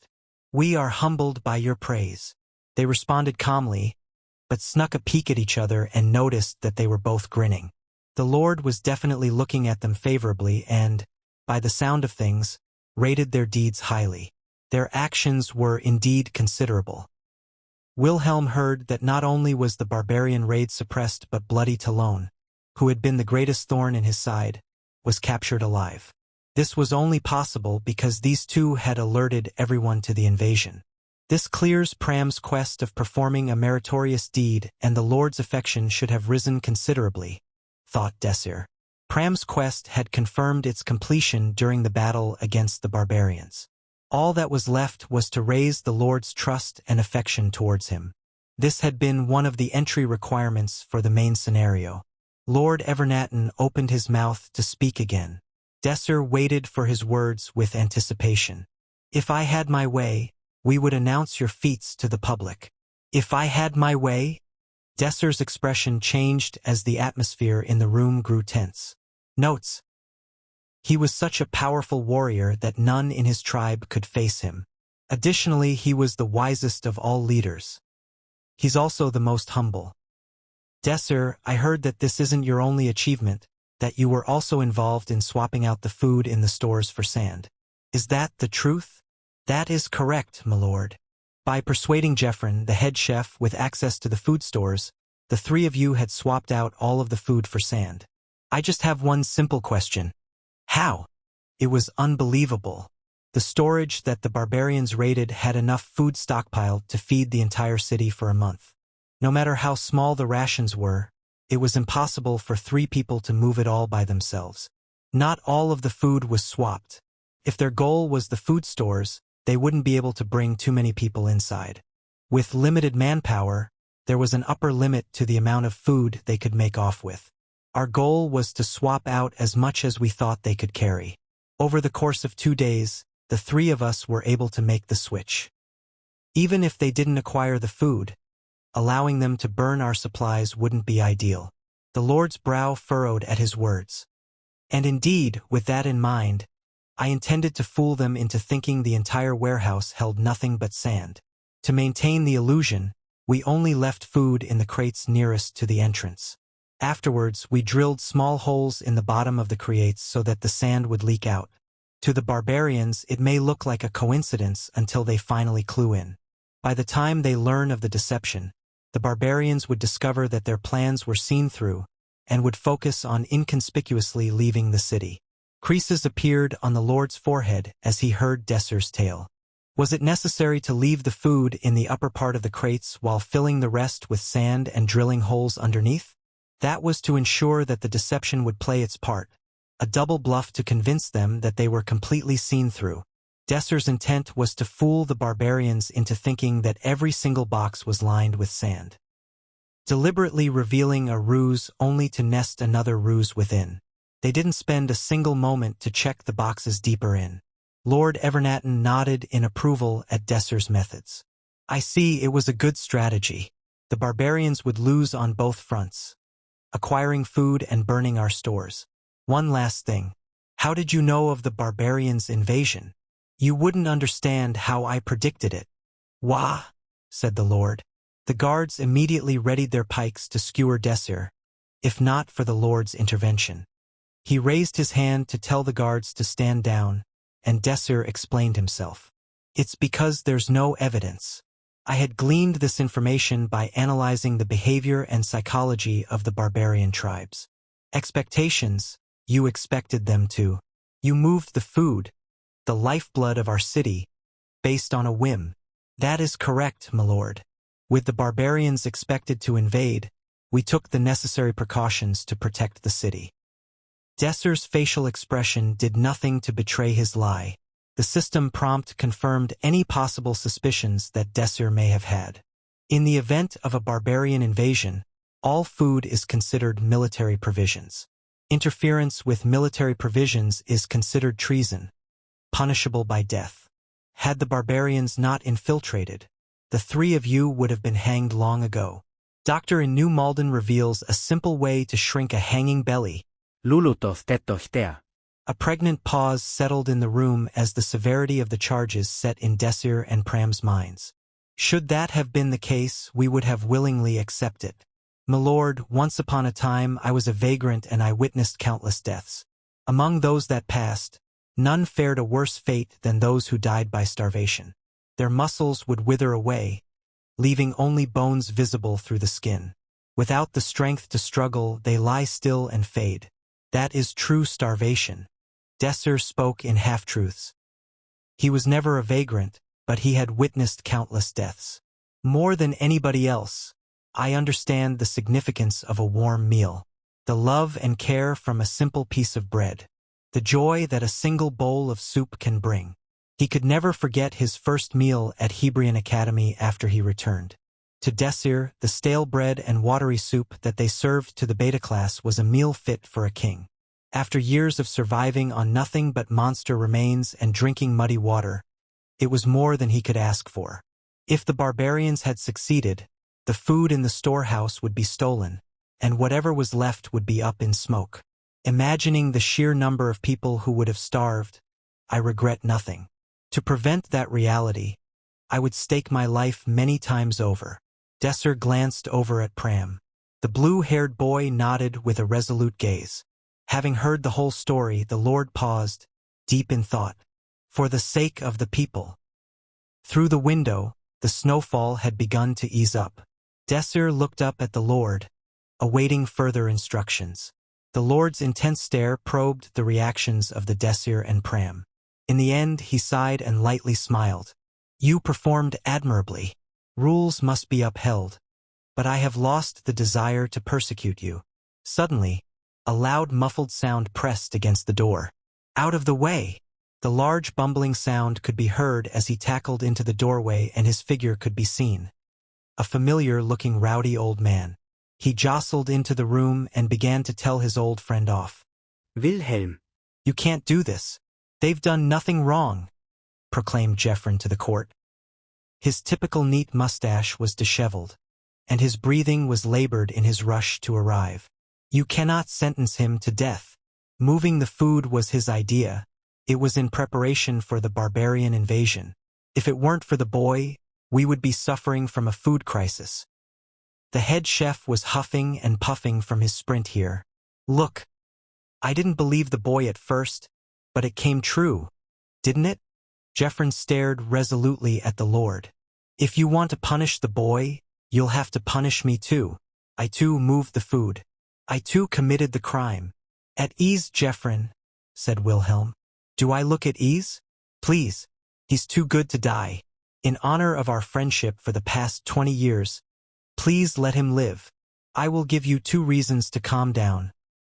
We are humbled by your praise. They responded calmly, but snuck a peek at each other and noticed that they were both grinning. The Lord was definitely looking at them favorably and, by the sound of things, rated their deeds highly. Their actions were indeed considerable. Wilhelm heard that not only was the barbarian raid suppressed but Bloody Talon, who had been the greatest thorn in his side, was captured alive. This was only possible because these two had alerted everyone to the invasion. This clears Pram's quest of performing a meritorious deed, and the Lord's affection should have risen considerably, thought Desir. Pram's quest had confirmed its completion during the battle against the barbarians. All that was left was to raise the Lord's trust and affection towards him. This had been one of the entry requirements for the main scenario. Lord Evernatten opened his mouth to speak again. Desir waited for his words with anticipation. If I had my way, we would announce your feats to the public. If I had my way? Desir's expression changed as the atmosphere in the room grew tense. Notes. He was such a powerful warrior that none in his tribe could face him. Additionally, he was the wisest of all leaders. He's also the most humble. Desir, I heard that this isn't your only achievement, that you were also involved in swapping out the food in the stores for sand. Is that the truth? That is correct, my lord. By persuading Jeffrin, the head chef, with access to the food stores, the three of you had swapped out all of the food for sand. I just have one simple question. How? It was unbelievable. The storage that the barbarians raided had enough food stockpiled to feed the entire city for a month. No matter how small the rations were, it was impossible for 3 people to move it all by themselves. Not all of the food was swapped. If their goal was the food stores, they wouldn't be able to bring too many people inside. With limited manpower, there was an upper limit to the amount of food they could make off with. Our goal was to swap out as much as we thought they could carry. Over the course of 2 days, the 3 of us were able to make the switch. Even if they didn't acquire the food, allowing them to burn our supplies wouldn't be ideal. The Lord's brow furrowed at his words. And indeed, with that in mind, I intended to fool them into thinking the entire warehouse held nothing but sand. To maintain the illusion, we only left food in the crates nearest to the entrance. Afterwards, we drilled small holes in the bottom of the crates so that the sand would leak out. To the barbarians, it may look like a coincidence until they finally clue in. By the time they learn of the deception, the barbarians would discover that their plans were seen through and would focus on inconspicuously leaving the city. Creases appeared on the Lord's forehead as he heard Desir's tale. Was it necessary to leave the food in the upper part of the crates while filling the rest with sand and drilling holes underneath? That was to ensure that the deception would play its part, a double bluff to convince them that they were completely seen through. Desir's intent was to fool the barbarians into thinking that every single box was lined with sand, deliberately revealing a ruse only to nest another ruse within. They didn't spend a single moment to check the boxes deeper in. Lord Evernaton nodded in approval at Desir's methods. I see, it was a good strategy. The barbarians would lose on both fronts, acquiring food and burning our stores. One last thing. How did you know of the barbarians' invasion? You wouldn't understand how I predicted it. Wah, said the Lord. The guards immediately readied their pikes to skewer Desir, if not for the Lord's intervention. He raised his hand to tell the guards to stand down, and Desir explained himself. It's because there's no evidence. I had gleaned this information by analyzing the behavior and psychology of the barbarian tribes. Expectations, you expected them to. You moved the food, the lifeblood of our city, based on a whim. That is correct, my lord. With the barbarians expected to invade, we took the necessary precautions to protect the city. Desir's facial expression did nothing to betray his lie. The system prompt confirmed any possible suspicions that Desir may have had. In the event of a barbarian invasion, all food is considered military provisions. Interference with military provisions is considered treason, punishable by death. Had the barbarians not infiltrated, the 3 of you would have been hanged long ago. Doctor in New Malden reveals a simple way to shrink a hanging belly. Lulutos tetochtea. A pregnant pause settled in the room as the severity of the charges set in Desir and Pram's minds. Should that have been the case, we would have willingly accepted. My lord, once upon a time I was a vagrant and I witnessed countless deaths. Among those that passed, none fared a worse fate than those who died by starvation. Their muscles would wither away, leaving only bones visible through the skin. Without the strength to struggle, they lie still and fade. That is true starvation. Desir spoke in half-truths. He was never a vagrant, but he had witnessed countless deaths. More than anybody else, I understand the significance of a warm meal, the love and care from a simple piece of bread, the joy that a single bowl of soup can bring. He could never forget his first meal at Hebrion Academy after he returned. To Desir, the stale bread and watery soup that they served to the beta class was a meal fit for a king. After years of surviving on nothing but monster remains and drinking muddy water, it was more than he could ask for. If the barbarians had succeeded, the food in the storehouse would be stolen, and whatever was left would be up in smoke. Imagining the sheer number of people who would have starved, I regret nothing. To prevent that reality, I would stake my life many times over. Desir glanced over at Pram. The blue-haired boy nodded with a resolute gaze. Having heard the whole story, the Lord paused, deep in thought. For the sake of the people. Through the window, the snowfall had begun to ease up. Desir looked up at the Lord, awaiting further instructions. The Lord's intense stare probed the reactions of the Desir and Pram. In the end, he sighed and lightly smiled. You performed admirably. Rules must be upheld. But I have lost the desire to persecute you. Suddenly, a loud muffled sound pressed against the door. Out of the way! The large bumbling sound could be heard as he tackled into the doorway and his figure could be seen. a familiar-looking rowdy old man. He jostled into the room and began to tell his old friend off. Wilhelm, "You can't do this. They've done nothing wrong," proclaimed Geoffrin to the court. His typical neat mustache was disheveled, and his breathing was labored in his rush to arrive. "You cannot sentence him to death. Moving the food was his idea. It was in preparation for the barbarian invasion. If it weren't for the boy, we would be suffering from a food crisis." The head chef was huffing and puffing from his sprint here. "Look, I didn't believe the boy at first, but it came true, didn't it?" Geoffrin stared resolutely at the Lord. "If you want to punish the boy, you'll have to punish me too. I too moved the food. I too committed the crime." "At ease, Geoffrin," said Wilhelm. "Do I look at ease? Please, he's too good to die. In honor of our friendship for the past 20 years, please let him live. I will give you 2 reasons to calm down.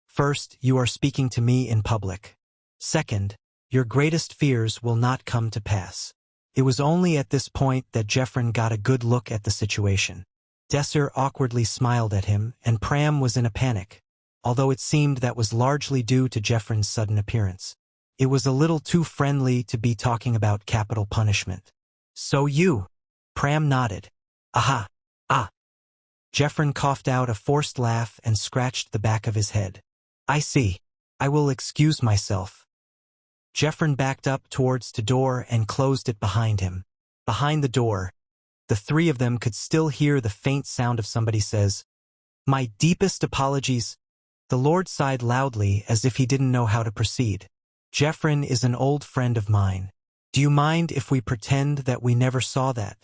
First, you are speaking to me in public. Second, your greatest fears will not come to pass." It was only at this point that Geoffrin got a good look at the situation. Desir awkwardly smiled at him, and Pram was in a panic, although it seemed that was largely due to Geoffrin's sudden appearance. It was a little too friendly to be talking about capital punishment. "So you?" Pram nodded. "Aha, ah." Geoffrin coughed out a forced laugh and scratched the back of his head. "I see. I will excuse myself." Geoffrin backed up towards the door and closed it behind him. Behind the door, the 3 of them could still hear the faint sound of somebody says, "My deepest apologies." The Lord sighed loudly as if he didn't know how to proceed. "Geoffrin is an old friend of mine. Do you mind if we pretend that we never saw that?"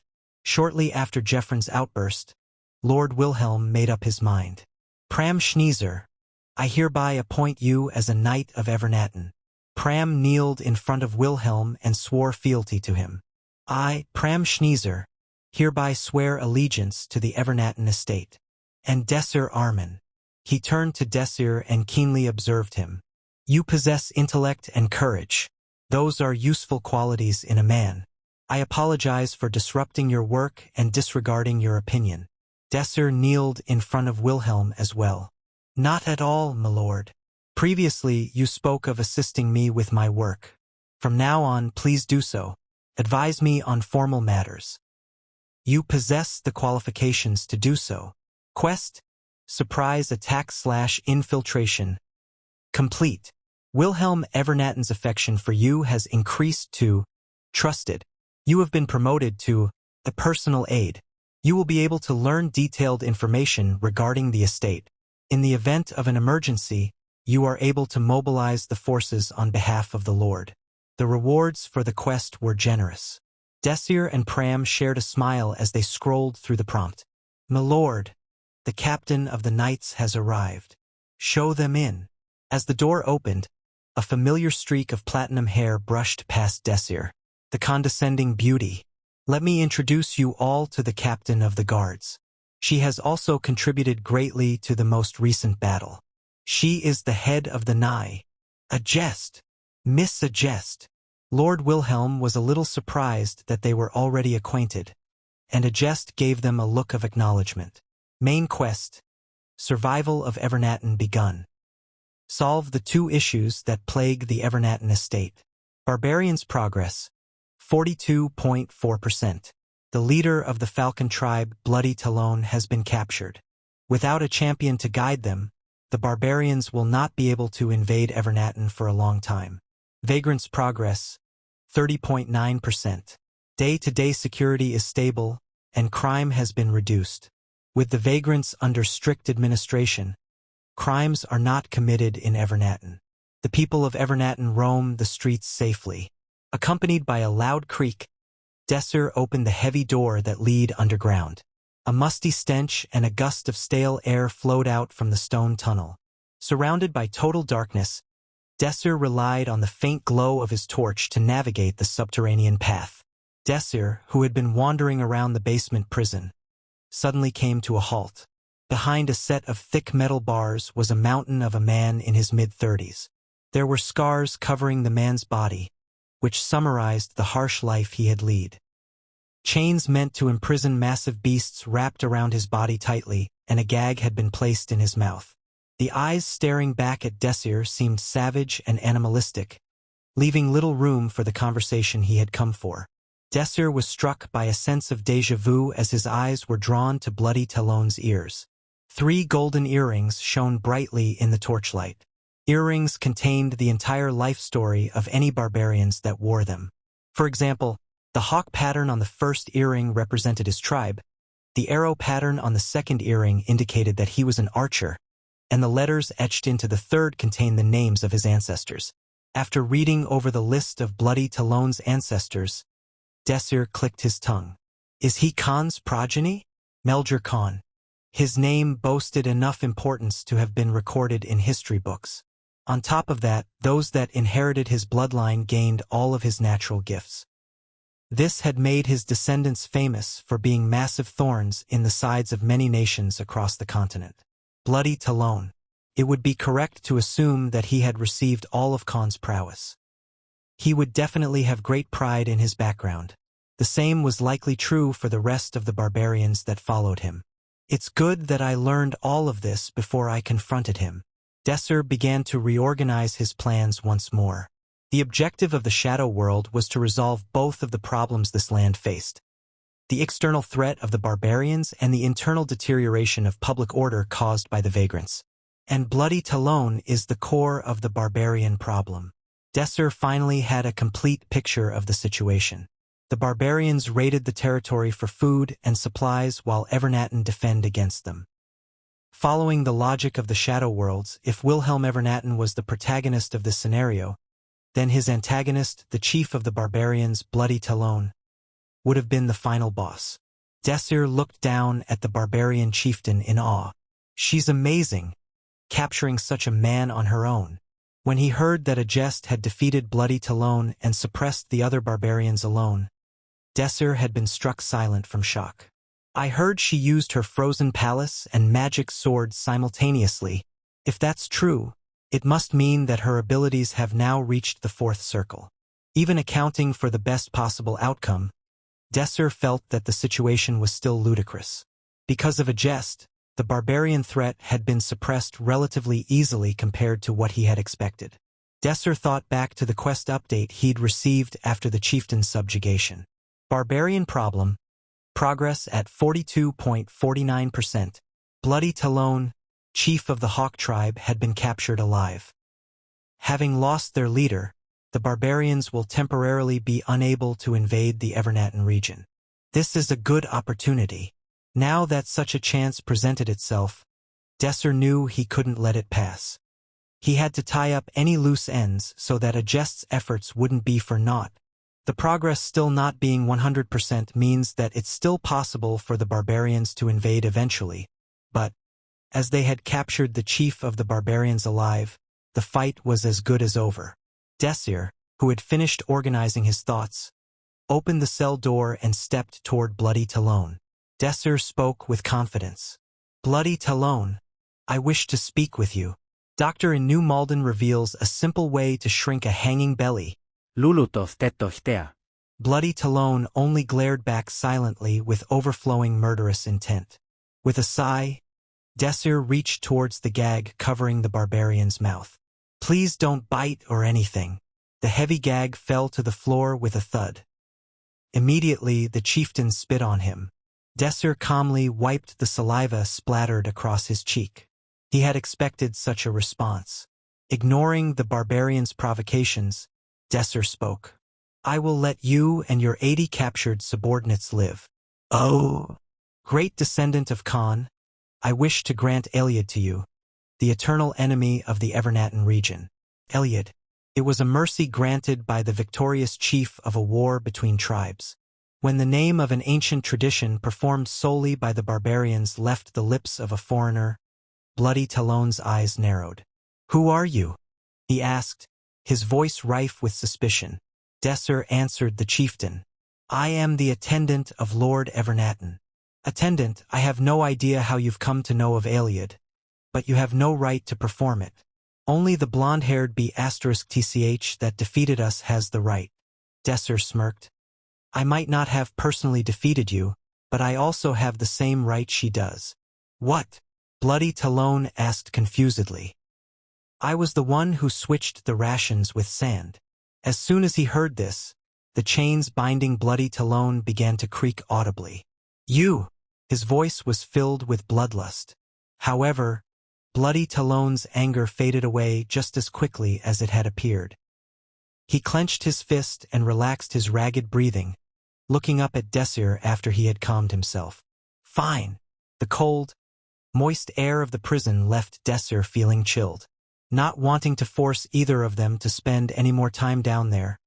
Shortly after Geoffrin's outburst, Lord Wilhelm made up his mind. "Pram Schneezer, I hereby appoint you as a Knight of Evernatten." Pram kneeled in front of Wilhelm and swore fealty to him. "I, Pram Schneezer, hereby swear allegiance to the Evernatten estate. And Desir Arman." He turned to Desir and keenly observed him. "You possess intellect and courage. Those are useful qualities in a man. I apologize for disrupting your work and disregarding your opinion." Desir kneeled in front of Wilhelm as well. "Not at all, my lord. Previously, you spoke of assisting me with my work. From now on, please do so. Advise me on formal matters. You possess the qualifications to do so. Quest, surprise attack/infiltration. Complete. Wilhelm Evernatten's affection for you has increased to trusted. You have been promoted to a personal aide. You will be able to learn detailed information regarding the estate. In the event of an emergency, you are able to mobilize the forces on behalf of the Lord. The rewards for the quest were generous. Desir and Pram shared a smile as they scrolled through the prompt. "My lord, the captain of the knights has arrived. Show them in." As the door opened, a familiar streak of platinum hair brushed past Desir. The condescending beauty. "Let me introduce you all to the captain of the guards. She has also contributed greatly to the most recent battle. She is the head of the Nye. A jest. Miss a jest." Lord Wilhelm was a little surprised that they were already acquainted, and a jest gave them a look of acknowledgement. Main quest. Survival of Evernatten begun. Solve the 2 issues that plague the Evernatten estate. Barbarians' progress. 42.4%. The leader of the Falcon tribe, Bloody Talon, has been captured. Without a champion to guide them, the barbarians will not be able to invade Evernatten for a long time. Vagrants' progress. 30.9%. Day-to-day security is stable, and crime has been reduced. With the vagrants under strict administration, crimes are not committed in Evernatten. The people of Evernatten roam the streets safely. Accompanied by a loud creak, Desir opened the heavy door that lead underground. A musty stench and a gust of stale air flowed out from the stone tunnel. Surrounded by total darkness, Desir relied on the faint glow of his torch to navigate the subterranean path. Desir, who had been wandering around the basement prison, suddenly came to a halt. Behind a set of thick metal bars was a mountain of a man in his mid-30s. There were scars covering the man's body, which summarized the harsh life he had led. Chains meant to imprison massive beasts wrapped around his body tightly, and a gag had been placed in his mouth. The eyes staring back at Desir seemed savage and animalistic, leaving little room for the conversation he had come for. Desir was struck by a sense of déjà vu as his eyes were drawn to Bloody Talon's ears. 3 golden earrings shone brightly in the torchlight. Earrings contained the entire life story of any barbarians that wore them. For example, the hawk pattern on the first earring represented his tribe, the arrow pattern on the second earring indicated that he was an archer, and the letters etched into the third contained the names of his ancestors. After reading over the list of Bloody Talon's ancestors, Desir clicked his tongue. Is he Khan's progeny? Melger Khan. His name boasted enough importance to have been recorded in history books. On top of that, those that inherited his bloodline gained all of his natural gifts. This had made his descendants famous for being massive thorns in the sides of many nations across the continent. Bloody Talon. It would be correct to assume that he had received all of Khan's prowess. He would definitely have great pride in his background. The same was likely true for the rest of the barbarians that followed him. It's good that I learned all of this before I confronted him. Desir began to reorganize his plans once more. The objective of the Shadow World was to resolve both of the problems this land faced: the external threat of the barbarians and the internal deterioration of public order caused by the vagrants. And Bloody Talon is the core of the barbarian problem. Desir finally had a complete picture of the situation. The barbarians raided the territory for food and supplies while Evernatten defended against them. Following the logic of the Shadow Worlds, if Wilhelm Evernatten was the protagonist of this scenario, then his antagonist, the chief of the barbarians, Bloody Talon, would have been the final boss. Desir looked down at the barbarian chieftain in awe. She's amazing, capturing such a man on her own. When he heard that a jest had defeated Bloody Talon and suppressed the other barbarians alone, Desir had been struck silent from shock. I heard she used her frozen palace and magic sword simultaneously. If that's true, it must mean that her abilities have now reached the 4th circle. Even accounting for the best possible outcome, Desir felt that the situation was still ludicrous. Because of a jest, the barbarian threat had been suppressed relatively easily compared to what he had expected. Desir thought back to the quest update he'd received after the chieftain's subjugation. Barbarian problem, progress at 42.49%. Bloody Talon, chief of the Hawk tribe, had been captured alive. Having lost their leader, the barbarians will temporarily be unable to invade the Evernatten region. This is a good opportunity. Now that such a chance presented itself, Desir knew he couldn't let it pass. He had to tie up any loose ends so that a jest's efforts wouldn't be for naught. The progress still not being 100% means that it's still possible for the barbarians to invade eventually, but as they had captured the chief of the barbarians alive, the fight was as good as over. Desir, who had finished organizing his thoughts, opened the cell door and stepped toward Bloody Talon. Desir spoke with confidence. Bloody Talon, I wish to speak with you. Doctor in New Malden reveals a simple way to shrink a hanging belly. Lulutoth tetohtea. Bloody Talon only glared back silently with overflowing murderous intent. With a sigh, Desir reached towards the gag covering the barbarian's mouth. Please don't bite or anything. The heavy gag fell to the floor with a thud. Immediately, the chieftain spit on him. Desir calmly wiped the saliva splattered across his cheek. He had expected such a response. Ignoring the barbarian's provocations, Desir spoke. I will let you and your 80 captured subordinates live. Oh! Great descendant of Khan, I wish to grant Eliad to you, the eternal enemy of the Evernatten region. Eliad. It was a mercy granted by the victorious chief of a war between tribes. When the name of an ancient tradition performed solely by the barbarians left the lips of a foreigner, Bloody Talon's eyes narrowed. Who are you? He asked, his voice rife with suspicion. Desir answered the chieftain. I am the attendant of Lord Evernatten. Attendant, I have no idea how you've come to know of Eliad, but you have no right to perform it. Only the blonde-haired B***tch that defeated us has the right. Desir smirked. I might not have personally defeated you, but I also have the same right she does. What? Bloody Talon asked confusedly. I was the one who switched the rations with sand. As soon as he heard this, the chains binding Bloody Talon began to creak audibly. You! His voice was filled with bloodlust. However, Bloody Talon's anger faded away just as quickly as it had appeared. He clenched his fist and relaxed his ragged breathing, looking up at Desir after he had calmed himself. Fine. The cold, moist air of the prison left Desir feeling chilled. Not wanting to force either of them to spend any more time down there,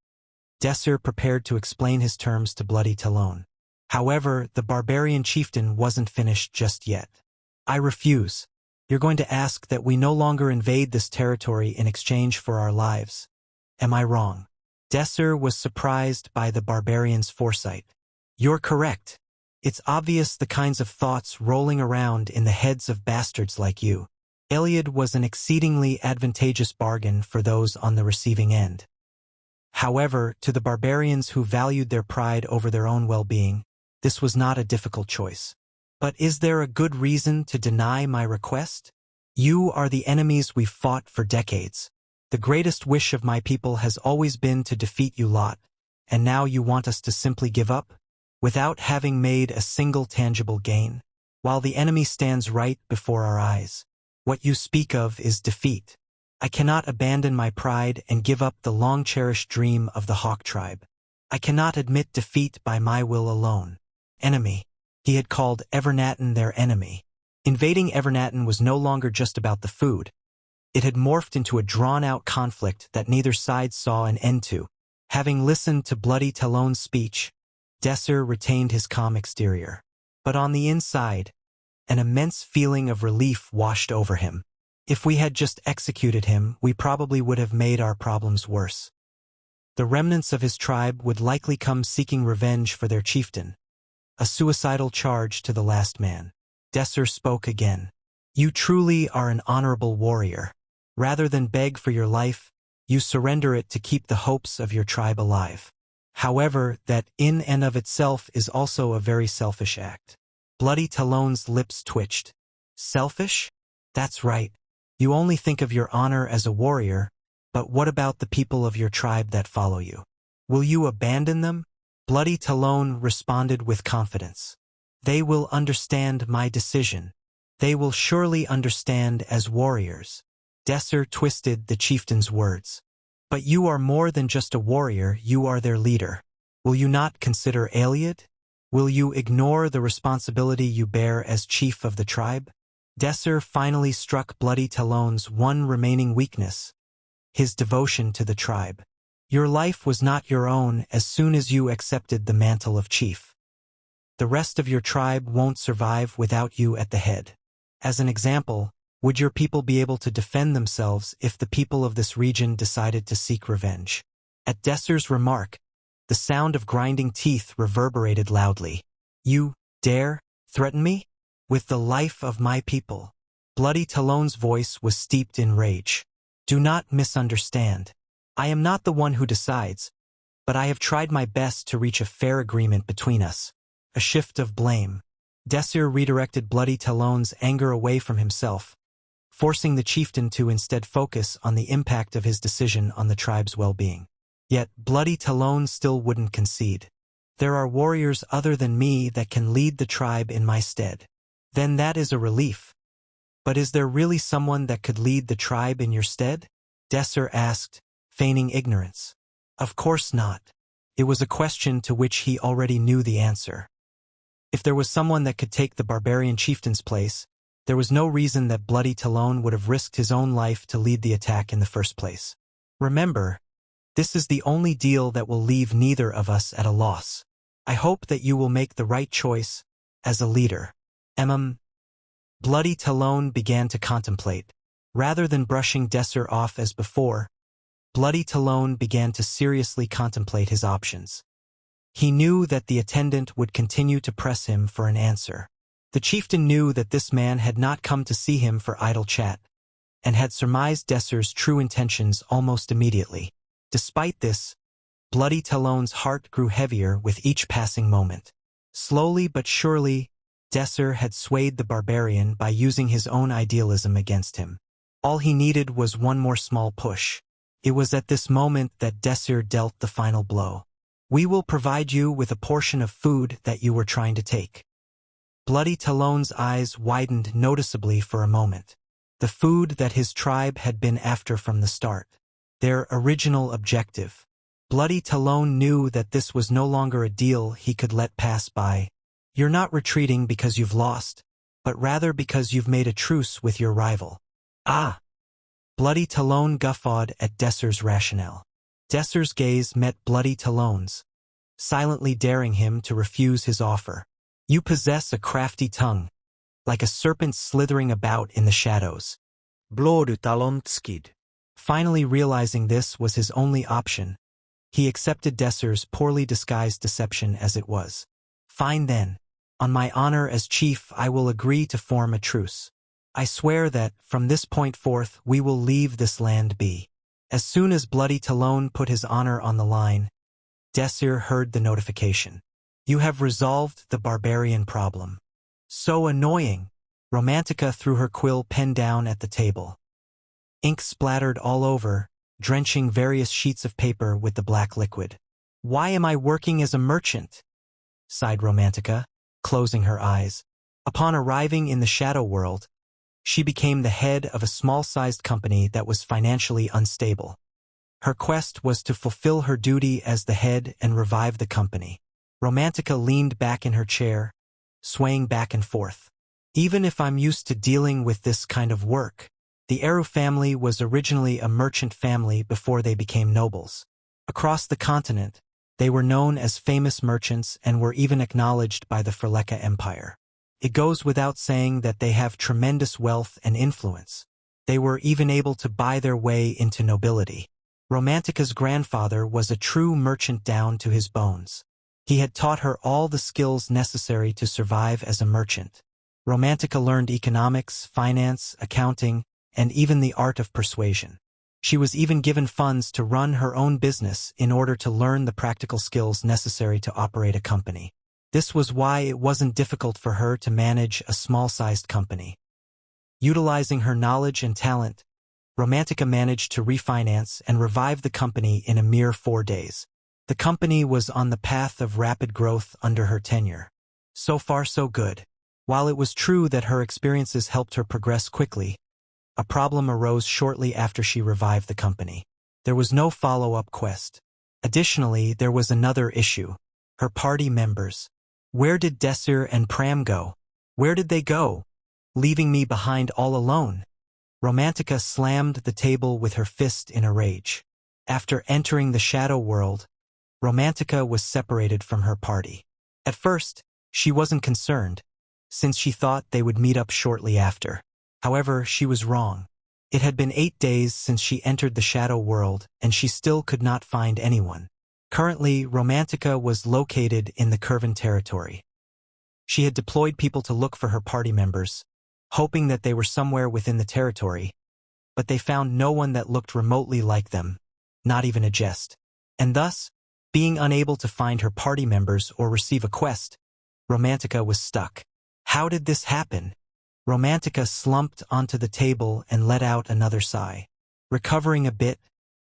Desir prepared to explain his terms to Bloody Talon. However, the barbarian chieftain wasn't finished just yet. I refuse. You're going to ask that we no longer invade this territory in exchange for our lives. Am I wrong? Desir was surprised by the barbarian's foresight. You're correct. It's obvious the kinds of thoughts rolling around in the heads of bastards like you. Iliad was an exceedingly advantageous bargain for those on the receiving end. However, to the barbarians who valued their pride over their own well-being, this was not a difficult choice. But is there a good reason to deny my request? You are the enemies we've fought for decades. The greatest wish of my people has always been to defeat you lot, and now you want us to simply give up, without having made a single tangible gain, while the enemy stands right before our eyes. What you speak of is defeat. I cannot abandon my pride and give up the long-cherished dream of the Hawk tribe. I cannot admit defeat by my will alone. Enemy. He had called Evernatten their enemy. Invading Evernatten was no longer just about the food. It had morphed into a drawn-out conflict that neither side saw an end to. Having listened to Bloody Talon's speech, Desir retained his calm exterior. But on the inside, an immense feeling of relief washed over him. If we had just executed him, we probably would have made our problems worse. The remnants of his tribe would likely come seeking revenge for their chieftain. A suicidal charge to the last man. Desir spoke again. You truly are an honorable warrior. Rather than beg for your life, you surrender it to keep the hopes of your tribe alive. However, that in and of itself is also a very selfish act. Bloody Talon's lips twitched. Selfish? That's right. You only think of your honor as a warrior, but what about the people of your tribe that follow you? Will you abandon them? Bloody Talon responded with confidence. They will understand my decision. They will surely understand as warriors. Desir twisted the chieftain's words. But you are more than just a warrior, you are their leader. Will you not consider Iliad? Will you ignore the responsibility you bear as chief of the tribe? Desir finally struck Bloody Talon's one remaining weakness, his devotion to the tribe. Your life was not your own as soon as you accepted the mantle of chief. The rest of your tribe won't survive without you at the head. As an example, would your people be able to defend themselves if the people of this region decided to seek revenge? At Desir's remark, the sound of grinding teeth reverberated loudly. You dare threaten me? With the life of my people. Bloody Talon's voice was steeped in rage. Do not misunderstand. I am not the one who decides, but I have tried my best to reach a fair agreement between us. A shift of blame. Desir redirected Bloody Talon's anger away from himself, forcing the chieftain to instead focus on the impact of his decision on the tribe's well-being. Yet Bloody Talon still wouldn't concede. There are warriors other than me that can lead the tribe in my stead. Then that is a relief. But is there really someone that could lead the tribe in your stead? Desir asked, feigning ignorance. Of course not. It was a question to which he already knew the answer. If there was someone that could take the barbarian chieftain's place, there was no reason that Bloody Talon would have risked his own life to lead the attack in the first place. Remember, this is the only deal that will leave neither of us at a loss. I hope that you will make the right choice as a leader. Bloody Talon began to contemplate. Rather than brushing Desir off as before, Bloody Talon began to seriously contemplate his options. He knew that the attendant would continue to press him for an answer. The chieftain knew that this man had not come to see him for idle chat, and had surmised Desir's true intentions almost immediately. Despite this, Bloody Talon's heart grew heavier with each passing moment. Slowly but surely, Desir had swayed the barbarian by using his own idealism against him. All he needed was one more small push. It was at this moment that Desir dealt the final blow. "We will provide you with a portion of food that you were trying to take." Bloody Talon's eyes widened noticeably for a moment. The food that his tribe had been after from the start. Their original objective. Bloody Talon knew that this was no longer a deal he could let pass by. "You're not retreating because you've lost, but rather because you've made a truce with your rival." "Ah!" Bloody Talon guffawed at Desir's rationale. Desir's gaze met Bloody Talon's, silently daring him to refuse his offer. "You possess a crafty tongue, like a serpent slithering about in the shadows." Bloody Talonskid. Finally realizing this was his only option, he accepted Desir's poorly disguised deception as it was. "Fine then. On my honor as chief, I will agree to form a truce. I swear that, from this point forth, we will leave this land be." As soon as Bloody Talon put his honor on the line, Desir heard the notification. "You have resolved the barbarian problem." "So annoying." Romantica threw her quill pen down at the table. Ink splattered all over, drenching various sheets of paper with the black liquid. "Why am I working as a merchant?" sighed Romantica, closing her eyes. Upon arriving in the shadow world, she became the head of a small-sized company that was financially unstable. Her quest was to fulfill her duty as the head and revive the company. Romantica leaned back in her chair, swaying back and forth. "Even if I'm used to dealing with this kind of work." The Eru family was originally a merchant family before they became nobles. Across the continent, they were known as famous merchants and were even acknowledged by the Freleka Empire. It goes without saying that they have tremendous wealth and influence. They were even able to buy their way into nobility. Romantica's grandfather was a true merchant down to his bones. He had taught her all the skills necessary to survive as a merchant. Romantica learned economics, finance, accounting, and even the art of persuasion. She was even given funds to run her own business in order to learn the practical skills necessary to operate a company. This was why it wasn't difficult for her to manage a small-sized company. Utilizing her knowledge and talent, Romantica managed to refinance and revive the company in a mere 4 days. The company was on the path of rapid growth under her tenure. So far so good. While it was true that her experiences helped her progress quickly, a problem arose shortly after she revived the company. There was no follow-up quest. Additionally, there was another issue. Her party members. Where did Desir and Pram go? Where did they go? Leaving me behind all alone. Romantica slammed the table with her fist in a rage. After entering the shadow world, Romantica was separated from her party. At first, she wasn't concerned, since she thought they would meet up shortly after. However, she was wrong. It had been 8 days since she entered the shadow world, and she still could not find anyone. Currently, Romantica was located in the Curvan territory. She had deployed people to look for her party members, hoping that they were somewhere within the territory, but they found no one that looked remotely like them, not even a jest. And thus, being unable to find her party members or receive a quest, Romantica was stuck. How did this happen? Romantica slumped onto the table and let out another sigh. Recovering a bit,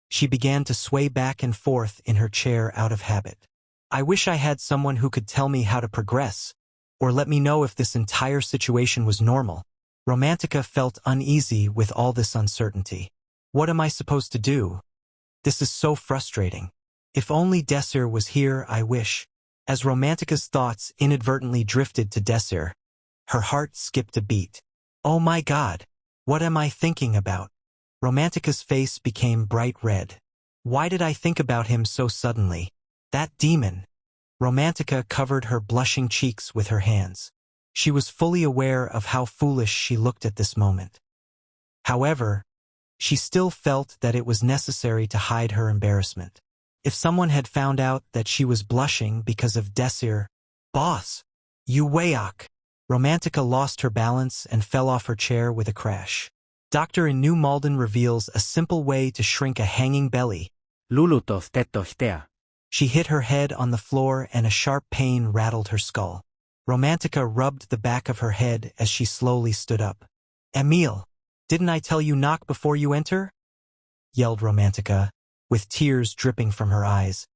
she began to sway back and forth in her chair out of habit. I wish I had someone who could tell me how to progress, or let me know if this entire situation was normal. Romantica felt uneasy with all this uncertainty. What am I supposed to do? This is so frustrating. If only Desir was here, I wish. As Romantica's thoughts inadvertently drifted to Desir, her heart skipped a beat. Oh my God, what am I thinking about? Romantica's face became bright red. Why did I think about him so suddenly? That demon. Romantica covered her blushing cheeks with her hands. She was fully aware of how foolish she looked at this moment. However, she still felt that it was necessary to hide her embarrassment. If someone had found out that she was blushing because of Desir, boss, you wayok. Romantica lost her balance and fell off her chair with a crash. Doctor in New Malden reveals a simple way to shrink a hanging belly. Lulutov tetohtea. She hit her head on the floor and a sharp pain rattled her skull. Romantica rubbed the back of her head as she slowly stood up. "Emil, didn't I tell you knock before you enter?" yelled Romantica, with tears dripping from her eyes.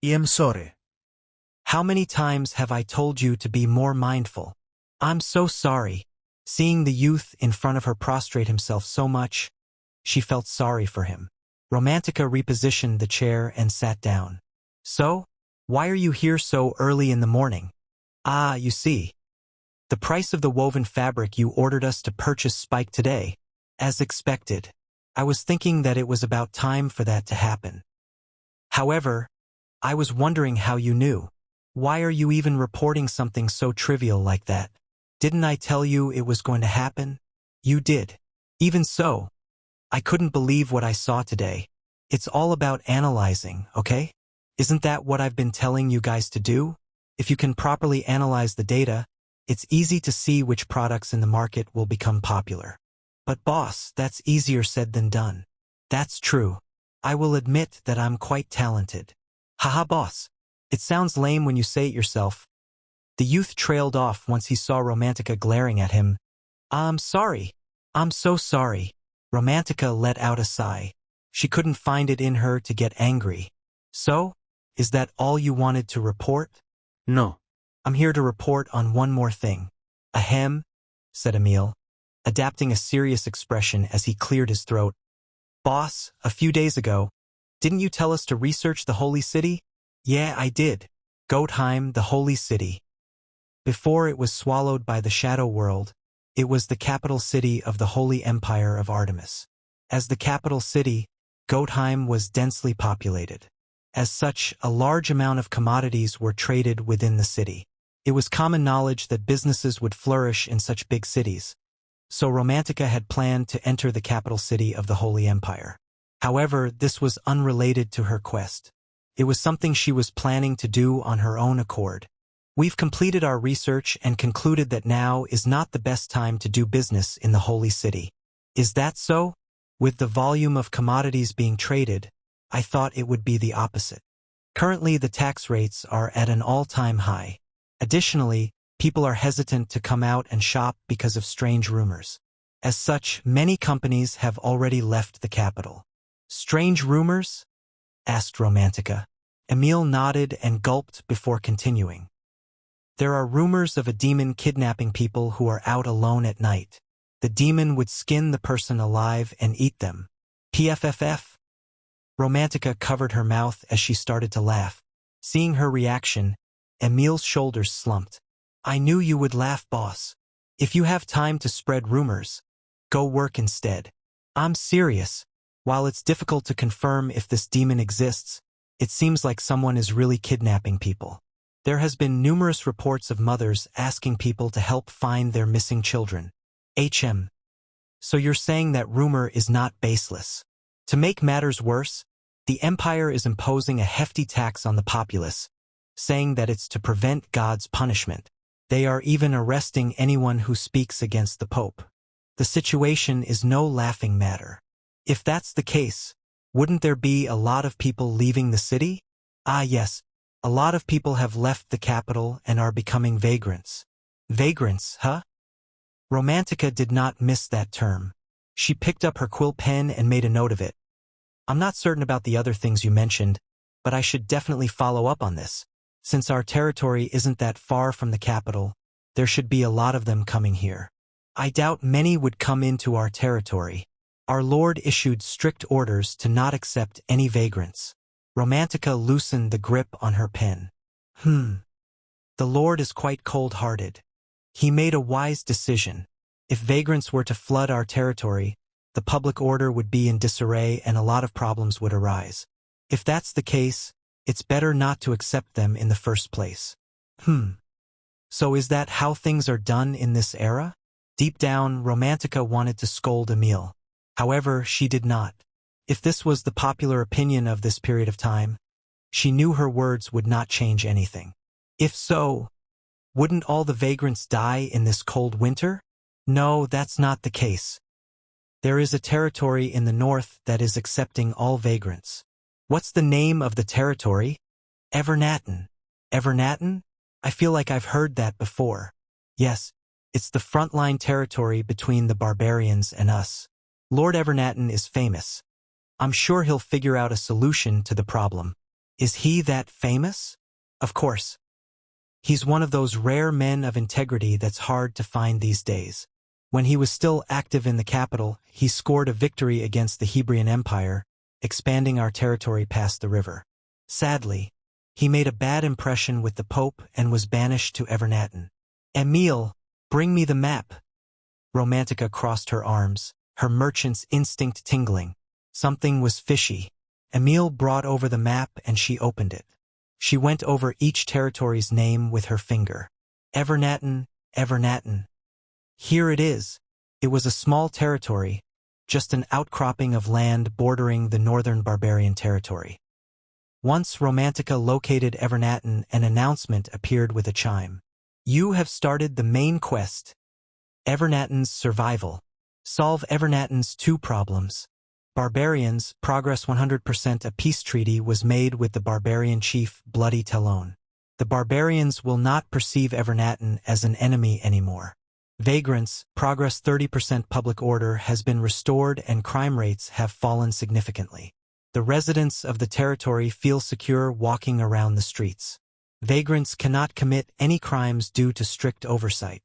I'm sorry. "How many times have I told you to be more mindful?" "I'm so sorry." Seeing the youth in front of her prostrate himself so much, she felt sorry for him. Romantica repositioned the chair and sat down. "So, why are you here so early in the morning?" "Ah, you see. The price of the woven fabric you ordered us to purchase spiked today. As expected. I was thinking that it was about time for that to happen. However, I was wondering how you knew. Why are you even reporting something so trivial like that? Didn't I tell you it was going to happen?" "You did. Even so, I couldn't believe what I saw today. It's all about analyzing, okay? Isn't that what I've been telling you guys to do? If you can properly analyze the data, it's easy to see which products in the market will become popular." "But boss, that's easier said than done." "That's true. I will admit that I'm quite talented." "Haha boss. It sounds lame when you say it yourself." The youth trailed off once he saw Romantica glaring at him. "I'm sorry. I'm so sorry." Romantica let out a sigh. She couldn't find it in her to get angry. "So, is that all you wanted to report?" No. "I'm here to report on one more thing." "Ahem," said Emil, adapting a serious expression as he cleared his throat. "Boss, a few days ago, didn't you tell us to research the Holy City?" "Yeah, I did. Goatheim, the Holy City. Before it was swallowed by the Shadow World, it was the capital city of the Holy Empire of Artemis. As the capital city, Goatheim was densely populated. As such, a large amount of commodities were traded within the city. It was common knowledge that businesses would flourish in such big cities. So Romantica had planned to enter the capital city of the Holy Empire. However, this was unrelated to her quest. It was something she was planning to do on her own accord. "We've completed our research and concluded that now is not the best time to do business in the Holy City." "Is that so?" "With the volume of commodities being traded, I thought it would be the opposite. Currently, the tax rates are at an all-time high. Additionally, people are hesitant to come out and shop because of strange rumors. As such, many companies have already left the capital." "Strange rumors?" asked Romantica. Emil nodded and gulped before continuing. "There are rumors of a demon kidnapping people who are out alone at night. The demon would skin the person alive and eat them." "PFFF?" Romantica covered her mouth as she started to laugh. Seeing her reaction, Emil's shoulders slumped. "I knew you would laugh, boss. If you have time to spread rumors, go work instead." "I'm serious. While it's difficult to confirm if this demon exists, it seems like someone is really kidnapping people. There has been numerous reports of mothers asking people to help find their missing children." So you're saying that rumor is not baseless. To make matters worse, the Empire is imposing a hefty tax on the populace, saying that it's to prevent God's punishment. They are even arresting anyone who speaks against the Pope. The situation is no laughing matter. If that's the case, wouldn't there be a lot of people leaving the city? "Ah yes, a lot of people have left the capital and are becoming vagrants." "Vagrants, huh?" Romantica did not miss that term. She picked up her quill pen and made a note of it. "I'm not certain about the other things you mentioned, but I should definitely follow up on this. Since our territory isn't that far from the capital, there should be a lot of them coming here. I doubt many would come into our territory. Our Lord issued strict orders to not accept any vagrants." Romantica loosened the grip on her pen. The Lord is quite cold-hearted. He made a wise decision. If vagrants were to flood our territory, the public order would be in disarray and a lot of problems would arise. If that's the case, it's better not to accept them in the first place. So is that how things are done in this era? Deep down, Romantica wanted to scold Emil. However, she did not. If this was the popular opinion of this period of time, she knew her words would not change anything. If so, wouldn't all the vagrants die in this cold winter? No, that's not the case. There is a territory in the north that is accepting all vagrants. What's the name of the territory? Evernatten. Evernatten? I feel like I've heard that before. Yes, it's the frontline territory between the barbarians and us. Lord Evernatten is famous. I'm sure he'll figure out a solution to the problem. Is he that famous? Of course. He's one of those rare men of integrity that's hard to find these days. When he was still active in the capital, he scored a victory against the Hebrion Empire, expanding our territory past the river. Sadly, he made a bad impression with the Pope and was banished to Evernatten. Emile, bring me the map. Romantica crossed her arms, her merchant's instinct tingling. Something was fishy. Emile brought over the map and she opened it. She went over each territory's name with her finger. Evernatten, Evernatten. Here it is. It was a small territory, just an outcropping of land bordering the northern barbarian territory. Once Romantica located Evernatten, an announcement appeared with a chime. You have started the main quest. Evernatten's survival. Solve Evernatten's 2 problems. Barbarians, progress 100%. A peace treaty was made with the barbarian chief, Bloody Talon. The barbarians will not perceive Evernatten as an enemy anymore. Vagrants, progress 30%. Public order has been restored and crime rates have fallen significantly. The residents of the territory feel secure walking around the streets. Vagrants cannot commit any crimes due to strict oversight.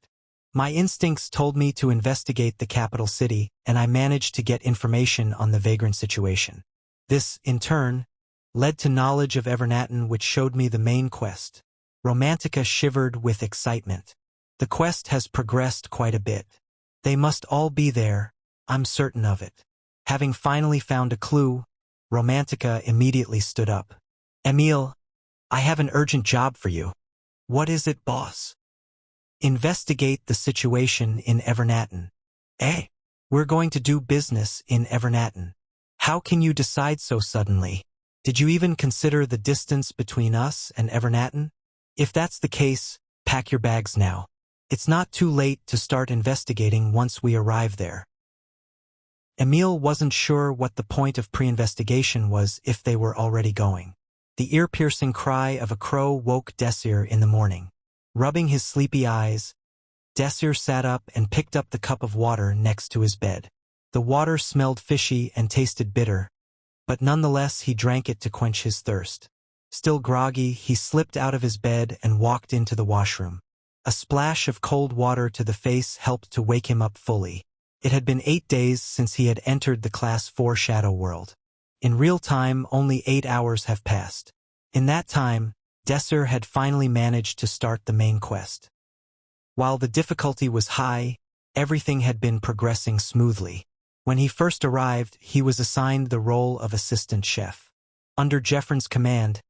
My instincts told me to investigate the capital city, and I managed to get information on the vagrant situation. This, in turn, led to knowledge of Evernatten, which showed me the main quest. Romantica shivered with excitement. The quest has progressed quite a bit. They must all be there, I'm certain of it. Having finally found a clue, Romantica immediately stood up. Emile, I have an urgent job for you. What is it, boss? Investigate the situation in Evernatten. We're going to do business in Evernatten. How can you decide so suddenly? Did you even consider the distance between us and Evernatten? If that's the case, pack your bags now. It's not too late to start investigating once we arrive there. Emile wasn't sure what the point of pre-investigation was if they were already going. The ear-piercing cry of a crow woke Desir in the morning. Rubbing his sleepy eyes, Desir sat up and picked up the cup of water next to his bed. The water smelled fishy and tasted bitter, but nonetheless he drank it to quench his thirst. Still groggy, he slipped out of his bed and walked into the washroom. A splash of cold water to the face helped to wake him up fully. It had been 8 days since he had entered the Class 4 Shadow World. In real time, only 8 hours have passed. In that time, Desir had finally managed to start the main quest. While the difficulty was high, everything had been progressing smoothly. When he first arrived, he was assigned the role of assistant chef. Under Jeffrin's command,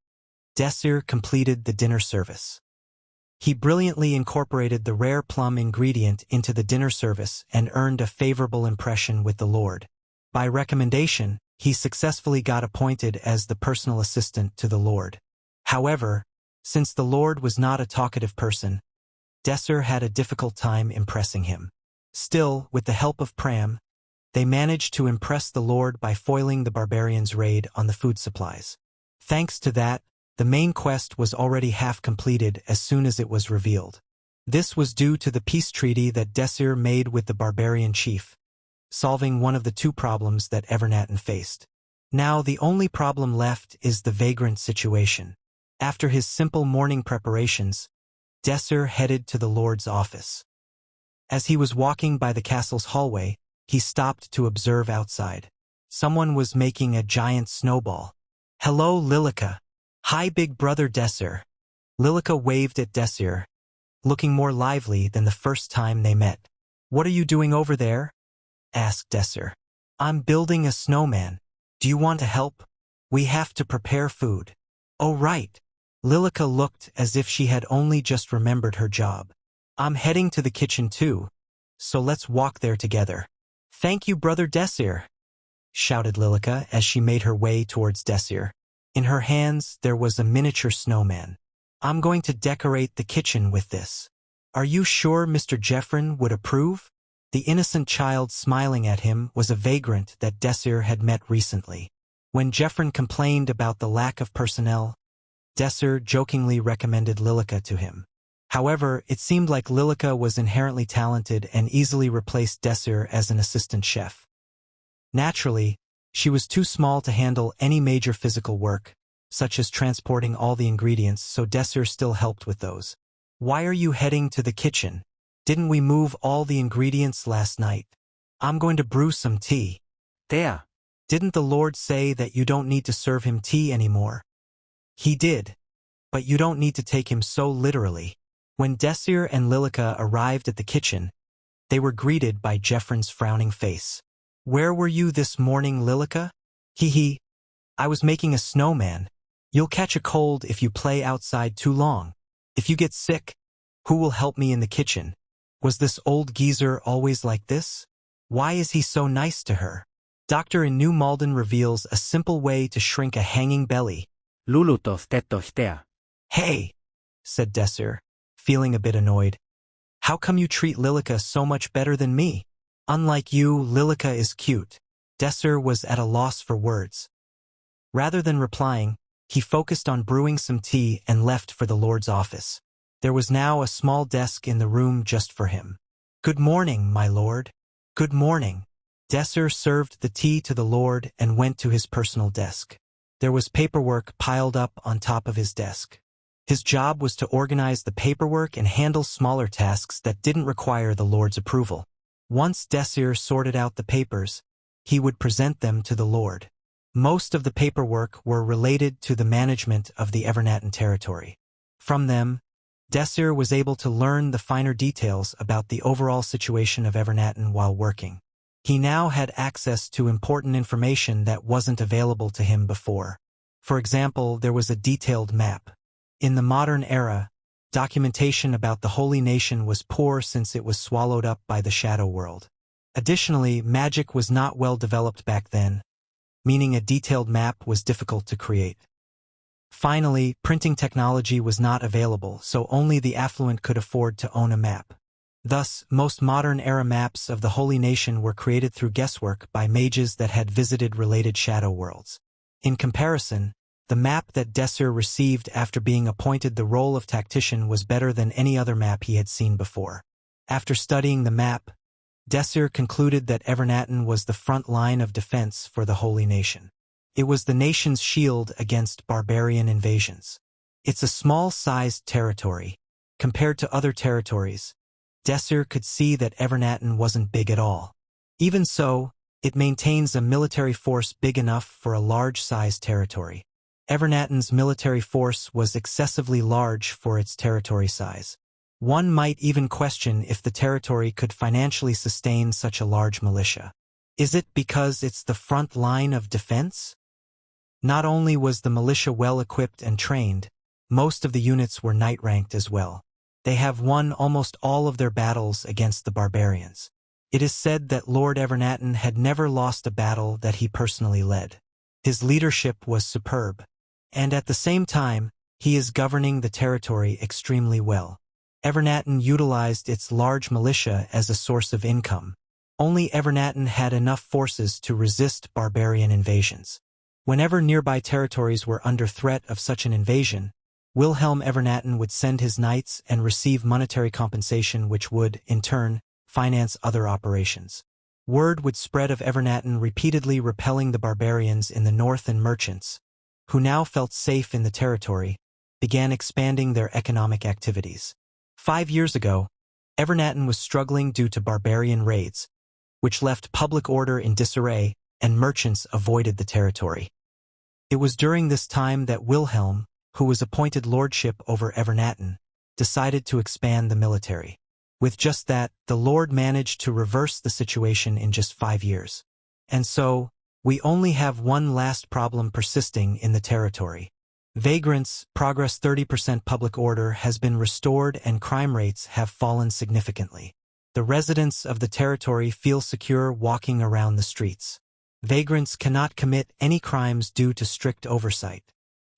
Desir completed the dinner service. He brilliantly incorporated the rare plum ingredient into the dinner service and earned a favorable impression with the Lord. By recommendation, he successfully got appointed as the personal assistant to the Lord. However, since the Lord was not a talkative person, Desir had a difficult time impressing him. Still, with the help of Pram, they managed to impress the Lord by foiling the barbarians' raid on the food supplies. Thanks to that, the main quest was already half completed as soon as it was revealed. This was due to the peace treaty that Desir made with the barbarian chief, solving one of the 2 problems that Evernatten faced. Now the only problem left is the vagrant situation. After his simple morning preparations, Desir headed to the Lord's office. As he was walking by the castle's hallway, he stopped to observe outside. Someone was making a giant snowball. Hello, Lilica. Hi, big brother Desir. Lilica waved at Desir, looking more lively than the first time they met. What are you doing over there? Asked Desir. I'm building a snowman. Do you want to help? We have to prepare food. Oh, right. Lilica looked as if she had only just remembered her job. I'm heading to the kitchen too, so let's walk there together. Thank you, brother Desir, shouted Lilica as she made her way towards Desir. In her hands, there was a miniature snowman. I'm going to decorate the kitchen with this. Are you sure Mr. Jeffrin would approve? The innocent child smiling at him was a vagrant that Desir had met recently. When Jeffrin complained about the lack of personnel, Desir jokingly recommended Lilica to him. However, it seemed like Lilica was inherently talented and easily replaced Desir as an assistant chef. Naturally, she was too small to handle any major physical work, such as transporting all the ingredients, so Desir still helped with those. "Why are you heading to the kitchen? Didn't we move all the ingredients last night? I'm going to brew some tea." Tea. "Didn't the Lord say that you don't need to serve him tea anymore?" "He did. But you don't need to take him so literally." When Desir and Lilica arrived at the kitchen, they were greeted by Jeffrin's frowning face. "Where were you this morning, Lilica?" "Hee. I was making a snowman. You'll catch a cold if you play outside too long. If you get sick, who will help me in the kitchen? Was this old geezer always like this? Why is he so nice to her?" Doctor in New Malden reveals a simple way to shrink a hanging belly. Lulutof tetohtea. "Hey," said Desir, feeling a bit annoyed. "How come you treat Lilica so much better than me? Unlike you, Lilica is cute." Desir was at a loss for words. Rather than replying, he focused on brewing some tea and left for the Lord's office. There was now a small desk in the room just for him. "Good morning, my lord." "Good morning." Desir served the tea to the Lord and went to his personal desk. There was paperwork piled up on top of his desk. His job was to organize the paperwork and handle smaller tasks that didn't require the Lord's approval. Once Desir sorted out the papers, he would present them to the Lord. Most of the paperwork were related to the management of the Evernatten territory. From them, Desir was able to learn the finer details about the overall situation of Evernatten while working. He now had access to important information that wasn't available to him before. For example, there was a detailed map. In the modern era, documentation about the Holy Nation was poor since it was swallowed up by the Shadow World. Additionally, magic was not well developed back then, meaning a detailed map was difficult to create. Finally, printing technology was not available, so only the affluent could afford to own a map. Thus, most modern-era maps of the Holy Nation were created through guesswork by mages that had visited related shadow worlds. In comparison, the map that Desir received after being appointed the role of tactician was better than any other map he had seen before. After studying the map, Desir concluded that Evernatten was the front line of defense for the Holy Nation. It was the nation's shield against barbarian invasions. It's a small-sized territory. Compared to other territories, Desir could see that Evernatten wasn't big at all. Even so, it maintains a military force big enough for a large-sized territory. Evernatten's military force was excessively large for its territory size. One might even question if the territory could financially sustain such a large militia. Is it because it's the front line of defense? Not only was the militia well equipped and trained, most of the units were knight-ranked as well. They have won almost all of their battles against the barbarians. It is said that Lord Evernatten had never lost a battle that he personally led. His leadership was superb. And at the same time, he is governing the territory extremely well. Evernatten utilized its large militia as a source of income. Only Evernatten had enough forces to resist barbarian invasions. Whenever nearby territories were under threat of such an invasion, Wilhelm Evernatten would send his knights and receive monetary compensation which would, in turn, finance other operations. Word would spread of Evernatten repeatedly repelling the barbarians in the north, and merchants, who now felt safe in the territory, began expanding their economic activities. 5 years ago, Evernatten was struggling due to barbarian raids, which left public order in disarray, and merchants avoided the territory. It was during this time that Wilhelm, who was appointed lordship over Evernatten, decided to expand the military. With just that, the Lord managed to reverse the situation in just 5 years. And so, we only have one last problem persisting in the territory. Vagrants, progress 30%. Public order has been restored and crime rates have fallen significantly. The residents of the territory feel secure walking around the streets. Vagrants cannot commit any crimes due to strict oversight.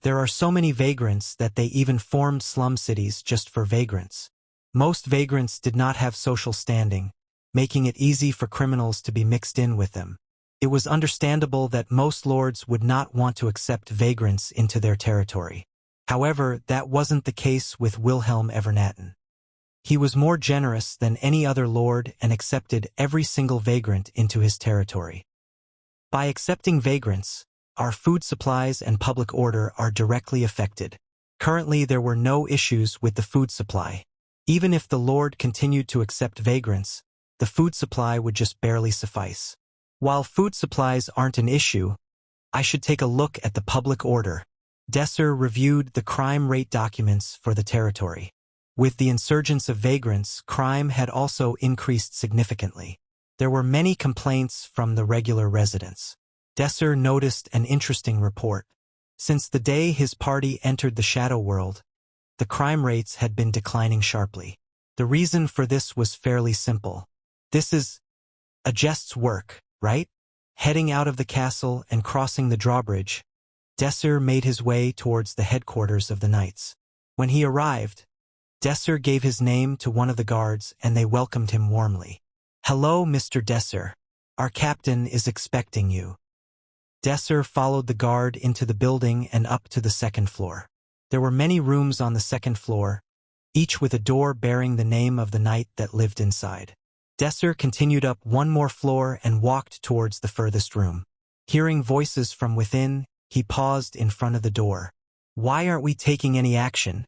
There are so many vagrants that they even formed slum cities just for vagrants. Most vagrants did not have social standing, making it easy for criminals to be mixed in with them. It was understandable that most lords would not want to accept vagrants into their territory. However, that wasn't the case with Wilhelm Evernatten. He was more generous than any other lord and accepted every single vagrant into his territory. By accepting vagrants, our food supplies and public order are directly affected. Currently, there were no issues with the food supply. Even if the lord continued to accept vagrants, the food supply would just barely suffice. While food supplies aren't an issue, I should take a look at the public order. Desir reviewed the crime rate documents for the territory. With the insurgence of vagrants, crime had also increased significantly. There were many complaints from the regular residents. Desir noticed an interesting report. Since the day his party entered the shadow world, the crime rates had been declining sharply. The reason for this was fairly simple. This is a jest's work, right? Heading out of the castle and crossing the drawbridge, Desir made his way towards the headquarters of the knights. When he arrived, Desir gave his name to one of the guards and they welcomed him warmly. "Hello, Mr. Desir. Our captain is expecting you." Desir followed the guard into the building and up to the second floor. There were many rooms on the second floor, each with a door bearing the name of the knight that lived inside. Desir continued up one more floor and walked towards the furthest room. Hearing voices from within, he paused in front of the door. "Why aren't we taking any action?"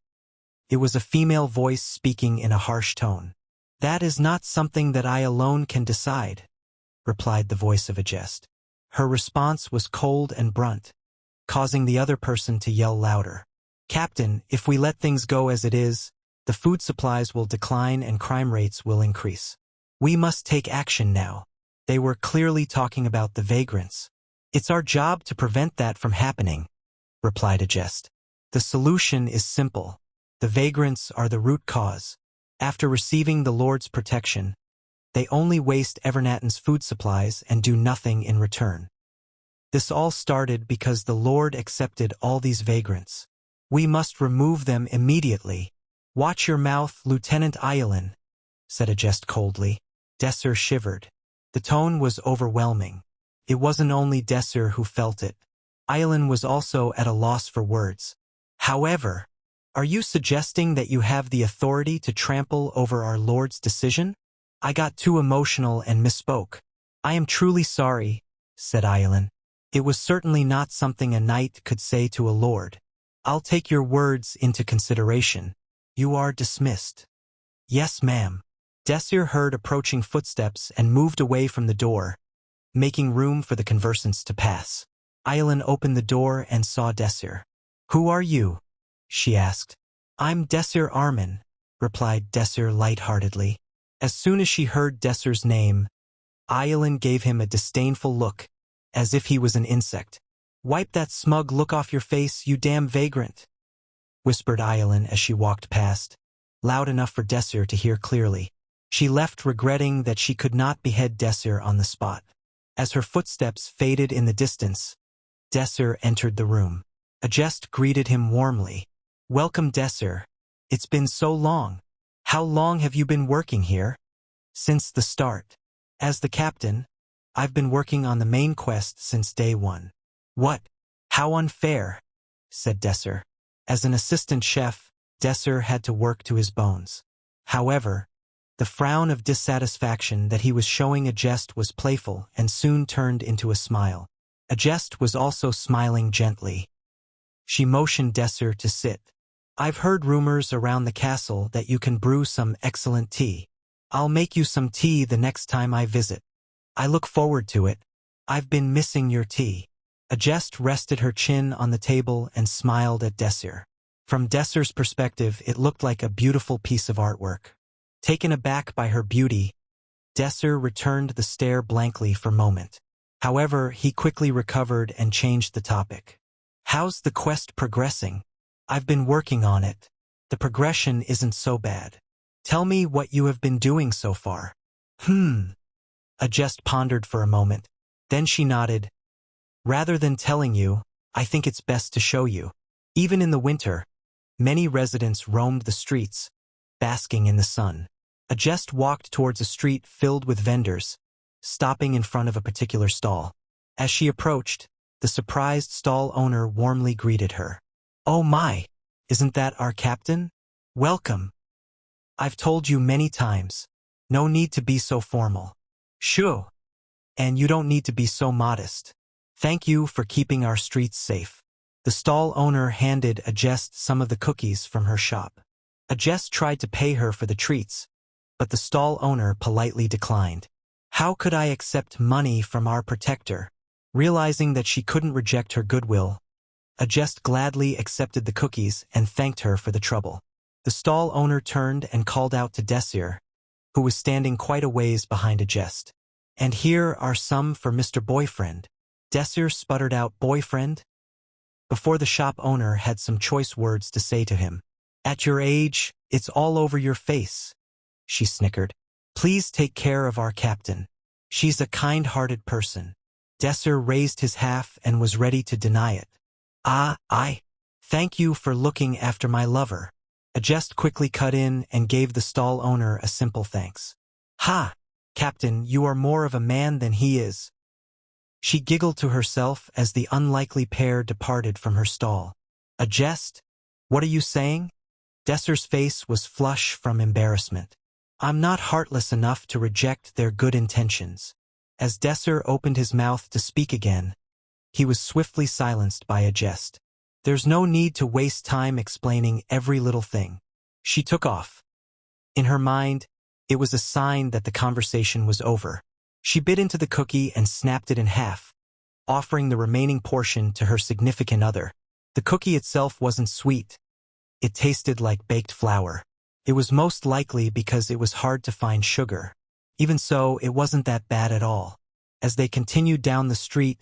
It was a female voice speaking in a harsh tone. "That is not something that I alone can decide," replied the voice of a jest. Her response was cold and blunt, causing the other person to yell louder. "Captain, if we let things go as it is, the food supplies will decline and crime rates will increase. We must take action now." They were clearly talking about the vagrants. "It's our job to prevent that from happening," replied a jest. "The solution is simple. The vagrants are the root cause. After receiving the Lord's protection, they only waste Evernatton's food supplies and do nothing in return. This all started because the Lord accepted all these vagrants. We must remove them immediately." "Watch your mouth, Lieutenant Aylin," said a jest coldly. Desir shivered. The tone was overwhelming. It wasn't only Desir who felt it. Aylin was also at a loss for words. "However, are you suggesting that you have the authority to trample over our Lord's decision?" "I got too emotional and misspoke. I am truly sorry," said Aylin. "It was certainly not something a knight could say to a lord. I'll take your words into consideration. You are dismissed." "Yes, ma'am." Desir heard approaching footsteps and moved away from the door, making room for the conversants to pass. Aylin opened the door and saw Desir. "Who are you?" she asked. "I'm Desir Arman," replied Desir lightheartedly. As soon as she heard Desir's name, Aylin gave him a disdainful look, as if he was an insect. "Wipe that smug look off your face, you damn vagrant," whispered Aylin as she walked past, loud enough for Desir to hear clearly. She left regretting that she could not behead Desir on the spot. As her footsteps faded in the distance, Desir entered the room. A jest greeted him warmly. "Welcome, Desir. It's been so long. How long have you been working here?" "Since the start. As the captain, I've been working on the main quest since day one." "What? How unfair," said Desir. As an assistant chef, Desir had to work to his bones. However, the frown of dissatisfaction that he was showing a jest was playful and soon turned into a smile. A jest was also smiling gently. She motioned Desir to sit. "I've heard rumors around the castle that you can brew some excellent tea. I'll make you some tea the next time I visit. I look forward to it. I've been missing your tea." A jest rested her chin on the table and smiled at Desir. From Desir's perspective, it looked like a beautiful piece of artwork. Taken aback by her beauty, Desir returned the stare blankly for a moment. However, he quickly recovered and changed the topic. "How's the quest progressing?" "I've been working on it. The progression isn't so bad. Tell me what you have been doing so far." A jest pondered for a moment. Then she nodded. "Rather than telling you, I think it's best to show you." Even in the winter, many residents roamed the streets, basking in the sun. A jest walked towards a street filled with vendors, stopping in front of a particular stall. As she approached, the surprised stall owner warmly greeted her. "Oh my! Isn't that our captain? Welcome. I've told you many times. No need to be so formal. Shoo. And you don't need to be so modest. Thank you for keeping our streets safe. The stall owner handed Ajest some of the cookies from her shop. Ajest tried to pay her for the treats, but the stall owner politely declined. How could I accept money from our protector? Realizing that she couldn't reject her goodwill, Ajest gladly accepted the cookies and thanked her for the trouble. The stall owner turned and called out to Desir, who was standing quite a ways behind Ajest. And here are some for Mr. Boyfriend. Desir sputtered out, boyfriend? Before the shop owner had some choice words to say to him. At your age, it's all over your face, she snickered. Please take care of our captain. She's a kind-hearted person. Desir raised his half and was ready to deny it. Thank you for looking after my lover. Ajest quickly cut in and gave the stall owner a simple thanks. Ha! Captain, you are more of a man than he is. She giggled to herself as the unlikely pair departed from her stall. Ajest? What are you saying? Desir's face was flush from embarrassment. I'm not heartless enough to reject their good intentions. As Desir opened his mouth to speak again, he was swiftly silenced by Ajest. There's no need to waste time explaining every little thing. She took off. In her mind, it was a sign that the conversation was over. She bit into the cookie and snapped it in half, offering the remaining portion to her significant other. The cookie itself wasn't sweet. It tasted like baked flour. It was most likely because it was hard to find sugar. Even so, it wasn't that bad at all. As they continued down the street,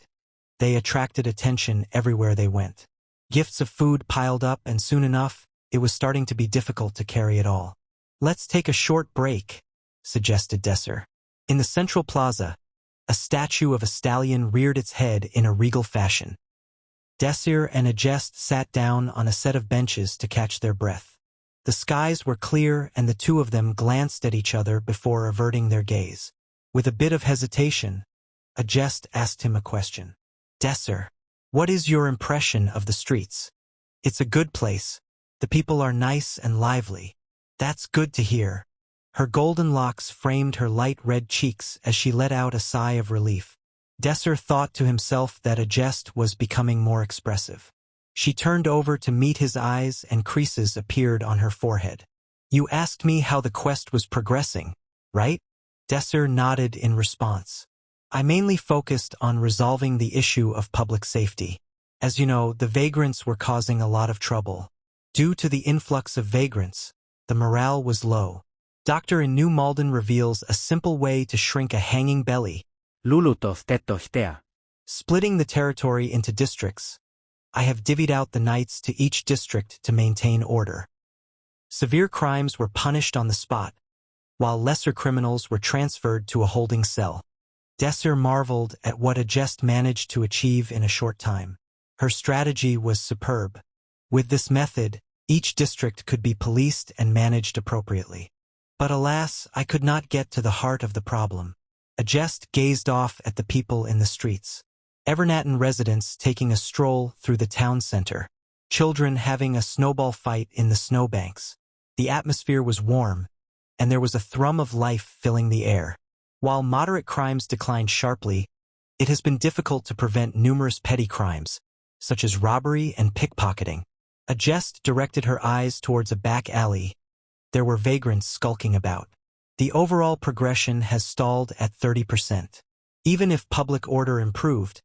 they attracted attention everywhere they went. Gifts of food piled up, and soon enough, it was starting to be difficult to carry it all. Let's take a short break, suggested Desir. In the central plaza, a statue of a stallion reared its head in a regal fashion. Desir and Ajest sat down on a set of benches to catch their breath. The skies were clear and the two of them glanced at each other before averting their gaze. With a bit of hesitation, Ajest asked him a question. Desir, what is your impression of the streets? It's a good place. The people are nice and lively. That's good to hear. Her golden locks framed her light red cheeks as she let out a sigh of relief. Desir thought to himself that Ajest was becoming more expressive. She turned over to meet his eyes and creases appeared on her forehead. You asked me how the quest was progressing, right? Desir nodded in response. I mainly focused on resolving the issue of public safety. As you know, the vagrants were causing a lot of trouble. Due to the influx of vagrants, the morale was low. Doctor in New Malden reveals a simple way to shrink a hanging belly. Lulutof tetohtea. Splitting the territory into districts. I have divvied out the knights to each district to maintain order. Severe crimes were punished on the spot, while lesser criminals were transferred to a holding cell. Desir marveled at what Ajest managed to achieve in a short time. Her strategy was superb. With this method, each district could be policed and managed appropriately. But alas, I could not get to the heart of the problem. Ajest gazed off at the people in the streets. Evernatten residents taking a stroll through the town center. Children having a snowball fight in the snowbanks. The atmosphere was warm, and there was a thrum of life filling the air. While moderate crimes declined sharply, it has been difficult to prevent numerous petty crimes, such as robbery and pickpocketing. Ajest directed her eyes towards a back alley. There were vagrants skulking about. The overall progression has stalled at 30%. Even if public order improved,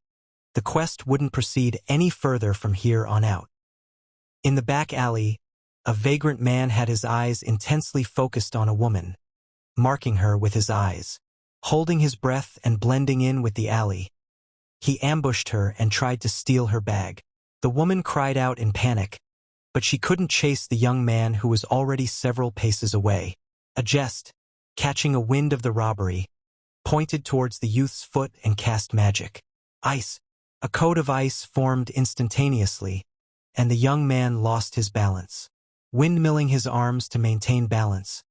the quest wouldn't proceed any further from here on out. In the back alley, a vagrant man had his eyes intensely focused on a woman, marking her with his eyes. Holding his breath and blending in with the alley, he ambushed her and tried to steal her bag. The woman cried out in panic, but she couldn't chase the young man who was already several paces away. Ajest, catching a wind of the robbery, pointed towards the youth's foot and cast magic. Ice. A cone of ice formed instantaneously, and the young man lost his balance. Windmilling his arms to maintain balance,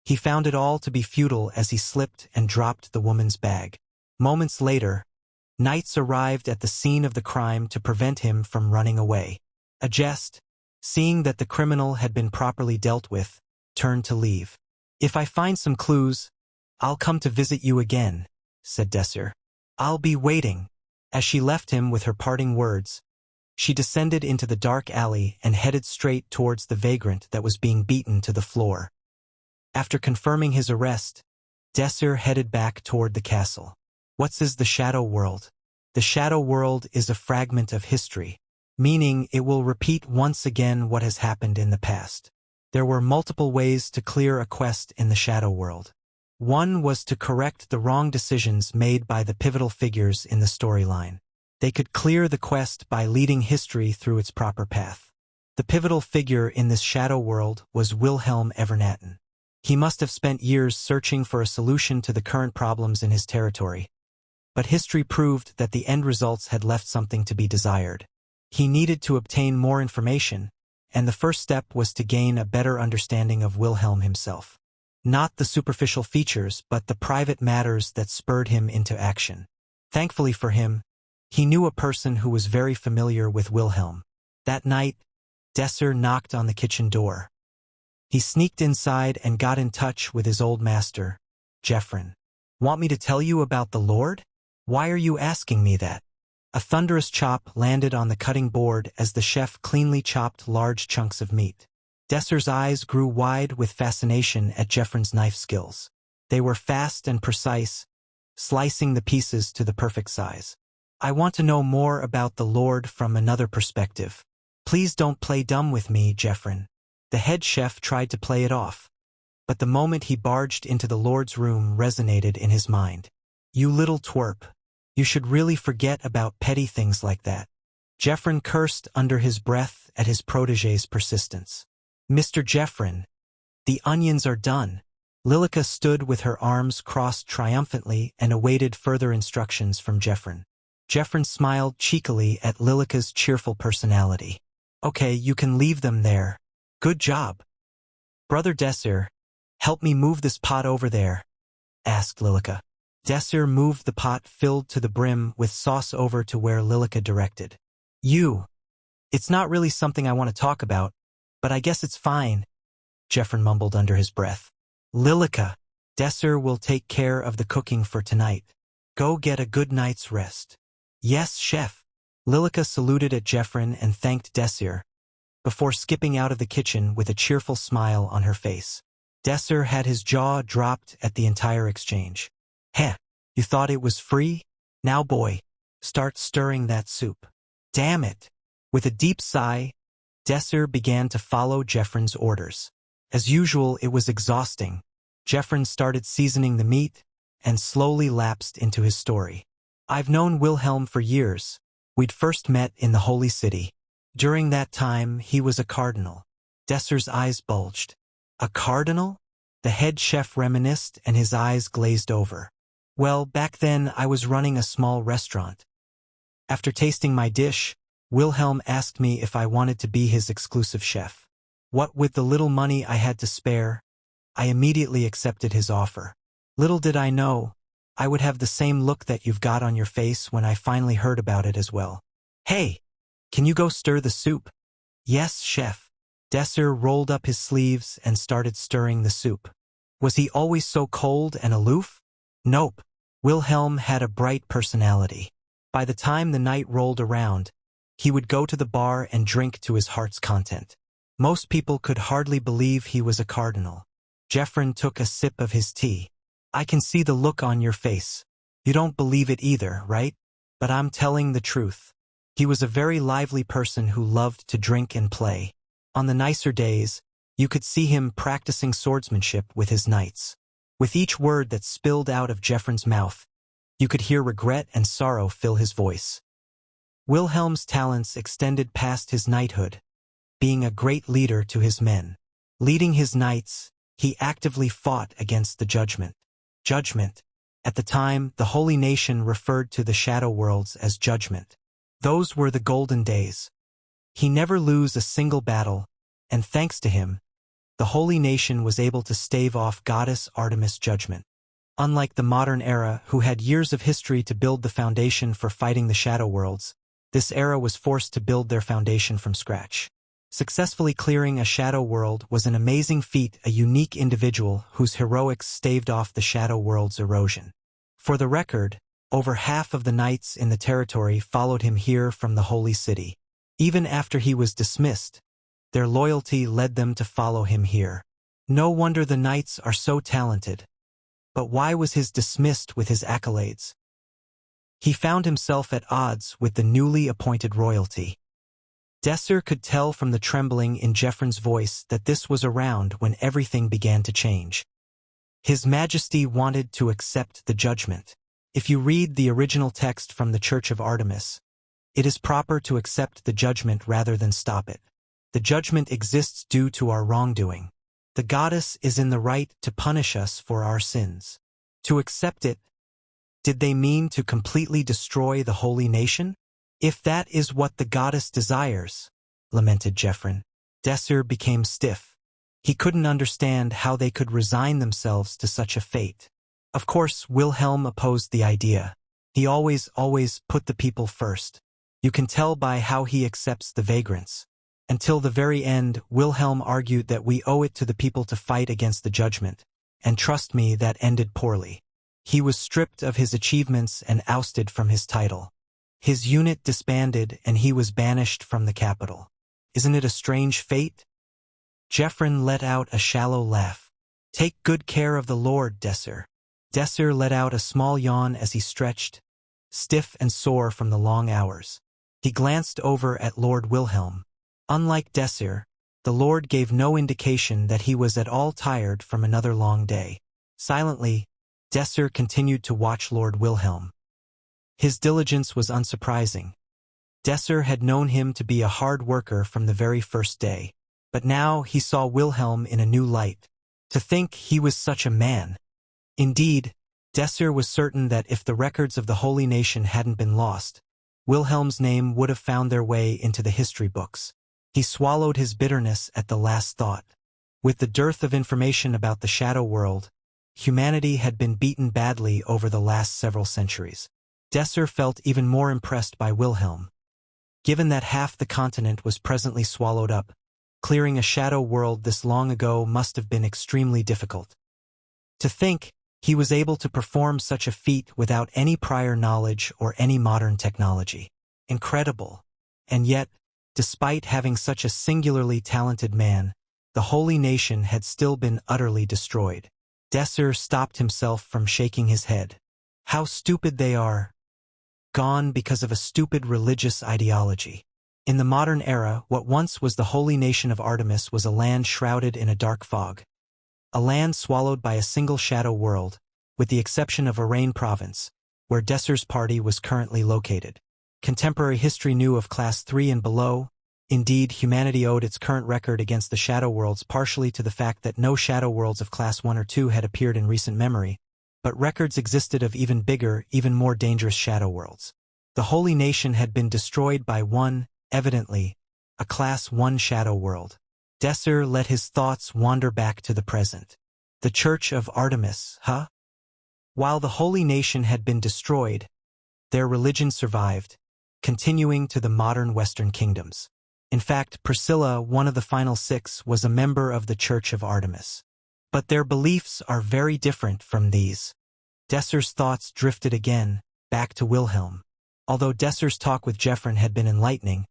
he found it all to be futile as he slipped and dropped the woman's bag. Moments later, knights arrived at the scene of the crime to prevent him from running away. Ajest, seeing that the criminal had been properly dealt with, turned to leave. "If I find some clues, I'll come to visit you again," said Desir. "I'll be waiting." As she left him with her parting words, she descended into the dark alley and headed straight towards the vagrant that was being beaten to the floor. After confirming his arrest, Desir headed back toward the castle. What is the Shadow World? The Shadow World is a fragment of history, meaning it will repeat once again what has happened in the past. There were multiple ways to clear a quest in the Shadow World. One was to correct the wrong decisions made by the pivotal figures in the storyline. They could clear the quest by leading history through its proper path. The pivotal figure in this Shadow World was Wilhelm Evernatten. He must have spent years searching for a solution to the current problems in his territory, but history proved that the end results had left something to be desired. He needed to obtain more information, and the first step was to gain a better understanding of Wilhelm himself. Not the superficial features, but the private matters that spurred him into action. Thankfully for him, he knew a person who was very familiar with Wilhelm. That night, Desir knocked on the kitchen door. He sneaked inside and got in touch with his old master, Geoffrin. "Want me to tell you about the Lord? Why are you asking me that?" A thunderous chop landed on the cutting board as the chef cleanly chopped large chunks of meat. Desir's eyes grew wide with fascination at Geoffrin's knife skills. They were fast and precise, slicing the pieces to the perfect size. "I want to know more about the Lord from another perspective. Please don't play dumb with me, Geoffrin." The head chef tried to play it off, but the moment he barged into the Lord's room resonated in his mind. "You little twerp. You should really forget about petty things like that." Geoffrin cursed under his breath at his protégé's persistence. "Mr. Geoffrin, the onions are done." Lilica stood with her arms crossed triumphantly and awaited further instructions from Geoffrin. Geoffrin smiled cheekily at Lilica's cheerful personality. "Okay, you can leave them there. Good job." "Brother Desir, help me move this pot over there," asked Lilica. Desir moved the pot filled to the brim with sauce over to where Lilica directed. It's not really something I want to talk about, but I guess it's fine," Geoffrin mumbled under his breath. "Lilica, Desir will take care of the cooking for tonight. Go get a good night's rest." "Yes, chef." Lilica saluted at Geoffrin and thanked Desir, before skipping out of the kitchen with a cheerful smile on her face. Desir had his jaw dropped at the entire exchange. "Heh, you thought it was free? Now boy, start stirring that soup." "Damn it." With a deep sigh, Desir began to follow Geoffrin's orders. As usual, it was exhausting. Geoffrin started seasoning the meat and slowly lapsed into his story. "I've known Wilhelm for years. We'd first met in the Holy City. During that time, he was a cardinal." Desir's eyes bulged. "A cardinal?" The head chef reminisced and his eyes glazed over. "Well, back then I was running a small restaurant. After tasting my dish, Wilhelm asked me if I wanted to be his exclusive chef. What with the little money I had to spare, I immediately accepted his offer. Little did I know, I would have the same look that you've got on your face when I finally heard about it as well." "Hey, can you go stir the soup?" "Yes, chef." Desir rolled up his sleeves and started stirring the soup. Was he always so cold and aloof? Nope. Wilhelm had a bright personality. By the time the night rolled around, he would go to the bar and drink to his heart's content. Most people could hardly believe he was a cardinal. Geoffrin took a sip of his tea. "I can see the look on your face. You don't believe it either, right? But I'm telling the truth." He was a very lively person who loved to drink and play. On the nicer days, you could see him practicing swordsmanship with his knights. With each word that spilled out of Geoffrin's mouth, you could hear regret and sorrow fill his voice. Wilhelm's talents extended past his knighthood, being a great leader to his men. Leading his knights, he actively fought against the judgment. At the time, the Holy Nation referred to the Shadow Worlds as Judgment. Those were the golden days. He never lose a single battle, and thanks to him, the Holy Nation was able to stave off Goddess Artemis' judgment. Unlike the modern era, who had years of history to build the foundation for fighting the Shadow Worlds, this era was forced to build their foundation from scratch. Successfully clearing a shadow world was an amazing feat, a unique individual whose heroics staved off the shadow world's erosion. For the record, over half of the knights in the territory followed him here from the Holy City. Even after he was dismissed, their loyalty led them to follow him here. No wonder the knights are so talented. But why was he dismissed with his accolades? He found himself at odds with the newly appointed royalty. Desir could tell from the trembling in Geoffrin's voice that this was around when everything began to change. His Majesty wanted to accept the judgment. If you read the original text from the Church of Artemis, it is proper to accept the judgment rather than stop it. The judgment exists due to our wrongdoing. The goddess is in the right to punish us for our sins. To accept it, did they mean to completely destroy the holy nation? If that is what the goddess desires, lamented Geoffrin. Desir became stiff. He couldn't understand how they could resign themselves to such a fate. Of course, Wilhelm opposed the idea. He always put the people first. You can tell by how he accepts the vagrants. Until the very end, Wilhelm argued that we owe it to the people to fight against the judgment, and trust me, that ended poorly. He was stripped of his achievements and ousted from his title. His unit disbanded and he was banished from the capital. Isn't it a strange fate? Geoffrin let out a shallow laugh. Take good care of the Lord, Desir. Desir let out a small yawn as he stretched, stiff and sore from the long hours. He glanced over at Lord Wilhelm. Unlike Desir, the Lord gave no indication that he was at all tired from another long day. Silently, Desir continued to watch Lord Wilhelm. His diligence was unsurprising. Desir had known him to be a hard worker from the very first day, but now he saw Wilhelm in a new light. To think he was such a man. Indeed, Desir was certain that if the records of the holy nation hadn't been lost, Wilhelm's name would have found their way into the history books. He swallowed his bitterness at the last thought. With the dearth of information about the shadow world, humanity had been beaten badly over the last several centuries. Desir felt even more impressed by Wilhelm. Given that half the continent was presently swallowed up, clearing a shadow world this long ago must have been extremely difficult. To think he was able to perform such a feat without any prior knowledge or any modern technology. Incredible. And yet, despite having such a singularly talented man, the holy nation had still been utterly destroyed. Desir stopped himself from shaking his head. How stupid they are. Gone because of a stupid religious ideology. In the modern era, what once was the holy nation of Artemis was a land shrouded in a dark fog. A land swallowed by a single shadow world, with the exception of Arain province, where Desir's party was currently located. Contemporary history knew of Class 3 and below. Indeed, humanity owed its current record against the shadow worlds partially to the fact that no shadow worlds of Class 1 or 2 had appeared in recent memory, but records existed of even bigger, even more dangerous shadow worlds. The holy nation had been destroyed by one, evidently, a Class 1 shadow world. Desir let his thoughts wander back to the present. The Church of Artemis, huh? While the holy nation had been destroyed, their religion survived, continuing to the modern Western kingdoms. In fact, Priscilla, one of the final 6, was a member of the Church of Artemis. But their beliefs are very different from these. Desir's thoughts drifted again, back to Wilhelm. Although Desir's talk with Geoffrin had been enlightening,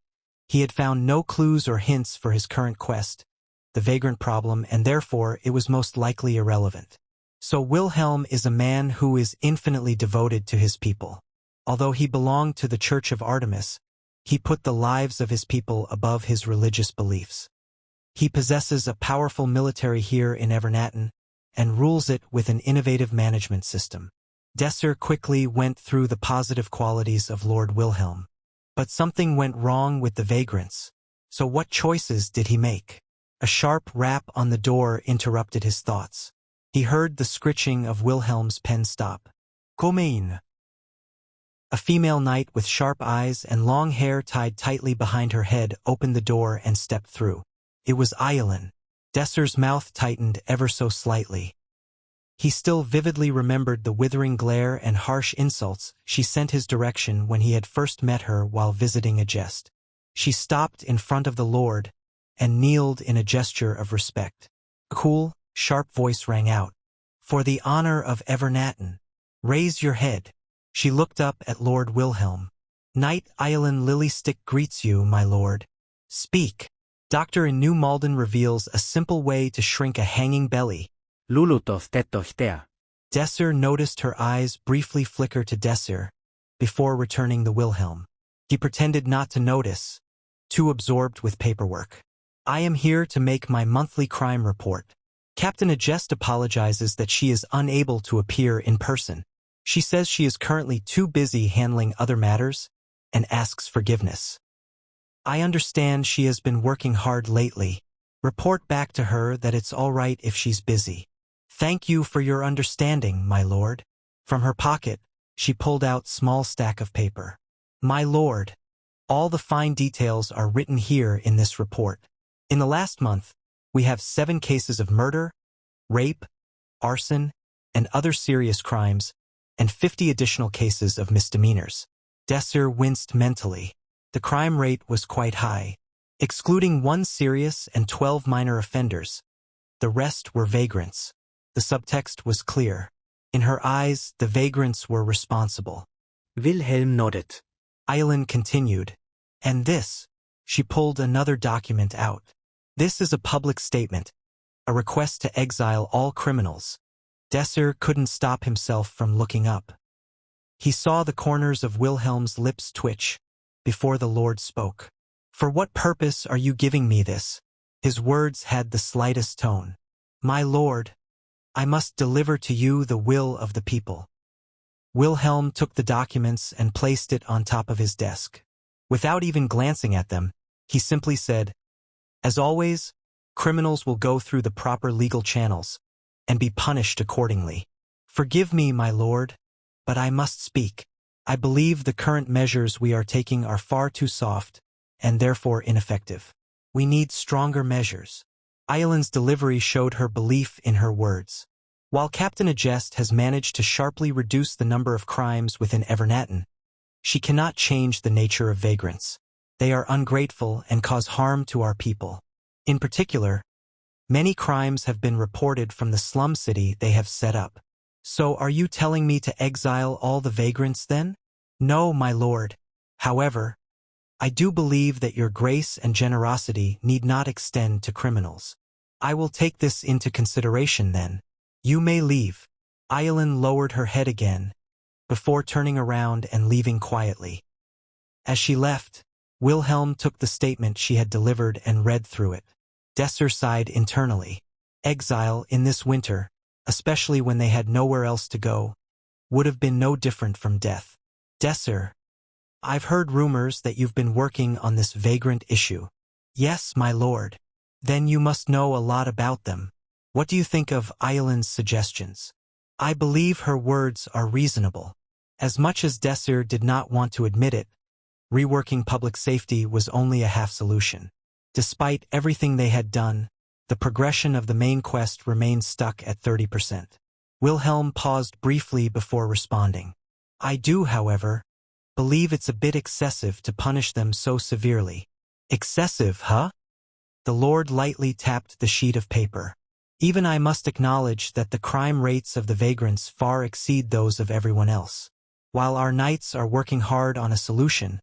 he had found no clues or hints for his current quest, the vagrant problem, and therefore it was most likely irrelevant. So Wilhelm is a man who is infinitely devoted to his people. Although he belonged to the Church of Artemis, he put the lives of his people above his religious beliefs. He possesses a powerful military here in Hebrion, and rules it with an innovative management system. Desir quickly went through the positive qualities of Lord Wilhelm. But something went wrong with the vagrants. So what choices did he make? A sharp rap on the door interrupted his thoughts. He heard the scritching of Wilhelm's pen stop. Come in. A female knight with sharp eyes and long hair tied tightly behind her head opened the door and stepped through. It was Ayelan. Desir's mouth tightened ever so slightly. He still vividly remembered the withering glare and harsh insults she sent his direction when he had first met her while visiting a jest. She stopped in front of the Lord, and kneeled in a gesture of respect. A cool, sharp voice rang out. "For the honor of Evernatten, raise your head." She looked up at Lord Wilhelm. "Knight Iolin Lilystick greets you, my lord. Speak." Doctor in New Malden reveals a simple way to shrink a hanging belly. Lulutov tetohtea. Desir noticed her eyes briefly flicker to Desir, before returning the Wilhelm. He pretended not to notice, too absorbed with paperwork. "I am here to make my monthly crime report." Captain Agest apologizes that she is unable to appear in person. She says she is currently too busy handling other matters, and asks forgiveness. "I understand she has been working hard lately. Report back to her that it's all right if she's busy." "Thank you for your understanding, my lord." From her pocket, she pulled out small stack of paper. "My lord, all the fine details are written here in this report. In the last month, we have 7 cases of murder, rape, arson, and other serious crimes, and 50 additional cases of misdemeanors." Desir winced mentally. The crime rate was quite high. Excluding 1 serious and 12 minor offenders, the rest were vagrants. The subtext was clear. In her eyes, the vagrants were responsible. Wilhelm nodded. Iolin continued. "And this." She pulled another document out. "This is a public statement, a request to exile all criminals." Desir couldn't stop himself from looking up. He saw the corners of Wilhelm's lips twitch before the Lord spoke. "For what purpose are you giving me this?" His words had the slightest tone. "My lord, I must deliver to you the will of the people." Wilhelm took the documents and placed it on top of his desk. Without even glancing at them, he simply said, "As always, criminals will go through the proper legal channels and be punished accordingly. Forgive me, my lord, but I must speak. I believe the current measures we are taking are far too soft and therefore ineffective. We need stronger measures." Iolin's delivery showed her belief in her words. While Captain Agest has managed to sharply reduce the number of crimes within Evernatten, she cannot change the nature of vagrants. They are ungrateful and cause harm to our people. In particular, many crimes have been reported from the slum city they have set up. "So are you telling me to exile all the vagrants then?" "No, my lord. However, I do believe that your grace and generosity need not extend to criminals. I will take this into consideration then. You may leave." Iolin lowered her head again, before turning around and leaving quietly. As she left, Wilhelm took the statement she had delivered and read through it. Desir sighed internally. Exile in this winter, especially when they had nowhere else to go, would have been no different from death. "Desir, I've heard rumors that you've been working on this vagrant issue." "Yes, my lord." "Then you must know a lot about them. What do you think of Iolin's suggestions?" I believe her words are reasonable. As much as Desir did not want to admit it, reworking public safety was only a half solution. Despite everything they had done, the progression of the main quest remained stuck at 30%. Wilhelm paused briefly before responding. "I do, however, believe it's a bit excessive to punish them so severely." "Excessive, huh?" The Lord lightly tapped the sheet of paper. "Even I must acknowledge that the crime rates of the vagrants far exceed those of everyone else. While our knights are working hard on a solution,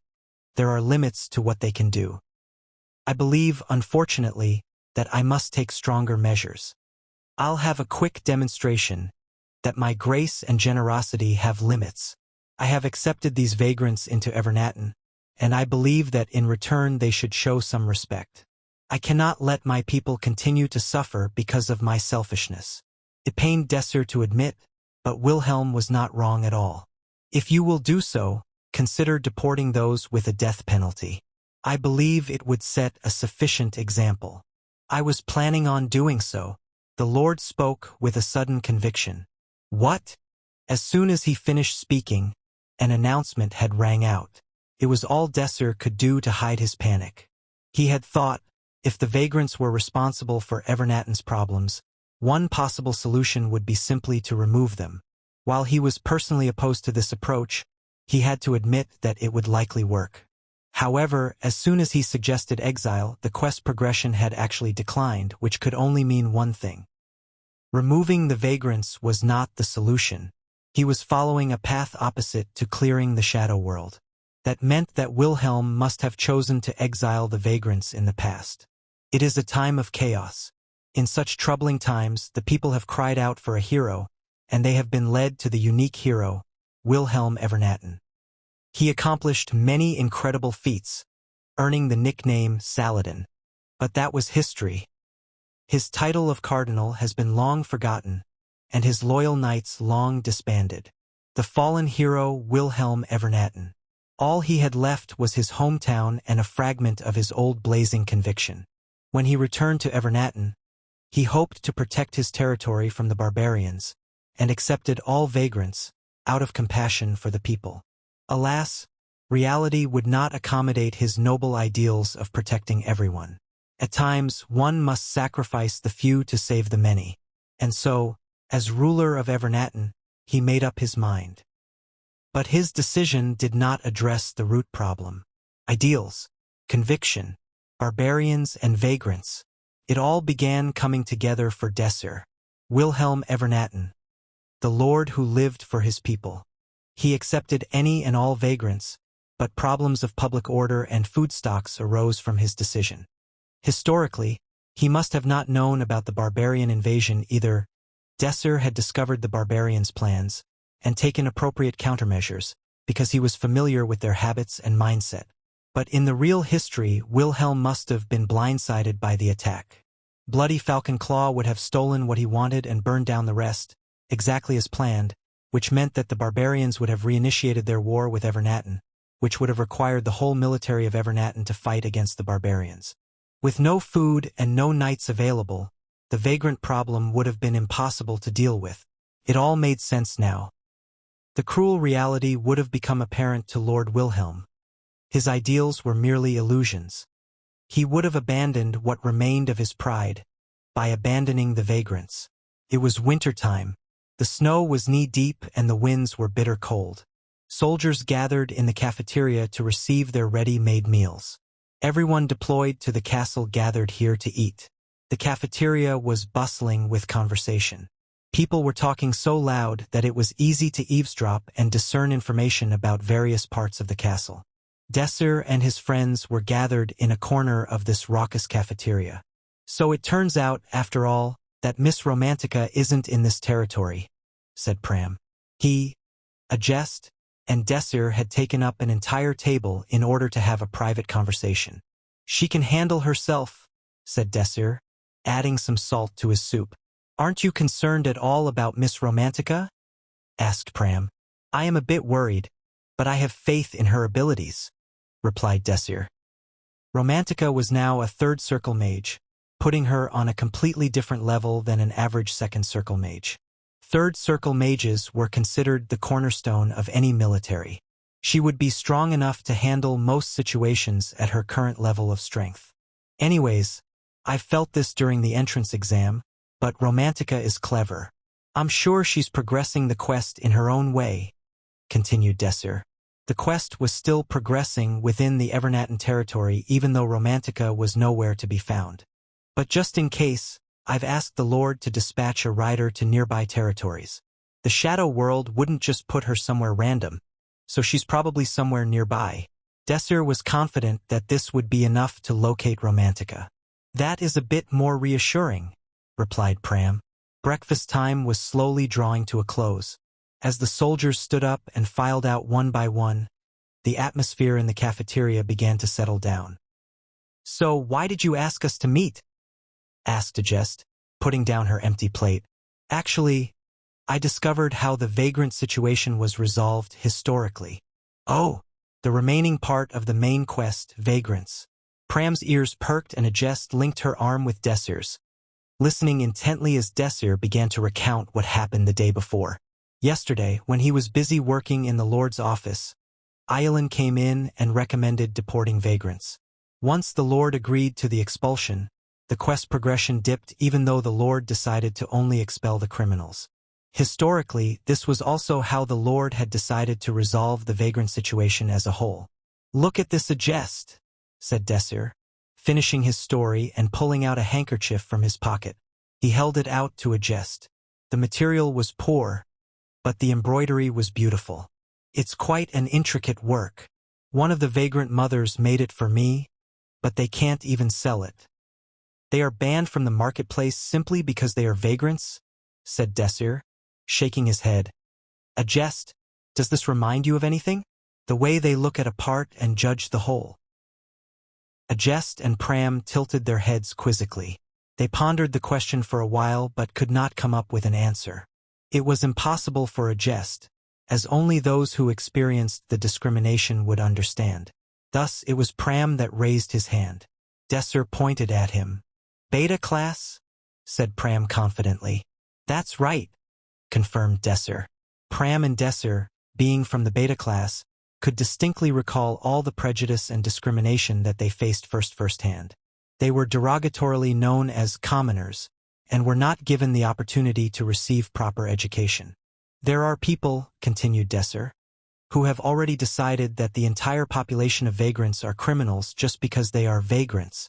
there are limits to what they can do. I believe, unfortunately, that I must take stronger measures. I'll have a quick demonstration that my grace and generosity have limits. I have accepted these vagrants into Evernatten, and I believe that in return they should show some respect. I cannot let my people continue to suffer because of my selfishness." It pained Desir to admit, but Wilhelm was not wrong at all. "If you will do so, consider deporting those with a death penalty. I believe it would set a sufficient example." "I was planning on doing so." The Lord spoke with a sudden conviction. "What?" As soon as he finished speaking, an announcement had rang out. It was all Desir could do to hide his panic. He had thought, if the vagrants were responsible for Evernatten's problems, one possible solution would be simply to remove them. While he was personally opposed to this approach, he had to admit that it would likely work. However, as soon as he suggested exile, the quest progression had actually declined, which could only mean one thing. Removing the vagrants was not the solution. He was following a path opposite to clearing the shadow world. That meant that Wilhelm must have chosen to exile the vagrants in the past. It is a time of chaos. In such troubling times, the people have cried out for a hero, and they have been led to the unique hero, Wilhelm Evernatten. He accomplished many incredible feats, earning the nickname Saladin. But that was history. His title of cardinal has been long forgotten, and his loyal knights long disbanded. The fallen hero Wilhelm Evernatten. All he had left was his hometown and a fragment of his old blazing conviction. When he returned to Evernatten, he hoped to protect his territory from the barbarians, and accepted all vagrants, out of compassion for the people. Alas, reality would not accommodate his noble ideals of protecting everyone. At times, one must sacrifice the few to save the many. And so, as ruler of Evernatten, he made up his mind. But his decision did not address the root problem. Ideals, conviction, barbarians and vagrants. It all began coming together for Desir, Wilhelm Evernatten, the lord who lived for his people. He accepted any and all vagrants, but problems of public order and food stocks arose from his decision. Historically, he must have not known about the barbarian invasion either. Desir had discovered the barbarians' plans and taken appropriate countermeasures because he was familiar with their habits and mindset. But in the real history, Wilhelm must have been blindsided by the attack. Bloody Falcon Claw would have stolen what he wanted and burned down the rest, exactly as planned, which meant that the barbarians would have reinitiated their war with Evernatten, which would have required the whole military of Evernatten to fight against the barbarians. With no food and no knights available, the vagrant problem would have been impossible to deal with. It all made sense now. The cruel reality would have become apparent to Lord Wilhelm. His ideals were merely illusions. He would have abandoned what remained of his pride by abandoning the vagrants. It was wintertime. The snow was knee-deep and the winds were bitter cold. Soldiers gathered in the cafeteria to receive their ready-made meals. Everyone deployed to the castle gathered here to eat. The cafeteria was bustling with conversation. People were talking so loud that it was easy to eavesdrop and discern information about various parts of the castle. Desir and his friends were gathered in a corner of this raucous cafeteria. So it turns out, after all, that Miss Romantica isn't in this territory, said Pram. A jest, and Desir had taken up an entire table in order to have a private conversation. She can handle herself, said Desir, adding some salt to his soup. Aren't you concerned at all about Miss Romantica? Asked Pram. I am a bit worried, but I have faith in her abilities, replied Desir. Romantica was now a third circle mage, putting her on a completely different level than an average second circle mage. Third circle mages were considered the cornerstone of any military. She would be strong enough to handle most situations at her current level of strength. Anyways, I felt this during the entrance exam, but Romantica is clever. I'm sure she's progressing the quest in her own way, continued Desir. The quest was still progressing within the Evernatten territory even though Romantica was nowhere to be found. But just in case, I've asked the Lord to dispatch a rider to nearby territories. The shadow world wouldn't just put her somewhere random, so she's probably somewhere nearby. Desir was confident that this would be enough to locate Romantica. That is a bit more reassuring, replied Pram. Breakfast time was slowly drawing to a close. As the soldiers stood up and filed out one by one, the atmosphere in the cafeteria began to settle down. So why did you ask us to meet? Asked a jest, putting down her empty plate. Actually, I discovered how the vagrant situation was resolved historically. Oh, the remaining part of the main quest, vagrants. Pram's ears perked and a jest linked her arm with Desir's, listening intently as Desir began to recount what happened the day before. Yesterday, when he was busy working in the Lord's office, Iolin came in and recommended deporting vagrants. Once the Lord agreed to the expulsion, the quest progression dipped even though the Lord decided to only expel the criminals. Historically, this was also how the Lord had decided to resolve the vagrant situation as a whole. Look at this adjust, said Desir, finishing his story and pulling out a handkerchief from his pocket. He held it out to adjust. The material was poor, but the embroidery was beautiful. It's quite an intricate work. One of the vagrant mothers made it for me, but they can't even sell it. They are banned from the marketplace simply because they are vagrants, said Desir, shaking his head. Adjust, does this remind you of anything? The way they look at a part and judge the whole. Adjust and Pram tilted their heads quizzically. They pondered the question for a while but could not come up with an answer. It was impossible for Adjust, as only those who experienced the discrimination would understand. Thus it was Pram that raised his hand. Desir pointed at him. Beta class? Said Pram confidently. That's right, confirmed Desir. Pram and Desir, being from the beta class, could distinctly recall all the prejudice and discrimination that they faced firsthand. They were derogatorily known as commoners, and were not given the opportunity to receive proper education. There are people, continued Desir, who have already decided that the entire population of vagrants are criminals just because they are vagrants.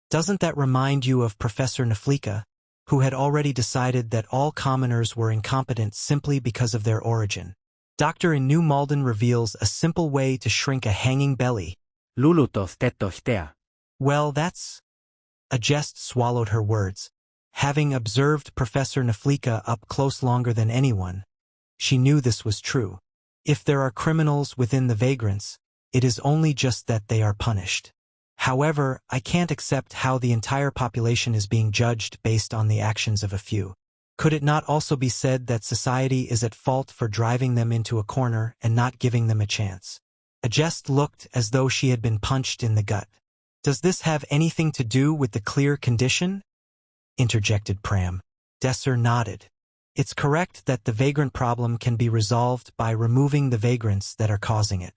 Doesn't that remind you of Professor Napolitan, who had already decided that all commoners were incompetent simply because of their origin? Doctor in New Malden reveals a simple way to shrink a hanging belly. Lulutoth tetohtea. Well, that's... Adjust swallowed her words. Having observed Professor Napolitan up close longer than anyone, she knew this was true. If there are criminals within the vagrants, it is only just that they are punished. However, I can't accept how the entire population is being judged based on the actions of a few. Could it not also be said that society is at fault for driving them into a corner and not giving them a chance? Adjust looked as though she had been punched in the gut. Does this have anything to do with the clear condition? Interjected Pram. Desir nodded. It's correct that the vagrant problem can be resolved by removing the vagrants that are causing it.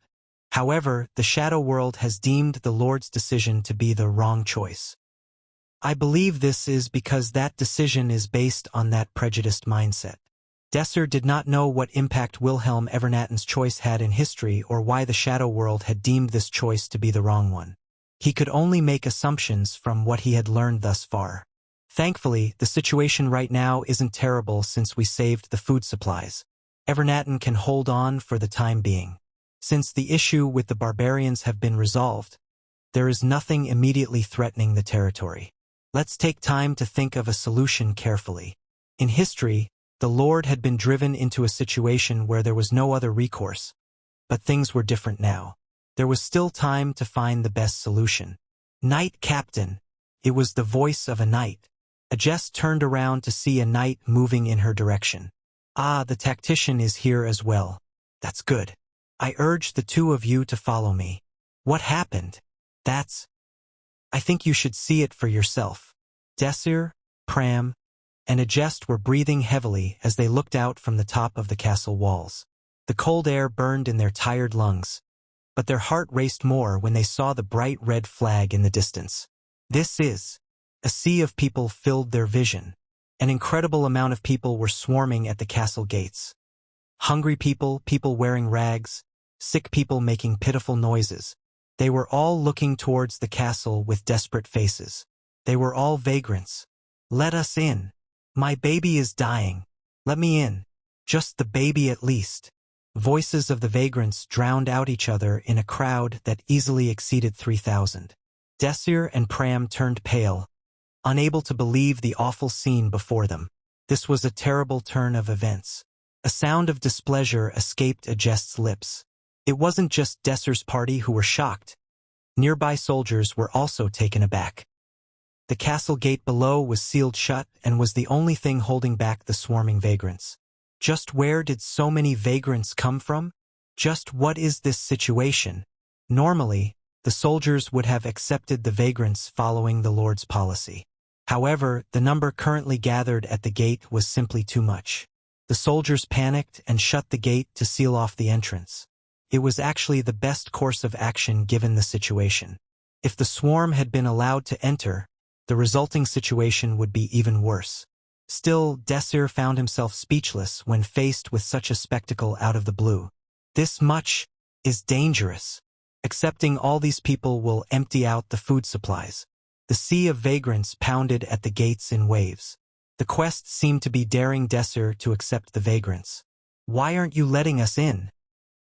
However, the Shadow World has deemed the Lord's decision to be the wrong choice. I believe this is because that decision is based on that prejudiced mindset. Desir did not know what impact Wilhelm Evernatin's choice had in history or why the Shadow World had deemed this choice to be the wrong one. He could only make assumptions from what he had learned thus far. Thankfully, the situation right now isn't terrible since we saved the food supplies. Evernatin can hold on for the time being. Since the issue with the barbarians have been resolved, there is nothing immediately threatening the territory. Let's take time to think of a solution carefully. In history, the Lord had been driven into a situation where there was no other recourse. But things were different now. There was still time to find the best solution. Knight Captain. It was the voice of a knight. Adjust turned around to see a knight moving in her direction. Ah, the tactician is here as well. That's good. I urge the two of you to follow me. What happened? I think you should see it for yourself. Desir, Pram, and Adjust were breathing heavily as they looked out from the top of the castle walls. The cold air burned in their tired lungs, but their heart raced more when they saw the bright red flag in the distance. A sea of people filled their vision. An incredible amount of people were swarming at the castle gates. Hungry people, people wearing rags, sick people making pitiful noises. They were all looking towards the castle with desperate faces. They were all vagrants. Let us in. My baby is dying. Let me in. Just the baby at least. Voices of the vagrants drowned out each other in a crowd that easily exceeded 3,000. Desir and Pram turned pale, unable to believe the awful scene before them. This was a terrible turn of events. A sound of displeasure escaped Adjust's lips. It wasn't just Desir's party who were shocked. Nearby soldiers were also taken aback. The castle gate below was sealed shut and was the only thing holding back the swarming vagrants. Just where did so many vagrants come from? Just what is this situation? Normally, the soldiers would have accepted the vagrants following the Lord's policy. However, the number currently gathered at the gate was simply too much. The soldiers panicked and shut the gate to seal off the entrance. It was actually the best course of action given the situation. If the swarm had been allowed to enter, the resulting situation would be even worse. Still, Desir found himself speechless when faced with such a spectacle out of the blue. This much is dangerous. Accepting all these people will empty out the food supplies. The sea of vagrants pounded at the gates in waves. The quest seemed to be daring Desir to accept the vagrants. Why aren't you letting us in?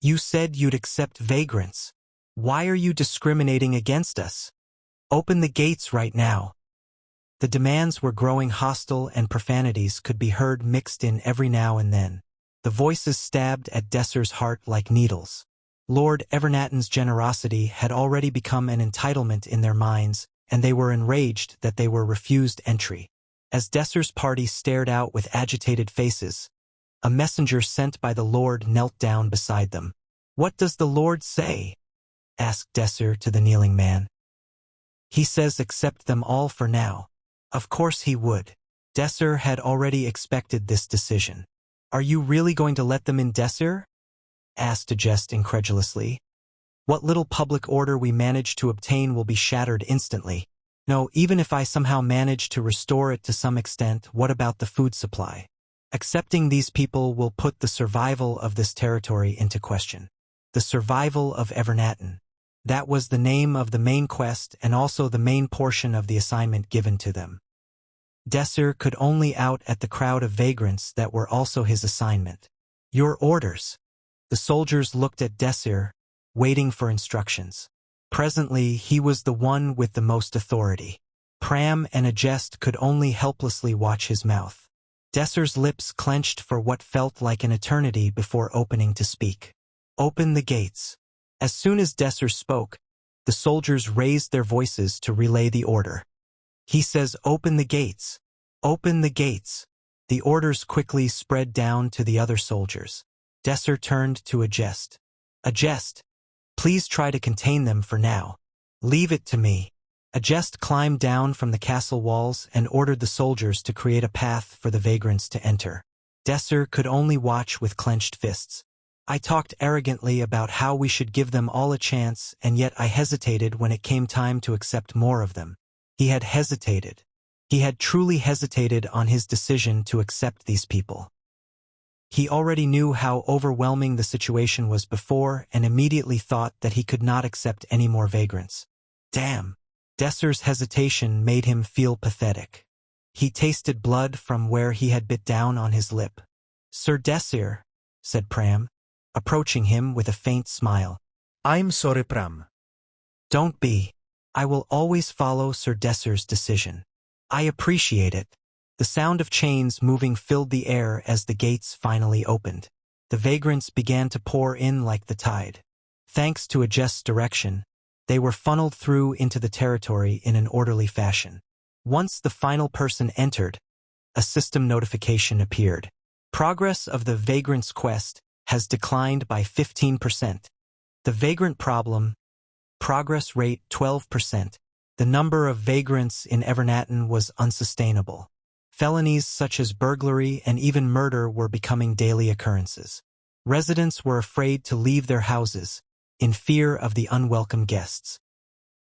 You said you'd accept vagrants. Why are you discriminating against us? Open the gates right now. The demands were growing hostile and profanities could be heard mixed in every now and then. The voices stabbed at Desir's heart like needles. Lord Evernatin's generosity had already become an entitlement in their minds, and they were enraged that they were refused entry. As Desir's party stared out with agitated faces, a messenger sent by the Lord knelt down beside them. "What does the Lord say?" asked Desir to the kneeling man. "He says accept them all for now." Of course he would. Desir had already expected this decision. "Are you really going to let them in, Desir?" asked Ajest incredulously. "What little public order we manage to obtain will be shattered instantly. No, even if I somehow manage to restore it to some extent, what about the food supply? Accepting these people will put the survival of this territory into question. The survival of Evernatin. That was the name of the main quest and also the main portion of the assignment given to them. Desir could only out at the crowd of vagrants that were also his assignment. "Your orders." The soldiers looked at Desir, waiting for instructions. Presently, he was the one with the most authority. Pram and Ajest could only helplessly watch his mouth. Desir's lips clenched for what felt like an eternity before opening to speak. "Open the gates." As soon as Desir spoke, the soldiers raised their voices to relay the order. "He says open the gates. Open the gates." The orders quickly spread down to the other soldiers. Desir turned to Ajest. "Ajest, please try to contain them for now. Leave it to me." Ajest climbed down from the castle walls and ordered the soldiers to create a path for the vagrants to enter. Desir could only watch with clenched fists. "I talked arrogantly about how we should give them all a chance, and yet I hesitated when it came time to accept more of them." He had hesitated. He had truly hesitated on his decision to accept these people. He already knew how overwhelming the situation was before and immediately thought that he could not accept any more vagrants. Damn! Desir's hesitation made him feel pathetic. He tasted blood from where he had bit down on his lip. "Sir Desir," said Pram, approaching him with a faint smile. I'm sorry, Pram. "Don't be. I will always follow Sir Desir's decision. I appreciate it." The sound of chains moving filled the air as the gates finally opened. The vagrants began to pour in like the tide. Thanks to Ajest's direction, they were funneled through into the territory in an orderly fashion. Once the final person entered, a system notification appeared. Progress of the vagrants' quest has declined by 15%. The vagrant problem, progress rate 12%. The number of vagrants in Evernatin was unsustainable. Felonies such as burglary and even murder were becoming daily occurrences. Residents were afraid to leave their houses, in fear of the unwelcome guests.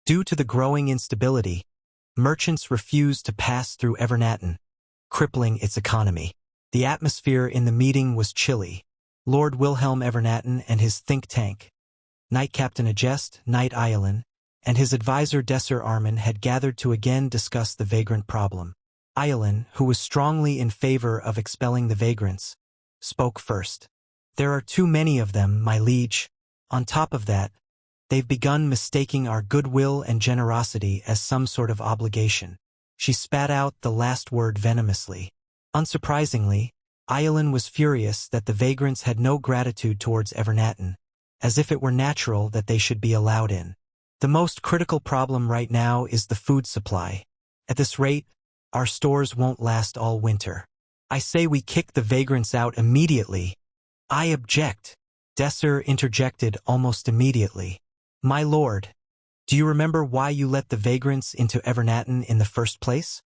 Due to the growing instability, merchants refused to pass through Evernatin, crippling its economy. The atmosphere in the meeting was chilly. Lord Wilhelm Evernatin and his think tank, Knight Captain Ajest, Knight Iolin, and his advisor Desir Arman had gathered to again discuss the vagrant problem. Iolin, who was strongly in favor of expelling the vagrants, spoke first. "There are too many of them, my liege. On top of that, they've begun mistaking our goodwill and generosity as some sort of obligation." She spat out the last word venomously. Unsurprisingly, Iolin was furious that the vagrants had no gratitude towards Evernatin, as if it were natural that they should be allowed in. "The most critical problem right now is the food supply. At this rate, our stores won't last all winter. I say we kick the vagrants out immediately." "I object," Desir interjected almost immediately. "My lord, do you remember why you let the vagrants into Evernatin in the first place?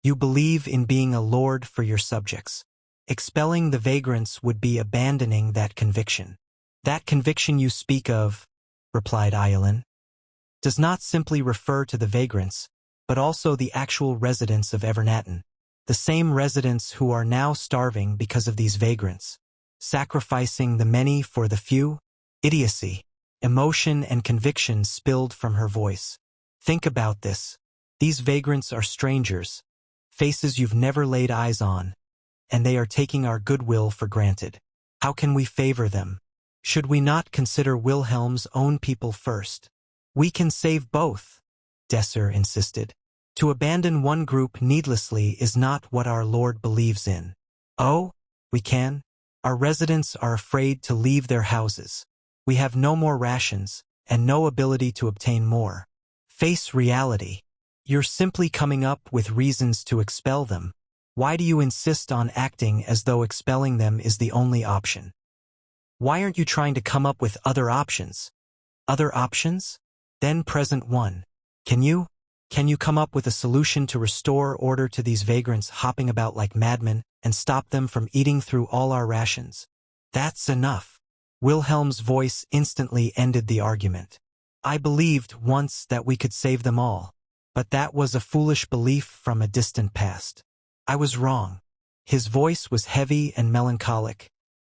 You believe in being a lord for your subjects. Expelling the vagrants would be abandoning that conviction." "That conviction you speak of," replied Iolin, "does not simply refer to the vagrants, but also the actual residents of Evernatin, the same residents who are now starving because of these vagrants. Sacrificing the many for the few? Idiocy. Emotion and conviction spilled from her voice. Think about this. These vagrants are strangers, faces you've never laid eyes on, and they are taking our goodwill for granted. How can we favor them? Should we not consider Wilhelm's own people first? We can save both, Desir insisted. To abandon one group needlessly is not what our Lord believes in. Oh, we can? Our residents are afraid to leave their houses. We have no more rations, and no ability to obtain more. Face reality. You're simply coming up with reasons to expel them. Why do you insist on acting as though expelling them is the only option? Why aren't you trying to come up with other options? Other options? Then present one. Can you come up with a solution to restore order to these vagrants hopping about like madmen and stop them from eating through all our rations? That's enough. Wilhelm's voice instantly ended the argument. I believed once that we could save them all, but that was a foolish belief from a distant past. I was wrong. His voice was heavy and melancholic,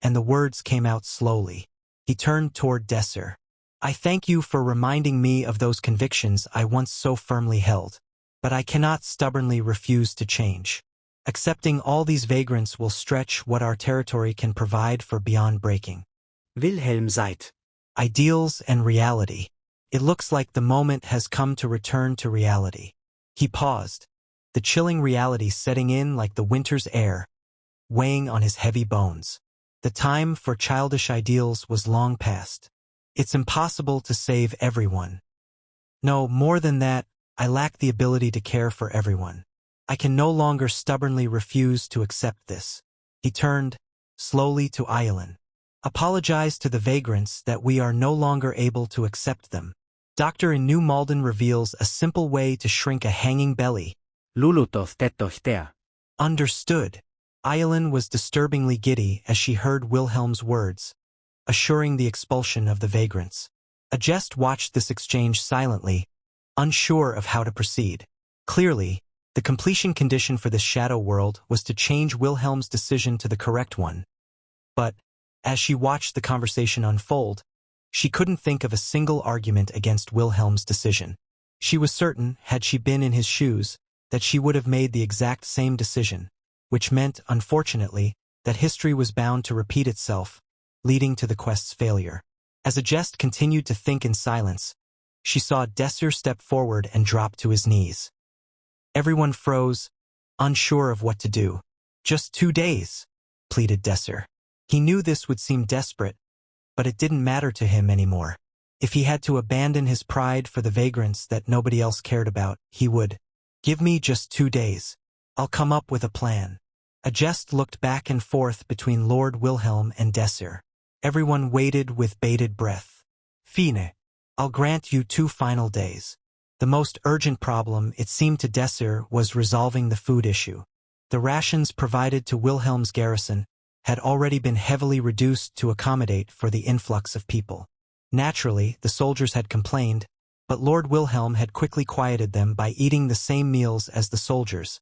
and the words came out slowly. He turned toward Desir. I thank you for reminding me of those convictions I once so firmly held, but I cannot stubbornly refuse to change. Accepting all these vagrants will stretch what our territory can provide for beyond breaking. Wilhelm seid. Ideals and reality. It looks like the moment has come to return to reality. He paused, the chilling reality setting in like the winter's air, weighing on his heavy bones. The time for childish ideals was long past. It's impossible to save everyone. No, more than that, I lack the ability to care for everyone. I can no longer stubbornly refuse to accept this. He turned, slowly to Aylin. Apologize to the vagrants that we are no longer able to accept them. Doctor in New Malden reveals a simple way to shrink a hanging belly. Lulutoth tetochtea. Understood. Aylin was disturbingly giddy as she heard Wilhelm's words, assuring the expulsion of the vagrants. A jest watched this exchange silently, unsure of how to proceed. Clearly, the completion condition for this shadow world was to change Wilhelm's decision to the correct one. But, as she watched the conversation unfold, she couldn't think of a single argument against Wilhelm's decision. She was certain, had she been in his shoes, that she would have made the exact same decision, which meant, unfortunately, that history was bound to repeat itself, leading to the quest's failure. As a jest continued to think in silence, she saw Desir step forward and drop to his knees. Everyone froze, unsure of what to do. Just 2 days, pleaded Desir. He knew this would seem desperate, but it didn't matter to him anymore. If he had to abandon his pride for the vagrants that nobody else cared about, he would. Give me just 2 days. I'll come up with a plan. A jest looked back and forth between Lord Wilhelm and Desir. Everyone waited with bated breath. Fine. I'll grant you 2 final days. The most urgent problem, it seemed to Desir, was resolving the food issue. The rations provided to Wilhelm's garrison had already been heavily reduced to accommodate for the influx of people. Naturally, the soldiers had complained, but Lord Wilhelm had quickly quieted them by eating the same meals as the soldiers,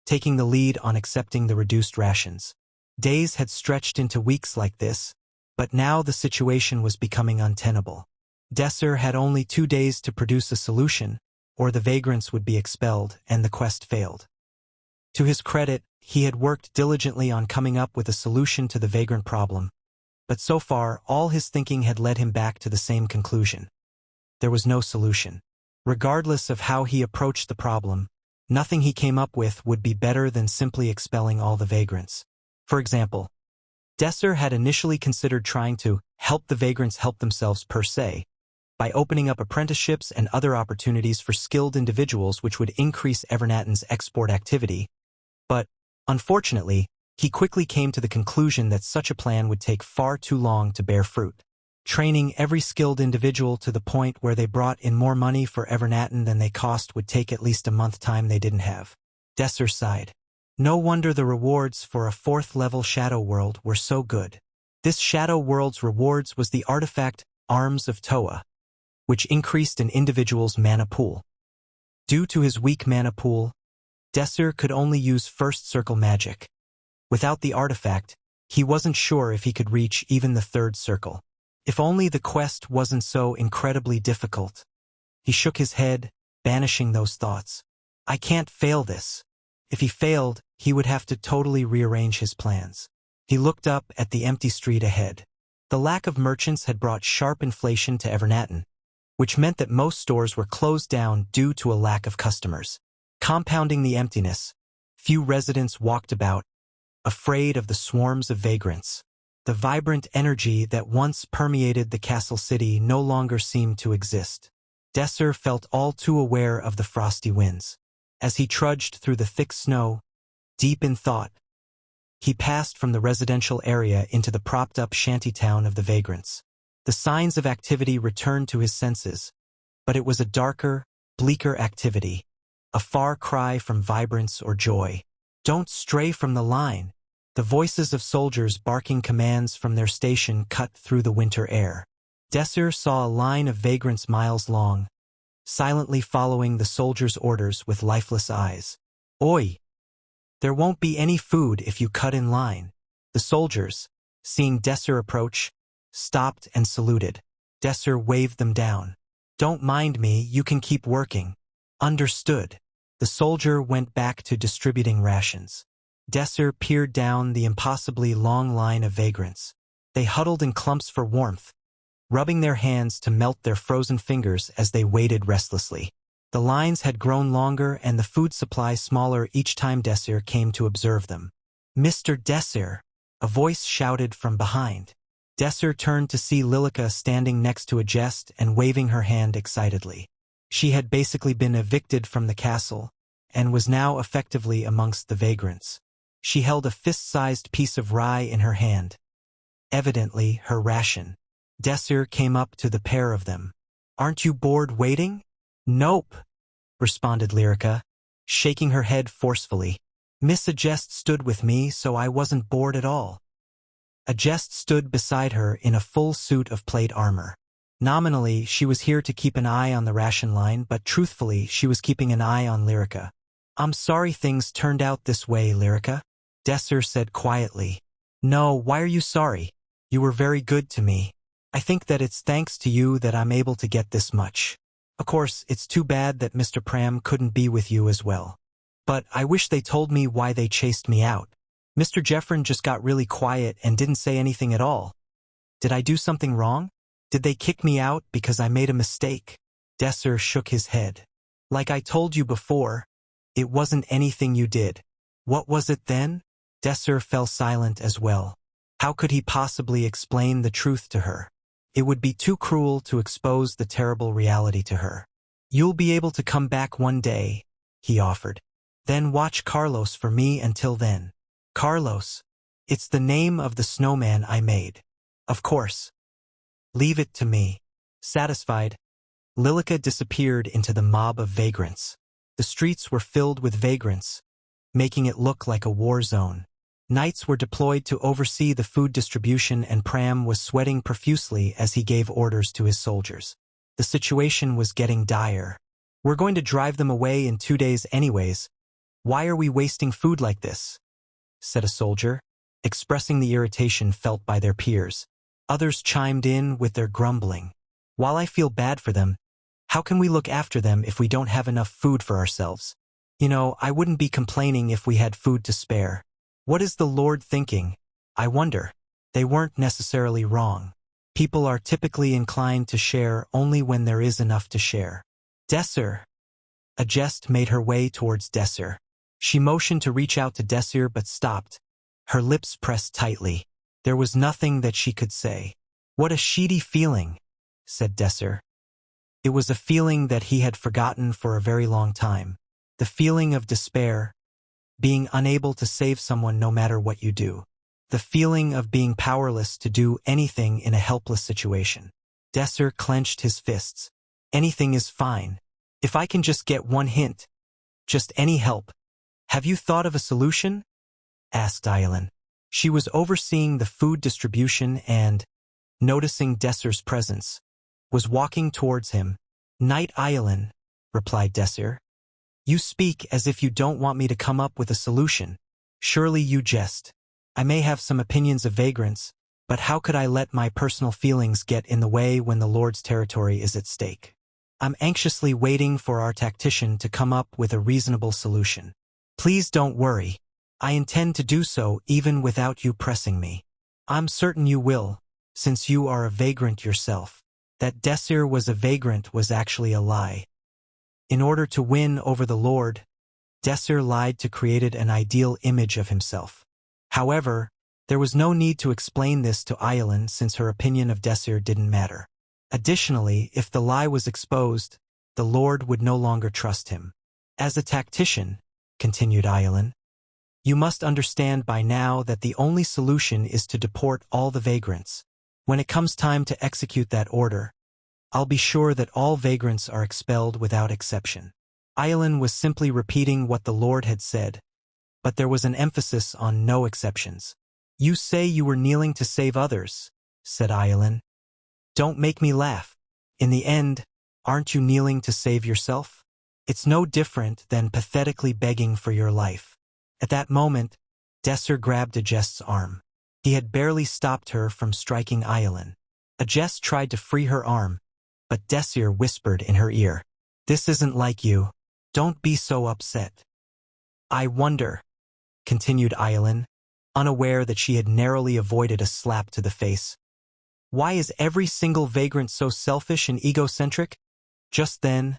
taking the lead on accepting the reduced rations. Days had stretched into weeks like this, but now the situation was becoming untenable. Desir had only 2 days to produce a solution, or the vagrants would be expelled and the quest failed. To his credit, he had worked diligently on coming up with a solution to the vagrant problem, but so far all his thinking had led him back to the same conclusion. There was no solution. Regardless of how he approached the problem, nothing he came up with would be better than simply expelling all the vagrants. For example, Desir had initially considered trying to help the vagrants help themselves per se, by opening up apprenticeships and other opportunities for skilled individuals which would increase Evernatin's export activity, but, unfortunately, he quickly came to the conclusion that such a plan would take far too long to bear fruit. Training every skilled individual to the point where they brought in more money for Evernatin than they cost would take at least a month time they didn't have. Desir sighed. No wonder the rewards for a 4th-level shadow world were so good. This shadow world's rewards was the artifact Arms of Toa, which increased an individual's mana pool. Due to his weak mana pool, Desir could only use first circle magic. Without the artifact, he wasn't sure if he could reach even the 3rd circle. If only the quest wasn't so incredibly difficult. He shook his head, banishing those thoughts. I can't fail this. If he failed, he would have to totally rearrange his plans. He looked up at the empty street ahead. The lack of merchants had brought sharp inflation to Evernaton, which meant that most stores were closed down due to a lack of customers. Compounding the emptiness, few residents walked about, afraid of the swarms of vagrants. The vibrant energy that once permeated the castle city no longer seemed to exist. Desir felt all too aware of the frosty winds. As he trudged through the thick snow, deep in thought, he passed from the residential area into the propped-up shantytown of the vagrants. The signs of activity returned to his senses, but it was a darker, bleaker activity, a far cry from vibrance or joy. Don't stray from the line. The voices of soldiers barking commands from their station cut through the winter air. Desir saw a line of vagrants miles long, silently following the soldiers' orders with lifeless eyes. Oi! There won't be any food if you cut in line. The soldiers, seeing Desir approach, stopped and saluted. Desir waved them down. Don't mind me, you can keep working. Understood. The soldier went back to distributing rations. Desir peered down the impossibly long line of vagrants. They huddled in clumps for warmth, rubbing their hands to melt their frozen fingers as they waited restlessly. The lines had grown longer and the food supply smaller each time Desir came to observe them. Mr. Desir, a voice shouted from behind. Desir turned to see Lilica standing next to a jest and waving her hand excitedly. She had basically been evicted from the castle and was now effectively amongst the vagrants. She held a fist-sized piece of rye in her hand, evidently her ration. Desir came up to the pair of them. Aren't you bored waiting? Nope, responded Lyrica, shaking her head forcefully. Miss Agest stood with me, so I wasn't bored at all. Agest stood beside her in a full suit of plate armor. Nominally, she was here to keep an eye on the ration line, but truthfully, she was keeping an eye on Lyrica. I'm sorry things turned out this way, Lyrica, Desir said quietly. No, why are you sorry? You were very good to me. I think that it's thanks to you that I'm able to get this much. Of course, it's too bad that Mr. Pram couldn't be with you as well. But I wish they told me why they chased me out. Mr. Jeffrin just got really quiet and didn't say anything at all. Did I do something wrong? Did they kick me out because I made a mistake? Desir shook his head. Like I told you before, it wasn't anything you did. What was it then? Desir fell silent as well. How could he possibly explain the truth to her? It would be too cruel to expose the terrible reality to her. You'll be able to come back one day, he offered. Then watch Carlos for me until then. Carlos. It's the name of the snowman I made. Of course. Leave it to me. Satisfied, Lilica disappeared into the mob of vagrants. The streets were filled with vagrants, making it look like a war zone. Knights were deployed to oversee the food distribution, and Pram was sweating profusely as he gave orders to his soldiers. The situation was getting dire. We're going to drive them away in 2 days anyways. Why are we wasting food like this? Said a soldier, expressing the irritation felt by their peers. Others chimed in with their grumbling. While I feel bad for them, how can we look after them if we don't have enough food for ourselves? You know, I wouldn't be complaining if we had food to spare. What is the Lord thinking? I wonder. They weren't necessarily wrong. People are typically inclined to share only when there is enough to share. Desir. Agest made her way towards Desir. She motioned to reach out to Desir but stopped, her lips pressed tightly. There was nothing that she could say. What a sheedy feeling, said Desir. It was a feeling that he had forgotten for a very long time. The feeling of despair, being unable to save someone no matter what you do. The feeling of being powerless to do anything in a helpless situation. Desir clenched his fists. Anything is fine. If I can just get one hint. Just any help. Have you thought of a solution? Asked Aylin. She was overseeing the food distribution and, noticing Desir's presence, was walking towards him. Knight Aylin, replied Desir. You speak as if you don't want me to come up with a solution. Surely you jest. I may have some opinions of vagrants, But how could I let my personal feelings get in the way when the Lord's territory is at stake? I'm anxiously waiting for our tactician to come up with a reasonable solution. Please don't worry. I intend to do so even without you pressing me. I'm certain you will, since you are a vagrant yourself. That Desir was a vagrant was actually a lie. In order to win over the Lord, Desir lied to create an ideal image of himself. However, there was no need to explain this to Aylin since her opinion of Desir didn't matter. Additionally, if the lie was exposed, the Lord would no longer trust him. As a tactician, continued Aylin, you must understand by now that the only solution is to deport all the vagrants. When it comes time to execute that order, I'll be sure that all vagrants are expelled without exception. Aylin was simply repeating what the Lord had said, but there was an emphasis on no exceptions. You say you were kneeling to save others, said Aylin. Don't make me laugh. In the end, aren't you kneeling to save yourself? It's no different than pathetically begging for your life. At that moment, Desir grabbed Ajest's arm. He had barely stopped her from striking Aylin. Ajest tried to free her arm, but Desir whispered in her ear, "This isn't like you. Don't be so upset." I wonder, continued Aylin, unaware that she had narrowly avoided a slap to the face. Why is every single vagrant so selfish and egocentric? Just then,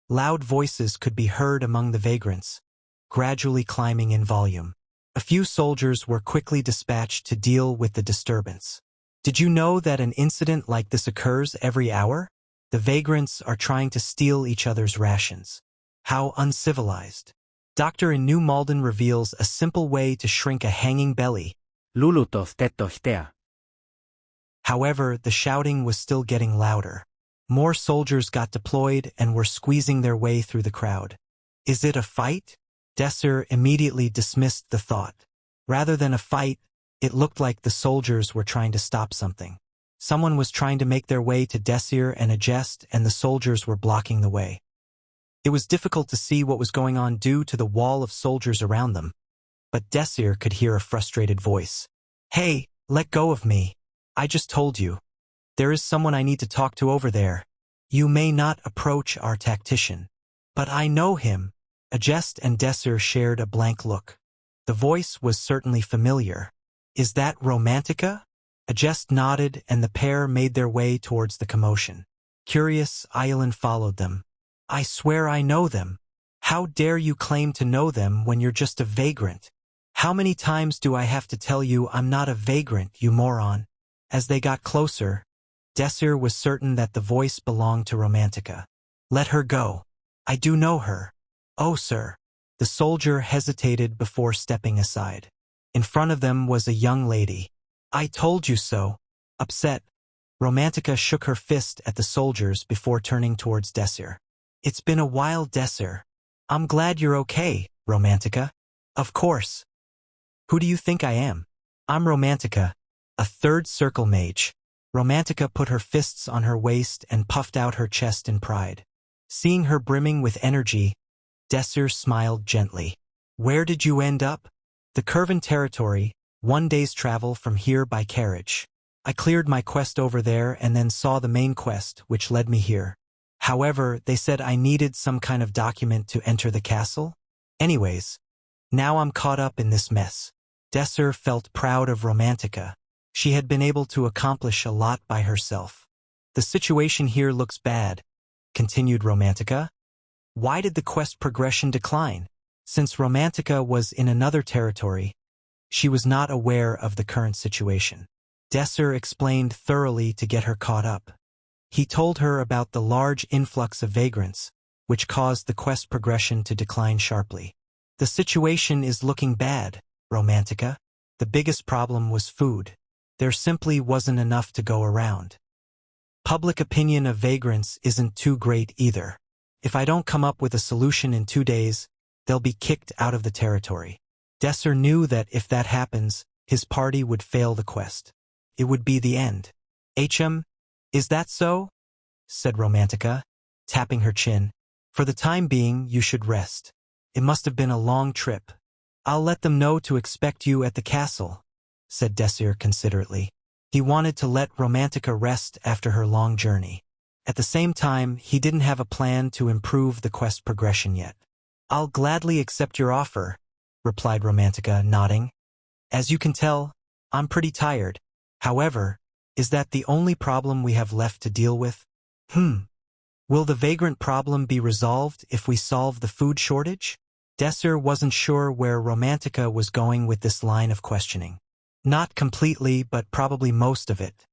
loud voices could be heard among the vagrants, gradually climbing in volume. A few soldiers were quickly dispatched to deal with the disturbance. Did you know that an incident like this occurs every hour? The vagrants are trying to steal each other's rations. How uncivilized. Doctor in New Malden reveals a simple way to shrink a hanging belly. Lulutov tetohtea. However, the shouting was still getting louder. More soldiers got deployed and were squeezing their way through the crowd. Is it a fight? Desir immediately dismissed the thought. Rather than a fight, it looked like the soldiers were trying to stop something. Someone was trying to make their way to Desir and Ajest, and the soldiers were blocking the way. It was difficult to see what was going on due to the wall of soldiers around them, but Desir could hear a frustrated voice. "Hey, let go of me. I just told you. There is someone I need to talk to over there. You may not approach our tactician, but I know him." Ajest and Desir shared a blank look. The voice was certainly familiar. "Is that Romantica?" Ajest nodded, and the pair made their way towards the commotion. Curious, Aylin followed them. "I swear I know them. How dare you claim to know them when you're just a vagrant? How many times do I have to tell you I'm not a vagrant, you moron?" As they got closer, Desir was certain that the voice belonged to Romantica. "Let her go. I do know her." "Oh, sir." The soldier hesitated before stepping aside. In front of them was a young lady. "I told you so." Upset, Romantica shook her fist at the soldiers before turning towards Desir. "It's been a while, Desir. I'm glad you're okay, Romantica." "Of course. Who do you think I am?" "I'm Romantica, a third circle mage." Romantica put her fists on her waist and puffed out her chest in pride. Seeing her brimming with energy, Desir smiled gently. "Where did you end up?" "The Curvan territory, 1 day's travel from here by carriage. I cleared my quest over there and then saw the main quest, which led me here. However, they said I needed some kind of document to enter the castle. Anyways, now I'm caught up in this mess." Desir felt proud of Romantica. She had been able to accomplish a lot by herself. "The situation here looks bad," continued Romantica. "Why did the quest progression decline?" Since Romantica was in another territory, she was not aware of the current situation. Desir explained thoroughly to get her caught up. He told her about the large influx of vagrants, which caused the quest progression to decline sharply. "The situation is looking bad, Romantica. The biggest problem was food. There simply wasn't enough to go around. Public opinion of vagrants isn't too great either. If I don't come up with a solution in 2 days, they'll be kicked out of the territory." Desir knew that if that happens, his party would fail the quest. It would be the end. Is that so?" said Romantica, tapping her chin. "For the time being, you should rest. It must have been a long trip. I'll let them know to expect you at the castle," said Desir considerately. He wanted to let Romantica rest after her long journey. At the same time, he didn't have a plan to improve the quest progression yet. "I'll gladly accept your offer," replied Romantica, nodding. "As you can tell, I'm pretty tired. However, is that the only problem we have left to deal with? Will the vagrant problem be resolved if we solve the food shortage?" Desir wasn't sure where Romantica was going with this line of questioning. "Not completely, but probably most of it.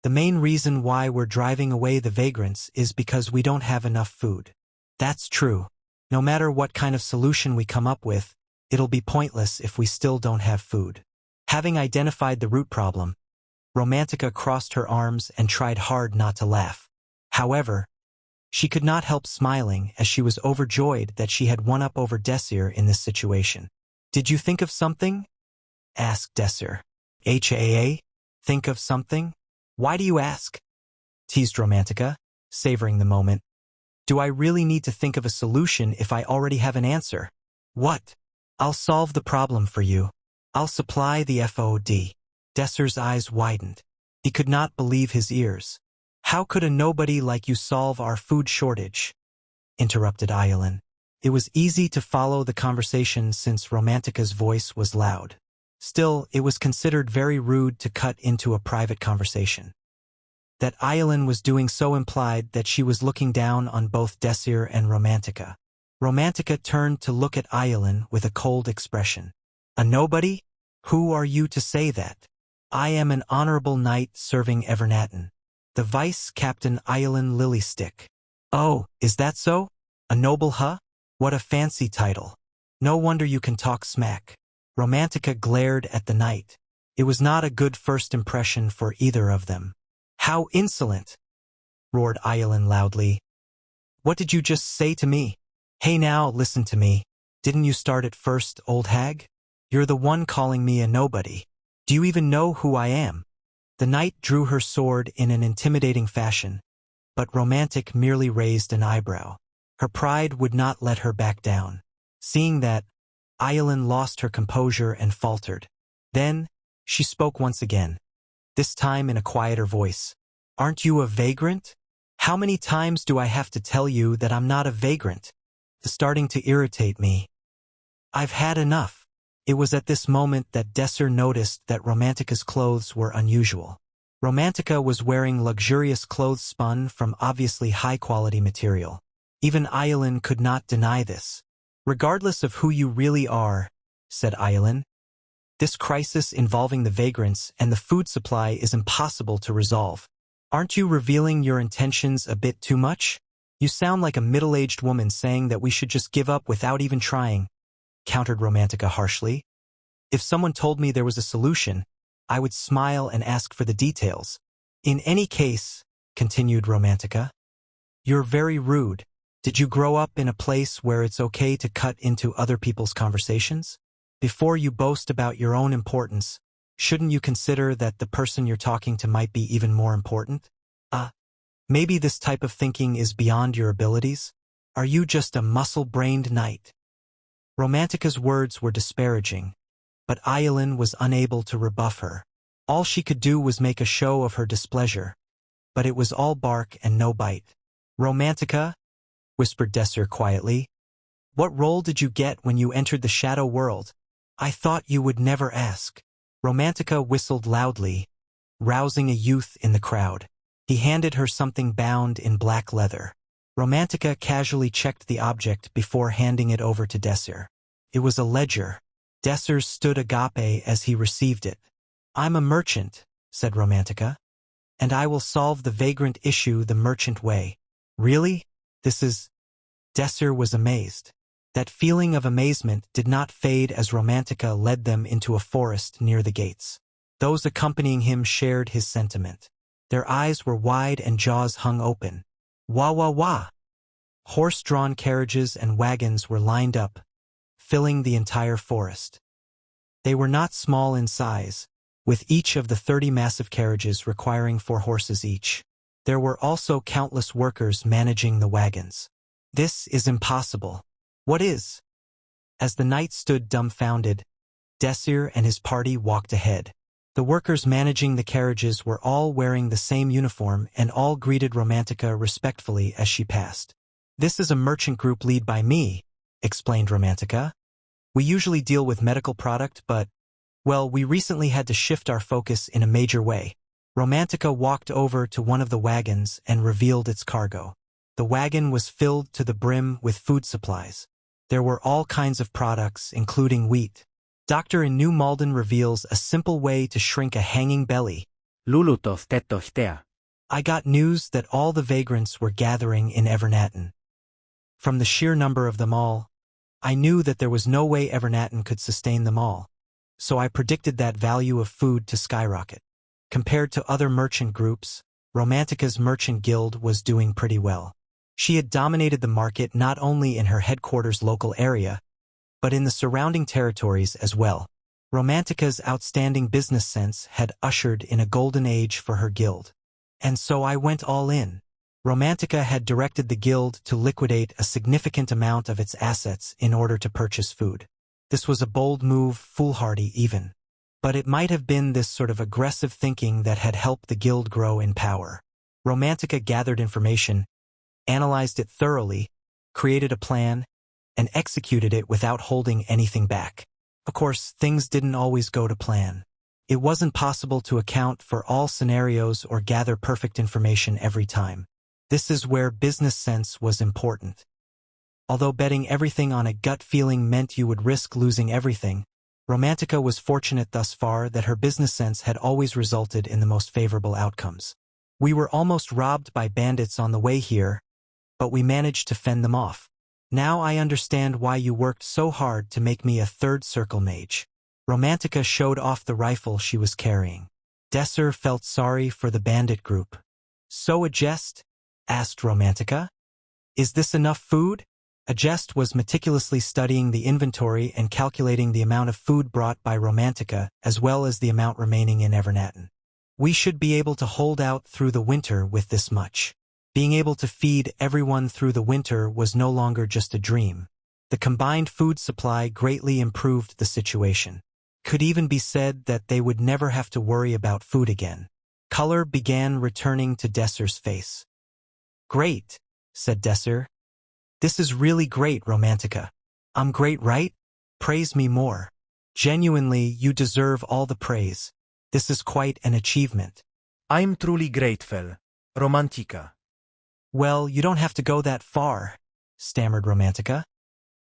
The main reason why we're driving away the vagrants is because we don't have enough food." "That's true. No matter what kind of solution we come up with, it'll be pointless if we still don't have food." Having identified the root problem, Romantica crossed her arms and tried hard not to laugh. However, she could not help smiling as she was overjoyed that she had won up over Desir in this situation. "Did you think of something?" asked Desir. Think of something? Why do you ask?" teased Romantica, savoring the moment. "Do I really need to think of a solution if I already have an answer?" "What?" "I'll solve the problem for you. I'll supply the food." Desir's eyes widened. He could not believe his ears. "How could a nobody like you solve our food shortage?" interrupted Ayelan. It was easy to follow the conversation since Romantica's voice was loud. Still, it was considered very rude to cut into a private conversation. That Ayelan was doing so implied that she was looking down on both Desir and Romantica. Romantica turned to look at Ayelan with a cold expression. "A nobody? Who are you to say that? I am an honorable knight serving Evernatten. The Vice Captain Ayelan Lilystick." "Oh, is that so? A noble, huh? What a fancy title. No wonder you can talk smack." Romantica glared at the knight. It was not a good first impression for either of them. "How insolent!" roared Ayelan loudly. "What did you just say to me?" "Hey now, listen to me. Didn't you start it first, old hag? You're the one calling me a nobody. Do you even know who I am?" The knight drew her sword in an intimidating fashion, but Romantic merely raised an eyebrow. Her pride would not let her back down. Seeing that, Ayelan lost her composure and faltered. Then, she spoke once again, this time in a quieter voice. "Aren't you a vagrant? How many times do I have to tell you that I'm not a vagrant? It's starting to irritate me. I've had enough." It was at this moment that Desir noticed that Romantica's clothes were unusual. Romantica was wearing luxurious clothes spun from obviously high-quality material. Even Ayelan could not deny this. "Regardless of who you really are," said Ayelan, "this crisis involving the vagrants and the food supply is impossible to resolve. Aren't you revealing your intentions a bit too much? You sound like a middle-aged woman saying that we should just give up without even trying," countered Romantica harshly. "If someone told me there was a solution, I would smile and ask for the details. In any case," continued Romantica, "you're very rude. Did you grow up in a place where it's okay to cut into other people's conversations? Before you boast about your own importance, shouldn't you consider that the person you're talking to might be even more important? Maybe this type of thinking is beyond your abilities? Are you just a muscle-brained knight?" Romantica's words were disparaging, but Ayelan was unable to rebuff her. All she could do was make a show of her displeasure, but it was all bark and no bite. "Romantica," whispered Desir quietly, "what role did you get when you entered the shadow world? I thought you would never ask." Romantica whistled loudly, rousing a youth in the crowd. He handed her something bound in black leather. Romantica casually checked the object before handing it over to Desir. It was a ledger. Desir stood agape as he received it. "I'm a merchant," said Romantica, "and I will solve the vagrant issue the merchant way." "Really? This is—" Desir was amazed. That feeling of amazement did not fade as Romantica led them into a forest near the gates. Those accompanying him shared his sentiment. Their eyes were wide and jaws hung open. Wah wah wah! Horse-drawn carriages and wagons were lined up, filling the entire forest. They were not small in size, with each of the 30 massive carriages requiring 4 horses each. There were also countless workers managing the wagons. "This is impossible." "What is?" As the knight stood dumbfounded, Desir and his party walked ahead. The workers managing the carriages were all wearing the same uniform and all greeted Romantica respectfully as she passed. "This is a merchant group led by me," explained Romantica. "We usually deal with medical product, but, well, we recently had to shift our focus in a major way." Romantica walked over to one of the wagons and revealed its cargo. The wagon was filled to the brim with food supplies. There were all kinds of products, including wheat. Doctor in New Malden reveals a simple way to shrink a hanging belly. Lulutoth tetohtea. I got news that all the vagrants were gathering in Evernatten. From the sheer number of them all, I knew that there was no way Evernatten could sustain them all. So I predicted that value of food to skyrocket. Compared to other merchant groups, Romantica's merchant guild was doing pretty well. She had dominated the market not only in her headquarters local area, but in the surrounding territories as well. Romantica's outstanding business sense had ushered in a golden age for her guild. And so I went all in. Romantica had directed the guild to liquidate a significant amount of its assets in order to purchase food. This was a bold move, foolhardy even. But it might have been this sort of aggressive thinking that had helped the guild grow in power. Romantica gathered information, analyzed it thoroughly, created a plan, and executed it without holding anything back. Of course, things didn't always go to plan. It wasn't possible to account for all scenarios or gather perfect information every time. This is where business sense was important. Although betting everything on a gut feeling meant you would risk losing everything, Romantica was fortunate thus far that her business sense had always resulted in the most favorable outcomes. "We were almost robbed by bandits on the way here, but we managed to fend them off. Now I understand why you worked so hard to make me a third circle mage." Romantica showed off the rifle she was carrying. Desir felt sorry for the bandit group. "So a jest?" asked Romantica. "Is this enough food?" A jest was meticulously studying the inventory and calculating the amount of food brought by Romantica as well as the amount remaining in Evernatten. "We should be able to hold out through the winter with this much." Being able to feed everyone through the winter was no longer just a dream. The combined food supply greatly improved the situation. Could even be said that they would never have to worry about food again. Color began returning to Desir's face. "Great," said Desir. "This is really great, Romantica. I'm great, right? Praise me more. Genuinely, you deserve all the praise. This is quite an achievement." I'm truly grateful, Romantica. "Well, you don't have to go that far," stammered Romantica.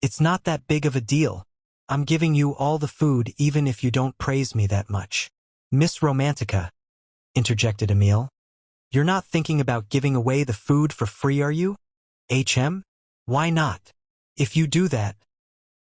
"It's not that big of a deal. I'm giving you all the food even if you don't praise me that much." "Miss Romantica," interjected Emil, "you're not thinking about giving away the food for free, are you? HM? Why not? If you do that,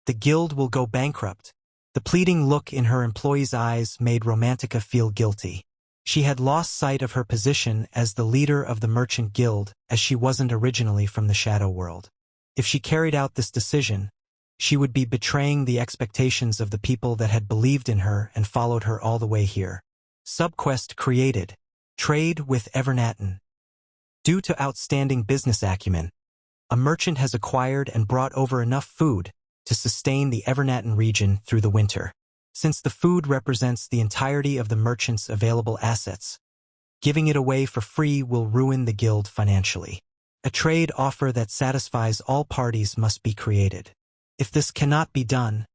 the guild will go bankrupt." The pleading look in her employee's eyes made Romantica feel guilty. She had lost sight of her position as the leader of the merchant guild, as she wasn't originally from the shadow world. If she carried out this decision, she would be betraying the expectations of the people that had believed in her and followed her all the way here. Subquest created. Trade with Evernatten. Due to outstanding business acumen, a merchant has acquired and brought over enough food to sustain the Evernatten region through the winter. Since the food represents the entirety of the merchant's available assets, giving it away for free will ruin the guild financially. A trade offer that satisfies all parties must be created. If this cannot be done,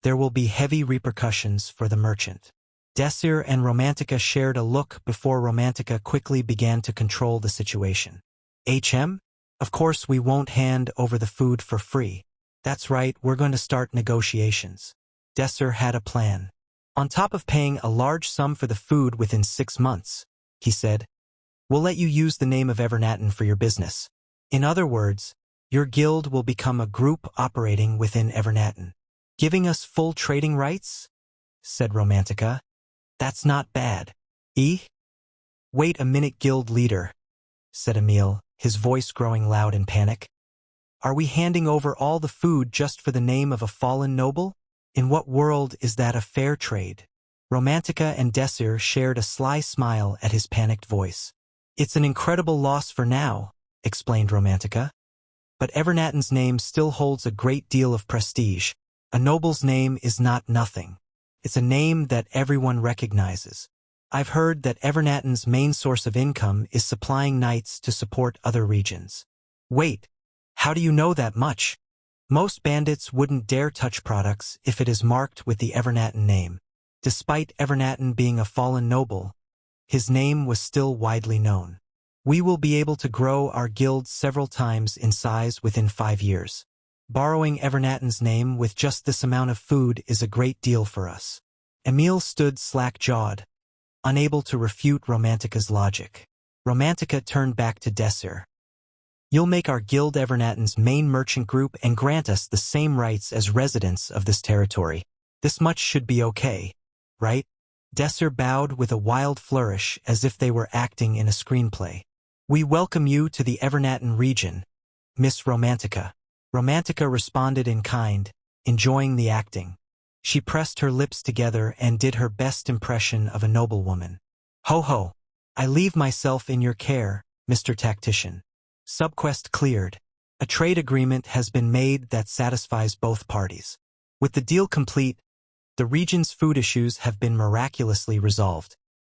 there will be heavy repercussions for the merchant. Desir and Romantica shared a look before Romantica quickly began to control the situation. "HM? Of course we won't hand over the food for free. That's right, we're going to start negotiations." Desir had a plan. "On top of paying a large sum for the food within 6 months," he said, "we'll let you use the name of Evernatten for your business. In other words, your guild will become a group operating within Evernatten." "Giving us full trading rights?" said Romantica. "That's not bad. Wait a minute, guild leader," said Emil, his voice growing loud in panic. "Are we handing over all the food just for the name of a fallen noble? In what world is that a fair trade?" Romantica and Desir shared a sly smile at his panicked voice. "It's an incredible loss for now," explained Romantica. "But Evernatten's name still holds a great deal of prestige. A noble's name is not nothing. It's a name that everyone recognizes. I've heard that Evernatin's main source of income is supplying knights to support other regions. Wait, how do you know that much? Most bandits wouldn't dare touch products if it is marked with the Evernatin name. Despite Evernatin being a fallen noble, his name was still widely known. We will be able to grow our guild several times in size within 5 years. Borrowing Evernatin's name with just this amount of food is a great deal for us. Emil stood slack-jawed, unable to refute Romantica's logic. Romantica turned back to Desir. You'll make our guild Evernatin's main merchant group and grant us the same rights as residents of this territory. This much should be okay, right? Desir bowed with a wild flourish as if they were acting in a screenplay. We welcome you to the Evernatin region, Miss Romantica. Romantica responded in kind, enjoying the acting. She pressed her lips together and did her best impression of a noblewoman. Ho ho! I leave myself in your care, Mr. Tactician. Subquest cleared. A trade agreement has been made that satisfies both parties. With the deal complete, the region's food issues have been miraculously resolved.